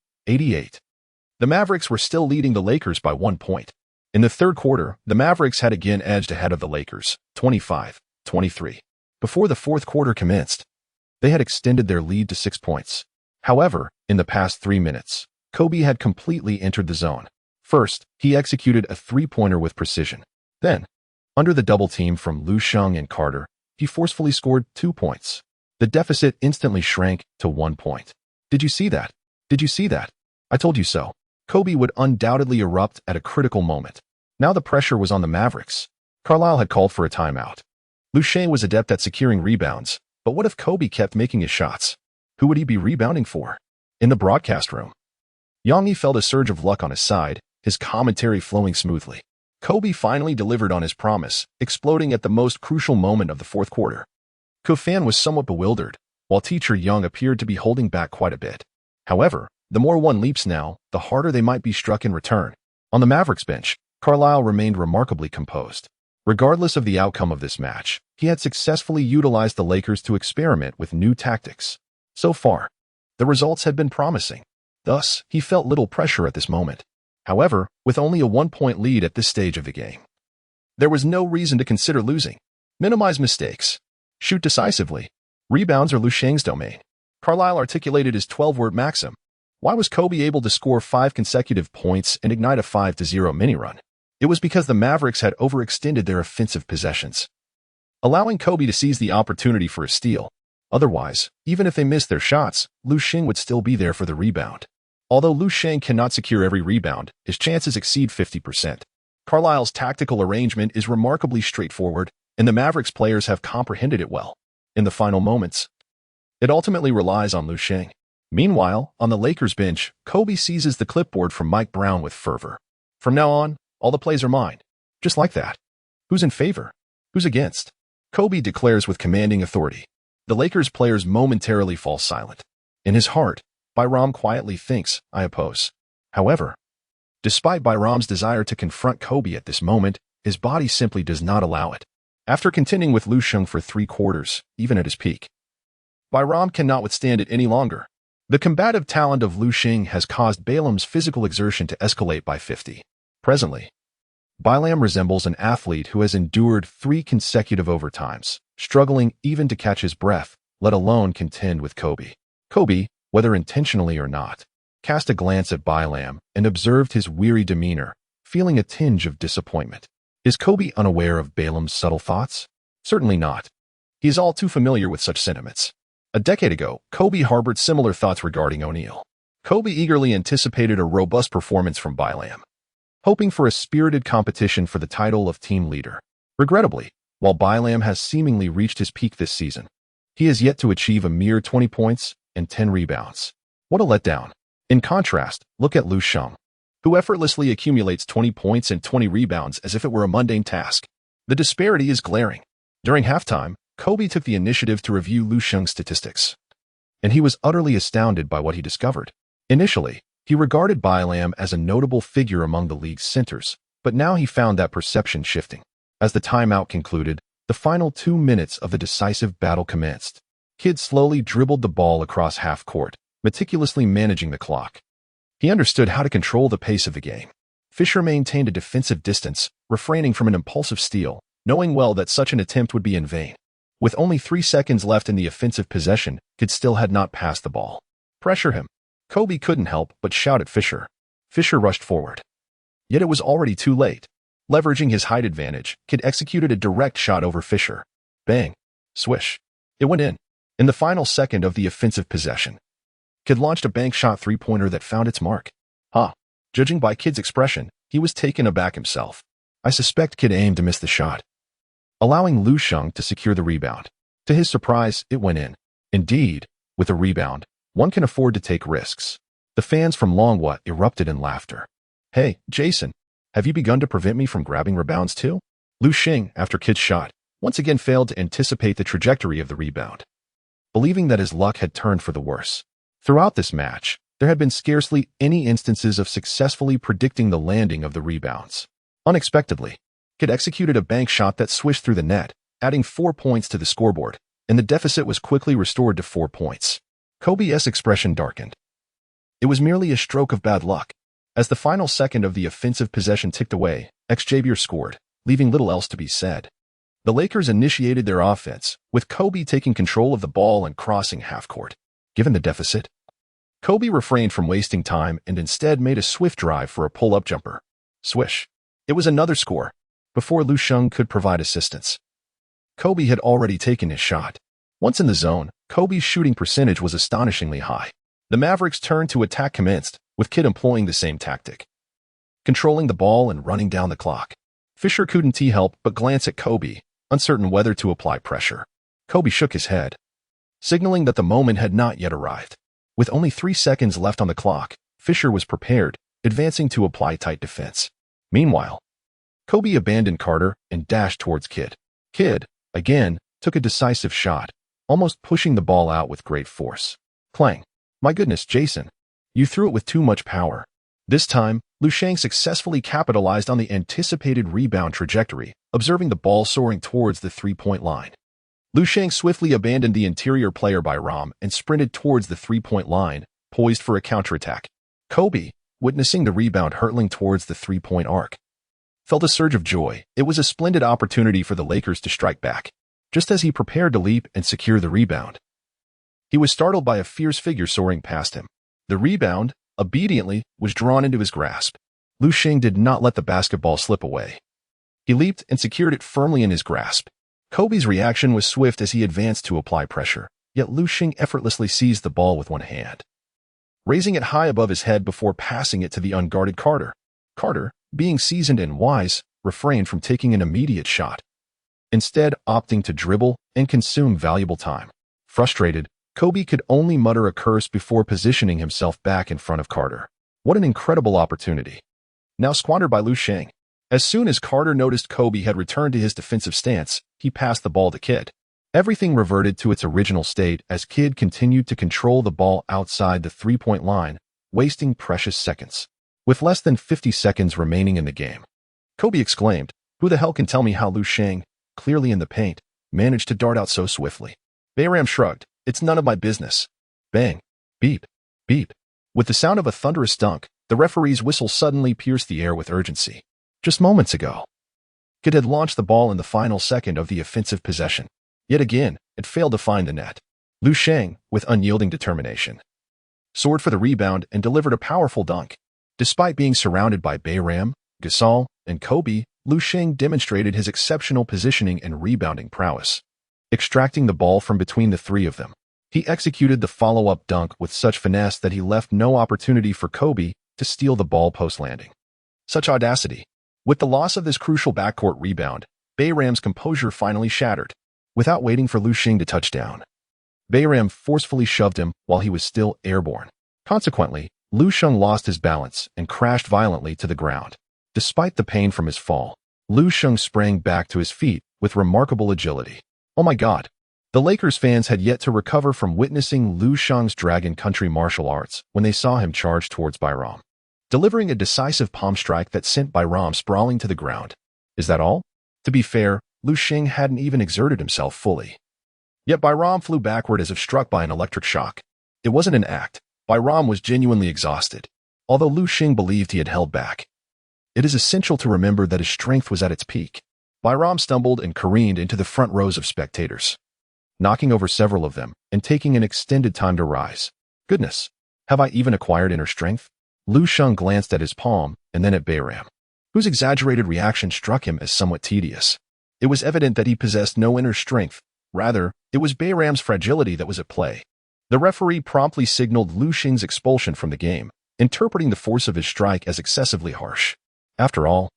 The Mavericks were still leading the Lakers by 1 point. In the third quarter, the Mavericks had again edged ahead of the Lakers, 25-23. Before the fourth quarter commenced, they had extended their lead to 6 points. However, in the past 3 minutes, Kobe had completely entered the zone. First, he executed a three-pointer with precision. Then, Under the double team from Lu Sheng and Carter, he forcefully scored 2 points. The deficit instantly shrank to 1 point. Did you see that? Did you see that? I told you so. Kobe would undoubtedly erupt at a critical moment. Now the pressure was on the Mavericks. Carlisle had called for a timeout. Lu Sheng was adept at securing rebounds, but what if Kobe kept making his shots? Who would he be rebounding for? In the broadcast room, Yao Ming felt a surge of luck on his side, his commentary flowing smoothly. Kobe finally delivered on his promise, exploding at the most crucial moment of the fourth quarter. Kofan was somewhat bewildered, while teacher Young appeared to be holding back quite a bit. However, the more one leaps now, the harder they might be struck in return. On the Mavericks bench, Carlisle remained remarkably composed. Regardless of the outcome of this match, he had successfully utilized the Lakers to experiment with new tactics. So far, the results had been promising. Thus, he felt little pressure at this moment. However, with only a 1-point lead at this stage of the game, there was no reason to consider losing. Minimize mistakes. Shoot decisively. Rebounds are Lu Sheng's domain. Carlisle articulated his 12-word maxim. Why was Kobe able to score 5 consecutive points and ignite a 5-0 mini-run? It was because the Mavericks had overextended their offensive possessions, allowing Kobe to seize the opportunity for a steal. Otherwise, even if they missed their shots, Lu Sheng would still be there for the rebound. Although Lu Sheng cannot secure every rebound, his chances exceed 50%. Carlisle's tactical arrangement is remarkably straightforward, and the Mavericks players have comprehended it well. In the final moments, it ultimately relies on Lu Sheng. Meanwhile, on the Lakers bench, Kobe seizes the clipboard from Mike Brown with fervor. From now on, all the plays are mine. Just like that. Who's in favor? Who's against? Kobe declares with commanding authority. The Lakers players momentarily fall silent. In his heart, Byram quietly thinks, I oppose. However, despite Byram's desire to confront Kobe at this moment, his body simply does not allow it. After contending with Lu Sheng for 3 quarters, even at his peak, Byram cannot withstand it any longer. The combative talent of Lu Sheng has caused Balaam's physical exertion to escalate by 50. Presently, Balaam resembles an athlete who has endured 3 consecutive overtimes, struggling even to catch his breath, let alone contend with Kobe. Kobe, whether intentionally or not, cast a glance at Balaam and observed his weary demeanor, feeling a tinge of disappointment. Is Kobe unaware of Balaam's subtle thoughts? Certainly not. He is all too familiar with such sentiments. A decade ago, Kobe harbored similar thoughts regarding O'Neal. Kobe eagerly anticipated a robust performance from Balaam, hoping for a spirited competition for the title of team leader. Regrettably, while Balaam has seemingly reached his peak this season, he has yet to achieve a mere 20 points and 10 rebounds. What a letdown. In contrast, look at Lu Sheng, who effortlessly accumulates 20 points and 20 rebounds as if it were a mundane task. The disparity is glaring. During halftime, Kobe took the initiative to review Lu Sheng's statistics, and he was utterly astounded by what he discovered. Initially, he regarded Balaam as a notable figure among the league's centers, but now he found that perception shifting. As the timeout concluded, the final 2 minutes of the decisive battle commenced. Kidd slowly dribbled the ball across half court, meticulously managing the clock. He understood how to control the pace of the game. Fisher maintained a defensive distance, refraining from an impulsive steal, knowing well that such an attempt would be in vain. With only 3 seconds left in the offensive possession, Kidd still had not passed the ball. Pressure him. Kobe couldn't help but shout at Fisher. Fisher rushed forward. Yet it was already too late. Leveraging his height advantage, Kidd executed a direct shot over Fisher. Bang. Swish. It went in. In the final second of the offensive possession, Kidd launched a bank shot 3-pointer that found its mark. Judging by Kidd's expression, he was taken aback himself. I suspect Kidd aimed to miss the shot, allowing Lu Sheng to secure the rebound. To his surprise, it went in. Indeed, with a rebound, one can afford to take risks. The fans from Longwa erupted in laughter. Hey, Jason, have you begun to prevent me from grabbing rebounds too? Lu Sheng, after Kidd's shot, once again failed to anticipate the trajectory of the rebound, believing that his luck had turned for the worse. Throughout this match, there had been scarcely any instances of successfully predicting the landing of the rebounds. Unexpectedly, Kidd executed a bank shot that swished through the net, adding 4 points to the scoreboard, and the deficit was quickly restored to 4 points. Kobe's expression darkened. It was merely a stroke of bad luck. As the final second of the offensive possession ticked away, Xavier scored, leaving little else to be said. The Lakers initiated their offense, with Kobe taking control of the ball and crossing half-court. Given the deficit, Kobe refrained from wasting time and instead made a swift drive for a pull-up jumper. Swish. It was another score. before Lu Sheng could provide assistance. Kobe had already taken his shot. Once in the zone, Kobe's shooting percentage was astonishingly high. The Mavericks' turn to attack commenced, with Kidd employing the same tactic, controlling the ball and running down the clock. Fisher couldn't help but glance at Kobe, uncertain whether to apply pressure. Kobe shook his head, signaling that the moment had not yet arrived. With only 3 seconds left on the clock, Fisher was prepared, advancing to apply tight defense. Meanwhile, Kobe abandoned Carter and dashed towards Kidd. Kidd, again, took a decisive shot, almost pushing the ball out with great force. Clang. My goodness, Jason. You threw it with too much power. This time, Lu Sheng successfully capitalized on the anticipated rebound trajectory, observing the ball soaring towards the three-point line. Lu Sheng swiftly abandoned the interior player by Ram and sprinted towards the three-point line, poised for a counterattack. Kobe, witnessing the rebound hurtling towards the three-point arc, felt a surge of joy. It was a splendid opportunity for the Lakers to strike back. Just as he prepared to leap and secure the rebound, he was startled by a fierce figure soaring past him. The rebound, obediently, was drawn into his grasp. Lu Sheng did not let the basketball slip away. He leaped and secured it firmly in his grasp. Kobe's reaction was swift as he advanced to apply pressure, yet Lu Sheng effortlessly seized the ball with one hand, raising it high above his head before passing it to the unguarded Carter. Carter, being seasoned and wise, refrained from taking an immediate shot, instead opting to dribble and consume valuable time. Frustrated, Kobe could only mutter a curse before positioning himself back in front of Carter. What an incredible opportunity, now squandered by Lu Sheng. As soon as Carter noticed Kobe had returned to his defensive stance, he passed the ball to Kidd. Everything reverted to its original state as Kidd continued to control the ball outside the three-point line, wasting precious seconds. With less than 50 seconds remaining in the game, Kobe exclaimed, "Who the hell can tell me how Lu Sheng, clearly in the paint, managed to dart out so swiftly?" Bayram shrugged. "It's none of my business." Bang. Beep. Beep. With the sound of a thunderous dunk, the referee's whistle suddenly pierced the air with urgency. Just moments ago, Kidd had launched the ball in the final second of the offensive possession. Yet again, it failed to find the net. Lu Sheng, with unyielding determination, soared for the rebound and delivered a powerful dunk. Despite being surrounded by Bayram, Gasol, and Kobe, Lu Sheng demonstrated his exceptional positioning and rebounding prowess. Extracting the ball from between the three of them, he executed the follow-up dunk with such finesse that he left no opportunity for Kobe to steal the ball post-landing. Such audacity. With the loss of this crucial backcourt rebound, Bayram's composure finally shattered. Without waiting for Lu Sheng to touch down, Bayram forcefully shoved him while he was still airborne. Consequently, Lu Sheng lost his balance and crashed violently to the ground. Despite the pain from his fall, Lu Sheng sprang back to his feet with remarkable agility. Oh my God! The Lakers fans had yet to recover from witnessing Lu Sheng's Dragon Country martial arts when they saw him charge towards Bayram, delivering a decisive palm strike that sent Bayram sprawling to the ground. Is that all? To be fair, Lu Sheng hadn't even exerted himself fully. Yet Bayram flew backward as if struck by an electric shock. It wasn't an act. Bayram was genuinely exhausted, although Lu Sheng believed he had held back. It is essential to remember that his strength was at its peak. Bayram stumbled and careened into the front rows of spectators, knocking over several of them and taking an extended time to rise. Goodness, have I even acquired inner strength? Lu Sheng glanced at his palm and then at Bayram, whose exaggerated reaction struck him as somewhat tedious. It was evident that he possessed no inner strength. Rather, it was Bayram's fragility that was at play. The referee promptly signaled Lu Sheng's expulsion from the game, interpreting the force of his strike as excessively harsh. After all,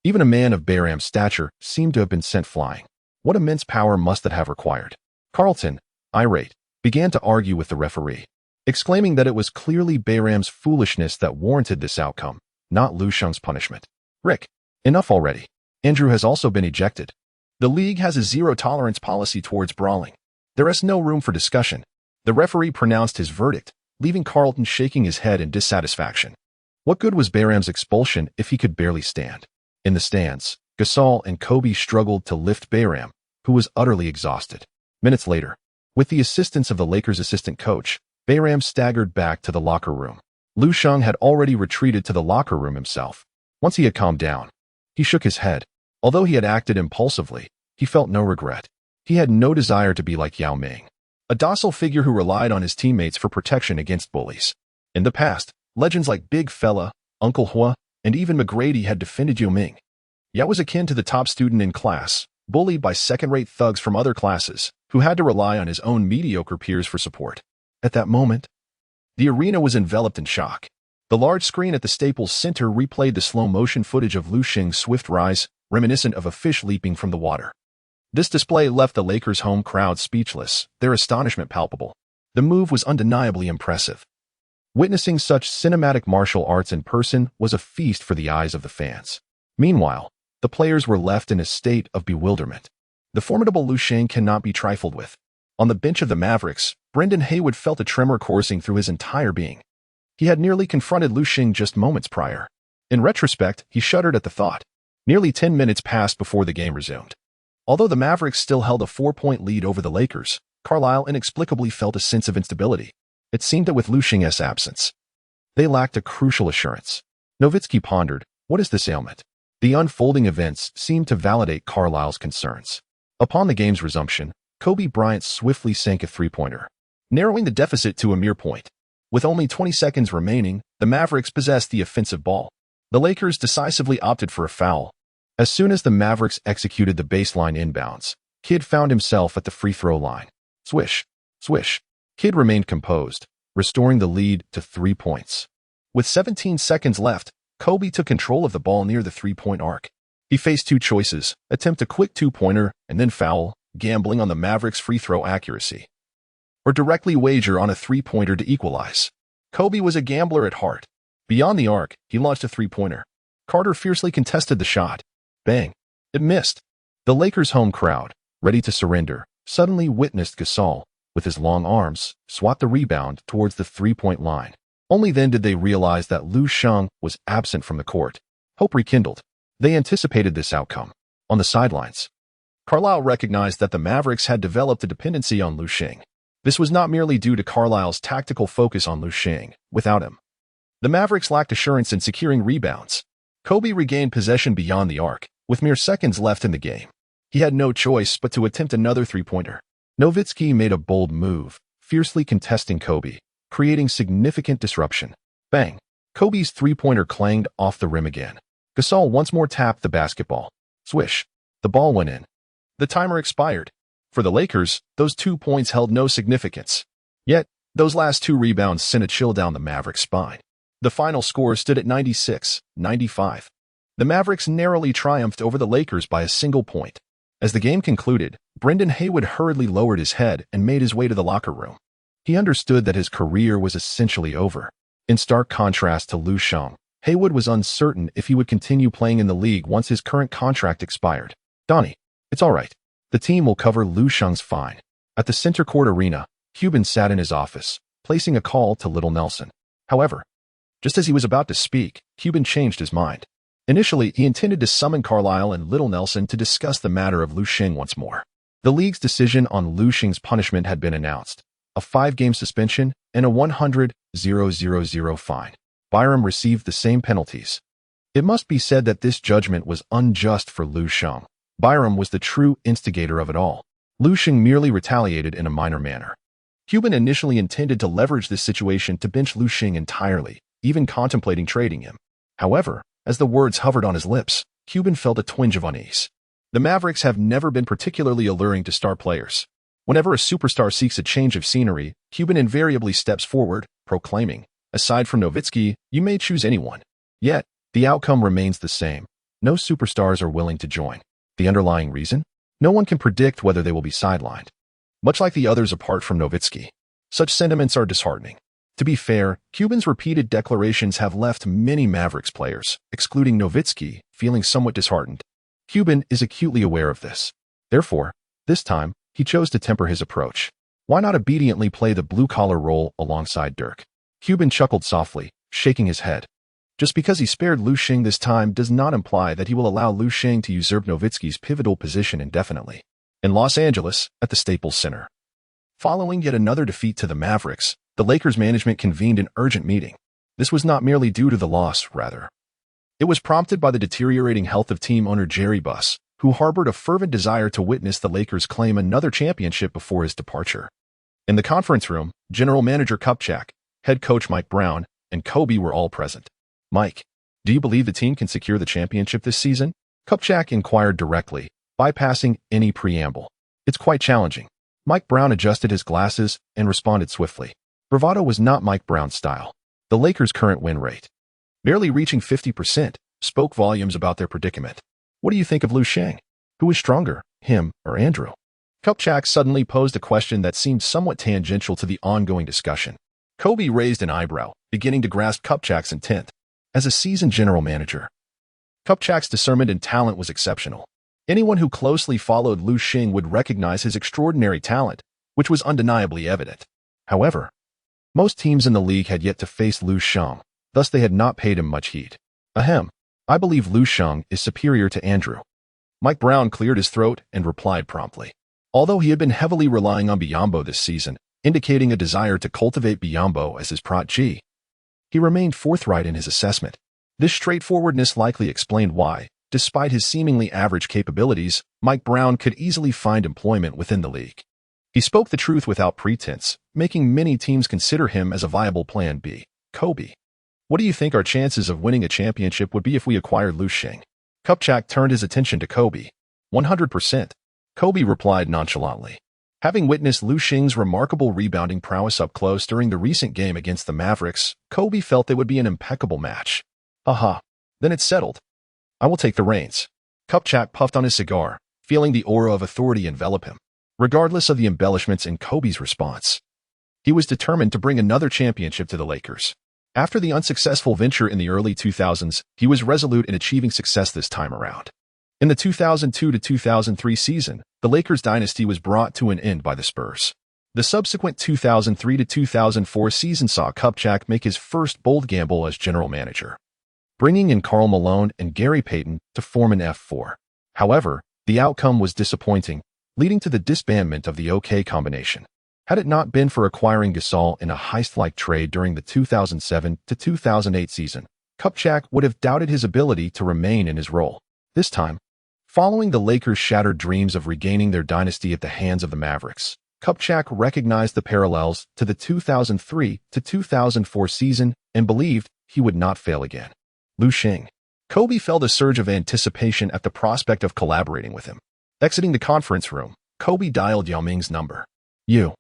even a man of Bayram's stature seemed to have been sent flying. What immense power must that have required? Carlton, irate, began to argue with the referee, exclaiming that it was clearly Bayram's foolishness that warranted this outcome, not Lu Sheng's punishment. Rick, enough already. Andrew has also been ejected. The league has a zero-tolerance policy towards brawling. There is no room for discussion. The referee pronounced his verdict, leaving Carlton shaking his head in dissatisfaction. What good was Bayram's expulsion if he could barely stand? In the stands, Gasol and Kobe struggled to lift Bayram, who was utterly exhausted. Minutes later, with the assistance of the Lakers' assistant coach, Bayram staggered back to the locker room. Lu Sheng had already retreated to the locker room himself. Once he had calmed down, he shook his head. Although he had acted impulsively, he felt no regret. He had no desire to be like Yao Ming, a docile figure who relied on his teammates for protection against bullies. In the past, legends like Big Fella, Uncle Hua, and even McGrady had defended Yao Ming. Yao was akin to the top student in class, bullied by second-rate thugs from other classes, who had to rely on his own mediocre peers for support. At that moment, the arena was enveloped in shock. The large screen at the Staples Center replayed the slow-motion footage of Lu Sheng's swift rise, reminiscent of a fish leaping from the water. This display left the Lakers' home crowd speechless, their astonishment palpable. The move was undeniably impressive. Witnessing such cinematic martial arts in person was a feast for the eyes of the fans. Meanwhile, the players were left in a state of bewilderment. The formidable Lu Sheng cannot be trifled with. On the bench of the Mavericks, Brendan Haywood felt a tremor coursing through his entire being. He had nearly confronted Lu Sheng just moments prior. In retrospect, he shuddered at the thought. Nearly 10 minutes passed before the game resumed. Although the Mavericks still held a 4-point lead over the Lakers, Carlisle inexplicably felt a sense of instability. It seemed that with Lu Sheng's absence, they lacked a crucial assurance. Nowitzki pondered, what is this ailment? The unfolding events seemed to validate Carlisle's concerns. Upon the game's resumption, Kobe Bryant swiftly sank a three-pointer, narrowing the deficit to a mere point. With only 20 seconds remaining, the Mavericks possessed the offensive ball. The Lakers decisively opted for a foul. As soon as the Mavericks executed the baseline inbounds, Kidd found himself at the free throw line. Swish, swish. Kidd remained composed, restoring the lead to 3 points. With 17 seconds left, Kobe took control of the ball near the three-point arc. He faced two choices, attempt a quick two-pointer and then foul, gambling on the Mavericks' free throw accuracy, or directly wager on a three-pointer to equalize. Kobe was a gambler at heart. Beyond the arc, he launched a three-pointer. Carter fiercely contested the shot. Bang! It missed. The Lakers' home crowd, ready to surrender, suddenly witnessed Gasol, with his long arms, swat the rebound towards the three-point line. Only then did they realize that Lu Sheng was absent from the court. Hope rekindled. They anticipated this outcome. On the sidelines, Carlisle recognized that the Mavericks had developed a dependency on Lu Sheng. This was not merely due to Carlisle's tactical focus on Lu Sheng. Without him, the Mavericks lacked assurance in securing rebounds. Kobe regained possession beyond the arc, with mere seconds left in the game. He had no choice but to attempt another three-pointer. Nowitzki made a bold move, fiercely contesting Kobe, creating significant disruption. Bang! Kobe's three-pointer clanged off the rim again. Gasol once more tapped the basketball. Swish! The ball went in. The timer expired. For the Lakers, those 2 points held no significance. Yet, those last 2 rebounds sent a chill down the Mavericks' spine. The final score stood at 96-95. The Mavericks narrowly triumphed over the Lakers by a single point. As the game concluded, Brendan Haywood hurriedly lowered his head and made his way to the locker room. He understood that his career was essentially over. In stark contrast to Lu Sheng, Haywood was uncertain if he would continue playing in the league once his current contract expired. Donnie, it's all right. The team will cover Lu Sheng's fine. At the center court arena, Cuban sat in his office, placing a call to Little Nelson. However, just as he was about to speak, Cuban changed his mind. Initially, he intended to summon Carlisle and Little Nelson to discuss the matter of Lu Sheng once more. The league's decision on Lu Sheng's punishment had been announced: a 5-game suspension and a $100,000 fine. Byram received the same penalties. It must be said that this judgment was unjust for Lu Sheng. Byram was the true instigator of it all. Lu Sheng merely retaliated in a minor manner. Cuban initially intended to leverage this situation to bench Lu Sheng entirely, even contemplating trading him. However, as the words hovered on his lips, Cuban felt a twinge of unease. The Mavericks have never been particularly alluring to star players. Whenever a superstar seeks a change of scenery, Cuban invariably steps forward, proclaiming, "Aside from Nowitzki, you may choose anyone." Yet, the outcome remains the same. No superstars are willing to join. The underlying reason? No one can predict whether they will be sidelined. Much like the others apart from Nowitzki, such sentiments are disheartening. To be fair, Cuban's repeated declarations have left many Mavericks players, excluding Nowitzki, feeling somewhat disheartened. Cuban is acutely aware of this. Therefore, this time, he chose to temper his approach. Why not obediently play the blue-collar role alongside Dirk? Cuban chuckled softly, shaking his head. Just because he spared Lu Sheng this time does not imply that he will allow Lu Sheng to usurp Nowitzki's pivotal position indefinitely. In Los Angeles, at the Staples Center, following yet another defeat to the Mavericks, the Lakers management convened an urgent meeting. This was not merely due to the loss, rather. It was prompted by the deteriorating health of team owner Jerry Buss, who harbored a fervent desire to witness the Lakers claim another championship before his departure. In the conference room, General Manager Kupchak, head coach Mike Brown, and Kobe were all present. "Mike, do you believe the team can secure the championship this season?" Kupchak inquired directly, bypassing any preamble. It's quite challenging. Mike Brown adjusted his glasses and responded swiftly. Bravado was not Mike Brown's style. The Lakers' current win rate, barely reaching 50%, spoke volumes about their predicament. What do you think of Lu Sheng? Who is stronger, him or Andrew? Kupchak suddenly posed a question that seemed somewhat tangential to the ongoing discussion. Kobe raised an eyebrow, beginning to grasp Kupchak's intent. As a seasoned general manager, Kupchak's discernment and talent was exceptional. Anyone who closely followed Lu Sheng would recognize his extraordinary talent, which was undeniably evident. However, most teams in the league had yet to face Lu Sheng, thus they had not paid him much heed. Ahem. I believe Lu Sheng is superior to Andrew. Mike Brown cleared his throat and replied promptly. Although he had been heavily relying on Biyombo this season, indicating a desire to cultivate Biyombo as his protege, he remained forthright in his assessment. This straightforwardness likely explained why, despite his seemingly average capabilities, Mike Brown could easily find employment within the league. He spoke the truth without pretense, making many teams consider him as a viable plan B. Kobe, what do you think our chances of winning a championship would be if we acquired Lu Sheng? Kupchak turned his attention to Kobe. 100%. Kobe replied nonchalantly. Having witnessed Lu Sheng's remarkable rebounding prowess up close during the recent game against the Mavericks, Kobe felt they would be an impeccable match. Aha. Then it's settled. I will take the reins. Kupchak puffed on his cigar, feeling the aura of authority envelop him. Regardless of the embellishments in Kobe's response, he was determined to bring another championship to the Lakers. After the unsuccessful venture in the early 2000s, he was resolute in achieving success this time around. In the 2002-2003 season, the Lakers' dynasty was brought to an end by the Spurs. The subsequent 2003-2004 season saw Kupchak make his first bold gamble as general manager, bringing in Karl Malone and Gary Payton to form an F4. However, the outcome was disappointing, leading to the disbandment of the OK combination. Had it not been for acquiring Gasol in a heist-like trade during the 2007-2008 season, Kupchak would have doubted his ability to remain in his role. This time, following the Lakers' shattered dreams of regaining their dynasty at the hands of the Mavericks, Kupchak recognized the parallels to the 2003-2004 season and believed he would not fail again. Lu Sheng. Kobe felt a surge of anticipation at the prospect of collaborating with him. Exiting the conference room, Kobe dialed Yao Ming's number. You.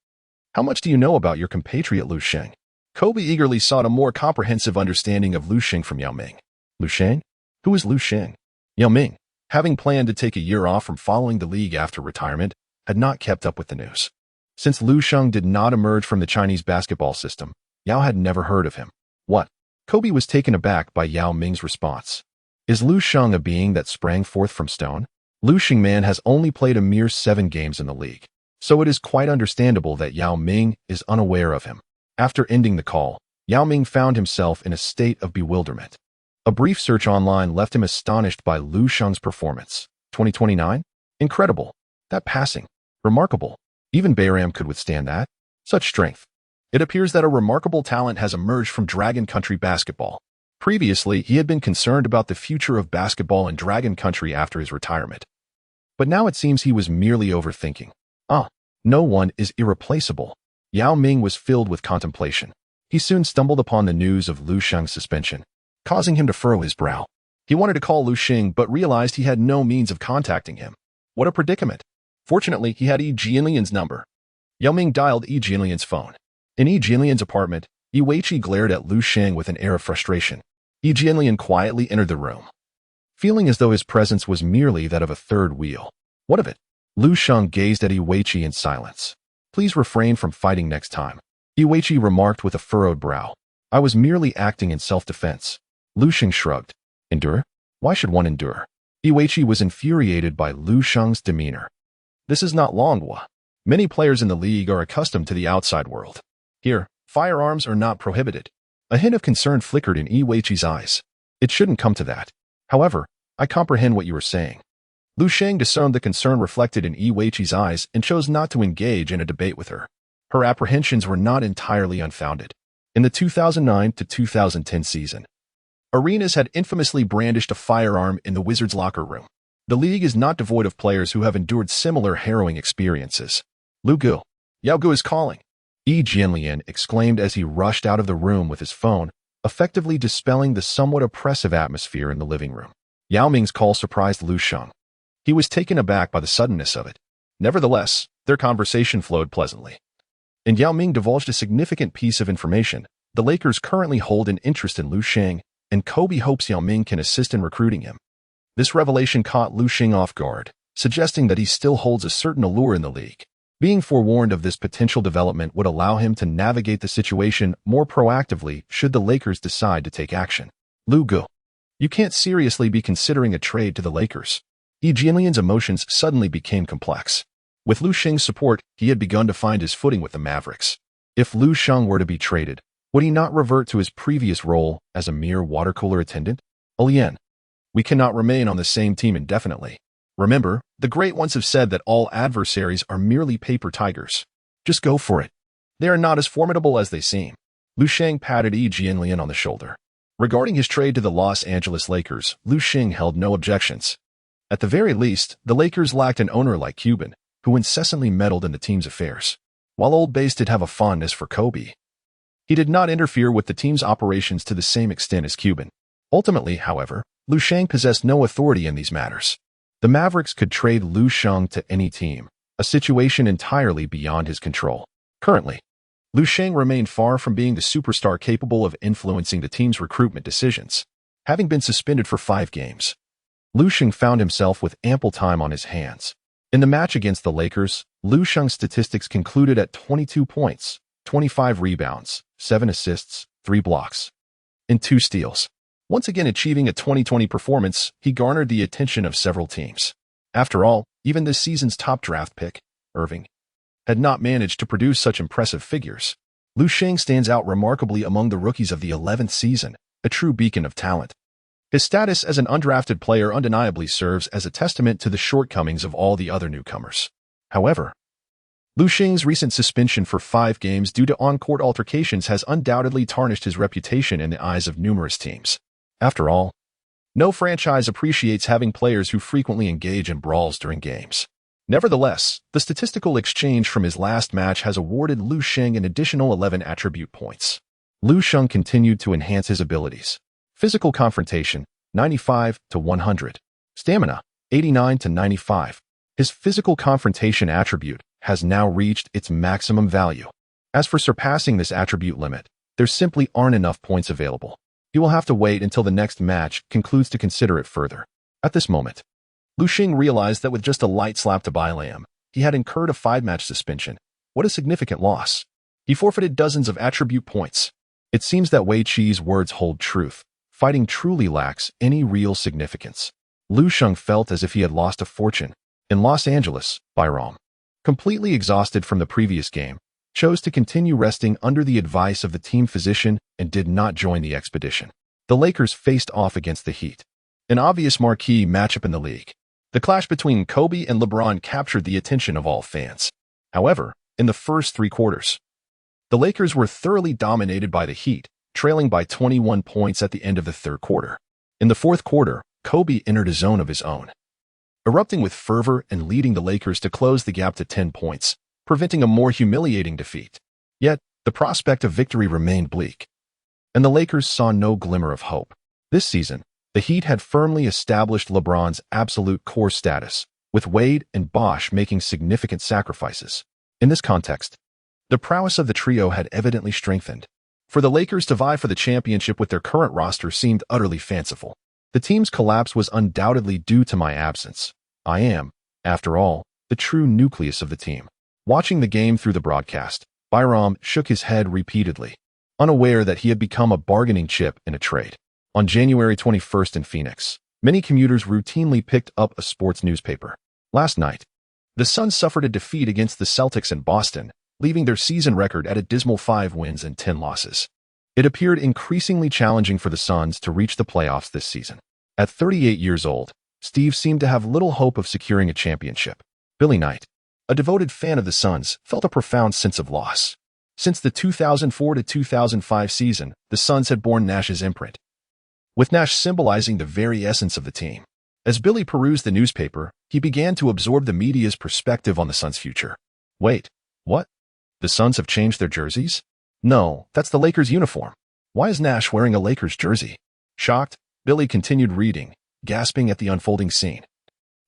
How much do you know about your compatriot Lu Sheng? Kobe eagerly sought a more comprehensive understanding of Lu Sheng from Yao Ming. Lu Sheng? Who is Lu Sheng? Yao Ming, having planned to take a year off from following the league after retirement, had not kept up with the news. Since Lu Sheng did not emerge from the Chinese basketball system, Yao had never heard of him. What? Kobe was taken aback by Yao Ming's response. Is Lu Sheng a being that sprang forth from stone? Lu Sheng man has only played a mere 7 games in the league, so it is quite understandable that Yao Ming is unaware of him. After ending the call, Yao Ming found himself in a state of bewilderment. A brief search online left him astonished by Lu Sheng's performance. 2029? Incredible. That passing. Remarkable. Even Bayram could withstand that. Such strength. It appears that a remarkable talent has emerged from Dragon Country basketball. Previously, he had been concerned about the future of basketball in Dragon Country after his retirement. But now it seems he was merely overthinking. No one is irreplaceable. Yao Ming was filled with contemplation. He soon stumbled upon the news of Lu Sheng's suspension, causing him to furrow his brow. He wanted to call Lu Sheng but realized he had no means of contacting him. What a predicament. Fortunately, he had Yi Jianlian's number. Yao Ming dialed Yi Jianlian's phone. In Yi Jianlian's apartment, Yi Weiqi glared at Lu Sheng with an air of frustration. Yi Jianlian quietly entered the room, feeling as though his presence was merely that of a third wheel. What of it? Lu Sheng gazed at Yi Weiqi in silence. Please refrain from fighting next time, Yi Weiqi remarked with a furrowed brow. I was merely acting in self-defense. Lu Sheng shrugged. Endure? Why should one endure? Yi Weiqi was infuriated by Lu Sheng's demeanor. This is not Longhua. Many players in the league are accustomed to the outside world. Here, firearms are not prohibited. A hint of concern flickered in Yi Weiqi's eyes. It shouldn't come to that. However, I comprehend what you are saying. Lu Sheng discerned the concern reflected in Yi Weiqi's eyes and chose not to engage in a debate with her. Her apprehensions were not entirely unfounded. In the 2009-2010 season, Arenas had infamously brandished a firearm in the Wizards' locker room. The league is not devoid of players who have endured similar harrowing experiences. Lu Gu. Yao Gu is calling. Yi Jianlian exclaimed as he rushed out of the room with his phone, effectively dispelling the somewhat oppressive atmosphere in the living room. Yao Ming's call surprised Lu Sheng. He was taken aback by the suddenness of it. Nevertheless, their conversation flowed pleasantly. And Yao Ming divulged a significant piece of information. The Lakers currently hold an interest in Lu Sheng, and Kobe hopes Yao Ming can assist in recruiting him. This revelation caught Lu Sheng off guard, suggesting that he still holds a certain allure in the league. Being forewarned of this potential development would allow him to navigate the situation more proactively should the Lakers decide to take action. Lu Gu, you can't seriously be considering a trade to the Lakers. Yi Jianlian's emotions suddenly became complex. With Lu Sheng's support, he had begun to find his footing with the Mavericks. If Lu Sheng were to be traded, would he not revert to his previous role as a mere water cooler attendant? Lian, we cannot remain on the same team indefinitely. Remember, the great ones have said that all adversaries are merely paper tigers. Just go for it. They are not as formidable as they seem. Lu Sheng patted Yi Jianlian on the shoulder. Regarding his trade to the Los Angeles Lakers, Lu Sheng held no objections. At the very least, the Lakers lacked an owner like Cuban, who incessantly meddled in the team's affairs. While Old Base did have a fondness for Kobe, he did not interfere with the team's operations to the same extent as Cuban. Ultimately, however, Lu Sheng possessed no authority in these matters. The Mavericks could trade Lu Sheng to any team, a situation entirely beyond his control. Currently, Lu Sheng remained far from being the superstar capable of influencing the team's recruitment decisions. Having been suspended for 5 games, Lu Sheng found himself with ample time on his hands. In the match against the Lakers, Lu Sheng's statistics concluded at 22 points, 25 rebounds, 7 assists, 3 blocks, and 2 steals. Once again achieving a 2020 performance, he garnered the attention of several teams. After all, even this season's top draft pick, Irving, had not managed to produce such impressive figures. Lu Sheng stands out remarkably among the rookies of the 11th season, a true beacon of talent. His status as an undrafted player undeniably serves as a testament to the shortcomings of all the other newcomers. However, Lu Sheng's recent suspension for 5 games due to on-court altercations has undoubtedly tarnished his reputation in the eyes of numerous teams. After all, no franchise appreciates having players who frequently engage in brawls during games. Nevertheless, the statistical exchange from his last match has awarded Lu Sheng an additional 11 attribute points. Lu Sheng continued to enhance his abilities. Physical confrontation, 95 to 100. Stamina, 89 to 95. His physical confrontation attribute has now reached its maximum value. As for surpassing this attribute limit, there simply aren't enough points available. He will have to wait until the next match concludes to consider it further. At this moment, Lu Sheng realized that with just a light slap to Bilam, he had incurred a 5-match suspension. What a significant loss. He forfeited dozens of attribute points. It seems that Wei Chi's words hold truth. Fighting truly lacks any real significance. Lu Sheng felt as if he had lost a fortune. In Los Angeles, Biram, completely exhausted from the previous game, chose to continue resting under the advice of the team physician and did not join the expedition. The Lakers faced off against the Heat, an obvious marquee matchup in the league. The clash between Kobe and LeBron captured the attention of all fans. However, in the first 3 quarters, the Lakers were thoroughly dominated by the Heat, trailing by 21 points at the end of the 3rd quarter. In the 4th quarter, Kobe entered a zone of his own, erupting with fervor and leading the Lakers to close the gap to 10 points, preventing a more humiliating defeat. Yet, the prospect of victory remained bleak, and the Lakers saw no glimmer of hope. This season, the Heat had firmly established LeBron's absolute core status, with Wade and Bosh making significant sacrifices. In this context, the prowess of the trio had evidently strengthened. For the Lakers to vie for the championship with their current roster seemed utterly fanciful. The team's collapse was undoubtedly due to my absence. I am, after all, the true nucleus of the team. Watching the game through the broadcast, Biram shook his head repeatedly, unaware that he had become a bargaining chip in a trade. On January 21st in Phoenix, many commuters routinely picked up a sports newspaper. Last night, the Suns suffered a defeat against the Celtics in Boston, leaving their season record at a dismal 5 wins and 10 losses. It appeared increasingly challenging for the Suns to reach the playoffs this season. At 38 years old, Steve seemed to have little hope of securing a championship. Billy Knight, a devoted fan of the Suns, felt a profound sense of loss. Since the 2004 to 2005 season, the Suns had borne Nash's imprint, with Nash symbolizing the very essence of the team. As Billy perused the newspaper, he began to absorb the media's perspective on the Suns' future. Wait, what? The Suns have changed their jerseys? No, that's the Lakers' uniform. Why is Nash wearing a Lakers jersey? Shocked, Billy continued reading, gasping at the unfolding scene,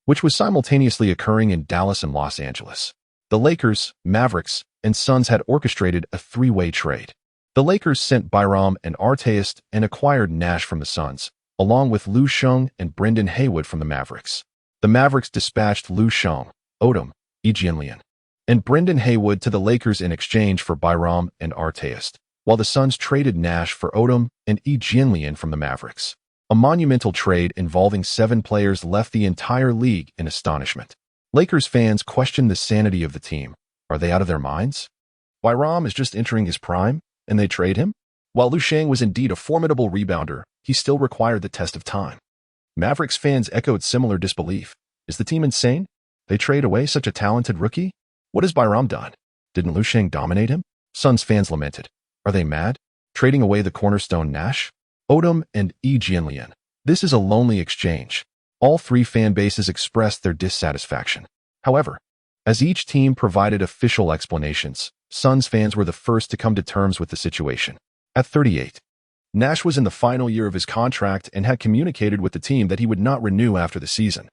which was simultaneously occurring in Dallas and Los Angeles. The Lakers, Mavericks, and Suns had orchestrated a three-way trade. The Lakers sent Byram and Artest and acquired Nash from the Suns, along with Lu Sheng and Brendan Haywood from the Mavericks. The Mavericks dispatched Lu Sheng, Yi Jianlian, and Brendan Haywood to the Lakers in exchange for Byram and Artest, while the Suns traded Nash for and Yi Jianlian from the Mavericks. A monumental trade involving 7 players left the entire league in astonishment. Lakers fans questioned the sanity of the team. Are they out of their minds? Byram is just entering his prime, and they trade him? While Lu Sheng was indeed a formidable rebounder, he still required the test of time. Mavericks fans echoed similar disbelief. Is the team insane? They trade away such a talented rookie? What has Byram done? Didn't Lu Sheng dominate him? Suns fans lamented. Are they mad? Trading away the cornerstone Nash? And Yi Jianlian. This is a lonely exchange. All 3 fan bases expressed their dissatisfaction. However, as each team provided official explanations, Suns fans were the first to come to terms with the situation. At 38, Nash was in the final year of his contract and had communicated with the team that he would not renew after the season,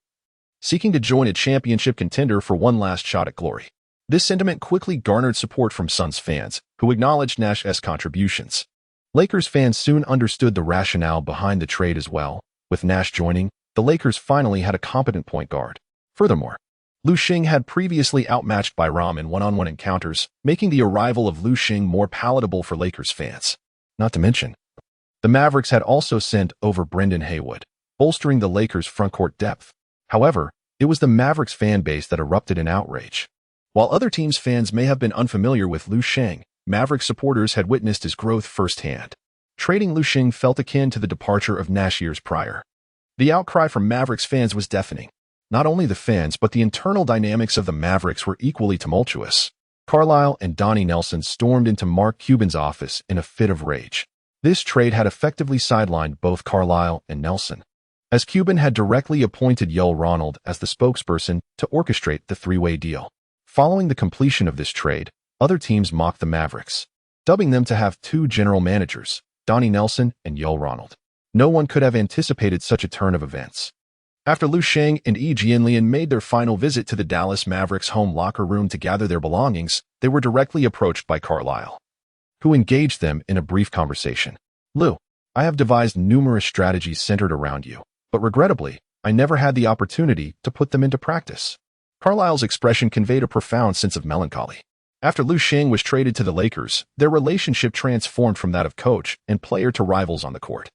seeking to join a championship contender for one last shot at glory. This sentiment quickly garnered support from Suns fans, who acknowledged Nash's contributions. Lakers fans soon understood the rationale behind the trade as well. With Nash joining, the Lakers finally had a competent point guard. Furthermore, Lu Sheng had previously outmatched Byram in one-on-one encounters, making the arrival of Lu Sheng more palatable for Lakers fans. Not to mention, the Mavericks had also sent over Brendan Haywood, bolstering the Lakers' frontcourt depth. However, it was the Mavericks fan base that erupted in outrage. While other teams' fans may have been unfamiliar with Lu Sheng, Mavericks supporters had witnessed his growth firsthand. Trading Lu Sheng felt akin to the departure of Nash years prior. The outcry from Mavericks fans was deafening. Not only the fans, but the internal dynamics of the Mavericks were equally tumultuous. Carlisle and Donnie Nelson stormed into Mark Cuban's office in a fit of rage. This trade had effectively sidelined both Carlisle and Nelson, as Cuban had directly appointed Yao Ming as the spokesperson to orchestrate the three-way deal. Following the completion of this trade, other teams mocked the Mavericks, dubbing them to have 2 general managers, Donnie Nelson and Yao Ming. No one could have anticipated such a turn of events. After Lu Sheng and Yi Jianlian made their final visit to the Dallas Mavericks home locker room to gather their belongings, they were directly approached by Carlisle, who engaged them in a brief conversation. Lu, I have devised numerous strategies centered around you, but regrettably, I never had the opportunity to put them into practice. Carlisle's expression conveyed a profound sense of melancholy. After Lu Sheng was traded to the Lakers, their relationship transformed from that of coach and player to rivals on the court.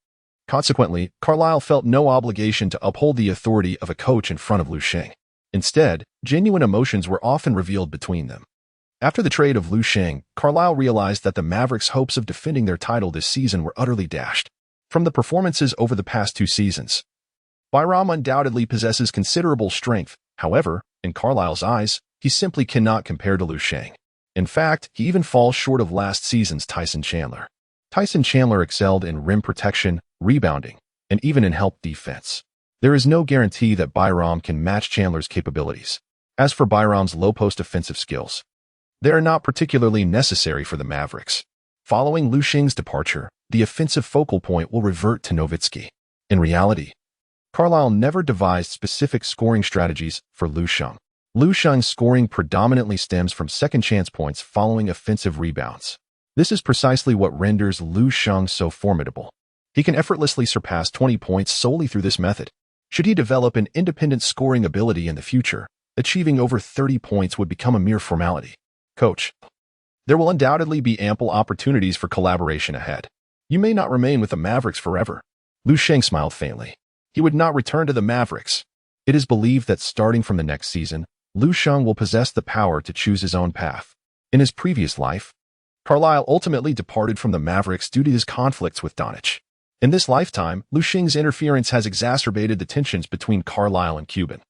Consequently, Carlisle felt no obligation to uphold the authority of a coach in front of Lu Sheng. Instead, genuine emotions were often revealed between them. After the trade of Lu Sheng, Carlisle realized that the Mavericks' hopes of defending their title this season were utterly dashed. From the performances over the past 2 seasons, Byram undoubtedly possesses considerable strength. However, in Carlisle's eyes, he simply cannot compare to Lu Sheng. In fact, he even falls short of last season's Tyson Chandler. Tyson Chandler excelled in rim protection, rebounding, and even in help defense. There is no guarantee that Byram can match Chandler's capabilities. As for Byram's low-post offensive skills, they are not particularly necessary for the Mavericks. Following Lu Sheng's departure, the offensive focal point will revert to Nowitzki. In reality, Carlisle never devised specific scoring strategies for Lu Sheng. Lu Sheng's scoring predominantly stems from second-chance points following offensive rebounds. This is precisely what renders Lu Sheng so formidable. He can effortlessly surpass 20 points solely through this method. Should he develop an independent scoring ability in the future, achieving over 30 points would become a mere formality. Coach, there will undoubtedly be ample opportunities for collaboration ahead. You may not remain with the Mavericks forever. Lu Sheng smiled faintly. He would not return to the Mavericks. It is believed that starting from the next season, Lu Sheng will possess the power to choose his own path. In his previous life, Carlisle ultimately departed from the Mavericks due to his conflicts with Doncic. In this lifetime, Lu Sheng's interference has exacerbated the tensions between Carlisle and Cuban,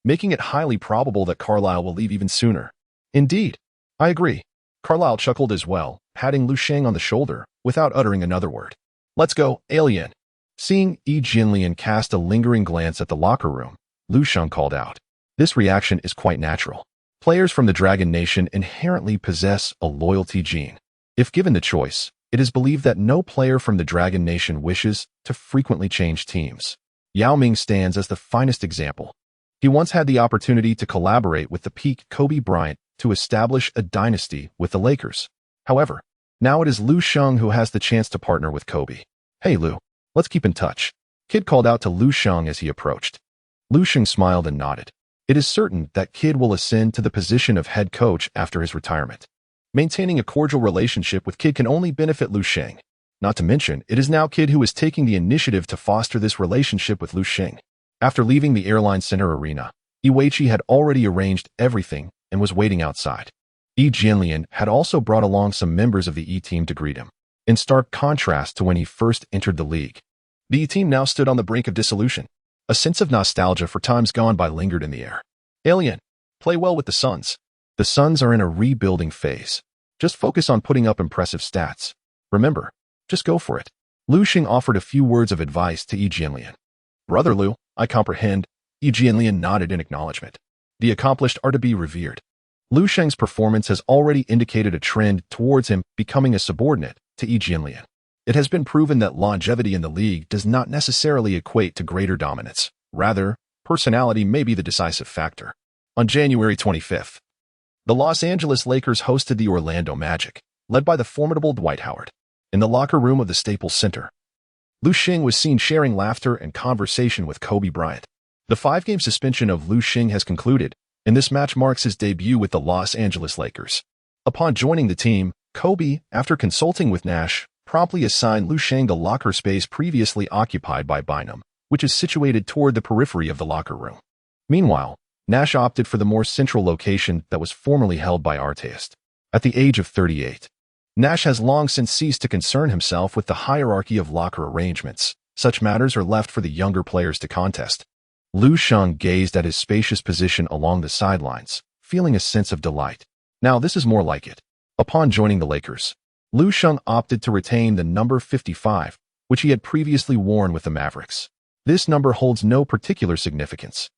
making it highly probable that Carlisle will leave even sooner. Indeed, I agree. Carlisle chuckled as well, patting Lu Sheng on the shoulder without uttering another word. Let's go, alien. Seeing Yi Jianlian cast a lingering glance at the locker room, Lu Sheng called out. This reaction is quite natural. Players from the Dragon Nation inherently possess a loyalty gene. If given the choice, it is believed that no player from the Dragon Nation wishes to frequently change teams. Yao Ming stands as the finest example. He once had the opportunity to collaborate with the peak Kobe Bryant to establish a dynasty with the Lakers. However, now it is Lu Sheng who has the chance to partner with Kobe. "Hey Lu, let's keep in touch," Kid called out to Lu Sheng as he approached. Lu Sheng smiled and nodded. It is certain that Kid will ascend to the position of head coach after his retirement. Maintaining a cordial relationship with Kid can only benefit Lu Sheng. Not to mention, it is now Kid who is taking the initiative to foster this relationship with Lu Sheng. After leaving the Airline Center arena, Yi had already arranged everything and was waiting outside. Yi Jianlian had also brought along some members of the E team to greet him. In stark contrast to when he first entered the league, the E team now stood on the brink of dissolution. A sense of nostalgia for times gone by lingered in the air. "Alien, play well with the Suns. The Suns are in a rebuilding phase. Just focus on putting up impressive stats. Remember, just go for it." Lu Sheng offered a few words of advice to Yi Jianlian. "Brother Lu, I comprehend." Yi Jianlian nodded in acknowledgement. The accomplished are to be revered. Lu Sheng's performance has already indicated a trend towards him becoming a subordinate to Yi Jianlian. It has been proven that longevity in the league does not necessarily equate to greater dominance. Rather, personality may be the decisive factor. On January 25th, the Los Angeles Lakers hosted the Orlando Magic, led by the formidable Dwight Howard. In the locker room of the Staples Center, Lu Sheng was seen sharing laughter and conversation with Kobe Bryant. The 5-game suspension of Lu Sheng has concluded, and this match marks his debut with the Los Angeles Lakers. Upon joining the team, Kobe, after consulting with Nash, promptly assigned Lu Sheng the locker space previously occupied by Bynum, which is situated toward the periphery of the locker room. Meanwhile, Nash opted for the more central location that was formerly held by Artest. At the age of 38, Nash has long since ceased to concern himself with the hierarchy of locker arrangements. Such matters are left for the younger players to contest. Lu Sheng gazed at his spacious position along the sidelines, feeling a sense of delight. Now this is more like it. Upon joining the Lakers, Lu Sheng opted to retain the number 55, which he had previously worn with the Mavericks. This number holds no particular significance.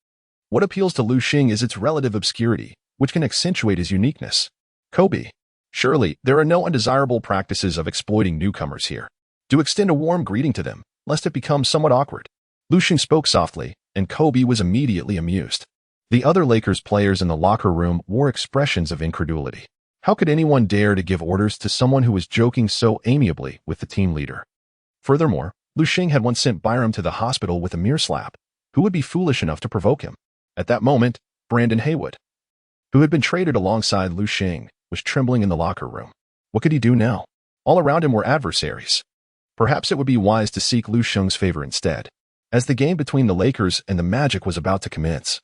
What appeals to Lu Sheng is its relative obscurity, which can accentuate his uniqueness. Kobe. Surely, there are no undesirable practices of exploiting newcomers here. Do extend a warm greeting to them, lest it become somewhat awkward. Lu Sheng spoke softly, and Kobe was immediately amused. The other Lakers players in the locker room wore expressions of incredulity. How could anyone dare to give orders to someone who was joking so amiably with the team leader? Furthermore, Lu Sheng had once sent Byram to the hospital with a mere slap. Who would be foolish enough to provoke him? At that moment, Brandon Haywood, who had been traded alongside Lu Sheng, was trembling in the locker room. What could he do now? All around him were adversaries. Perhaps it would be wise to seek Lu Sheng's favor instead. As the game between the Lakers and the Magic was about to commence,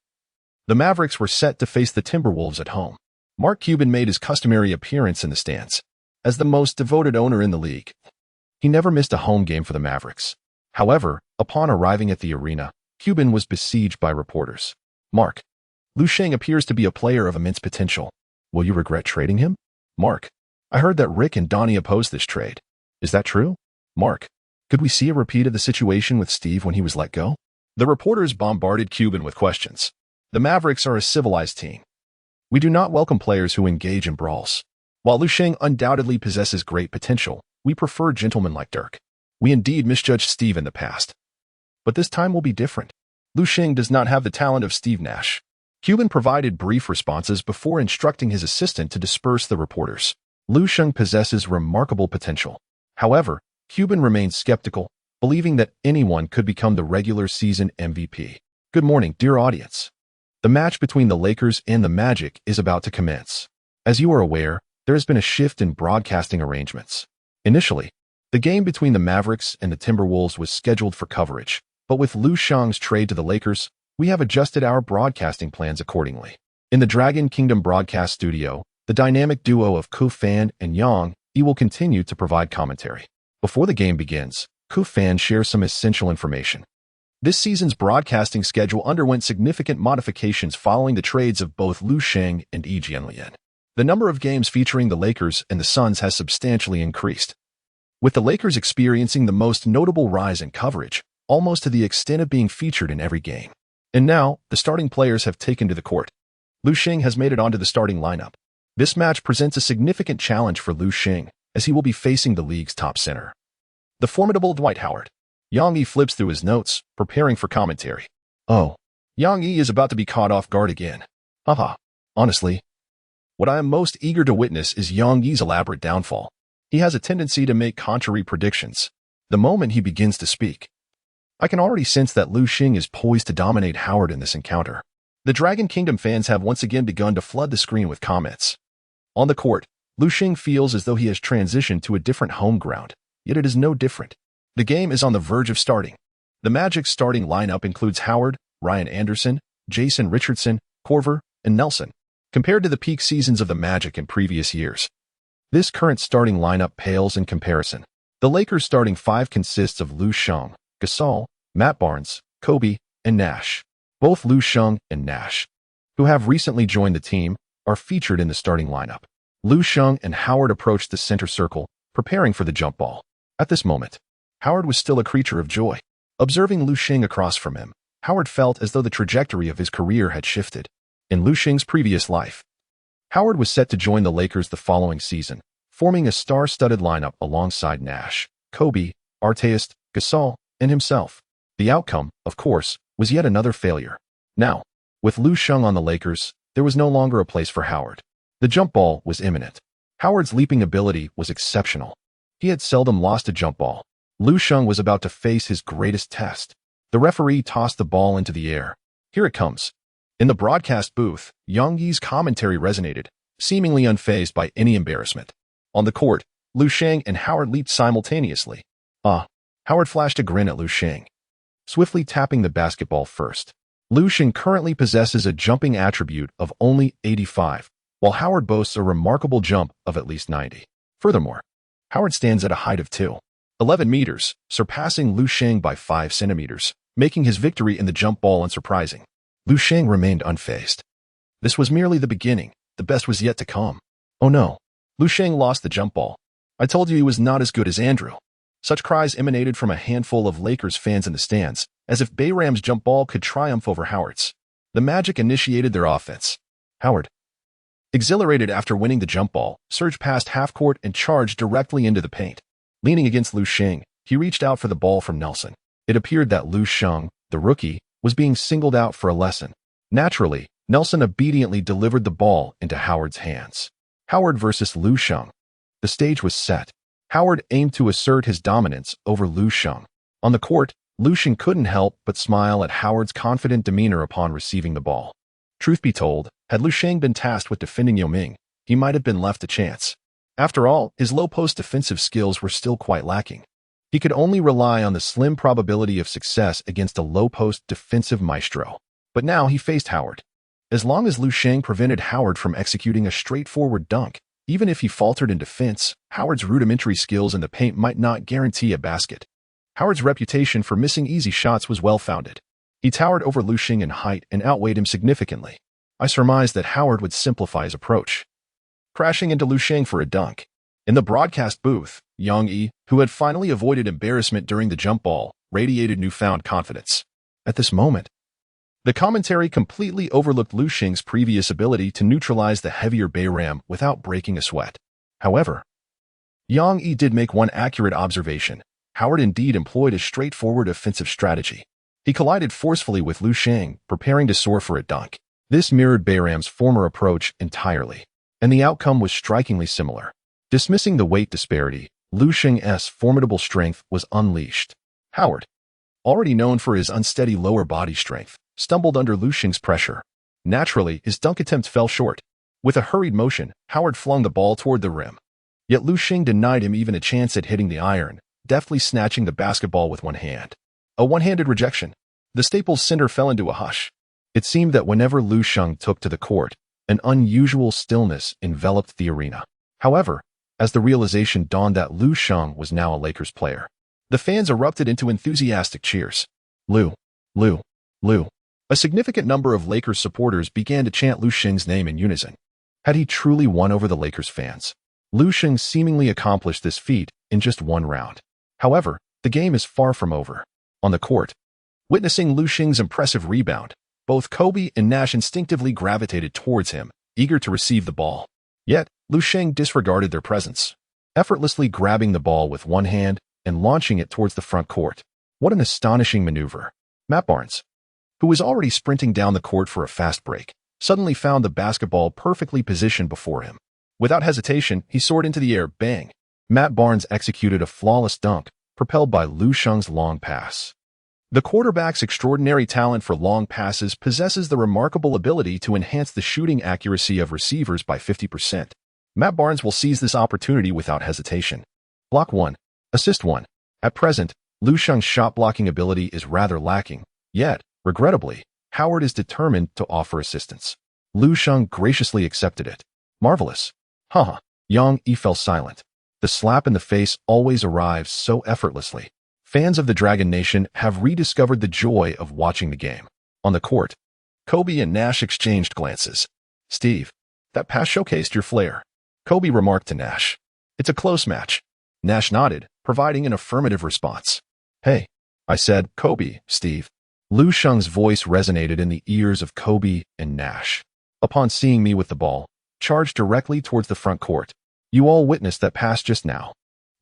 the Mavericks were set to face the Timberwolves at home. Mark Cuban made his customary appearance in the stands. As the most devoted owner in the league, he never missed a home game for the Mavericks. However, upon arriving at the arena, Cuban was besieged by reporters. "Mark, Lu Sheng appears to be a player of immense potential. Will you regret trading him?" "Mark, I heard that Rick and Donnie opposed this trade. Is that true?" "Mark, could we see a repeat of the situation with Steve when he was let go?" The reporters bombarded Cuban with questions. The Mavericks are a civilized team. We do not welcome players who engage in brawls. While Lu Sheng undoubtedly possesses great potential, we prefer gentlemen like Dirk. We indeed misjudged Steve in the past. But this time will be different. Lu Sheng does not have the talent of Steve Nash. Cuban provided brief responses before instructing his assistant to disperse the reporters. Lu Sheng possesses remarkable potential. However, Cuban remains skeptical, believing that anyone could become the regular season MVP. Good morning, dear audience. The match between the Lakers and the Magic is about to commence. As you are aware, there has been a shift in broadcasting arrangements. Initially, the game between the Mavericks and the Timberwolves was scheduled for coverage, but with Lu Sheng's trade to the Lakers, we have adjusted our broadcasting plans accordingly. In the Dragon Kingdom broadcast studio, the dynamic duo of Ku Fan and Yang Yi will continue to provide commentary. Before the game begins, Ku Fan shares some essential information. This season's broadcasting schedule underwent significant modifications following the trades of both Lu Sheng and Yi Jianlian. The number of games featuring the Lakers and the Suns has substantially increased, with the Lakers experiencing the most notable rise in coverage, almost to the extent of being featured in every game. And now, the starting players have taken to the court. Lu Sheng has made it onto the starting lineup. This match presents a significant challenge for Lu Sheng, as he will be facing the league's top center, the formidable Dwight Howard. Yang Yi flips through his notes, preparing for commentary. Oh, Yang Yi is about to be caught off guard again. Haha. Honestly, what I am most eager to witness is Yang Yi's elaborate downfall. He has a tendency to make contrary predictions the moment he begins to speak. I can already sense that Lu Sheng is poised to dominate Howard in this encounter. The Dragon Kingdom fans have once again begun to flood the screen with comments. On the court, Lu Sheng feels as though he has transitioned to a different home ground, yet it is no different. The game is on the verge of starting. The Magic's starting lineup includes Howard, Ryan Anderson, Jason Richardson, Korver, and Nelson. Compared to the peak seasons of the Magic in previous years, this current starting lineup pales in comparison. The Lakers' starting five consists of Lu Sheng, Gasol, Matt Barnes, Kobe, and Nash. Both Lu Sheng and Nash, who have recently joined the team, are featured in the starting lineup. Lu Sheng and Howard approached the center circle, preparing for the jump ball. At this moment, Howard was still a creature of joy. Observing Lu Sheng across from him, Howard felt as though the trajectory of his career had shifted. In Lu Sheng's previous life, Howard was set to join the Lakers the following season, forming a star-studded lineup alongside Nash, Kobe, Artest, Gasol, and himself. The outcome, of course, was yet another failure. Now, with Lu Sheng on the Lakers, there was no longer a place for Howard. The jump ball was imminent. Howard's leaping ability was exceptional. He had seldom lost a jump ball. Lu Sheng was about to face his greatest test. The referee tossed the ball into the air. Here it comes. In the broadcast booth, Yang Yi's commentary resonated, seemingly unfazed by any embarrassment. On the court, Lu Sheng and Howard leaped simultaneously. Howard flashed a grin at Lu Sheng, swiftly tapping the basketball first. Lu Sheng currently possesses a jumping attribute of only 85, while Howard boasts a remarkable jump of at least 90. Furthermore, Howard stands at a height of 2.11 meters, surpassing Lu Sheng by 5 centimeters, making his victory in the jump ball unsurprising. Lu Sheng remained unfazed. This was merely the beginning. The best was yet to come. Oh no. Lu Sheng lost the jump ball. I told you he was not as good as Andrew. Such cries emanated from a handful of Lakers fans in the stands, as if Bayram's jump ball could triumph over Howard's. The Magic initiated their offense. Howard, exhilarated after winning the jump ball, surged past half-court and charged directly into the paint. Leaning against Lu Sheng, he reached out for the ball from Nelson. It appeared that Lu Sheng, the rookie, was being singled out for a lesson. Naturally, Nelson obediently delivered the ball into Howard's hands. Howard versus Lu Sheng. The stage was set. Howard aimed to assert his dominance over Lu Sheng. On the court, Lu Sheng couldn't help but smile at Howard's confident demeanor upon receiving the ball. Truth be told, had Lu Sheng been tasked with defending Yao Ming, he might have been left a chance. After all, his low-post defensive skills were still quite lacking. He could only rely on the slim probability of success against a low-post defensive maestro. But now he faced Howard. As long as Lu Sheng prevented Howard from executing a straightforward dunk, even if he faltered in defense, Howard's rudimentary skills in the paint might not guarantee a basket. Howard's reputation for missing easy shots was well-founded. He towered over Lu Sheng in height and outweighed him significantly. I surmised that Howard would simplify his approach, crashing into Lu Sheng for a dunk. In the broadcast booth, Yang Yi, who had finally avoided embarrassment during the jump ball, radiated newfound confidence. At this moment, the commentary completely overlooked Lu Sheng's previous ability to neutralize the heavier Bayram without breaking a sweat. However, Yang Yi did make one accurate observation. Howard indeed employed a straightforward offensive strategy. He collided forcefully with Lu Sheng, preparing to soar for a dunk. This mirrored Bayram's former approach entirely, and the outcome was strikingly similar. Dismissing the weight disparity, Lu Sheng's formidable strength was unleashed. Howard, already known for his unsteady lower body strength, stumbled under Lu Sheng's pressure. Naturally, his dunk attempt fell short. With a hurried motion, Howard flung the ball toward the rim. Yet Lu Sheng denied him even a chance at hitting the iron, deftly snatching the basketball with one hand. A one-handed rejection. The Staples Center fell into a hush. It seemed that whenever Lu Sheng took to the court, an unusual stillness enveloped the arena. However, as the realization dawned that Lu Sheng was now a Lakers player, the fans erupted into enthusiastic cheers. Lu, Lu, Lu. A significant number of Lakers supporters began to chant Lu Sheng's name in unison. Had he truly won over the Lakers fans? Lu Sheng seemingly accomplished this feat in just one round. However, the game is far from over. On the court, witnessing Lu Sheng's impressive rebound, both Kobe and Nash instinctively gravitated towards him, eager to receive the ball. Yet, Lu Sheng disregarded their presence, effortlessly grabbing the ball with one hand and launching it towards the front court. What an astonishing maneuver. Matt Barnes, who was already sprinting down the court for a fast break, suddenly found the basketball perfectly positioned before him. Without hesitation, he soared into the air, bang. Matt Barnes executed a flawless dunk, propelled by Lu Sheng's long pass. The quarterback's extraordinary talent for long passes possesses the remarkable ability to enhance the shooting accuracy of receivers by 50%. Matt Barnes will seize this opportunity without hesitation. Block 1. Assist 1. At present, Lu Sheng's shot-blocking ability is rather lacking, yet, regrettably, Howard is determined to offer assistance. Lu Sheng graciously accepted it. Marvelous. Haha. Yang Yi fell silent. The slap in the face always arrives so effortlessly. Fans of the Dragon Nation have rediscovered the joy of watching the game. On the court, Kobe and Nash exchanged glances. Steve, that pass showcased your flair. Kobe remarked to Nash. It's a close match. Nash nodded, providing an affirmative response. Hey, I said, Kobe, Steve. Lu Sheng's voice resonated in the ears of Kobe and Nash. Upon seeing me with the ball, charged directly towards the front court. You all witnessed that pass just now.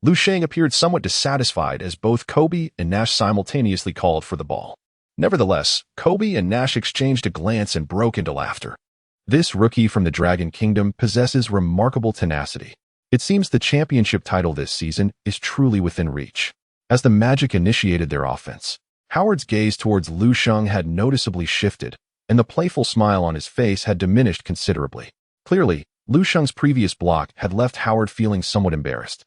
Lu Sheng appeared somewhat dissatisfied as both Kobe and Nash simultaneously called for the ball. Nevertheless, Kobe and Nash exchanged a glance and broke into laughter. This rookie from the Dragon Kingdom possesses remarkable tenacity. It seems the championship title this season is truly within reach. As the Magic initiated their offense, Howard's gaze towards Lu Sheng had noticeably shifted, and the playful smile on his face had diminished considerably. Clearly, Lu Sheng's previous block had left Howard feeling somewhat embarrassed.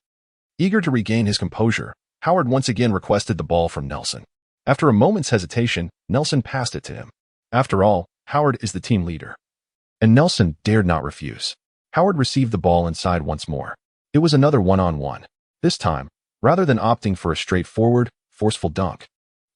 Eager to regain his composure, Howard once again requested the ball from Nelson. After a moment's hesitation, Nelson passed it to him. After all, Howard is the team leader. And Nelson dared not refuse. Howard received the ball inside once more. It was another one-on-one. This time, rather than opting for a straightforward, forceful dunk,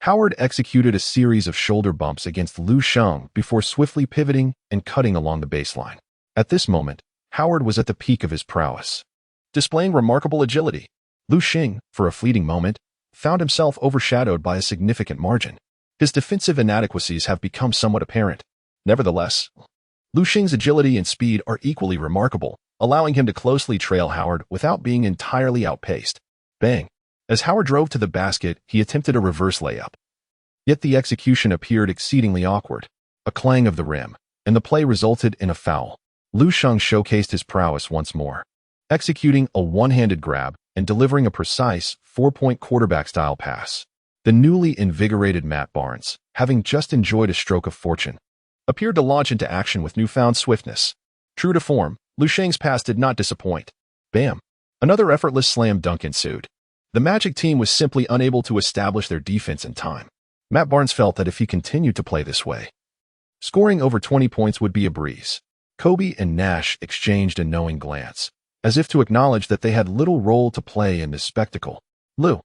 Howard executed a series of shoulder bumps against Lu Sheng before swiftly pivoting and cutting along the baseline. At this moment, Howard was at the peak of his prowess. Displaying remarkable agility, Lu Sheng, for a fleeting moment, found himself overshadowed by a significant margin. His defensive inadequacies have become somewhat apparent. Nevertheless, Lu Sheng's agility and speed are equally remarkable, allowing him to closely trail Howard without being entirely outpaced. Bang! As Howard drove to the basket, he attempted a reverse layup. Yet the execution appeared exceedingly awkward. A clang of the rim, and the play resulted in a foul. Lu Sheng showcased his prowess once more, executing a one-handed grab and delivering a precise four-point quarterback-style pass. The newly invigorated Matt Barnes, having just enjoyed a stroke of fortune, appeared to launch into action with newfound swiftness. True to form, Lu Sheng's pass did not disappoint. Bam! Another effortless slam dunk ensued. The Magic team was simply unable to establish their defense in time. Matt Barnes felt that if he continued to play this way, scoring over 20 points would be a breeze. Kobe and Nash exchanged a knowing glance, as if to acknowledge that they had little role to play in this spectacle. Lu.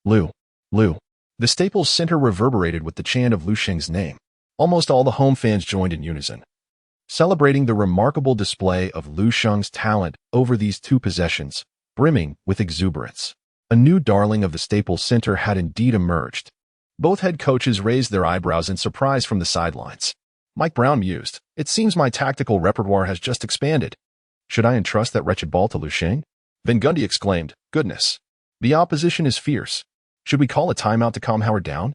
The Staples Center reverberated with the chant of Lu Sheng's name. Almost all the home fans joined in unison, celebrating the remarkable display of Lu Sheng's talent over these two possessions, brimming with exuberance. A new darling of the Staples Center had indeed emerged. Both head coaches raised their eyebrows in surprise from the sidelines. Mike Brown mused, "It seems my tactical repertoire has just expanded. Should I entrust that wretched ball to Lu Sheng?" Van Gundy exclaimed, "Goodness. The opposition is fierce. Should we call a timeout to calm Howard down?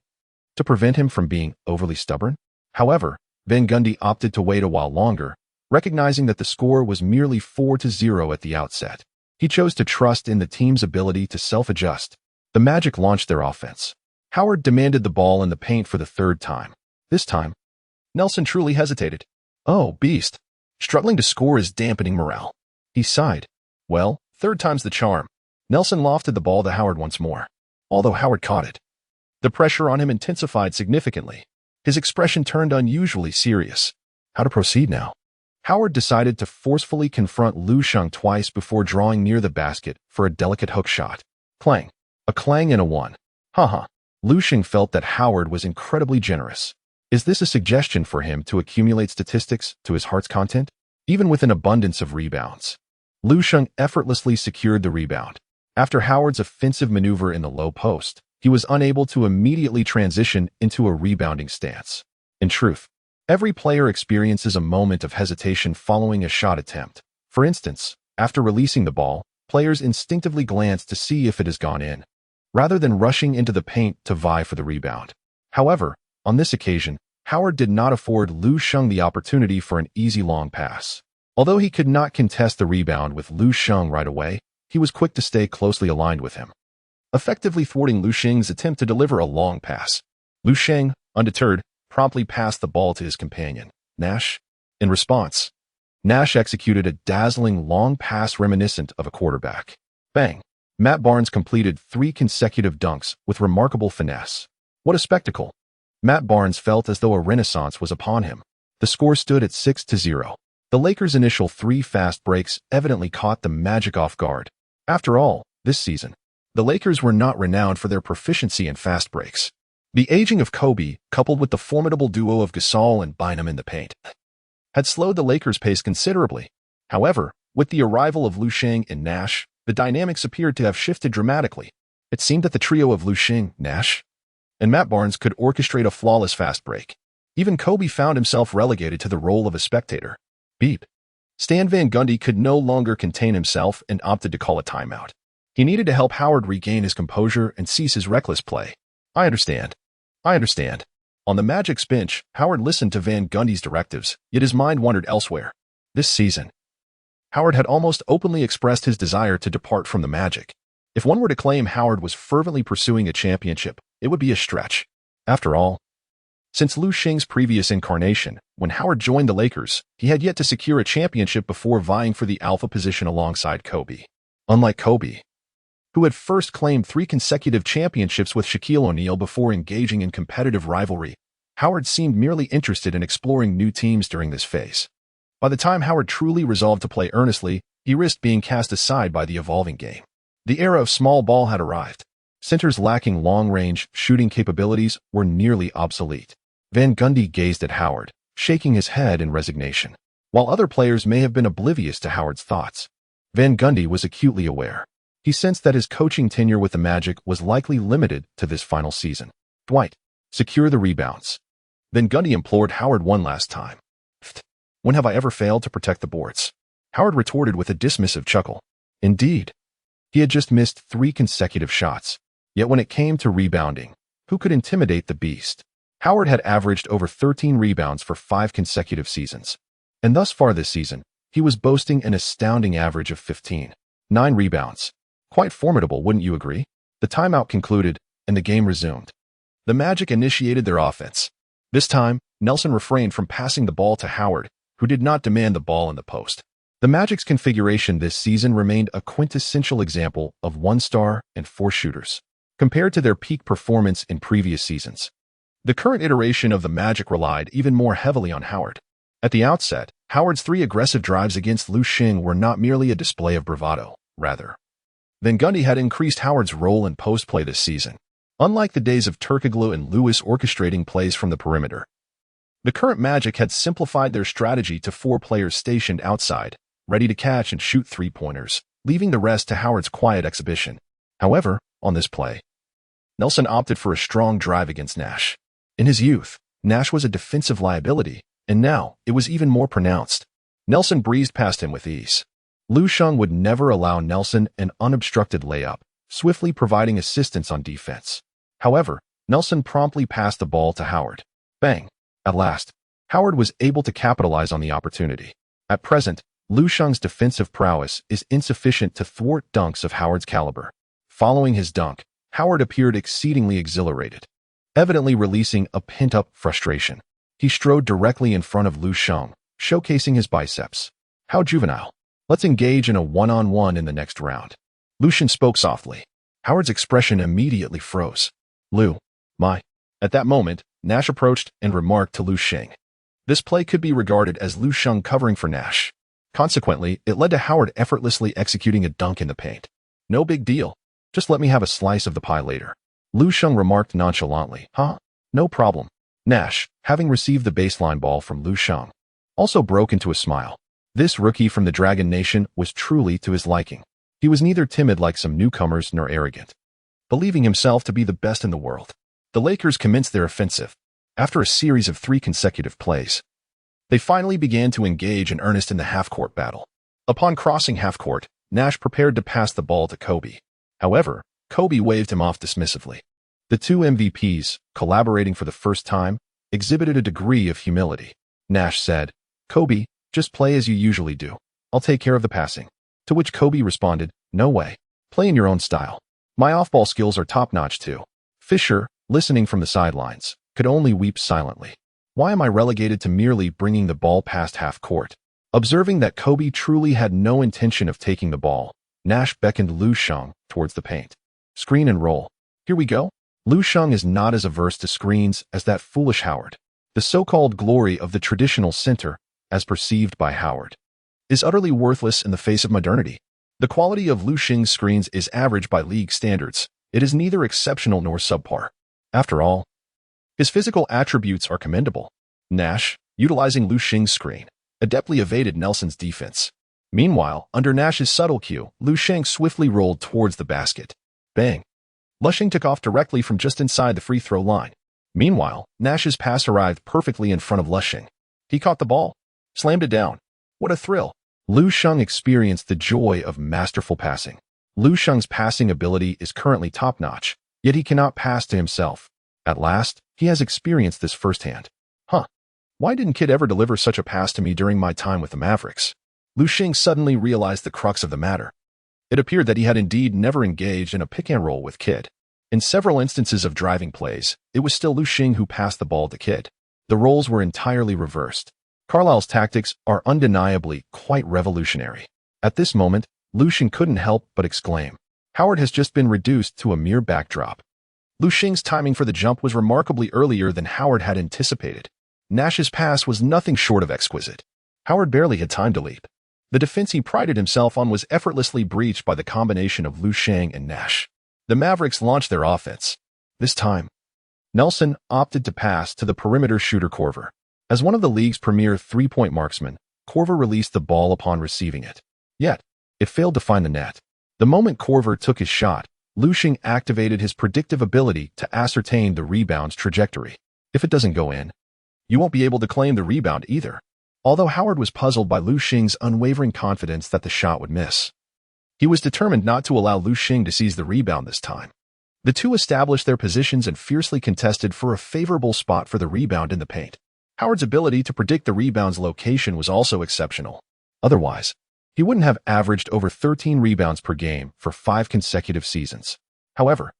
To prevent him from being overly stubborn?" However, Van Gundy opted to wait a while longer, recognizing that the score was merely 4-0 at the outset. He chose to trust in the team's ability to self-adjust. The Magic launched their offense. Howard demanded the ball in the paint for the third time. This time, Nelson truly hesitated. "Oh, beast. Struggling to score is dampening morale." He sighed. Well, third time's the charm. Nelson lofted the ball to Howard once more, although Howard caught it. The pressure on him intensified significantly. His expression turned unusually serious. How to proceed now? Howard decided to forcefully confront Lu Sheng twice before drawing near the basket for a delicate hook shot. Clang. A clang and a one. Haha. Lu Sheng felt that Howard was incredibly generous. Is this a suggestion for him to accumulate statistics to his heart's content? Even with an abundance of rebounds, Lu Sheng effortlessly secured the rebound. After Howard's offensive maneuver in the low post, he was unable to immediately transition into a rebounding stance. In truth, every player experiences a moment of hesitation following a shot attempt. For instance, after releasing the ball, players instinctively glance to see if it has gone in. rather than rushing into the paint to vie for the rebound. However, on this occasion, Howard did not afford Lu Sheng the opportunity for an easy long pass. Although he could not contest the rebound with Lu Sheng right away, he was quick to stay closely aligned with him, effectively thwarting Lu Sheng's attempt to deliver a long pass. Lu Sheng, undeterred, promptly passed the ball to his companion, Nash. In response, Nash executed a dazzling long pass reminiscent of a quarterback. Bang! Matt Barnes completed 3 consecutive dunks with remarkable finesse. What a spectacle! Matt Barnes felt as though a renaissance was upon him. The score stood at 6-0. The Lakers' initial 3 fast breaks evidently caught the Magic off guard. After all, this season, the Lakers were not renowned for their proficiency in fast breaks. The aging of Kobe, coupled with the formidable duo of Gasol and Bynum in the paint, had slowed the Lakers' pace considerably. However, with the arrival of Lu Sheng and Nash, the dynamics appeared to have shifted dramatically. It seemed that the trio of Lu Sheng, Nash, and Matt Barnes could orchestrate a flawless fast break. Even Kobe found himself relegated to the role of a spectator. Beep. Stan Van Gundy could no longer contain himself and opted to call a timeout. He needed to help Howard regain his composure and cease his reckless play. I understand. On the Magic's bench, Howard listened to Van Gundy's directives, yet his mind wandered elsewhere. This season, Howard had almost openly expressed his desire to depart from the Magic. If one were to claim Howard was fervently pursuing a championship, it would be a stretch. After all, since Lu Sheng's previous incarnation, when Howard joined the Lakers, he had yet to secure a championship before vying for the alpha position alongside Kobe. Unlike Kobe, who had first claimed 3 consecutive championships with Shaquille O'Neal before engaging in competitive rivalry, Howard seemed merely interested in exploring new teams during this phase. By the time Howard truly resolved to play earnestly, he risked being cast aside by the evolving game. The era of small ball had arrived. Centers lacking long-range shooting capabilities were nearly obsolete. Van Gundy gazed at Howard, shaking his head in resignation. While other players may have been oblivious to Howard's thoughts, Van Gundy was acutely aware. He sensed that his coaching tenure with the Magic was likely limited to this final season. Dwight, secure the rebounds. Van Gundy implored Howard one last time. When have I ever failed to protect the boards? Howard retorted with a dismissive chuckle. Indeed. He had just missed 3 consecutive shots. Yet when it came to rebounding, who could intimidate the beast? Howard had averaged over 13 rebounds for 5 consecutive seasons. And thus far this season, he was boasting an astounding average of 15. 9 rebounds. Quite formidable, wouldn't you agree? The timeout concluded, and the game resumed. The Magic initiated their offense. This time, Nelson refrained from passing the ball to Howard, who did not demand the ball in the post. The Magic's configuration this season remained a quintessential example of 1-star and 4 shooters, compared to their peak performance in previous seasons. The current iteration of the Magic relied even more heavily on Howard. At the outset, Howard's 3 aggressive drives against Lu Sheng were not merely a display of bravado, rather. Van Gundy had increased Howard's role in post play this season. Unlike the days of Turkoglu and Lewis orchestrating plays from the perimeter, the current Magic had simplified their strategy to 4 players stationed outside, ready to catch and shoot 3-pointers, leaving the rest to Howard's quiet exhibition. However, on this play, Nelson opted for a strong drive against Nash. In his youth, Nash was a defensive liability, and now it was even more pronounced. Nelson breezed past him with ease. Lu Sheng would never allow Nelson an unobstructed layup, swiftly providing assistance on defense. However, Nelson promptly passed the ball to Howard. Bang! At last, Howard was able to capitalize on the opportunity. At present, Lu Sheng's defensive prowess is insufficient to thwart dunks of Howard's caliber. Following his dunk, Howard appeared exceedingly exhilarated, evidently releasing a pent-up frustration. He strode directly in front of Lu Sheng, showcasing his biceps. How juvenile. Let's engage in a one-on-one in the next round. Lu Sheng spoke softly. Howard's expression immediately froze. Lu, my. At that moment, Nash approached and remarked to Lu Sheng. This play could be regarded as Lu Sheng covering for Nash. Consequently, it led to Howard effortlessly executing a dunk in the paint. No big deal. Just let me have a slice of the pie later. Lu Sheng remarked nonchalantly. Huh? No problem. Nash, having received the baseline ball from Lu Sheng, also broke into a smile. This rookie from the Dragon Nation was truly to his liking. He was neither timid like some newcomers nor arrogant, believing himself to be the best in the world. The Lakers commenced their offensive. After a series of 3 consecutive plays, they finally began to engage in earnest in the half-court battle. Upon crossing half-court, Nash prepared to pass the ball to Kobe. However, Kobe waved him off dismissively. The two MVPs, collaborating for the first time, exhibited a degree of humility. Nash said, "Kobe, just play as you usually do. I'll take care of the passing." To which Kobe responded, "No way. Play in your own style. My off-ball skills are top-notch too." Fisher, listening from the sidelines, could only weep silently. Why am I relegated to merely bringing the ball past half court? Observing that Kobe truly had no intention of taking the ball, Nash beckoned Lu Sheng towards the paint. "Screen and roll. Here we go." Lu Sheng is not as averse to screens as that foolish Howard. The so-called glory of the traditional center, as perceived by Howard, is utterly worthless in the face of modernity. The quality of Lu Sheng's screens is average by league standards. It is neither exceptional nor subpar. After all, his physical attributes are commendable. Nash, utilizing Lu Sheng's screen, adeptly evaded Nelson's defense. Meanwhile, under Nash's subtle cue, Lu Sheng swiftly rolled towards the basket. Bang! Lu Sheng took off directly from just inside the free throw line. Meanwhile, Nash's pass arrived perfectly in front of Lu Sheng. He caught the ball, slammed it down. What a thrill! Lu Sheng experienced the joy of masterful passing. Lu Sheng's passing ability is currently top-notch, yet he cannot pass to himself. At last, he has experienced this firsthand. Why didn't Kid ever deliver such a pass to me during my time with the Mavericks? Lu Sheng suddenly realized the crux of the matter. It appeared that he had indeed never engaged in a pick-and-roll with Kid. In several instances of driving plays, it was still Lu Sheng who passed the ball to Kid. The roles were entirely reversed. Carlisle's tactics are undeniably quite revolutionary. At this moment, Lu Sheng couldn't help but exclaim, "Howard has just been reduced to a mere backdrop." Lu Sheng's timing for the jump was remarkably earlier than Howard had anticipated. Nash's pass was nothing short of exquisite. Howard barely had time to leap. The defense he prided himself on was effortlessly breached by the combination of Lu Sheng and Nash. The Mavericks launched their offense. This time, Nelson opted to pass to the perimeter shooter Korver. As one of the league's premier three-point marksmen, Korver released the ball upon receiving it. Yet, it failed to find the net. The moment Korver took his shot, Lu Sheng activated his predictive ability to ascertain the rebound's trajectory. If it doesn't go in, you won't be able to claim the rebound either. Although Howard was puzzled by Lu Sheng's unwavering confidence that the shot would miss, he was determined not to allow Lu Sheng to seize the rebound this time. The two established their positions and fiercely contested for a favorable spot for the rebound in the paint. Howard's ability to predict the rebound's location was also exceptional. Otherwise, he wouldn't have averaged over 13 rebounds per game for 5 consecutive seasons. However,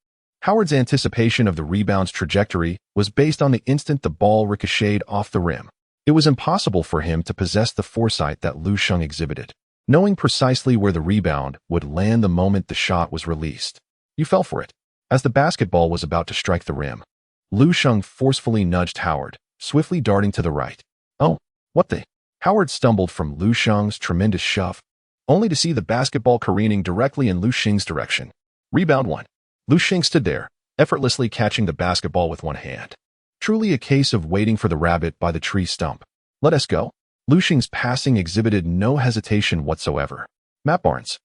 Howard's anticipation of the rebound's trajectory was based on the instant the ball ricocheted off the rim. It was impossible for him to possess the foresight that Lu Sheng exhibited, knowing precisely where the rebound would land the moment the shot was released. You fell for it. As the basketball was about to strike the rim, Lu Sheng forcefully nudged Howard, swiftly darting to the right. "Oh, what the?" Howard stumbled from Lu Sheng's tremendous shove, only to see the basketball careening directly in Lu Sheng's direction. Rebound 1. Lu Sheng stood there, effortlessly catching the basketball with one hand. Truly a case of waiting for the rabbit by the tree stump. "Let us go." Lu Sheng's passing exhibited no hesitation whatsoever. Matt Barnes,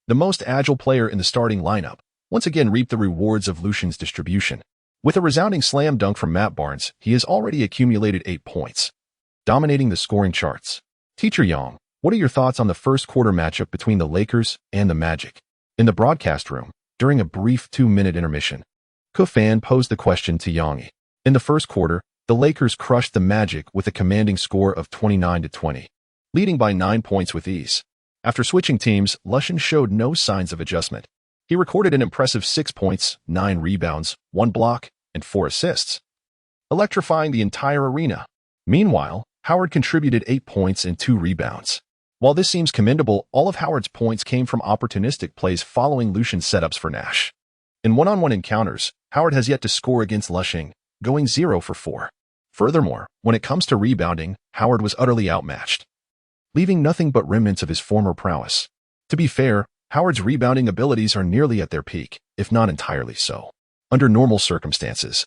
the most agile player in the starting lineup, once again reaped the rewards of Lu Sheng's distribution. With a resounding slam dunk from Matt Barnes, he has already accumulated 8 points, dominating the scoring charts. Teacher Yang, what are your thoughts on the first quarter matchup between the Lakers and the Magic? In the broadcast room, during a brief 2-minute intermission, Kufan posed the question to Yang. In the first quarter, the Lakers crushed the Magic with a commanding score of 29-20, leading by 9 points with ease. After switching teams, Lu Sheng showed no signs of adjustment. He recorded an impressive 6 points, 9 rebounds, 1 block, and 4 assists, electrifying the entire arena. Meanwhile, Howard contributed 8 points and 2 rebounds. While this seems commendable, all of Howard's points came from opportunistic plays following Lu Sheng's setups for Nash. In one-on-one encounters, Howard has yet to score against Lu Sheng, going 0 for 4. Furthermore, when it comes to rebounding, Howard was utterly outmatched, leaving nothing but remnants of his former prowess. To be fair, Howard's rebounding abilities are nearly at their peak, if not entirely so. Under normal circumstances,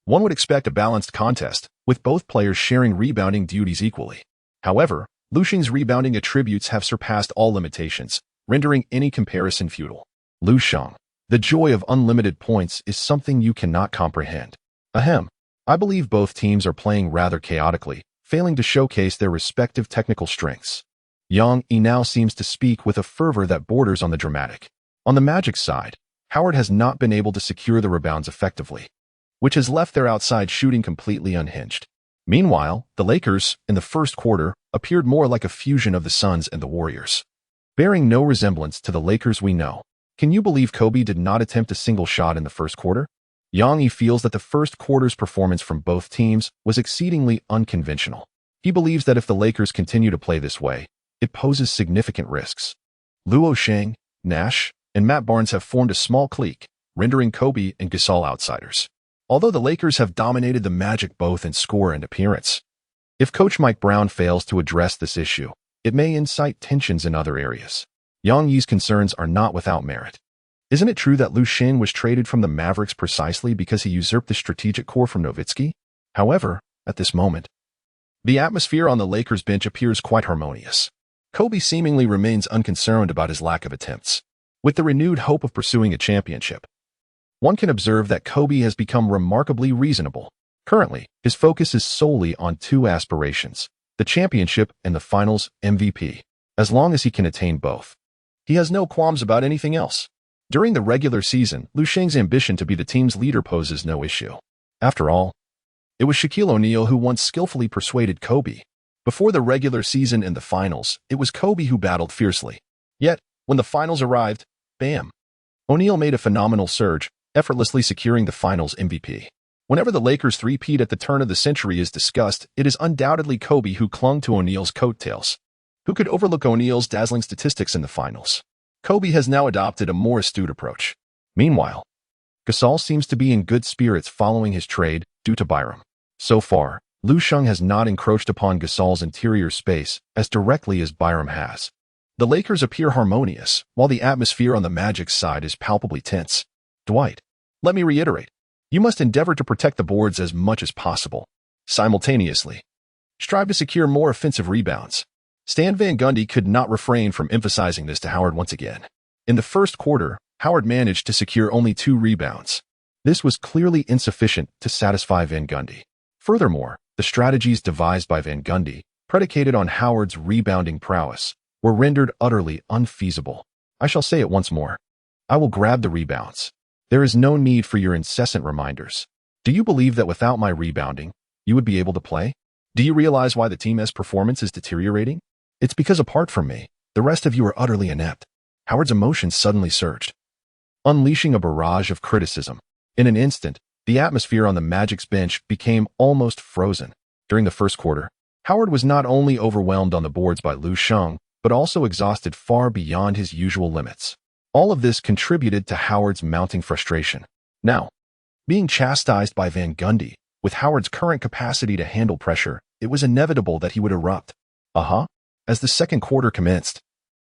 one would expect a balanced contest, with both players sharing rebounding duties equally. However, Lu Sheng's rebounding attributes have surpassed all limitations, rendering any comparison futile. Lu Sheng, the joy of unlimited points is something you cannot comprehend. Ahem. I believe both teams are playing rather chaotically, failing to showcase their respective technical strengths. Yang Yi now seems to speak with a fervor that borders on the dramatic. On the Magic's side, Howard has not been able to secure the rebounds effectively, which has left their outside shooting completely unhinged. Meanwhile, the Lakers, in the first quarter, appeared more like a fusion of the Suns and the Warriors, bearing no resemblance to the Lakers we know. Can you believe Kobe did not attempt a single shot in the first quarter? Yang Yi feels that the first quarter's performance from both teams was exceedingly unconventional. He believes that if the Lakers continue to play this way, it poses significant risks. Lu Sheng, Nash, and Matt Barnes have formed a small clique, rendering Kobe and Gasol outsiders. Although the Lakers have dominated the Magic both in score and appearance, if Coach Mike Brown fails to address this issue, it may incite tensions in other areas. Yang Yi's concerns are not without merit. Isn't it true that Lu Sheng was traded from the Mavericks precisely because he usurped the strategic core from Nowitzki? However, at this moment, the atmosphere on the Lakers bench appears quite harmonious. Kobe seemingly remains unconcerned about his lack of attempts, with the renewed hope of pursuing a championship. One can observe that Kobe has become remarkably reasonable. Currently, his focus is solely on two aspirations, the championship and the finals MVP. As long as he can attain both, he has no qualms about anything else. During the regular season, Lu Sheng's ambition to be the team's leader poses no issue. After all, it was Shaquille O'Neal who once skillfully persuaded Kobe. Before the regular season and the finals, it was Kobe who battled fiercely. Yet, when the finals arrived, bam! O'Neal made a phenomenal surge, effortlessly securing the finals MVP. Whenever the Lakers three-peat at the turn of the century is discussed, it is undoubtedly Kobe who clung to O'Neal's coattails. Who could overlook O'Neal's dazzling statistics in the finals? Kobe has now adopted a more astute approach. Meanwhile, Gasol seems to be in good spirits following his trade due to Byram. So far, Lu Sheng has not encroached upon Gasol's interior space as directly as Byram has. The Lakers appear harmonious, while the atmosphere on the Magic's side is palpably tense. Dwight, let me reiterate, you must endeavor to protect the boards as much as possible. Simultaneously, strive to secure more offensive rebounds. Stan Van Gundy could not refrain from emphasizing this to Howard once again. In the first quarter, Howard managed to secure only 2 rebounds. This was clearly insufficient to satisfy Van Gundy. Furthermore, the strategies devised by Van Gundy, predicated on Howard's rebounding prowess, were rendered utterly unfeasible. I shall say it once more. I will grab the rebounds. There is no need for your incessant reminders. Do you believe that without my rebounding, you would be able to play? Do you realize why the team's performance is deteriorating? It's because apart from me, the rest of you are utterly inept. Howard's emotions suddenly surged, unleashing a barrage of criticism. In an instant, the atmosphere on the Magic's bench became almost frozen. During the first quarter, Howard was not only overwhelmed on the boards by Lu Sheng, but also exhausted far beyond his usual limits. All of this contributed to Howard's mounting frustration. Now, being chastised by Van Gundy, with Howard's current capacity to handle pressure, it was inevitable that he would erupt. As the second quarter commenced,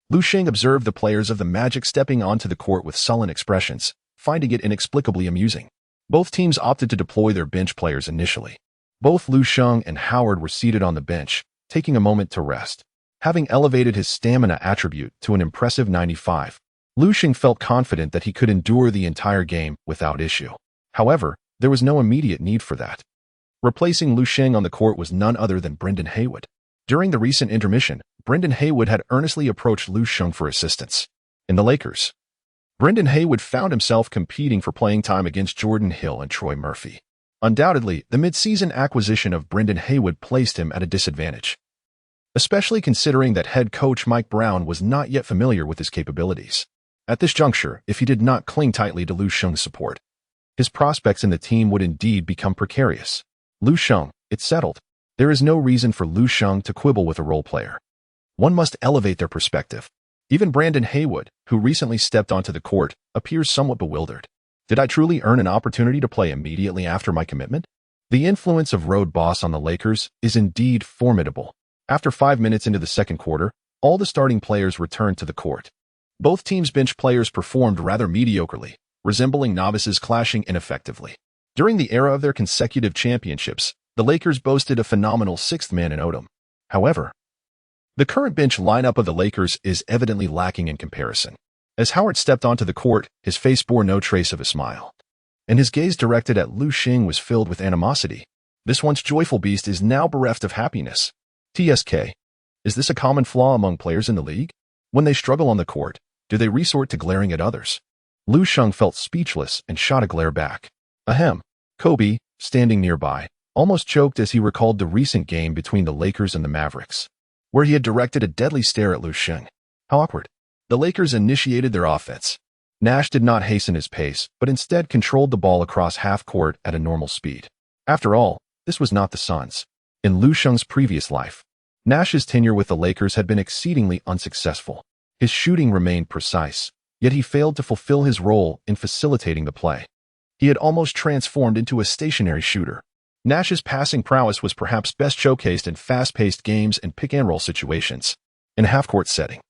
Lu Sheng observed the players of the Magic stepping onto the court with sullen expressions, finding it inexplicably amusing. Both teams opted to deploy their bench players initially. Both Lu Sheng and Howard were seated on the bench, taking a moment to rest. Having elevated his stamina attribute to an impressive 95, Lu Sheng felt confident that he could endure the entire game without issue. However, there was no immediate need for that. Replacing Lu Sheng on the court was none other than Brendan Haywood. During the recent intermission, Brendan Haywood had earnestly approached Lu Sheng for assistance. In the Lakers, Brendan Haywood found himself competing for playing time against Jordan Hill and Troy Murphy. Undoubtedly, the mid-season acquisition of Brendan Haywood placed him at a disadvantage, especially considering that head coach Mike Brown was not yet familiar with his capabilities. At this juncture, if he did not cling tightly to Lu Sheng's support, his prospects in the team would indeed become precarious. Lu Sheng, it's settled. There is no reason for Lu Sheng to quibble with a role player. One must elevate their perspective. Even Brandon Haywood, who recently stepped onto the court, appears somewhat bewildered. Did I truly earn an opportunity to play immediately after my commitment? The influence of Road Boss on the Lakers is indeed formidable. After 5 minutes into the second quarter, all the starting players returned to the court. Both teams' bench players performed rather mediocrely, resembling novices clashing ineffectively. During the era of their consecutive championships, the Lakers boasted a phenomenal 6th man in Odom. However, the current bench lineup of the Lakers is evidently lacking in comparison. As Howard stepped onto the court, his face bore no trace of a smile, and his gaze directed at Lu Sheng was filled with animosity. This once joyful beast is now bereft of happiness. TSK. Is this a common flaw among players in the league? When they struggle on the court, do they resort to glaring at others? Lu Sheng felt speechless and shot a glare back. Ahem. Kobe, standing nearby, almost choked as he recalled the recent game between the Lakers and the Mavericks, where he had directed a deadly stare at Lu Sheng. How awkward. The Lakers initiated their offense. Nash did not hasten his pace, but instead controlled the ball across half court at a normal speed. After all, this was not the Suns. In Lu Sheng's previous life, Nash's tenure with the Lakers had been exceedingly unsuccessful. His shooting remained precise, yet he failed to fulfill his role in facilitating the play. He had almost transformed into a stationary shooter. Nash's passing prowess was perhaps best showcased in fast-paced games and pick-and-roll situations. In a half-court setting,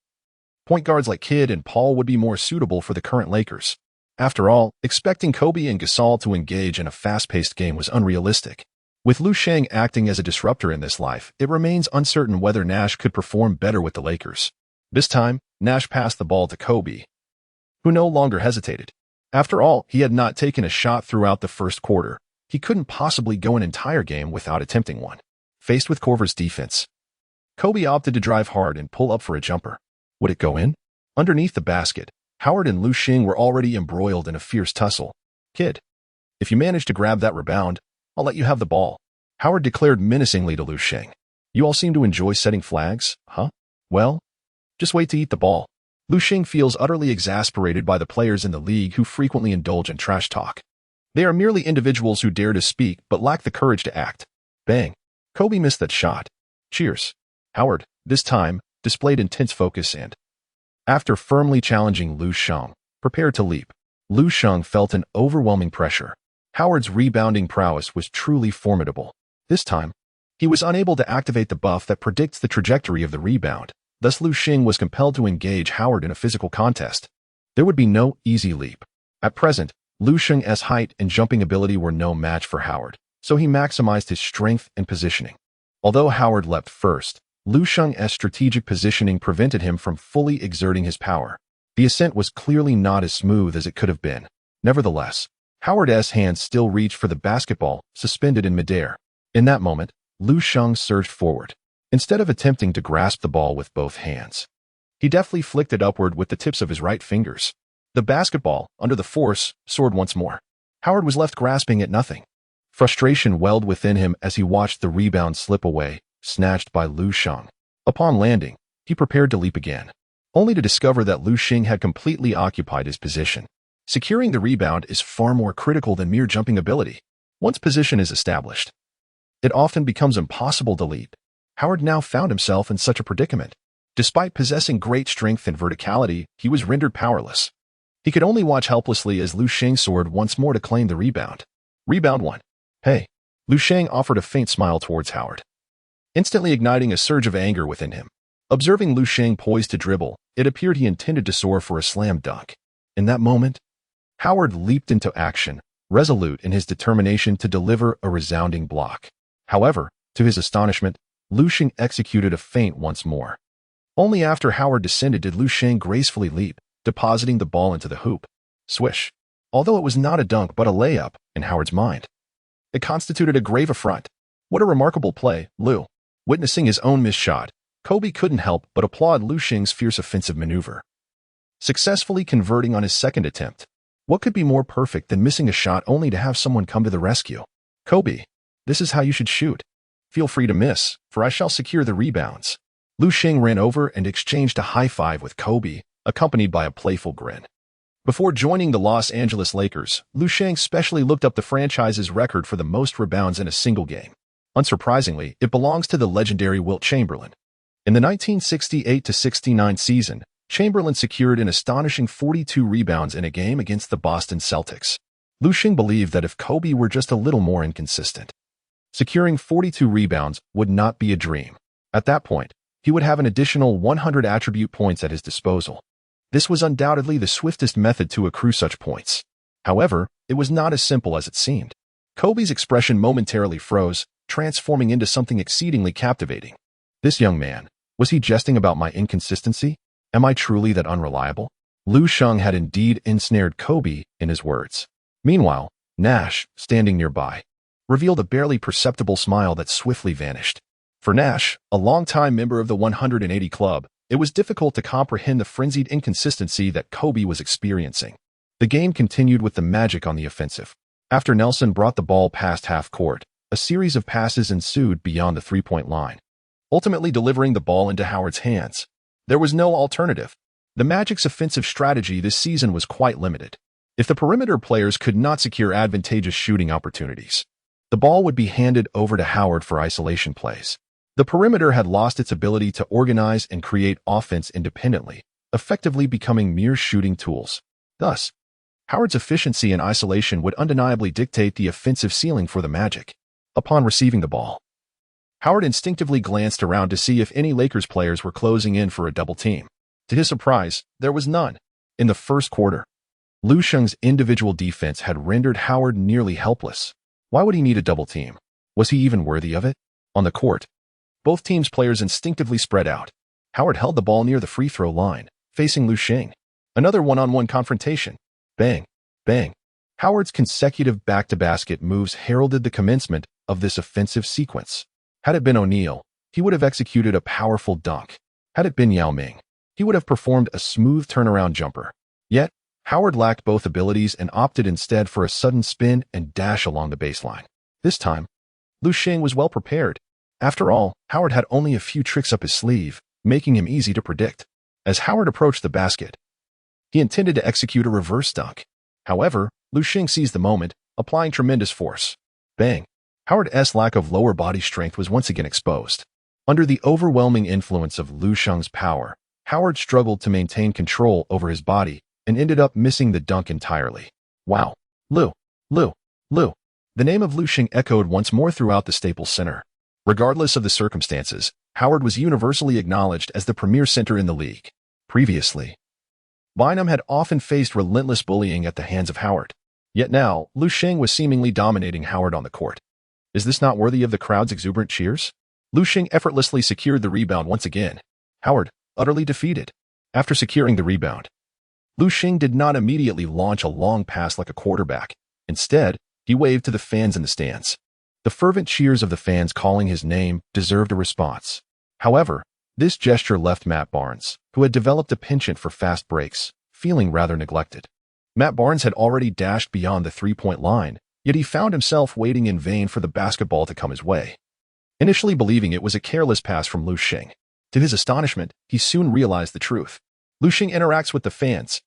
point guards like Kidd and Paul would be more suitable for the current Lakers. After all, expecting Kobe and Gasol to engage in a fast-paced game was unrealistic. With Lu Sheng acting as a disruptor in this life, it remains uncertain whether Nash could perform better with the Lakers. This time, Nash passed the ball to Kobe, who no longer hesitated. After all, he had not taken a shot throughout the first quarter. He couldn't possibly go an entire game without attempting one. Faced with Korver's defense, Kobe opted to drive hard and pull up for a jumper. Would it go in? Underneath the basket, Howard and Lu Sheng were already embroiled in a fierce tussle. Kid, if you manage to grab that rebound, I'll let you have the ball, Howard declared menacingly to Lu Sheng. You all seem to enjoy setting flags, huh? Well, just wait to eat the ball. Lu Sheng feels utterly exasperated by the players in the league who frequently indulge in trash talk. They are merely individuals who dare to speak but lack the courage to act. Bang. Kobe missed that shot. Cheers. Howard, this time, displayed intense focus and, after firmly challenging Lu Sheng, prepared to leap. Lu Sheng felt an overwhelming pressure. Howard's rebounding prowess was truly formidable. This time, he was unable to activate the buff that predicts the trajectory of the rebound. Thus, Lu Sheng was compelled to engage Howard in a physical contest. There would be no easy leap. At present, Lu Sheng's height and jumping ability were no match for Howard, so he maximized his strength and positioning. Although Howard leapt first, Lu Sheng's strategic positioning prevented him from fully exerting his power. The ascent was clearly not as smooth as it could have been. Nevertheless, Howard's hands still reached for the basketball, suspended in midair. In that moment, Lu Sheng surged forward. Instead of attempting to grasp the ball with both hands, he deftly flicked it upward with the tips of his right fingers. The basketball, under the force, soared once more. Howard was left grasping at nothing. Frustration welled within him as he watched the rebound slip away, snatched by Lu Sheng. Upon landing, he prepared to leap again, only to discover that Lu Sheng had completely occupied his position. Securing the rebound is far more critical than mere jumping ability. Once position is established, it often becomes impossible to leap. Howard now found himself in such a predicament. Despite possessing great strength and verticality, he was rendered powerless. He could only watch helplessly as Lu Sheng soared once more to claim the rebound. Rebound 1. Hey. Lu Sheng offered a faint smile towards Howard, instantly igniting a surge of anger within him. Observing Lu Sheng poised to dribble, it appeared he intended to soar for a slam dunk. In that moment, Howard leaped into action, resolute in his determination to deliver a resounding block. However, to his astonishment, Lu Sheng executed a feint once more. Only after Howard descended did Lu Sheng gracefully leap, depositing the ball into the hoop. Swish. Although it was not a dunk but a layup, in Howard's mind, it constituted a grave affront. What a remarkable play, Lu. Witnessing his own missed shot, Kobe couldn't help but applaud Lu Sheng's fierce offensive maneuver, successfully converting on his second attempt. What could be more perfect than missing a shot only to have someone come to the rescue? Kobe, this is how you should shoot. Feel free to miss, for I shall secure the rebounds. Lu Sheng ran over and exchanged a high five with Kobe, accompanied by a playful grin. Before joining the Los Angeles Lakers, Lu Sheng specially looked up the franchise's record for the most rebounds in a single game. Unsurprisingly, it belongs to the legendary Wilt Chamberlain. In the 1968-69 season, Chamberlain secured an astonishing 42 rebounds in a game against the Boston Celtics. Lu Sheng believed that if Kobe were just a little more inconsistent, securing 42 rebounds would not be a dream. At that point, he would have an additional 100 attribute points at his disposal. This was undoubtedly the swiftest method to accrue such points. However, it was not as simple as it seemed. Kobe's expression momentarily froze, transforming into something exceedingly captivating. This young man, was he jesting about my inconsistency? Am I truly that unreliable? Lu Sheng had indeed ensnared Kobe in his words. Meanwhile, Nash, standing nearby, revealed a barely perceptible smile that swiftly vanished. For Nash, a longtime member of the 180 Club, it was difficult to comprehend the frenzied inconsistency that Kobe was experiencing. The game continued with the Magic on the offensive. After Nelson brought the ball past half court, a series of passes ensued beyond the three-point line, ultimately delivering the ball into Howard's hands. There was no alternative. The Magic's offensive strategy this season was quite limited. If the perimeter players could not secure advantageous shooting opportunities, the ball would be handed over to Howard for isolation plays. The perimeter had lost its ability to organize and create offense independently, effectively becoming mere shooting tools. Thus, Howard's efficiency in isolation would undeniably dictate the offensive ceiling for the Magic. Upon receiving the ball, Howard instinctively glanced around to see if any Lakers players were closing in for a double team. To his surprise, there was none. In the first quarter, Lu Sheng's individual defense had rendered Howard nearly helpless. Why would he need a double team? Was he even worthy of it? On the court, both teams' players instinctively spread out. Howard held the ball near the free throw line, facing Lu Sheng. Another one-on-one confrontation. Bang, bang. Howard's consecutive back-to-basket moves heralded the commencement of this offensive sequence. Had it been O'Neal, he would have executed a powerful dunk. Had it been Yao Ming, he would have performed a smooth turnaround jumper. Yet, Howard lacked both abilities and opted instead for a sudden spin and dash along the baseline. This time, Lu Sheng was well prepared. After all, Howard had only a few tricks up his sleeve, making him easy to predict. As Howard approached the basket, he intended to execute a reverse dunk. However, Lu Sheng seized the moment, applying tremendous force. Bang! Howard's lack of lower body strength was once again exposed. Under the overwhelming influence of Lu Sheng's power, Howard struggled to maintain control over his body and ended up missing the dunk entirely. Wow! Lu! The name of Lu Sheng echoed once more throughout the Staples Center. Regardless of the circumstances, Howard was universally acknowledged as the premier center in the league. Previously, Bynum had often faced relentless bullying at the hands of Howard. Yet now, Lu Sheng was seemingly dominating Howard on the court. Is this not worthy of the crowd's exuberant cheers? Lu Sheng effortlessly secured the rebound once again. Howard, utterly defeated. After securing the rebound, Lu Sheng did not immediately launch a long pass like a quarterback. Instead, he waved to the fans in the stands. The fervent cheers of the fans calling his name deserved a response. However, this gesture left Matt Barnes, who had developed a penchant for fast breaks, feeling rather neglected. Matt Barnes had already dashed beyond the three-point line, yet he found himself waiting in vain for the basketball to come his way. Initially believing it was a careless pass from Lu Sheng, to his astonishment, he soon realized the truth. Lu Sheng interacts with the fans.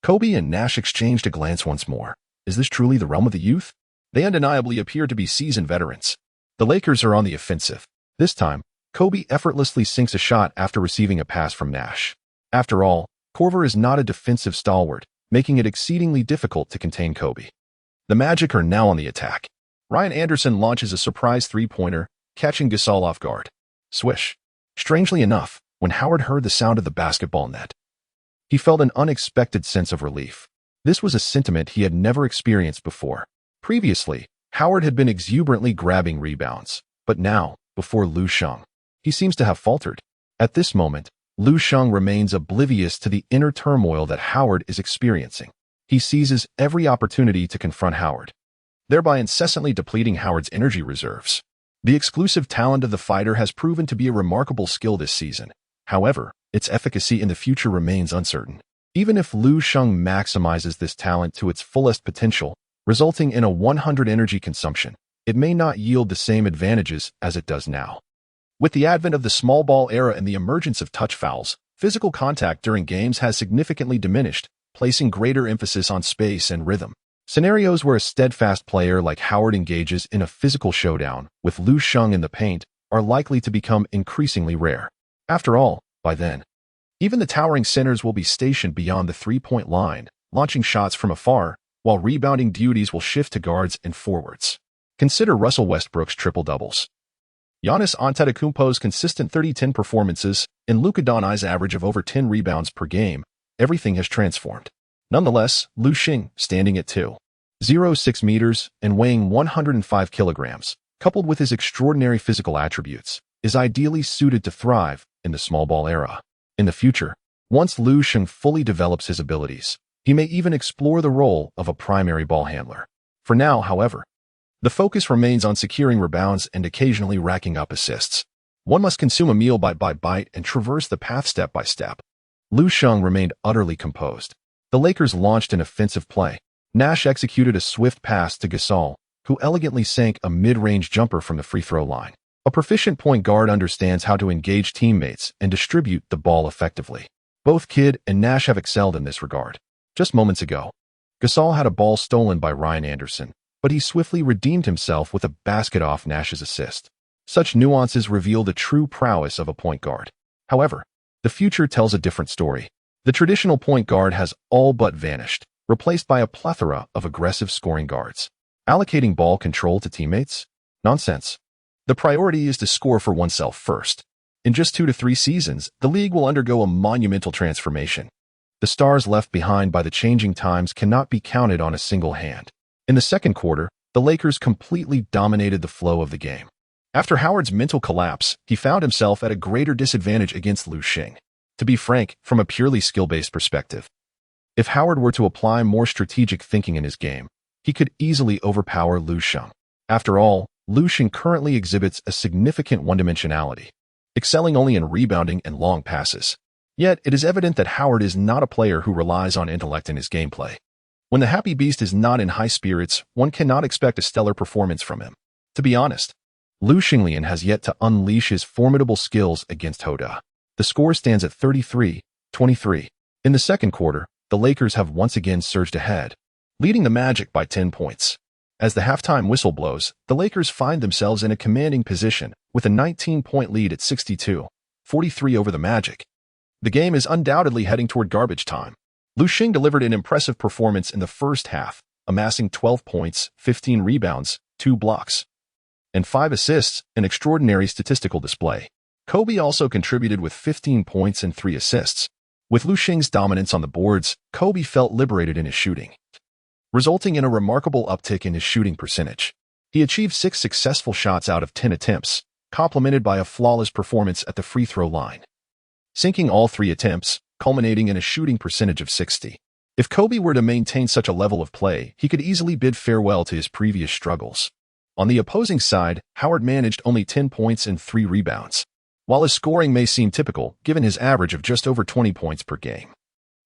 Kobe and Nash exchanged a glance once more. Is this truly the realm of the youth? They undeniably appear to be seasoned veterans. The Lakers are on the offensive. This time, Kobe effortlessly sinks a shot after receiving a pass from Nash. After all, Korver is not a defensive stalwart, making it exceedingly difficult to contain Kobe. The Magic are now on the attack. Ryan Anderson launches a surprise three-pointer, catching Gasol off guard. Swish. Strangely enough, when Howard heard the sound of the basketball net, he felt an unexpected sense of relief. This was a sentiment he had never experienced before. Previously, Howard had been exuberantly grabbing rebounds, but now, before Lu Sheng, he seems to have faltered. At this moment, Lu Sheng remains oblivious to the inner turmoil that Howard is experiencing. He seizes every opportunity to confront Howard, thereby incessantly depleting Howard's energy reserves. The exclusive talent of the fighter has proven to be a remarkable skill this season. However, its efficacy in the future remains uncertain. Even if Lu Sheng maximizes this talent to its fullest potential, resulting in a 100 energy consumption, it may not yield the same advantages as it does now. With the advent of the small ball era and the emergence of touch fouls, physical contact during games has significantly diminished, placing greater emphasis on space and rhythm. Scenarios where a steadfast player like Howard engages in a physical showdown with Lu Sheng in the paint are likely to become increasingly rare. After all, by then, even the towering centers will be stationed beyond the three-point line, launching shots from afar, while rebounding duties will shift to guards and forwards. Consider Russell Westbrook's triple-doubles, Giannis Antetokounmpo's consistent 30-10 performances, and Luka Doncic's average of over 10 rebounds per game. Everything has transformed. Nonetheless, Lu Sheng, standing at 2.06 meters and weighing 105 kilograms, coupled with his extraordinary physical attributes, is ideally suited to thrive in the small ball era. In the future, once Lu Sheng fully develops his abilities, he may even explore the role of a primary ball handler. For now, however, the focus remains on securing rebounds and occasionally racking up assists. One must consume a meal bite by bite and traverse the path step by step. Lu Sheng remained utterly composed. The Lakers launched an offensive play. Nash executed a swift pass to Gasol, who elegantly sank a mid-range jumper from the free throw line. A proficient point guard understands how to engage teammates and distribute the ball effectively. Both Kidd and Nash have excelled in this regard. Just moments ago, Gasol had a ball stolen by Ryan Anderson, but he swiftly redeemed himself with a basket off Nash's assist. Such nuances reveal the true prowess of a point guard. However, the future tells a different story. The traditional point guard has all but vanished, replaced by a plethora of aggressive scoring guards. Allocating ball control to teammates? Nonsense. The priority is to score for oneself first. In just 2 to 3 seasons, the league will undergo a monumental transformation. The stars left behind by the changing times cannot be counted on a single hand. In the second quarter, the Lakers completely dominated the flow of the game. After Howard's mental collapse, he found himself at a greater disadvantage against Lu Sheng. To be frank, from a purely skill-based perspective, if Howard were to apply more strategic thinking in his game, he could easily overpower Lu Sheng. After all, Lu Sheng currently exhibits a significant one-dimensionality, excelling only in rebounding and long passes. Yet, it is evident that Howard is not a player who relies on intellect in his gameplay. When the Happy Beast is not in high spirits, one cannot expect a stellar performance from him. To be honest, Lu Jianlian has yet to unleash his formidable skills against Hoda. The score stands at 33-23. In the second quarter, the Lakers have once again surged ahead, leading the Magic by 10 points. As the halftime whistle blows, the Lakers find themselves in a commanding position with a 19-point lead at 62-43 over the Magic. The game is undoubtedly heading toward garbage time. Lu Sheng delivered an impressive performance in the first half, amassing 12 points, 15 rebounds, 2 blocks, and 5 assists, an extraordinary statistical display. Kobe also contributed with 15 points and 3 assists. With Lu Sheng's dominance on the boards, Kobe felt liberated in his shooting, resulting in a remarkable uptick in his shooting percentage. He achieved 6 successful shots out of 10 attempts, complemented by a flawless performance at the free throw line, sinking all 3 attempts, culminating in a shooting percentage of 60. If Kobe were to maintain such a level of play, he could easily bid farewell to his previous struggles. On the opposing side, Howard managed only 10 points and 3 rebounds. While his scoring may seem typical, given his average of just over 20 points per game,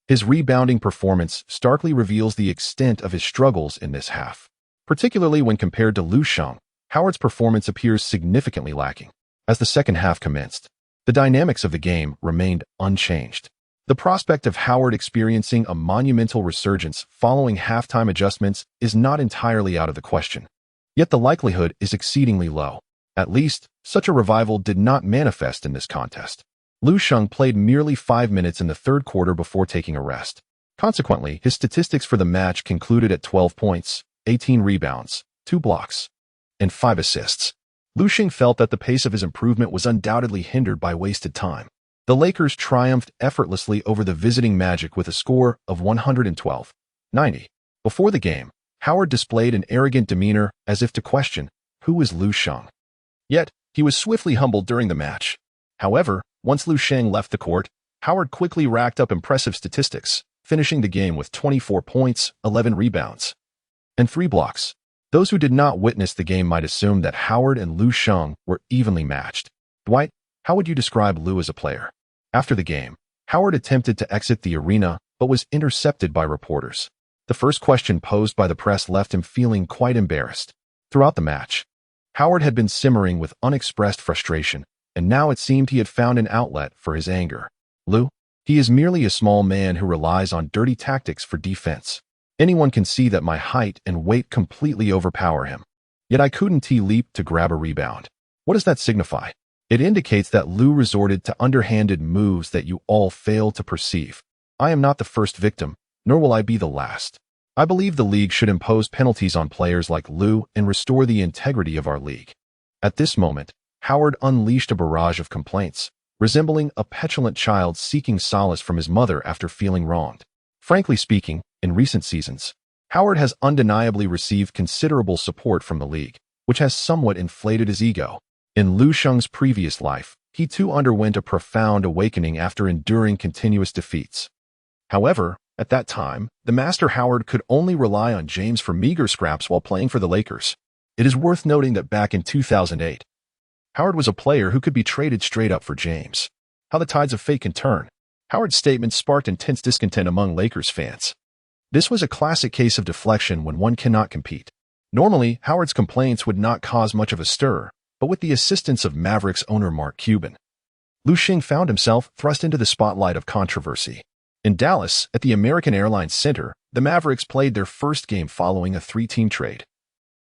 his rebounding performance starkly reveals the extent of his struggles in this half. Particularly when compared to Lu Sheng, Howard's performance appears significantly lacking. As the second half commenced, the dynamics of the game remained unchanged. The prospect of Howard experiencing a monumental resurgence following halftime adjustments is not entirely out of the question. Yet the likelihood is exceedingly low. At least, such a revival did not manifest in this contest. Lu Sheng played merely 5 minutes in the third quarter before taking a rest. Consequently, his statistics for the match concluded at 12 points, 18 rebounds, 2 blocks, and 5 assists. Lu Sheng felt that the pace of his improvement was undoubtedly hindered by wasted time. The Lakers triumphed effortlessly over the visiting Magic with a score of 112-90. Before the game, Howard displayed an arrogant demeanor as if to question, who is Lu Sheng? Yet, he was swiftly humbled during the match. However, once Lu Sheng left the court, Howard quickly racked up impressive statistics, finishing the game with 24 points, 11 rebounds, and 3 blocks. Those who did not witness the game might assume that Howard and Lu Sheng were evenly matched. Dwight, how would you describe Lu as a player? After the game, Howard attempted to exit the arena but was intercepted by reporters. The first question posed by the press left him feeling quite embarrassed. Throughout the match, Howard had been simmering with unexpressed frustration, and now it seemed he had found an outlet for his anger. Lu, he is merely a small man who relies on dirty tactics for defense. Anyone can see that my height and weight completely overpower him. Yet I couldn't leap to grab a rebound. What does that signify? It indicates that Lu resorted to underhanded moves that you all fail to perceive. I am not the first victim, nor will I be the last. I believe the league should impose penalties on players like Lu and restore the integrity of our league. At this moment, Howard unleashed a barrage of complaints, resembling a petulant child seeking solace from his mother after feeling wronged. Frankly speaking, in recent seasons, Howard has undeniably received considerable support from the league, which has somewhat inflated his ego. In Lu Sheng's previous life, he too underwent a profound awakening after enduring continuous defeats. However, at that time, the Master Howard could only rely on James for meager scraps while playing for the Lakers. It is worth noting that back in 2008, Howard was a player who could be traded straight up for James. How the tides of fate can turn. Howard's statement sparked intense discontent among Lakers fans. This was a classic case of deflection when one cannot compete. Normally, Howard's complaints would not cause much of a stir, but with the assistance of Mavericks owner Mark Cuban, Lu Sheng found himself thrust into the spotlight of controversy. In Dallas, at the American Airlines Center, the Mavericks played their first game following a three-team trade.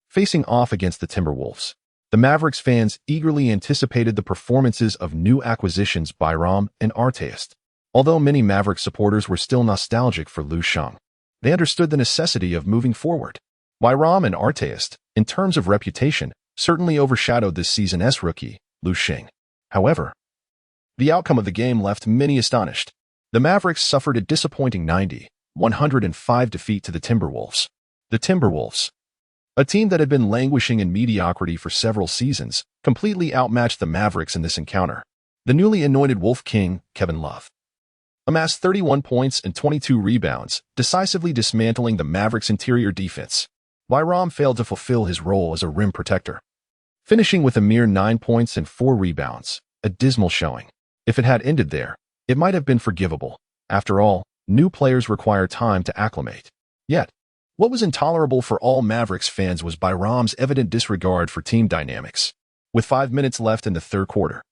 Facing off against the Timberwolves, the Mavericks fans eagerly anticipated the performances of new acquisitions Byram and Artest. Although many Mavericks supporters were still nostalgic for Lu Sheng, they understood the necessity of moving forward. Byram and Artest, in terms of reputation, certainly overshadowed this season's rookie, Lu Sheng. However, the outcome of the game left many astonished. The Mavericks suffered a disappointing 90-105 defeat to the Timberwolves. The Timberwolves, a team that had been languishing in mediocrity for several seasons, completely outmatched the Mavericks in this encounter. The newly anointed Wolf King, Kevin Love, amassed 31 points and 22 rebounds, decisively dismantling the Mavericks' interior defense. Byram failed to fulfill his role as a rim protector, finishing with a mere 9 points and 4 rebounds, a dismal showing. If it had ended there, it might have been forgivable. After all, new players require time to acclimate. Yet, what was intolerable for all Mavericks fans was Byram's evident disregard for team dynamics. With 5 minutes left in the third quarter,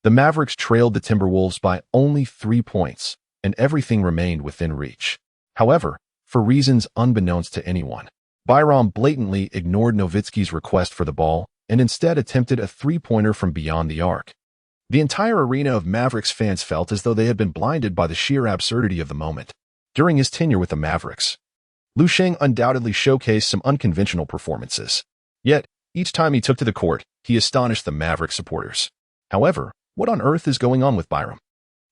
the Mavericks trailed the Timberwolves by only 3 points, and everything remained within reach. However, for reasons unbeknownst to anyone, Byram blatantly ignored Nowitzki's request for the ball and instead attempted a three-pointer from beyond the arc. The entire arena of Mavericks fans felt as though they had been blinded by the sheer absurdity of the moment. During his tenure with the Mavericks, Lu Sheng undoubtedly showcased some unconventional performances. Yet, each time he took to the court, he astonished the Mavericks supporters. However, what on earth is going on with Byram?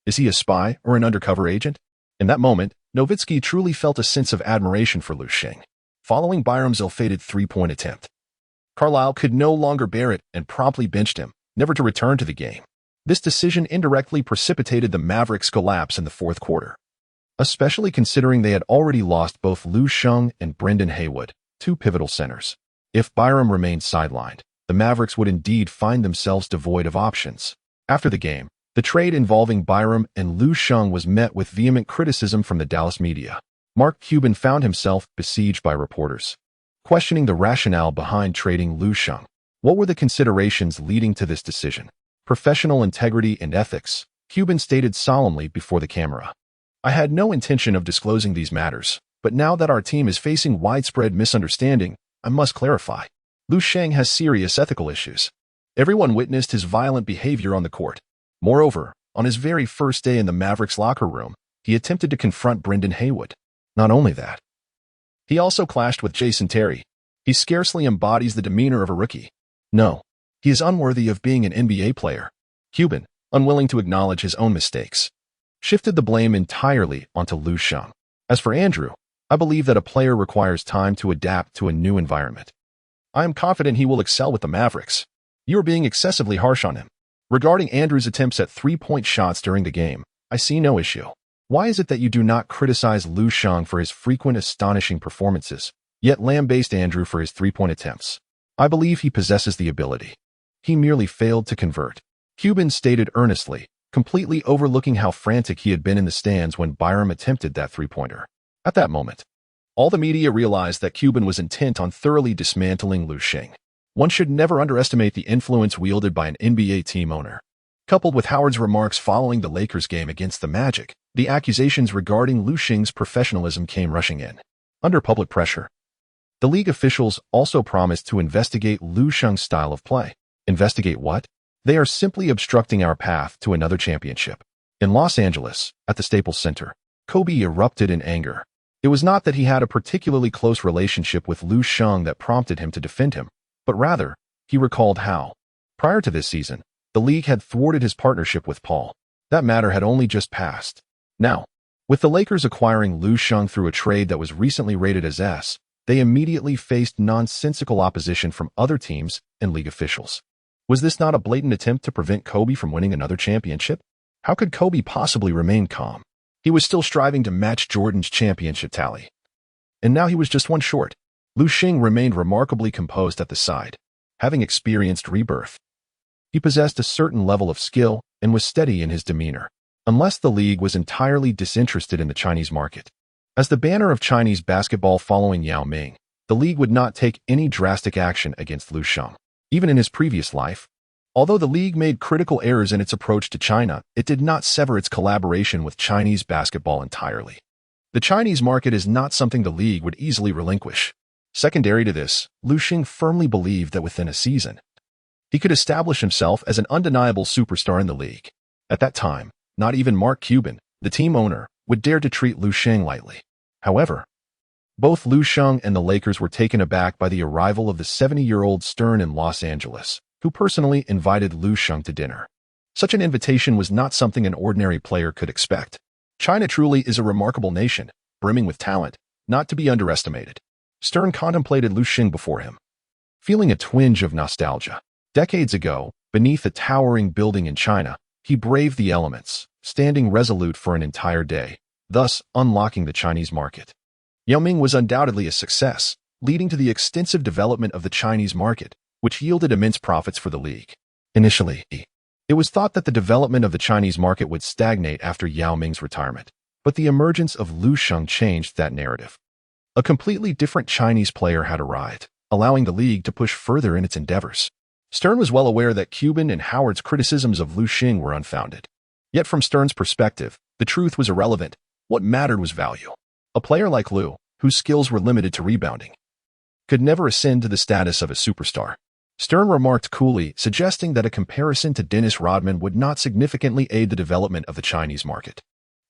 Is he a spy or an undercover agent? In that moment, Nowitzki truly felt a sense of admiration for Lu Sheng. Following Byram's ill-fated three-point attempt, Carlisle could no longer bear it and promptly benched him, never to return to the game. This decision indirectly precipitated the Mavericks' collapse in the fourth quarter, especially considering they had already lost both Lu Sheng and Brendan Haywood, two pivotal centers. If Byram remained sidelined, the Mavericks would indeed find themselves devoid of options. After the game, the trade involving Byram and Lu Sheng was met with vehement criticism from the Dallas media. Mark Cuban found himself besieged by reporters, questioning the rationale behind trading Lu Sheng. What were the considerations leading to this decision? Professional integrity and ethics, Cuban stated solemnly before the camera. I had no intention of disclosing these matters, but now that our team is facing widespread misunderstanding, I must clarify. Lu Sheng has serious ethical issues. Everyone witnessed his violent behavior on the court. Moreover, on his very first day in the Mavericks locker room, he attempted to confront Brendan Haywood. Not only that, he also clashed with Jason Terry. He scarcely embodies the demeanor of a rookie. No, he is unworthy of being an NBA player. Cuban, unwilling to acknowledge his own mistakes, shifted the blame entirely onto Lu Sheng. As for Andrew, I believe that a player requires time to adapt to a new environment. I am confident he will excel with the Mavericks. You are being excessively harsh on him. Regarding Andrew's attempts at three-point shots during the game, I see no issue. Why is it that you do not criticize Lu Sheng for his frequent astonishing performances, yet lambaste Andrew for his three-point attempts? I believe he possesses the ability. He merely failed to convert. Cuban stated earnestly, completely overlooking how frantic he had been in the stands when Byram attempted that three-pointer. At that moment, all the media realized that Cuban was intent on thoroughly dismantling Lu Sheng. One should never underestimate the influence wielded by an NBA team owner. Coupled with Howard's remarks following the Lakers game against the Magic, the accusations regarding Lu Sheng's professionalism came rushing in. Under public pressure, the league officials also promised to investigate Lu Sheng's style of play. Investigate what? They are simply obstructing our path to another championship. In Los Angeles, at the Staples Center, Kobe erupted in anger. It was not that he had a particularly close relationship with Lu Sheng that prompted him to defend him, but rather, he recalled how, prior to this season, the league had thwarted his partnership with Paul. That matter had only just passed. Now, with the Lakers acquiring Lu Sheng through a trade that was recently rated as S, they immediately faced nonsensical opposition from other teams and league officials. Was this not a blatant attempt to prevent Kobe from winning another championship? How could Kobe possibly remain calm? He was still striving to match Jordan's championship tally. And now he was just one short. Lu Sheng remained remarkably composed at the side. Having experienced rebirth, he possessed a certain level of skill and was steady in his demeanor. unless the league was entirely disinterested in the Chinese market. As the banner of Chinese basketball following Yao Ming, the league would not take any drastic action against Lu Sheng. Even in his previous life, although the league made critical errors in its approach to China, it did not sever its collaboration with Chinese basketball entirely. The Chinese market is not something the league would easily relinquish. Secondary to this, Lu Sheng firmly believed that within a season, he could establish himself as an undeniable superstar in the league. At that time, not even Mark Cuban, the team owner, would dare to treat Lu Sheng lightly. However, both Lu Sheng and the Lakers were taken aback by the arrival of the 70-year-old Stern in Los Angeles, who personally invited Lu Sheng to dinner. Such an invitation was not something an ordinary player could expect. China truly is a remarkable nation, brimming with talent, not to be underestimated. Stern contemplated Lu Sheng before him, feeling a twinge of nostalgia. Decades ago, beneath a towering building in China, he braved the elements, standing resolute for an entire day, thus unlocking the Chinese market. Yao Ming was undoubtedly a success, leading to the extensive development of the Chinese market, which yielded immense profits for the league. Initially, it was thought that the development of the Chinese market would stagnate after Yao Ming's retirement, but the emergence of Lu Sheng changed that narrative. A completely different Chinese player had arrived, allowing the league to push further in its endeavors. Stern was well aware that Cuban and Howard's criticisms of Lu Sheng were unfounded. Yet from Stern's perspective, the truth was irrelevant. What mattered was value. A player like Lu, whose skills were limited to rebounding, could never ascend to the status of a superstar. Stern remarked coolly, suggesting that a comparison to Dennis Rodman would not significantly aid the development of the Chinese market.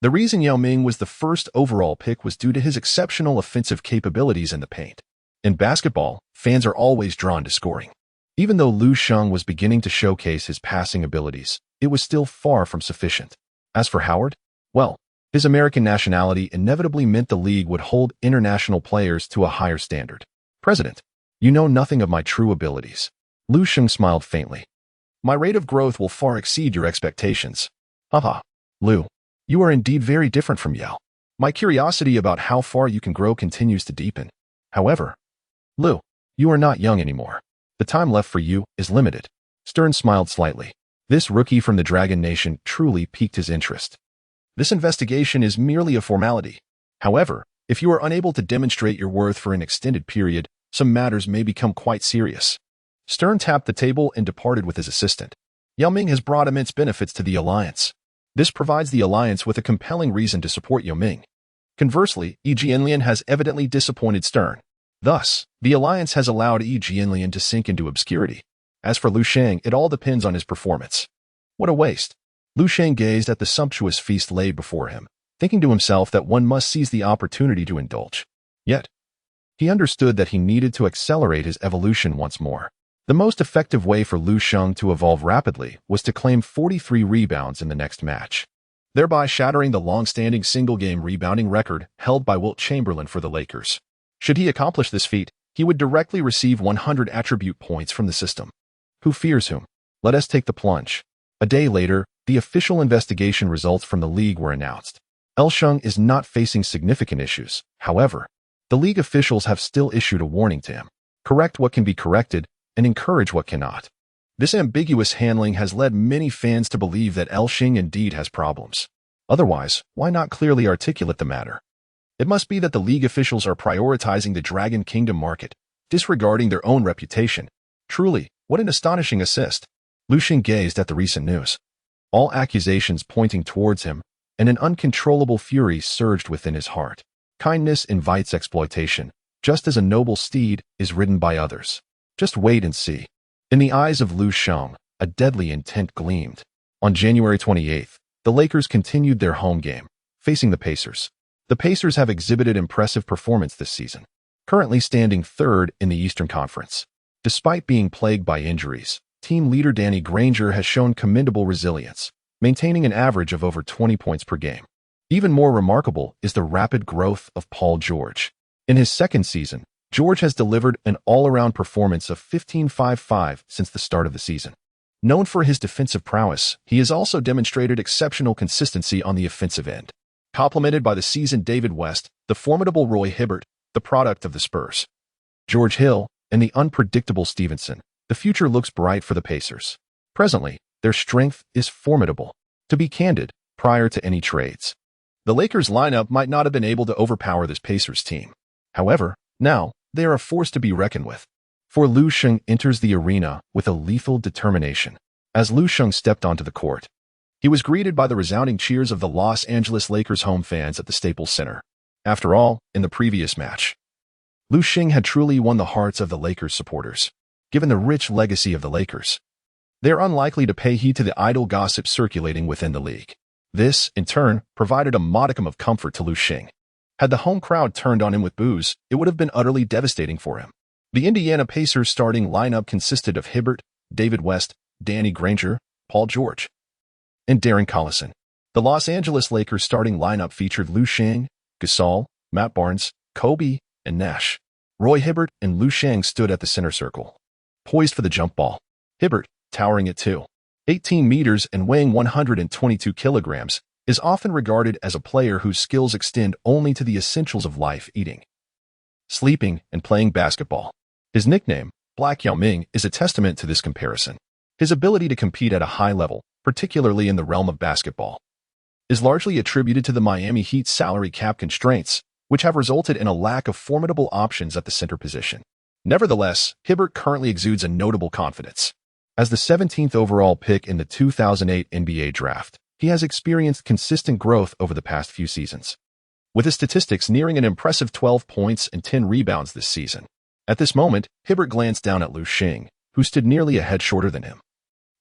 The reason Yao Ming was the first overall pick was due to his exceptional offensive capabilities in the paint. In basketball, fans are always drawn to scoring. Even though Lu Sheng was beginning to showcase his passing abilities, it was still far from sufficient. As for Howard, well, his American nationality inevitably meant the league would hold international players to a higher standard. President, you know nothing of my true abilities. Lu Sheng smiled faintly. My rate of growth will far exceed your expectations. Haha. Lu, you are indeed very different from Yao. My curiosity about how far you can grow continues to deepen. However, Lu, you are not young anymore. The time left for you is limited. Stern smiled slightly. This rookie from the Dragon Nation truly piqued his interest. This investigation is merely a formality. However, if you are unable to demonstrate your worth for an extended period, some matters may become quite serious. Stern tapped the table and departed with his assistant. Yao Ming has brought immense benefits to the alliance. This provides the alliance with a compelling reason to support Yao Ming. Conversely, Yi Jianlian has evidently disappointed Stern. Thus, the alliance has allowed Yi Jianlian to sink into obscurity. As for Lu Sheng, it all depends on his performance. What a waste. Lu Sheng gazed at the sumptuous feast laid before him, thinking to himself that one must seize the opportunity to indulge. Yet, he understood that he needed to accelerate his evolution once more. The most effective way for Lu Sheng to evolve rapidly was to claim 43 rebounds in the next match, thereby shattering the long-standing single-game rebounding record held by Wilt Chamberlain for the Lakers. Should he accomplish this feat, he would directly receive 100 attribute points from the system. Who fears whom? Let us take the plunge. A day later, the official investigation results from the league were announced. Lu Sheng is not facing significant issues. However, the league officials have still issued a warning to him. Correct what can be corrected and encourage what cannot. This ambiguous handling has led many fans to believe that Lu Sheng indeed has problems. Otherwise, why not clearly articulate the matter? It must be that the league officials are prioritizing the Dragon Kingdom market, disregarding their own reputation. Truly, what an astonishing assist. Lu Sheng gazed at the recent news. All accusations pointing towards him, and an uncontrollable fury surged within his heart. Kindness invites exploitation, just as a noble steed is ridden by others. Just wait and see. In the eyes of Lu Sheng, a deadly intent gleamed. On January 28th, the Lakers continued their home game, facing the Pacers. The Pacers have exhibited impressive performance this season, currently standing third in the Eastern Conference. Despite being plagued by injuries, team leader Danny Granger has shown commendable resilience, maintaining an average of over 20 points per game. Even more remarkable is the rapid growth of Paul George. In his second season, George has delivered an all-around performance of 15.55 since the start of the season. Known for his defensive prowess, he has also demonstrated exceptional consistency on the offensive end. Complemented by the seasoned David West, the formidable Roy Hibbert, the product of the Spurs, George Hill, and the unpredictable Stevenson, the future looks bright for the Pacers. Presently, their strength is formidable. To be candid, prior to any trades. The Lakers lineup might not have been able to overpower this Pacers team. However, now, they are a force to be reckoned with. For Lu Sheng enters the arena with a lethal determination. As Lu Sheng stepped onto the court, he was greeted by the resounding cheers of the Los Angeles Lakers home fans at the Staples Center. After all, in the previous match, Lu Sheng had truly won the hearts of the Lakers supporters. Given the rich legacy of the Lakers, they are unlikely to pay heed to the idle gossip circulating within the league. This, in turn, provided a modicum of comfort to Lu Sheng. Had the home crowd turned on him with boos, it would have been utterly devastating for him. The Indiana Pacers starting lineup consisted of Hibbert, David West, Danny Granger, Paul George, and Darren Collison. The Los Angeles Lakers starting lineup featured Lu Sheng, Gasol, Matt Barnes, Kobe, and Nash. Roy Hibbert and Lu Sheng stood at the center circle, poised for the jump ball. Hibbert, towering at 2.18 meters and weighing 122 kilograms, is often regarded as a player whose skills extend only to the essentials of life: eating, sleeping, and playing basketball. His nickname, Black Yao Ming, is a testament to this comparison. His ability to compete at a high level, particularly in the realm of basketball, is largely attributed to the Miami Heat's salary cap constraints, which have resulted in a lack of formidable options at the center position. Nevertheless, Hibbert currently exudes a notable confidence. As the 17th overall pick in the 2008 NBA draft, he has experienced consistent growth over the past few seasons, with his statistics nearing an impressive 12 points and 10 rebounds this season. At this moment, Hibbert glanced down at Lu Sheng, who stood nearly a head shorter than him,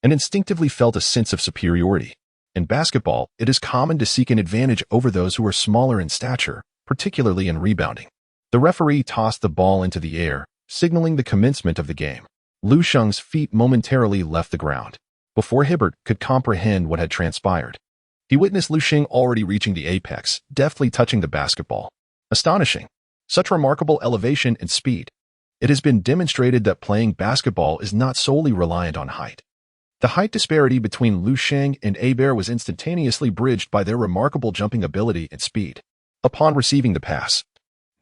and instinctively felt a sense of superiority. In basketball, it is common to seek an advantage over those who are smaller in stature, particularly in rebounding. The referee tossed the ball into the air, signaling the commencement of the game. Lu Sheng's feet momentarily left the ground. Before Hibbert could comprehend what had transpired, he witnessed Lu Sheng already reaching the apex, deftly touching the basketball. Astonishing. Such remarkable elevation and speed. It has been demonstrated that playing basketball is not solely reliant on height. The height disparity between Lu Sheng and Hebert was instantaneously bridged by their remarkable jumping ability and speed. Upon receiving the pass,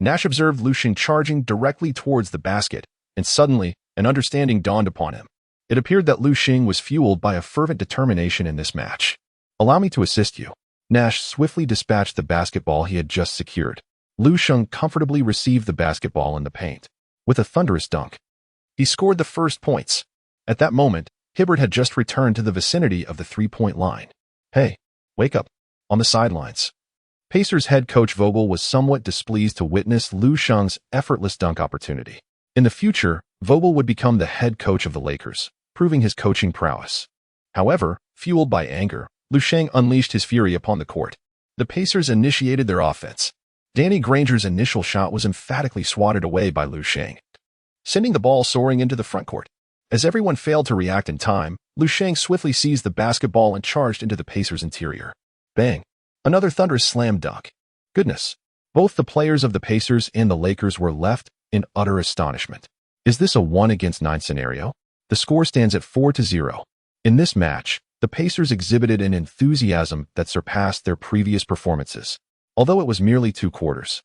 Nash observed Lu Sheng charging directly towards the basket, and suddenly, an understanding dawned upon him. It appeared that Lu Sheng was fueled by a fervent determination in this match. "Allow me to assist you." Nash swiftly dispatched the basketball he had just secured. Lu Sheng comfortably received the basketball in the paint. With a thunderous dunk, he scored the first points. At that moment, Hibbert had just returned to the vicinity of the three-point line. "Hey, wake up," on the sidelines. Pacers head coach Vogel was somewhat displeased to witness Lu Sheng's effortless dunk opportunity. In the future, Vogel would become the head coach of the Lakers, proving his coaching prowess. However, fueled by anger, Lu Sheng unleashed his fury upon the court. The Pacers initiated their offense. Danny Granger's initial shot was emphatically swatted away by Lu Sheng, sending the ball soaring into the frontcourt. As everyone failed to react in time, Lu Sheng swiftly seized the basketball and charged into the Pacers' interior. Bang! Another thunderous slam dunk. Goodness! Both the players of the Pacers and the Lakers were left in utter astonishment. Is this a 1-against-9 scenario? The score stands at 4-0. In this match, the Pacers exhibited an enthusiasm that surpassed their previous performances, although it was merely 2 quarters.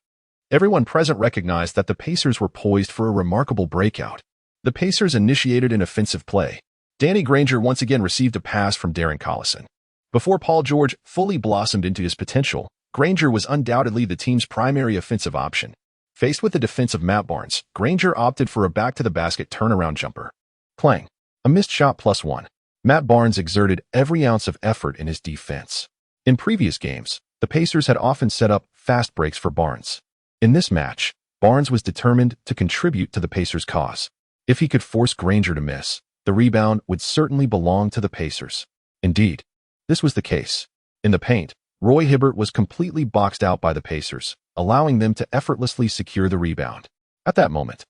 Everyone present recognized that the Pacers were poised for a remarkable breakout. The Pacers initiated an offensive play. Danny Granger once again received a pass from Darren Collison. Before Paul George fully blossomed into his potential, Granger was undoubtedly the team's primary offensive option. Faced with the defense of Matt Barnes, Granger opted for a back-to-the-basket turnaround jumper. Clang. A missed shot +1. Matt Barnes exerted every ounce of effort in his defense. In previous games, the Pacers had often set up fast breaks for Barnes. In this match, Barnes was determined to contribute to the Pacers' cause. If he could force Granger to miss, the rebound would certainly belong to the Pacers. Indeed, this was the case. In the paint, Roy Hibbert was completely boxed out by the Pacers, allowing them to effortlessly secure the rebound. At that moment,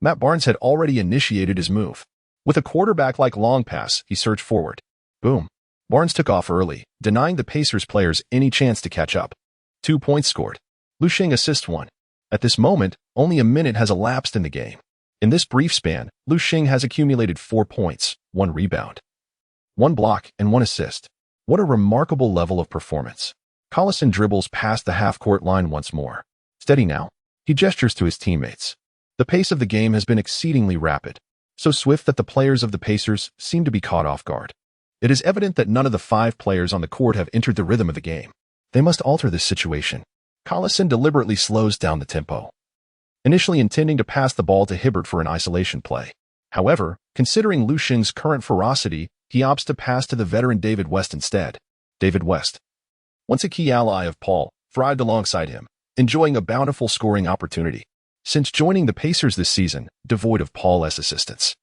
Matt Barnes had already initiated his move. With a quarterback-like long pass, he surged forward. Boom. Barnes took off early, denying the Pacers players any chance to catch up. 2 points scored. Lu Sheng assists 1. At this moment, only a minute has elapsed in the game. In this brief span, Lu Sheng has accumulated 4 points, 1 rebound, 1 block, and 1 assist. What a remarkable level of performance. Collison dribbles past the half-court line once more. Steady now. He gestures to his teammates. The pace of the game has been exceedingly rapid, so swift that the players of the Pacers seem to be caught off guard. It is evident that none of the 5 players on the court have entered the rhythm of the game. They must alter this situation. Collison deliberately slows down the tempo, initially intending to pass the ball to Hibbert for an isolation play. However, considering Lu Sheng's current ferocity, he opts to pass to the veteran David West instead. David West, once a key ally of Paul, thrived alongside him, enjoying a bountiful scoring opportunity. Since joining the Pacers this season, devoid of Paul's assistance,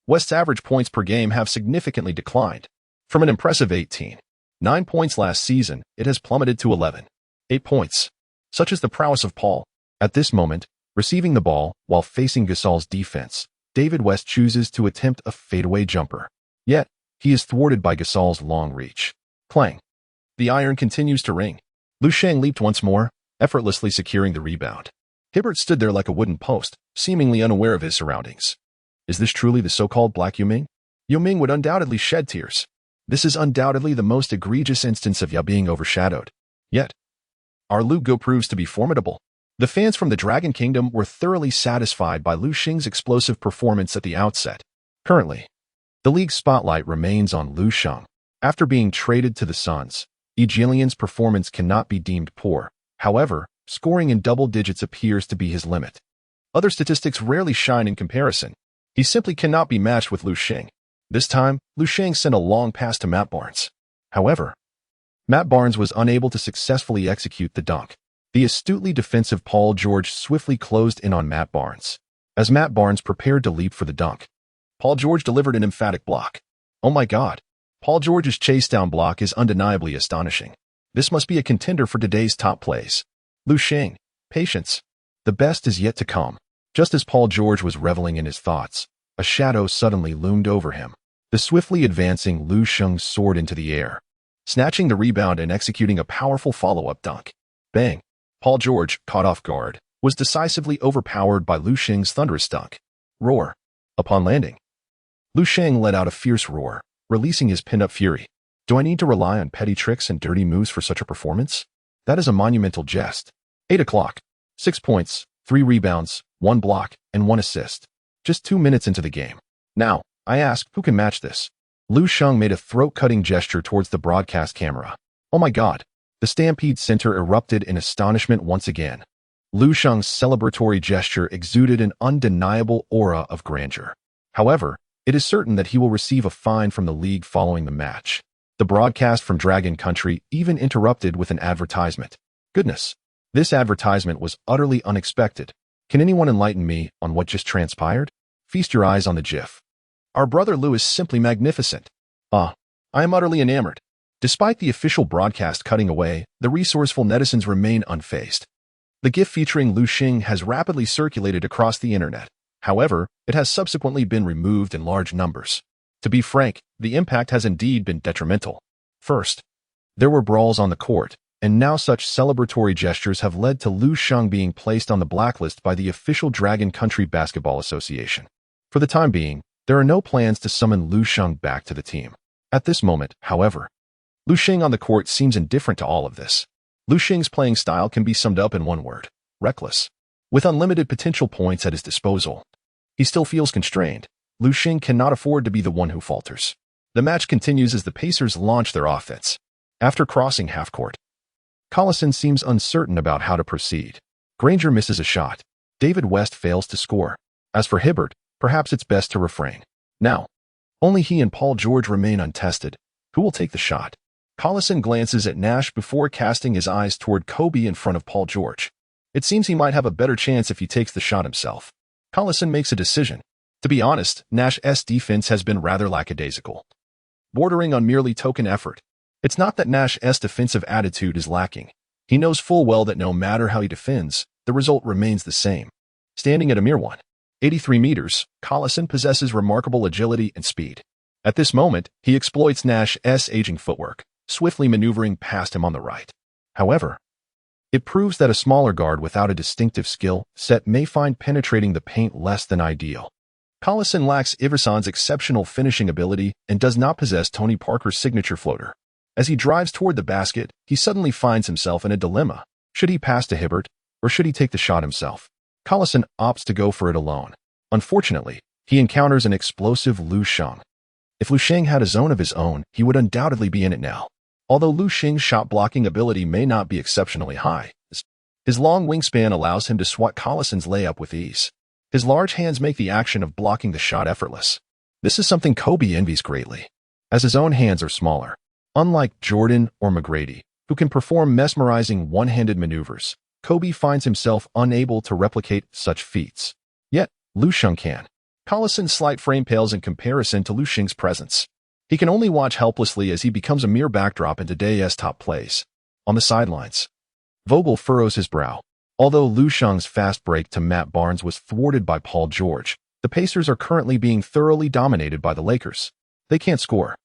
West's average points per game have significantly declined. From an impressive 18.9 points last season, it has plummeted to 11.8 points. Such is the prowess of Paul. At this moment, receiving the ball while facing Gasol's defense, David West chooses to attempt a fadeaway jumper. Yet, he is thwarted by Gasol's long reach. Clang. The iron continues to ring. Lu Sheng leaped once more, effortlessly securing the rebound. Hibbert stood there like a wooden post, seemingly unaware of his surroundings. Is this truly the so-called Black Yao Ming? Yao Ming would undoubtedly shed tears. This is undoubtedly the most egregious instance of Yao being overshadowed. Yet, our Lu Go proves to be formidable. The fans from the Dragon Kingdom were thoroughly satisfied by Lu Sheng's explosive performance at the outset. Currently, the league's spotlight remains on Lu Sheng. After being traded to the Suns, Yi Jianlian's performance cannot be deemed poor. However, scoring in double digits appears to be his limit. Other statistics rarely shine in comparison. He simply cannot be matched with Lu Sheng. This time, Lu Sheng sent a long pass to Matt Barnes. However, Matt Barnes was unable to successfully execute the dunk. The astutely defensive Paul George swiftly closed in on Matt Barnes. As Matt Barnes prepared to leap for the dunk, Paul George delivered an emphatic block. Oh my God! Paul George's chase-down block is undeniably astonishing. This must be a contender for today's top plays. Lu Sheng, patience. The best is yet to come. Just as Paul George was reveling in his thoughts, a shadow suddenly loomed over him. The swiftly advancing Lu Sheng soared into the air, snatching the rebound and executing a powerful follow-up dunk. Bang! Paul George, caught off guard, was decisively overpowered by Lu Sheng's thunderous dunk. Roar! Upon landing, Lu Sheng let out a fierce roar, releasing his pin-up fury. Do I need to rely on petty tricks and dirty moves for such a performance? That is a monumental jest. 8 o'clock. 6 points, 3 rebounds, 1 block, and 1 assist. Just 2 minutes into the game. Now, I ask, who can match this? Lu Sheng made a throat-cutting gesture towards the broadcast camera. Oh my God! The Stampede Center erupted in astonishment once again. Lu Sheng's celebratory gesture exuded an undeniable aura of grandeur. However, it is certain that he will receive a fine from the league following the match. The broadcast from Dragon Country even interrupted with an advertisement. Goodness! This advertisement was utterly unexpected. Can anyone enlighten me on what just transpired? Feast your eyes on the GIF. Our brother Lu is simply magnificent. I am utterly enamored. Despite the official broadcast cutting away, the resourceful netizens remain unfazed. The GIF featuring Lu Sheng has rapidly circulated across the internet. However, it has subsequently been removed in large numbers. To be frank, the impact has indeed been detrimental. First, there were brawls on the court, and now such celebratory gestures have led to Lu Sheng being placed on the blacklist by the official Dragon Country Basketball Association. For the time being, there are no plans to summon Lu Sheng back to the team. At this moment, however, Lu Sheng on the court seems indifferent to all of this. Lu Sheng's playing style can be summed up in one word: reckless. With unlimited potential points at his disposal, he still feels constrained. Lu Sheng cannot afford to be the one who falters. The match continues as the Pacers launch their offense. After crossing half-court, Collison seems uncertain about how to proceed. Granger misses a shot. David West fails to score. As for Hibbert, perhaps it's best to refrain. Now, only he and Paul George remain untested. Who will take the shot? Collison glances at Nash before casting his eyes toward Kobe in front of Paul George. It seems he might have a better chance if he takes the shot himself. Collison makes a decision. To be honest, Nash's defense has been rather lackadaisical, bordering on merely token effort. It's not that Nash's defensive attitude is lacking. He knows full well that no matter how he defends, the result remains the same. Standing at a mere 183 meters, Collison possesses remarkable agility and speed. At this moment, he exploits Nash's aging footwork, swiftly maneuvering past him on the right. However, it proves that a smaller guard without a distinctive skill set may find penetrating the paint less than ideal. Collison lacks Iverson's exceptional finishing ability and does not possess Tony Parker's signature floater. As he drives toward the basket, he suddenly finds himself in a dilemma. Should he pass to Hibbert, or should he take the shot himself? Collison opts to go for it alone. Unfortunately, he encounters an explosive Lu Sheng. If Lu Sheng had a zone of his own, he would undoubtedly be in it now. Although Lu Sheng's shot-blocking ability may not be exceptionally high, his long wingspan allows him to swat Collison's layup with ease. His large hands make the action of blocking the shot effortless. This is something Kobe envies greatly, as his own hands are smaller. Unlike Jordan or McGrady, who can perform mesmerizing one-handed maneuvers, Kobe finds himself unable to replicate such feats. Yet, Lu Sheng can. Collison's slight frame pales in comparison to Lu Sheng's presence. He can only watch helplessly as he becomes a mere backdrop in today's top plays. On the sidelines, Vogel furrows his brow. Although Lu Sheng's fast break to Matt Barnes was thwarted by Paul George, the Pacers are currently being thoroughly dominated by the Lakers. They can't score.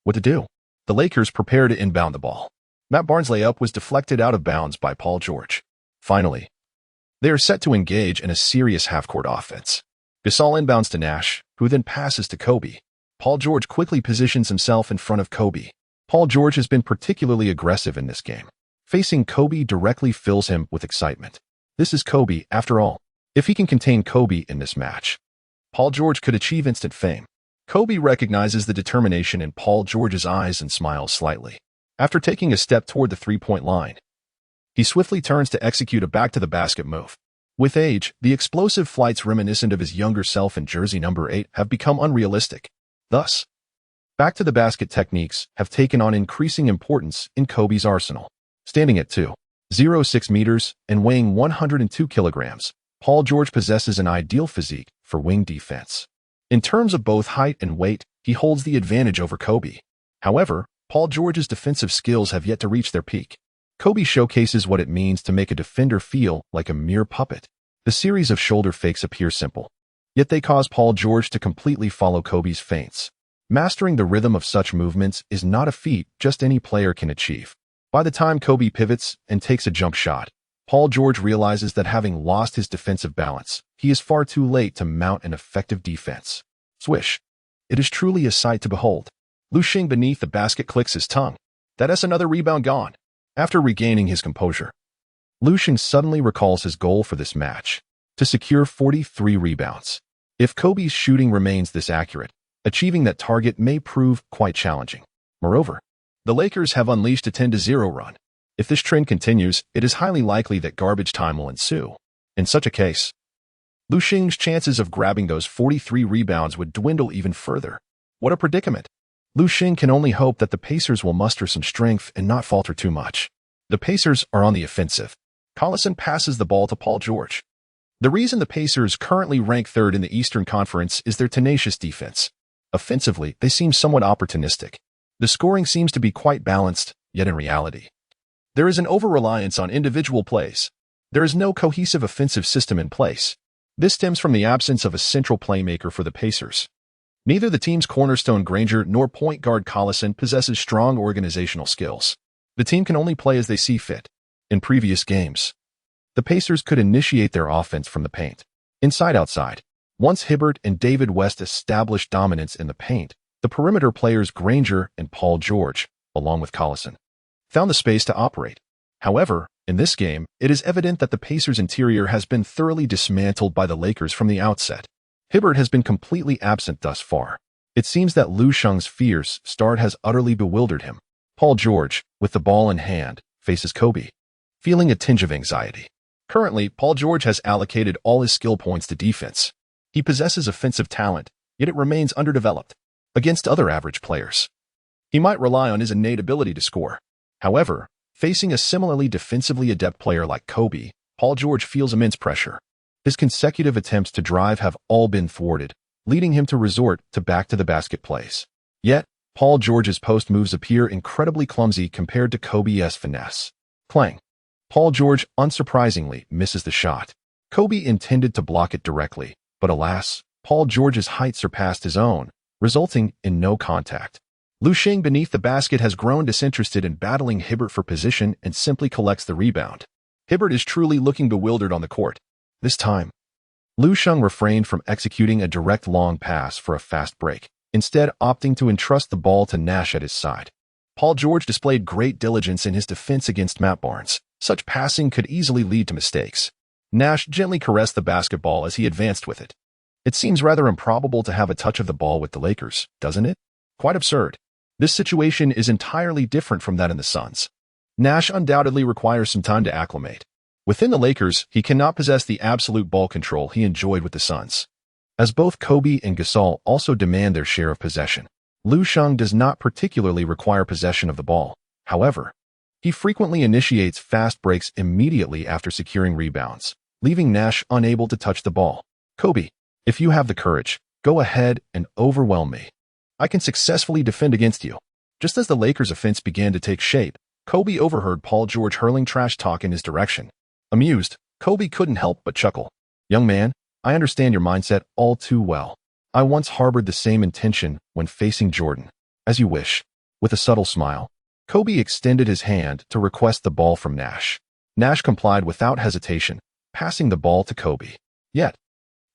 What to do? The Lakers prepare to inbound the ball. Matt Barnes' layup was deflected out of bounds by Paul George. Finally, they are set to engage in a serious half-court offense. Gasol inbounds to Nash, who then passes to Kobe. Paul George quickly positions himself in front of Kobe. Paul George has been particularly aggressive in this game. Facing Kobe directly fills him with excitement. This is Kobe, after all. If he can contain Kobe in this match, Paul George could achieve instant fame. Kobe recognizes the determination in Paul George's eyes and smiles slightly. After taking a step toward the three-point line, he swiftly turns to execute a back-to-the-basket move. With age, the explosive flights reminiscent of his younger self in jersey number 8 have become unrealistic. Thus, back-to-the-basket techniques have taken on increasing importance in Kobe's arsenal. Standing at 2.06 meters and weighing 102 kilograms, Paul George possesses an ideal physique for wing defense. In terms of both height and weight, he holds the advantage over Kobe. However, Paul George's defensive skills have yet to reach their peak. Kobe showcases what it means to make a defender feel like a mere puppet. The series of shoulder fakes appear simple, yet they cause Paul George to completely follow Kobe's feints. Mastering the rhythm of such movements is not a feat just any player can achieve. By the time Kobe pivots and takes a jump shot, Paul George realizes that having lost his defensive balance, he is far too late to mount an effective defense. Swish. It is truly a sight to behold. Lu Sheng beneath the basket clicks his tongue. That's another rebound gone. After regaining his composure, Lu Sheng suddenly recalls his goal for this match, to secure 43 rebounds. If Kobe's shooting remains this accurate, achieving that target may prove quite challenging. Moreover, the Lakers have unleashed a 10-0 run. If this trend continues, it is highly likely that garbage time will ensue. In such a case, Lu Sheng's chances of grabbing those 43 rebounds would dwindle even further. What a predicament! Lu Sheng can only hope that the Pacers will muster some strength and not falter too much. The Pacers are on the offensive. Collison passes the ball to Paul George. The reason the Pacers currently rank third in the Eastern Conference is their tenacious defense. Offensively, they seem somewhat opportunistic. The scoring seems to be quite balanced, yet in reality, there is an over-reliance on individual plays. There is no cohesive offensive system in place. This stems from the absence of a central playmaker for the Pacers. Neither the team's cornerstone Granger nor point guard Collison possesses strong organizational skills. The team can only play as they see fit. In previous games, the Pacers could initiate their offense from the paint. Inside-outside. Once Hibbert and David West established dominance in the paint, the perimeter players Granger and Paul George, along with Collison, found the space to operate. However, in this game, it is evident that the Pacers' interior has been thoroughly dismantled by the Lakers from the outset. Hibbert has been completely absent thus far. It seems that Lu Sheng's fierce start has utterly bewildered him. Paul George, with the ball in hand, faces Kobe, feeling a tinge of anxiety. Currently, Paul George has allocated all his skill points to defense. He possesses offensive talent, yet it remains underdeveloped against other average players. He might rely on his innate ability to score. However, facing a similarly defensively adept player like Kobe, Paul George feels immense pressure. His consecutive attempts to drive have all been thwarted, leading him to resort to back-to-the-basket plays. Yet, Paul George's post moves appear incredibly clumsy compared to Kobe's finesse. Clang. Paul George unsurprisingly misses the shot. Kobe intended to block it directly, but alas, Paul George's height surpassed his own, resulting in no contact. Lu Sheng beneath the basket has grown disinterested in battling Hibbert for position and simply collects the rebound. Hibbert is truly looking bewildered on the court. This time, Lu Sheng refrained from executing a direct long pass for a fast break, instead opting to entrust the ball to Nash at his side. Paul George displayed great diligence in his defense against Matt Barnes. Such passing could easily lead to mistakes. Nash gently caressed the basketball as he advanced with it. It seems rather improbable to have a touch of the ball with the Lakers, doesn't it? Quite absurd. This situation is entirely different from that in the Suns. Nash undoubtedly requires some time to acclimate. Within the Lakers, he cannot possess the absolute ball control he enjoyed with the Suns, as both Kobe and Gasol also demand their share of possession. Lu Sheng does not particularly require possession of the ball. However, he frequently initiates fast breaks immediately after securing rebounds, leaving Nash unable to touch the ball. Kobe, if you have the courage, go ahead and overwhelm me. I can successfully defend against you. Just as the Lakers' offense began to take shape, Kobe overheard Paul George hurling trash talk in his direction. Amused, Kobe couldn't help but chuckle. Young man, I understand your mindset all too well. I once harbored the same intention when facing Jordan. As you wish. With a subtle smile, Kobe extended his hand to request the ball from Nash. Nash complied without hesitation, passing the ball to Kobe. Yet,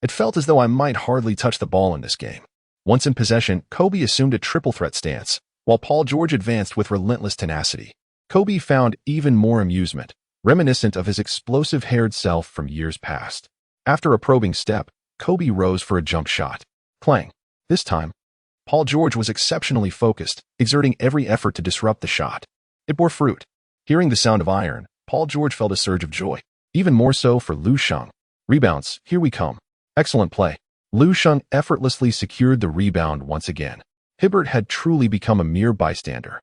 it felt as though I might hardly touch the ball in this game. Once in possession, Kobe assumed a triple threat stance, while Paul George advanced with relentless tenacity. Kobe found even more amusement, reminiscent of his explosive-haired self from years past. After a probing step, Kobe rose for a jump shot. Clang. This time, Paul George was exceptionally focused, exerting every effort to disrupt the shot. It bore fruit. Hearing the sound of iron, Paul George felt a surge of joy. Even more so for Lu Sheng. Rebounds, here we come. Excellent play. Lu Sheng effortlessly secured the rebound once again. Hibbert had truly become a mere bystander.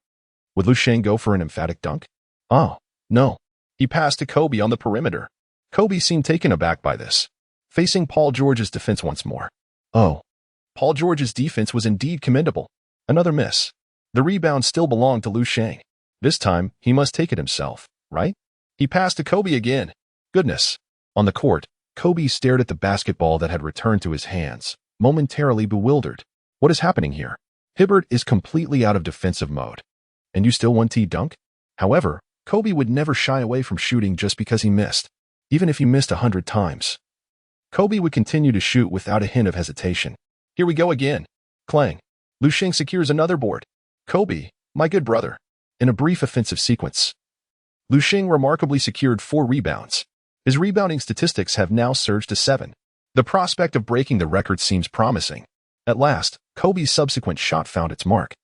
Would Lu Sheng go for an emphatic dunk? Oh, no. He passed to Kobe on the perimeter. Kobe seemed taken aback by this, facing Paul George's defense once more. Oh. Paul George's defense was indeed commendable. Another miss. The rebound still belonged to Lu Sheng. This time, he must take it himself, right? He passed to Kobe again. Goodness. On the court, Kobe stared at the basketball that had returned to his hands, momentarily bewildered. What is happening here? Hibbert is completely out of defensive mode. And you still want dunk? However, Kobe would never shy away from shooting just because he missed, even if he missed 100 times. Kobe would continue to shoot without a hint of hesitation. Here we go again. Clang. Lu Sheng secures another board. Kobe, my good brother. In a brief offensive sequence, Lu Sheng remarkably secured 4 rebounds. His rebounding statistics have now surged to 7. The prospect of breaking the record seems promising. At last, Kobe's subsequent shot found its mark.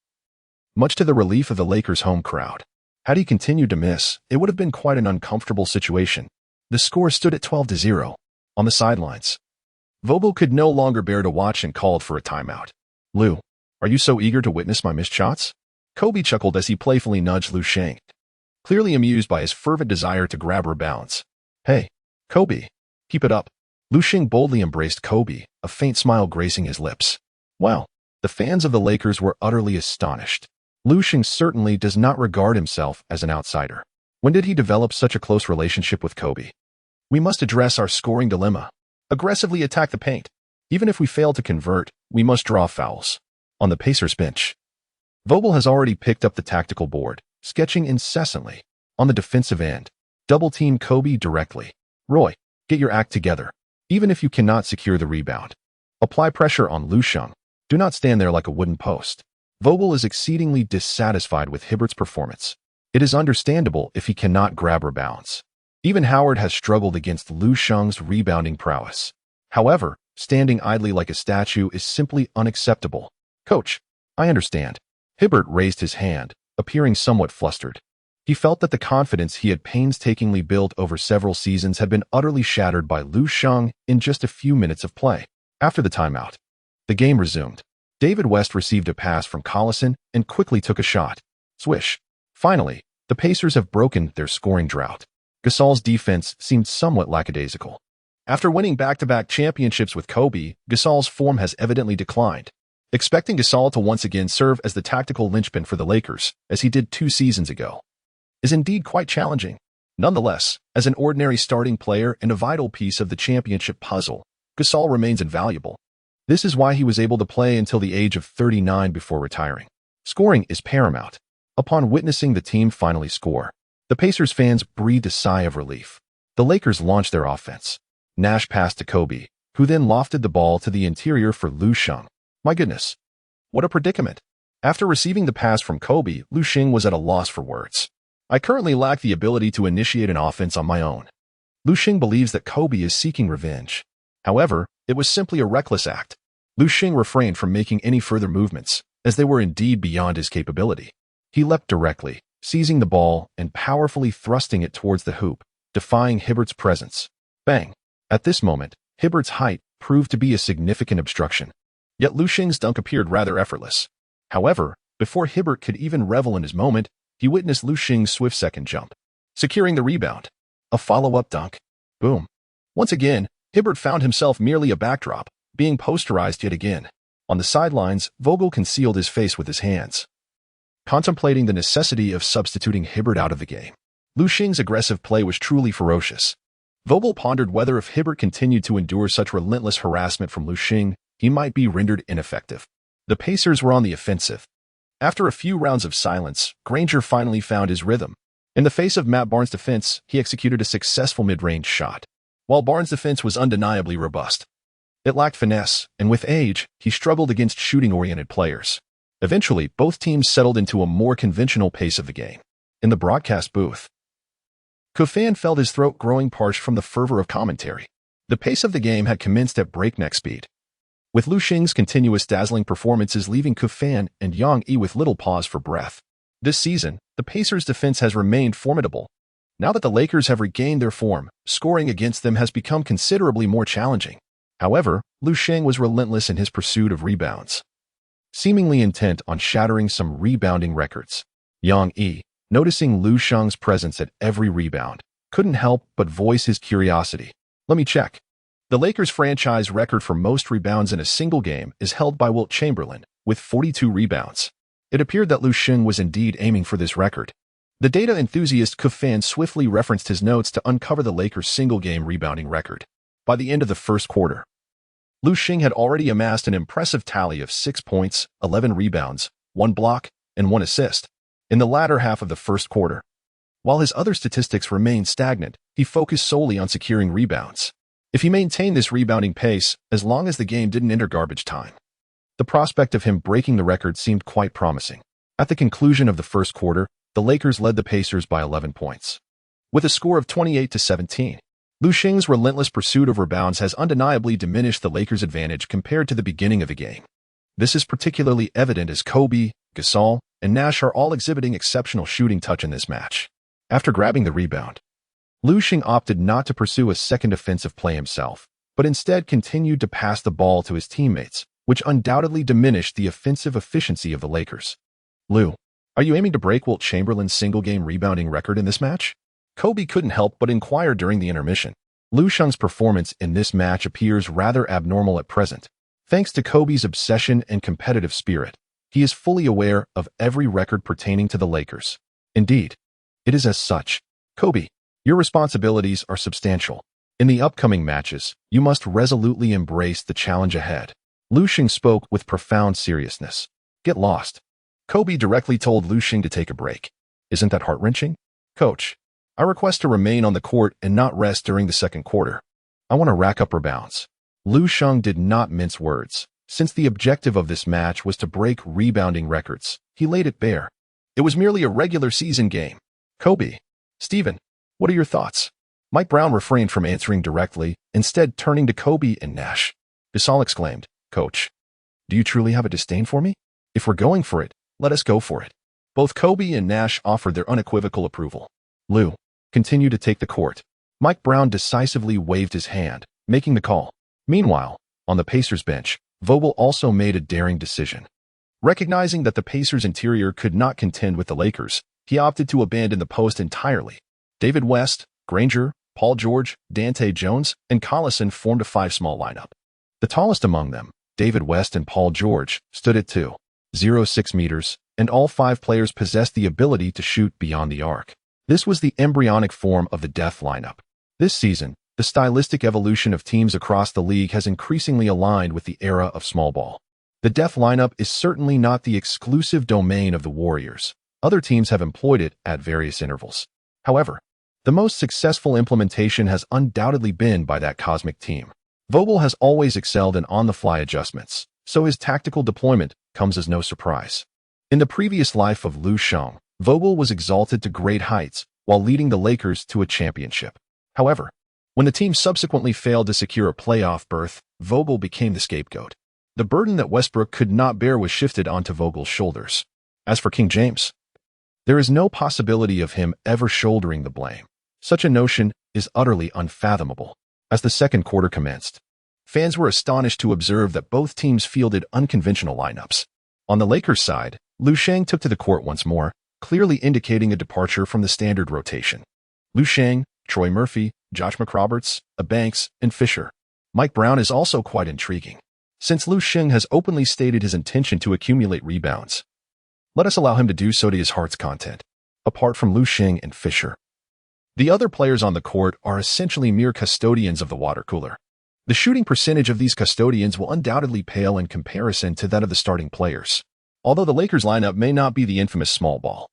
Much to the relief of the Lakers' home crowd. Had he continued to miss, it would have been quite an uncomfortable situation. The score stood at 12-0. On the sidelines, Vogel could no longer bear to watch and called for a timeout. Lu, are you so eager to witness my missed shots? Kobe chuckled as he playfully nudged Lu Sheng, clearly amused by his fervent desire to grab rebounds. Hey, Kobe, keep it up. Lu Sheng boldly embraced Kobe, a faint smile gracing his lips. Wow, the fans of the Lakers were utterly astonished. Lu Sheng certainly does not regard himself as an outsider. When did he develop such a close relationship with Kobe? We must address our scoring dilemma. Aggressively attack the paint. Even if we fail to convert, we must draw fouls. On the Pacers bench, Vogel has already picked up the tactical board, sketching incessantly. On the defensive end, double-team Kobe directly. Roy, get your act together. Even if you cannot secure the rebound, apply pressure on Lu Sheng. Do not stand there like a wooden post. Vogel is exceedingly dissatisfied with Hibbert's performance. It is understandable if he cannot grab rebounds. Even Howard has struggled against Lu Sheng's rebounding prowess. However, standing idly like a statue is simply unacceptable. Coach, I understand. Hibbert raised his hand, appearing somewhat flustered. He felt that the confidence he had painstakingly built over several seasons had been utterly shattered by Lu Sheng in just a few minutes of play. After the timeout, the game resumed. David West received a pass from Collison and quickly took a shot. Swish. Finally, the Pacers have broken their scoring drought. Gasol's defense seemed somewhat lackadaisical. After winning back-to-back championships with Kobe, Gasol's form has evidently declined. Expecting Gasol to once again serve as the tactical linchpin for the Lakers, as he did 2 seasons ago, is indeed quite challenging. Nonetheless, as an ordinary starting player and a vital piece of the championship puzzle, Gasol remains invaluable. This is why he was able to play until the age of 39 before retiring. Scoring is paramount. Upon witnessing the team finally score, the Pacers fans breathed a sigh of relief. The Lakers launched their offense. Nash passed to Kobe, who then lofted the ball to the interior for Lu Sheng. My goodness, what a predicament. After receiving the pass from Kobe, Lu Sheng was at a loss for words. I currently lack the ability to initiate an offense on my own. Lu Sheng believes that Kobe is seeking revenge. However, it was simply a reckless act. Lu Sheng refrained from making any further movements, as they were indeed beyond his capability. He leapt directly, seizing the ball and powerfully thrusting it towards the hoop, defying Hibbert's presence. Bang! At this moment, Hibbert's height proved to be a significant obstruction. Yet Lu Sheng's dunk appeared rather effortless. However, before Hibbert could even revel in his moment, he witnessed Lu Sheng's swift second jump, securing the rebound. A follow-up dunk. Boom. Once again, Hibbert found himself merely a backdrop, being posterized yet again. On the sidelines, Vogel concealed his face with his hands, contemplating the necessity of substituting Hibbert out of the game. Lu Sheng's aggressive play was truly ferocious. Vogel pondered whether if Hibbert continued to endure such relentless harassment from Lu Sheng, he might be rendered ineffective. The Pacers were on the offensive. After a few rounds of silence, Granger finally found his rhythm. In the face of Matt Barnes' defense, he executed a successful mid-range shot. While Barnes' defense was undeniably robust, it lacked finesse, and with age, he struggled against shooting-oriented players. Eventually, both teams settled into a more conventional pace of the game. In the broadcast booth, Kufan felt his throat growing parched from the fervor of commentary. The pace of the game had commenced at breakneck speed, with Lu Sheng's continuous dazzling performances leaving Kufan and Yang Yi with little pause for breath. This season, the Pacers' defense has remained formidable. Now that the Lakers have regained their form, scoring against them has become considerably more challenging. However, Lu Sheng was relentless in his pursuit of rebounds, seemingly intent on shattering some rebounding records. Yang Yi, noticing Lu Sheng's presence at every rebound, couldn't help but voice his curiosity. Let me check. The Lakers' franchise record for most rebounds in a single game is held by Wilt Chamberlain, with 42 rebounds. It appeared that Lu Sheng was indeed aiming for this record. The data enthusiast Kufan swiftly referenced his notes to uncover the Lakers' single-game rebounding record. By the end of the first quarter, Lu Sheng had already amassed an impressive tally of 6 points, 11 rebounds, 1 block, and 1 assist. In the latter half of the first quarter, while his other statistics remained stagnant, he focused solely on securing rebounds. If he maintained this rebounding pace, as long as the game didn't enter garbage time, the prospect of him breaking the record seemed quite promising. At the conclusion of the first quarter, the Lakers led the Pacers by 11 points, with a score of 28-17. Lu Sheng's relentless pursuit of rebounds has undeniably diminished the Lakers' advantage compared to the beginning of the game. This is particularly evident as Kobe, Gasol, and Nash are all exhibiting exceptional shooting touch in this match. After grabbing the rebound, Lu Sheng opted not to pursue a second offensive play himself, but instead continued to pass the ball to his teammates, which undoubtedly diminished the offensive efficiency of the Lakers. Lu, are you aiming to break Wilt Chamberlain's single-game rebounding record in this match? Kobe couldn't help but inquire during the intermission. Lu Sheng's performance in this match appears rather abnormal at present. Thanks to Kobe's obsession and competitive spirit, he is fully aware of every record pertaining to the Lakers. Indeed, it is as such. Kobe, your responsibilities are substantial. In the upcoming matches, you must resolutely embrace the challenge ahead. Lu Sheng spoke with profound seriousness. Get lost. Kobe directly told Lu Sheng to take a break. Isn't that heart-wrenching? Coach, I request to remain on the court and not rest during the second quarter. I want to rack up rebounds. Lu Sheng did not mince words. Since the objective of this match was to break rebounding records, he laid it bare. It was merely a regular season game. Kobe, Steven, what are your thoughts? Mike Brown refrained from answering directly, instead turning to Kobe and Nash. Gasol exclaimed, Coach, do you truly have a disdain for me? If we're going for it, let us go for it. Both Kobe and Nash offered their unequivocal approval. Lu, continue to take the court. Mike Brown decisively waved his hand, making the call. Meanwhile, on the Pacers bench, Vogel also made a daring decision. Recognizing that the Pacers' interior could not contend with the Lakers, he opted to abandon the post entirely. David West, Granger, Paul George, Dante Jones, and Collison formed a 5-small lineup. The tallest among them, David West and Paul George, stood at 2.06 meters, and all 5 players possessed the ability to shoot beyond the arc. This was the embryonic form of the death lineup. This season, the stylistic evolution of teams across the league has increasingly aligned with the era of small ball. The death lineup is certainly not the exclusive domain of the Warriors. Other teams have employed it at various intervals. However, the most successful implementation has undoubtedly been by that cosmic team. Vogel has always excelled in on-the-fly adjustments, so his tactical deployment comes as no surprise. In the previous life of Lu Sheng, Vogel was exalted to great heights while leading the Lakers to a championship. However, when the team subsequently failed to secure a playoff berth, Vogel became the scapegoat. The burden that Westbrook could not bear was shifted onto Vogel's shoulders. As for King James, there is no possibility of him ever shouldering the blame. Such a notion is utterly unfathomable. As the second quarter commenced, fans were astonished to observe that both teams fielded unconventional lineups. On the Lakers' side, Lu Sheng took to the court once more, clearly indicating a departure from the standard rotation. Lu Sheng, Troy Murphy, Josh McRoberts, Banks, and Fisher. Mike Brown is also quite intriguing, since Lu Sheng has openly stated his intention to accumulate rebounds. Let us allow him to do so to his heart's content. Apart from Lu Sheng and Fisher, the other players on the court are essentially mere custodians of the water cooler. The shooting percentage of these custodians will undoubtedly pale in comparison to that of the starting players. Although the Lakers lineup may not be the infamous small ball,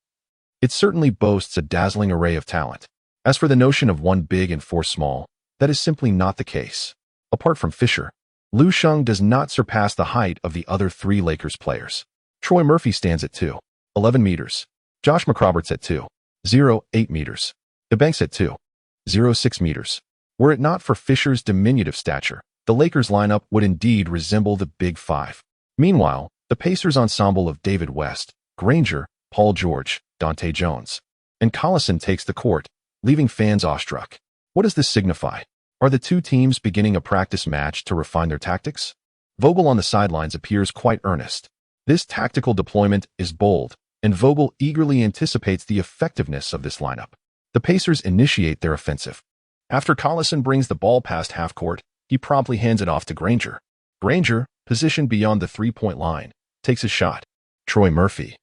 it certainly boasts a dazzling array of talent. As for the notion of one big and four small, that is simply not the case. Apart from Fisher, Lu Sheng does not surpass the height of the other three Lakers players. Troy Murphy stands at 2.11 meters. Josh McRoberts at 2.08 meters. Banks at 2.06 meters. Were it not for Fisher's diminutive stature, the Lakers lineup would indeed resemble the Big Five. Meanwhile, the Pacers ensemble of David West, Granger, Paul George, Dante Jones, and Collison takes the court, leaving fans awestruck. What does this signify? Are the two teams beginning a practice match to refine their tactics? Vogel on the sidelines appears quite earnest. This tactical deployment is bold, and Vogel eagerly anticipates the effectiveness of this lineup. The Pacers initiate their offensive. After Collison brings the ball past half-court, he promptly hands it off to Granger. Granger, positioned beyond the three-point line, takes a shot. Troy Murphy,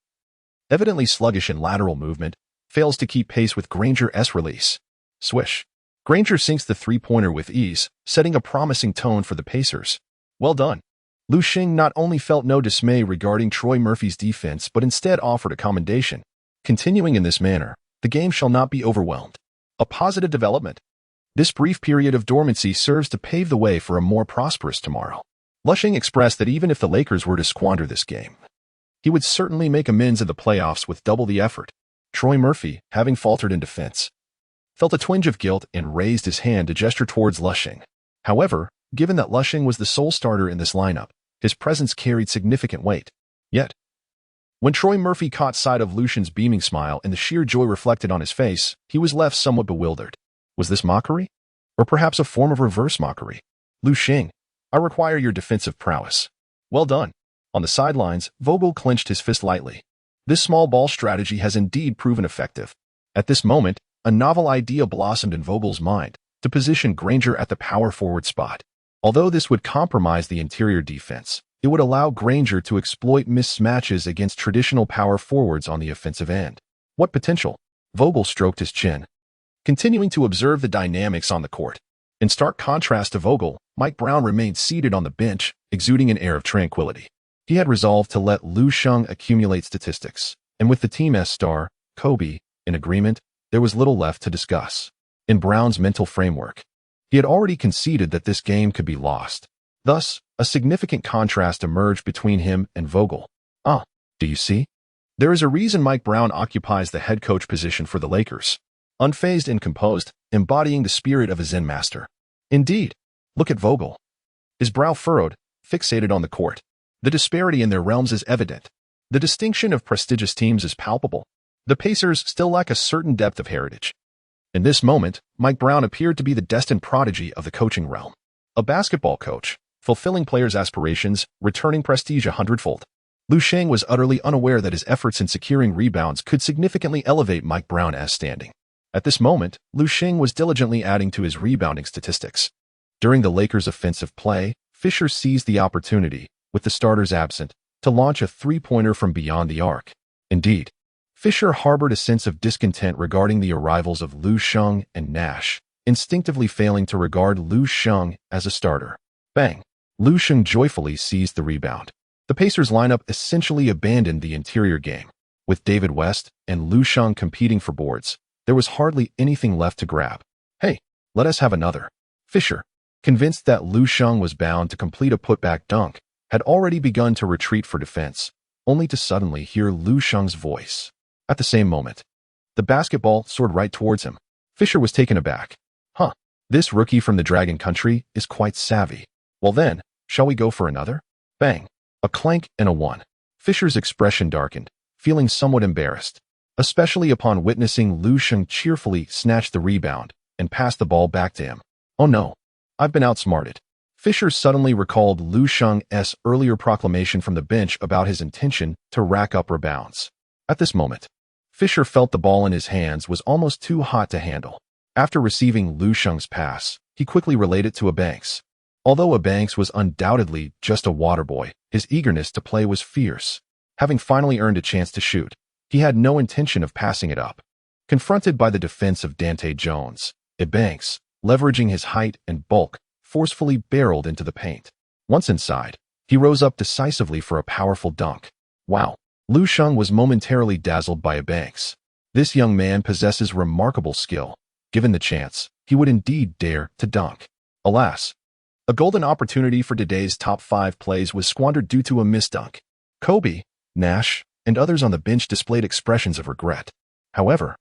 evidently sluggish in lateral movement, fails to keep pace with Granger's release. Swish. Granger sinks the three-pointer with ease, setting a promising tone for the Pacers. Well done. Lu Sheng not only felt no dismay regarding Troy Murphy's defense, but instead offered a commendation. Continuing in this manner, the game shall not be overwhelmed. A positive development. This brief period of dormancy serves to pave the way for a more prosperous tomorrow. Lu Sheng expressed that even if the Lakers were to squander this game, he would certainly make amends in the playoffs with double the effort. Troy Murphy, having faltered in defense, felt a twinge of guilt and raised his hand to gesture towards Lu Sheng. However, given that Lu Sheng was the sole starter in this lineup, his presence carried significant weight. Yet, when Troy Murphy caught sight of Lu Sheng's beaming smile and the sheer joy reflected on his face, he was left somewhat bewildered. Was this mockery? Or perhaps a form of reverse mockery? Lu Sheng, I require your defensive prowess. Well done. On the sidelines, Vogel clenched his fist lightly. This small ball strategy has indeed proven effective. At this moment, a novel idea blossomed in Vogel's mind, to position Granger at the power forward spot. Although this would compromise the interior defense, it would allow Granger to exploit mismatches against traditional power forwards on the offensive end. What potential? Vogel stroked his chin, continuing to observe the dynamics on the court. In stark contrast to Vogel, Mike Brown remained seated on the bench, exuding an air of tranquility. He had resolved to let Lu Sheng accumulate statistics, and with the team's star, Kobe, in agreement, there was little left to discuss. In Brown's mental framework, he had already conceded that this game could be lost. Thus, a significant contrast emerged between him and Vogel. Do you see? There is a reason Mike Brown occupies the head coach position for the Lakers. Unfazed and composed, embodying the spirit of a Zen master. Indeed, look at Vogel. His brow furrowed, fixated on the court. The disparity in their realms is evident. The distinction of prestigious teams is palpable. The Pacers still lack a certain depth of heritage. In this moment, Mike Brown appeared to be the destined prodigy of the coaching realm. A basketball coach, fulfilling players' aspirations, returning prestige 100-fold. Lu Sheng was utterly unaware that his efforts in securing rebounds could significantly elevate Mike Brown's standing. At this moment, Lu Sheng was diligently adding to his rebounding statistics. During the Lakers' offensive play, Fisher seized the opportunity, with the starters absent, to launch a three-pointer from beyond the arc. Indeed, Fisher harbored a sense of discontent regarding the arrivals of Lu Sheng and Nash, instinctively failing to regard Lu Sheng as a starter. Bang! Lu Sheng joyfully seized the rebound. The Pacers lineup essentially abandoned the interior game. With David West and Lu Sheng competing for boards, there was hardly anything left to grab. Hey, let us have another. Fisher, convinced that Lu Sheng was bound to complete a putback dunk, had already begun to retreat for defense, only to suddenly hear Lu Sheng's voice. At the same moment, the basketball soared right towards him. Fisher was taken aback. This rookie from the Dragon Country is quite savvy. Well then, shall we go for another? Bang! A clank and a one. Fischer's expression darkened, feeling somewhat embarrassed, especially upon witnessing Lu Sheng cheerfully snatch the rebound and pass the ball back to him. Oh no, I've been outsmarted. Fischer suddenly recalled Lu Sheng's earlier proclamation from the bench about his intention to rack up rebounds. At this moment, Fischer felt the ball in his hands was almost too hot to handle. After receiving Lu Sheng's pass, he quickly relayed it to Abanks. Although Abanks was undoubtedly just a water boy, his eagerness to play was fierce. Having finally earned a chance to shoot, he had no intention of passing it up. Confronted by the defense of Dante Jones, Abanks, leveraging his height and bulk, forcefully barreled into the paint. Once inside, he rose up decisively for a powerful dunk. Wow! Lu Sheng was momentarily dazzled by Abanks. This young man possesses remarkable skill. Given the chance, he would indeed dare to dunk. Alas, a golden opportunity for today's top 5 plays was squandered due to a missed dunk. Kobe, Nash, and others on the bench displayed expressions of regret. However,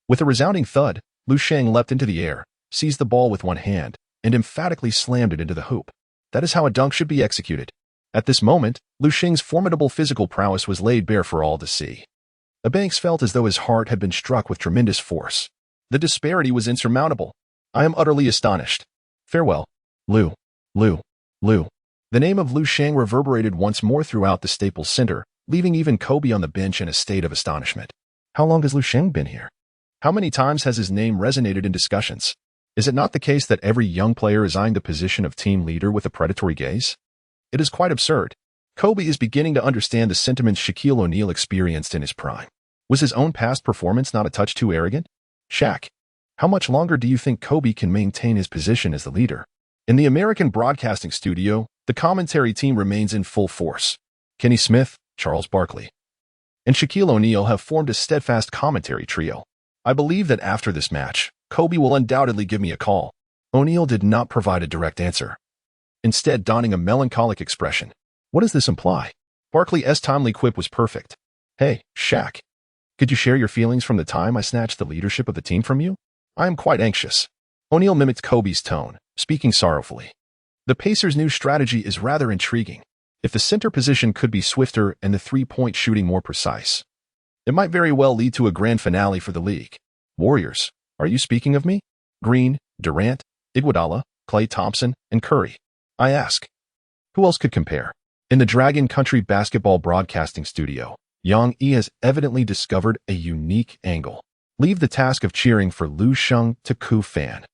with a resounding thud, Lu Sheng leapt into the air, seized the ball with one hand, and emphatically slammed it into the hoop. That is how a dunk should be executed. At this moment, Lu Sheng's formidable physical prowess was laid bare for all to see. Abanks felt as though his heart had been struck with tremendous force. The disparity was insurmountable. I am utterly astonished. Farewell, Lu. The name of Lu Sheng reverberated once more throughout the Staples Center, leaving even Kobe on the bench in a state of astonishment. How long has Lu Sheng been here? How many times has his name resonated in discussions? Is it not the case that every young player is eyeing the position of team leader with a predatory gaze? It is quite absurd. Kobe is beginning to understand the sentiments Shaquille O'Neal experienced in his prime. Was his own past performance not a touch too arrogant? Shaq, how much longer do you think Kobe can maintain his position as the leader? In the American broadcasting studio, the commentary team remains in full force. Kenny Smith, Charles Barkley, and Shaquille O'Neal have formed a steadfast commentary trio. I believe that after this match, Kobe will undoubtedly give me a call. O'Neal did not provide a direct answer, instead donning a melancholic expression. What does this imply? Barkley's timely quip was perfect. Hey, Shaq, could you share your feelings from the time I snatched the leadership of the team from you? I am quite anxious. O'Neal mimicked Kobe's tone, speaking sorrowfully. The Pacers' new strategy is rather intriguing. If the center position could be swifter and the three-point shooting more precise, it might very well lead to a grand finale for the league. Warriors, are you speaking of me? Green, Durant, Iguodala, Klay Thompson, and Curry. I ask. Who else could compare? In the Dragon Country basketball broadcasting studio, Yang Yi has evidently discovered a unique angle. Leave the task of cheering for Lu Sheng to Ku Fan.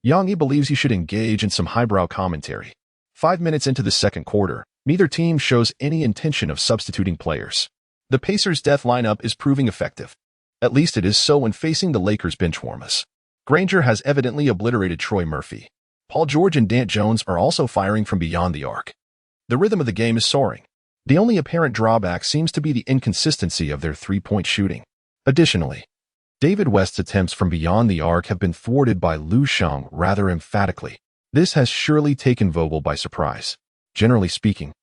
Yang Yi believes he should engage in some highbrow commentary. 5 minutes into the second quarter, neither team shows any intention of substituting players. The Pacers' death lineup is proving effective. At least it is so when facing the Lakers' benchwarmers. Granger has evidently obliterated Troy Murphy. Paul George and Dant Jones are also firing from beyond the arc. The rhythm of the game is soaring. The only apparent drawback seems to be the inconsistency of their three-point shooting. Additionally, David West's attempts from beyond the arc have been thwarted by Lu Sheng rather emphatically. This has surely taken Vogel by surprise. Generally speaking,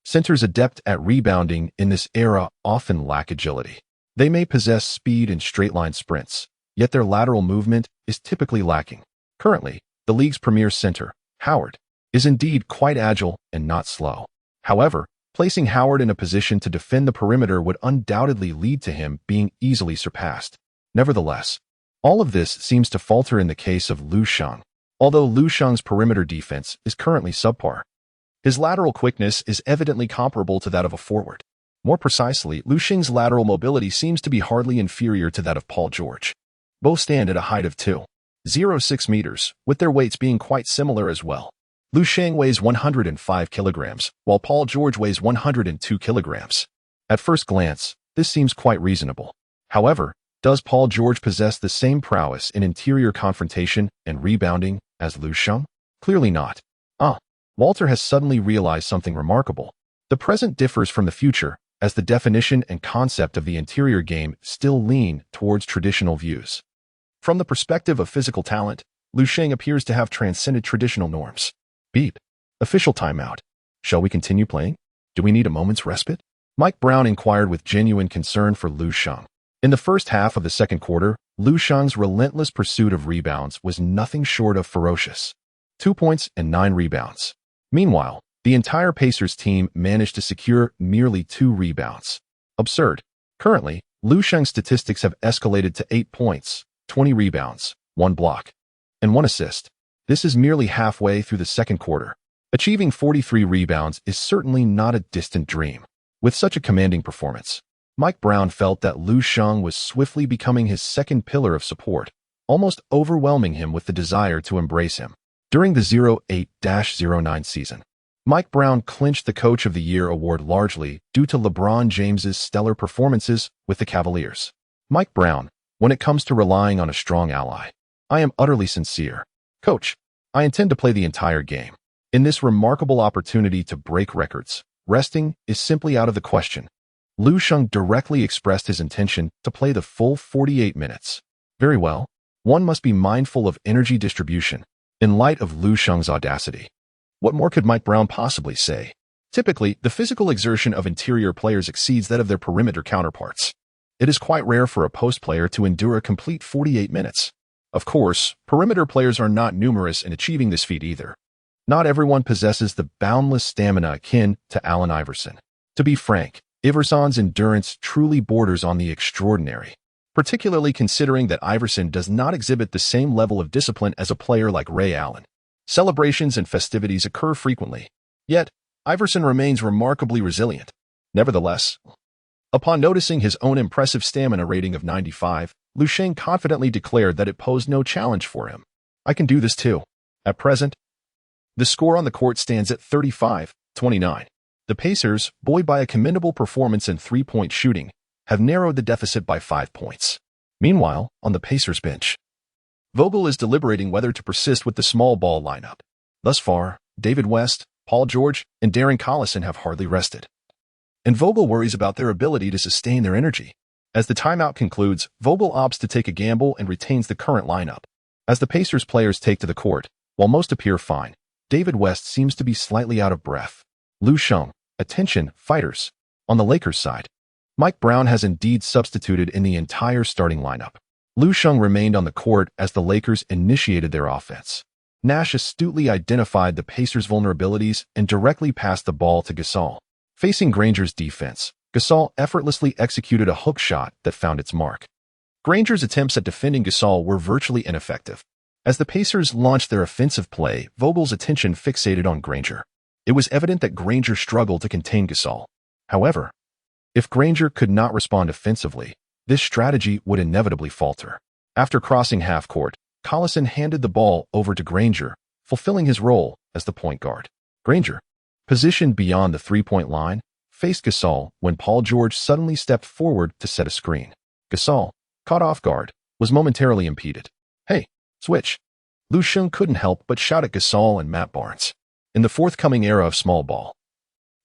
centers adept at rebounding in this era often lack agility. They may possess speed in straight-line sprints, yet their lateral movement is typically lacking. Currently, the league's premier center, Howard, is indeed quite agile and not slow. However, placing Howard in a position to defend the perimeter would undoubtedly lead to him being easily surpassed. Nevertheless, all of this seems to falter in the case of Lu Sheng, although Lu Sheng's perimeter defense is currently subpar. His lateral quickness is evidently comparable to that of a forward. More precisely, Lu Sheng's lateral mobility seems to be hardly inferior to that of Paul George. Both stand at a height of 2.06 meters, with their weights being quite similar as well. Lu Sheng weighs 105 kilograms, while Paul George weighs 102 kilograms. At first glance, this seems quite reasonable. However, does Paul George possess the same prowess in interior confrontation and rebounding as Lu Sheng? Clearly not. Walter has suddenly realized something remarkable. The present differs from the future, as the definition and concept of the interior game still lean towards traditional views. From the perspective of physical talent, Lu Sheng appears to have transcended traditional norms. Beep. Official timeout. Shall we continue playing? Do we need a moment's respite? Mike Brown inquired with genuine concern for Lu Sheng. In the first half of the second quarter, Lu Sheng's relentless pursuit of rebounds was nothing short of ferocious. 2 points and 9 rebounds. Meanwhile, The entire Pacers team managed to secure merely 2 rebounds. Absurd. Currently, Lu Sheng's statistics have escalated to 8 points, 20 rebounds, 1 block, and 1 assist. This is merely halfway through the second quarter. Achieving 43 rebounds is certainly not a distant dream. With such a commanding performance, Mike Brown felt that Lu Sheng was swiftly becoming his second pillar of support, almost overwhelming him with the desire to embrace him. During the 08-09 season, Mike Brown clinched the Coach of the Year award largely due to LeBron James's stellar performances with the Cavaliers. Mike Brown, when it comes to relying on a strong ally, I am utterly sincere. Coach, I intend to play the entire game. In this remarkable opportunity to break records, resting is simply out of the question. Lu Sheng directly expressed his intention to play the full 48 minutes. Very well. One must be mindful of energy distribution in light of Lu Sheng's audacity. What more could Mike Brown possibly say? Typically, the physical exertion of interior players exceeds that of their perimeter counterparts. It is quite rare for a post player to endure a complete 48 minutes. Of course, perimeter players are not numerous in achieving this feat either. Not everyone possesses the boundless stamina akin to Allen Iverson. To be frank, Iverson's endurance truly borders on the extraordinary, particularly considering that Iverson does not exhibit the same level of discipline as a player like Ray Allen. Celebrations and festivities occur frequently, yet Iverson remains remarkably resilient. Nevertheless, upon noticing his own impressive stamina rating of 95, Lu Sheng confidently declared that it posed no challenge for him. I can do this too. At present, the score on the court stands at 35-29. The Pacers, buoyed by a commendable performance in three-point shooting, have narrowed the deficit by 5 points. Meanwhile, on the Pacers bench, Vogel is deliberating whether to persist with the small ball lineup. Thus far, David West, Paul George, and Darren Collison have hardly rested, and Vogel worries about their ability to sustain their energy. As the timeout concludes, Vogel opts to take a gamble and retains the current lineup. As the Pacers players take to the court, while most appear fine, David West seems to be slightly out of breath. Lu Sheng, attention, fighters. On the Lakers side, Mike Brown has indeed substituted in the entire starting lineup. Lu Sheng remained on the court as the Lakers initiated their offense. Nash astutely identified the Pacers' vulnerabilities and directly passed the ball to Gasol. Facing Granger's defense, Gasol effortlessly executed a hook shot that found its mark. Granger's attempts at defending Gasol were virtually ineffective. As the Pacers launched their offensive play, Vogel's attention fixated on Granger. It was evident that Granger struggled to contain Gasol. However, if Granger could not respond offensively, this strategy would inevitably falter. After crossing half-court, Collison handed the ball over to Granger, fulfilling his role as the point guard. Granger, positioned beyond the three-point line, faced Gasol when Paul George suddenly stepped forward to set a screen. Gasol, caught off guard, was momentarily impeded. "Hey, switch!" Lu Sheng couldn't help but shout at Gasol and Matt Barnes. In the forthcoming era of small ball,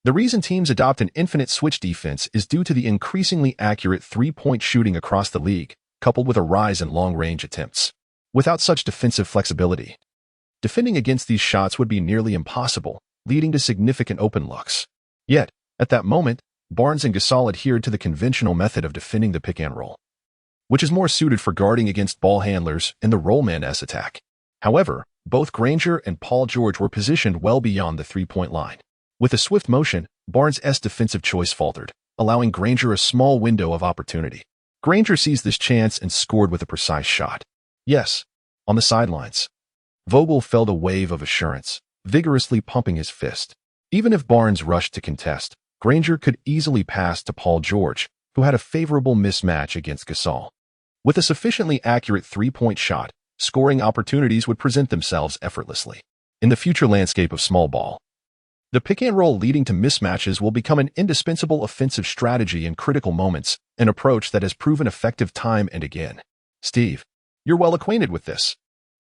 the reason teams adopt an infinite switch defense is due to the increasingly accurate three-point shooting across the league, coupled with a rise in long-range attempts. Without such defensive flexibility, defending against these shots would be nearly impossible, leading to significant open looks. Yet, at that moment, Barnes and Gasol adhered to the conventional method of defending the pick-and-roll, which is more suited for guarding against ball handlers in the roll-man-S attack. However, both Granger and Paul George were positioned well beyond the three-point line. With a swift motion, Barnes' defensive choice faltered, allowing Granger a small window of opportunity. Granger seized this chance and scored with a precise shot. Yes, on the sidelines, Vogel felt a wave of assurance, vigorously pumping his fist. Even if Barnes rushed to contest, Granger could easily pass to Paul George, who had a favorable mismatch against Gasol. With a sufficiently accurate three-point shot, scoring opportunities would present themselves effortlessly. In the future landscape of small ball, the pick-and-roll leading to mismatches will become an indispensable offensive strategy in critical moments, an approach that has proven effective time and again. "Steve, you're well acquainted with this,"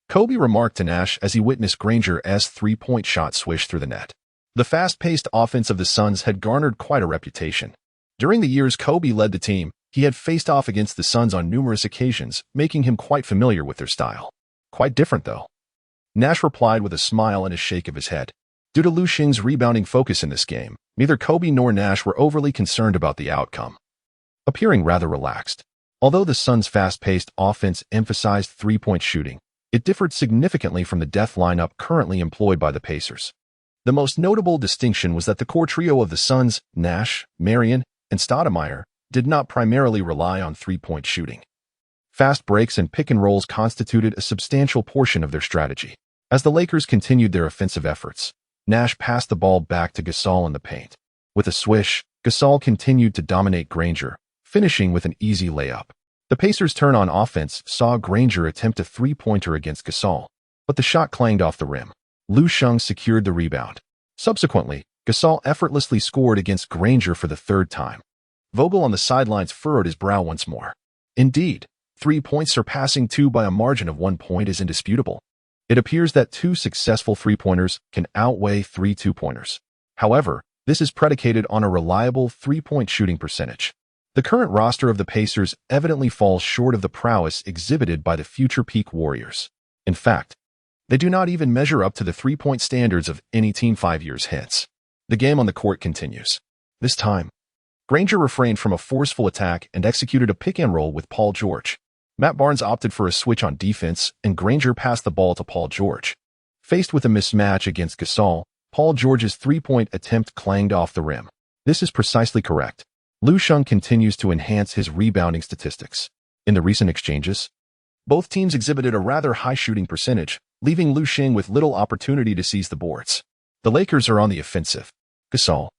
Kobe remarked to Nash as he witnessed Granger's three-point shot swish through the net. The fast-paced offense of the Suns had garnered quite a reputation. During the years Kobe led the team, he had faced off against the Suns on numerous occasions, making him quite familiar with their style. "Quite different, though," Nash replied with a smile and a shake of his head. Due to Lu Sheng's rebounding focus in this game, neither Kobe nor Nash were overly concerned about the outcome, appearing rather relaxed. Although the Suns' fast-paced offense emphasized three-point shooting, it differed significantly from the death lineup currently employed by the Pacers. The most notable distinction was that the core trio of the Suns, Nash, Marion, and Stoudemire, did not primarily rely on three-point shooting. Fast breaks and pick-and-rolls constituted a substantial portion of their strategy. As the Lakers continued their offensive efforts, Nash passed the ball back to Gasol in the paint. With a swish, Gasol continued to dominate Granger, finishing with an easy layup. The Pacers' turn on offense saw Granger attempt a three-pointer against Gasol, but the shot clanged off the rim. Lu Sheng secured the rebound. Subsequently, Gasol effortlessly scored against Granger for the third time. Vogel on the sidelines furrowed his brow once more. Indeed, 3 points surpassing 2 by a margin of 1 point is indisputable. It appears that 2 successful three-pointers can outweigh 3 two-pointers. However, this is predicated on a reliable three-point shooting percentage. The current roster of the Pacers evidently falls short of the prowess exhibited by the future peak Warriors. In fact, they do not even measure up to the three-point standards of any team 5 years hence. The game on the court continues. This time, Granger refrained from a forceful attack and executed a pick-and-roll with Paul George. Matt Barnes opted for a switch on defense, and Granger passed the ball to Paul George. Faced with a mismatch against Gasol, Paul George's three-point attempt clanged off the rim. This is precisely correct. Lu Sheng continues to enhance his rebounding statistics. In the recent exchanges, both teams exhibited a rather high shooting percentage, leaving Lu Sheng with little opportunity to seize the boards. The Lakers are on the offensive. Gasol,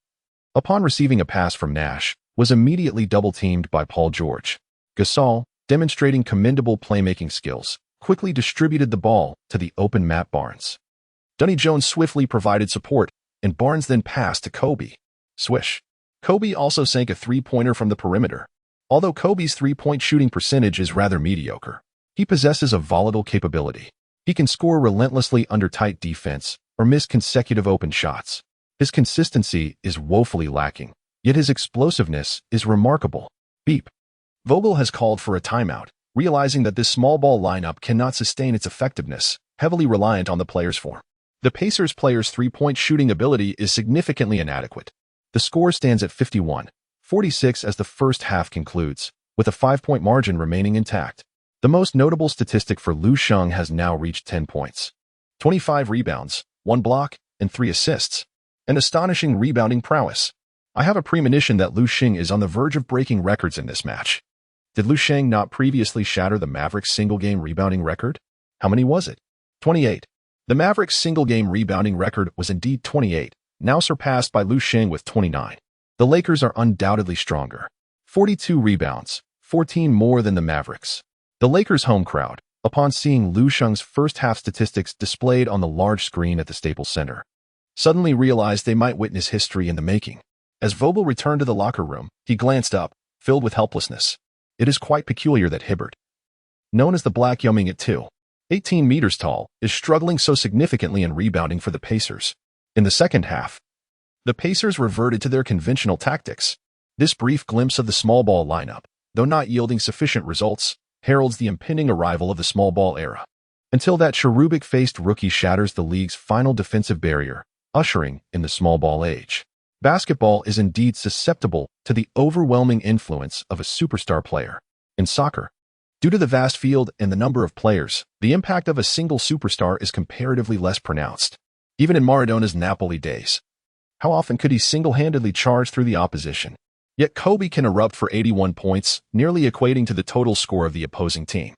upon receiving a pass from Nash, was immediately double-teamed by Paul George. Gasol, demonstrating commendable playmaking skills, quickly distributed the ball to the open Matt Barnes. Dunny Jones swiftly provided support, and Barnes then passed to Kobe. Swish. Kobe also sank a three-pointer from the perimeter. Although Kobe's three-point shooting percentage is rather mediocre, he possesses a volatile capability. He can score relentlessly under tight defense or miss consecutive open shots. His consistency is woefully lacking, yet his explosiveness is remarkable. Beep. Vogel has called for a timeout, realizing that this small ball lineup cannot sustain its effectiveness, heavily reliant on the player's form. The Pacers player's three-point shooting ability is significantly inadequate. The score stands at 51-46 as the first half concludes, with a 5-point margin remaining intact. The most notable statistic for Lu Sheng has now reached 10 points, 25 rebounds, 1 block, and 3 assists. An astonishing rebounding prowess. I have a premonition that Lu Sheng is on the verge of breaking records in this match. Did Lu Sheng not previously shatter the Mavericks single-game rebounding record? How many was it? 28. The Mavericks single-game rebounding record was indeed 28, now surpassed by Lu Sheng with 29. The Lakers are undoubtedly stronger. 42 rebounds, 14 more than the Mavericks. The Lakers' home crowd, upon seeing Lu Sheng's first-half statistics displayed on the large screen at the Staples Center, suddenly realized they might witness history in the making. As Vogel returned to the locker room, he glanced up, filled with helplessness. It is quite peculiar that Hibbert, known as the Black Yao Ming at 2.18 meters tall, is struggling so significantly in rebounding for the Pacers. In the second half, the Pacers reverted to their conventional tactics. This brief glimpse of the small ball lineup, though not yielding sufficient results, heralds the impending arrival of the small ball era. Until that cherubic-faced rookie shatters the league's final defensive barrier, ushering in the small ball age. Basketball is indeed susceptible to the overwhelming influence of a superstar player. In soccer, due to the vast field and the number of players, the impact of a single superstar is comparatively less pronounced. Even in Maradona's Napoli days, how often could he single-handedly charge through the opposition? Yet Kobe can erupt for 81 points, nearly equating to the total score of the opposing team.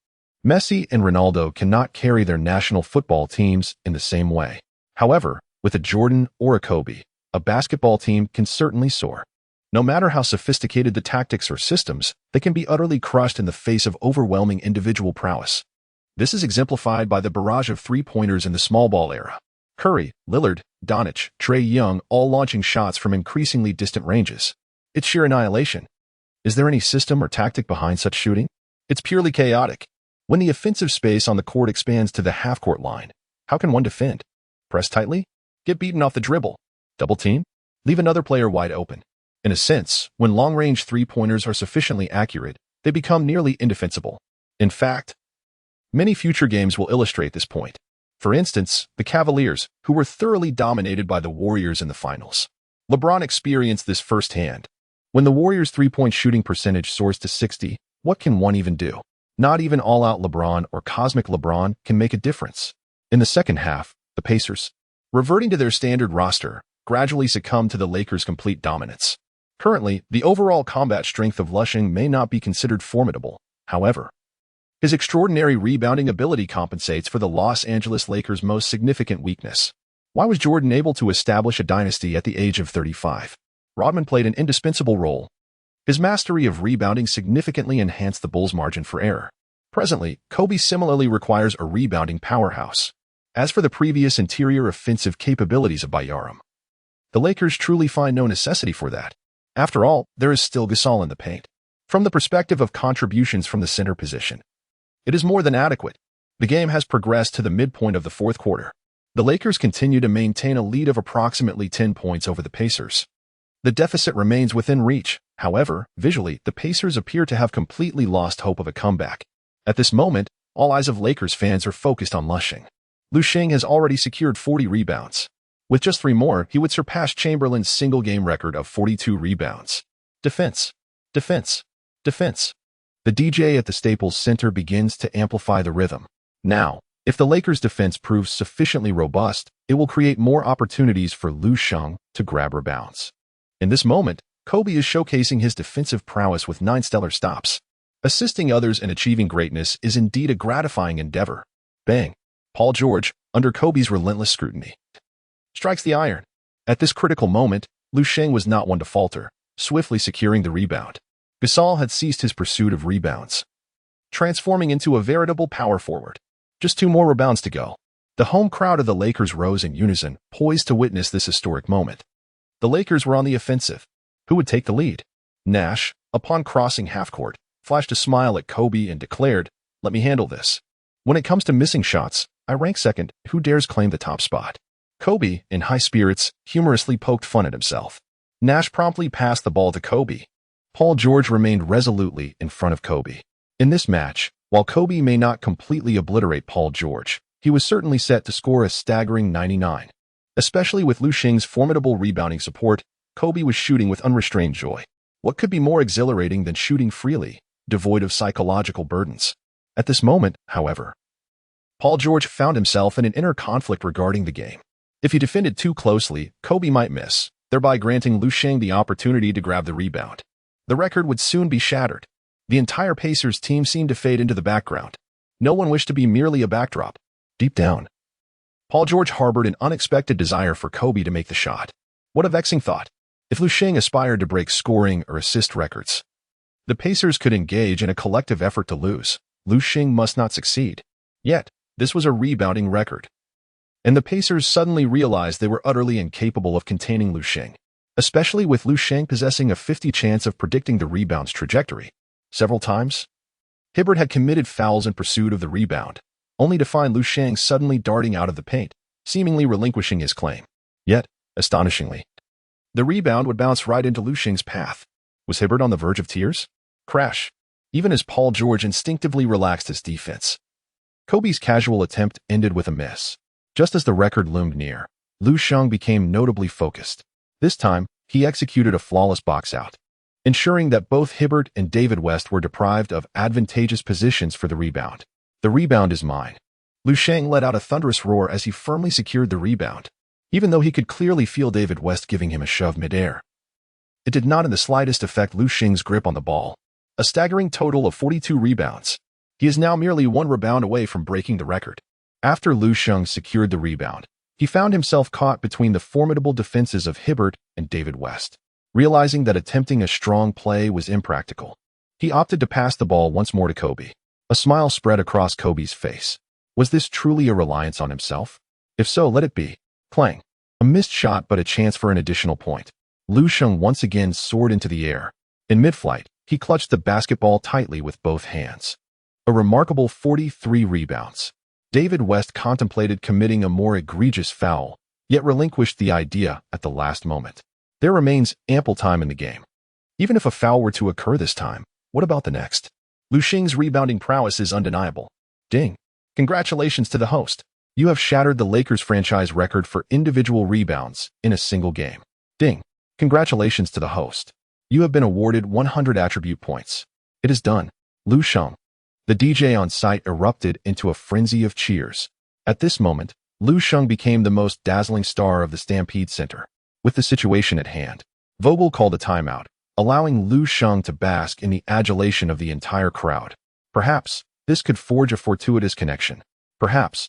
Messi and Ronaldo cannot carry their national football teams in the same way. However, with a Jordan or a Kobe, a basketball team can certainly soar. No matter how sophisticated the tactics or systems, they can be utterly crushed in the face of overwhelming individual prowess. This is exemplified by the barrage of three-pointers in the small ball era. Curry, Lillard, Doncic, Trae Young all launching shots from increasingly distant ranges. It's sheer annihilation. Is there any system or tactic behind such shooting? It's purely chaotic. When the offensive space on the court expands to the half-court line, how can one defend? Press tightly? Get beaten off the dribble? Double team? Leave another player wide open. In a sense, when long-range three-pointers are sufficiently accurate, they become nearly indefensible. In fact, many future games will illustrate this point. For instance, the Cavaliers, who were thoroughly dominated by the Warriors in the finals. LeBron experienced this firsthand. When the Warriors' three-point shooting percentage soars to 60, what can one even do? Not even all-out LeBron or cosmic LeBron can make a difference. In the second half, the Pacers, reverting to their standard roster, gradually succumbed to the Lakers' complete dominance. Currently, the overall combat strength of Lu Sheng may not be considered formidable, however. His extraordinary rebounding ability compensates for the Los Angeles Lakers' most significant weakness. Why was Jordan able to establish a dynasty at the age of 35? Rodman played an indispensable role. His mastery of rebounding significantly enhanced the Bulls' margin for error. Presently, Kobe similarly requires a rebounding powerhouse. As for the previous interior offensive capabilities of Bayram, the Lakers truly find no necessity for that. After all, there is still Gasol in the paint. From the perspective of contributions from the center position, it is more than adequate. The game has progressed to the midpoint of the fourth quarter. The Lakers continue to maintain a lead of approximately 10 points over the Pacers. The deficit remains within reach. However, visually, the Pacers appear to have completely lost hope of a comeback. At this moment, all eyes of Lakers fans are focused on Lu Sheng. Lu Sheng has already secured 40 rebounds. With just 3 more, he would surpass Chamberlain's single-game record of 42 rebounds. Defense. Defense. Defense. The DJ at the Staples Center begins to amplify the rhythm. Now, if the Lakers' defense proves sufficiently robust, it will create more opportunities for Lu Sheng to grab rebounds. In this moment, Kobe is showcasing his defensive prowess with 9 stellar stops. Assisting others in achieving greatness is indeed a gratifying endeavor. Bang! Paul George, under Kobe's relentless scrutiny, strikes the iron. At this critical moment, Lu Sheng was not one to falter, swiftly securing the rebound. Gasol had ceased his pursuit of rebounds, transforming into a veritable power forward. Just 2 more rebounds to go. The home crowd of the Lakers rose in unison, poised to witness this historic moment. The Lakers were on the offensive. Who would take the lead? Nash, upon crossing half-court, flashed a smile at Kobe and declared, "Let me handle this. When it comes to missing shots, I rank second. Who dares claim the top spot?" Kobe, in high spirits, humorously poked fun at himself. Nash promptly passed the ball to Kobe. Paul George remained resolutely in front of Kobe. In this match, while Kobe may not completely obliterate Paul George, he was certainly set to score a staggering 99. Especially with Lu Sheng's formidable rebounding support, Kobe was shooting with unrestrained joy. What could be more exhilarating than shooting freely, devoid of psychological burdens? At this moment, however, Paul George found himself in an inner conflict regarding the game. If he defended too closely, Kobe might miss, thereby granting Lu Sheng the opportunity to grab the rebound. The record would soon be shattered. The entire Pacers team seemed to fade into the background. No one wished to be merely a backdrop. Deep down, Paul George harbored an unexpected desire for Kobe to make the shot. What a vexing thought. If Lu Sheng aspired to break scoring or assist records, the Pacers could engage in a collective effort to lose. Lu Sheng must not succeed. Yet, this was a rebounding record. And the Pacers suddenly realized they were utterly incapable of containing Lu Sheng, especially with Lu Sheng possessing a 50 chance of predicting the rebound's trajectory. Several times, Hibbert had committed fouls in pursuit of the rebound, only to find Lu Sheng suddenly darting out of the paint, seemingly relinquishing his claim. Yet, astonishingly, the rebound would bounce right into Lu Sheng's path. Was Hibbert on the verge of tears? Crash. Even as Paul George instinctively relaxed his defense, Kobe's casual attempt ended with a miss. Just as the record loomed near, Lu Sheng became notably focused. This time, he executed a flawless box-out, ensuring that both Hibbert and David West were deprived of advantageous positions for the rebound. "The rebound is mine." Lu Sheng let out a thunderous roar as he firmly secured the rebound, even though he could clearly feel David West giving him a shove midair. It did not in the slightest affect Lu Sheng's grip on the ball. A staggering total of 42 rebounds. He is now merely 1 rebound away from breaking the record. After Lu Sheng secured the rebound, he found himself caught between the formidable defenses of Hibbert and David West. Realizing that attempting a strong play was impractical, he opted to pass the ball once more to Kobe. A smile spread across Kobe's face. Was this truly a reliance on himself? If so, let it be. Clang. A missed shot, but a chance for an additional point. Lu Sheng once again soared into the air. In mid-flight, he clutched the basketball tightly with both hands. A remarkable 43 rebounds. David West contemplated committing a more egregious foul, yet relinquished the idea at the last moment. There remains ample time in the game. Even if a foul were to occur this time, what about the next? Lu Sheng's rebounding prowess is undeniable. Ding. Congratulations to the host. You have shattered the Lakers franchise record for individual rebounds in a single game. Ding. Congratulations to the host. You have been awarded 100 attribute points. It is done. Lu Sheng. The DJ on site erupted into a frenzy of cheers. At this moment, Lu Sheng became the most dazzling star of the Stampede Center. With the situation at hand, Vogel called a timeout, allowing Lu Sheng to bask in the adulation of the entire crowd. Perhaps this could forge a fortuitous connection. Perhaps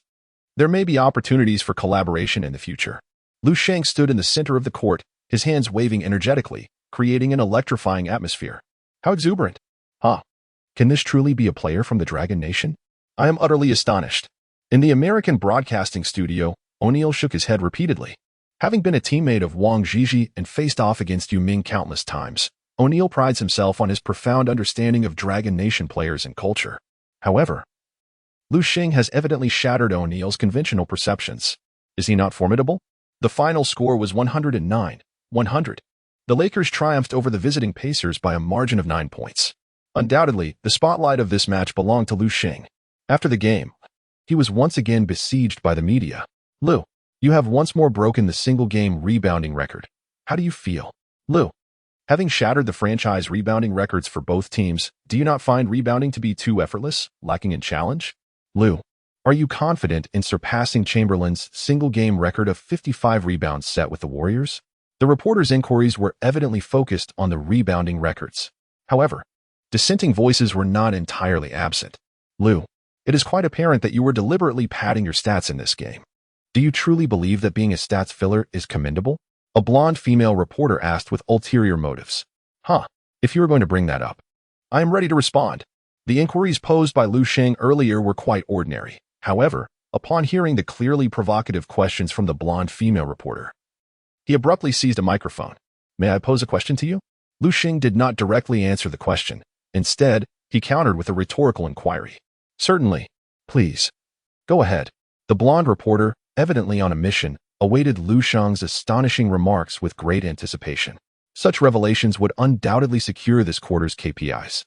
there may be opportunities for collaboration in the future. Lu Sheng stood in the center of the court, his hands waving energetically, creating an electrifying atmosphere. How exuberant! Huh? Can this truly be a player from the Dragon Nation? I am utterly astonished. In the American broadcasting studio, O'Neal shook his head repeatedly. Having been a teammate of Wang Zhizhi and faced off against Yao Ming countless times, O'Neal prides himself on his profound understanding of Dragon Nation players and culture. However, Lu Sheng has evidently shattered O'Neal's conventional perceptions. Is he not formidable? The final score was 109-100. The Lakers triumphed over the visiting Pacers by a margin of 9 points. Undoubtedly, the spotlight of this match belonged to Lu Sheng. After the game, he was once again besieged by the media. Lu, you have once more broken the single-game rebounding record. How do you feel? Lu, having shattered the franchise rebounding records for both teams, do you not find rebounding to be too effortless, lacking in challenge? Lu, are you confident in surpassing Chamberlain's single-game record of 55 rebounds set with the Warriors? The reporters' inquiries were evidently focused on the rebounding records. However, dissenting voices were not entirely absent. Lu, it is quite apparent that you were deliberately padding your stats in this game. Do you truly believe that being a stats filler is commendable? A blonde female reporter asked with ulterior motives. If you are going to bring that up, I am ready to respond. The inquiries posed by Lu Sheng earlier were quite ordinary. However, upon hearing the clearly provocative questions from the blonde female reporter, he abruptly seized a microphone. May I pose a question to you? Lu Sheng did not directly answer the question. Instead, he countered with a rhetorical inquiry. Certainly. Please. Go ahead. The blonde reporter, evidently on a mission, awaited Lu Sheng's astonishing remarks with great anticipation. Such revelations would undoubtedly secure this quarter's KPIs.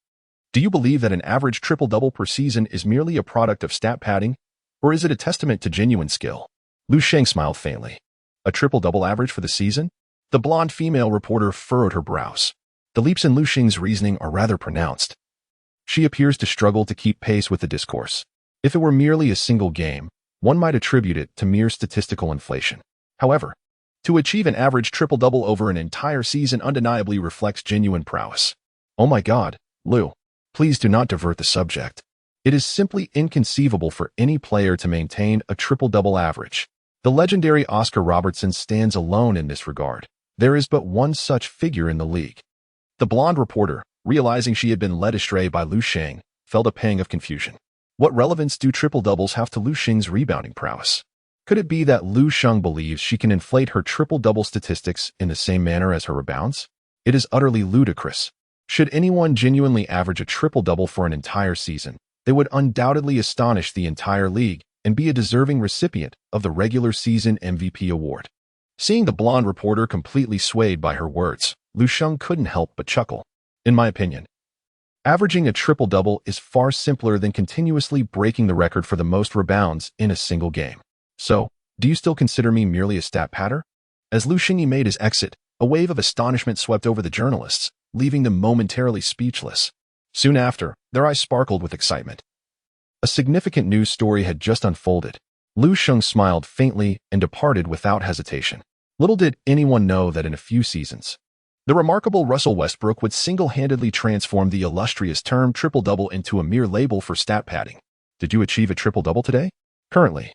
Do you believe that an average triple-double per season is merely a product of stat padding, or is it a testament to genuine skill? Lu Sheng smiled faintly. A triple-double average for the season? The blonde female reporter furrowed her brows. The leaps in Lu Sheng's reasoning are rather pronounced. She appears to struggle to keep pace with the discourse. If it were merely a single game, one might attribute it to mere statistical inflation. However, to achieve an average triple-double over an entire season undeniably reflects genuine prowess. Oh my God, Lu, please do not divert the subject. It is simply inconceivable for any player to maintain a triple-double average. The legendary Oscar Robertson stands alone in this regard. There is but one such figure in the league. The blonde reporter, realizing she had been led astray by Lu Sheng, felt a pang of confusion. What relevance do triple-doubles have to Lu Sheng's rebounding prowess? Could it be that Lu Sheng believes she can inflate her triple-double statistics in the same manner as her rebounds? It is utterly ludicrous. Should anyone genuinely average a triple-double for an entire season, they would undoubtedly astonish the entire league and be a deserving recipient of the regular season MVP award. Seeing the blonde reporter completely swayed by her words, Lu Sheng couldn't help but chuckle. In my opinion, averaging a triple-double is far simpler than continuously breaking the record for the most rebounds in a single game. So, do you still consider me merely a stat padder? As Lu Sheng made his exit, a wave of astonishment swept over the journalists, leaving them momentarily speechless. Soon after, their eyes sparkled with excitement. A significant news story had just unfolded. Lu Sheng smiled faintly and departed without hesitation. Little did anyone know that in a few seasons, the remarkable Russell Westbrook would single-handedly transform the illustrious term triple-double into a mere label for stat padding. Did you achieve a triple-double today? Currently,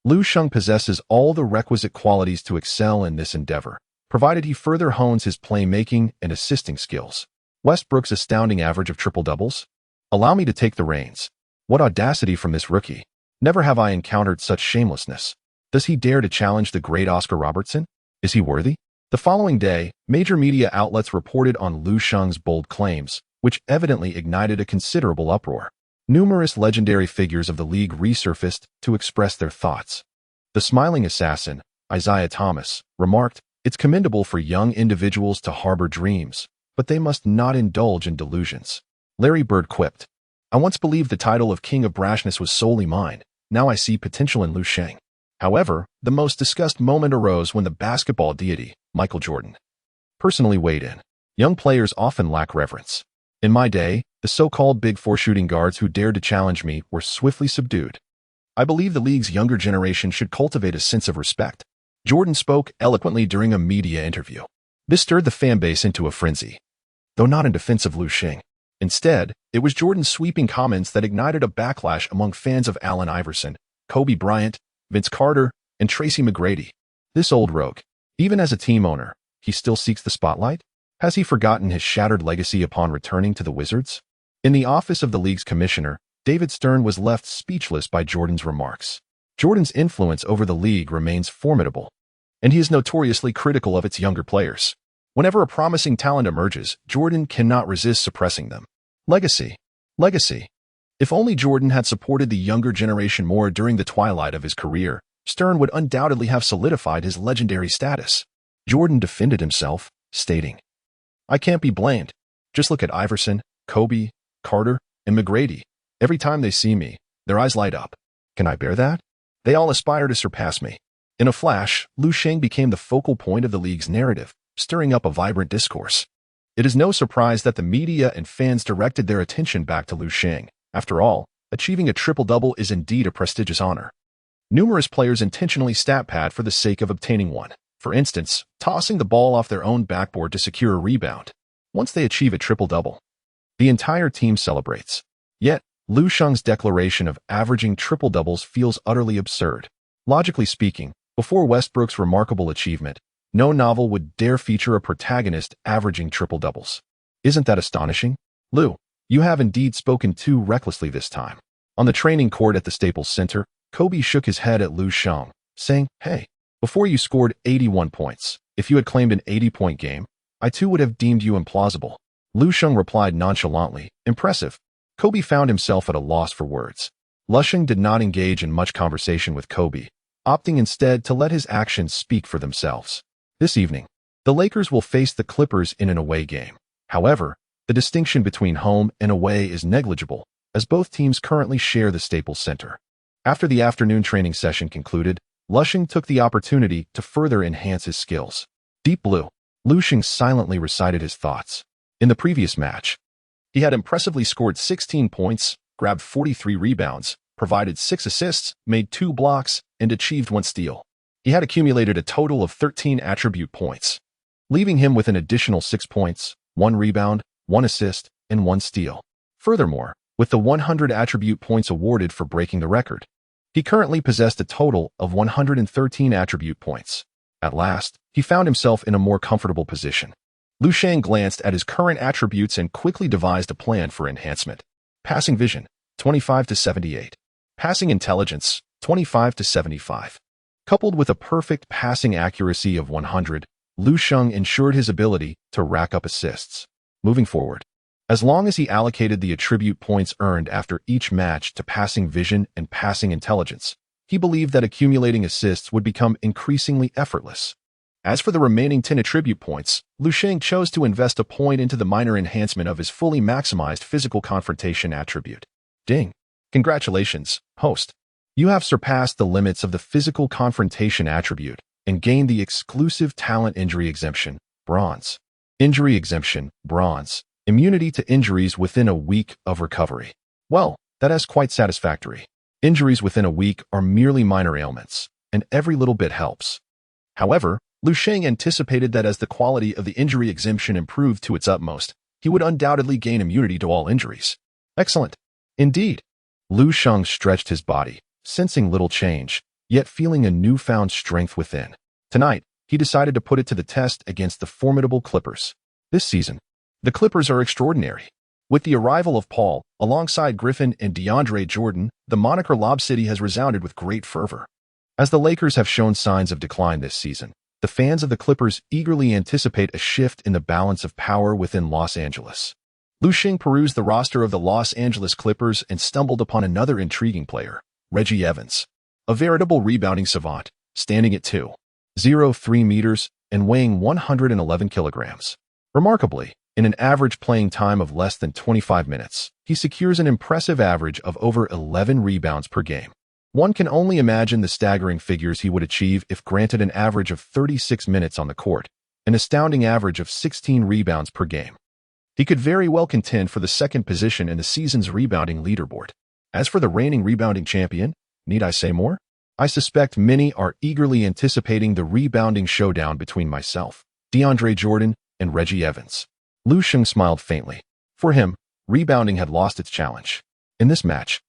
Lu Sheng possesses all the requisite qualities to excel in this endeavor, provided he further hones his playmaking and assisting skills. Westbrook's astounding average of triple-doubles? Allow me to take the reins. What audacity from this rookie. Never have I encountered such shamelessness. Does he dare to challenge the great Oscar Robertson? Is he worthy? The following day, major media outlets reported on Lu Sheng's bold claims, which evidently ignited a considerable uproar. Numerous legendary figures of the league resurfaced to express their thoughts. The smiling assassin, Isaiah Thomas, remarked, "It's commendable for young individuals to harbor dreams, but they must not indulge in delusions." Larry Bird quipped, "I once believed the title of King of Brashness was solely mine. Now I see potential in Lu Sheng." However, the most discussed moment arose when the basketball deity, Michael Jordan, personally weighed in. Young players often lack reverence. In my day, the so-called Big Four shooting guards who dared to challenge me were swiftly subdued. I believe the league's younger generation should cultivate a sense of respect. Jordan spoke eloquently during a media interview. This stirred the fan base into a frenzy, though not in defense of Lu Sheng. Instead, it was Jordan's sweeping comments that ignited a backlash among fans of Allen Iverson, Kobe Bryant, Vince Carter, and Tracy McGrady. This old rogue, even as a team owner, he still seeks the spotlight? Has he forgotten his shattered legacy upon returning to the Wizards? In the office of the league's commissioner, David Stern was left speechless by Jordan's remarks. Jordan's influence over the league remains formidable, and he is notoriously critical of its younger players. Whenever a promising talent emerges, Jordan cannot resist suppressing them. Legacy. Legacy. If only Jordan had supported the younger generation more during the twilight of his career, Stern would undoubtedly have solidified his legendary status. Jordan defended himself, stating, "I can't be blamed. Just look at Iverson, Kobe, Carter, and McGrady. Every time they see me, their eyes light up. Can I bear that? They all aspire to surpass me." In a flash, Lu Sheng became the focal point of the league's narrative, stirring up a vibrant discourse. It is no surprise that the media and fans directed their attention back to Lu Sheng. After all, achieving a triple-double is indeed a prestigious honor. Numerous players intentionally stat pad for the sake of obtaining one. For instance, tossing the ball off their own backboard to secure a rebound. Once they achieve a triple-double, the entire team celebrates. Yet, Lu Sheng's declaration of averaging triple-doubles feels utterly absurd. Logically speaking, before Westbrook's remarkable achievement, no novel would dare feature a protagonist averaging triple-doubles. Isn't that astonishing? Lu, you have indeed spoken too recklessly this time. On the training court at the Staples Center, Kobe shook his head at Lu Sheng, saying, "Hey, before you scored 81 points, if you had claimed an 80-point game, I too would have deemed you implausible." Lu Sheng replied nonchalantly, "Impressive." Kobe found himself at a loss for words. Lu Sheng did not engage in much conversation with Kobe, opting instead to let his actions speak for themselves. This evening, the Lakers will face the Clippers in an away game. However, the distinction between home and away is negligible, as both teams currently share the Staples Center. After the afternoon training session concluded, Lu Sheng took the opportunity to further enhance his skills. Deep Blue. Lu Sheng silently recited his thoughts. In the previous match, he had impressively scored 16 points, grabbed 43 rebounds, provided 6 assists, made 2 blocks, and achieved 1 steal. He had accumulated a total of 13 attribute points, leaving him with an additional 6 points, 1 rebound, 1 assist, and 1 steal. Furthermore, with the 100 attribute points awarded for breaking the record, he currently possessed a total of 113 attribute points. At last, he found himself in a more comfortable position. Lu Sheng glanced at his current attributes and quickly devised a plan for enhancement. Passing vision, 25 to 78. Passing intelligence, 25 to 75. Coupled with a perfect passing accuracy of 100, Lu Sheng ensured his ability to rack up assists. Moving forward, as long as he allocated the attribute points earned after each match to passing vision and passing intelligence, he believed that accumulating assists would become increasingly effortless. As for the remaining 10 attribute points, Lu Sheng chose to invest a point into the minor enhancement of his fully maximized physical confrontation attribute. Ding! Congratulations, host. You have surpassed the limits of the physical confrontation attribute and gained the exclusive talent injury exemption, bronze. Injury exemption, bronze. Immunity to injuries within a week of recovery. Well, that is quite satisfactory. Injuries within a week are merely minor ailments, and every little bit helps. However, Lu Sheng anticipated that as the quality of the injury exemption improved to its utmost, he would undoubtedly gain immunity to all injuries. Excellent. Indeed. Lu Sheng stretched his body, sensing little change, yet feeling a newfound strength within. Tonight, he decided to put it to the test against the formidable Clippers. This season, the Clippers are extraordinary. With the arrival of Paul, alongside Griffin and DeAndre Jordan, the moniker Lob City has resounded with great fervor. As the Lakers have shown signs of decline this season, the fans of the Clippers eagerly anticipate a shift in the balance of power within Los Angeles. Lu Sheng perused the roster of the Los Angeles Clippers and stumbled upon another intriguing player, Reggie Evans, a veritable rebounding savant, standing at 2.03 meters and weighing 111 kilograms. Remarkably, in an average playing time of less than 25 minutes, he secures an impressive average of over 11 rebounds per game. One can only imagine the staggering figures he would achieve if granted an average of 36 minutes on the court, an astounding average of 16 rebounds per game. He could very well contend for the second position in the season's rebounding leaderboard. As for the reigning rebounding champion, Need I say more? I suspect many are eagerly anticipating the rebounding showdown between myself, DeAndre Jordan, and Reggie Evans. Lu Sheng smiled faintly. For him, rebounding had lost its challenge. In this match,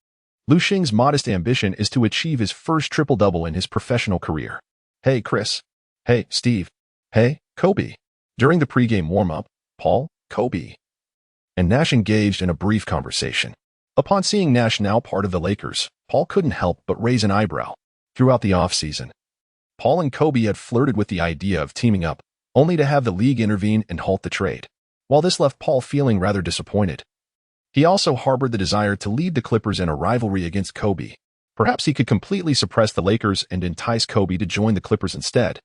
Lu Sheng's modest ambition is to achieve his first triple-double in his professional career. Hey, Chris. Hey, Steve. Hey, Kobe. During the pregame warm-up, Paul, Kobe, and Nash engaged in a brief conversation. Upon seeing Nash now part of the Lakers, Paul couldn't help but raise an eyebrow. Throughout the offseason, Paul and Kobe had flirted with the idea of teaming up, only to have the league intervene and halt the trade. While this left Paul feeling rather disappointed, he also harbored the desire to lead the Clippers in a rivalry against Kobe. Perhaps he could completely suppress the Lakers and entice Kobe to join the Clippers instead.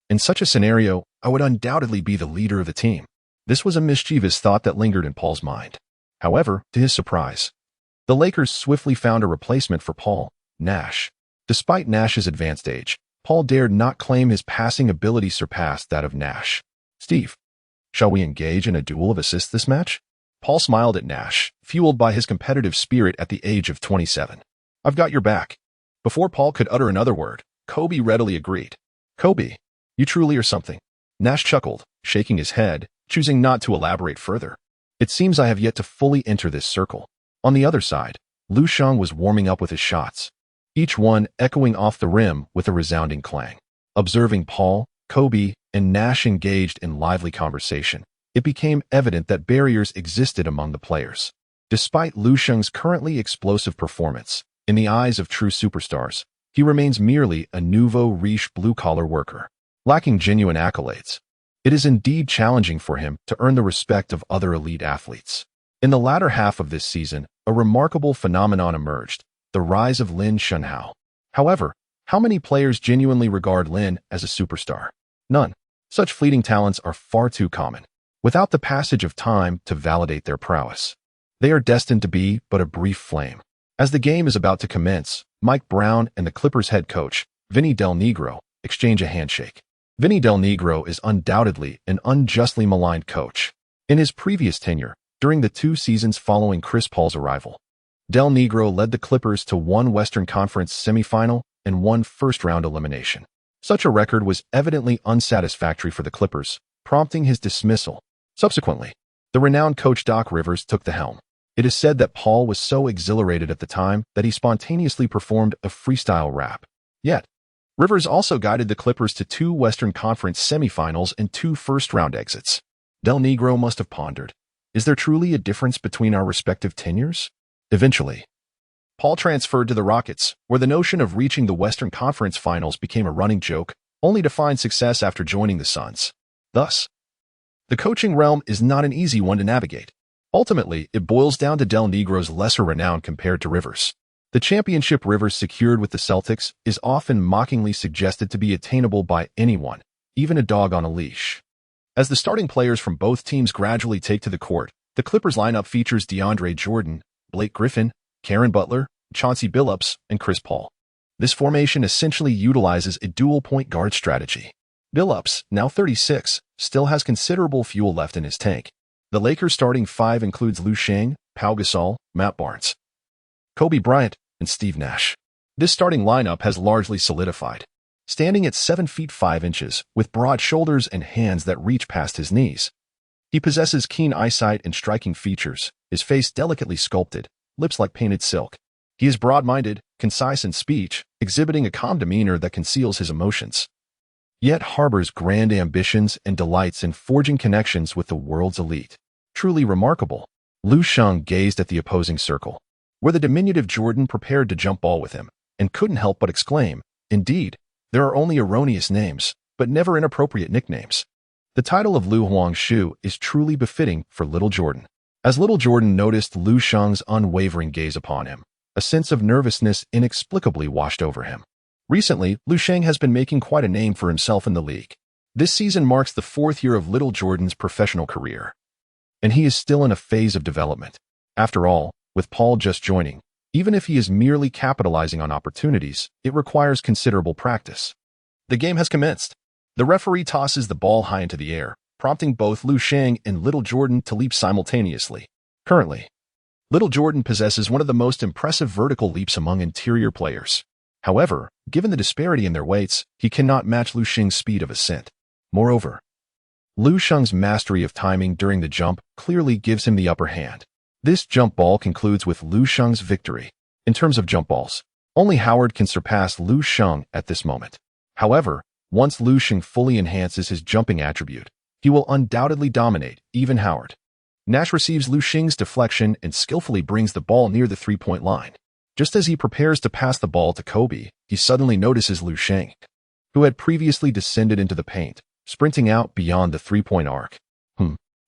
In such a scenario, I would undoubtedly be the leader of the team. This was a mischievous thought that lingered in Paul's mind. However, to his surprise, the Lakers swiftly found a replacement for Paul, Nash. Despite Nash's advanced age, Paul dared not claim his passing ability surpassed that of Nash. Steve, shall we engage in a duel of assists this match? Paul smiled at Nash, fueled by his competitive spirit at the age of 27. I've got your back. Before Paul could utter another word, Kobe readily agreed. Kobe, you truly are something. Nash chuckled, shaking his head, choosing not to elaborate further. It seems I have yet to fully enter this circle. On the other side, Lu Sheng was warming up with his shots, each one echoing off the rim with a resounding clang. Observing Paul, Kobe, and Nash engaged in lively conversation, it became evident that barriers existed among the players. Despite Lu Sheng's currently explosive performance, in the eyes of true superstars, he remains merely a nouveau riche blue-collar worker, lacking genuine accolades. It is indeed challenging for him to earn the respect of other elite athletes. In the latter half of this season, a remarkable phenomenon emerged, the rise of Lin Shunhao. However, how many players genuinely regard Lin as a superstar? None. Such fleeting talents are far too common, without the passage of time to validate their prowess. They are destined to be but a brief flame. As the game is about to commence, Mike Brown and the Clippers head coach, Vinny Del Negro, exchange a handshake. Vinny Del Negro is undoubtedly an unjustly maligned coach. In his previous tenure, during the 2 seasons following Chris Paul's arrival, Del Negro led the Clippers to 1 Western Conference semifinal and 1 first-round elimination. Such a record was evidently unsatisfactory for the Clippers, prompting his dismissal. Subsequently, the renowned coach Doc Rivers took the helm. It is said that Paul was so exhilarated at the time that he spontaneously performed a freestyle rap. Yet, Rivers also guided the Clippers to 2 Western Conference semifinals and 2 first-round exits. Del Negro must have pondered, is there truly a difference between our respective tenures? Eventually, Paul transferred to the Rockets, where the notion of reaching the Western Conference Finals became a running joke, only to find success after joining the Suns. Thus, the coaching realm is not an easy one to navigate. Ultimately, it boils down to Del Negro's lesser renown compared to Rivers. The championship Rivers secured with the Celtics is often mockingly suggested to be attainable by anyone, even a dog on a leash. As the starting players from both teams gradually take to the court, the Clippers lineup features DeAndre Jordan, Blake Griffin, Karen Butler, Chauncey Billups, and Chris Paul. This formation essentially utilizes a dual point guard strategy. Billups, now 36, still has considerable fuel left in his tank. The Lakers' starting 5 includes Lu Sheng, Pau Gasol, Matt Barnes, Kobe Bryant, and Steve Nash. This starting lineup has largely solidified. Standing at 7 feet 5 inches, with broad shoulders and hands that reach past his knees, he possesses keen eyesight and striking features, his face delicately sculpted, lips like painted silk. He is broad-minded, concise in speech, exhibiting a calm demeanor that conceals his emotions, yet harbors grand ambitions and delights in forging connections with the world's elite. Truly remarkable. Lu Sheng gazed at the opposing circle, where the diminutive Jordan prepared to jump ball with him, and couldn't help but exclaim, indeed, there are only erroneous names, but never inappropriate nicknames. The title of Lu Huangshu is truly befitting for Little Jordan. As Little Jordan noticed Lu Sheng's unwavering gaze upon him, a sense of nervousness inexplicably washed over him. Recently, Lu Sheng has been making quite a name for himself in the league. This season marks the 4th year of Little Jordan's professional career, and he is still in a phase of development. After all, with Paul just joining, even if he is merely capitalizing on opportunities, it requires considerable practice. The game has commenced. The referee tosses the ball high into the air, prompting both Lu Sheng and Little Jordan to leap simultaneously. Currently, Little Jordan possesses one of the most impressive vertical leaps among interior players. However, given the disparity in their weights, he cannot match Lu Sheng's speed of ascent. Moreover, Lu Sheng's mastery of timing during the jump clearly gives him the upper hand. This jump ball concludes with Lu Sheng's victory. In terms of jump balls, only Howard can surpass Lu Sheng at this moment. However, once Lu Sheng fully enhances his jumping attribute, he will undoubtedly dominate even Howard. Nash receives Lu Sheng's deflection and skillfully brings the ball near the three-point line. Just as he prepares to pass the ball to Kobe, he suddenly notices Lu Sheng, who had previously descended into the paint, sprinting out beyond the three-point arc.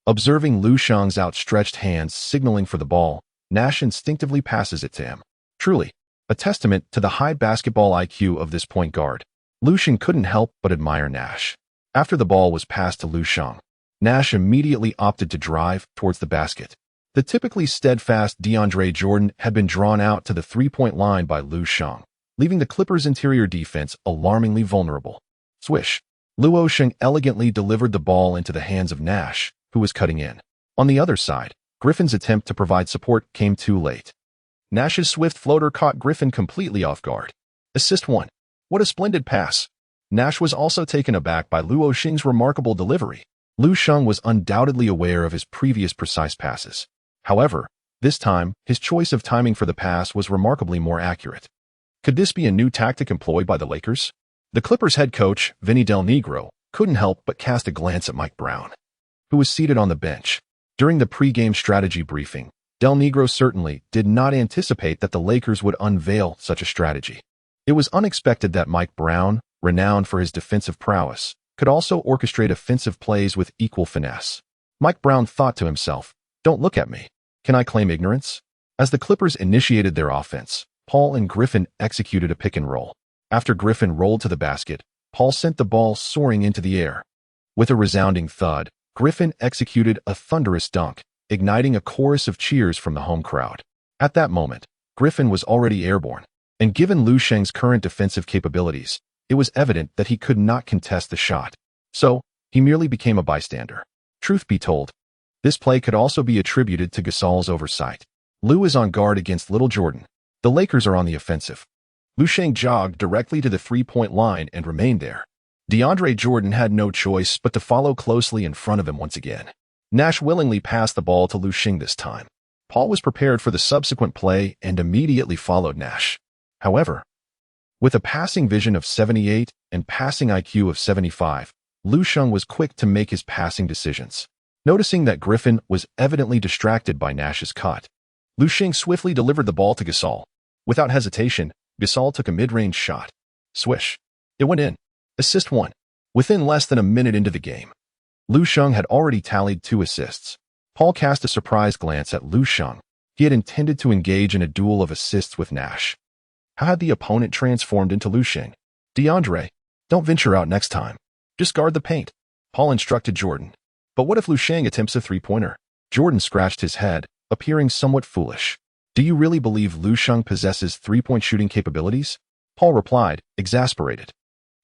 Observing Lu Sheng's outstretched hands signaling for the ball, Nash instinctively passes it to him. Truly, a testament to the high basketball IQ of this point guard. Lu Sheng couldn't help but admire Nash. After the ball was passed to Lu Sheng, Nash immediately opted to drive towards the basket. The typically steadfast DeAndre Jordan had been drawn out to the three-point line by Lu Sheng, leaving the Clippers' interior defense alarmingly vulnerable. Swish. Lu Sheng elegantly delivered the ball into the hands of Nash, who was cutting in. On the other side, Griffin's attempt to provide support came too late. Nash's swift floater caught Griffin completely off guard. Assist 1. What a splendid pass. Nash was also taken aback by Lu Sheng's remarkable delivery. Lu Sheng was undoubtedly aware of his previous precise passes. However, this time, his choice of timing for the pass was remarkably more accurate. Could this be a new tactic employed by the Lakers? The Clippers head coach, Vinny Del Negro, couldn't help but cast a glance at Mike Brown, who was seated on the bench. During the pre-game strategy briefing, Del Negro certainly did not anticipate that the Lakers would unveil such a strategy. It was unexpected that Mike Brown, renowned for his defensive prowess, could also orchestrate offensive plays with equal finesse. Mike Brown thought to himself, "Don't look at me. Can I claim ignorance?" As the Clippers initiated their offense, Paul and Griffin executed a pick and roll. After Griffin rolled to the basket, Paul sent the ball soaring into the air. With a resounding thud, Griffin executed a thunderous dunk, igniting a chorus of cheers from the home crowd. At that moment, Griffin was already airborne, and given Lu Sheng's current defensive capabilities, it was evident that he could not contest the shot. So, he merely became a bystander. Truth be told, this play could also be attributed to Gasol's oversight. Lu is on guard against Little Jordan. The Lakers are on the offensive. Lu Sheng jogged directly to the three-point line and remained there. DeAndre Jordan had no choice but to follow closely in front of him once again. Nash willingly passed the ball to Lu Sheng this time. Paul was prepared for the subsequent play and immediately followed Nash. However, with a passing vision of 78 and passing IQ of 75, Lu Sheng was quick to make his passing decisions. Noticing that Griffin was evidently distracted by Nash's cut, Lu Sheng swiftly delivered the ball to Gasol. Without hesitation, Gasol took a mid-range shot. Swish. It went in. Assist 1. Within less than a minute into the game, Lu Sheng had already tallied 2 assists. Paul cast a surprised glance at Lu Sheng. He had intended to engage in a duel of assists with Nash. How had the opponent transformed into Lu Sheng? DeAndre, don't venture out next time. Just guard the paint, Paul instructed Jordan. But what if Lu Sheng attempts a three-pointer? Jordan scratched his head, appearing somewhat foolish. Do you really believe Lu Sheng possesses three-point shooting capabilities? Paul replied, exasperated.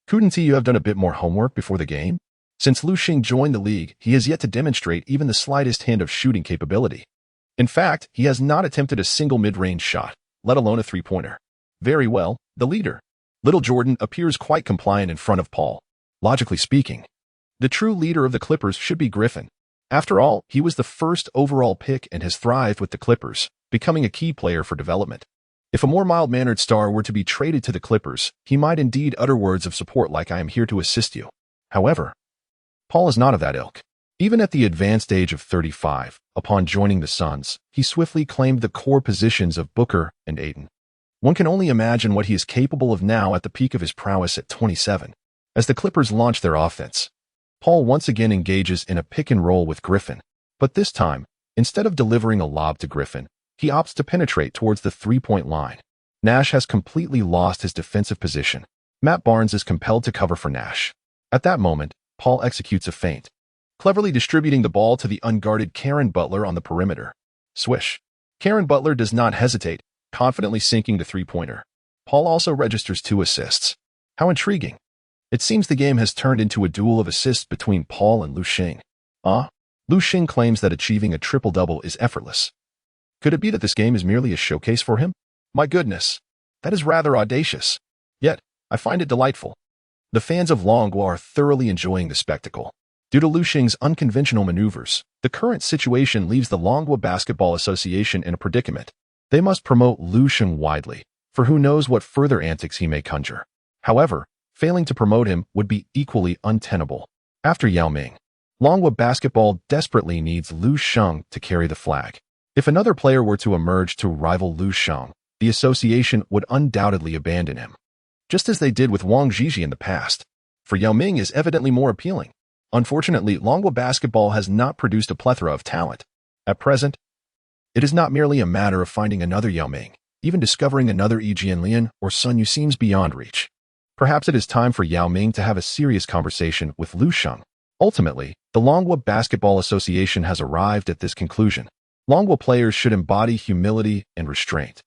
Couldn't you have done a bit more homework before the game? Since Lu Sheng joined the league, he has yet to demonstrate even the slightest hint of shooting capability. In fact, he has not attempted a single mid-range shot, let alone a three-pointer. Very well, the leader. Little Jordan appears quite compliant in front of Paul. Logically speaking, the true leader of the Clippers should be Griffin. After all, he was the first overall pick and has thrived with the Clippers, becoming a key player for development. If a more mild-mannered star were to be traded to the Clippers, he might indeed utter words of support like "I am here to assist you." However, Paul is not of that ilk. Even at the advanced age of 35, upon joining the Suns, he swiftly claimed the core positions of Booker and Ayton. One can only imagine what he is capable of now at the peak of his prowess at 27. As the Clippers launch their offense, Paul once again engages in a pick-and-roll with Griffin, but this time, instead of delivering a lob to Griffin, he opts to penetrate towards the three-point line. Nash has completely lost his defensive position. Matt Barnes is compelled to cover for Nash. At that moment, Paul executes a feint, cleverly distributing the ball to the unguarded Karen Butler on the perimeter. Swish. Karen Butler does not hesitate, confidently sinking the three-pointer. Paul also registers 2 assists. How intriguing. It seems the game has turned into a duel of assists between Paul and Lu Sheng. Lu Sheng claims that achieving a triple-double is effortless. Could it be that this game is merely a showcase for him? My goodness, that is rather audacious. I find it delightful. The fans of Longhua are thoroughly enjoying the spectacle. Due to Lu Sheng's unconventional maneuvers, the current situation leaves the Longhua Basketball Association in a predicament. They must promote Lu Sheng widely, for who knows what further antics he may conjure. However, failing to promote him would be equally untenable. After Yao Ming, Longhua Basketball desperately needs Lu Sheng to carry the flag. If another player were to emerge to rival Lu Sheng, the association would undoubtedly abandon him, just as they did with Wang Zhizhi in the past. For Yao Ming is evidently more appealing. Unfortunately, Longhua Basketball has not produced a plethora of talent. At present, it is not merely a matter of finding another Yao Ming. Even discovering another Yi Jianlian or Sun Yu seems beyond reach. Perhaps it is time for Yao Ming to have a serious conversation with Lu Sheng. Ultimately, the Longhua Basketball Association has arrived at this conclusion. Longhua players should embody humility and restraint.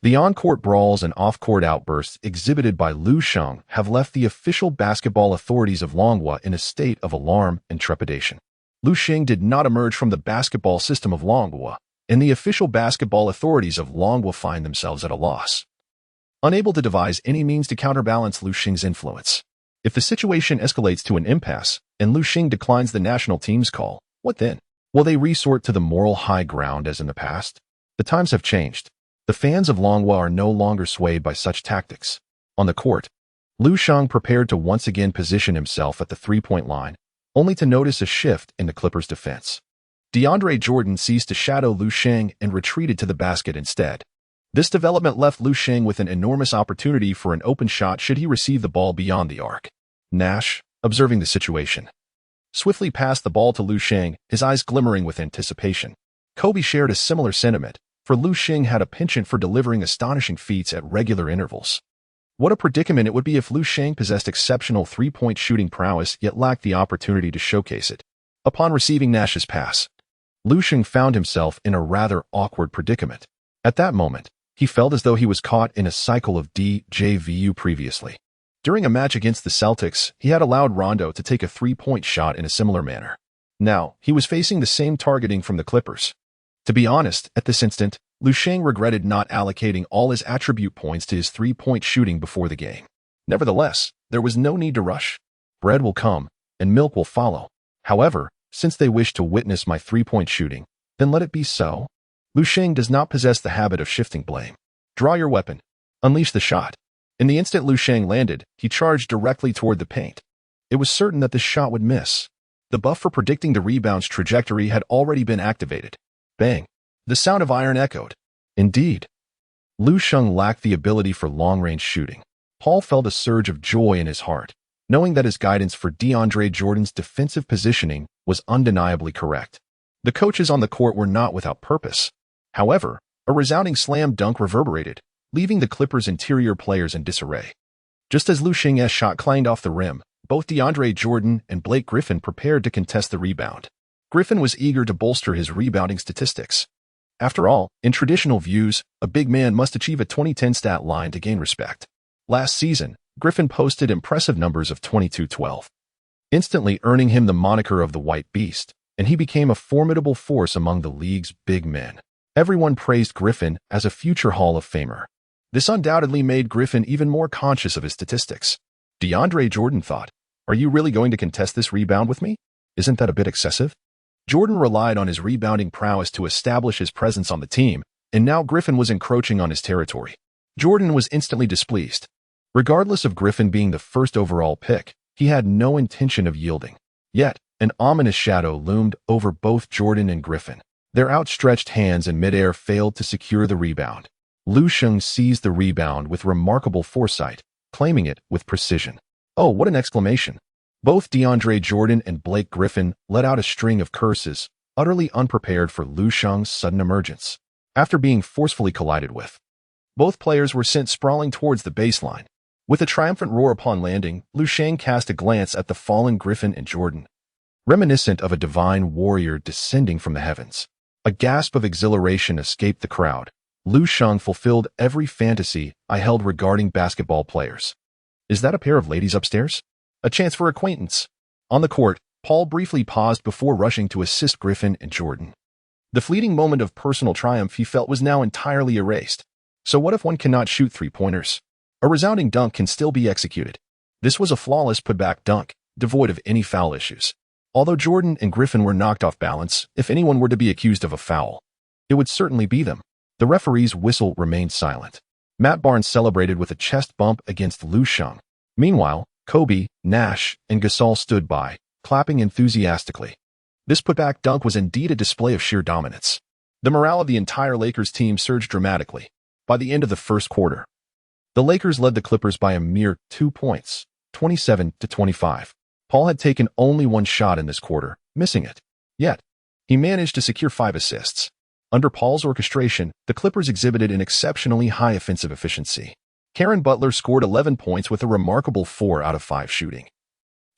The on-court brawls and off-court outbursts exhibited by Lu Sheng have left the official basketball authorities of Longhua in a state of alarm and trepidation. Lu Sheng did not emerge from the basketball system of Longhua, and the official basketball authorities of Longhua find themselves at a loss, unable to devise any means to counterbalance Lu Sheng's influence. If the situation escalates to an impasse, and Lu Sheng declines the national team's call, what then? Will they resort to the moral high ground as in the past? The times have changed. The fans of Longhua are no longer swayed by such tactics. On the court, Lu Sheng prepared to once again position himself at the three-point line, only to notice a shift in the Clippers' defense. DeAndre Jordan ceased to shadow Lu Sheng and retreated to the basket instead. This development left Lu Sheng with an enormous opportunity for an open shot should he receive the ball beyond the arc. Nash, observing the situation, swiftly passed the ball to Lu Sheng, his eyes glimmering with anticipation. Kobe shared a similar sentiment, for Lu Sheng had a penchant for delivering astonishing feats at regular intervals. What a predicament it would be if Lu Sheng possessed exceptional three-point shooting prowess yet lacked the opportunity to showcase it. Upon receiving Nash's pass, Lu Sheng found himself in a rather awkward predicament. At that moment, he felt as though he was caught in a cycle of DJVU previously. During a match against the Celtics, he had allowed Rondo to take a three-point shot in a similar manner. Now, he was facing the same targeting from the Clippers. To be honest, at this instant, Lu Sheng regretted not allocating all his attribute points to his three-point shooting before the game. Nevertheless, there was no need to rush. Bread will come, and milk will follow. However, since they wish to witness my three-point shooting, then let it be so. Lu Sheng does not possess the habit of shifting blame. Draw your weapon. Unleash the shot. In the instant Lu Sheng landed, he charged directly toward the paint. It was certain that this shot would miss. The buff for predicting the rebound's trajectory had already been activated. Bang! The sound of iron echoed. Indeed, Lu Sheng lacked the ability for long-range shooting. Paul felt a surge of joy in his heart, knowing that his guidance for DeAndre Jordan's defensive positioning was undeniably correct. The coaches on the court were not without purpose. However, a resounding slam dunk reverberated, leaving the Clippers' interior players in disarray. Just as Lu Sheng's shot clanged off the rim, both DeAndre Jordan and Blake Griffin prepared to contest the rebound. Griffin was eager to bolster his rebounding statistics. After all, in traditional views, a big man must achieve a 20-10 stat line to gain respect. Last season, Griffin posted impressive numbers of 22-12, instantly earning him the moniker of the White Beast, and he became a formidable force among the league's big men. Everyone praised Griffin as a future Hall of Famer. This undoubtedly made Griffin even more conscious of his statistics. DeAndre Jordan thought, "Are you really going to contest this rebound with me? Isn't that a bit excessive?" Jordan relied on his rebounding prowess to establish his presence on the team, and now Griffin was encroaching on his territory. Jordan was instantly displeased. Regardless of Griffin being the first overall pick, he had no intention of yielding. Yet, an ominous shadow loomed over both Jordan and Griffin. Their outstretched hands in midair failed to secure the rebound. Lu Sheng seized the rebound with remarkable foresight, claiming it with precision. Oh, what an exclamation! Both DeAndre Jordan and Blake Griffin let out a string of curses, utterly unprepared for Lu Sheng's sudden emergence. After being forcefully collided with, both players were sent sprawling towards the baseline. With a triumphant roar upon landing, Lu Sheng cast a glance at the fallen Griffin and Jordan, reminiscent of a divine warrior descending from the heavens. A gasp of exhilaration escaped the crowd. Lu Sheng fulfilled every fantasy I held regarding basketball players. Is that a pair of ladies upstairs? A chance for acquaintance. On the court, Paul briefly paused before rushing to assist Griffin and Jordan. The fleeting moment of personal triumph he felt was now entirely erased. So what if one cannot shoot three-pointers? a resounding dunk can still be executed. This was a flawless putback dunk, devoid of any foul issues. Although Jordan and Griffin were knocked off balance, if anyone were to be accused of a foul, it would certainly be them. The referee's whistle remained silent. Matt Barnes celebrated with a chest bump against Lu Sheng. Meanwhile, Kobe, Nash, and Gasol stood by, clapping enthusiastically. This putback dunk was indeed a display of sheer dominance. The morale of the entire Lakers team surged dramatically. By the end of the first quarter, the Lakers led the Clippers by a mere 2 points, 27-25. Paul had taken only one shot in this quarter, missing it. Yet, he managed to secure 5 assists. Under Paul's orchestration, the Clippers exhibited an exceptionally high offensive efficiency. Karen Butler scored 11 points with a remarkable 4 out of 5 shooting,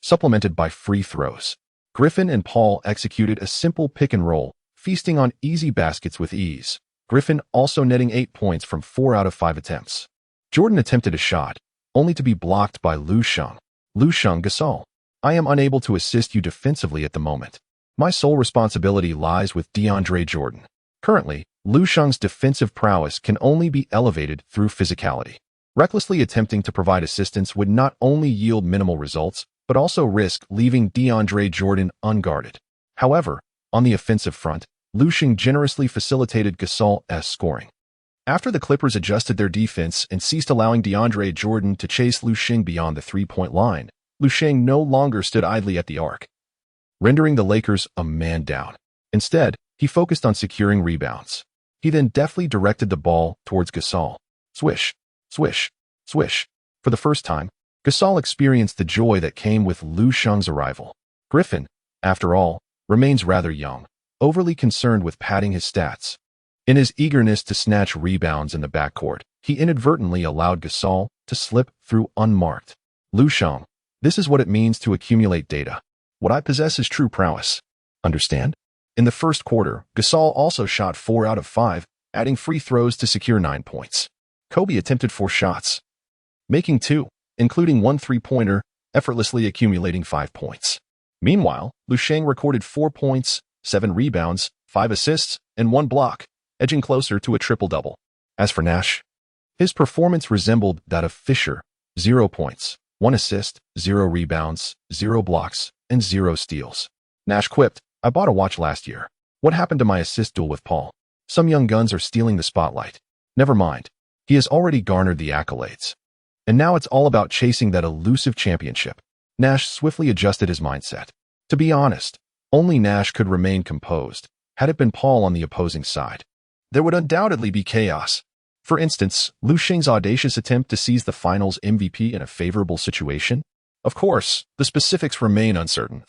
supplemented by free throws. Griffin and Paul executed a simple pick and roll, feasting on easy baskets with ease. Griffin also netting 8 points from 4 out of 5 attempts. Jordan attempted a shot, only to be blocked by Lu Sheng. Lu Sheng Gasol. I am unable to assist you defensively at the moment. My sole responsibility lies with DeAndre Jordan. Currently, Lu Sheng's defensive prowess can only be elevated through physicality. Recklessly attempting to provide assistance would not only yield minimal results, but also risk leaving DeAndre Jordan unguarded. However, on the offensive front, Lu Sheng generously facilitated Gasol's scoring. After the Clippers adjusted their defense and ceased allowing DeAndre Jordan to chase Lu Sheng beyond the three-point line, Lu Sheng no longer stood idly at the arc, rendering the Lakers a man down. Instead, he focused on securing rebounds. He then deftly directed the ball towards Gasol. Swish, swish, swish. For the first time, Gasol experienced the joy that came with Lu Sheng's arrival. Griffin, after all, remains rather young, overly concerned with padding his stats. In his eagerness to snatch rebounds in the backcourt, he inadvertently allowed Gasol to slip through unmarked. Lu Sheng, this is what it means to accumulate data. What I possess is true prowess. Understand? In the first quarter, Gasol also shot 4 out of 5, adding free throws to secure 9 points. Kobe attempted 4 shots, making 2, including 1 three-pointer, effortlessly accumulating 5 points. Meanwhile, Lu Sheng recorded 4 points, 7 rebounds, 5 assists, and 1 block, edging closer to a triple-double. As for Nash, his performance resembled that of Fisher: 0 points, 1 assist, 0 rebounds, 0 blocks, and 0 steals. Nash quipped, I bought a watch last year. What happened to my assist duel with Paul? Some young guns are stealing the spotlight. Never mind. He has already garnered the accolades. And now it's all about chasing that elusive championship. Nash swiftly adjusted his mindset. To be honest, only Nash could remain composed. Had it been Paul on the opposing side, there would undoubtedly be chaos. For instance, Lu Sheng's audacious attempt to seize the finals MVP in a favorable situation? Of course, the specifics remain uncertain.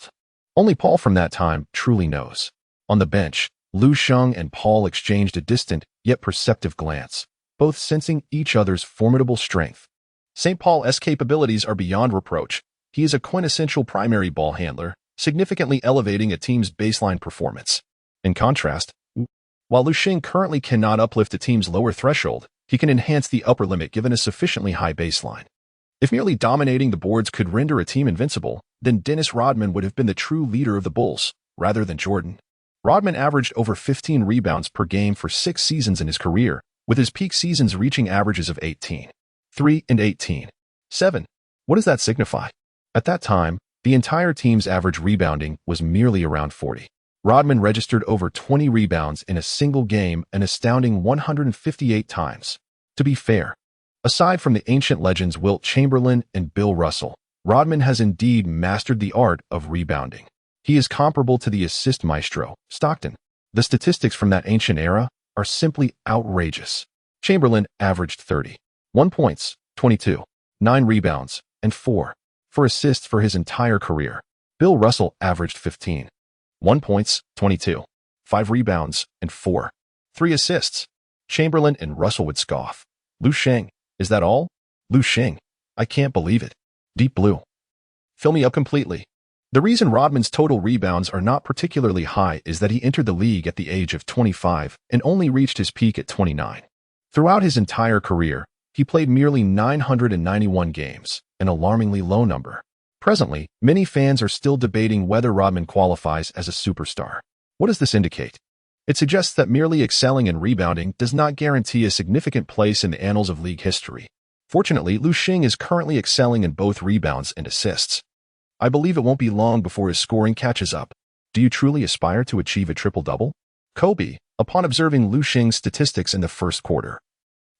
Only Paul from that time truly knows. On the bench, Lu Sheng and Paul exchanged a distant yet perceptive glance, both sensing each other's formidable strength. St. Paul's capabilities are beyond reproach. He is a quintessential primary ball handler, significantly elevating a team's baseline performance. In contrast, while Lu Sheng currently cannot uplift a team's lower threshold, he can enhance the upper limit given a sufficiently high baseline. If merely dominating the boards could render a team invincible, then Dennis Rodman would have been the true leader of the Bulls, rather than Jordan. Rodman averaged over 15 rebounds per game for 6 seasons in his career, with his peak seasons reaching averages of 18, 3, and 18, 7. What does that signify? At that time, the entire team's average rebounding was merely around 40. Rodman registered over 20 rebounds in a single game, an astounding 158 times. To be fair, aside from the ancient legends Wilt Chamberlain and Bill Russell, Rodman has indeed mastered the art of rebounding. He is comparable to the assist maestro, Stockton. The statistics from that ancient era are simply outrageous. Chamberlain averaged 30, 1 points, 22, 9 rebounds, and 4 assists for his entire career. Bill Russell averaged 15, 1 points, 22, 5 rebounds, and 3 assists. Chamberlain and Russell would scoff. Lu Sheng, is that all? Lu Sheng, I can't believe it. Deep Blue. Fill me up completely. The reason Rodman's total rebounds are not particularly high is that he entered the league at the age of 25 and only reached his peak at 29. Throughout his entire career, he played merely 991 games, an alarmingly low number. Presently, many fans are still debating whether Rodman qualifies as a superstar. What does this indicate? It suggests that merely excelling in rebounding does not guarantee a significant place in the annals of league history. Fortunately, Lu Sheng is currently excelling in both rebounds and assists. I believe it won't be long before his scoring catches up. Do you truly aspire to achieve a triple-double? Kobe, upon observing Lu Sheng's statistics in the first quarter,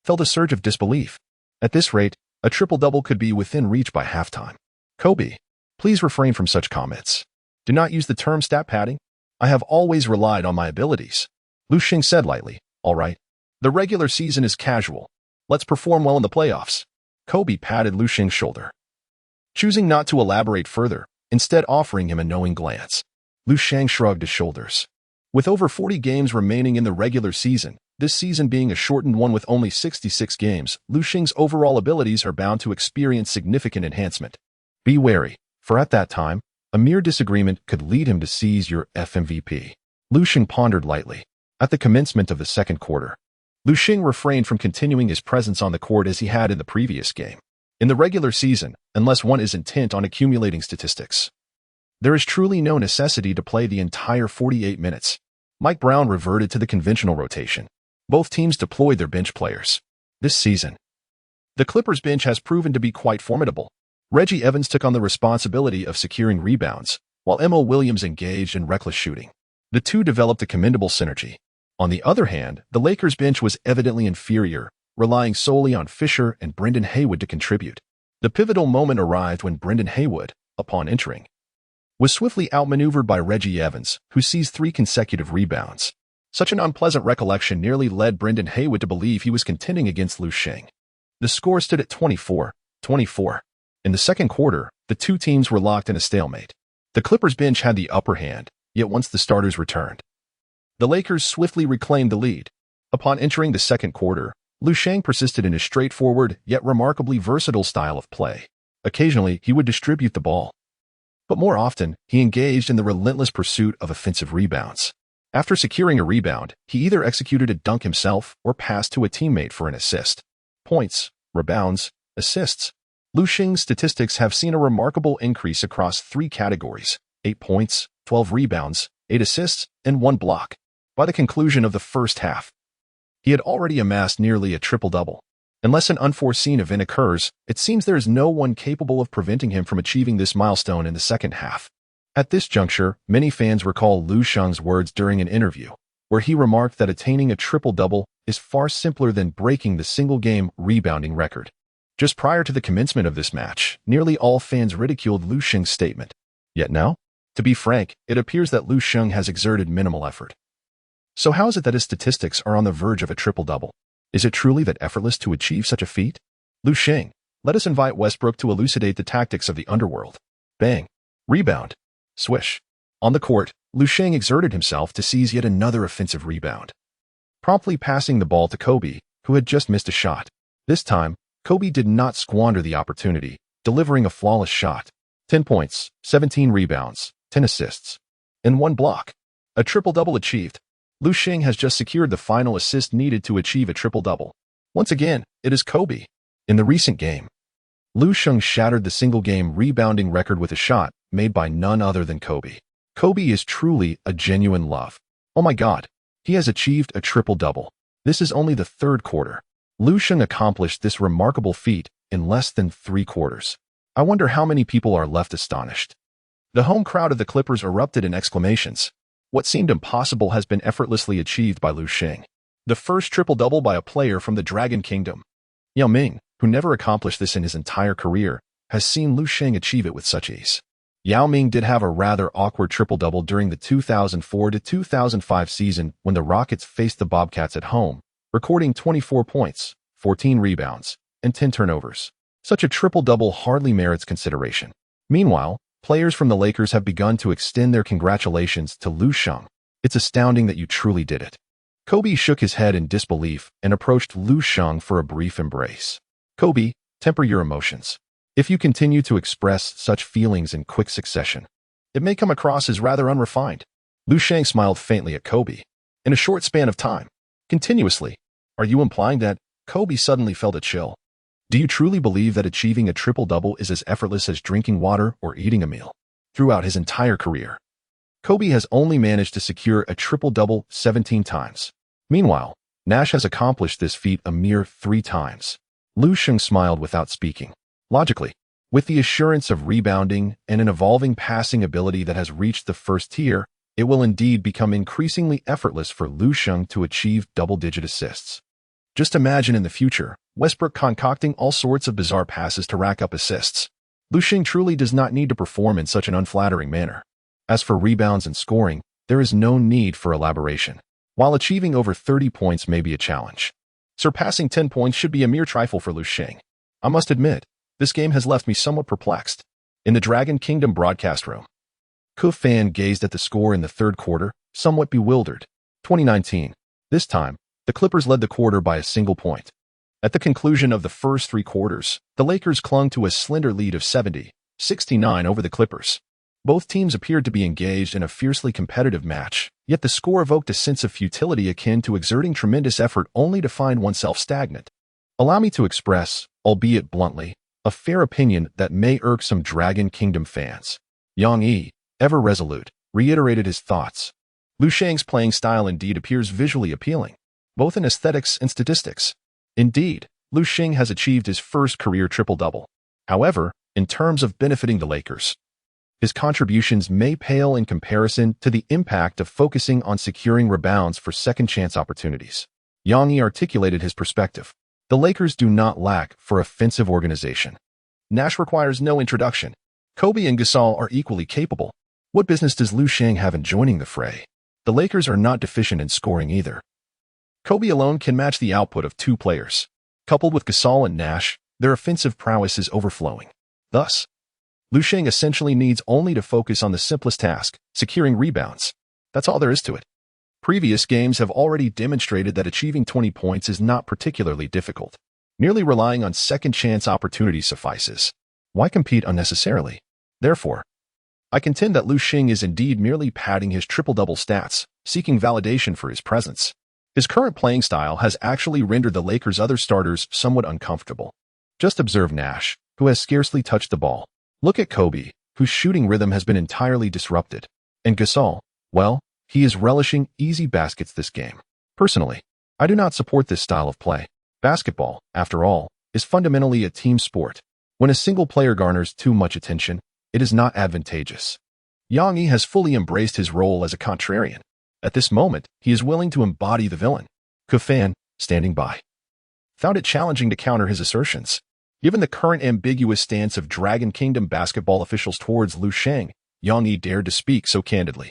felt a surge of disbelief. At this rate, a triple-double could be within reach by halftime. Kobe, please refrain from such comments. Do not use the term stat padding. I have always relied on my abilities. Lu Sheng said lightly. All right. The regular season is casual. Let's perform well in the playoffs. Kobe patted Lu Sheng's shoulder, choosing not to elaborate further, instead offering him a knowing glance. Lu Sheng shrugged his shoulders. With over 40 games remaining in the regular season, this season being a shortened one with only 66 games, Lu Sheng's overall abilities are bound to experience significant enhancement. Be wary, for at that time, a mere disagreement could lead him to seize your FMVP. Lu Sheng pondered lightly. At the commencement of the second quarter, Lu Sheng refrained from continuing his presence on the court as he had in the previous game. In the regular season, unless one is intent on accumulating statistics, there is truly no necessity to play the entire 48 minutes. Mike Brown reverted to the conventional rotation. Both teams deployed their bench players. This season, the Clippers bench has proven to be quite formidable. Reggie Evans took on the responsibility of securing rebounds, while Mo Williams engaged in reckless shooting. The two developed a commendable synergy. On the other hand, the Lakers bench was evidently inferior, relying solely on Fisher and Brendan Haywood to contribute. The pivotal moment arrived when Brendan Haywood, upon entering, was swiftly outmaneuvered by Reggie Evans, who seized 3 consecutive rebounds. Such an unpleasant recollection nearly led Brendan Haywood to believe he was contending against Lu Sheng. The score stood at 24-24. In the second quarter, the two teams were locked in a stalemate. The Clippers bench had the upper hand, yet once the starters returned, the Lakers swiftly reclaimed the lead. Upon entering the second quarter, Lu Sheng persisted in his straightforward yet remarkably versatile style of play. Occasionally, he would distribute the ball, but more often, he engaged in the relentless pursuit of offensive rebounds. After securing a rebound, he either executed a dunk himself or passed to a teammate for an assist. Points, rebounds, assists. Lu Sheng's statistics have seen a remarkable increase across 3 categories: 8 points, 12 rebounds, 8 assists, and 1 block. By the conclusion of the first half, he had already amassed nearly a triple-double. Unless an unforeseen event occurs, it seems there is no one capable of preventing him from achieving this milestone in the second half. At this juncture, many fans recall Lu Sheng's words during an interview, where he remarked that attaining a triple-double is far simpler than breaking the single-game rebounding record. Just prior to the commencement of this match, nearly all fans ridiculed Lu Sheng's statement. Yet now, to be frank, it appears that Lu Sheng has exerted minimal effort. So how is it that his statistics are on the verge of a triple-double? Is it truly that effortless to achieve such a feat? Lu Sheng, let us invite Westbrook to elucidate the tactics of the underworld. Bang. Rebound. Swish. On the court, Lu Sheng exerted himself to seize yet another offensive rebound, promptly passing the ball to Kobe, who had just missed a shot. This time, Kobe did not squander the opportunity, delivering a flawless shot. 10 points, 17 rebounds, 10 assists, and 1 block. A triple-double achieved. Lu Sheng has just secured the final assist needed to achieve a triple-double. Once again, it is Kobe. In the recent game, Lu Sheng shattered the single-game rebounding record with a shot made by none other than Kobe. Kobe is truly a genuine love. Oh my God, he has achieved a triple-double. This is only the third quarter. Lu Sheng accomplished this remarkable feat in less than 3 quarters. I wonder how many people are left astonished. The home crowd of the Clippers erupted in exclamations. What seemed impossible has been effortlessly achieved by Lu Sheng. The first triple-double by a player from the Dragon Kingdom. Yao Ming, who never accomplished this in his entire career, has seen Lu Sheng achieve it with such ease. Yao Ming did have a rather awkward triple-double during the 2004-2005 season when the Rockets faced the Bobcats at home, recording 24 points, 14 rebounds, and 10 turnovers. Such a triple-double hardly merits consideration. Meanwhile, players from the Lakers have begun to extend their congratulations to Lu Sheng. It's astounding that you truly did it. Kobe shook his head in disbelief and approached Lu Sheng for a brief embrace. Kobe, temper your emotions. If you continue to express such feelings in quick succession, it may come across as rather unrefined. Lu Sheng smiled faintly at Kobe. In a short span of time, continuously, are you implying that? Kobe suddenly felt a chill. Do you truly believe that achieving a triple-double is as effortless as drinking water or eating a meal? Throughout his entire career, Kobe has only managed to secure a triple-double 17 times. Meanwhile, Nash has accomplished this feat a mere 3 times. Lu Sheng smiled without speaking. Logically, with the assurance of rebounding and an evolving passing ability that has reached the first tier, it will indeed become increasingly effortless for Lu Sheng to achieve double-digit assists. Just imagine in the future, Westbrook concocting all sorts of bizarre passes to rack up assists. Lu Sheng truly does not need to perform in such an unflattering manner. As for rebounds and scoring, there is no need for elaboration. While achieving over 30 points may be a challenge, surpassing 10 points should be a mere trifle for Lu Sheng. I must admit, this game has left me somewhat perplexed. In the Dragon Kingdom broadcast room, Ku Fan gazed at the score in the third quarter, somewhat bewildered. 2019. This time, the Clippers led the quarter by a single point. At the conclusion of the first three quarters, the Lakers clung to a slender lead of 70-69 over the Clippers. Both teams appeared to be engaged in a fiercely competitive match, yet the score evoked a sense of futility akin to exerting tremendous effort only to find oneself stagnant. Allow me to express, albeit bluntly, a fair opinion that may irk some Dragon Kingdom fans. Yang Yi, ever resolute, reiterated his thoughts. Lu Sheng's playing style indeed appears visually appealing, both in aesthetics and statistics. Indeed, Lu Sheng has achieved his first career triple-double. However, in terms of benefiting the Lakers, his contributions may pale in comparison to the impact of focusing on securing rebounds for second-chance opportunities. Yang Yi articulated his perspective. The Lakers do not lack for offensive organization. Nash requires no introduction. Kobe and Gasol are equally capable. What business does Lu Sheng have in joining the fray? The Lakers are not deficient in scoring either. Kobe alone can match the output of two players. Coupled with Gasol and Nash, their offensive prowess is overflowing. Thus, Lu Sheng essentially needs only to focus on the simplest task, securing rebounds. That's all there is to it. Previous games have already demonstrated that achieving 20 points is not particularly difficult. Merely relying on second-chance opportunities suffices. Why compete unnecessarily? Therefore, I contend that Lu Sheng is indeed merely padding his triple-double stats, seeking validation for his presence. His current playing style has actually rendered the Lakers' other starters somewhat uncomfortable. Just observe Nash, who has scarcely touched the ball. Look at Kobe, whose shooting rhythm has been entirely disrupted. And Gasol, well, he is relishing easy baskets this game. Personally, I do not support this style of play. Basketball, after all, is fundamentally a team sport. When a single player garners too much attention, it is not advantageous. Yang Yi has fully embraced his role as a contrarian. At this moment, he is willing to embody the villain. Ku Fan, standing by, found it challenging to counter his assertions. Given the current ambiguous stance of Dragon Kingdom basketball officials towards Lu Sheng, Yang Yi dared to speak so candidly.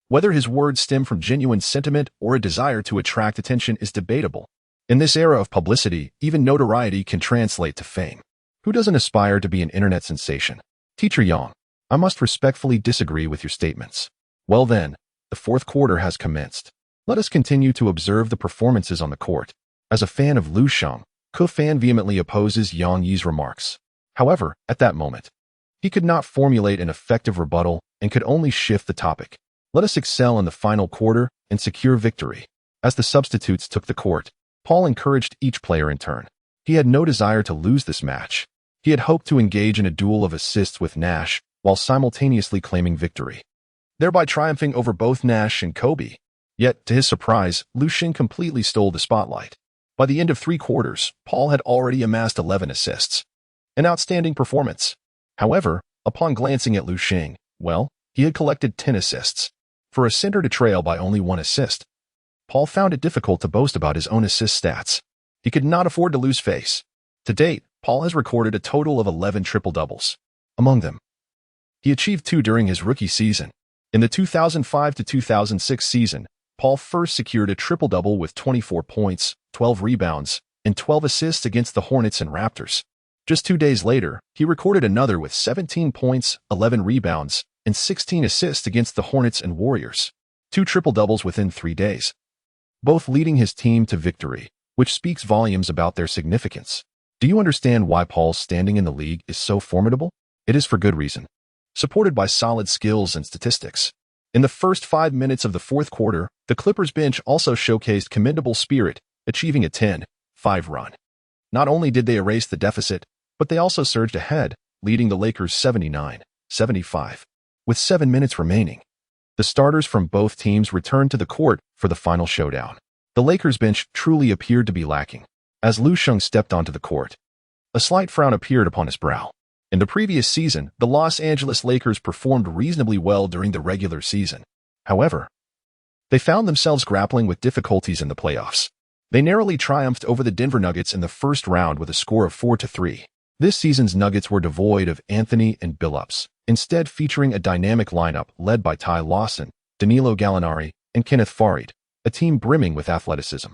Whether his words stem from genuine sentiment or a desire to attract attention is debatable. In this era of publicity, even notoriety can translate to fame. Who doesn't aspire to be an internet sensation? Teacher Yang, I must respectfully disagree with your statements. Well then, the fourth quarter has commenced. Let us continue to observe the performances on the court. As a fan of Lu Sheng, Ku Fan vehemently opposes Yang Yi's remarks. However, at that moment, he could not formulate an effective rebuttal and could only shift the topic. Let us excel in the final quarter and secure victory. As the substitutes took the court, Paul encouraged each player in turn. He had no desire to lose this match. He had hoped to engage in a duel of assists with Nash while simultaneously claiming victory, thereby triumphing over both Nash and Kobe. Yet, to his surprise, Lu Sheng completely stole the spotlight. By the end of three quarters, Paul had already amassed 11 assists. An outstanding performance. However, upon glancing at Lu Sheng, well, he had collected 10 assists. For a center to trail by only one assist, Paul found it difficult to boast about his own assist stats. He could not afford to lose face. To date, Paul has recorded a total of 11 triple-doubles. Among them, he achieved 2 during his rookie season. In the 2005-2006 season, Paul first secured a triple-double with 24 points, 12 rebounds, and 12 assists against the Hornets and Raptors. Just 2 days later, he recorded another with 17 points, 11 rebounds, and 16 assists against the Hornets and Warriors. 2 triple-doubles within 3 days, both leading his team to victory, which speaks volumes about their significance. Do you understand why Paul's standing in the league is so formidable? It is for good reason. Supported by solid skills and statistics. In the first 5 minutes of the fourth quarter, the Clippers bench also showcased commendable spirit, achieving a 10-5 run. Not only did they erase the deficit, but they also surged ahead, leading the Lakers 79-75. With 7 minutes remaining, the starters from both teams returned to the court for the final showdown. The Lakers bench truly appeared to be lacking. As Lu Sheng stepped onto the court, A slight frown appeared upon his brow. In the previous season, the Los Angeles Lakers performed reasonably well during the regular season. However, they found themselves grappling with difficulties in the playoffs. They narrowly triumphed over the Denver Nuggets in the first round with a score of 4-3. This season's Nuggets were devoid of Anthony and Billups, instead featuring a dynamic lineup led by Ty Lawson, Danilo Gallinari, and Kenneth Farid, a team brimming with athleticism.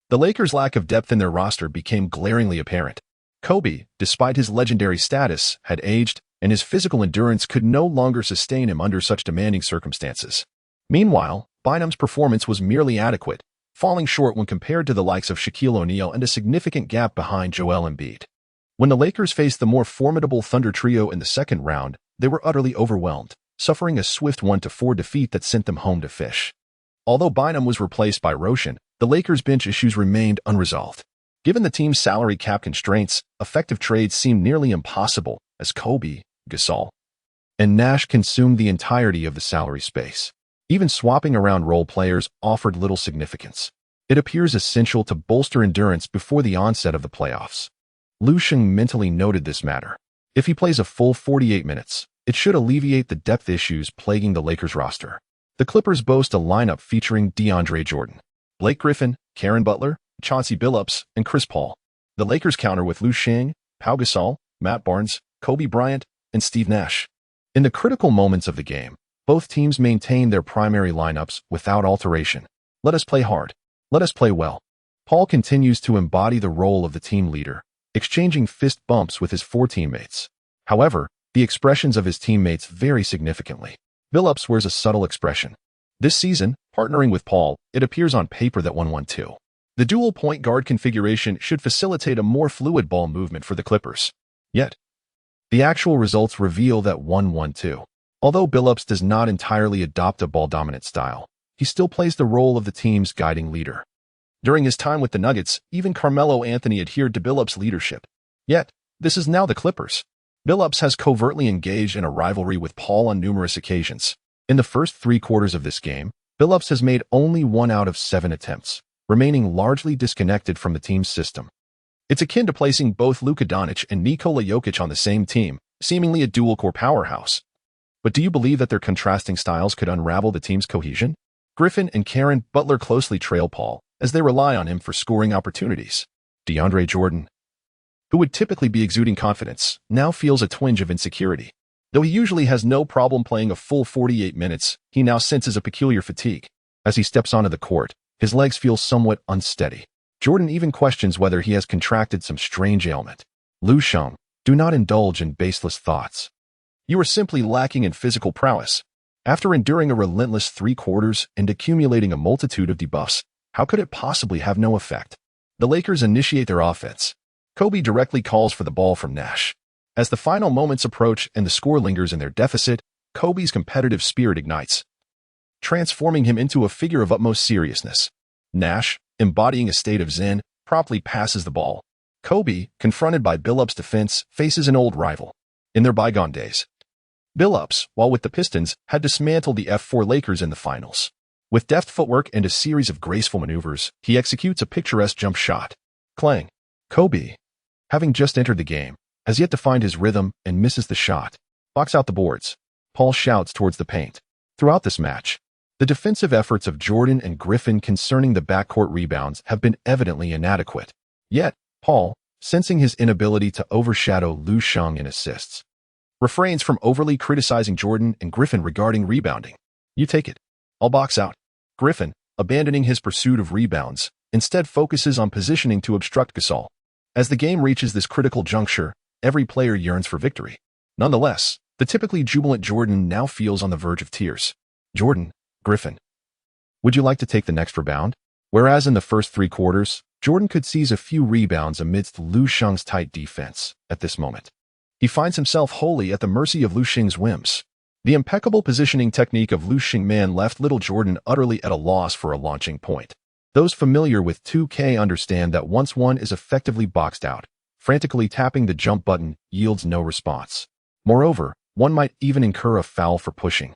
The Lakers' lack of depth in their roster became glaringly apparent. Kobe, despite his legendary status, had aged, and his physical endurance could no longer sustain him under such demanding circumstances. Meanwhile, Bynum's performance was merely adequate, falling short when compared to the likes of Shaquille O'Neal and a significant gap behind Joel Embiid. When the Lakers faced the more formidable Thunder trio in the second round, they were utterly overwhelmed, suffering a swift 1-4 defeat that sent them home to fish. Although Bynum was replaced by Roshan, the Lakers' bench issues remained unresolved. Given the team's salary cap constraints, effective trades seemed nearly impossible as Kobe, Gasol, and Nash consumed the entirety of the salary space. Even swapping around role players offered little significance. It appears essential to bolster endurance before the onset of the playoffs. Lu Sheng mentally noted this matter. If he plays a full 48 minutes, it should alleviate the depth issues plaguing the Lakers roster. The Clippers boast a lineup featuring DeAndre Jordan, Blake Griffin, Karen Butler, Chauncey Billups, and Chris Paul. The Lakers counter with Lu Sheng, Pau Gasol, Matt Barnes, Kobe Bryant, and Steve Nash. In the critical moments of the game, both teams maintained their primary lineups without alteration. Let us play hard. Let us play well. Paul continues to embody the role of the team leader, exchanging fist bumps with his four teammates. However, the expressions of his teammates vary significantly. Billups wears a subtle expression. This season, partnering with Paul, it appears on paper that 1-1-2. The dual point guard configuration should facilitate a more fluid ball movement for the Clippers. Yet, the actual results reveal that 1-1-2. Although Billups does not entirely adopt a ball-dominant style, he still plays the role of the team's guiding leader. During his time with the Nuggets, even Carmelo Anthony adhered to Billups' leadership. Yet, this is now the Clippers. Billups has covertly engaged in a rivalry with Paul on numerous occasions. In the first 3 quarters of this game, Billups has made only 1 out of 7 attempts, remaining largely disconnected from the team's system. It's akin to placing both Luka Doncic and Nikola Jokic on the same team, seemingly a dual-core powerhouse. But do you believe that their contrasting styles could unravel the team's cohesion? Griffin and Karen Butler closely trail Paul, as they rely on him for scoring opportunities. DeAndre Jordan, who would typically be exuding confidence, now feels a twinge of insecurity. Though he usually has no problem playing a full 48 minutes, he now senses a peculiar fatigue. As he steps onto the court, his legs feel somewhat unsteady. Jordan even questions whether he has contracted some strange ailment. Lu Sheng, do not indulge in baseless thoughts. You are simply lacking in physical prowess. After enduring a relentless 3 quarters and accumulating a multitude of debuffs, how could it possibly have no effect? The Lakers initiate their offense. Kobe directly calls for the ball from Nash. As the final moments approach and the score lingers in their deficit, Kobe's competitive spirit ignites, transforming him into a figure of utmost seriousness. Nash, embodying a state of zen, promptly passes the ball. Kobe, confronted by Billups' defense, faces an old rival. In their bygone days, Billups, while with the Pistons, had dismantled the F4 Lakers in the finals. With deft footwork and a series of graceful maneuvers, he executes a picturesque jump shot. Clang. Kobe, having just entered the game, has yet to find his rhythm and misses the shot. Box out the boards. Paul shouts towards the paint. Throughout this match, the defensive efforts of Jordan and Griffin concerning the backcourt rebounds have been evidently inadequate. Yet, Paul, sensing his inability to overshadow Lu Sheng in assists, refrains from overly criticizing Jordan and Griffin regarding rebounding. You take it. I'll box out. Griffin, abandoning his pursuit of rebounds, instead focuses on positioning to obstruct Gasol. As the game reaches this critical juncture, every player yearns for victory. Nonetheless, the typically jubilant Jordan now feels on the verge of tears. Jordan, Griffin, would you like to take the next rebound? Whereas in the first 3 quarters, Jordan could seize a few rebounds amidst Lu Sheng's tight defense. At this moment, he finds himself wholly at the mercy of Lu Sheng's whims. The impeccable positioning technique of Lu Sheng left little Jordan utterly at a loss for a launching point. Those familiar with 2K understand that once one is effectively boxed out, frantically tapping the jump button yields no response. Moreover, one might even incur a foul for pushing,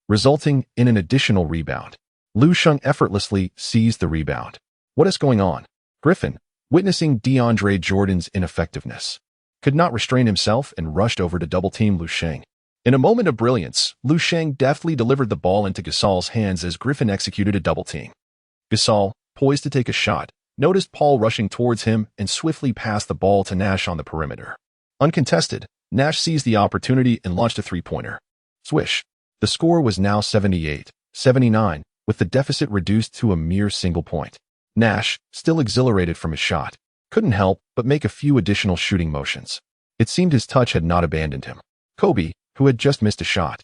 resulting in an additional rebound. Lu Sheng effortlessly seized the rebound. What is going on? Griffin, witnessing DeAndre Jordan's ineffectiveness, could not restrain himself and rushed over to double-team Lu Sheng. In a moment of brilliance, Lu Sheng deftly delivered the ball into Gasol's hands as Griffin executed a double-team. Gasol, poised to take a shot, noticed Paul rushing towards him and swiftly passed the ball to Nash on the perimeter. Uncontested, Nash seized the opportunity and launched a three-pointer. Swish. The score was now 78-79, with the deficit reduced to a mere single point. Nash, still exhilarated from his shot, couldn't help but make a few additional shooting motions. It seemed his touch had not abandoned him. Kobe, who had just missed a shot,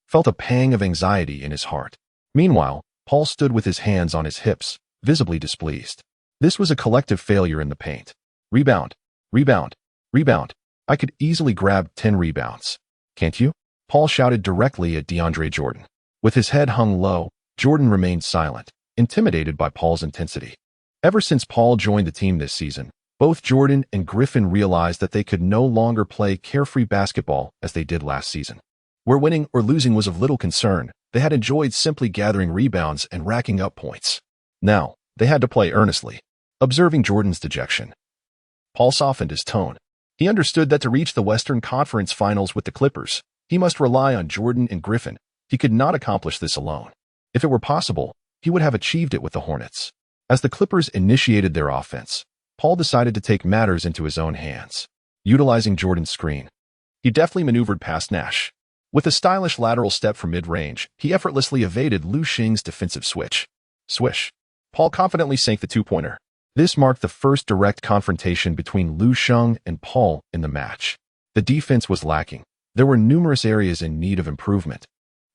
felt a pang of anxiety in his heart. Meanwhile, Paul stood with his hands on his hips, visibly displeased. This was a collective failure in the paint. Rebound, rebound, rebound. I could easily grab 10 rebounds. Can't you? Paul shouted directly at DeAndre Jordan. With his head hung low, Jordan remained silent, intimidated by Paul's intensity. Ever since Paul joined the team this season, both Jordan and Griffin realized that they could no longer play carefree basketball as they did last season. Where winning or losing was of little concern, they had enjoyed simply gathering rebounds and racking up points. Now, they had to play earnestly. Observing Jordan's dejection, Paul softened his tone. He understood that to reach the Western Conference Finals with the Clippers, he must rely on Jordan and Griffin. He could not accomplish this alone. If it were possible, he would have achieved it with the Hornets. As the Clippers initiated their offense, Paul decided to take matters into his own hands. Utilizing Jordan's screen, he deftly maneuvered past Nash. With a stylish lateral step from mid-range, he effortlessly evaded Lu Sheng's defensive switch. Swish. Paul confidently sank the two-pointer. This marked the first direct confrontation between Lu Sheng and Paul in the match. The defense was lacking. There were numerous areas in need of improvement.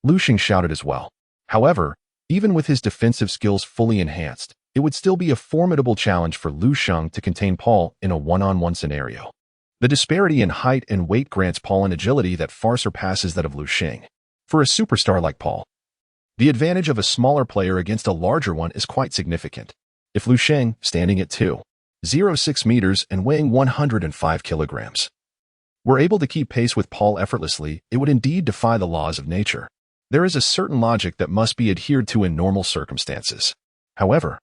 Lu Sheng shouted as well. However, even with his defensive skills fully enhanced, it would still be a formidable challenge for Lu Sheng to contain Paul in a one-on-one scenario. The disparity in height and weight grants Paul an agility that far surpasses that of Lu Sheng. For a superstar like Paul, the advantage of a smaller player against a larger one is quite significant. If Lu Sheng, standing at 2.06 meters and weighing 105 kilograms, were able to keep pace with Paul effortlessly, it would indeed defy the laws of nature. There is a certain logic that must be adhered to in normal circumstances. However,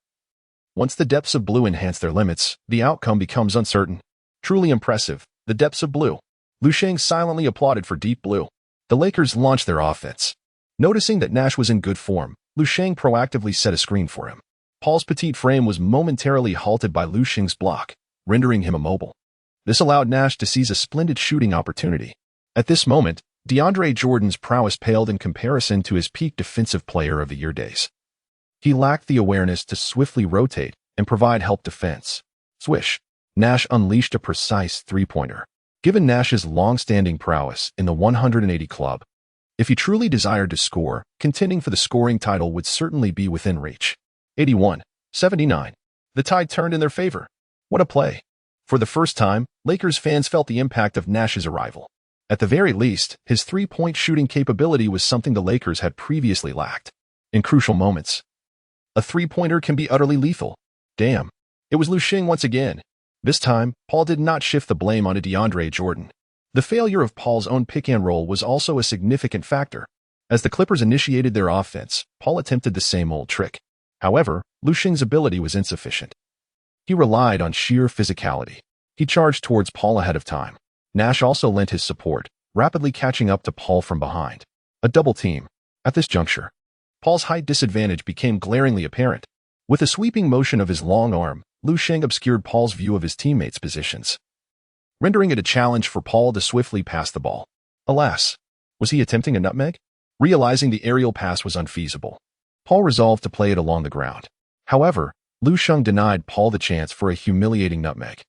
once the depths of blue enhance their limits, the outcome becomes uncertain. Truly impressive, the depths of blue. Lu Sheng silently applauded for Deep Blue. The Lakers launched their offense. Noticing that Nash was in good form, Lu Sheng proactively set a screen for him. Paul's petite frame was momentarily halted by Lu Sheng's block, rendering him immobile. This allowed Nash to seize a splendid shooting opportunity. At this moment, DeAndre Jordan's prowess paled in comparison to his peak defensive player of the year days. He lacked the awareness to swiftly rotate and provide help defense. Swish. Nash unleashed a precise three-pointer. Given Nash's long-standing prowess in the 180 club, if he truly desired to score, contending for the scoring title would certainly be within reach. 81-79. The tide turned in their favor. What a play. For the first time, Lakers fans felt the impact of Nash's arrival. At the very least, his three-point shooting capability was something the Lakers had previously lacked. In crucial moments, a three-pointer can be utterly lethal. Damn. It was Lu Sheng once again. This time, Paul did not shift the blame onto DeAndre Jordan. The failure of Paul's own pick-and-roll was also a significant factor. As the Clippers initiated their offense, Paul attempted the same old trick. However, Lu Sheng's ability was insufficient. He relied on sheer physicality. He charged towards Paul ahead of time. Nash also lent his support, rapidly catching up to Paul from behind. A double team. At this juncture, Paul's height disadvantage became glaringly apparent. With a sweeping motion of his long arm, Lu Sheng obscured Paul's view of his teammates' positions, rendering it a challenge for Paul to swiftly pass the ball. Alas, was he attempting a nutmeg? Realizing the aerial pass was unfeasible, Paul resolved to play it along the ground. However, Lu Sheng denied Paul the chance for a humiliating nutmeg,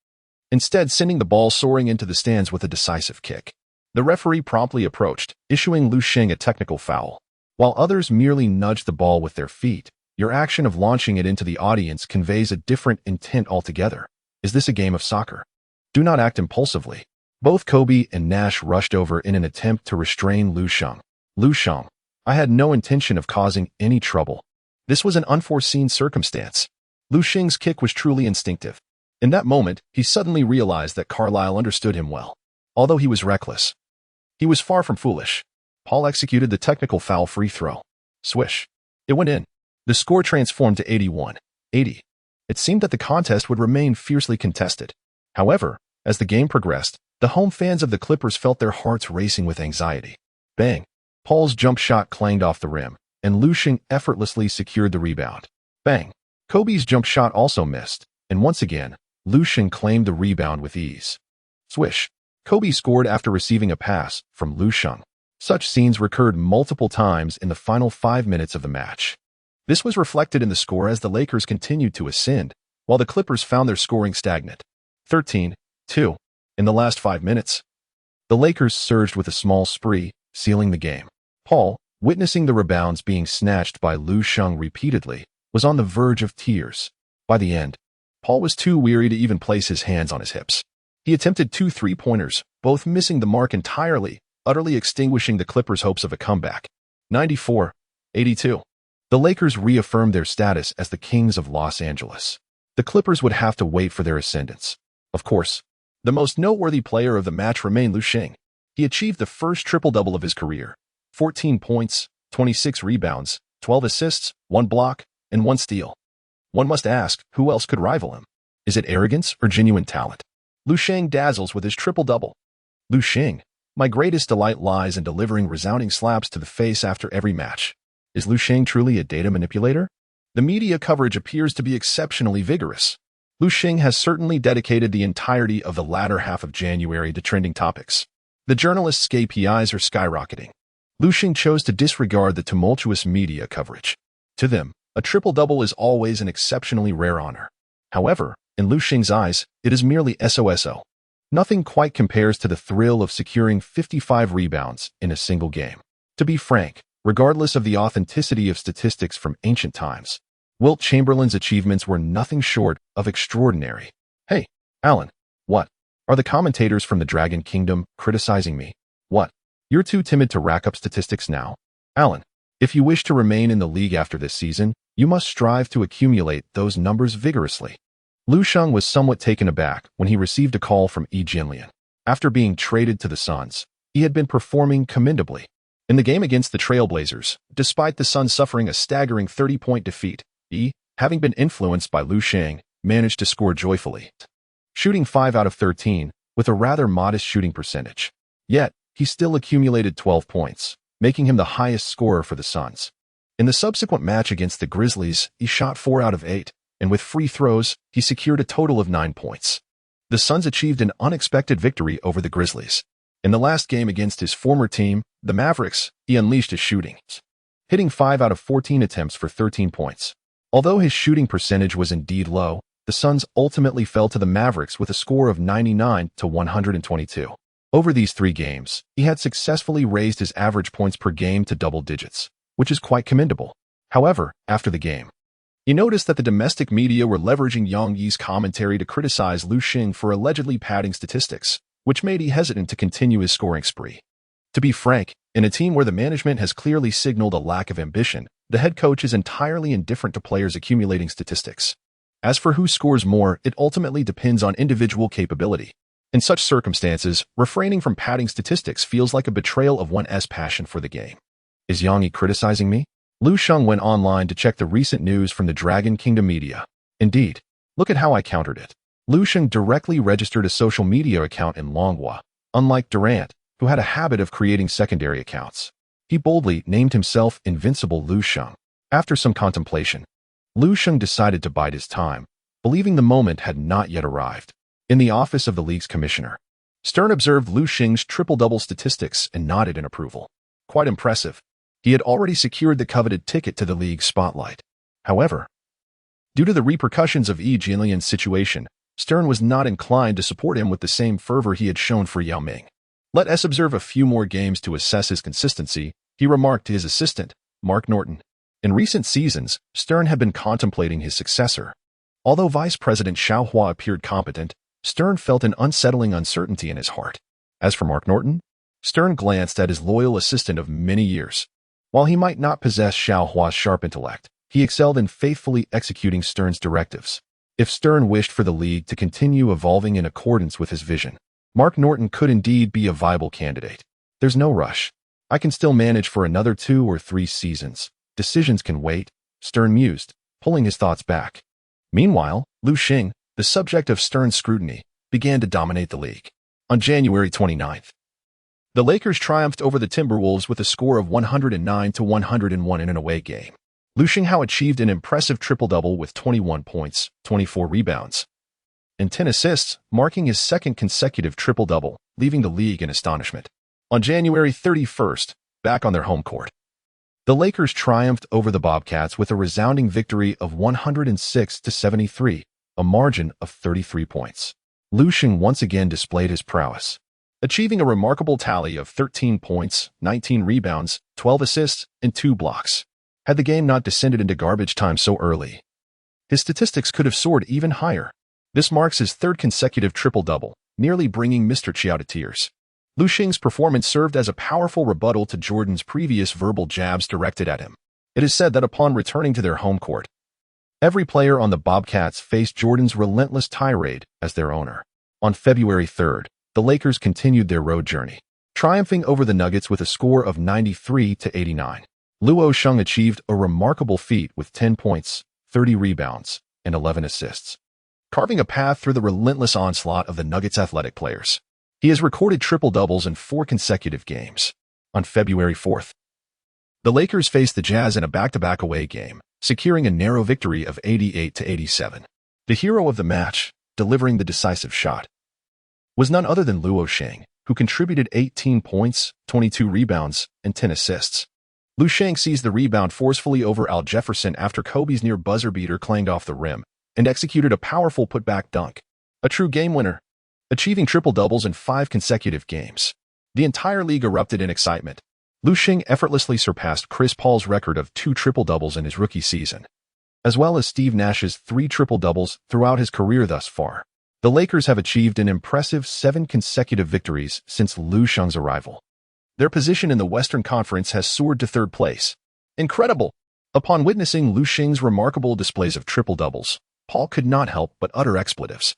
instead sending the ball soaring into the stands with a decisive kick. The referee promptly approached, issuing Lu Sheng a technical foul. While others merely nudged the ball with their feet, your action of launching it into the audience conveys a different intent altogether. Is this a game of soccer? Do not act impulsively. Both Kobe and Nash rushed over in an attempt to restrain Lu Sheng. Lu Sheng, I had no intention of causing any trouble. This was an unforeseen circumstance. Lu Sheng's kick was truly instinctive. In that moment, he suddenly realized that Carlisle understood him well. Although he was reckless, he was far from foolish. Paul executed the technical foul free throw. Swish. It went in. The score transformed to 81-80. It seemed that the contest would remain fiercely contested. However, as the game progressed, The home fans of the Clippers felt their hearts racing with anxiety. Bang! Paul's jump shot clanged off the rim, and Lu Sheng effortlessly secured the rebound. Bang! Kobe's jump shot also missed, and once again, Lu Sheng claimed the rebound with ease. Swish! Kobe scored after receiving a pass from Lu Sheng. Such scenes recurred multiple times in the final 5 minutes of the match. This was reflected in the score as the Lakers continued to ascend, while the Clippers found their scoring stagnant. 13-2. In the last 5 minutes, the Lakers surged with a small spree, sealing the game. Paul, witnessing the rebounds being snatched by Lu Sheng repeatedly, was on the verge of tears. By the end, Paul was too weary to even place his hands on his hips. He attempted 2 3-pointers, both missing the mark entirely, utterly extinguishing the Clippers' hopes of a comeback. 94-82. The Lakers reaffirmed their status as the Kings of Los Angeles. The Clippers would have to wait for their ascendance. Of course, the most noteworthy player of the match remained Lu Sheng. He achieved the first triple-double of his career. 14 points, 26 rebounds, 12 assists, 1 block, and 1 steal. One must ask, who else could rival him? Is it arrogance or genuine talent? Lu Sheng dazzles with his triple-double. Lu Sheng, my greatest delight lies in delivering resounding slaps to the face after every match. Is Lu Sheng truly a data manipulator? The media coverage appears to be exceptionally vigorous. Lu Sheng has certainly dedicated the entirety of the latter half of January to trending topics. The journalists' KPIs are skyrocketing. Lu Sheng chose to disregard the tumultuous media coverage. To them, a triple-double is always an exceptionally rare honor. However, in Lu Sheng's eyes, it is merely SOSO. Nothing quite compares to the thrill of securing 55 rebounds in a single game. To be frank, regardless of the authenticity of statistics from ancient times, Wilt Chamberlain's achievements were nothing short of extraordinary. Hey, Alan, what? Are the commentators from the Dragon Kingdom criticizing me? What? You're too timid to rack up statistics now? Alan, if you wish to remain in the league after this season, you must strive to accumulate those numbers vigorously. Lu Sheng was somewhat taken aback when he received a call from Yi Jianlian. After being traded to the Suns, he had been performing commendably. In the game against the Trailblazers, despite the Suns suffering a staggering 30-point defeat, Yi, having been influenced by Lu Sheng, managed to score joyfully, shooting 5 out of 13, with a rather modest shooting percentage. Yet, he still accumulated 12 points, making him the highest scorer for the Suns. In the subsequent match against the Grizzlies, he shot 4 out of 8, and with free throws, he secured a total of 9 points. The Suns achieved an unexpected victory over the Grizzlies. In the last game against his former team, the Mavericks, he unleashed his shooting, hitting 5 out of 14 attempts for 13 points. Although his shooting percentage was indeed low, the Suns ultimately fell to the Mavericks with a score of 99-122. Over these 3 games, he had successfully raised his average points per game to double digits, which is quite commendable. However, after the game, he noticed that the domestic media were leveraging Yang Yi's commentary to criticize Lu Sheng for allegedly padding statistics, which made he hesitant to continue his scoring spree. To be frank, in a team where the management has clearly signaled a lack of ambition, the head coach is entirely indifferent to players accumulating statistics. As for who scores more, it ultimately depends on individual capability. In such circumstances, refraining from padding statistics feels like a betrayal of one's passion for the game. Is Yang Yi criticizing me? Lu Sheng went online to check the recent news from the Dragon Kingdom media. Indeed, look at how I countered it. Lu Sheng directly registered a social media account in Longhua, unlike Durant, who had a habit of creating secondary accounts. He boldly named himself Invincible Lu Sheng. After some contemplation, Lu Sheng decided to bide his time, believing the moment had not yet arrived. In the office of the league's commissioner, Stern observed Lu Sheng's triple-double statistics and nodded in approval. Quite impressive. He had already secured the coveted ticket to the league's spotlight. However, due to the repercussions of Yi Jianlian's situation, Stern was not inclined to support him with the same fervor he had shown for Yao Ming. Let us observe a few more games to assess his consistency, he remarked to his assistant, Mark Norton. In recent seasons, Stern had been contemplating his successor. Although Vice President Xiaohua appeared competent, Stern felt an unsettling uncertainty in his heart. As for Mark Norton, Stern glanced at his loyal assistant of many years. While he might not possess Xiaohua's sharp intellect, he excelled in faithfully executing Stern's directives. If Stern wished for the league to continue evolving in accordance with his vision, Mark Norton could indeed be a viable candidate. There's no rush. I can still manage for another 2 or 3 seasons. Decisions can wait, Stern mused, pulling his thoughts back. Meanwhile, Lu Sheng, the subject of Stern's scrutiny, began to dominate the league. On January 29th, the Lakers triumphed over the Timberwolves with a score of 109-101 in an away game. Lu Sheng achieved an impressive triple-double with 21 points, 24 rebounds, and 10 assists, marking his second consecutive triple-double, leaving the league in astonishment. On January 31st, back on their home court, the Lakers triumphed over the Bobcats with a resounding victory of 106-73, a margin of 33 points. Lu Sheng once again displayed his prowess, achieving a remarkable tally of 13 points, 19 rebounds, 12 assists, and 2 blocks. Had the game not descended into garbage time so early, his statistics could have soared even higher. This marks his third consecutive triple-double, nearly bringing Mr. Chiao to tears. Lu Sheng's performance served as a powerful rebuttal to Jordan's previous verbal jabs directed at him. It is said that upon returning to their home court, every player on the Bobcats faced Jordan's relentless tirade as their owner. On February 3rd, the Lakers continued their road journey, triumphing over the Nuggets with a score of 93-89. Lu Sheng achieved a remarkable feat with 10 points, 30 rebounds, and 11 assists, carving a path through the relentless onslaught of the Nuggets' athletic players. He has recorded triple-doubles in 4 consecutive games. On February 4th, the Lakers faced the Jazz in a back-to-back away game, securing a narrow victory of 88-87. The hero of the match, delivering the decisive shot, was none other than Lu Sheng, who contributed 18 points, 22 rebounds, and 10 assists. Lu Sheng seized the rebound forcefully over Al Jefferson after Kobe's near buzzer beater clanged off the rim and executed a powerful putback dunk, a true game winner, achieving triple-doubles in 5 consecutive games. The entire league erupted in excitement. Lu Sheng effortlessly surpassed Chris Paul's record of 2 triple-doubles in his rookie season, as well as Steve Nash's 3 triple-doubles throughout his career thus far. The Lakers have achieved an impressive 7 consecutive victories since Lu Sheng's arrival. Their position in the Western Conference has soared to 3rd place. Incredible! Upon witnessing Lu Sheng's remarkable displays of triple-doubles, Paul could not help but utter expletives.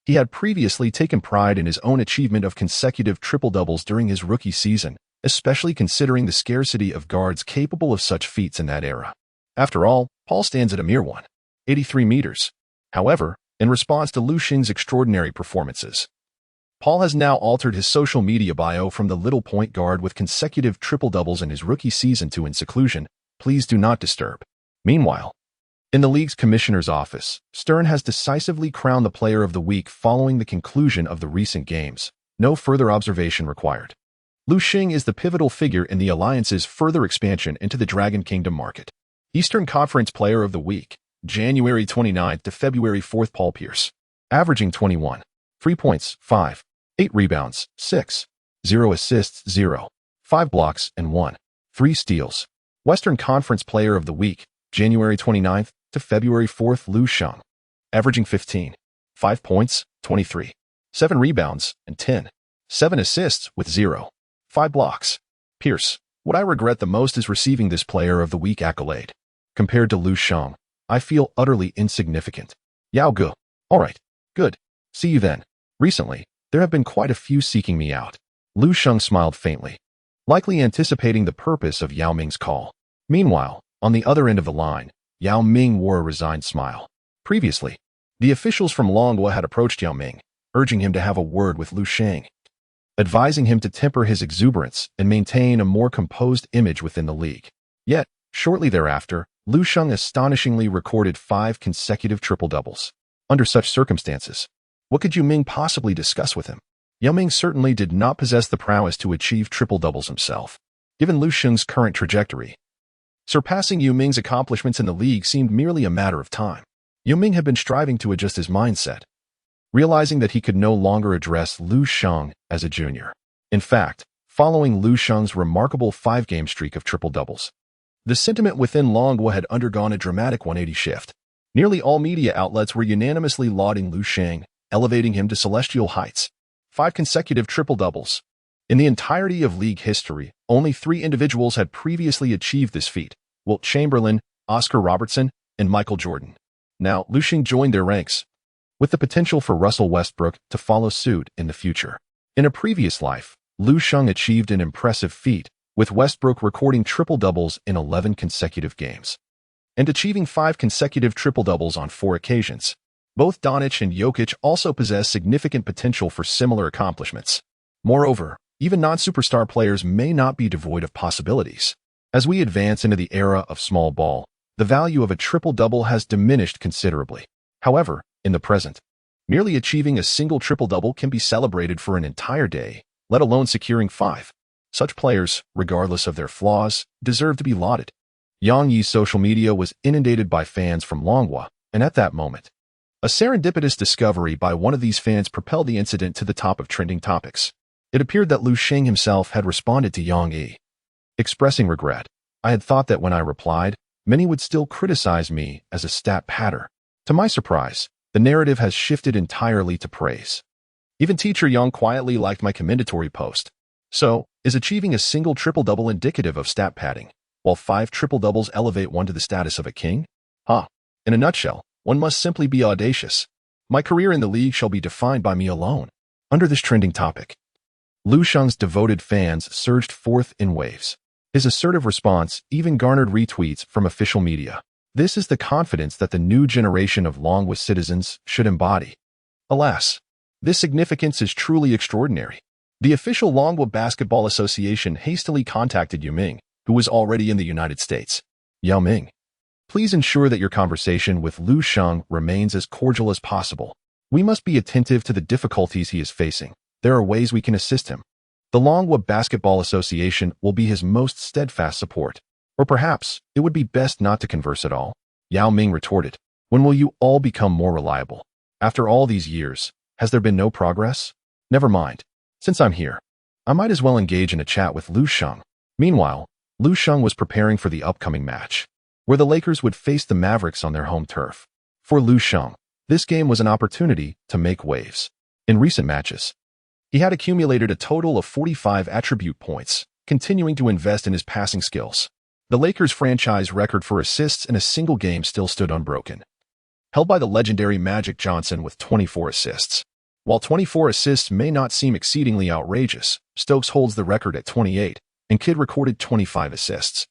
He had previously taken pride in his own achievement of consecutive triple-doubles during his rookie season, especially considering the scarcity of guards capable of such feats in that era. After all, Paul stands at a mere 183 meters. However, in response to Lu Sheng's extraordinary performances, Paul has now altered his social media bio from the little point guard with consecutive triple-doubles in his rookie season to in seclusion, please do not disturb. Meanwhile, in the league's commissioner's office, Stern has decisively crowned the player of the week following the conclusion of the recent games. No further observation required. Lu Sheng is the pivotal figure in the Alliance's further expansion into the Dragon Kingdom market. Eastern Conference Player of the Week, January 29th to February 4th. Paul Pierce, averaging 21, 3 points, 5, 8 rebounds, 6, 0 assists, 0, 5 blocks, and 1, 3 steals. Western Conference Player of the Week, January 29th to February 4th. Lu Sheng, averaging 15, 5 points, 23, 7 rebounds, and 10, 7 assists with 0, 5 blocks. Pierce, what I regret the most is receiving this Player of the Week accolade. Compared to Lu Sheng, I feel utterly insignificant. Yao Gu. Alright, good. See you then. Recently, there have been quite a few seeking me out. Lu Sheng smiled faintly, likely anticipating the purpose of Yao Ming's call. Meanwhile, on the other end of the line, Yao Ming wore a resigned smile. Previously, the officials from Longhua had approached Yao Ming, urging him to have a word with Lu Sheng, advising him to temper his exuberance and maintain a more composed image within the league. Yet, shortly thereafter, Lu Sheng astonishingly recorded 5 consecutive triple-doubles. Under such circumstances, what could Yao Ming possibly discuss with him? Yao Ming certainly did not possess the prowess to achieve triple-doubles himself. Given Lu Sheng's current trajectory, surpassing Yao Ming's accomplishments in the league seemed merely a matter of time. Yao Ming had been striving to adjust his mindset, realizing that he could no longer address Lu Sheng as a junior. In fact, following Lu Sheng's remarkable 5-game streak of triple-doubles, the sentiment within Longhua had undergone a dramatic 180 shift. Nearly all media outlets were unanimously lauding Lu Sheng, elevating him to celestial heights. 5 consecutive triple-doubles. In the entirety of league history, only 3 individuals had previously achieved this feat: Wilt Chamberlain, Oscar Robertson, and Michael Jordan. Now, Lu Sheng joined their ranks, with the potential for Russell Westbrook to follow suit in the future. In a previous life, Lu Sheng achieved an impressive feat, with Westbrook recording triple-doubles in 11 consecutive games and achieving 5 consecutive triple-doubles on 4 occasions. Both Doncic and Jokic also possess significant potential for similar accomplishments. Moreover, even non-superstar players may not be devoid of possibilities. As we advance into the era of small ball, the value of a triple-double has diminished considerably. However, in the present, merely achieving a single triple-double can be celebrated for an entire day, let alone securing 5. Such players, regardless of their flaws, deserve to be lauded. Yang Yi's social media was inundated by fans from Longhua, and at that moment, a serendipitous discovery by one of these fans propelled the incident to the top of trending topics. It appeared that Lu Sheng himself had responded to Yang Yi, expressing regret. I had thought that when I replied, many would still criticize me as a stat padder. To my surprise, the narrative has shifted entirely to praise. Even teacher Yang quietly liked my commendatory post. So, is achieving a single triple-double indicative of stat padding, while 5 triple-doubles elevate one to the status of a king? In a nutshell, one must simply be audacious. My career in the league shall be defined by me alone. Under this trending topic, Lu Sheng's devoted fans surged forth in waves. His assertive response even garnered retweets from official media. This is the confidence that the new generation of Longhua citizens should embody. Alas, this significance is truly extraordinary. The official Longhua Basketball Association hastily contacted Yao Ming, who was already in the United States. Yao Ming, please ensure that your conversation with Lu Sheng remains as cordial as possible. We must be attentive to the difficulties he is facing. There are ways we can assist him. The Longhua Basketball Association will be his most steadfast support. Or perhaps it would be best not to converse at all. Yao Ming retorted, when will you all become more reliable? After all these years, has there been no progress? Never mind. Since I'm here, I might as well engage in a chat with Lu Sheng. Meanwhile, Lu Sheng was preparing for the upcoming match, where the Lakers would face the Mavericks on their home turf. For Lu Sheng, this game was an opportunity to make waves. In recent matches, he had accumulated a total of 45 attribute points, continuing to invest in his passing skills. The Lakers' franchise record for assists in a single game still stood unbroken, held by the legendary Magic Johnson with 24 assists. While 24 assists may not seem exceedingly outrageous, Stokes holds the record at 28, and Kidd recorded 25 assists,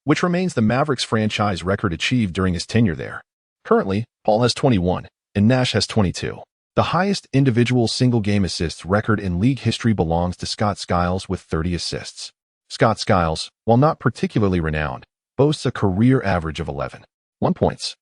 which remains the Mavericks franchise record achieved during his tenure there. Currently, Paul has 21, and Nash has 22. The highest individual single-game assists record in league history belongs to Scott Skiles with 30 assists. Scott Skiles, while not particularly renowned, boasts a career average of 11.1 points,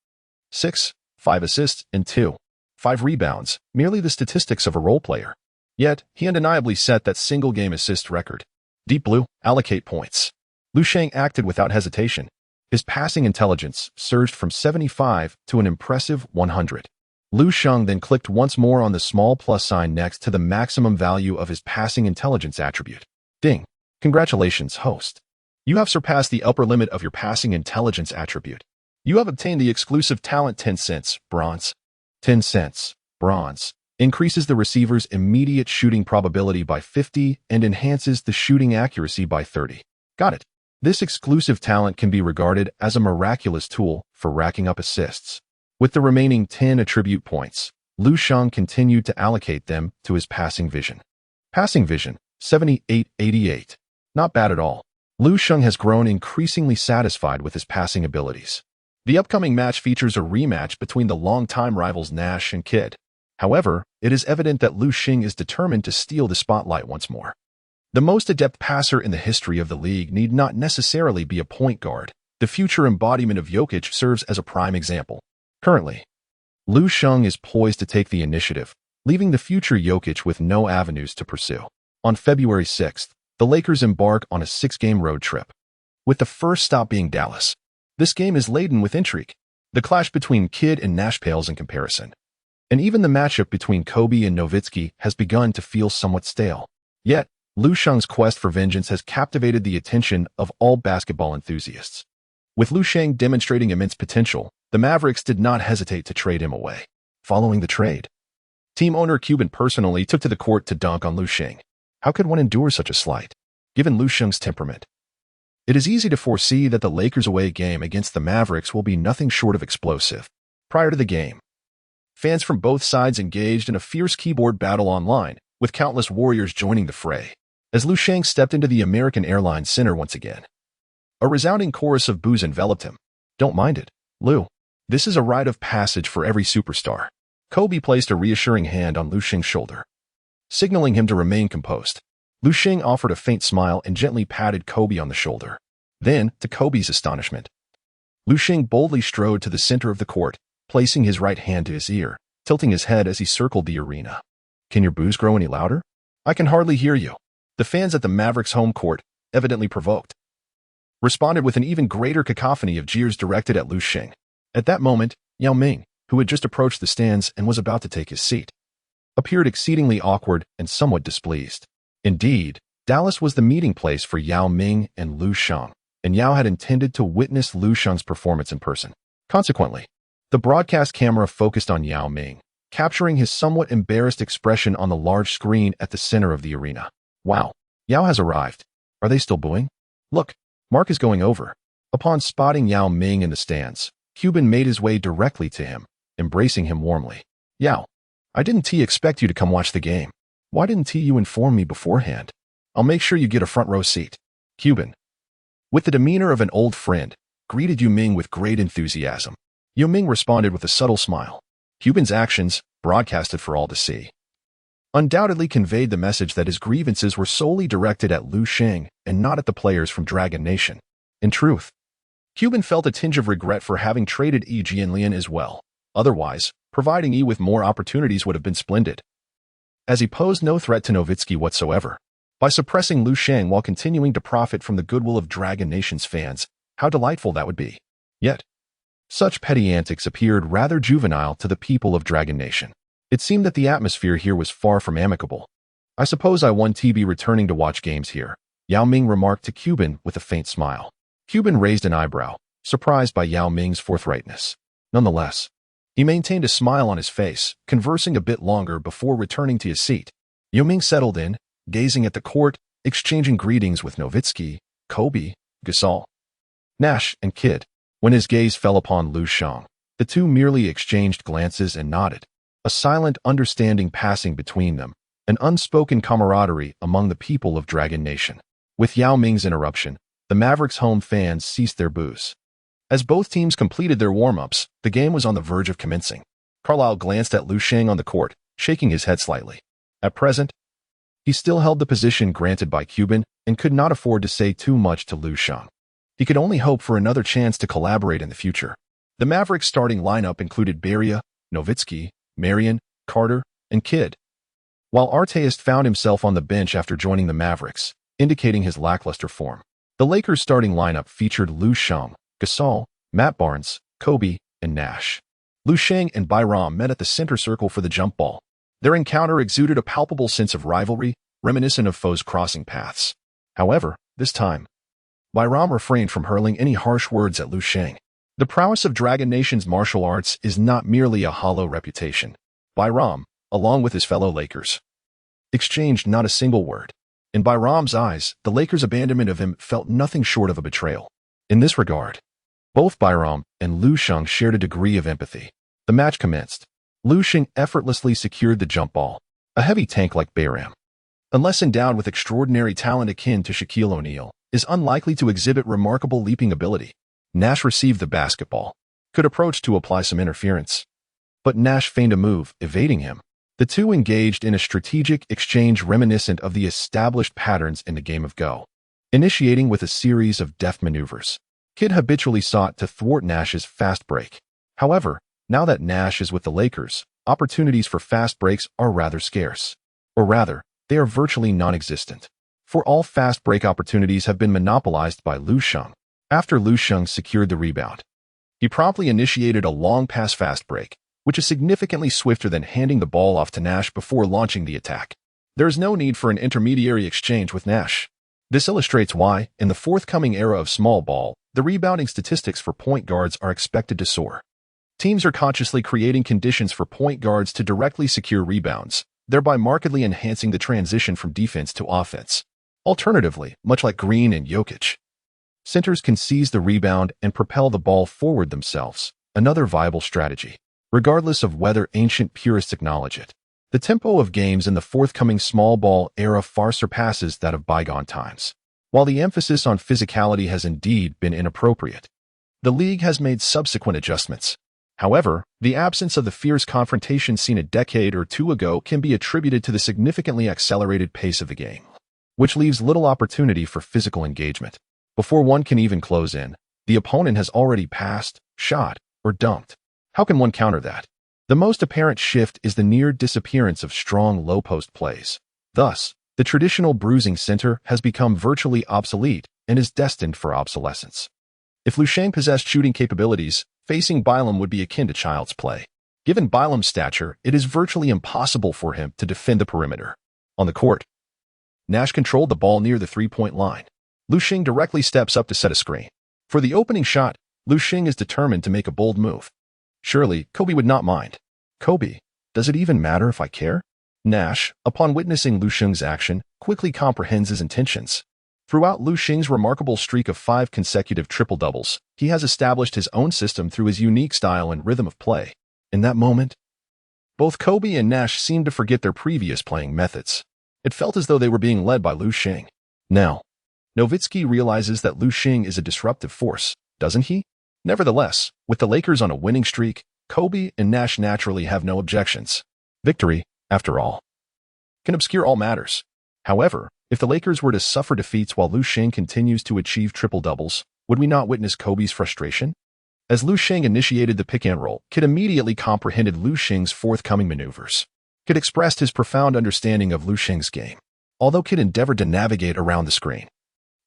6.5 assists, and 2.5 rebounds, merely the statistics of a role player. Yet, he undeniably set that single-game assist record. Deep Blue, allocate points. Lu Sheng acted without hesitation. His passing intelligence surged from 75 to an impressive 100. Lu Sheng then clicked once more on the small plus sign next to the maximum value of his passing intelligence attribute. Ding. Congratulations, host. You have surpassed the upper limit of your passing intelligence attribute. You have obtained the exclusive talent 10 cents, bronze. 10 cents, bronze, increases the receiver's immediate shooting probability by 50 and enhances the shooting accuracy by 30. Got it. This exclusive talent can be regarded as a miraculous tool for racking up assists. With the remaining 10 attribute points, Lu Sheng continued to allocate them to his passing vision. Passing vision, 78-88. Not bad at all. Lu Sheng has grown increasingly satisfied with his passing abilities. The upcoming match features a rematch between the longtime rivals Nash and Kidd. However, it is evident that Lu Sheng is determined to steal the spotlight once more. The most adept passer in the history of the league need not necessarily be a point guard. The future embodiment of Jokic serves as a prime example. Currently, Lu Sheng is poised to take the initiative, leaving the future Jokic with no avenues to pursue. On February 6th, the Lakers embark on a 6-game road trip, with the first stop being Dallas. This game is laden with intrigue. The clash between Kidd and Nash pales in comparison, and even the matchup between Kobe and Nowitzki has begun to feel somewhat stale. Yet, Lu Sheng's quest for vengeance has captivated the attention of all basketball enthusiasts. With Lu Sheng demonstrating immense potential, the Mavericks did not hesitate to trade him away. Following the trade, team owner Cuban personally took to the court to dunk on Lu Sheng. How could one endure such a slight, given Lu Sheng's temperament? It is easy to foresee that the Lakers' away game against the Mavericks will be nothing short of explosive. Prior to the game, fans from both sides engaged in a fierce keyboard battle online, with countless warriors joining the fray. As Lu Sheng stepped into the American Airlines Center once again, a resounding chorus of boos enveloped him. Don't mind it, Lu. This is a rite of passage for every superstar. Kobe placed a reassuring hand on Lu Sheng's shoulder, signaling him to remain composed. Lu Sheng offered a faint smile and gently patted Kobe on the shoulder. Then, to Kobe's astonishment, Lu Sheng boldly strode to the center of the court, placing his right hand to his ear, tilting his head as he circled the arena. "Can your boos grow any louder? I can hardly hear you." The fans at the Mavericks' home court, evidently provoked, responded with an even greater cacophony of jeers directed at Lu Sheng. At that moment, Yao Ming, who had just approached the stands and was about to take his seat, appeared exceedingly awkward and somewhat displeased. Indeed, Dallas was the meeting place for Yao Ming and Lu Sheng, and Yao had intended to witness Lu Sheng's performance in person. Consequently, the broadcast camera focused on Yao Ming, capturing his somewhat embarrassed expression on the large screen at the center of the arena. "Wow, Yao has arrived. Are they still booing? Look, Mark is going over." Upon spotting Yao Ming in the stands, Cuban made his way directly to him, embracing him warmly. "Yao, I didn't expect you to come watch the game. Why didn't you inform me beforehand? I'll make sure you get a front row seat." Cuban, with the demeanor of an old friend, greeted Yao Ming with great enthusiasm. Yao Ming responded with a subtle smile. Cuban's actions, broadcasted for all to see, undoubtedly conveyed the message that his grievances were solely directed at Lu Sheng and not at the players from Dragon Nation. In truth, Cuban felt a tinge of regret for having traded Yi Jianlian as well. Otherwise, providing Yi with more opportunities would have been splendid, as he posed no threat to Nowitzki whatsoever. By suppressing Lu Sheng while continuing to profit from the goodwill of Dragon Nation's fans, how delightful that would be. Yet, such petty antics appeared rather juvenile to the people of Dragon Nation. It seemed that the atmosphere here was far from amicable. "I suppose I won't be returning to watch games here," Yao Ming remarked to Cuban with a faint smile. Cuban raised an eyebrow, surprised by Yao Ming's forthrightness. Nonetheless, he maintained a smile on his face, conversing a bit longer before returning to his seat. Yao Ming settled in, gazing at the court, exchanging greetings with Nowitzki, Kobe, Gasol, Nash, and Kidd. When his gaze fell upon Lu Sheng, the two merely exchanged glances and nodded, a silent understanding passing between them, an unspoken camaraderie among the people of Dragon Nation. With Yao Ming's interruption, the Mavericks' home fans ceased their boos. As both teams completed their warm-ups, the game was on the verge of commencing. Carlisle glanced at Lu Sheng on the court, shaking his head slightly. At present, he still held the position granted by Cuban and could not afford to say too much to Lu Sheng. He could only hope for another chance to collaborate in the future. The Mavericks' starting lineup included Beria, Nowitzki, Marion, Carter, and Kidd, while Artest found himself on the bench after joining the Mavericks, indicating his lackluster form. The Lakers' starting lineup featured Lu Sheng, Gasol, Matt Barnes, Kobe, and Nash. Lu Sheng and Byram met at the center circle for the jump ball. Their encounter exuded a palpable sense of rivalry, reminiscent of foes crossing paths. However, this time, Byram refrained from hurling any harsh words at Lu Sheng. The prowess of Dragon Nation's martial arts is not merely a hollow reputation. Byram, along with his fellow Lakers, exchanged not a single word. In Byram's eyes, the Lakers' abandonment of him felt nothing short of a betrayal. In this regard, both Byram and Lu Sheng shared a degree of empathy. The match commenced. Lu Sheng effortlessly secured the jump ball, a heavy tank like Bayram, unless endowed with extraordinary talent akin to Shaquille O'Neal, is unlikely to exhibit remarkable leaping ability. Nash received the basketball, could approach to apply some interference, but Nash feigned a move, evading him. The two engaged in a strategic exchange reminiscent of the established patterns in the game of Go, initiating with a series of deft maneuvers. Kidd habitually sought to thwart Nash's fast break. However, now that Nash is with the Lakers, opportunities for fast breaks are rather scarce. Or rather, they are virtually non-existent. For all fast break opportunities have been monopolized by Lu Sheng. After Lu Sheng secured the rebound, he promptly initiated a long pass fast break, which is significantly swifter than handing the ball off to Nash before launching the attack. There is no need for an intermediary exchange with Nash. This illustrates why, in the forthcoming era of small ball, the rebounding statistics for point guards are expected to soar. Teams are consciously creating conditions for point guards to directly secure rebounds, thereby markedly enhancing the transition from defense to offense. Alternatively, much like Green and Jokic, centers can seize the rebound and propel the ball forward themselves, another viable strategy. Regardless of whether ancient purists acknowledge it, the tempo of games in the forthcoming small ball era far surpasses that of bygone times. While the emphasis on physicality has indeed been inappropriate, the league has made subsequent adjustments. However, the absence of the fierce confrontation seen a decade or two ago can be attributed to the significantly accelerated pace of the game, which leaves little opportunity for physical engagement. Before one can even close in, the opponent has already passed, shot, or dunked. How can one counter that? The most apparent shift is the near disappearance of strong low-post plays. Thus, the traditional bruising center has become virtually obsolete and is destined for obsolescence. If Lu Sheng possessed shooting capabilities, facing Bailam would be akin to child's play. Given Bailam's stature, it is virtually impossible for him to defend the perimeter. On the court, Nash controlled the ball near the three-point line. Lu Sheng directly steps up to set a screen. For the opening shot, Lu Sheng is determined to make a bold move. Surely, Kobe would not mind. Kobe, does it even matter if I care? Nash, upon witnessing Lu Sheng's action, quickly comprehends his intentions. Throughout Lu Sheng's remarkable streak of 5 consecutive triple-doubles, he has established his own system through his unique style and rhythm of play. In that moment, both Kobe and Nash seemed to forget their previous playing methods. It felt as though they were being led by Lu Sheng. Now, Nowitzki realizes that Lu Sheng is a disruptive force, doesn't he? Nevertheless, with the Lakers on a winning streak, Kobe and Nash naturally have no objections. Victory, after all, can obscure all matters. However, if the Lakers were to suffer defeats while Lu Sheng continues to achieve triple-doubles, would we not witness Kobe's frustration? As Lu Sheng initiated the pick-and-roll, Kid immediately comprehended Lu Sheng's forthcoming maneuvers. Kid expressed his profound understanding of Lu Sheng's game, although Kid endeavored to navigate around the screen.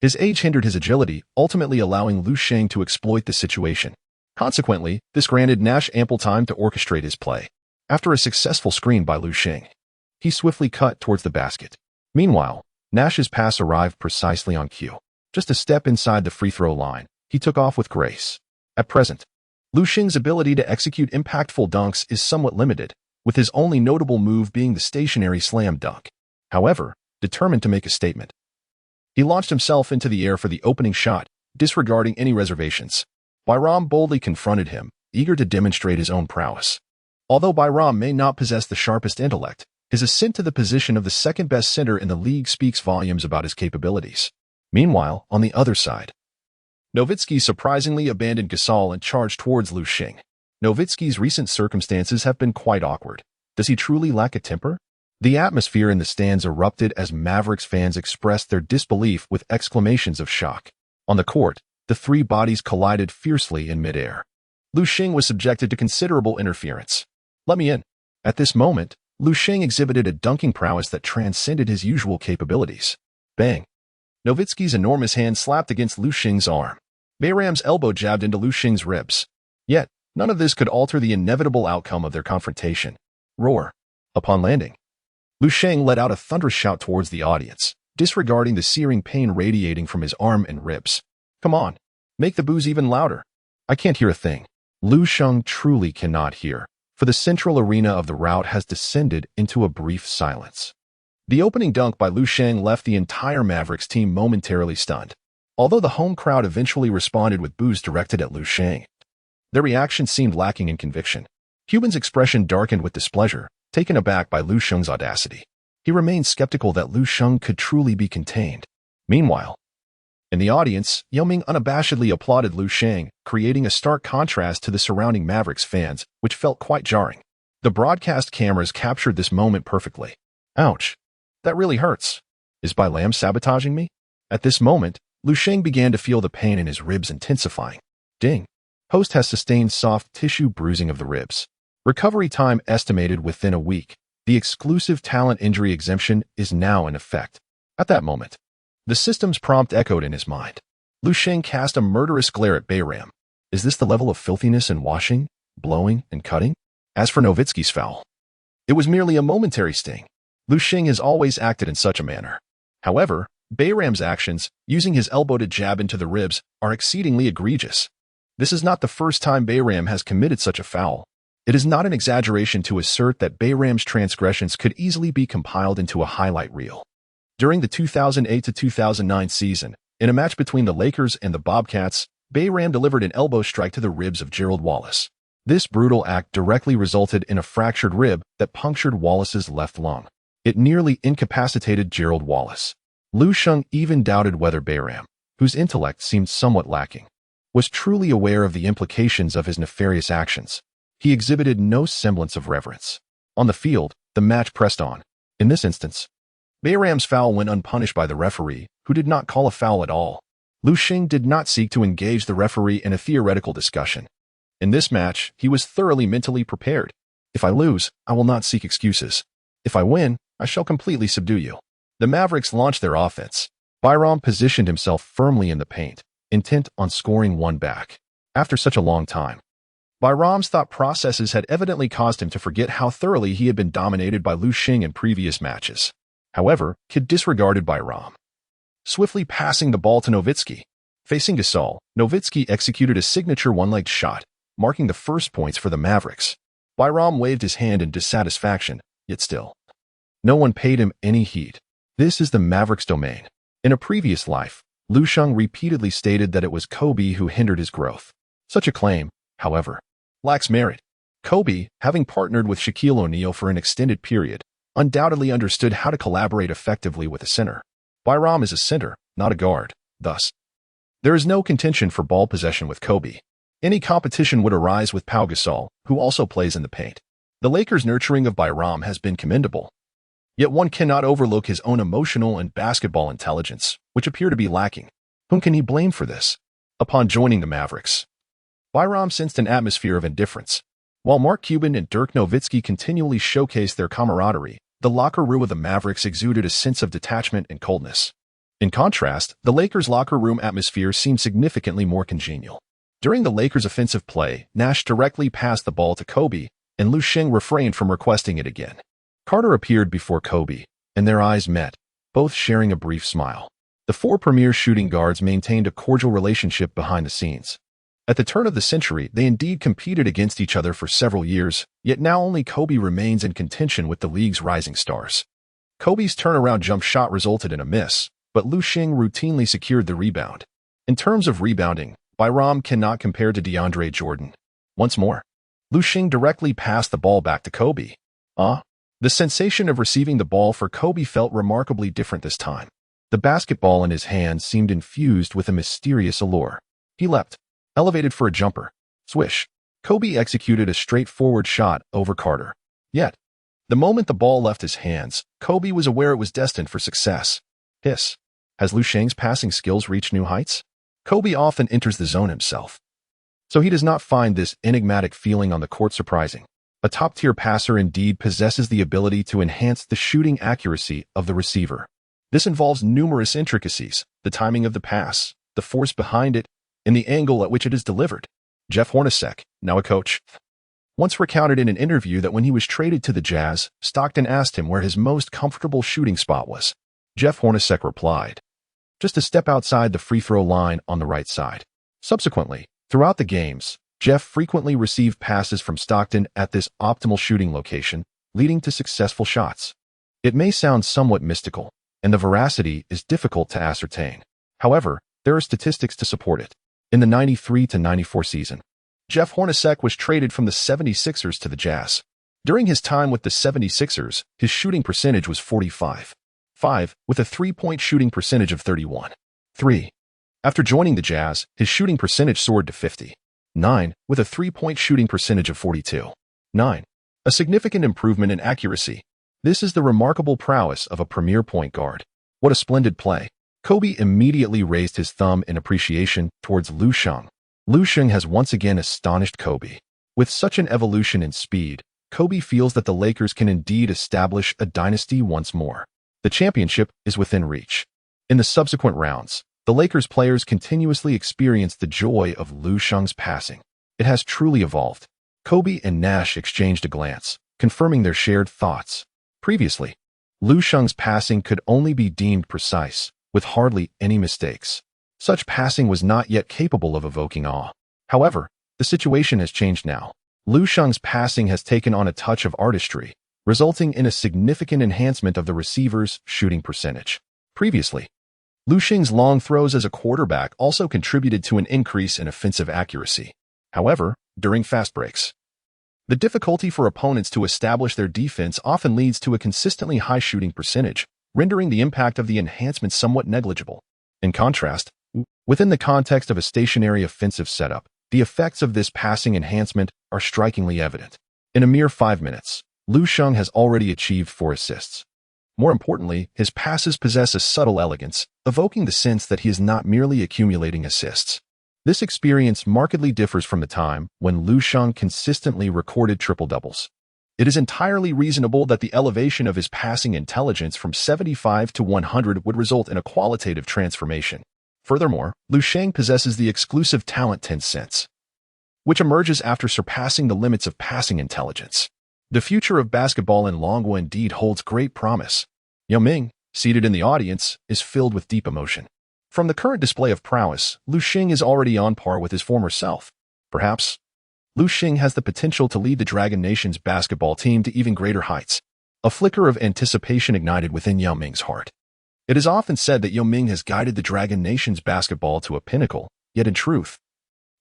His age hindered his agility, ultimately allowing Lu Sheng to exploit the situation. Consequently, this granted Nash ample time to orchestrate his play. After a successful screen by Lu Sheng, he swiftly cut towards the basket. Meanwhile, Nash's pass arrived precisely on cue. Just a step inside the free throw line, he took off with grace. At present, Lu Sheng's ability to execute impactful dunks is somewhat limited, with his only notable move being the stationary slam dunk. However, determined to make a statement, he launched himself into the air for the opening shot, disregarding any reservations. Bairam boldly confronted him, eager to demonstrate his own prowess. Although Bairam may not possess the sharpest intellect, his ascent to the position of the second-best center in the league speaks volumes about his capabilities. Meanwhile, on the other side, Nowitzki surprisingly abandoned Gasol and charged towards Lu Sheng. Nowitzki's recent circumstances have been quite awkward. Does he truly lack a temper? The atmosphere in the stands erupted as Mavericks fans expressed their disbelief with exclamations of shock. On the court, the three bodies collided fiercely in midair. Lu Sheng was subjected to considerable interference. Let me in. At this moment, Lu Sheng exhibited a dunking prowess that transcended his usual capabilities. Bang! Nowitzki's enormous hand slapped against Lu Sheng's arm. Bayram's elbow jabbed into Lu Sheng's ribs. Yet, none of this could alter the inevitable outcome of their confrontation. Roar! Upon landing, Lu Sheng let out a thunderous shout towards the audience, disregarding the searing pain radiating from his arm and ribs. Come on, make the boos even louder. I can't hear a thing. Lu Sheng truly cannot hear, for the central arena of the rout has descended into a brief silence. The opening dunk by Lu Sheng left the entire Mavericks team momentarily stunned. Although the home crowd eventually responded with boos directed at Lu Sheng, their reaction seemed lacking in conviction. Cuban's expression darkened with displeasure, taken aback by Lu Sheng's audacity. He remained skeptical that Lu Sheng could truly be contained. Meanwhile, in the audience, Yao Ming unabashedly applauded Lu Sheng, creating a stark contrast to the surrounding Mavericks fans, which felt quite jarring. The broadcast cameras captured this moment perfectly. Ouch. That really hurts. Is Bailam sabotaging me? At this moment, Lu Sheng began to feel the pain in his ribs intensifying. Ding. Host has sustained soft tissue bruising of the ribs. Recovery time estimated within a week. The exclusive talent injury exemption is now in effect. At that moment, the system's prompt echoed in his mind. Lu Sheng cast a murderous glare at Bayram. Is this the level of filthiness and washing, blowing, and cutting? As for Nowitzki's foul, it was merely a momentary sting. Lu Sheng has always acted in such a manner. However, Bayram's actions, using his elbow to jab into the ribs, are exceedingly egregious. This is not the first time Bayram has committed such a foul. It is not an exaggeration to assert that Bayram's transgressions could easily be compiled into a highlight reel. During the 2008-2009 season, in a match between the Lakers and the Bobcats, Bayram delivered an elbow strike to the ribs of Gerald Wallace. This brutal act directly resulted in a fractured rib that punctured Wallace's left lung. It nearly incapacitated Gerald Wallace. Lu Sheng even doubted whether Bayram, whose intellect seemed somewhat lacking, was truly aware of the implications of his nefarious actions. he exhibited no semblance of reverence. On the field, the match pressed on. In this instance, Bayram's foul went unpunished by the referee, who did not call a foul at all. Lu Sheng did not seek to engage the referee in a theoretical discussion. In this match, he was thoroughly mentally prepared. If I lose, I will not seek excuses. If I win, I shall completely subdue you. The Mavericks launched their offense. Bayram positioned himself firmly in the paint, intent on scoring one back. After such a long time, Bayram's thought processes had evidently caused him to forget how thoroughly he had been dominated by Lu Sheng in previous matches. However, Kid disregarded Bayram, swiftly passing the ball to Nowitzki. Facing Gasol, Nowitzki executed a signature one-legged shot, marking the first points for the Mavericks. Bayram waved his hand in dissatisfaction, yet still, no one paid him any heed. This is the Mavericks' domain. In a previous life, Lu Sheng repeatedly stated that it was Kobe who hindered his growth. Such a claim, however, lacks merit. Kobe, having partnered with Shaquille O'Neal for an extended period, undoubtedly understood how to collaborate effectively with a center. Bayram is a center, not a guard. Thus, there is no contention for ball possession with Kobe. Any competition would arise with Pau Gasol, who also plays in the paint. The Lakers' nurturing of Bayram has been commendable. Yet one cannot overlook his own emotional and basketball intelligence, which appear to be lacking. Whom can he blame for this? Upon joining the Mavericks, Bayram sensed an atmosphere of indifference. While Mark Cuban and Dirk Nowitzki continually showcased their camaraderie, the locker room of the Mavericks exuded a sense of detachment and coldness. In contrast, the Lakers' locker room atmosphere seemed significantly more congenial. During the Lakers' offensive play, Nash directly passed the ball to Kobe, and Lu Sheng refrained from requesting it again. Carter appeared before Kobe, and their eyes met, both sharing a brief smile. The four premier shooting guards maintained a cordial relationship behind the scenes. At the turn of the century, they indeed competed against each other for several years, yet now only Kobe remains in contention with the league's rising stars. Kobe's turnaround jump shot resulted in a miss, but Lu Sheng routinely secured the rebound. In terms of rebounding, Bayram cannot compare to DeAndre Jordan. Once more, Lu Sheng directly passed the ball back to Kobe. The sensation of receiving the ball for Kobe felt remarkably different this time. The basketball in his hands seemed infused with a mysterious allure. He leapt, elevated for a jumper. Swish. Kobe executed a straightforward shot over Carter. Yet, the moment the ball left his hands, Kobe was aware it was destined for success. Hiss. Has Lu Sheng's passing skills reached new heights? Kobe often enters the zone himself, so he does not find this enigmatic feeling on the court surprising. A top-tier passer indeed possesses the ability to enhance the shooting accuracy of the receiver. This involves numerous intricacies: the timing of the pass, the force behind it, and the angle at which it is delivered. Jeff Hornacek, now a coach, once recounted in an interview that when he was traded to the Jazz, Stockton asked him where his most comfortable shooting spot was. Jeff Hornacek replied, "Just a step outside the free-throw line on the right side." Subsequently, throughout the games, Jeff frequently received passes from Stockton at this optimal shooting location, leading to successful shots. It may sound somewhat mystical, and the veracity is difficult to ascertain. However, there are statistics to support it. In the 93-94 season, Jeff Hornacek was traded from the 76ers to the Jazz. During his time with the 76ers, his shooting percentage was 45.5, with a three-point shooting percentage of 31.3. After joining the Jazz, his shooting percentage soared to 50.9, with a three-point shooting percentage of 42.9. A significant improvement in accuracy. This is the remarkable prowess of a premier point guard. What a splendid play. Kobe immediately raised his thumb in appreciation towards Lu Sheng. Lu Sheng has once again astonished Kobe. With such an evolution in speed, Kobe feels that the Lakers can indeed establish a dynasty once more. The championship is within reach. In the subsequent rounds, the Lakers players continuously experience the joy of Lu Sheng's passing. It has truly evolved. Kobe and Nash exchanged a glance, confirming their shared thoughts. Previously, Lu Sheng's passing could only be deemed precise, with hardly any mistakes. Such passing was not yet capable of evoking awe. However, the situation has changed now. Lu Sheng's passing has taken on a touch of artistry, resulting in a significant enhancement of the receiver's shooting percentage. Previously, Lu Sheng's long throws as a quarterback also contributed to an increase in offensive accuracy. However, during fast breaks, the difficulty for opponents to establish their defense often leads to a consistently high shooting percentage, rendering the impact of the enhancement somewhat negligible. In contrast, within the context of a stationary offensive setup, The effects of this passing enhancement are strikingly evident. In a mere 5 minutes, Lu Sheng has already achieved 4 assists. More importantly, his passes possess a subtle elegance, evoking the sense that he is not merely accumulating assists. This experience markedly differs from the time when Lu Sheng consistently recorded triple-doubles. It is entirely reasonable that the elevation of his passing intelligence from 75 to 100 would result in a qualitative transformation. Furthermore, Lu Sheng possesses the exclusive talent 10 sense, which emerges after surpassing the limits of passing intelligence. The future of basketball in Longwo indeed holds great promise. Yao Ming, seated in the audience, is filled with deep emotion. From the current display of prowess, Lu Sheng is already on par with his former self. Perhaps, Lu Sheng has the potential to lead the Dragon Nation's basketball team to even greater heights. A flicker of anticipation ignited within Yao Ming's heart. It is often said that Yao Ming has guided the Dragon Nation's basketball to a pinnacle, yet in truth,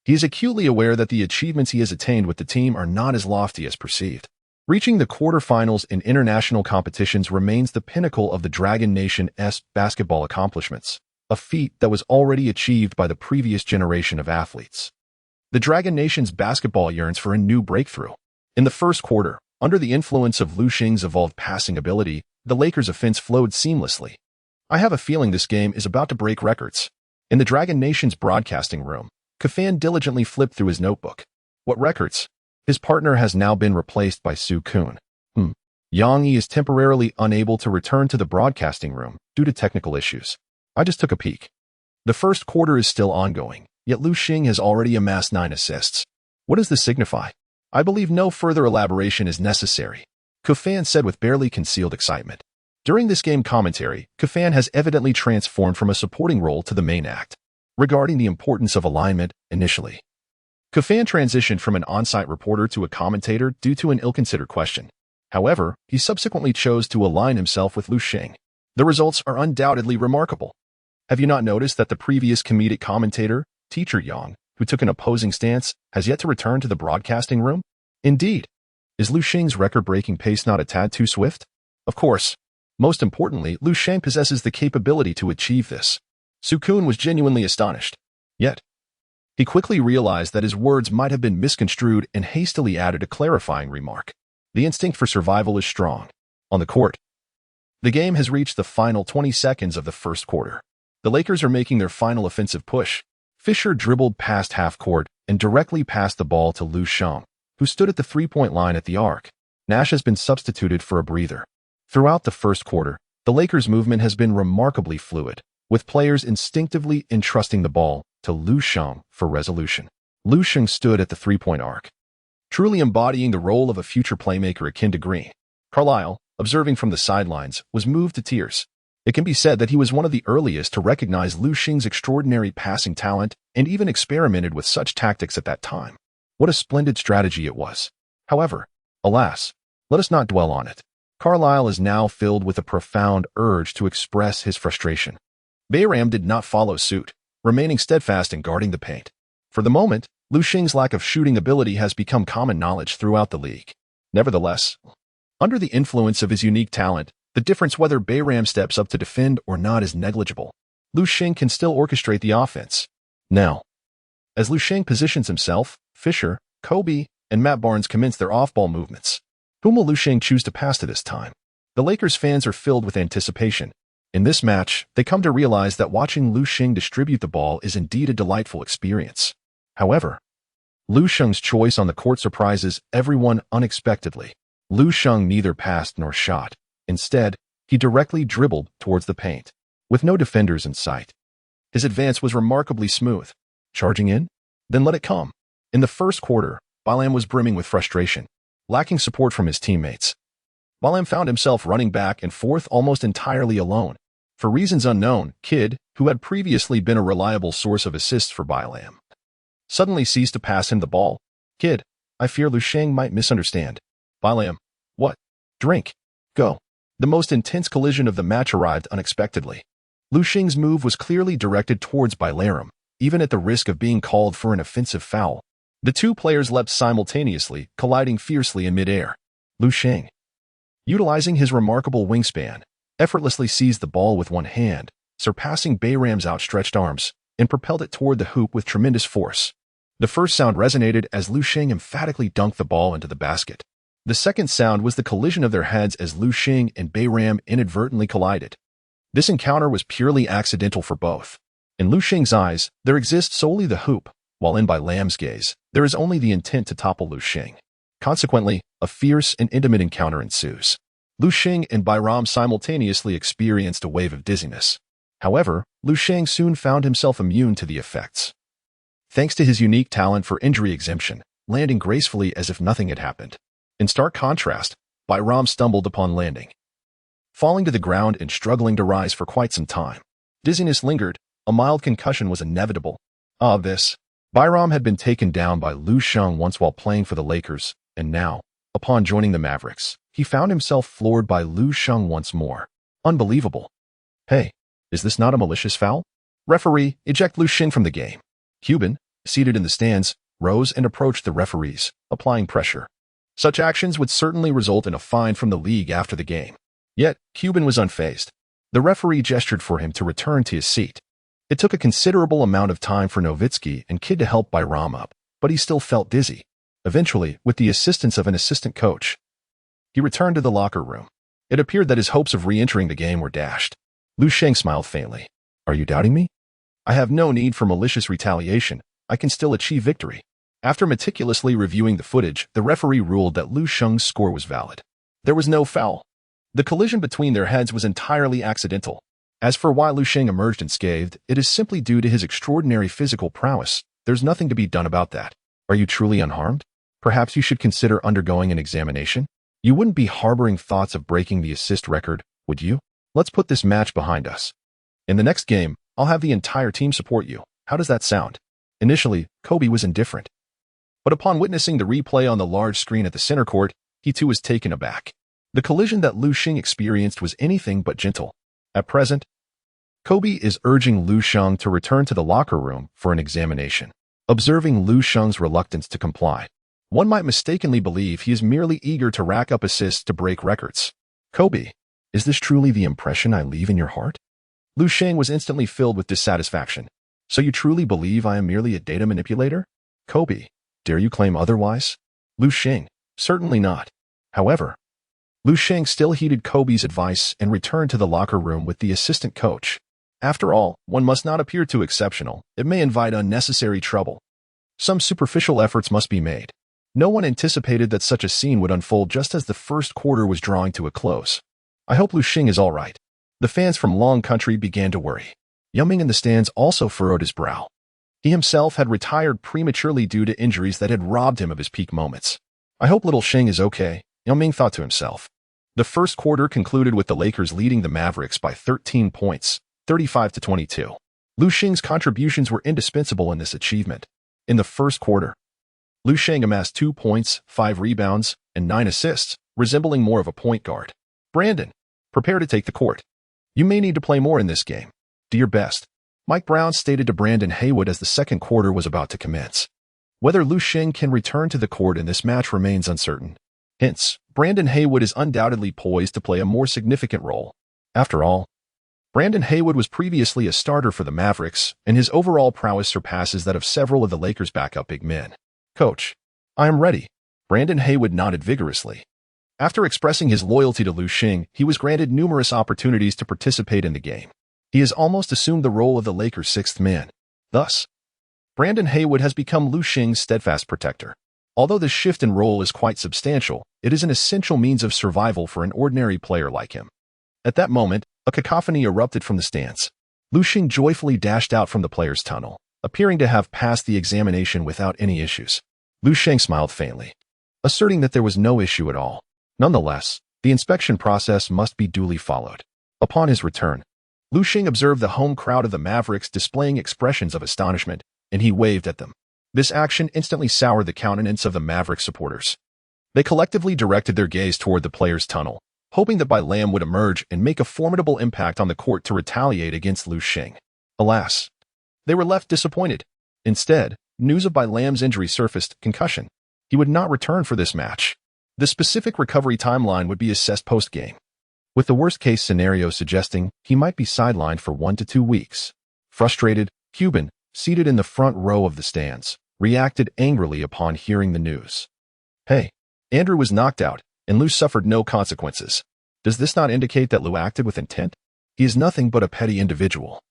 he is acutely aware that the achievements he has attained with the team are not as lofty as perceived. Reaching the quarterfinals in international competitions remains the pinnacle of the Dragon Nation's basketball accomplishments, a feat that was already achieved by the previous generation of athletes. The Dragon Nation's basketball yearns for a new breakthrough. In the first quarter, under the influence of Lu Sheng's evolved passing ability, the Lakers' offense flowed seamlessly. I have a feeling this game is about to break records. In the Dragon Nation's broadcasting room, Kafan diligently flipped through his notebook. What records? His partner has now been replaced by Su Kun. Yang Yi is temporarily unable to return to the broadcasting room due to technical issues. I just took a peek. The first quarter is still ongoing, yet Lu Sheng has already amassed 9 assists. What does this signify? I believe no further elaboration is necessary, Kafan said with barely concealed excitement. During this game commentary, Kafan has evidently transformed from a supporting role to the main act. Regarding the importance of alignment, initially, Kafan transitioned from an on-site reporter to a commentator due to an ill-considered question. However, he subsequently chose to align himself with Lu Sheng. The results are undoubtedly remarkable. Have you not noticed that the previous comedic commentator, Teacher Yang, who took an opposing stance, has yet to return to the broadcasting room? Indeed. Is Lu Sheng's record-breaking pace not a tad too swift? Of course. Most importantly, Lu Sheng possesses the capability to achieve this. Su Kun was genuinely astonished. Yet, he quickly realized that his words might have been misconstrued and hastily added a clarifying remark. The instinct for survival is strong. On the court, the game has reached the final 20 seconds of the first quarter. The Lakers are making their final offensive push. Fisher dribbled past half-court and directly passed the ball to Lu Sheng, who stood at the three-point line at the arc. Nash has been substituted for a breather. Throughout the first quarter, the Lakers' movement has been remarkably fluid, with players instinctively entrusting the ball to Lu Sheng for resolution. Lu Sheng stood at the three-point arc, truly embodying the role of a future playmaker akin to Green. Carlisle, observing from the sidelines, was moved to tears. It can be said that he was one of the earliest to recognize Lu Sheng's extraordinary passing talent and even experimented with such tactics at that time. What a splendid strategy it was. However, alas, let us not dwell on it. Carlisle is now filled with a profound urge to express his frustration. Bayram did not follow suit, remaining steadfast in guarding the paint. For the moment, Lu Sheng's lack of shooting ability has become common knowledge throughout the league. Nevertheless, under the influence of his unique talent, the difference whether Bayram steps up to defend or not is negligible. Lu Sheng can still orchestrate the offense. Now, as Lu Sheng positions himself, Fisher, Kobe, and Matt Barnes commence their off-ball movements. Whom will Lu Sheng choose to pass to this time? The Lakers fans are filled with anticipation. In this match, they come to realize that watching Lu Sheng distribute the ball is indeed a delightful experience. However, Lu Sheng's choice on the court surprises everyone unexpectedly. Lu Sheng neither passed nor shot. Instead, he directly dribbled towards the paint, with no defenders in sight. His advance was remarkably smooth. Charging in? Then let it come. In the first quarter, Bayram was brimming with frustration, lacking support from his teammates. Bayram found himself running back and forth almost entirely alone. For reasons unknown, Kid, who had previously been a reliable source of assists for Bayram, suddenly ceased to pass him the ball. Kid, I fear Lu Sheng might misunderstand. Bayram, what? Drink. Go. The most intense collision of the match arrived unexpectedly. Lu Sheng's move was clearly directed towards Bayram, even at the risk of being called for an offensive foul. The two players leapt simultaneously, colliding fiercely in midair. Lu Sheng, utilizing his remarkable wingspan, effortlessly seized the ball with one hand, surpassing Bayram's outstretched arms, and propelled it toward the hoop with tremendous force. The first sound resonated as Lu Sheng emphatically dunked the ball into the basket. The second sound was the collision of their heads as Lu Sheng and Bayram inadvertently collided. This encounter was purely accidental for both. In Lu Sheng's eyes, there exists solely the hoop, while in Bayram's gaze, there is only the intent to topple Lu Sheng. Consequently, a fierce and intimate encounter ensues. Lu Sheng and Bayram simultaneously experienced a wave of dizziness. However, Lu Sheng soon found himself immune to the effects. Thanks to his unique talent for injury exemption, landing gracefully as if nothing had happened. In stark contrast, Bayram stumbled upon landing, falling to the ground and struggling to rise for quite some time. Dizziness lingered, a mild concussion was inevitable. Bayram had been taken down by Lu Sheng once while playing for the Lakers, and now, upon joining the Mavericks, he found himself floored by Lu Sheng once more. Unbelievable. Hey, is this not a malicious foul? Referee, eject Lu Sheng from the game. Cuban, seated in the stands, rose and approached the referees, applying pressure. Such actions would certainly result in a fine from the league after the game. Yet, Cuban was unfazed. The referee gestured for him to return to his seat. It took a considerable amount of time for Nowitzki and Kidd to help Bayram up, but he still felt dizzy. Eventually, with the assistance of an assistant coach, he returned to the locker room. It appeared that his hopes of re-entering the game were dashed. Lu Sheng smiled faintly. Are you doubting me? I have no need for malicious retaliation. I can still achieve victory. After meticulously reviewing the footage, the referee ruled that Lu Sheng's score was valid. There was no foul. The collision between their heads was entirely accidental. As for why Lu Sheng emerged unscathed, it is simply due to his extraordinary physical prowess. There's nothing to be done about that. Are you truly unharmed? Perhaps you should consider undergoing an examination? You wouldn't be harboring thoughts of breaking the assist record, would you? Let's put this match behind us. In the next game, I'll have the entire team support you. How does that sound? Initially, Kobe was indifferent. But upon witnessing the replay on the large screen at the center court, he too was taken aback. The collision that Lu Sheng experienced was anything but gentle. At present, Kobe is urging Lu Sheng to return to the locker room for an examination. Observing Lu Sheng's reluctance to comply, one might mistakenly believe he is merely eager to rack up assists to break records. Kobe, is this truly the impression I leave in your heart? Lu Sheng was instantly filled with dissatisfaction. So you truly believe I am merely a data manipulator? Kobe, dare you claim otherwise? Lu Sheng, certainly not. However, Lu Sheng still heeded Kobe's advice and returned to the locker room with the assistant coach. After all, one must not appear too exceptional. It may invite unnecessary trouble. Some superficial efforts must be made. No one anticipated that such a scene would unfold just as the first quarter was drawing to a close. I hope Lu Sheng is all right. The fans from Long Country began to worry. Yao Ming in the stands also furrowed his brow. He himself had retired prematurely due to injuries that had robbed him of his peak moments. I hope little Sheng is okay, Yao Ming thought to himself. The first quarter concluded with the Lakers leading the Mavericks by 13 points, 35-22. Lu Sheng's contributions were indispensable in this achievement. In the first quarter, Lu Sheng amassed 2 points, 5 rebounds, and 9 assists, resembling more of a point guard. Brandon, prepare to take the court. You may need to play more in this game. Do your best, Mike Brown stated to Brandon Haywood as the second quarter was about to commence. Whether Lu Sheng can return to the court in this match remains uncertain. Hence, Brandon Haywood is undoubtedly poised to play a more significant role. After all, Brandon Haywood was previously a starter for the Mavericks, and his overall prowess surpasses that of several of the Lakers' backup big men. Coach, I am ready. Brandon Haywood nodded vigorously. After expressing his loyalty to Lu Sheng, he was granted numerous opportunities to participate in the game. He has almost assumed the role of the Lakers' sixth man. Thus, Brandon Haywood has become Lu Sheng's steadfast protector. Although this shift in role is quite substantial, it is an essential means of survival for an ordinary player like him. At that moment, a cacophony erupted from the stands. Lu Sheng joyfully dashed out from the players' tunnel, appearing to have passed the examination without any issues. Lu Sheng smiled faintly, asserting that there was no issue at all. Nonetheless, the inspection process must be duly followed. Upon his return, Lu Sheng observed the home crowd of the Mavericks displaying expressions of astonishment, and he waved at them. This action instantly soured the countenance of the Mavericks supporters. They collectively directed their gaze toward the players' tunnel, hoping that Lam would emerge and make a formidable impact on the court to retaliate against Lu Sheng. Alas, they were left disappointed. Instead, news of Lam's injury surfaced: concussion. He would not return for this match. The specific recovery timeline would be assessed post-game, with the worst-case scenario suggesting he might be sidelined for 1 to 2 weeks. Frustrated, Cuban, seated in the front row of the stands, reacted angrily upon hearing the news. Hey, Andrew was knocked out, and Lu suffered no consequences. Does this not indicate that Lu acted with intent? He is nothing but a petty individual,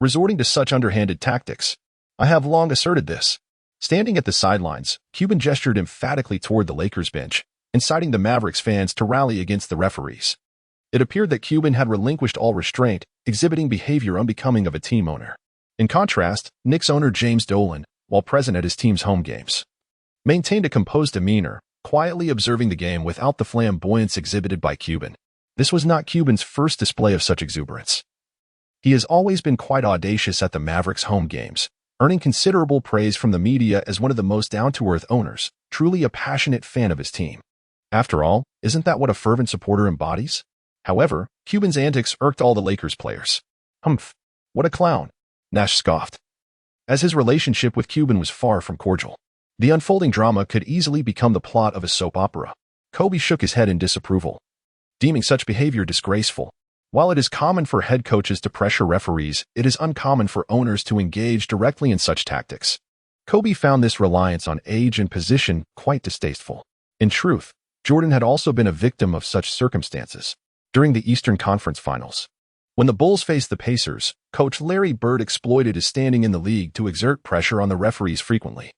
resorting to such underhanded tactics. I have long asserted this. Standing at the sidelines, Cuban gestured emphatically toward the Lakers bench, inciting the Mavericks fans to rally against the referees. It appeared that Cuban had relinquished all restraint, exhibiting behavior unbecoming of a team owner. In contrast, Knicks owner James Dolan, while present at his team's home games, maintained a composed demeanor, quietly observing the game without the flamboyance exhibited by Cuban. This was not Cuban's first display of such exuberance. He has always been quite audacious at the Mavericks' home games, earning considerable praise from the media as one of the most down-to-earth owners, truly a passionate fan of his team. After all, isn't that what a fervent supporter embodies? However, Cuban's antics irked all the Lakers players. Humph, what a clown, Nash scoffed. As his relationship with Cuban was far from cordial, the unfolding drama could easily become the plot of a soap opera. Kobe shook his head in disapproval, deeming such behavior disgraceful. While it is common for head coaches to pressure referees, it is uncommon for owners to engage directly in such tactics. Kobe found this reliance on age and position quite distasteful. In truth, Jordan had also been a victim of such circumstances. During the Eastern Conference Finals, when the Bulls faced the Pacers, Coach Larry Bird exploited his standing in the league to exert pressure on the referees frequently.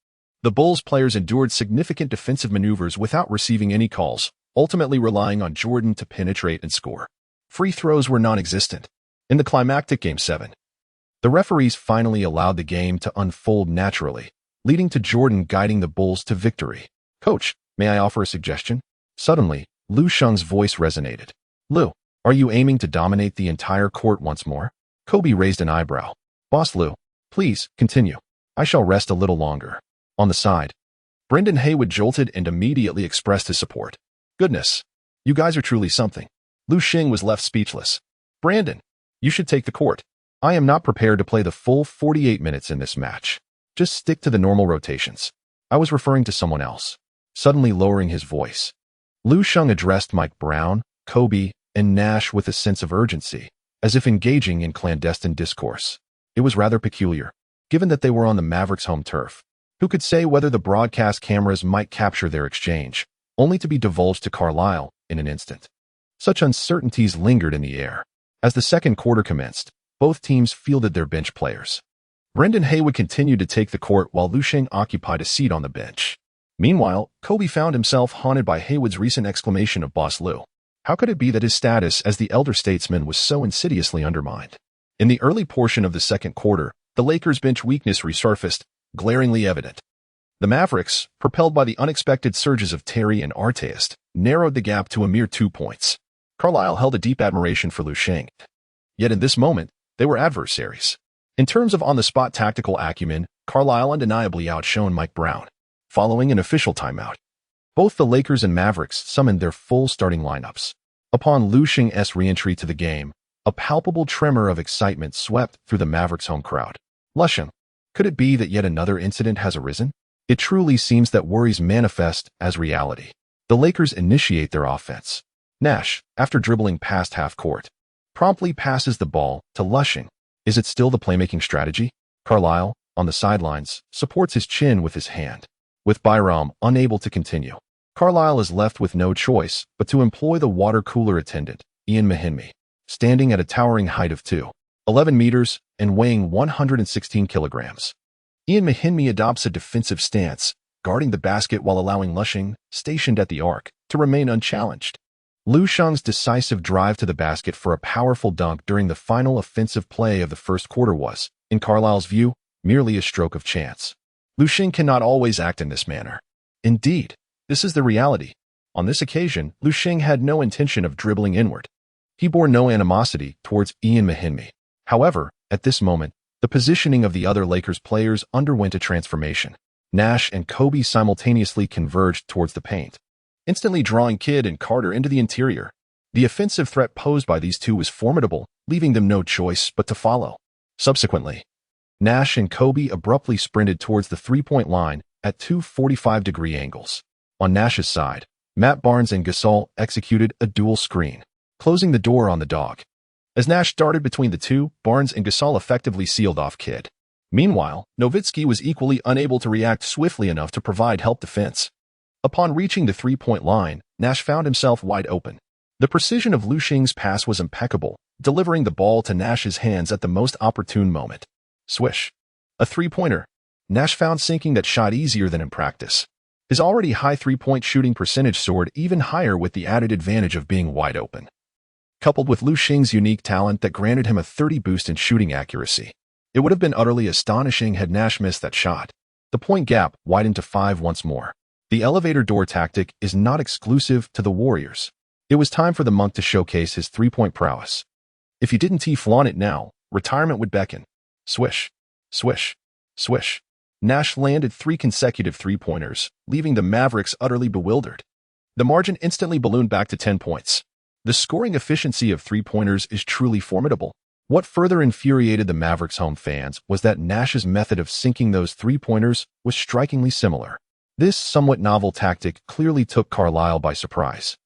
The Bulls players endured significant defensive maneuvers without receiving any calls, ultimately relying on Jordan to penetrate and score. Free throws were non-existent. In the climactic Game 7, the referees finally allowed the game to unfold naturally, leading to Jordan guiding the Bulls to victory. Coach, may I offer a suggestion? Suddenly, Lu Sheng's voice resonated. Lu, are you aiming to dominate the entire court once more? Kobe raised an eyebrow. Boss Lu, please, continue. I shall rest a little longer. On the side, Brendan Haywood jolted and immediately expressed his support. Goodness, you guys are truly something. Lu Sheng was left speechless. Brandon, you should take the court. I am not prepared to play the full 48 minutes in this match. Just stick to the normal rotations. I was referring to someone else. Suddenly lowering his voice, Lu Sheng addressed Mike Brown, Kobe, and Nash with a sense of urgency, as if engaging in clandestine discourse. It was rather peculiar, given that they were on the Mavericks' home turf. Who could say whether the broadcast cameras might capture their exchange, only to be divulged to Carlisle in an instant? Such uncertainties lingered in the air. As the second quarter commenced, both teams fielded their bench players. Brendan Haywood continued to take the court while Lu Sheng occupied a seat on the bench. Meanwhile, Kobe found himself haunted by Haywood's recent exclamation of Boss Lu. How could it be that his status as the elder statesman was so insidiously undermined? In the early portion of the second quarter, the Lakers' bench weakness resurfaced, glaringly evident. The Mavericks, propelled by the unexpected surges of Terry and Artest, narrowed the gap to a mere 2 points. Carlisle held a deep admiration for Lu Sheng. Yet in this moment, they were adversaries. In terms of on-the-spot tactical acumen, Carlisle undeniably outshone Mike Brown. Following an official timeout, both the Lakers and Mavericks summoned their full starting lineups. Upon Lu Sheng's re-entry to the game, a palpable tremor of excitement swept through the Mavericks' home crowd. Lu Sheng, could it be that yet another incident has arisen? It truly seems that worries manifest as reality. The Lakers initiate their offense. Nash, after dribbling past half-court, promptly passes the ball to Lu Sheng. Is it still the playmaking strategy? Carlisle, on the sidelines, supports his chin with his hand. With Byram unable to continue, Carlisle is left with no choice but to employ the water cooler attendant, Ian Mahinmi, standing at a towering height of 2.11 meters and weighing 116 kilograms. Ian Mahinmi adopts a defensive stance, guarding the basket while allowing Lu Sheng, stationed at the arc, to remain unchallenged. Lu Sheng's decisive drive to the basket for a powerful dunk during the final offensive play of the first quarter was, in Carlisle's view, merely a stroke of chance. Lu Sheng cannot always act in this manner. Indeed, this is the reality. On this occasion, Lu Sheng had no intention of dribbling inward. He bore no animosity towards Ian Mahinmi. However, at this moment, the positioning of the other Lakers players underwent a transformation. Nash and Kobe simultaneously converged towards the paint, instantly drawing Kidd and Carter into the interior. The offensive threat posed by these two was formidable, leaving them no choice but to follow. Subsequently, Nash and Kobe abruptly sprinted towards the three-point line at two 45-degree angles. On Nash's side, Matt Barnes and Gasol executed a dual screen, closing the door on the dog. As Nash darted between the two, Barnes and Gasol effectively sealed off Kidd. Meanwhile, Nowitzki was equally unable to react swiftly enough to provide help defense. Upon reaching the three-point line, Nash found himself wide open. The precision of Lu Sheng's pass was impeccable, delivering the ball to Nash's hands at the most opportune moment. Swish. A three-pointer. Nash found sinking that shot easier than in practice. His already high three-point shooting percentage soared even higher with the added advantage of being wide open. Coupled with Lu Sheng's unique talent that granted him a 30 boost in shooting accuracy, it would have been utterly astonishing had Nash missed that shot. The point gap widened to 5 once more. The elevator door tactic is not exclusive to the Warriors. It was time for the Monk to showcase his three-point prowess. If he didn't flaunt it now, retirement would beckon. Swish. Swish. Swish. Nash landed 3 consecutive three-pointers, leaving the Mavericks utterly bewildered. The margin instantly ballooned back to 10 points. The scoring efficiency of three-pointers is truly formidable. What further infuriated the Mavericks' home fans was that Nash's method of sinking those three-pointers was strikingly similar. This somewhat novel tactic clearly took Carlisle by surprise.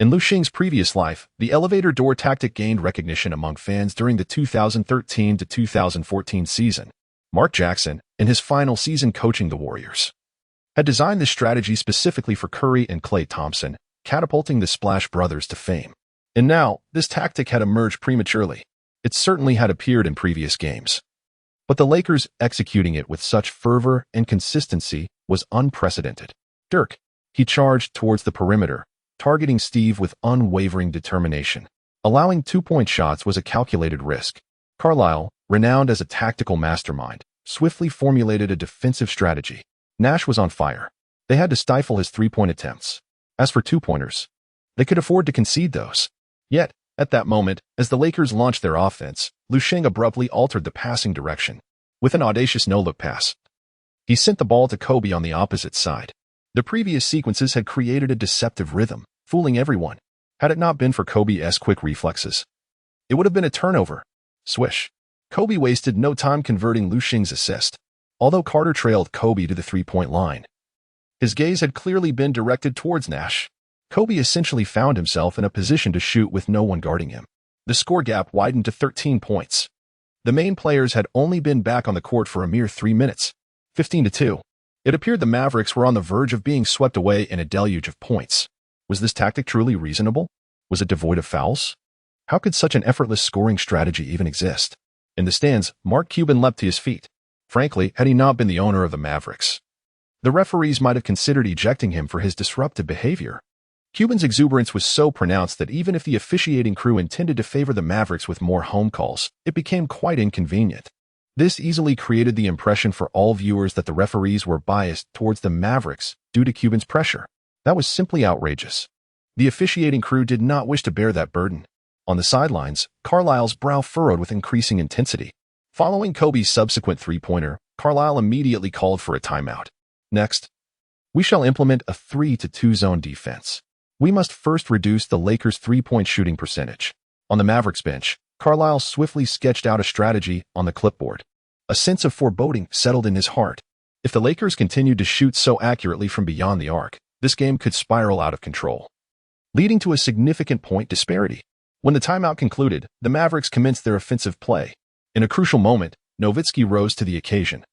In Lu Sheng's previous life, the elevator door tactic gained recognition among fans during the 2013 to 2014 season. Mark Jackson, in his final season coaching the Warriors, had designed this strategy specifically for Curry and Klay Thompson, catapulting the Splash Brothers to fame. And now, this tactic had emerged prematurely. It certainly had appeared in previous games. But the Lakers executing it with such fervor and consistency was unprecedented. Dirk. He charged towards the perimeter, targeting Steve with unwavering determination. Allowing two-point shots was a calculated risk. Carlisle, renowned as a tactical mastermind, swiftly formulated a defensive strategy. Nash was on fire. They had to stifle his three-point attempts. As for two-pointers, they could afford to concede those. Yet, at that moment, as the Lakers launched their offense, Lu Sheng abruptly altered the passing direction. With an audacious no-look pass, he sent the ball to Kobe on the opposite side. The previous sequences had created a deceptive rhythm, fooling everyone. Had it not been for Kobe's quick reflexes, it would have been a turnover. Swish. Kobe wasted no time converting Lu Sheng's assist. Although Carter trailed Kobe to the three-point line, his gaze had clearly been directed towards Nash. Kobe essentially found himself in a position to shoot with no one guarding him. The score gap widened to 13 points. The main players had only been back on the court for a mere 3 minutes. 15-2. It appeared the Mavericks were on the verge of being swept away in a deluge of points. Was this tactic truly reasonable? Was it devoid of fouls? How could such an effortless scoring strategy even exist? In the stands, Mark Cuban leapt to his feet. Frankly, had he not been the owner of the Mavericks, the referees might have considered ejecting him for his disruptive behavior. Cuban's exuberance was so pronounced that even if the officiating crew intended to favor the Mavericks with more home calls, it became quite inconvenient. This easily created the impression for all viewers that the referees were biased towards the Mavericks due to Cuban's pressure. That was simply outrageous. The officiating crew did not wish to bear that burden. On the sidelines, Carlisle's brow furrowed with increasing intensity. Following Kobe's subsequent three-pointer, Carlisle immediately called for a timeout. Next, we shall implement a 3-2 zone defense. We must first reduce the Lakers' three-point shooting percentage. On the Mavericks bench, Carlisle swiftly sketched out a strategy on the clipboard. A sense of foreboding settled in his heart. If the Lakers continued to shoot so accurately from beyond the arc, this game could spiral out of control, leading to a significant point disparity. When the timeout concluded, the Mavericks commenced their offensive play. In a crucial moment, Nowitzki rose to the occasion,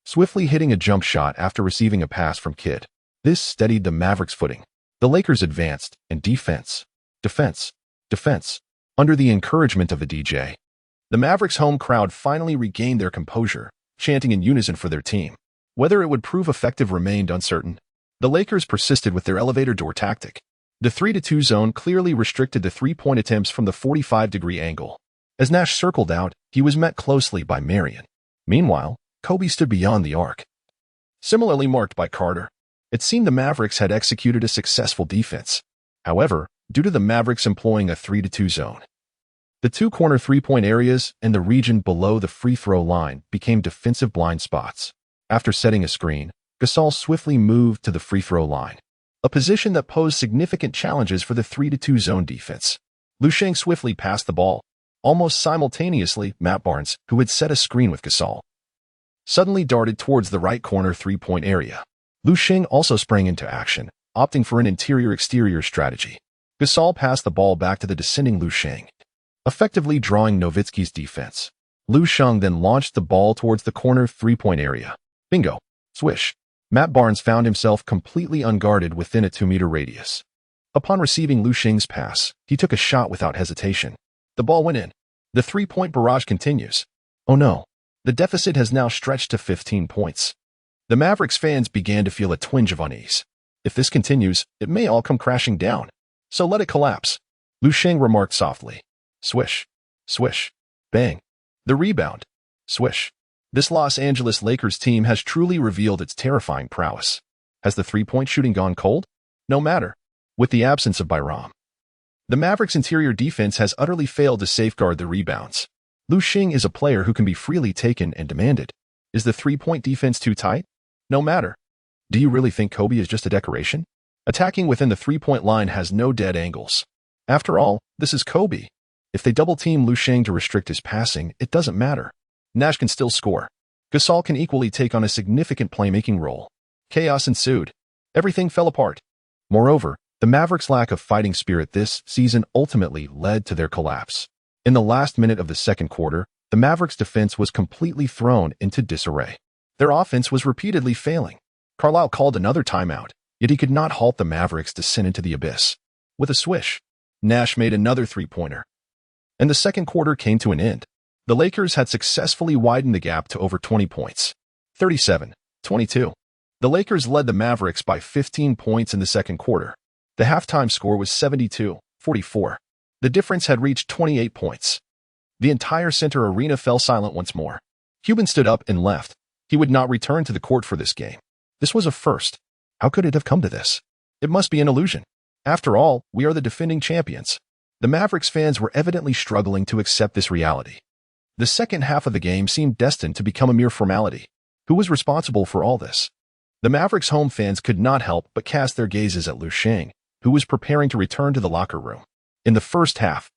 swiftly hitting a jump shot after receiving a pass from Kidd. This steadied the Mavericks' footing. The Lakers advanced, and defense. Under the encouragement of the DJ, the Mavericks' home crowd finally regained their composure, chanting in unison for their team. Whether it would prove effective remained uncertain. The Lakers persisted with their elevator door tactic. The 3-2 zone clearly restricted the three-point attempts from the 45-degree angle. As Nash circled out, he was met closely by Marion. Meanwhile, Kobe stood beyond the arc, similarly marked by Carter. It seemed the Mavericks had executed a successful defense. However, due to the Mavericks employing a 3-2 zone, the two corner three-point areas and the region below the free throw line became defensive blind spots. After setting a screen, Gasol swiftly moved to the free throw line, a position that posed significant challenges for the 3-2 zone defense. Lu Sheng swiftly passed the ball. Almost simultaneously, Matt Barnes, who had set a screen with Gasol, suddenly darted towards the right corner three-point area. Lu Sheng also sprang into action, opting for an interior-exterior strategy. Gasol passed the ball back to the descending Lu Sheng, effectively drawing Nowitzki's defense. Lu Sheng then launched the ball towards the corner three-point area. Bingo. Swish. Matt Barnes found himself completely unguarded within a 2-meter radius. Upon receiving Lu Sheng's pass, he took a shot without hesitation. The ball went in. The three-point barrage continues. Oh no. The deficit has now stretched to 15 points. The Mavericks fans began to feel a twinge of unease. If this continues, it may all come crashing down. So let it collapse. Lu Sheng remarked softly. Swish. Swish. Bang. The rebound. Swish. This Los Angeles Lakers team has truly revealed its terrifying prowess. Has the three-point shooting gone cold? No matter. With the absence of Byram, the Mavericks' interior defense has utterly failed to safeguard the rebounds. Lu Sheng is a player who can be freely taken and demanded. Is the three-point defense too tight? No matter. Do you really think Kobe is just a decoration? Attacking within the three-point line has no dead angles. After all, this is Kobe. If they double-team Lu Sheng to restrict his passing, it doesn't matter. Nash can still score. Gasol can equally take on a significant playmaking role. Chaos ensued. Everything fell apart. Moreover, the Mavericks' lack of fighting spirit this season ultimately led to their collapse. In the last minute of the second quarter, the Mavericks' defense was completely thrown into disarray. Their offense was repeatedly failing. Carlisle called another timeout, yet he could not halt the Mavericks' descent into the abyss. With a swish, Nash made another three-pointer. And the second quarter came to an end. The Lakers had successfully widened the gap to over 20 points. 37-22. The Lakers led the Mavericks by 15 points in the second quarter. The halftime score was 72-44. The difference had reached 28 points. The entire center arena fell silent once more. Cuban stood up and left. He would not return to the court for this game. This was a first. How could it have come to this? It must be an illusion. After all, we are the defending champions. The Mavericks fans were evidently struggling to accept this reality. The second half of the game seemed destined to become a mere formality. Who was responsible for all this? The Mavericks home fans could not help but cast their gazes at Lu Sheng, who was preparing to return to the locker room. In the first half,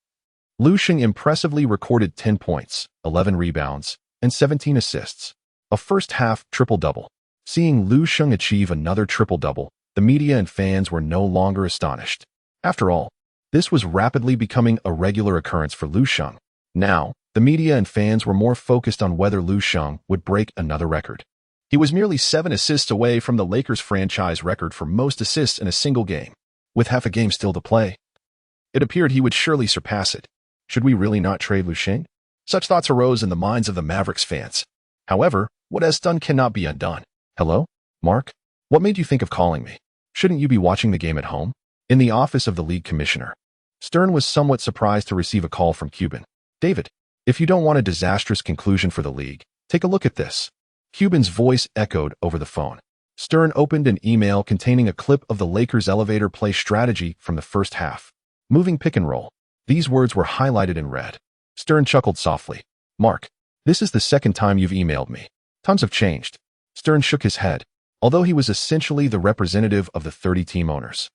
Lu Sheng impressively recorded 10 points, 11 rebounds, and 17 assists. A first-half triple-double. Seeing Lu Sheng achieve another triple-double, the media and fans were no longer astonished. After all, this was rapidly becoming a regular occurrence for Lu Sheng. Now, the media and fans were more focused on whether Lu Sheng would break another record. He was merely 7 assists away from the Lakers' franchise record for most assists in a single game. With half a game still to play, it appeared he would surely surpass it. Should we really not trade Lu Sheng? Such thoughts arose in the minds of the Mavericks fans. However, what is done cannot be undone. Hello? Mark? What made you think of calling me? Shouldn't you be watching the game at home? In the office of the league commissioner, Stern was somewhat surprised to receive a call from Cuban. David, if you don't want a disastrous conclusion for the league, take a look at this. Cuban's voice echoed over the phone. Stern opened an email containing a clip of the Lakers' elevator play strategy from the first half. Moving pick and roll. These words were highlighted in red. Stern chuckled softly. Mark, this is the second time you've emailed me. Times have changed. Stern shook his head. Although he was essentially the representative of the 30 team owners,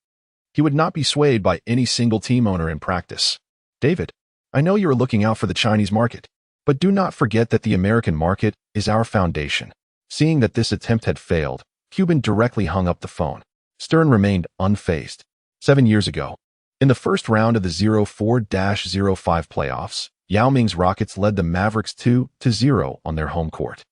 he would not be swayed by any single team owner in practice. David, I know you are looking out for the Chinese market, but do not forget that the American market is our foundation. Seeing that this attempt had failed, Cuban directly hung up the phone. Stern remained unfazed. 7 years ago, in the first round of the 04-05 playoffs, Yao Ming's Rockets led the Mavericks 2-0 on their home court.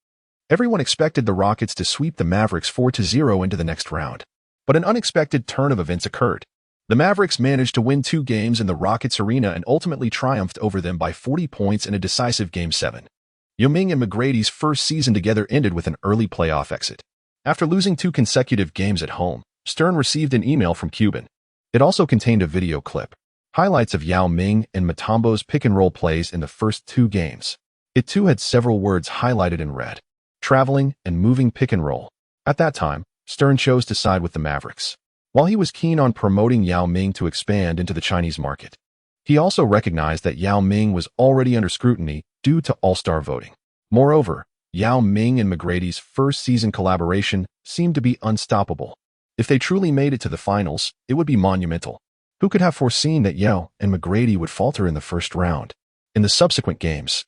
Everyone expected the Rockets to sweep the Mavericks 4-0 into the next round. But an unexpected turn of events occurred. The Mavericks managed to win 2 games in the Rockets arena and ultimately triumphed over them by 40 points in a decisive Game 7. Yao Ming and McGrady's first season together ended with an early playoff exit. After losing 2 consecutive games at home, Stern received an email from Cuban. It also contained a video clip, highlights of Yao Ming and Mutombo's pick-and-roll plays in the first 2 games. It too had several words highlighted in red. Traveling and moving pick-and-roll. At that time, Stern chose to side with the Mavericks. While he was keen on promoting Yao Ming to expand into the Chinese market, he also recognized that Yao Ming was already under scrutiny due to all-star voting. Moreover, Yao Ming and McGrady's first season collaboration seemed to be unstoppable. If they truly made it to the finals, it would be monumental. Who could have foreseen that Yao and McGrady would falter in the first round? In the subsequent games,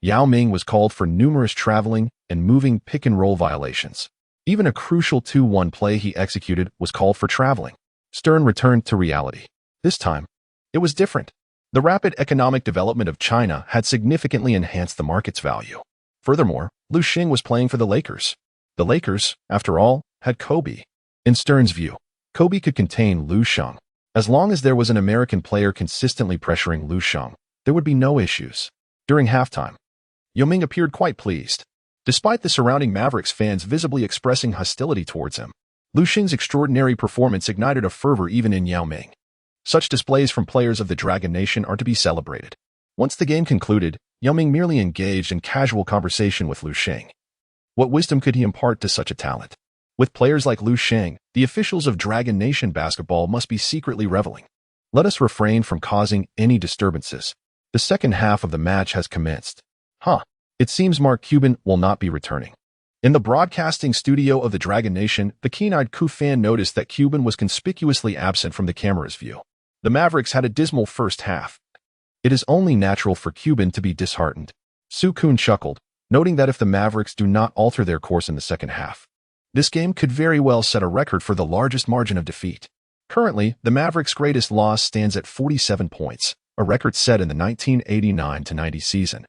Yao Ming was called for numerous traveling and moving pick-and-roll violations. Even a crucial 2-1 play he executed was called for traveling. Stern returned to reality. This time, it was different. The rapid economic development of China had significantly enhanced the market's value. Furthermore, Lu Sheng was playing for the Lakers. The Lakers, after all, had Kobe. In Stern's view, Kobe could contain Lu Sheng. As long as there was an American player consistently pressuring Lu Sheng, there would be no issues. During halftime, Yao Ming appeared quite pleased. Despite the surrounding Mavericks fans visibly expressing hostility towards him, Lu Sheng's extraordinary performance ignited a fervor even in Yao Ming. Such displays from players of the Dragon Nation are to be celebrated. Once the game concluded, Yao Ming merely engaged in casual conversation with Lu Sheng. What wisdom could he impart to such a talent? With players like Lu Sheng, the officials of Dragon Nation basketball must be secretly reveling. Let us refrain from causing any disturbances. The second half of the match has commenced. It seems Mark Cuban will not be returning. In the broadcasting studio of the Dragon Nation, the keen-eyed Ku fan noticed that Cuban was conspicuously absent from the camera's view. The Mavericks had a dismal first half. It is only natural for Cuban to be disheartened. Su Kun chuckled, noting that if the Mavericks do not alter their course in the second half, this game could very well set a record for the largest margin of defeat. Currently, the Mavericks' greatest loss stands at 47 points, a record set in the 1989-90 season,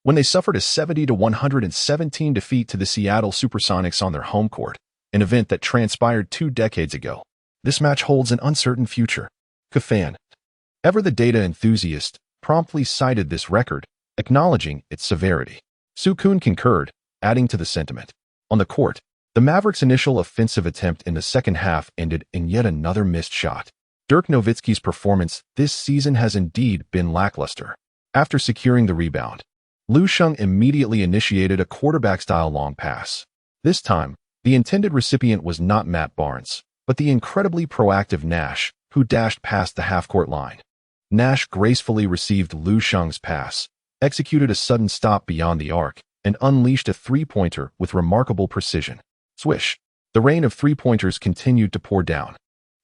when they suffered a 70-117 defeat to the Seattle Supersonics on their home court, an event that transpired 2 decades ago. This match holds an uncertain future. Kafan, ever the data enthusiast, promptly cited this record, acknowledging its severity. Su Kun concurred, adding to the sentiment. On the court, the Mavericks' initial offensive attempt in the second half ended in yet another missed shot. Dirk Nowitzki's performance this season has indeed been lackluster. After securing the rebound, Lu Sheng immediately initiated a quarterback-style long pass. This time, the intended recipient was not Matt Barnes, but the incredibly proactive Nash, who dashed past the half-court line. Nash gracefully received Lu Sheng's pass, executed a sudden stop beyond the arc, and unleashed a three-pointer with remarkable precision. Swish! The rain of three-pointers continued to pour down.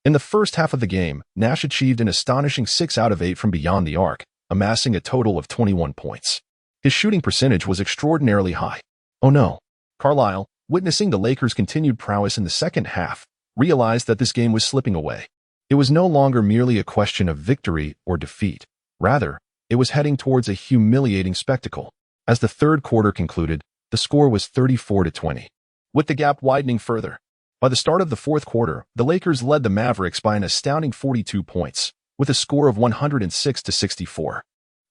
In the first half of the game, Nash achieved an astonishing 6 out of 8 from beyond the arc, amassing a total of 21 points. His shooting percentage was extraordinarily high. Oh no! Carlisle, witnessing the Lakers' continued prowess in the second half, realized that this game was slipping away. It was no longer merely a question of victory or defeat. Rather, it was heading towards a humiliating spectacle. As the third quarter concluded, the score was 34-20. With the gap widening further. By the start of the fourth quarter, the Lakers led the Mavericks by an astounding 42 points, with a score of 106-64.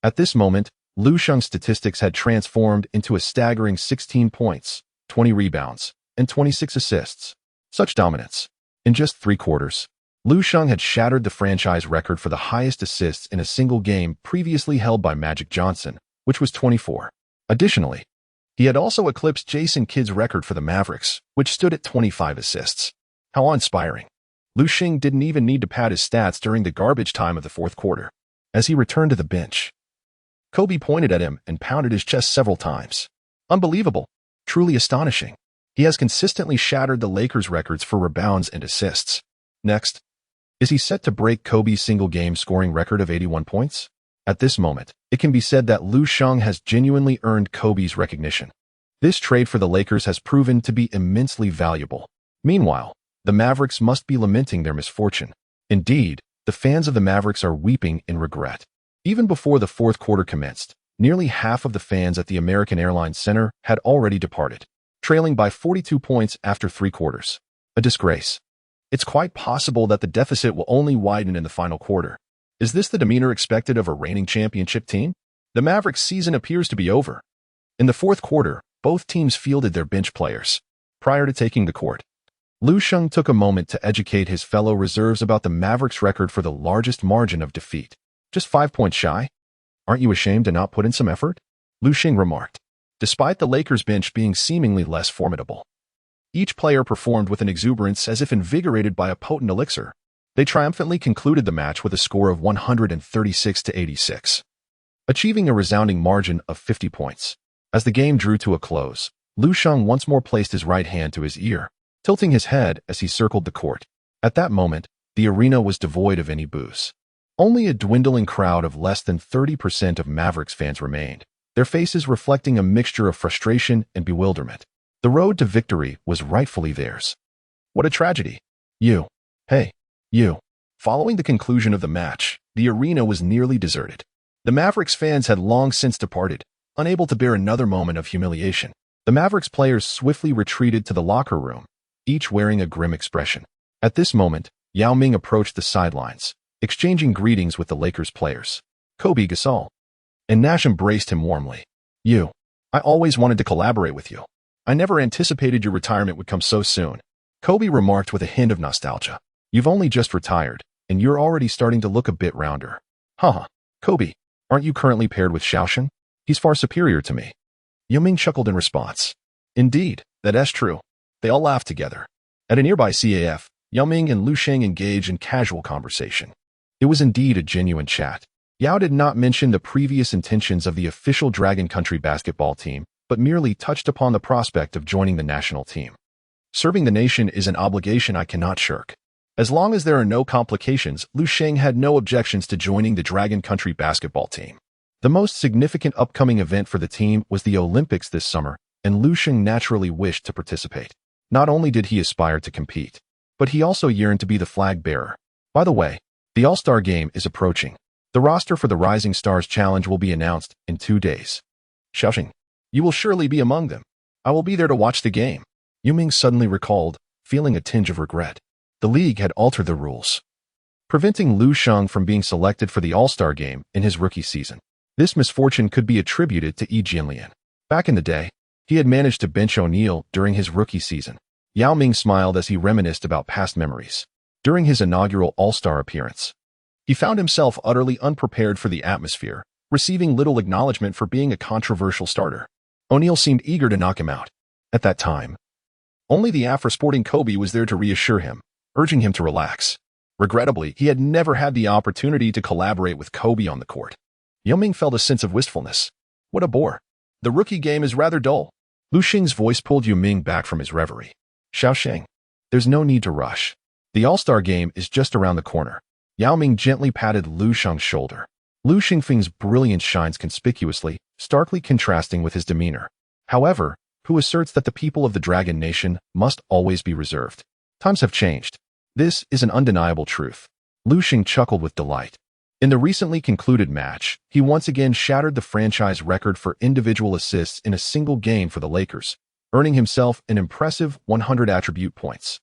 At this moment, Lu Sheng's statistics had transformed into a staggering 16 points, 20 rebounds, and 26 assists. Such dominance. In just 3 quarters, Lu Sheng had shattered the franchise record for the highest assists in a single game previously held by Magic Johnson, which was 24. Additionally, he had also eclipsed Jason Kidd's record for the Mavericks, which stood at 25 assists. How awe-inspiring. Lu Sheng didn't even need to pad his stats during the garbage time of the fourth quarter. As he returned to the bench, Kobe pointed at him and pounded his chest several times. Unbelievable. Truly astonishing. He has consistently shattered the Lakers' records for rebounds and assists. Next, is he set to break Kobe's single-game scoring record of 81 points? At this moment, it can be said that Lu Sheng has genuinely earned Kobe's recognition. This trade for the Lakers has proven to be immensely valuable. Meanwhile, the Mavericks must be lamenting their misfortune. Indeed, the fans of the Mavericks are weeping in regret. Even before the fourth quarter commenced, nearly half of the fans at the American Airlines Center had already departed, trailing by 42 points after 3 quarters. A disgrace. It's quite possible that the deficit will only widen in the final quarter. Is this the demeanor expected of a reigning championship team? The Mavericks' season appears to be over. In the fourth quarter, both teams fielded their bench players. Prior to taking the court, Lu Sheng took a moment to educate his fellow reserves about the Mavericks' record for the largest margin of defeat. Just 5 points shy? Aren't you ashamed to not put in some effort? Lu Sheng remarked. Despite the Lakers' bench being seemingly less formidable, each player performed with an exuberance as if invigorated by a potent elixir. They triumphantly concluded the match with a score of 136-86, achieving a resounding margin of 50 points. As the game drew to a close, Lu Sheng once more placed his right hand to his ear, tilting his head as he circled the court. At that moment, the arena was devoid of any boos. Only a dwindling crowd of less than 30% of Mavericks fans remained, their faces reflecting a mixture of frustration and bewilderment. The road to victory was rightfully theirs. What a tragedy. Hey, you. Following the conclusion of the match, the arena was nearly deserted. The Mavericks fans had long since departed, unable to bear another moment of humiliation. The Mavericks players swiftly retreated to the locker room, each wearing a grim expression. At this moment, Yao Ming approached the sidelines, exchanging greetings with the Lakers players. Kobe Gasol and Nash embraced him warmly. I always wanted to collaborate with you. I never anticipated your retirement would come so soon. Kobe remarked with a hint of nostalgia. You've only just retired, and you're already starting to look a bit rounder. Haha, Kobe, aren't you currently paired with Lu Sheng? He's far superior to me. Yao Ming chuckled in response. Indeed, that's true. They all laughed together. At a nearby CAF, Yao Ming and Lu Sheng engaged in casual conversation. It was indeed a genuine chat. Yao did not mention the previous intentions of the official Dragon Country basketball team, but merely touched upon the prospect of joining the national team. Serving the nation is an obligation I cannot shirk. As long as there are no complications, Lu Sheng had no objections to joining the Dragon Country basketball team. The most significant upcoming event for the team was the Olympics this summer, and Lu Sheng naturally wished to participate. Not only did he aspire to compete, but he also yearned to be the flag bearer. By the way, the All-Star Game is approaching. The roster for the Rising Stars Challenge will be announced in 2 days. Yao Ming, you will surely be among them. I will be there to watch the game. Yao Ming suddenly recalled, feeling a tinge of regret. The league had altered the rules, preventing Lu Sheng from being selected for the All-Star Game in his rookie season. This misfortune could be attributed to Yi Jianlian. Back in the day, he had managed to bench O'Neal during his rookie season. Yao Ming smiled as he reminisced about past memories. During his inaugural All-Star appearance, he found himself utterly unprepared for the atmosphere, receiving little acknowledgement for being a controversial starter. O'Neal seemed eager to knock him out. At that time, only the Afro-sporting Kobe was there to reassure him, urging him to relax. Regrettably, he had never had the opportunity to collaborate with Kobe on the court. Yao Ming felt a sense of wistfulness. What a bore. The rookie game is rather dull. Lu Sheng's voice pulled Yao Ming back from his reverie. Yao Sheng, there's no need to rush. The All-Star Game is just around the corner. Yao Ming gently patted Lu Sheng's shoulder. Lu Sheng's brilliance shines conspicuously, starkly contrasting with his demeanor. However, who asserts that the people of the Dragon Nation must always be reserved. Times have changed. This is an undeniable truth. Lu Sheng chuckled with delight. In the recently concluded match, he once again shattered the franchise record for individual assists in a single game for the Lakers, earning himself an impressive 100 attribute points.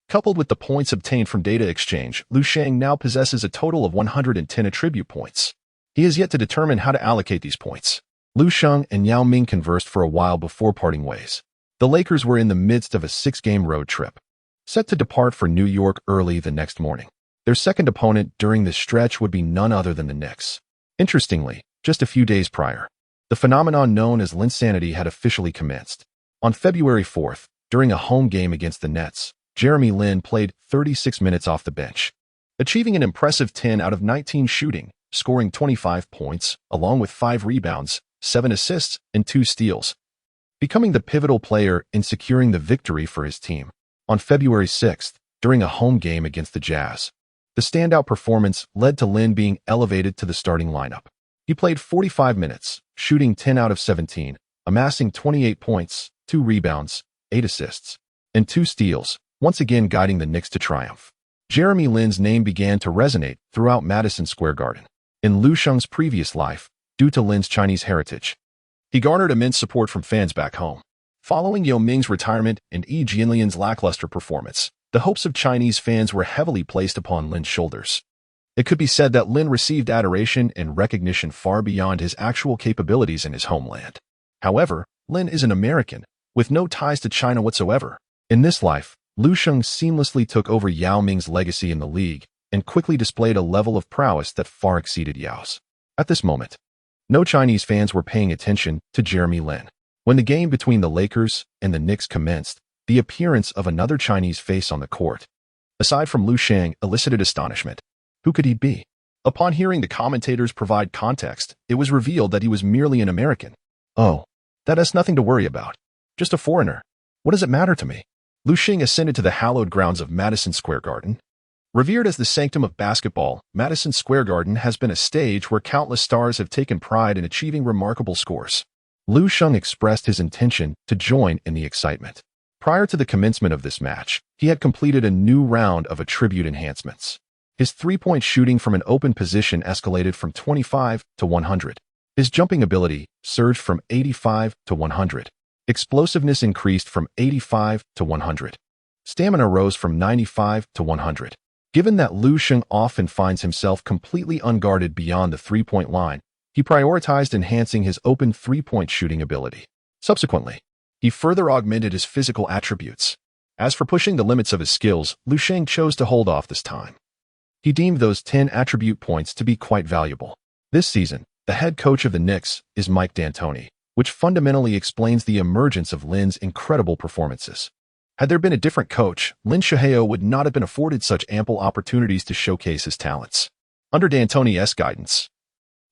Coupled with the points obtained from data exchange, Lu Sheng now possesses a total of 110 attribute points. He has yet to determine how to allocate these points. Lu Sheng and Yao Ming conversed for a while before parting ways. The Lakers were in the midst of a 6-game road trip, set to depart for New York early the next morning. Their second opponent during this stretch would be none other than the Knicks. Interestingly, just a few days prior, the phenomenon known as Linsanity had officially commenced. On February 4th, during a home game against the Nets, Jeremy Lin played 36 minutes off the bench, achieving an impressive 10 out of 19 shooting, scoring 25 points, along with 5 rebounds, 7 assists, and 2 steals, becoming the pivotal player in securing the victory for his team. On February 6th, during a home game against the Jazz, the standout performance led to Lin being elevated to the starting lineup. He played 45 minutes, shooting 10 out of 17, amassing 28 points, 2 rebounds, 8 assists, and 2 steals, once again guiding the Knicks to triumph. Jeremy Lin's name began to resonate throughout Madison Square Garden. In Lu Sheng's previous life, due to Lin's Chinese heritage, he garnered immense support from fans back home. Following Yao Ming's retirement and Yi Jianlian's lackluster performance, the hopes of Chinese fans were heavily placed upon Lin's shoulders. It could be said that Lin received adoration and recognition far beyond his actual capabilities in his homeland. However, Lin is an American, with no ties to China whatsoever. In this life, Lu Sheng seamlessly took over Yao Ming's legacy in the league and quickly displayed a level of prowess that far exceeded Yao's. At this moment, no Chinese fans were paying attention to Jeremy Lin. When the game between the Lakers and the Knicks commenced, the appearance of another Chinese face on the court, aside from Lu Sheng, elicited astonishment. Who could he be? Upon hearing the commentators provide context, it was revealed that he was merely an American. Oh, that has nothing to worry about. Just a foreigner. What does it matter to me? Lu Sheng ascended to the hallowed grounds of Madison Square Garden. Revered as the sanctum of basketball, Madison Square Garden has been a stage where countless stars have taken pride in achieving remarkable scores. Lu Sheng expressed his intention to join in the excitement. Prior to the commencement of this match, he had completed a new round of attribute enhancements. His three-point shooting from an open position escalated from 25 to 100. His jumping ability surged from 85 to 100. Explosiveness increased from 85 to 100. Stamina rose from 95 to 100. Given that Lu Sheng often finds himself completely unguarded beyond the three-point line, he prioritized enhancing his open three-point shooting ability. Subsequently, he further augmented his physical attributes. As for pushing the limits of his skills, Lu Sheng chose to hold off this time. He deemed those 10 attribute points to be quite valuable. This season, the head coach of the Knicks is Mike D'Antoni, which fundamentally explains the emergence of Lin's incredible performances. Had there been a different coach, Lin Shihao would not have been afforded such ample opportunities to showcase his talents. Under D'Antoni's guidance,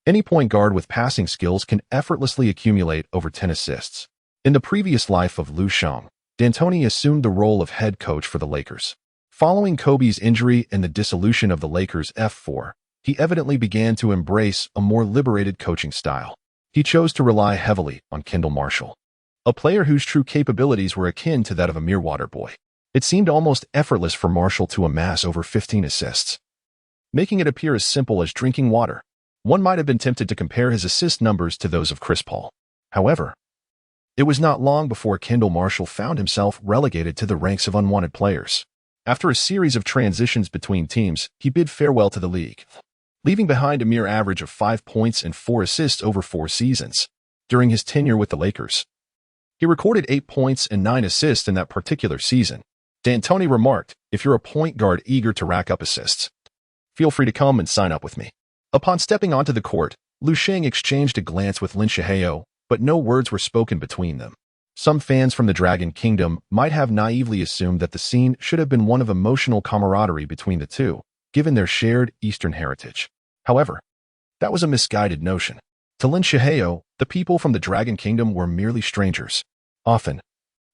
any point guard with passing skills can effortlessly accumulate over 10 assists. In the previous life of Lu Sheng, D'Antoni assumed the role of head coach for the Lakers. Following Kobe's injury and the dissolution of the Lakers' F4, he evidently began to embrace a more liberated coaching style. He chose to rely heavily on Kendall Marshall, a player whose true capabilities were akin to that of a mere water boy. It seemed almost effortless for Marshall to amass over 15 assists, making it appear as simple as drinking water. One might have been tempted to compare his assist numbers to those of Chris Paul. However, it was not long before Kendall Marshall found himself relegated to the ranks of unwanted players. After a series of transitions between teams, he bid farewell to the league, leaving behind a mere average of 5 points and 4 assists over 4 seasons. During his tenure with the Lakers, he recorded 8 points and 9 assists in that particular season. D'Antoni remarked, "If you're a point guard eager to rack up assists, feel free to come and sign up with me." Upon stepping onto the court, Lu Sheng exchanged a glance with Lin Shihao, but no words were spoken between them. Some fans from the Dragon Kingdom might have naively assumed that the scene should have been one of emotional camaraderie between the two, given their shared Eastern heritage. However, that was a misguided notion. To Lin Shihao, the people from the Dragon Kingdom were merely strangers. Often,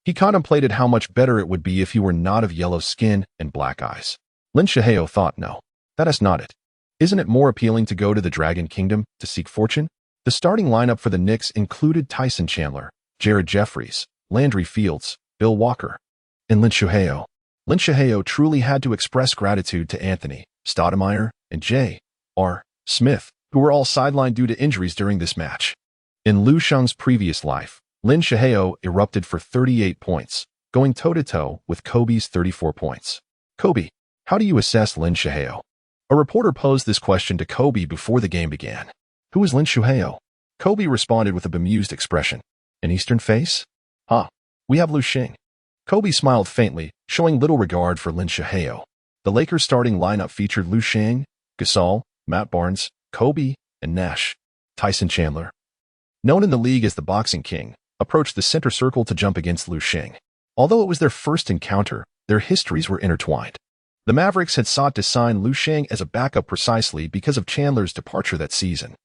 he contemplated how much better it would be if he were not of yellow skin and black eyes. Lin Shihao thought, no, that is not it. Isn't it more appealing to go to the Dragon Kingdom to seek fortune? The starting lineup for the Knicks included Tyson Chandler, Jared Jeffries, Landry Fields, Bill Walker, and Lin Shihao. Lin Shihao truly had to express gratitude to Anthony Stoudemire and J.R. Smith, who were all sidelined due to injuries during this match. In Lu Sheng's previous life, Lin Shihao erupted for 38 points, going toe-to-toe with Kobe's 34 points. Kobe, how do you assess Lin Shihao? A reporter posed this question to Kobe before the game began. Who is Lin Shihao? Kobe responded with a bemused expression. An Eastern face? We have Lu Sheng. Kobe smiled faintly, showing little regard for Lin Shihao. The Lakers' starting lineup featured Lu Sheng, Gasol, Matt Barnes, Kobe, and Nash. Tyson Chandler, known in the league as the Boxing King, approached the center circle to jump against Lu Sheng. Although it was their first encounter, their histories were intertwined. The Mavericks had sought to sign Lu Sheng as a backup precisely because of Chandler's departure that season.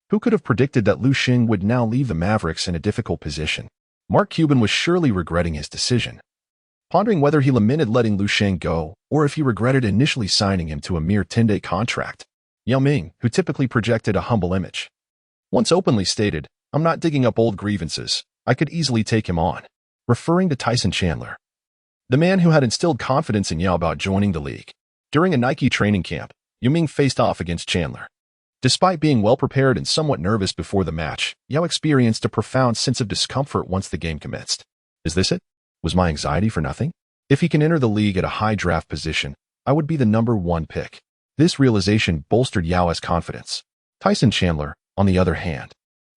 Who could have predicted that Lu Sheng would now leave the Mavericks in a difficult position? Mark Cuban was surely regretting his decision, pondering whether he lamented letting Lu Sheng go or if he regretted initially signing him to a mere 10-day contract. Yao Ming, who typically projected a humble image, once openly stated, "I'm not digging up old grievances. I could easily take him on," referring to Tyson Chandler, the man who had instilled confidence in Yao about joining the league. During a Nike training camp, Yao Ming faced off against Chandler. Despite being well-prepared and somewhat nervous before the match, Yao experienced a profound sense of discomfort once the game commenced. Is this it? Was my anxiety for nothing? If he can enter the league at a high draft position, I would be the #1 pick. This realization bolstered Yao's confidence. Tyson Chandler, on the other hand,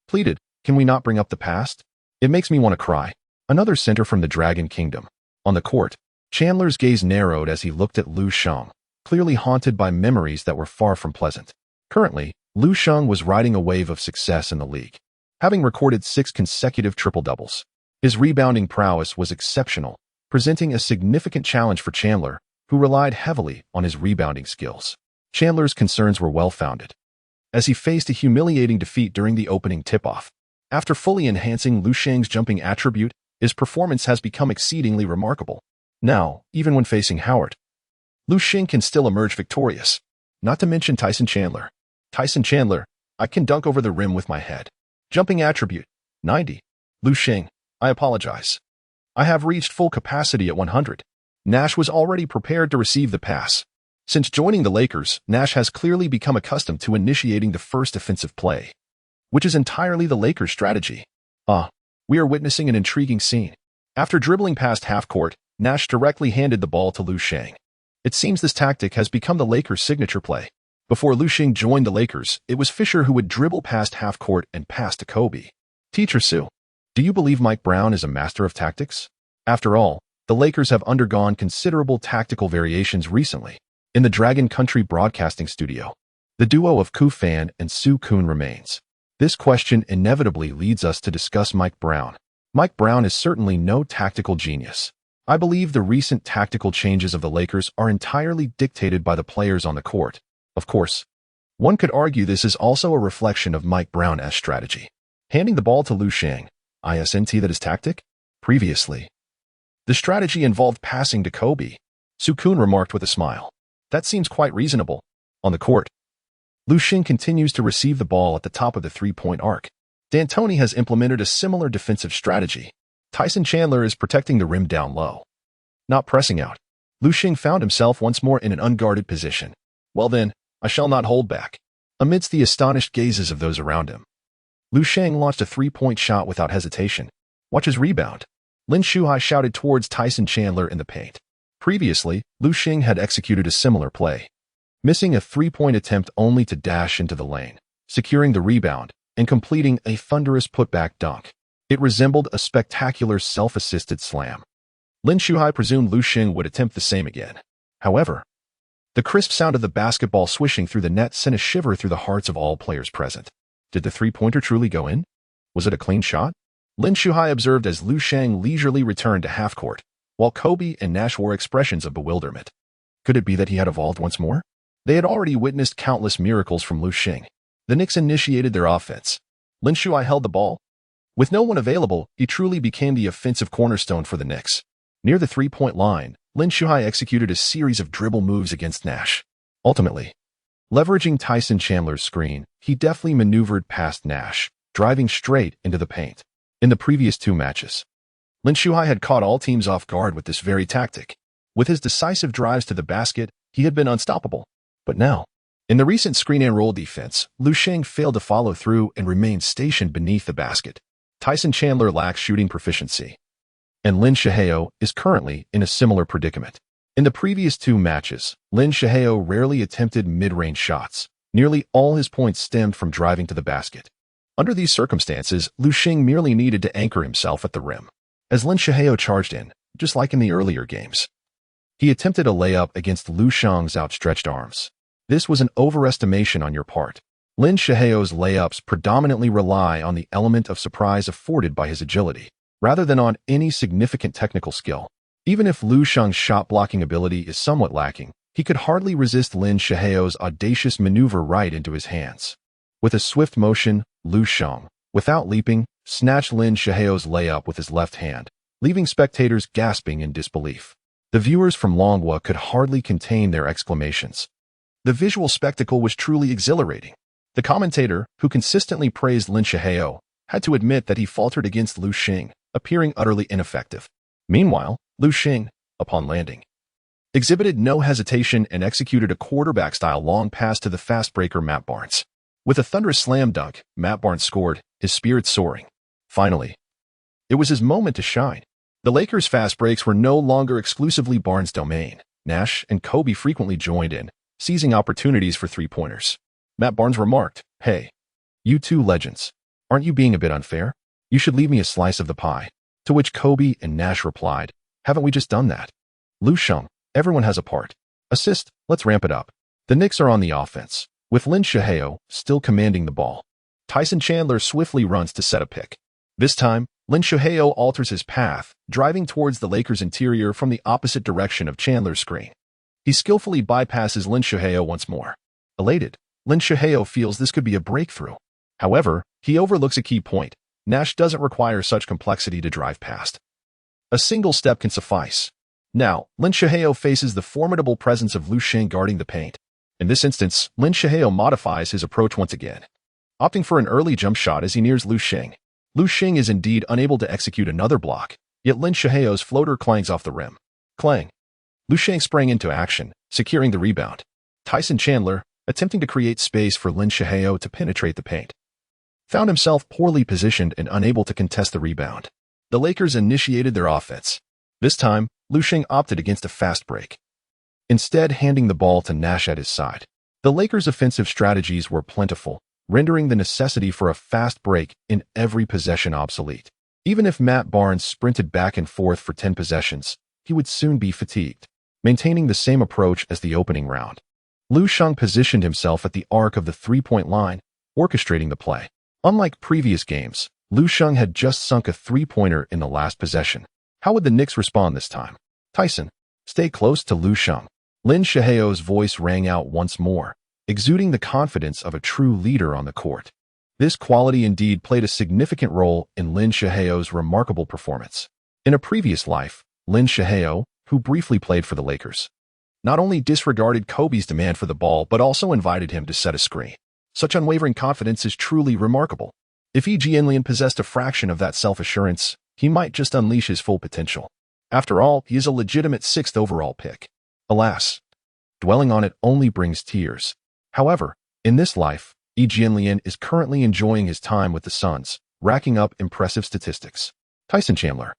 pleaded, "Can we not bring up the past? It makes me want to cry." Another center from the Dragon Kingdom. On the court, Chandler's gaze narrowed as he looked at Lu Sheng, clearly haunted by memories that were far from pleasant. Currently, Lu Sheng was riding a wave of success in the league, having recorded 6 consecutive triple-doubles. His rebounding prowess was exceptional, presenting a significant challenge for Chandler, who relied heavily on his rebounding skills. Chandler's concerns were well-founded, as he faced a humiliating defeat during the opening tip-off. After fully enhancing Lu Sheng's jumping attribute, his performance has become exceedingly remarkable. Now, even when facing Howard, Lu Sheng can still emerge victorious. Not to mention Tyson Chandler. Tyson Chandler, I can dunk over the rim with my head. Jumping attribute, 90. Lu Sheng, I apologize. I have reached full capacity at 100. Nash was already prepared to receive the pass, Since joining the Lakers, Nash has clearly become accustomed to initiating the first offensive play, which is entirely the Lakers' strategy. We are witnessing an intriguing scene. After dribbling past half-court, Nash directly handed the ball to Lu Sheng. It seems this tactic has become the Lakers' signature play. Before Lu Sheng joined the Lakers, it was Fisher who would dribble past half-court and pass to Kobe. Teacher Sue, do you believe Mike Brown is a master of tactics? After all, the Lakers have undergone considerable tactical variations recently. In the Dragon Country broadcasting studio, the duo of Koo Fan and Sue Kuhn remains. This question inevitably leads us to discuss Mike Brown. Mike Brown is certainly no tactical genius. I believe the recent tactical changes of the Lakers are entirely dictated by the players on the court. Of course, one could argue this is also a reflection of Mike Brown's strategy. Handing the ball to Lu Sheng, isn't that his tactic? Previously, the strategy involved passing to Kobe. Sue Kuhn remarked with a smile. That seems quite reasonable. On the court, Lu Sheng continues to receive the ball at the top of the three-point arc. D'Antoni has implemented a similar defensive strategy. Tyson Chandler is protecting the rim down low, not pressing out. Lu Sheng found himself once more in an unguarded position. Well then, I shall not hold back. Amidst the astonished gazes of those around him, Lu Sheng launched a three-point shot without hesitation. Watch his rebound. Lin Shuhai shouted towards Tyson Chandler in the paint. Previously, Lu Sheng had executed a similar play, missing a three-point attempt only to dash into the lane, securing the rebound, and completing a thunderous putback dunk. It resembled a spectacular self-assisted slam. Lin Shuhai presumed Lu Sheng would attempt the same again. However, the crisp sound of the basketball swishing through the net sent a shiver through the hearts of all players present. Did the three-pointer truly go in? Was it a clean shot? Lin Shuhai observed as Lu Sheng leisurely returned to half-court, while Kobe and Nash wore expressions of bewilderment. Could it be that he had evolved once more? They had already witnessed countless miracles from Lu Sheng. The Knicks initiated their offense. Lin Shuhai held the ball. With no one available, he truly became the offensive cornerstone for the Knicks. Near the three-point line, Lin Shuhai executed a series of dribble moves against Nash. Ultimately, leveraging Tyson Chandler's screen, he deftly maneuvered past Nash, driving straight into the paint. In the previous two matches, Lin Shuhai had caught all teams off guard with this very tactic. With his decisive drives to the basket, he had been unstoppable. But now, in the recent screen and roll defense, Lu Sheng failed to follow through and remained stationed beneath the basket. Tyson Chandler lacks shooting proficiency, and Lin Shuhai is currently in a similar predicament. In the previous two matches, Lin Shuhai rarely attempted mid-range shots. Nearly all his points stemmed from driving to the basket. Under these circumstances, Lu Sheng merely needed to anchor himself at the rim. As Lin Shuhai charged in, just like in the earlier games, he attempted a layup against Lu Sheng's outstretched arms. This was an overestimation on your part. Lin Shuhai's layups predominantly rely on the element of surprise afforded by his agility, rather than on any significant technical skill. Even if Lu Sheng's shot-blocking ability is somewhat lacking, he could hardly resist Lin Shuhai's audacious maneuver right into his hands. With a swift motion, Lu Sheng, without leaping, snatched Lin Shuhai's layup with his left hand, leaving spectators gasping in disbelief. The viewers from Longhua could hardly contain their exclamations. The visual spectacle was truly exhilarating. The commentator, who consistently praised Lin Shuhai, had to admit that he faltered against Lu Sheng, appearing utterly ineffective. Meanwhile, Lu Sheng, upon landing, exhibited no hesitation and executed a quarterback-style long pass to the fast breaker Matt Barnes. With a thunderous slam dunk, Matt Barnes scored, his spirits soaring. Finally, it was his moment to shine. The Lakers' fast breaks were no longer exclusively Barnes' domain. Nash and Kobe frequently joined in, seizing opportunities for three-pointers. Matt Barnes remarked, "Hey, you two legends, aren't you being a bit unfair? You should leave me a slice of the pie." To which Kobe and Nash replied, "Haven't we just done that? Lu Sheng, everyone has a part. Assist, let's ramp it up." The Knicks are on the offense, with Lin Shuhai still commanding the ball. Tyson Chandler swiftly runs to set a pick. This time, Lin Shuhai alters his path, driving towards the Lakers' interior from the opposite direction of Chandler's screen. He skillfully bypasses Lin Shuhai once more. Elated, Lin Shuhai feels this could be a breakthrough. However, he overlooks a key point. Nash doesn't require such complexity to drive past. A single step can suffice. Now, Lin Shuhai faces the formidable presence of Lu Sheng guarding the paint. In this instance, Lin Shuhai modifies his approach once again, opting for an early jump shot as he nears Lu Sheng. Lu Sheng is indeed unable to execute another block, yet Lin Shuhai's floater clangs off the rim. Clang! Lu Sheng sprang into action, Securing the rebound, Tyson Chandler, attempting to create space for Lin Shihao to penetrate the paint, found himself poorly positioned and unable to contest the rebound. The Lakers initiated their offense. This time, Lu Sheng opted against a fast break, instead handing the ball to Nash at his side. The Lakers' offensive strategies were plentiful, rendering the necessity for a fast break in every possession obsolete. Even if Matt Barnes sprinted back and forth for 10 possessions, he would soon be fatigued. Maintaining the same approach as the opening round, Lu Sheng positioned himself at the arc of the three-point line, orchestrating the play. Unlike previous games, Lu Sheng had just sunk a three-pointer in the last possession. How would the Knicks respond this time? Tyson, stay close to Lu Sheng. Lin Shihao's voice rang out once more, exuding the confidence of a true leader on the court. This quality indeed played a significant role in Lin Shihao's remarkable performance. In a previous life, Lin Shihao, who briefly played for the Lakers, not only disregarded Kobe's demand for the ball but also invited him to set a screen. Such unwavering confidence is truly remarkable. If Yi Jianlian possessed a fraction of that self-assurance, he might just unleash his full potential. After all, he is a legitimate 6th overall pick. Alas, dwelling on it only brings tears. However, in this life, Yi Jianlian is currently enjoying his time with the Suns, racking up impressive statistics. Tyson Chandler,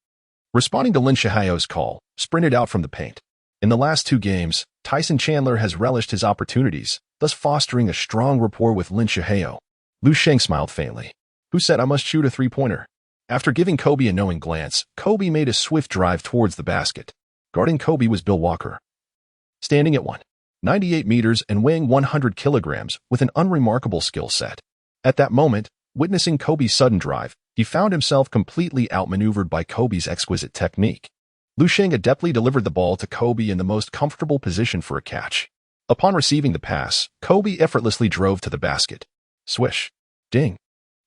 responding to Lin Shihao's call, sprinted out from the paint. In the last 2 games, Tyson Chandler has relished his opportunities, thus fostering a strong rapport with Lin Shihao. Lu Sheng smiled faintly. Who said I must shoot a three-pointer? After giving Kobe a knowing glance, Kobe made a swift drive towards the basket. Guarding Kobe was Bill Walker, standing at 198 meters and weighing 100 kilograms with an unremarkable skill set. At that moment, witnessing Kobe's sudden drive, he found himself completely outmaneuvered by Kobe's exquisite technique. Lu Sheng adeptly delivered the ball to Kobe in the most comfortable position for a catch. Upon receiving the pass, Kobe effortlessly drove to the basket. Swish. Ding.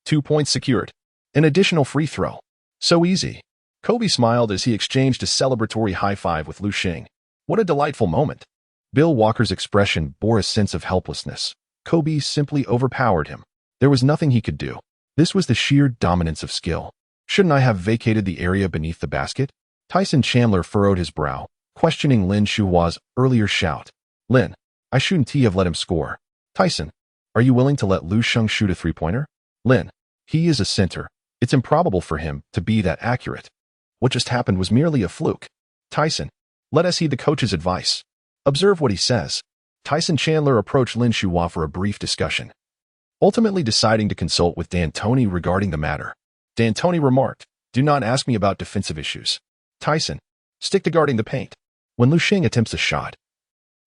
2 points secured. An additional free throw. So easy. Kobe smiled as he exchanged a celebratory high-five with Lu Sheng. What a delightful moment. Bill Walker's expression bore a sense of helplessness. Kobe simply overpowered him. There was nothing he could do. This was the sheer dominance of skill. Shouldn't I have vacated the area beneath the basket? Tyson Chandler furrowed his brow, questioning Lin Shuhua's earlier shout. Lin, I shouldn't have let him score. Tyson, are you willing to let Lu Sheng shoot a three-pointer? Lin, he is a center. It's improbable for him to be that accurate. What just happened was merely a fluke. Tyson, let us heed the coach's advice. Observe what he says. Tyson Chandler approached Lin Shuhua for a brief discussion, ultimately deciding to consult with D'Antoni regarding the matter. D'Antoni remarked, do not ask me about defensive issues. Tyson, stick to guarding the paint. When Lu Sheng attempts a shot,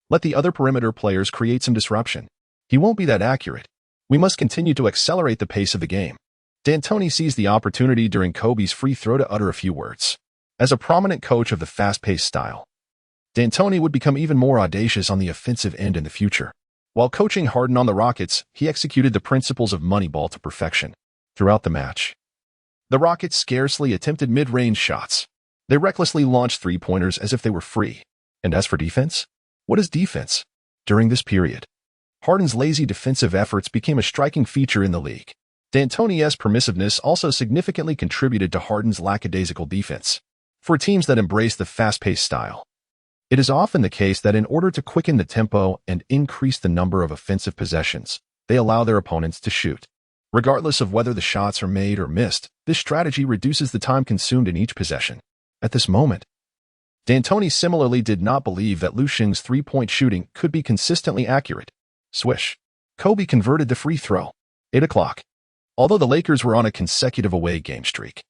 let the other perimeter players create some disruption. He won't be that accurate. We must continue to accelerate the pace of the game. D'Antoni seized the opportunity during Kobe's free throw to utter a few words. As a prominent coach of the fast-paced style, D'Antoni would become even more audacious on the offensive end in the future. While coaching Harden on the Rockets, he executed the principles of Moneyball to perfection. Throughout the match, the Rockets scarcely attempted mid-range shots. They recklessly launched three-pointers as if they were free. And as for defense? What is defense? During this period, Harden's lazy defensive efforts became a striking feature in the league. D'Antoni's permissiveness also significantly contributed to Harden's lackadaisical defense. For teams that embrace the fast-paced style, it is often the case that in order to quicken the tempo and increase the number of offensive possessions, they allow their opponents to shoot. Regardless of whether the shots are made or missed, this strategy reduces the time consumed in each possession. At this moment, D'Antoni similarly did not believe that Lu Sheng's three-point shooting could be consistently accurate. Swish. Kobe converted the free throw. 8 o'clock. Although the Lakers were on a consecutive away game streak,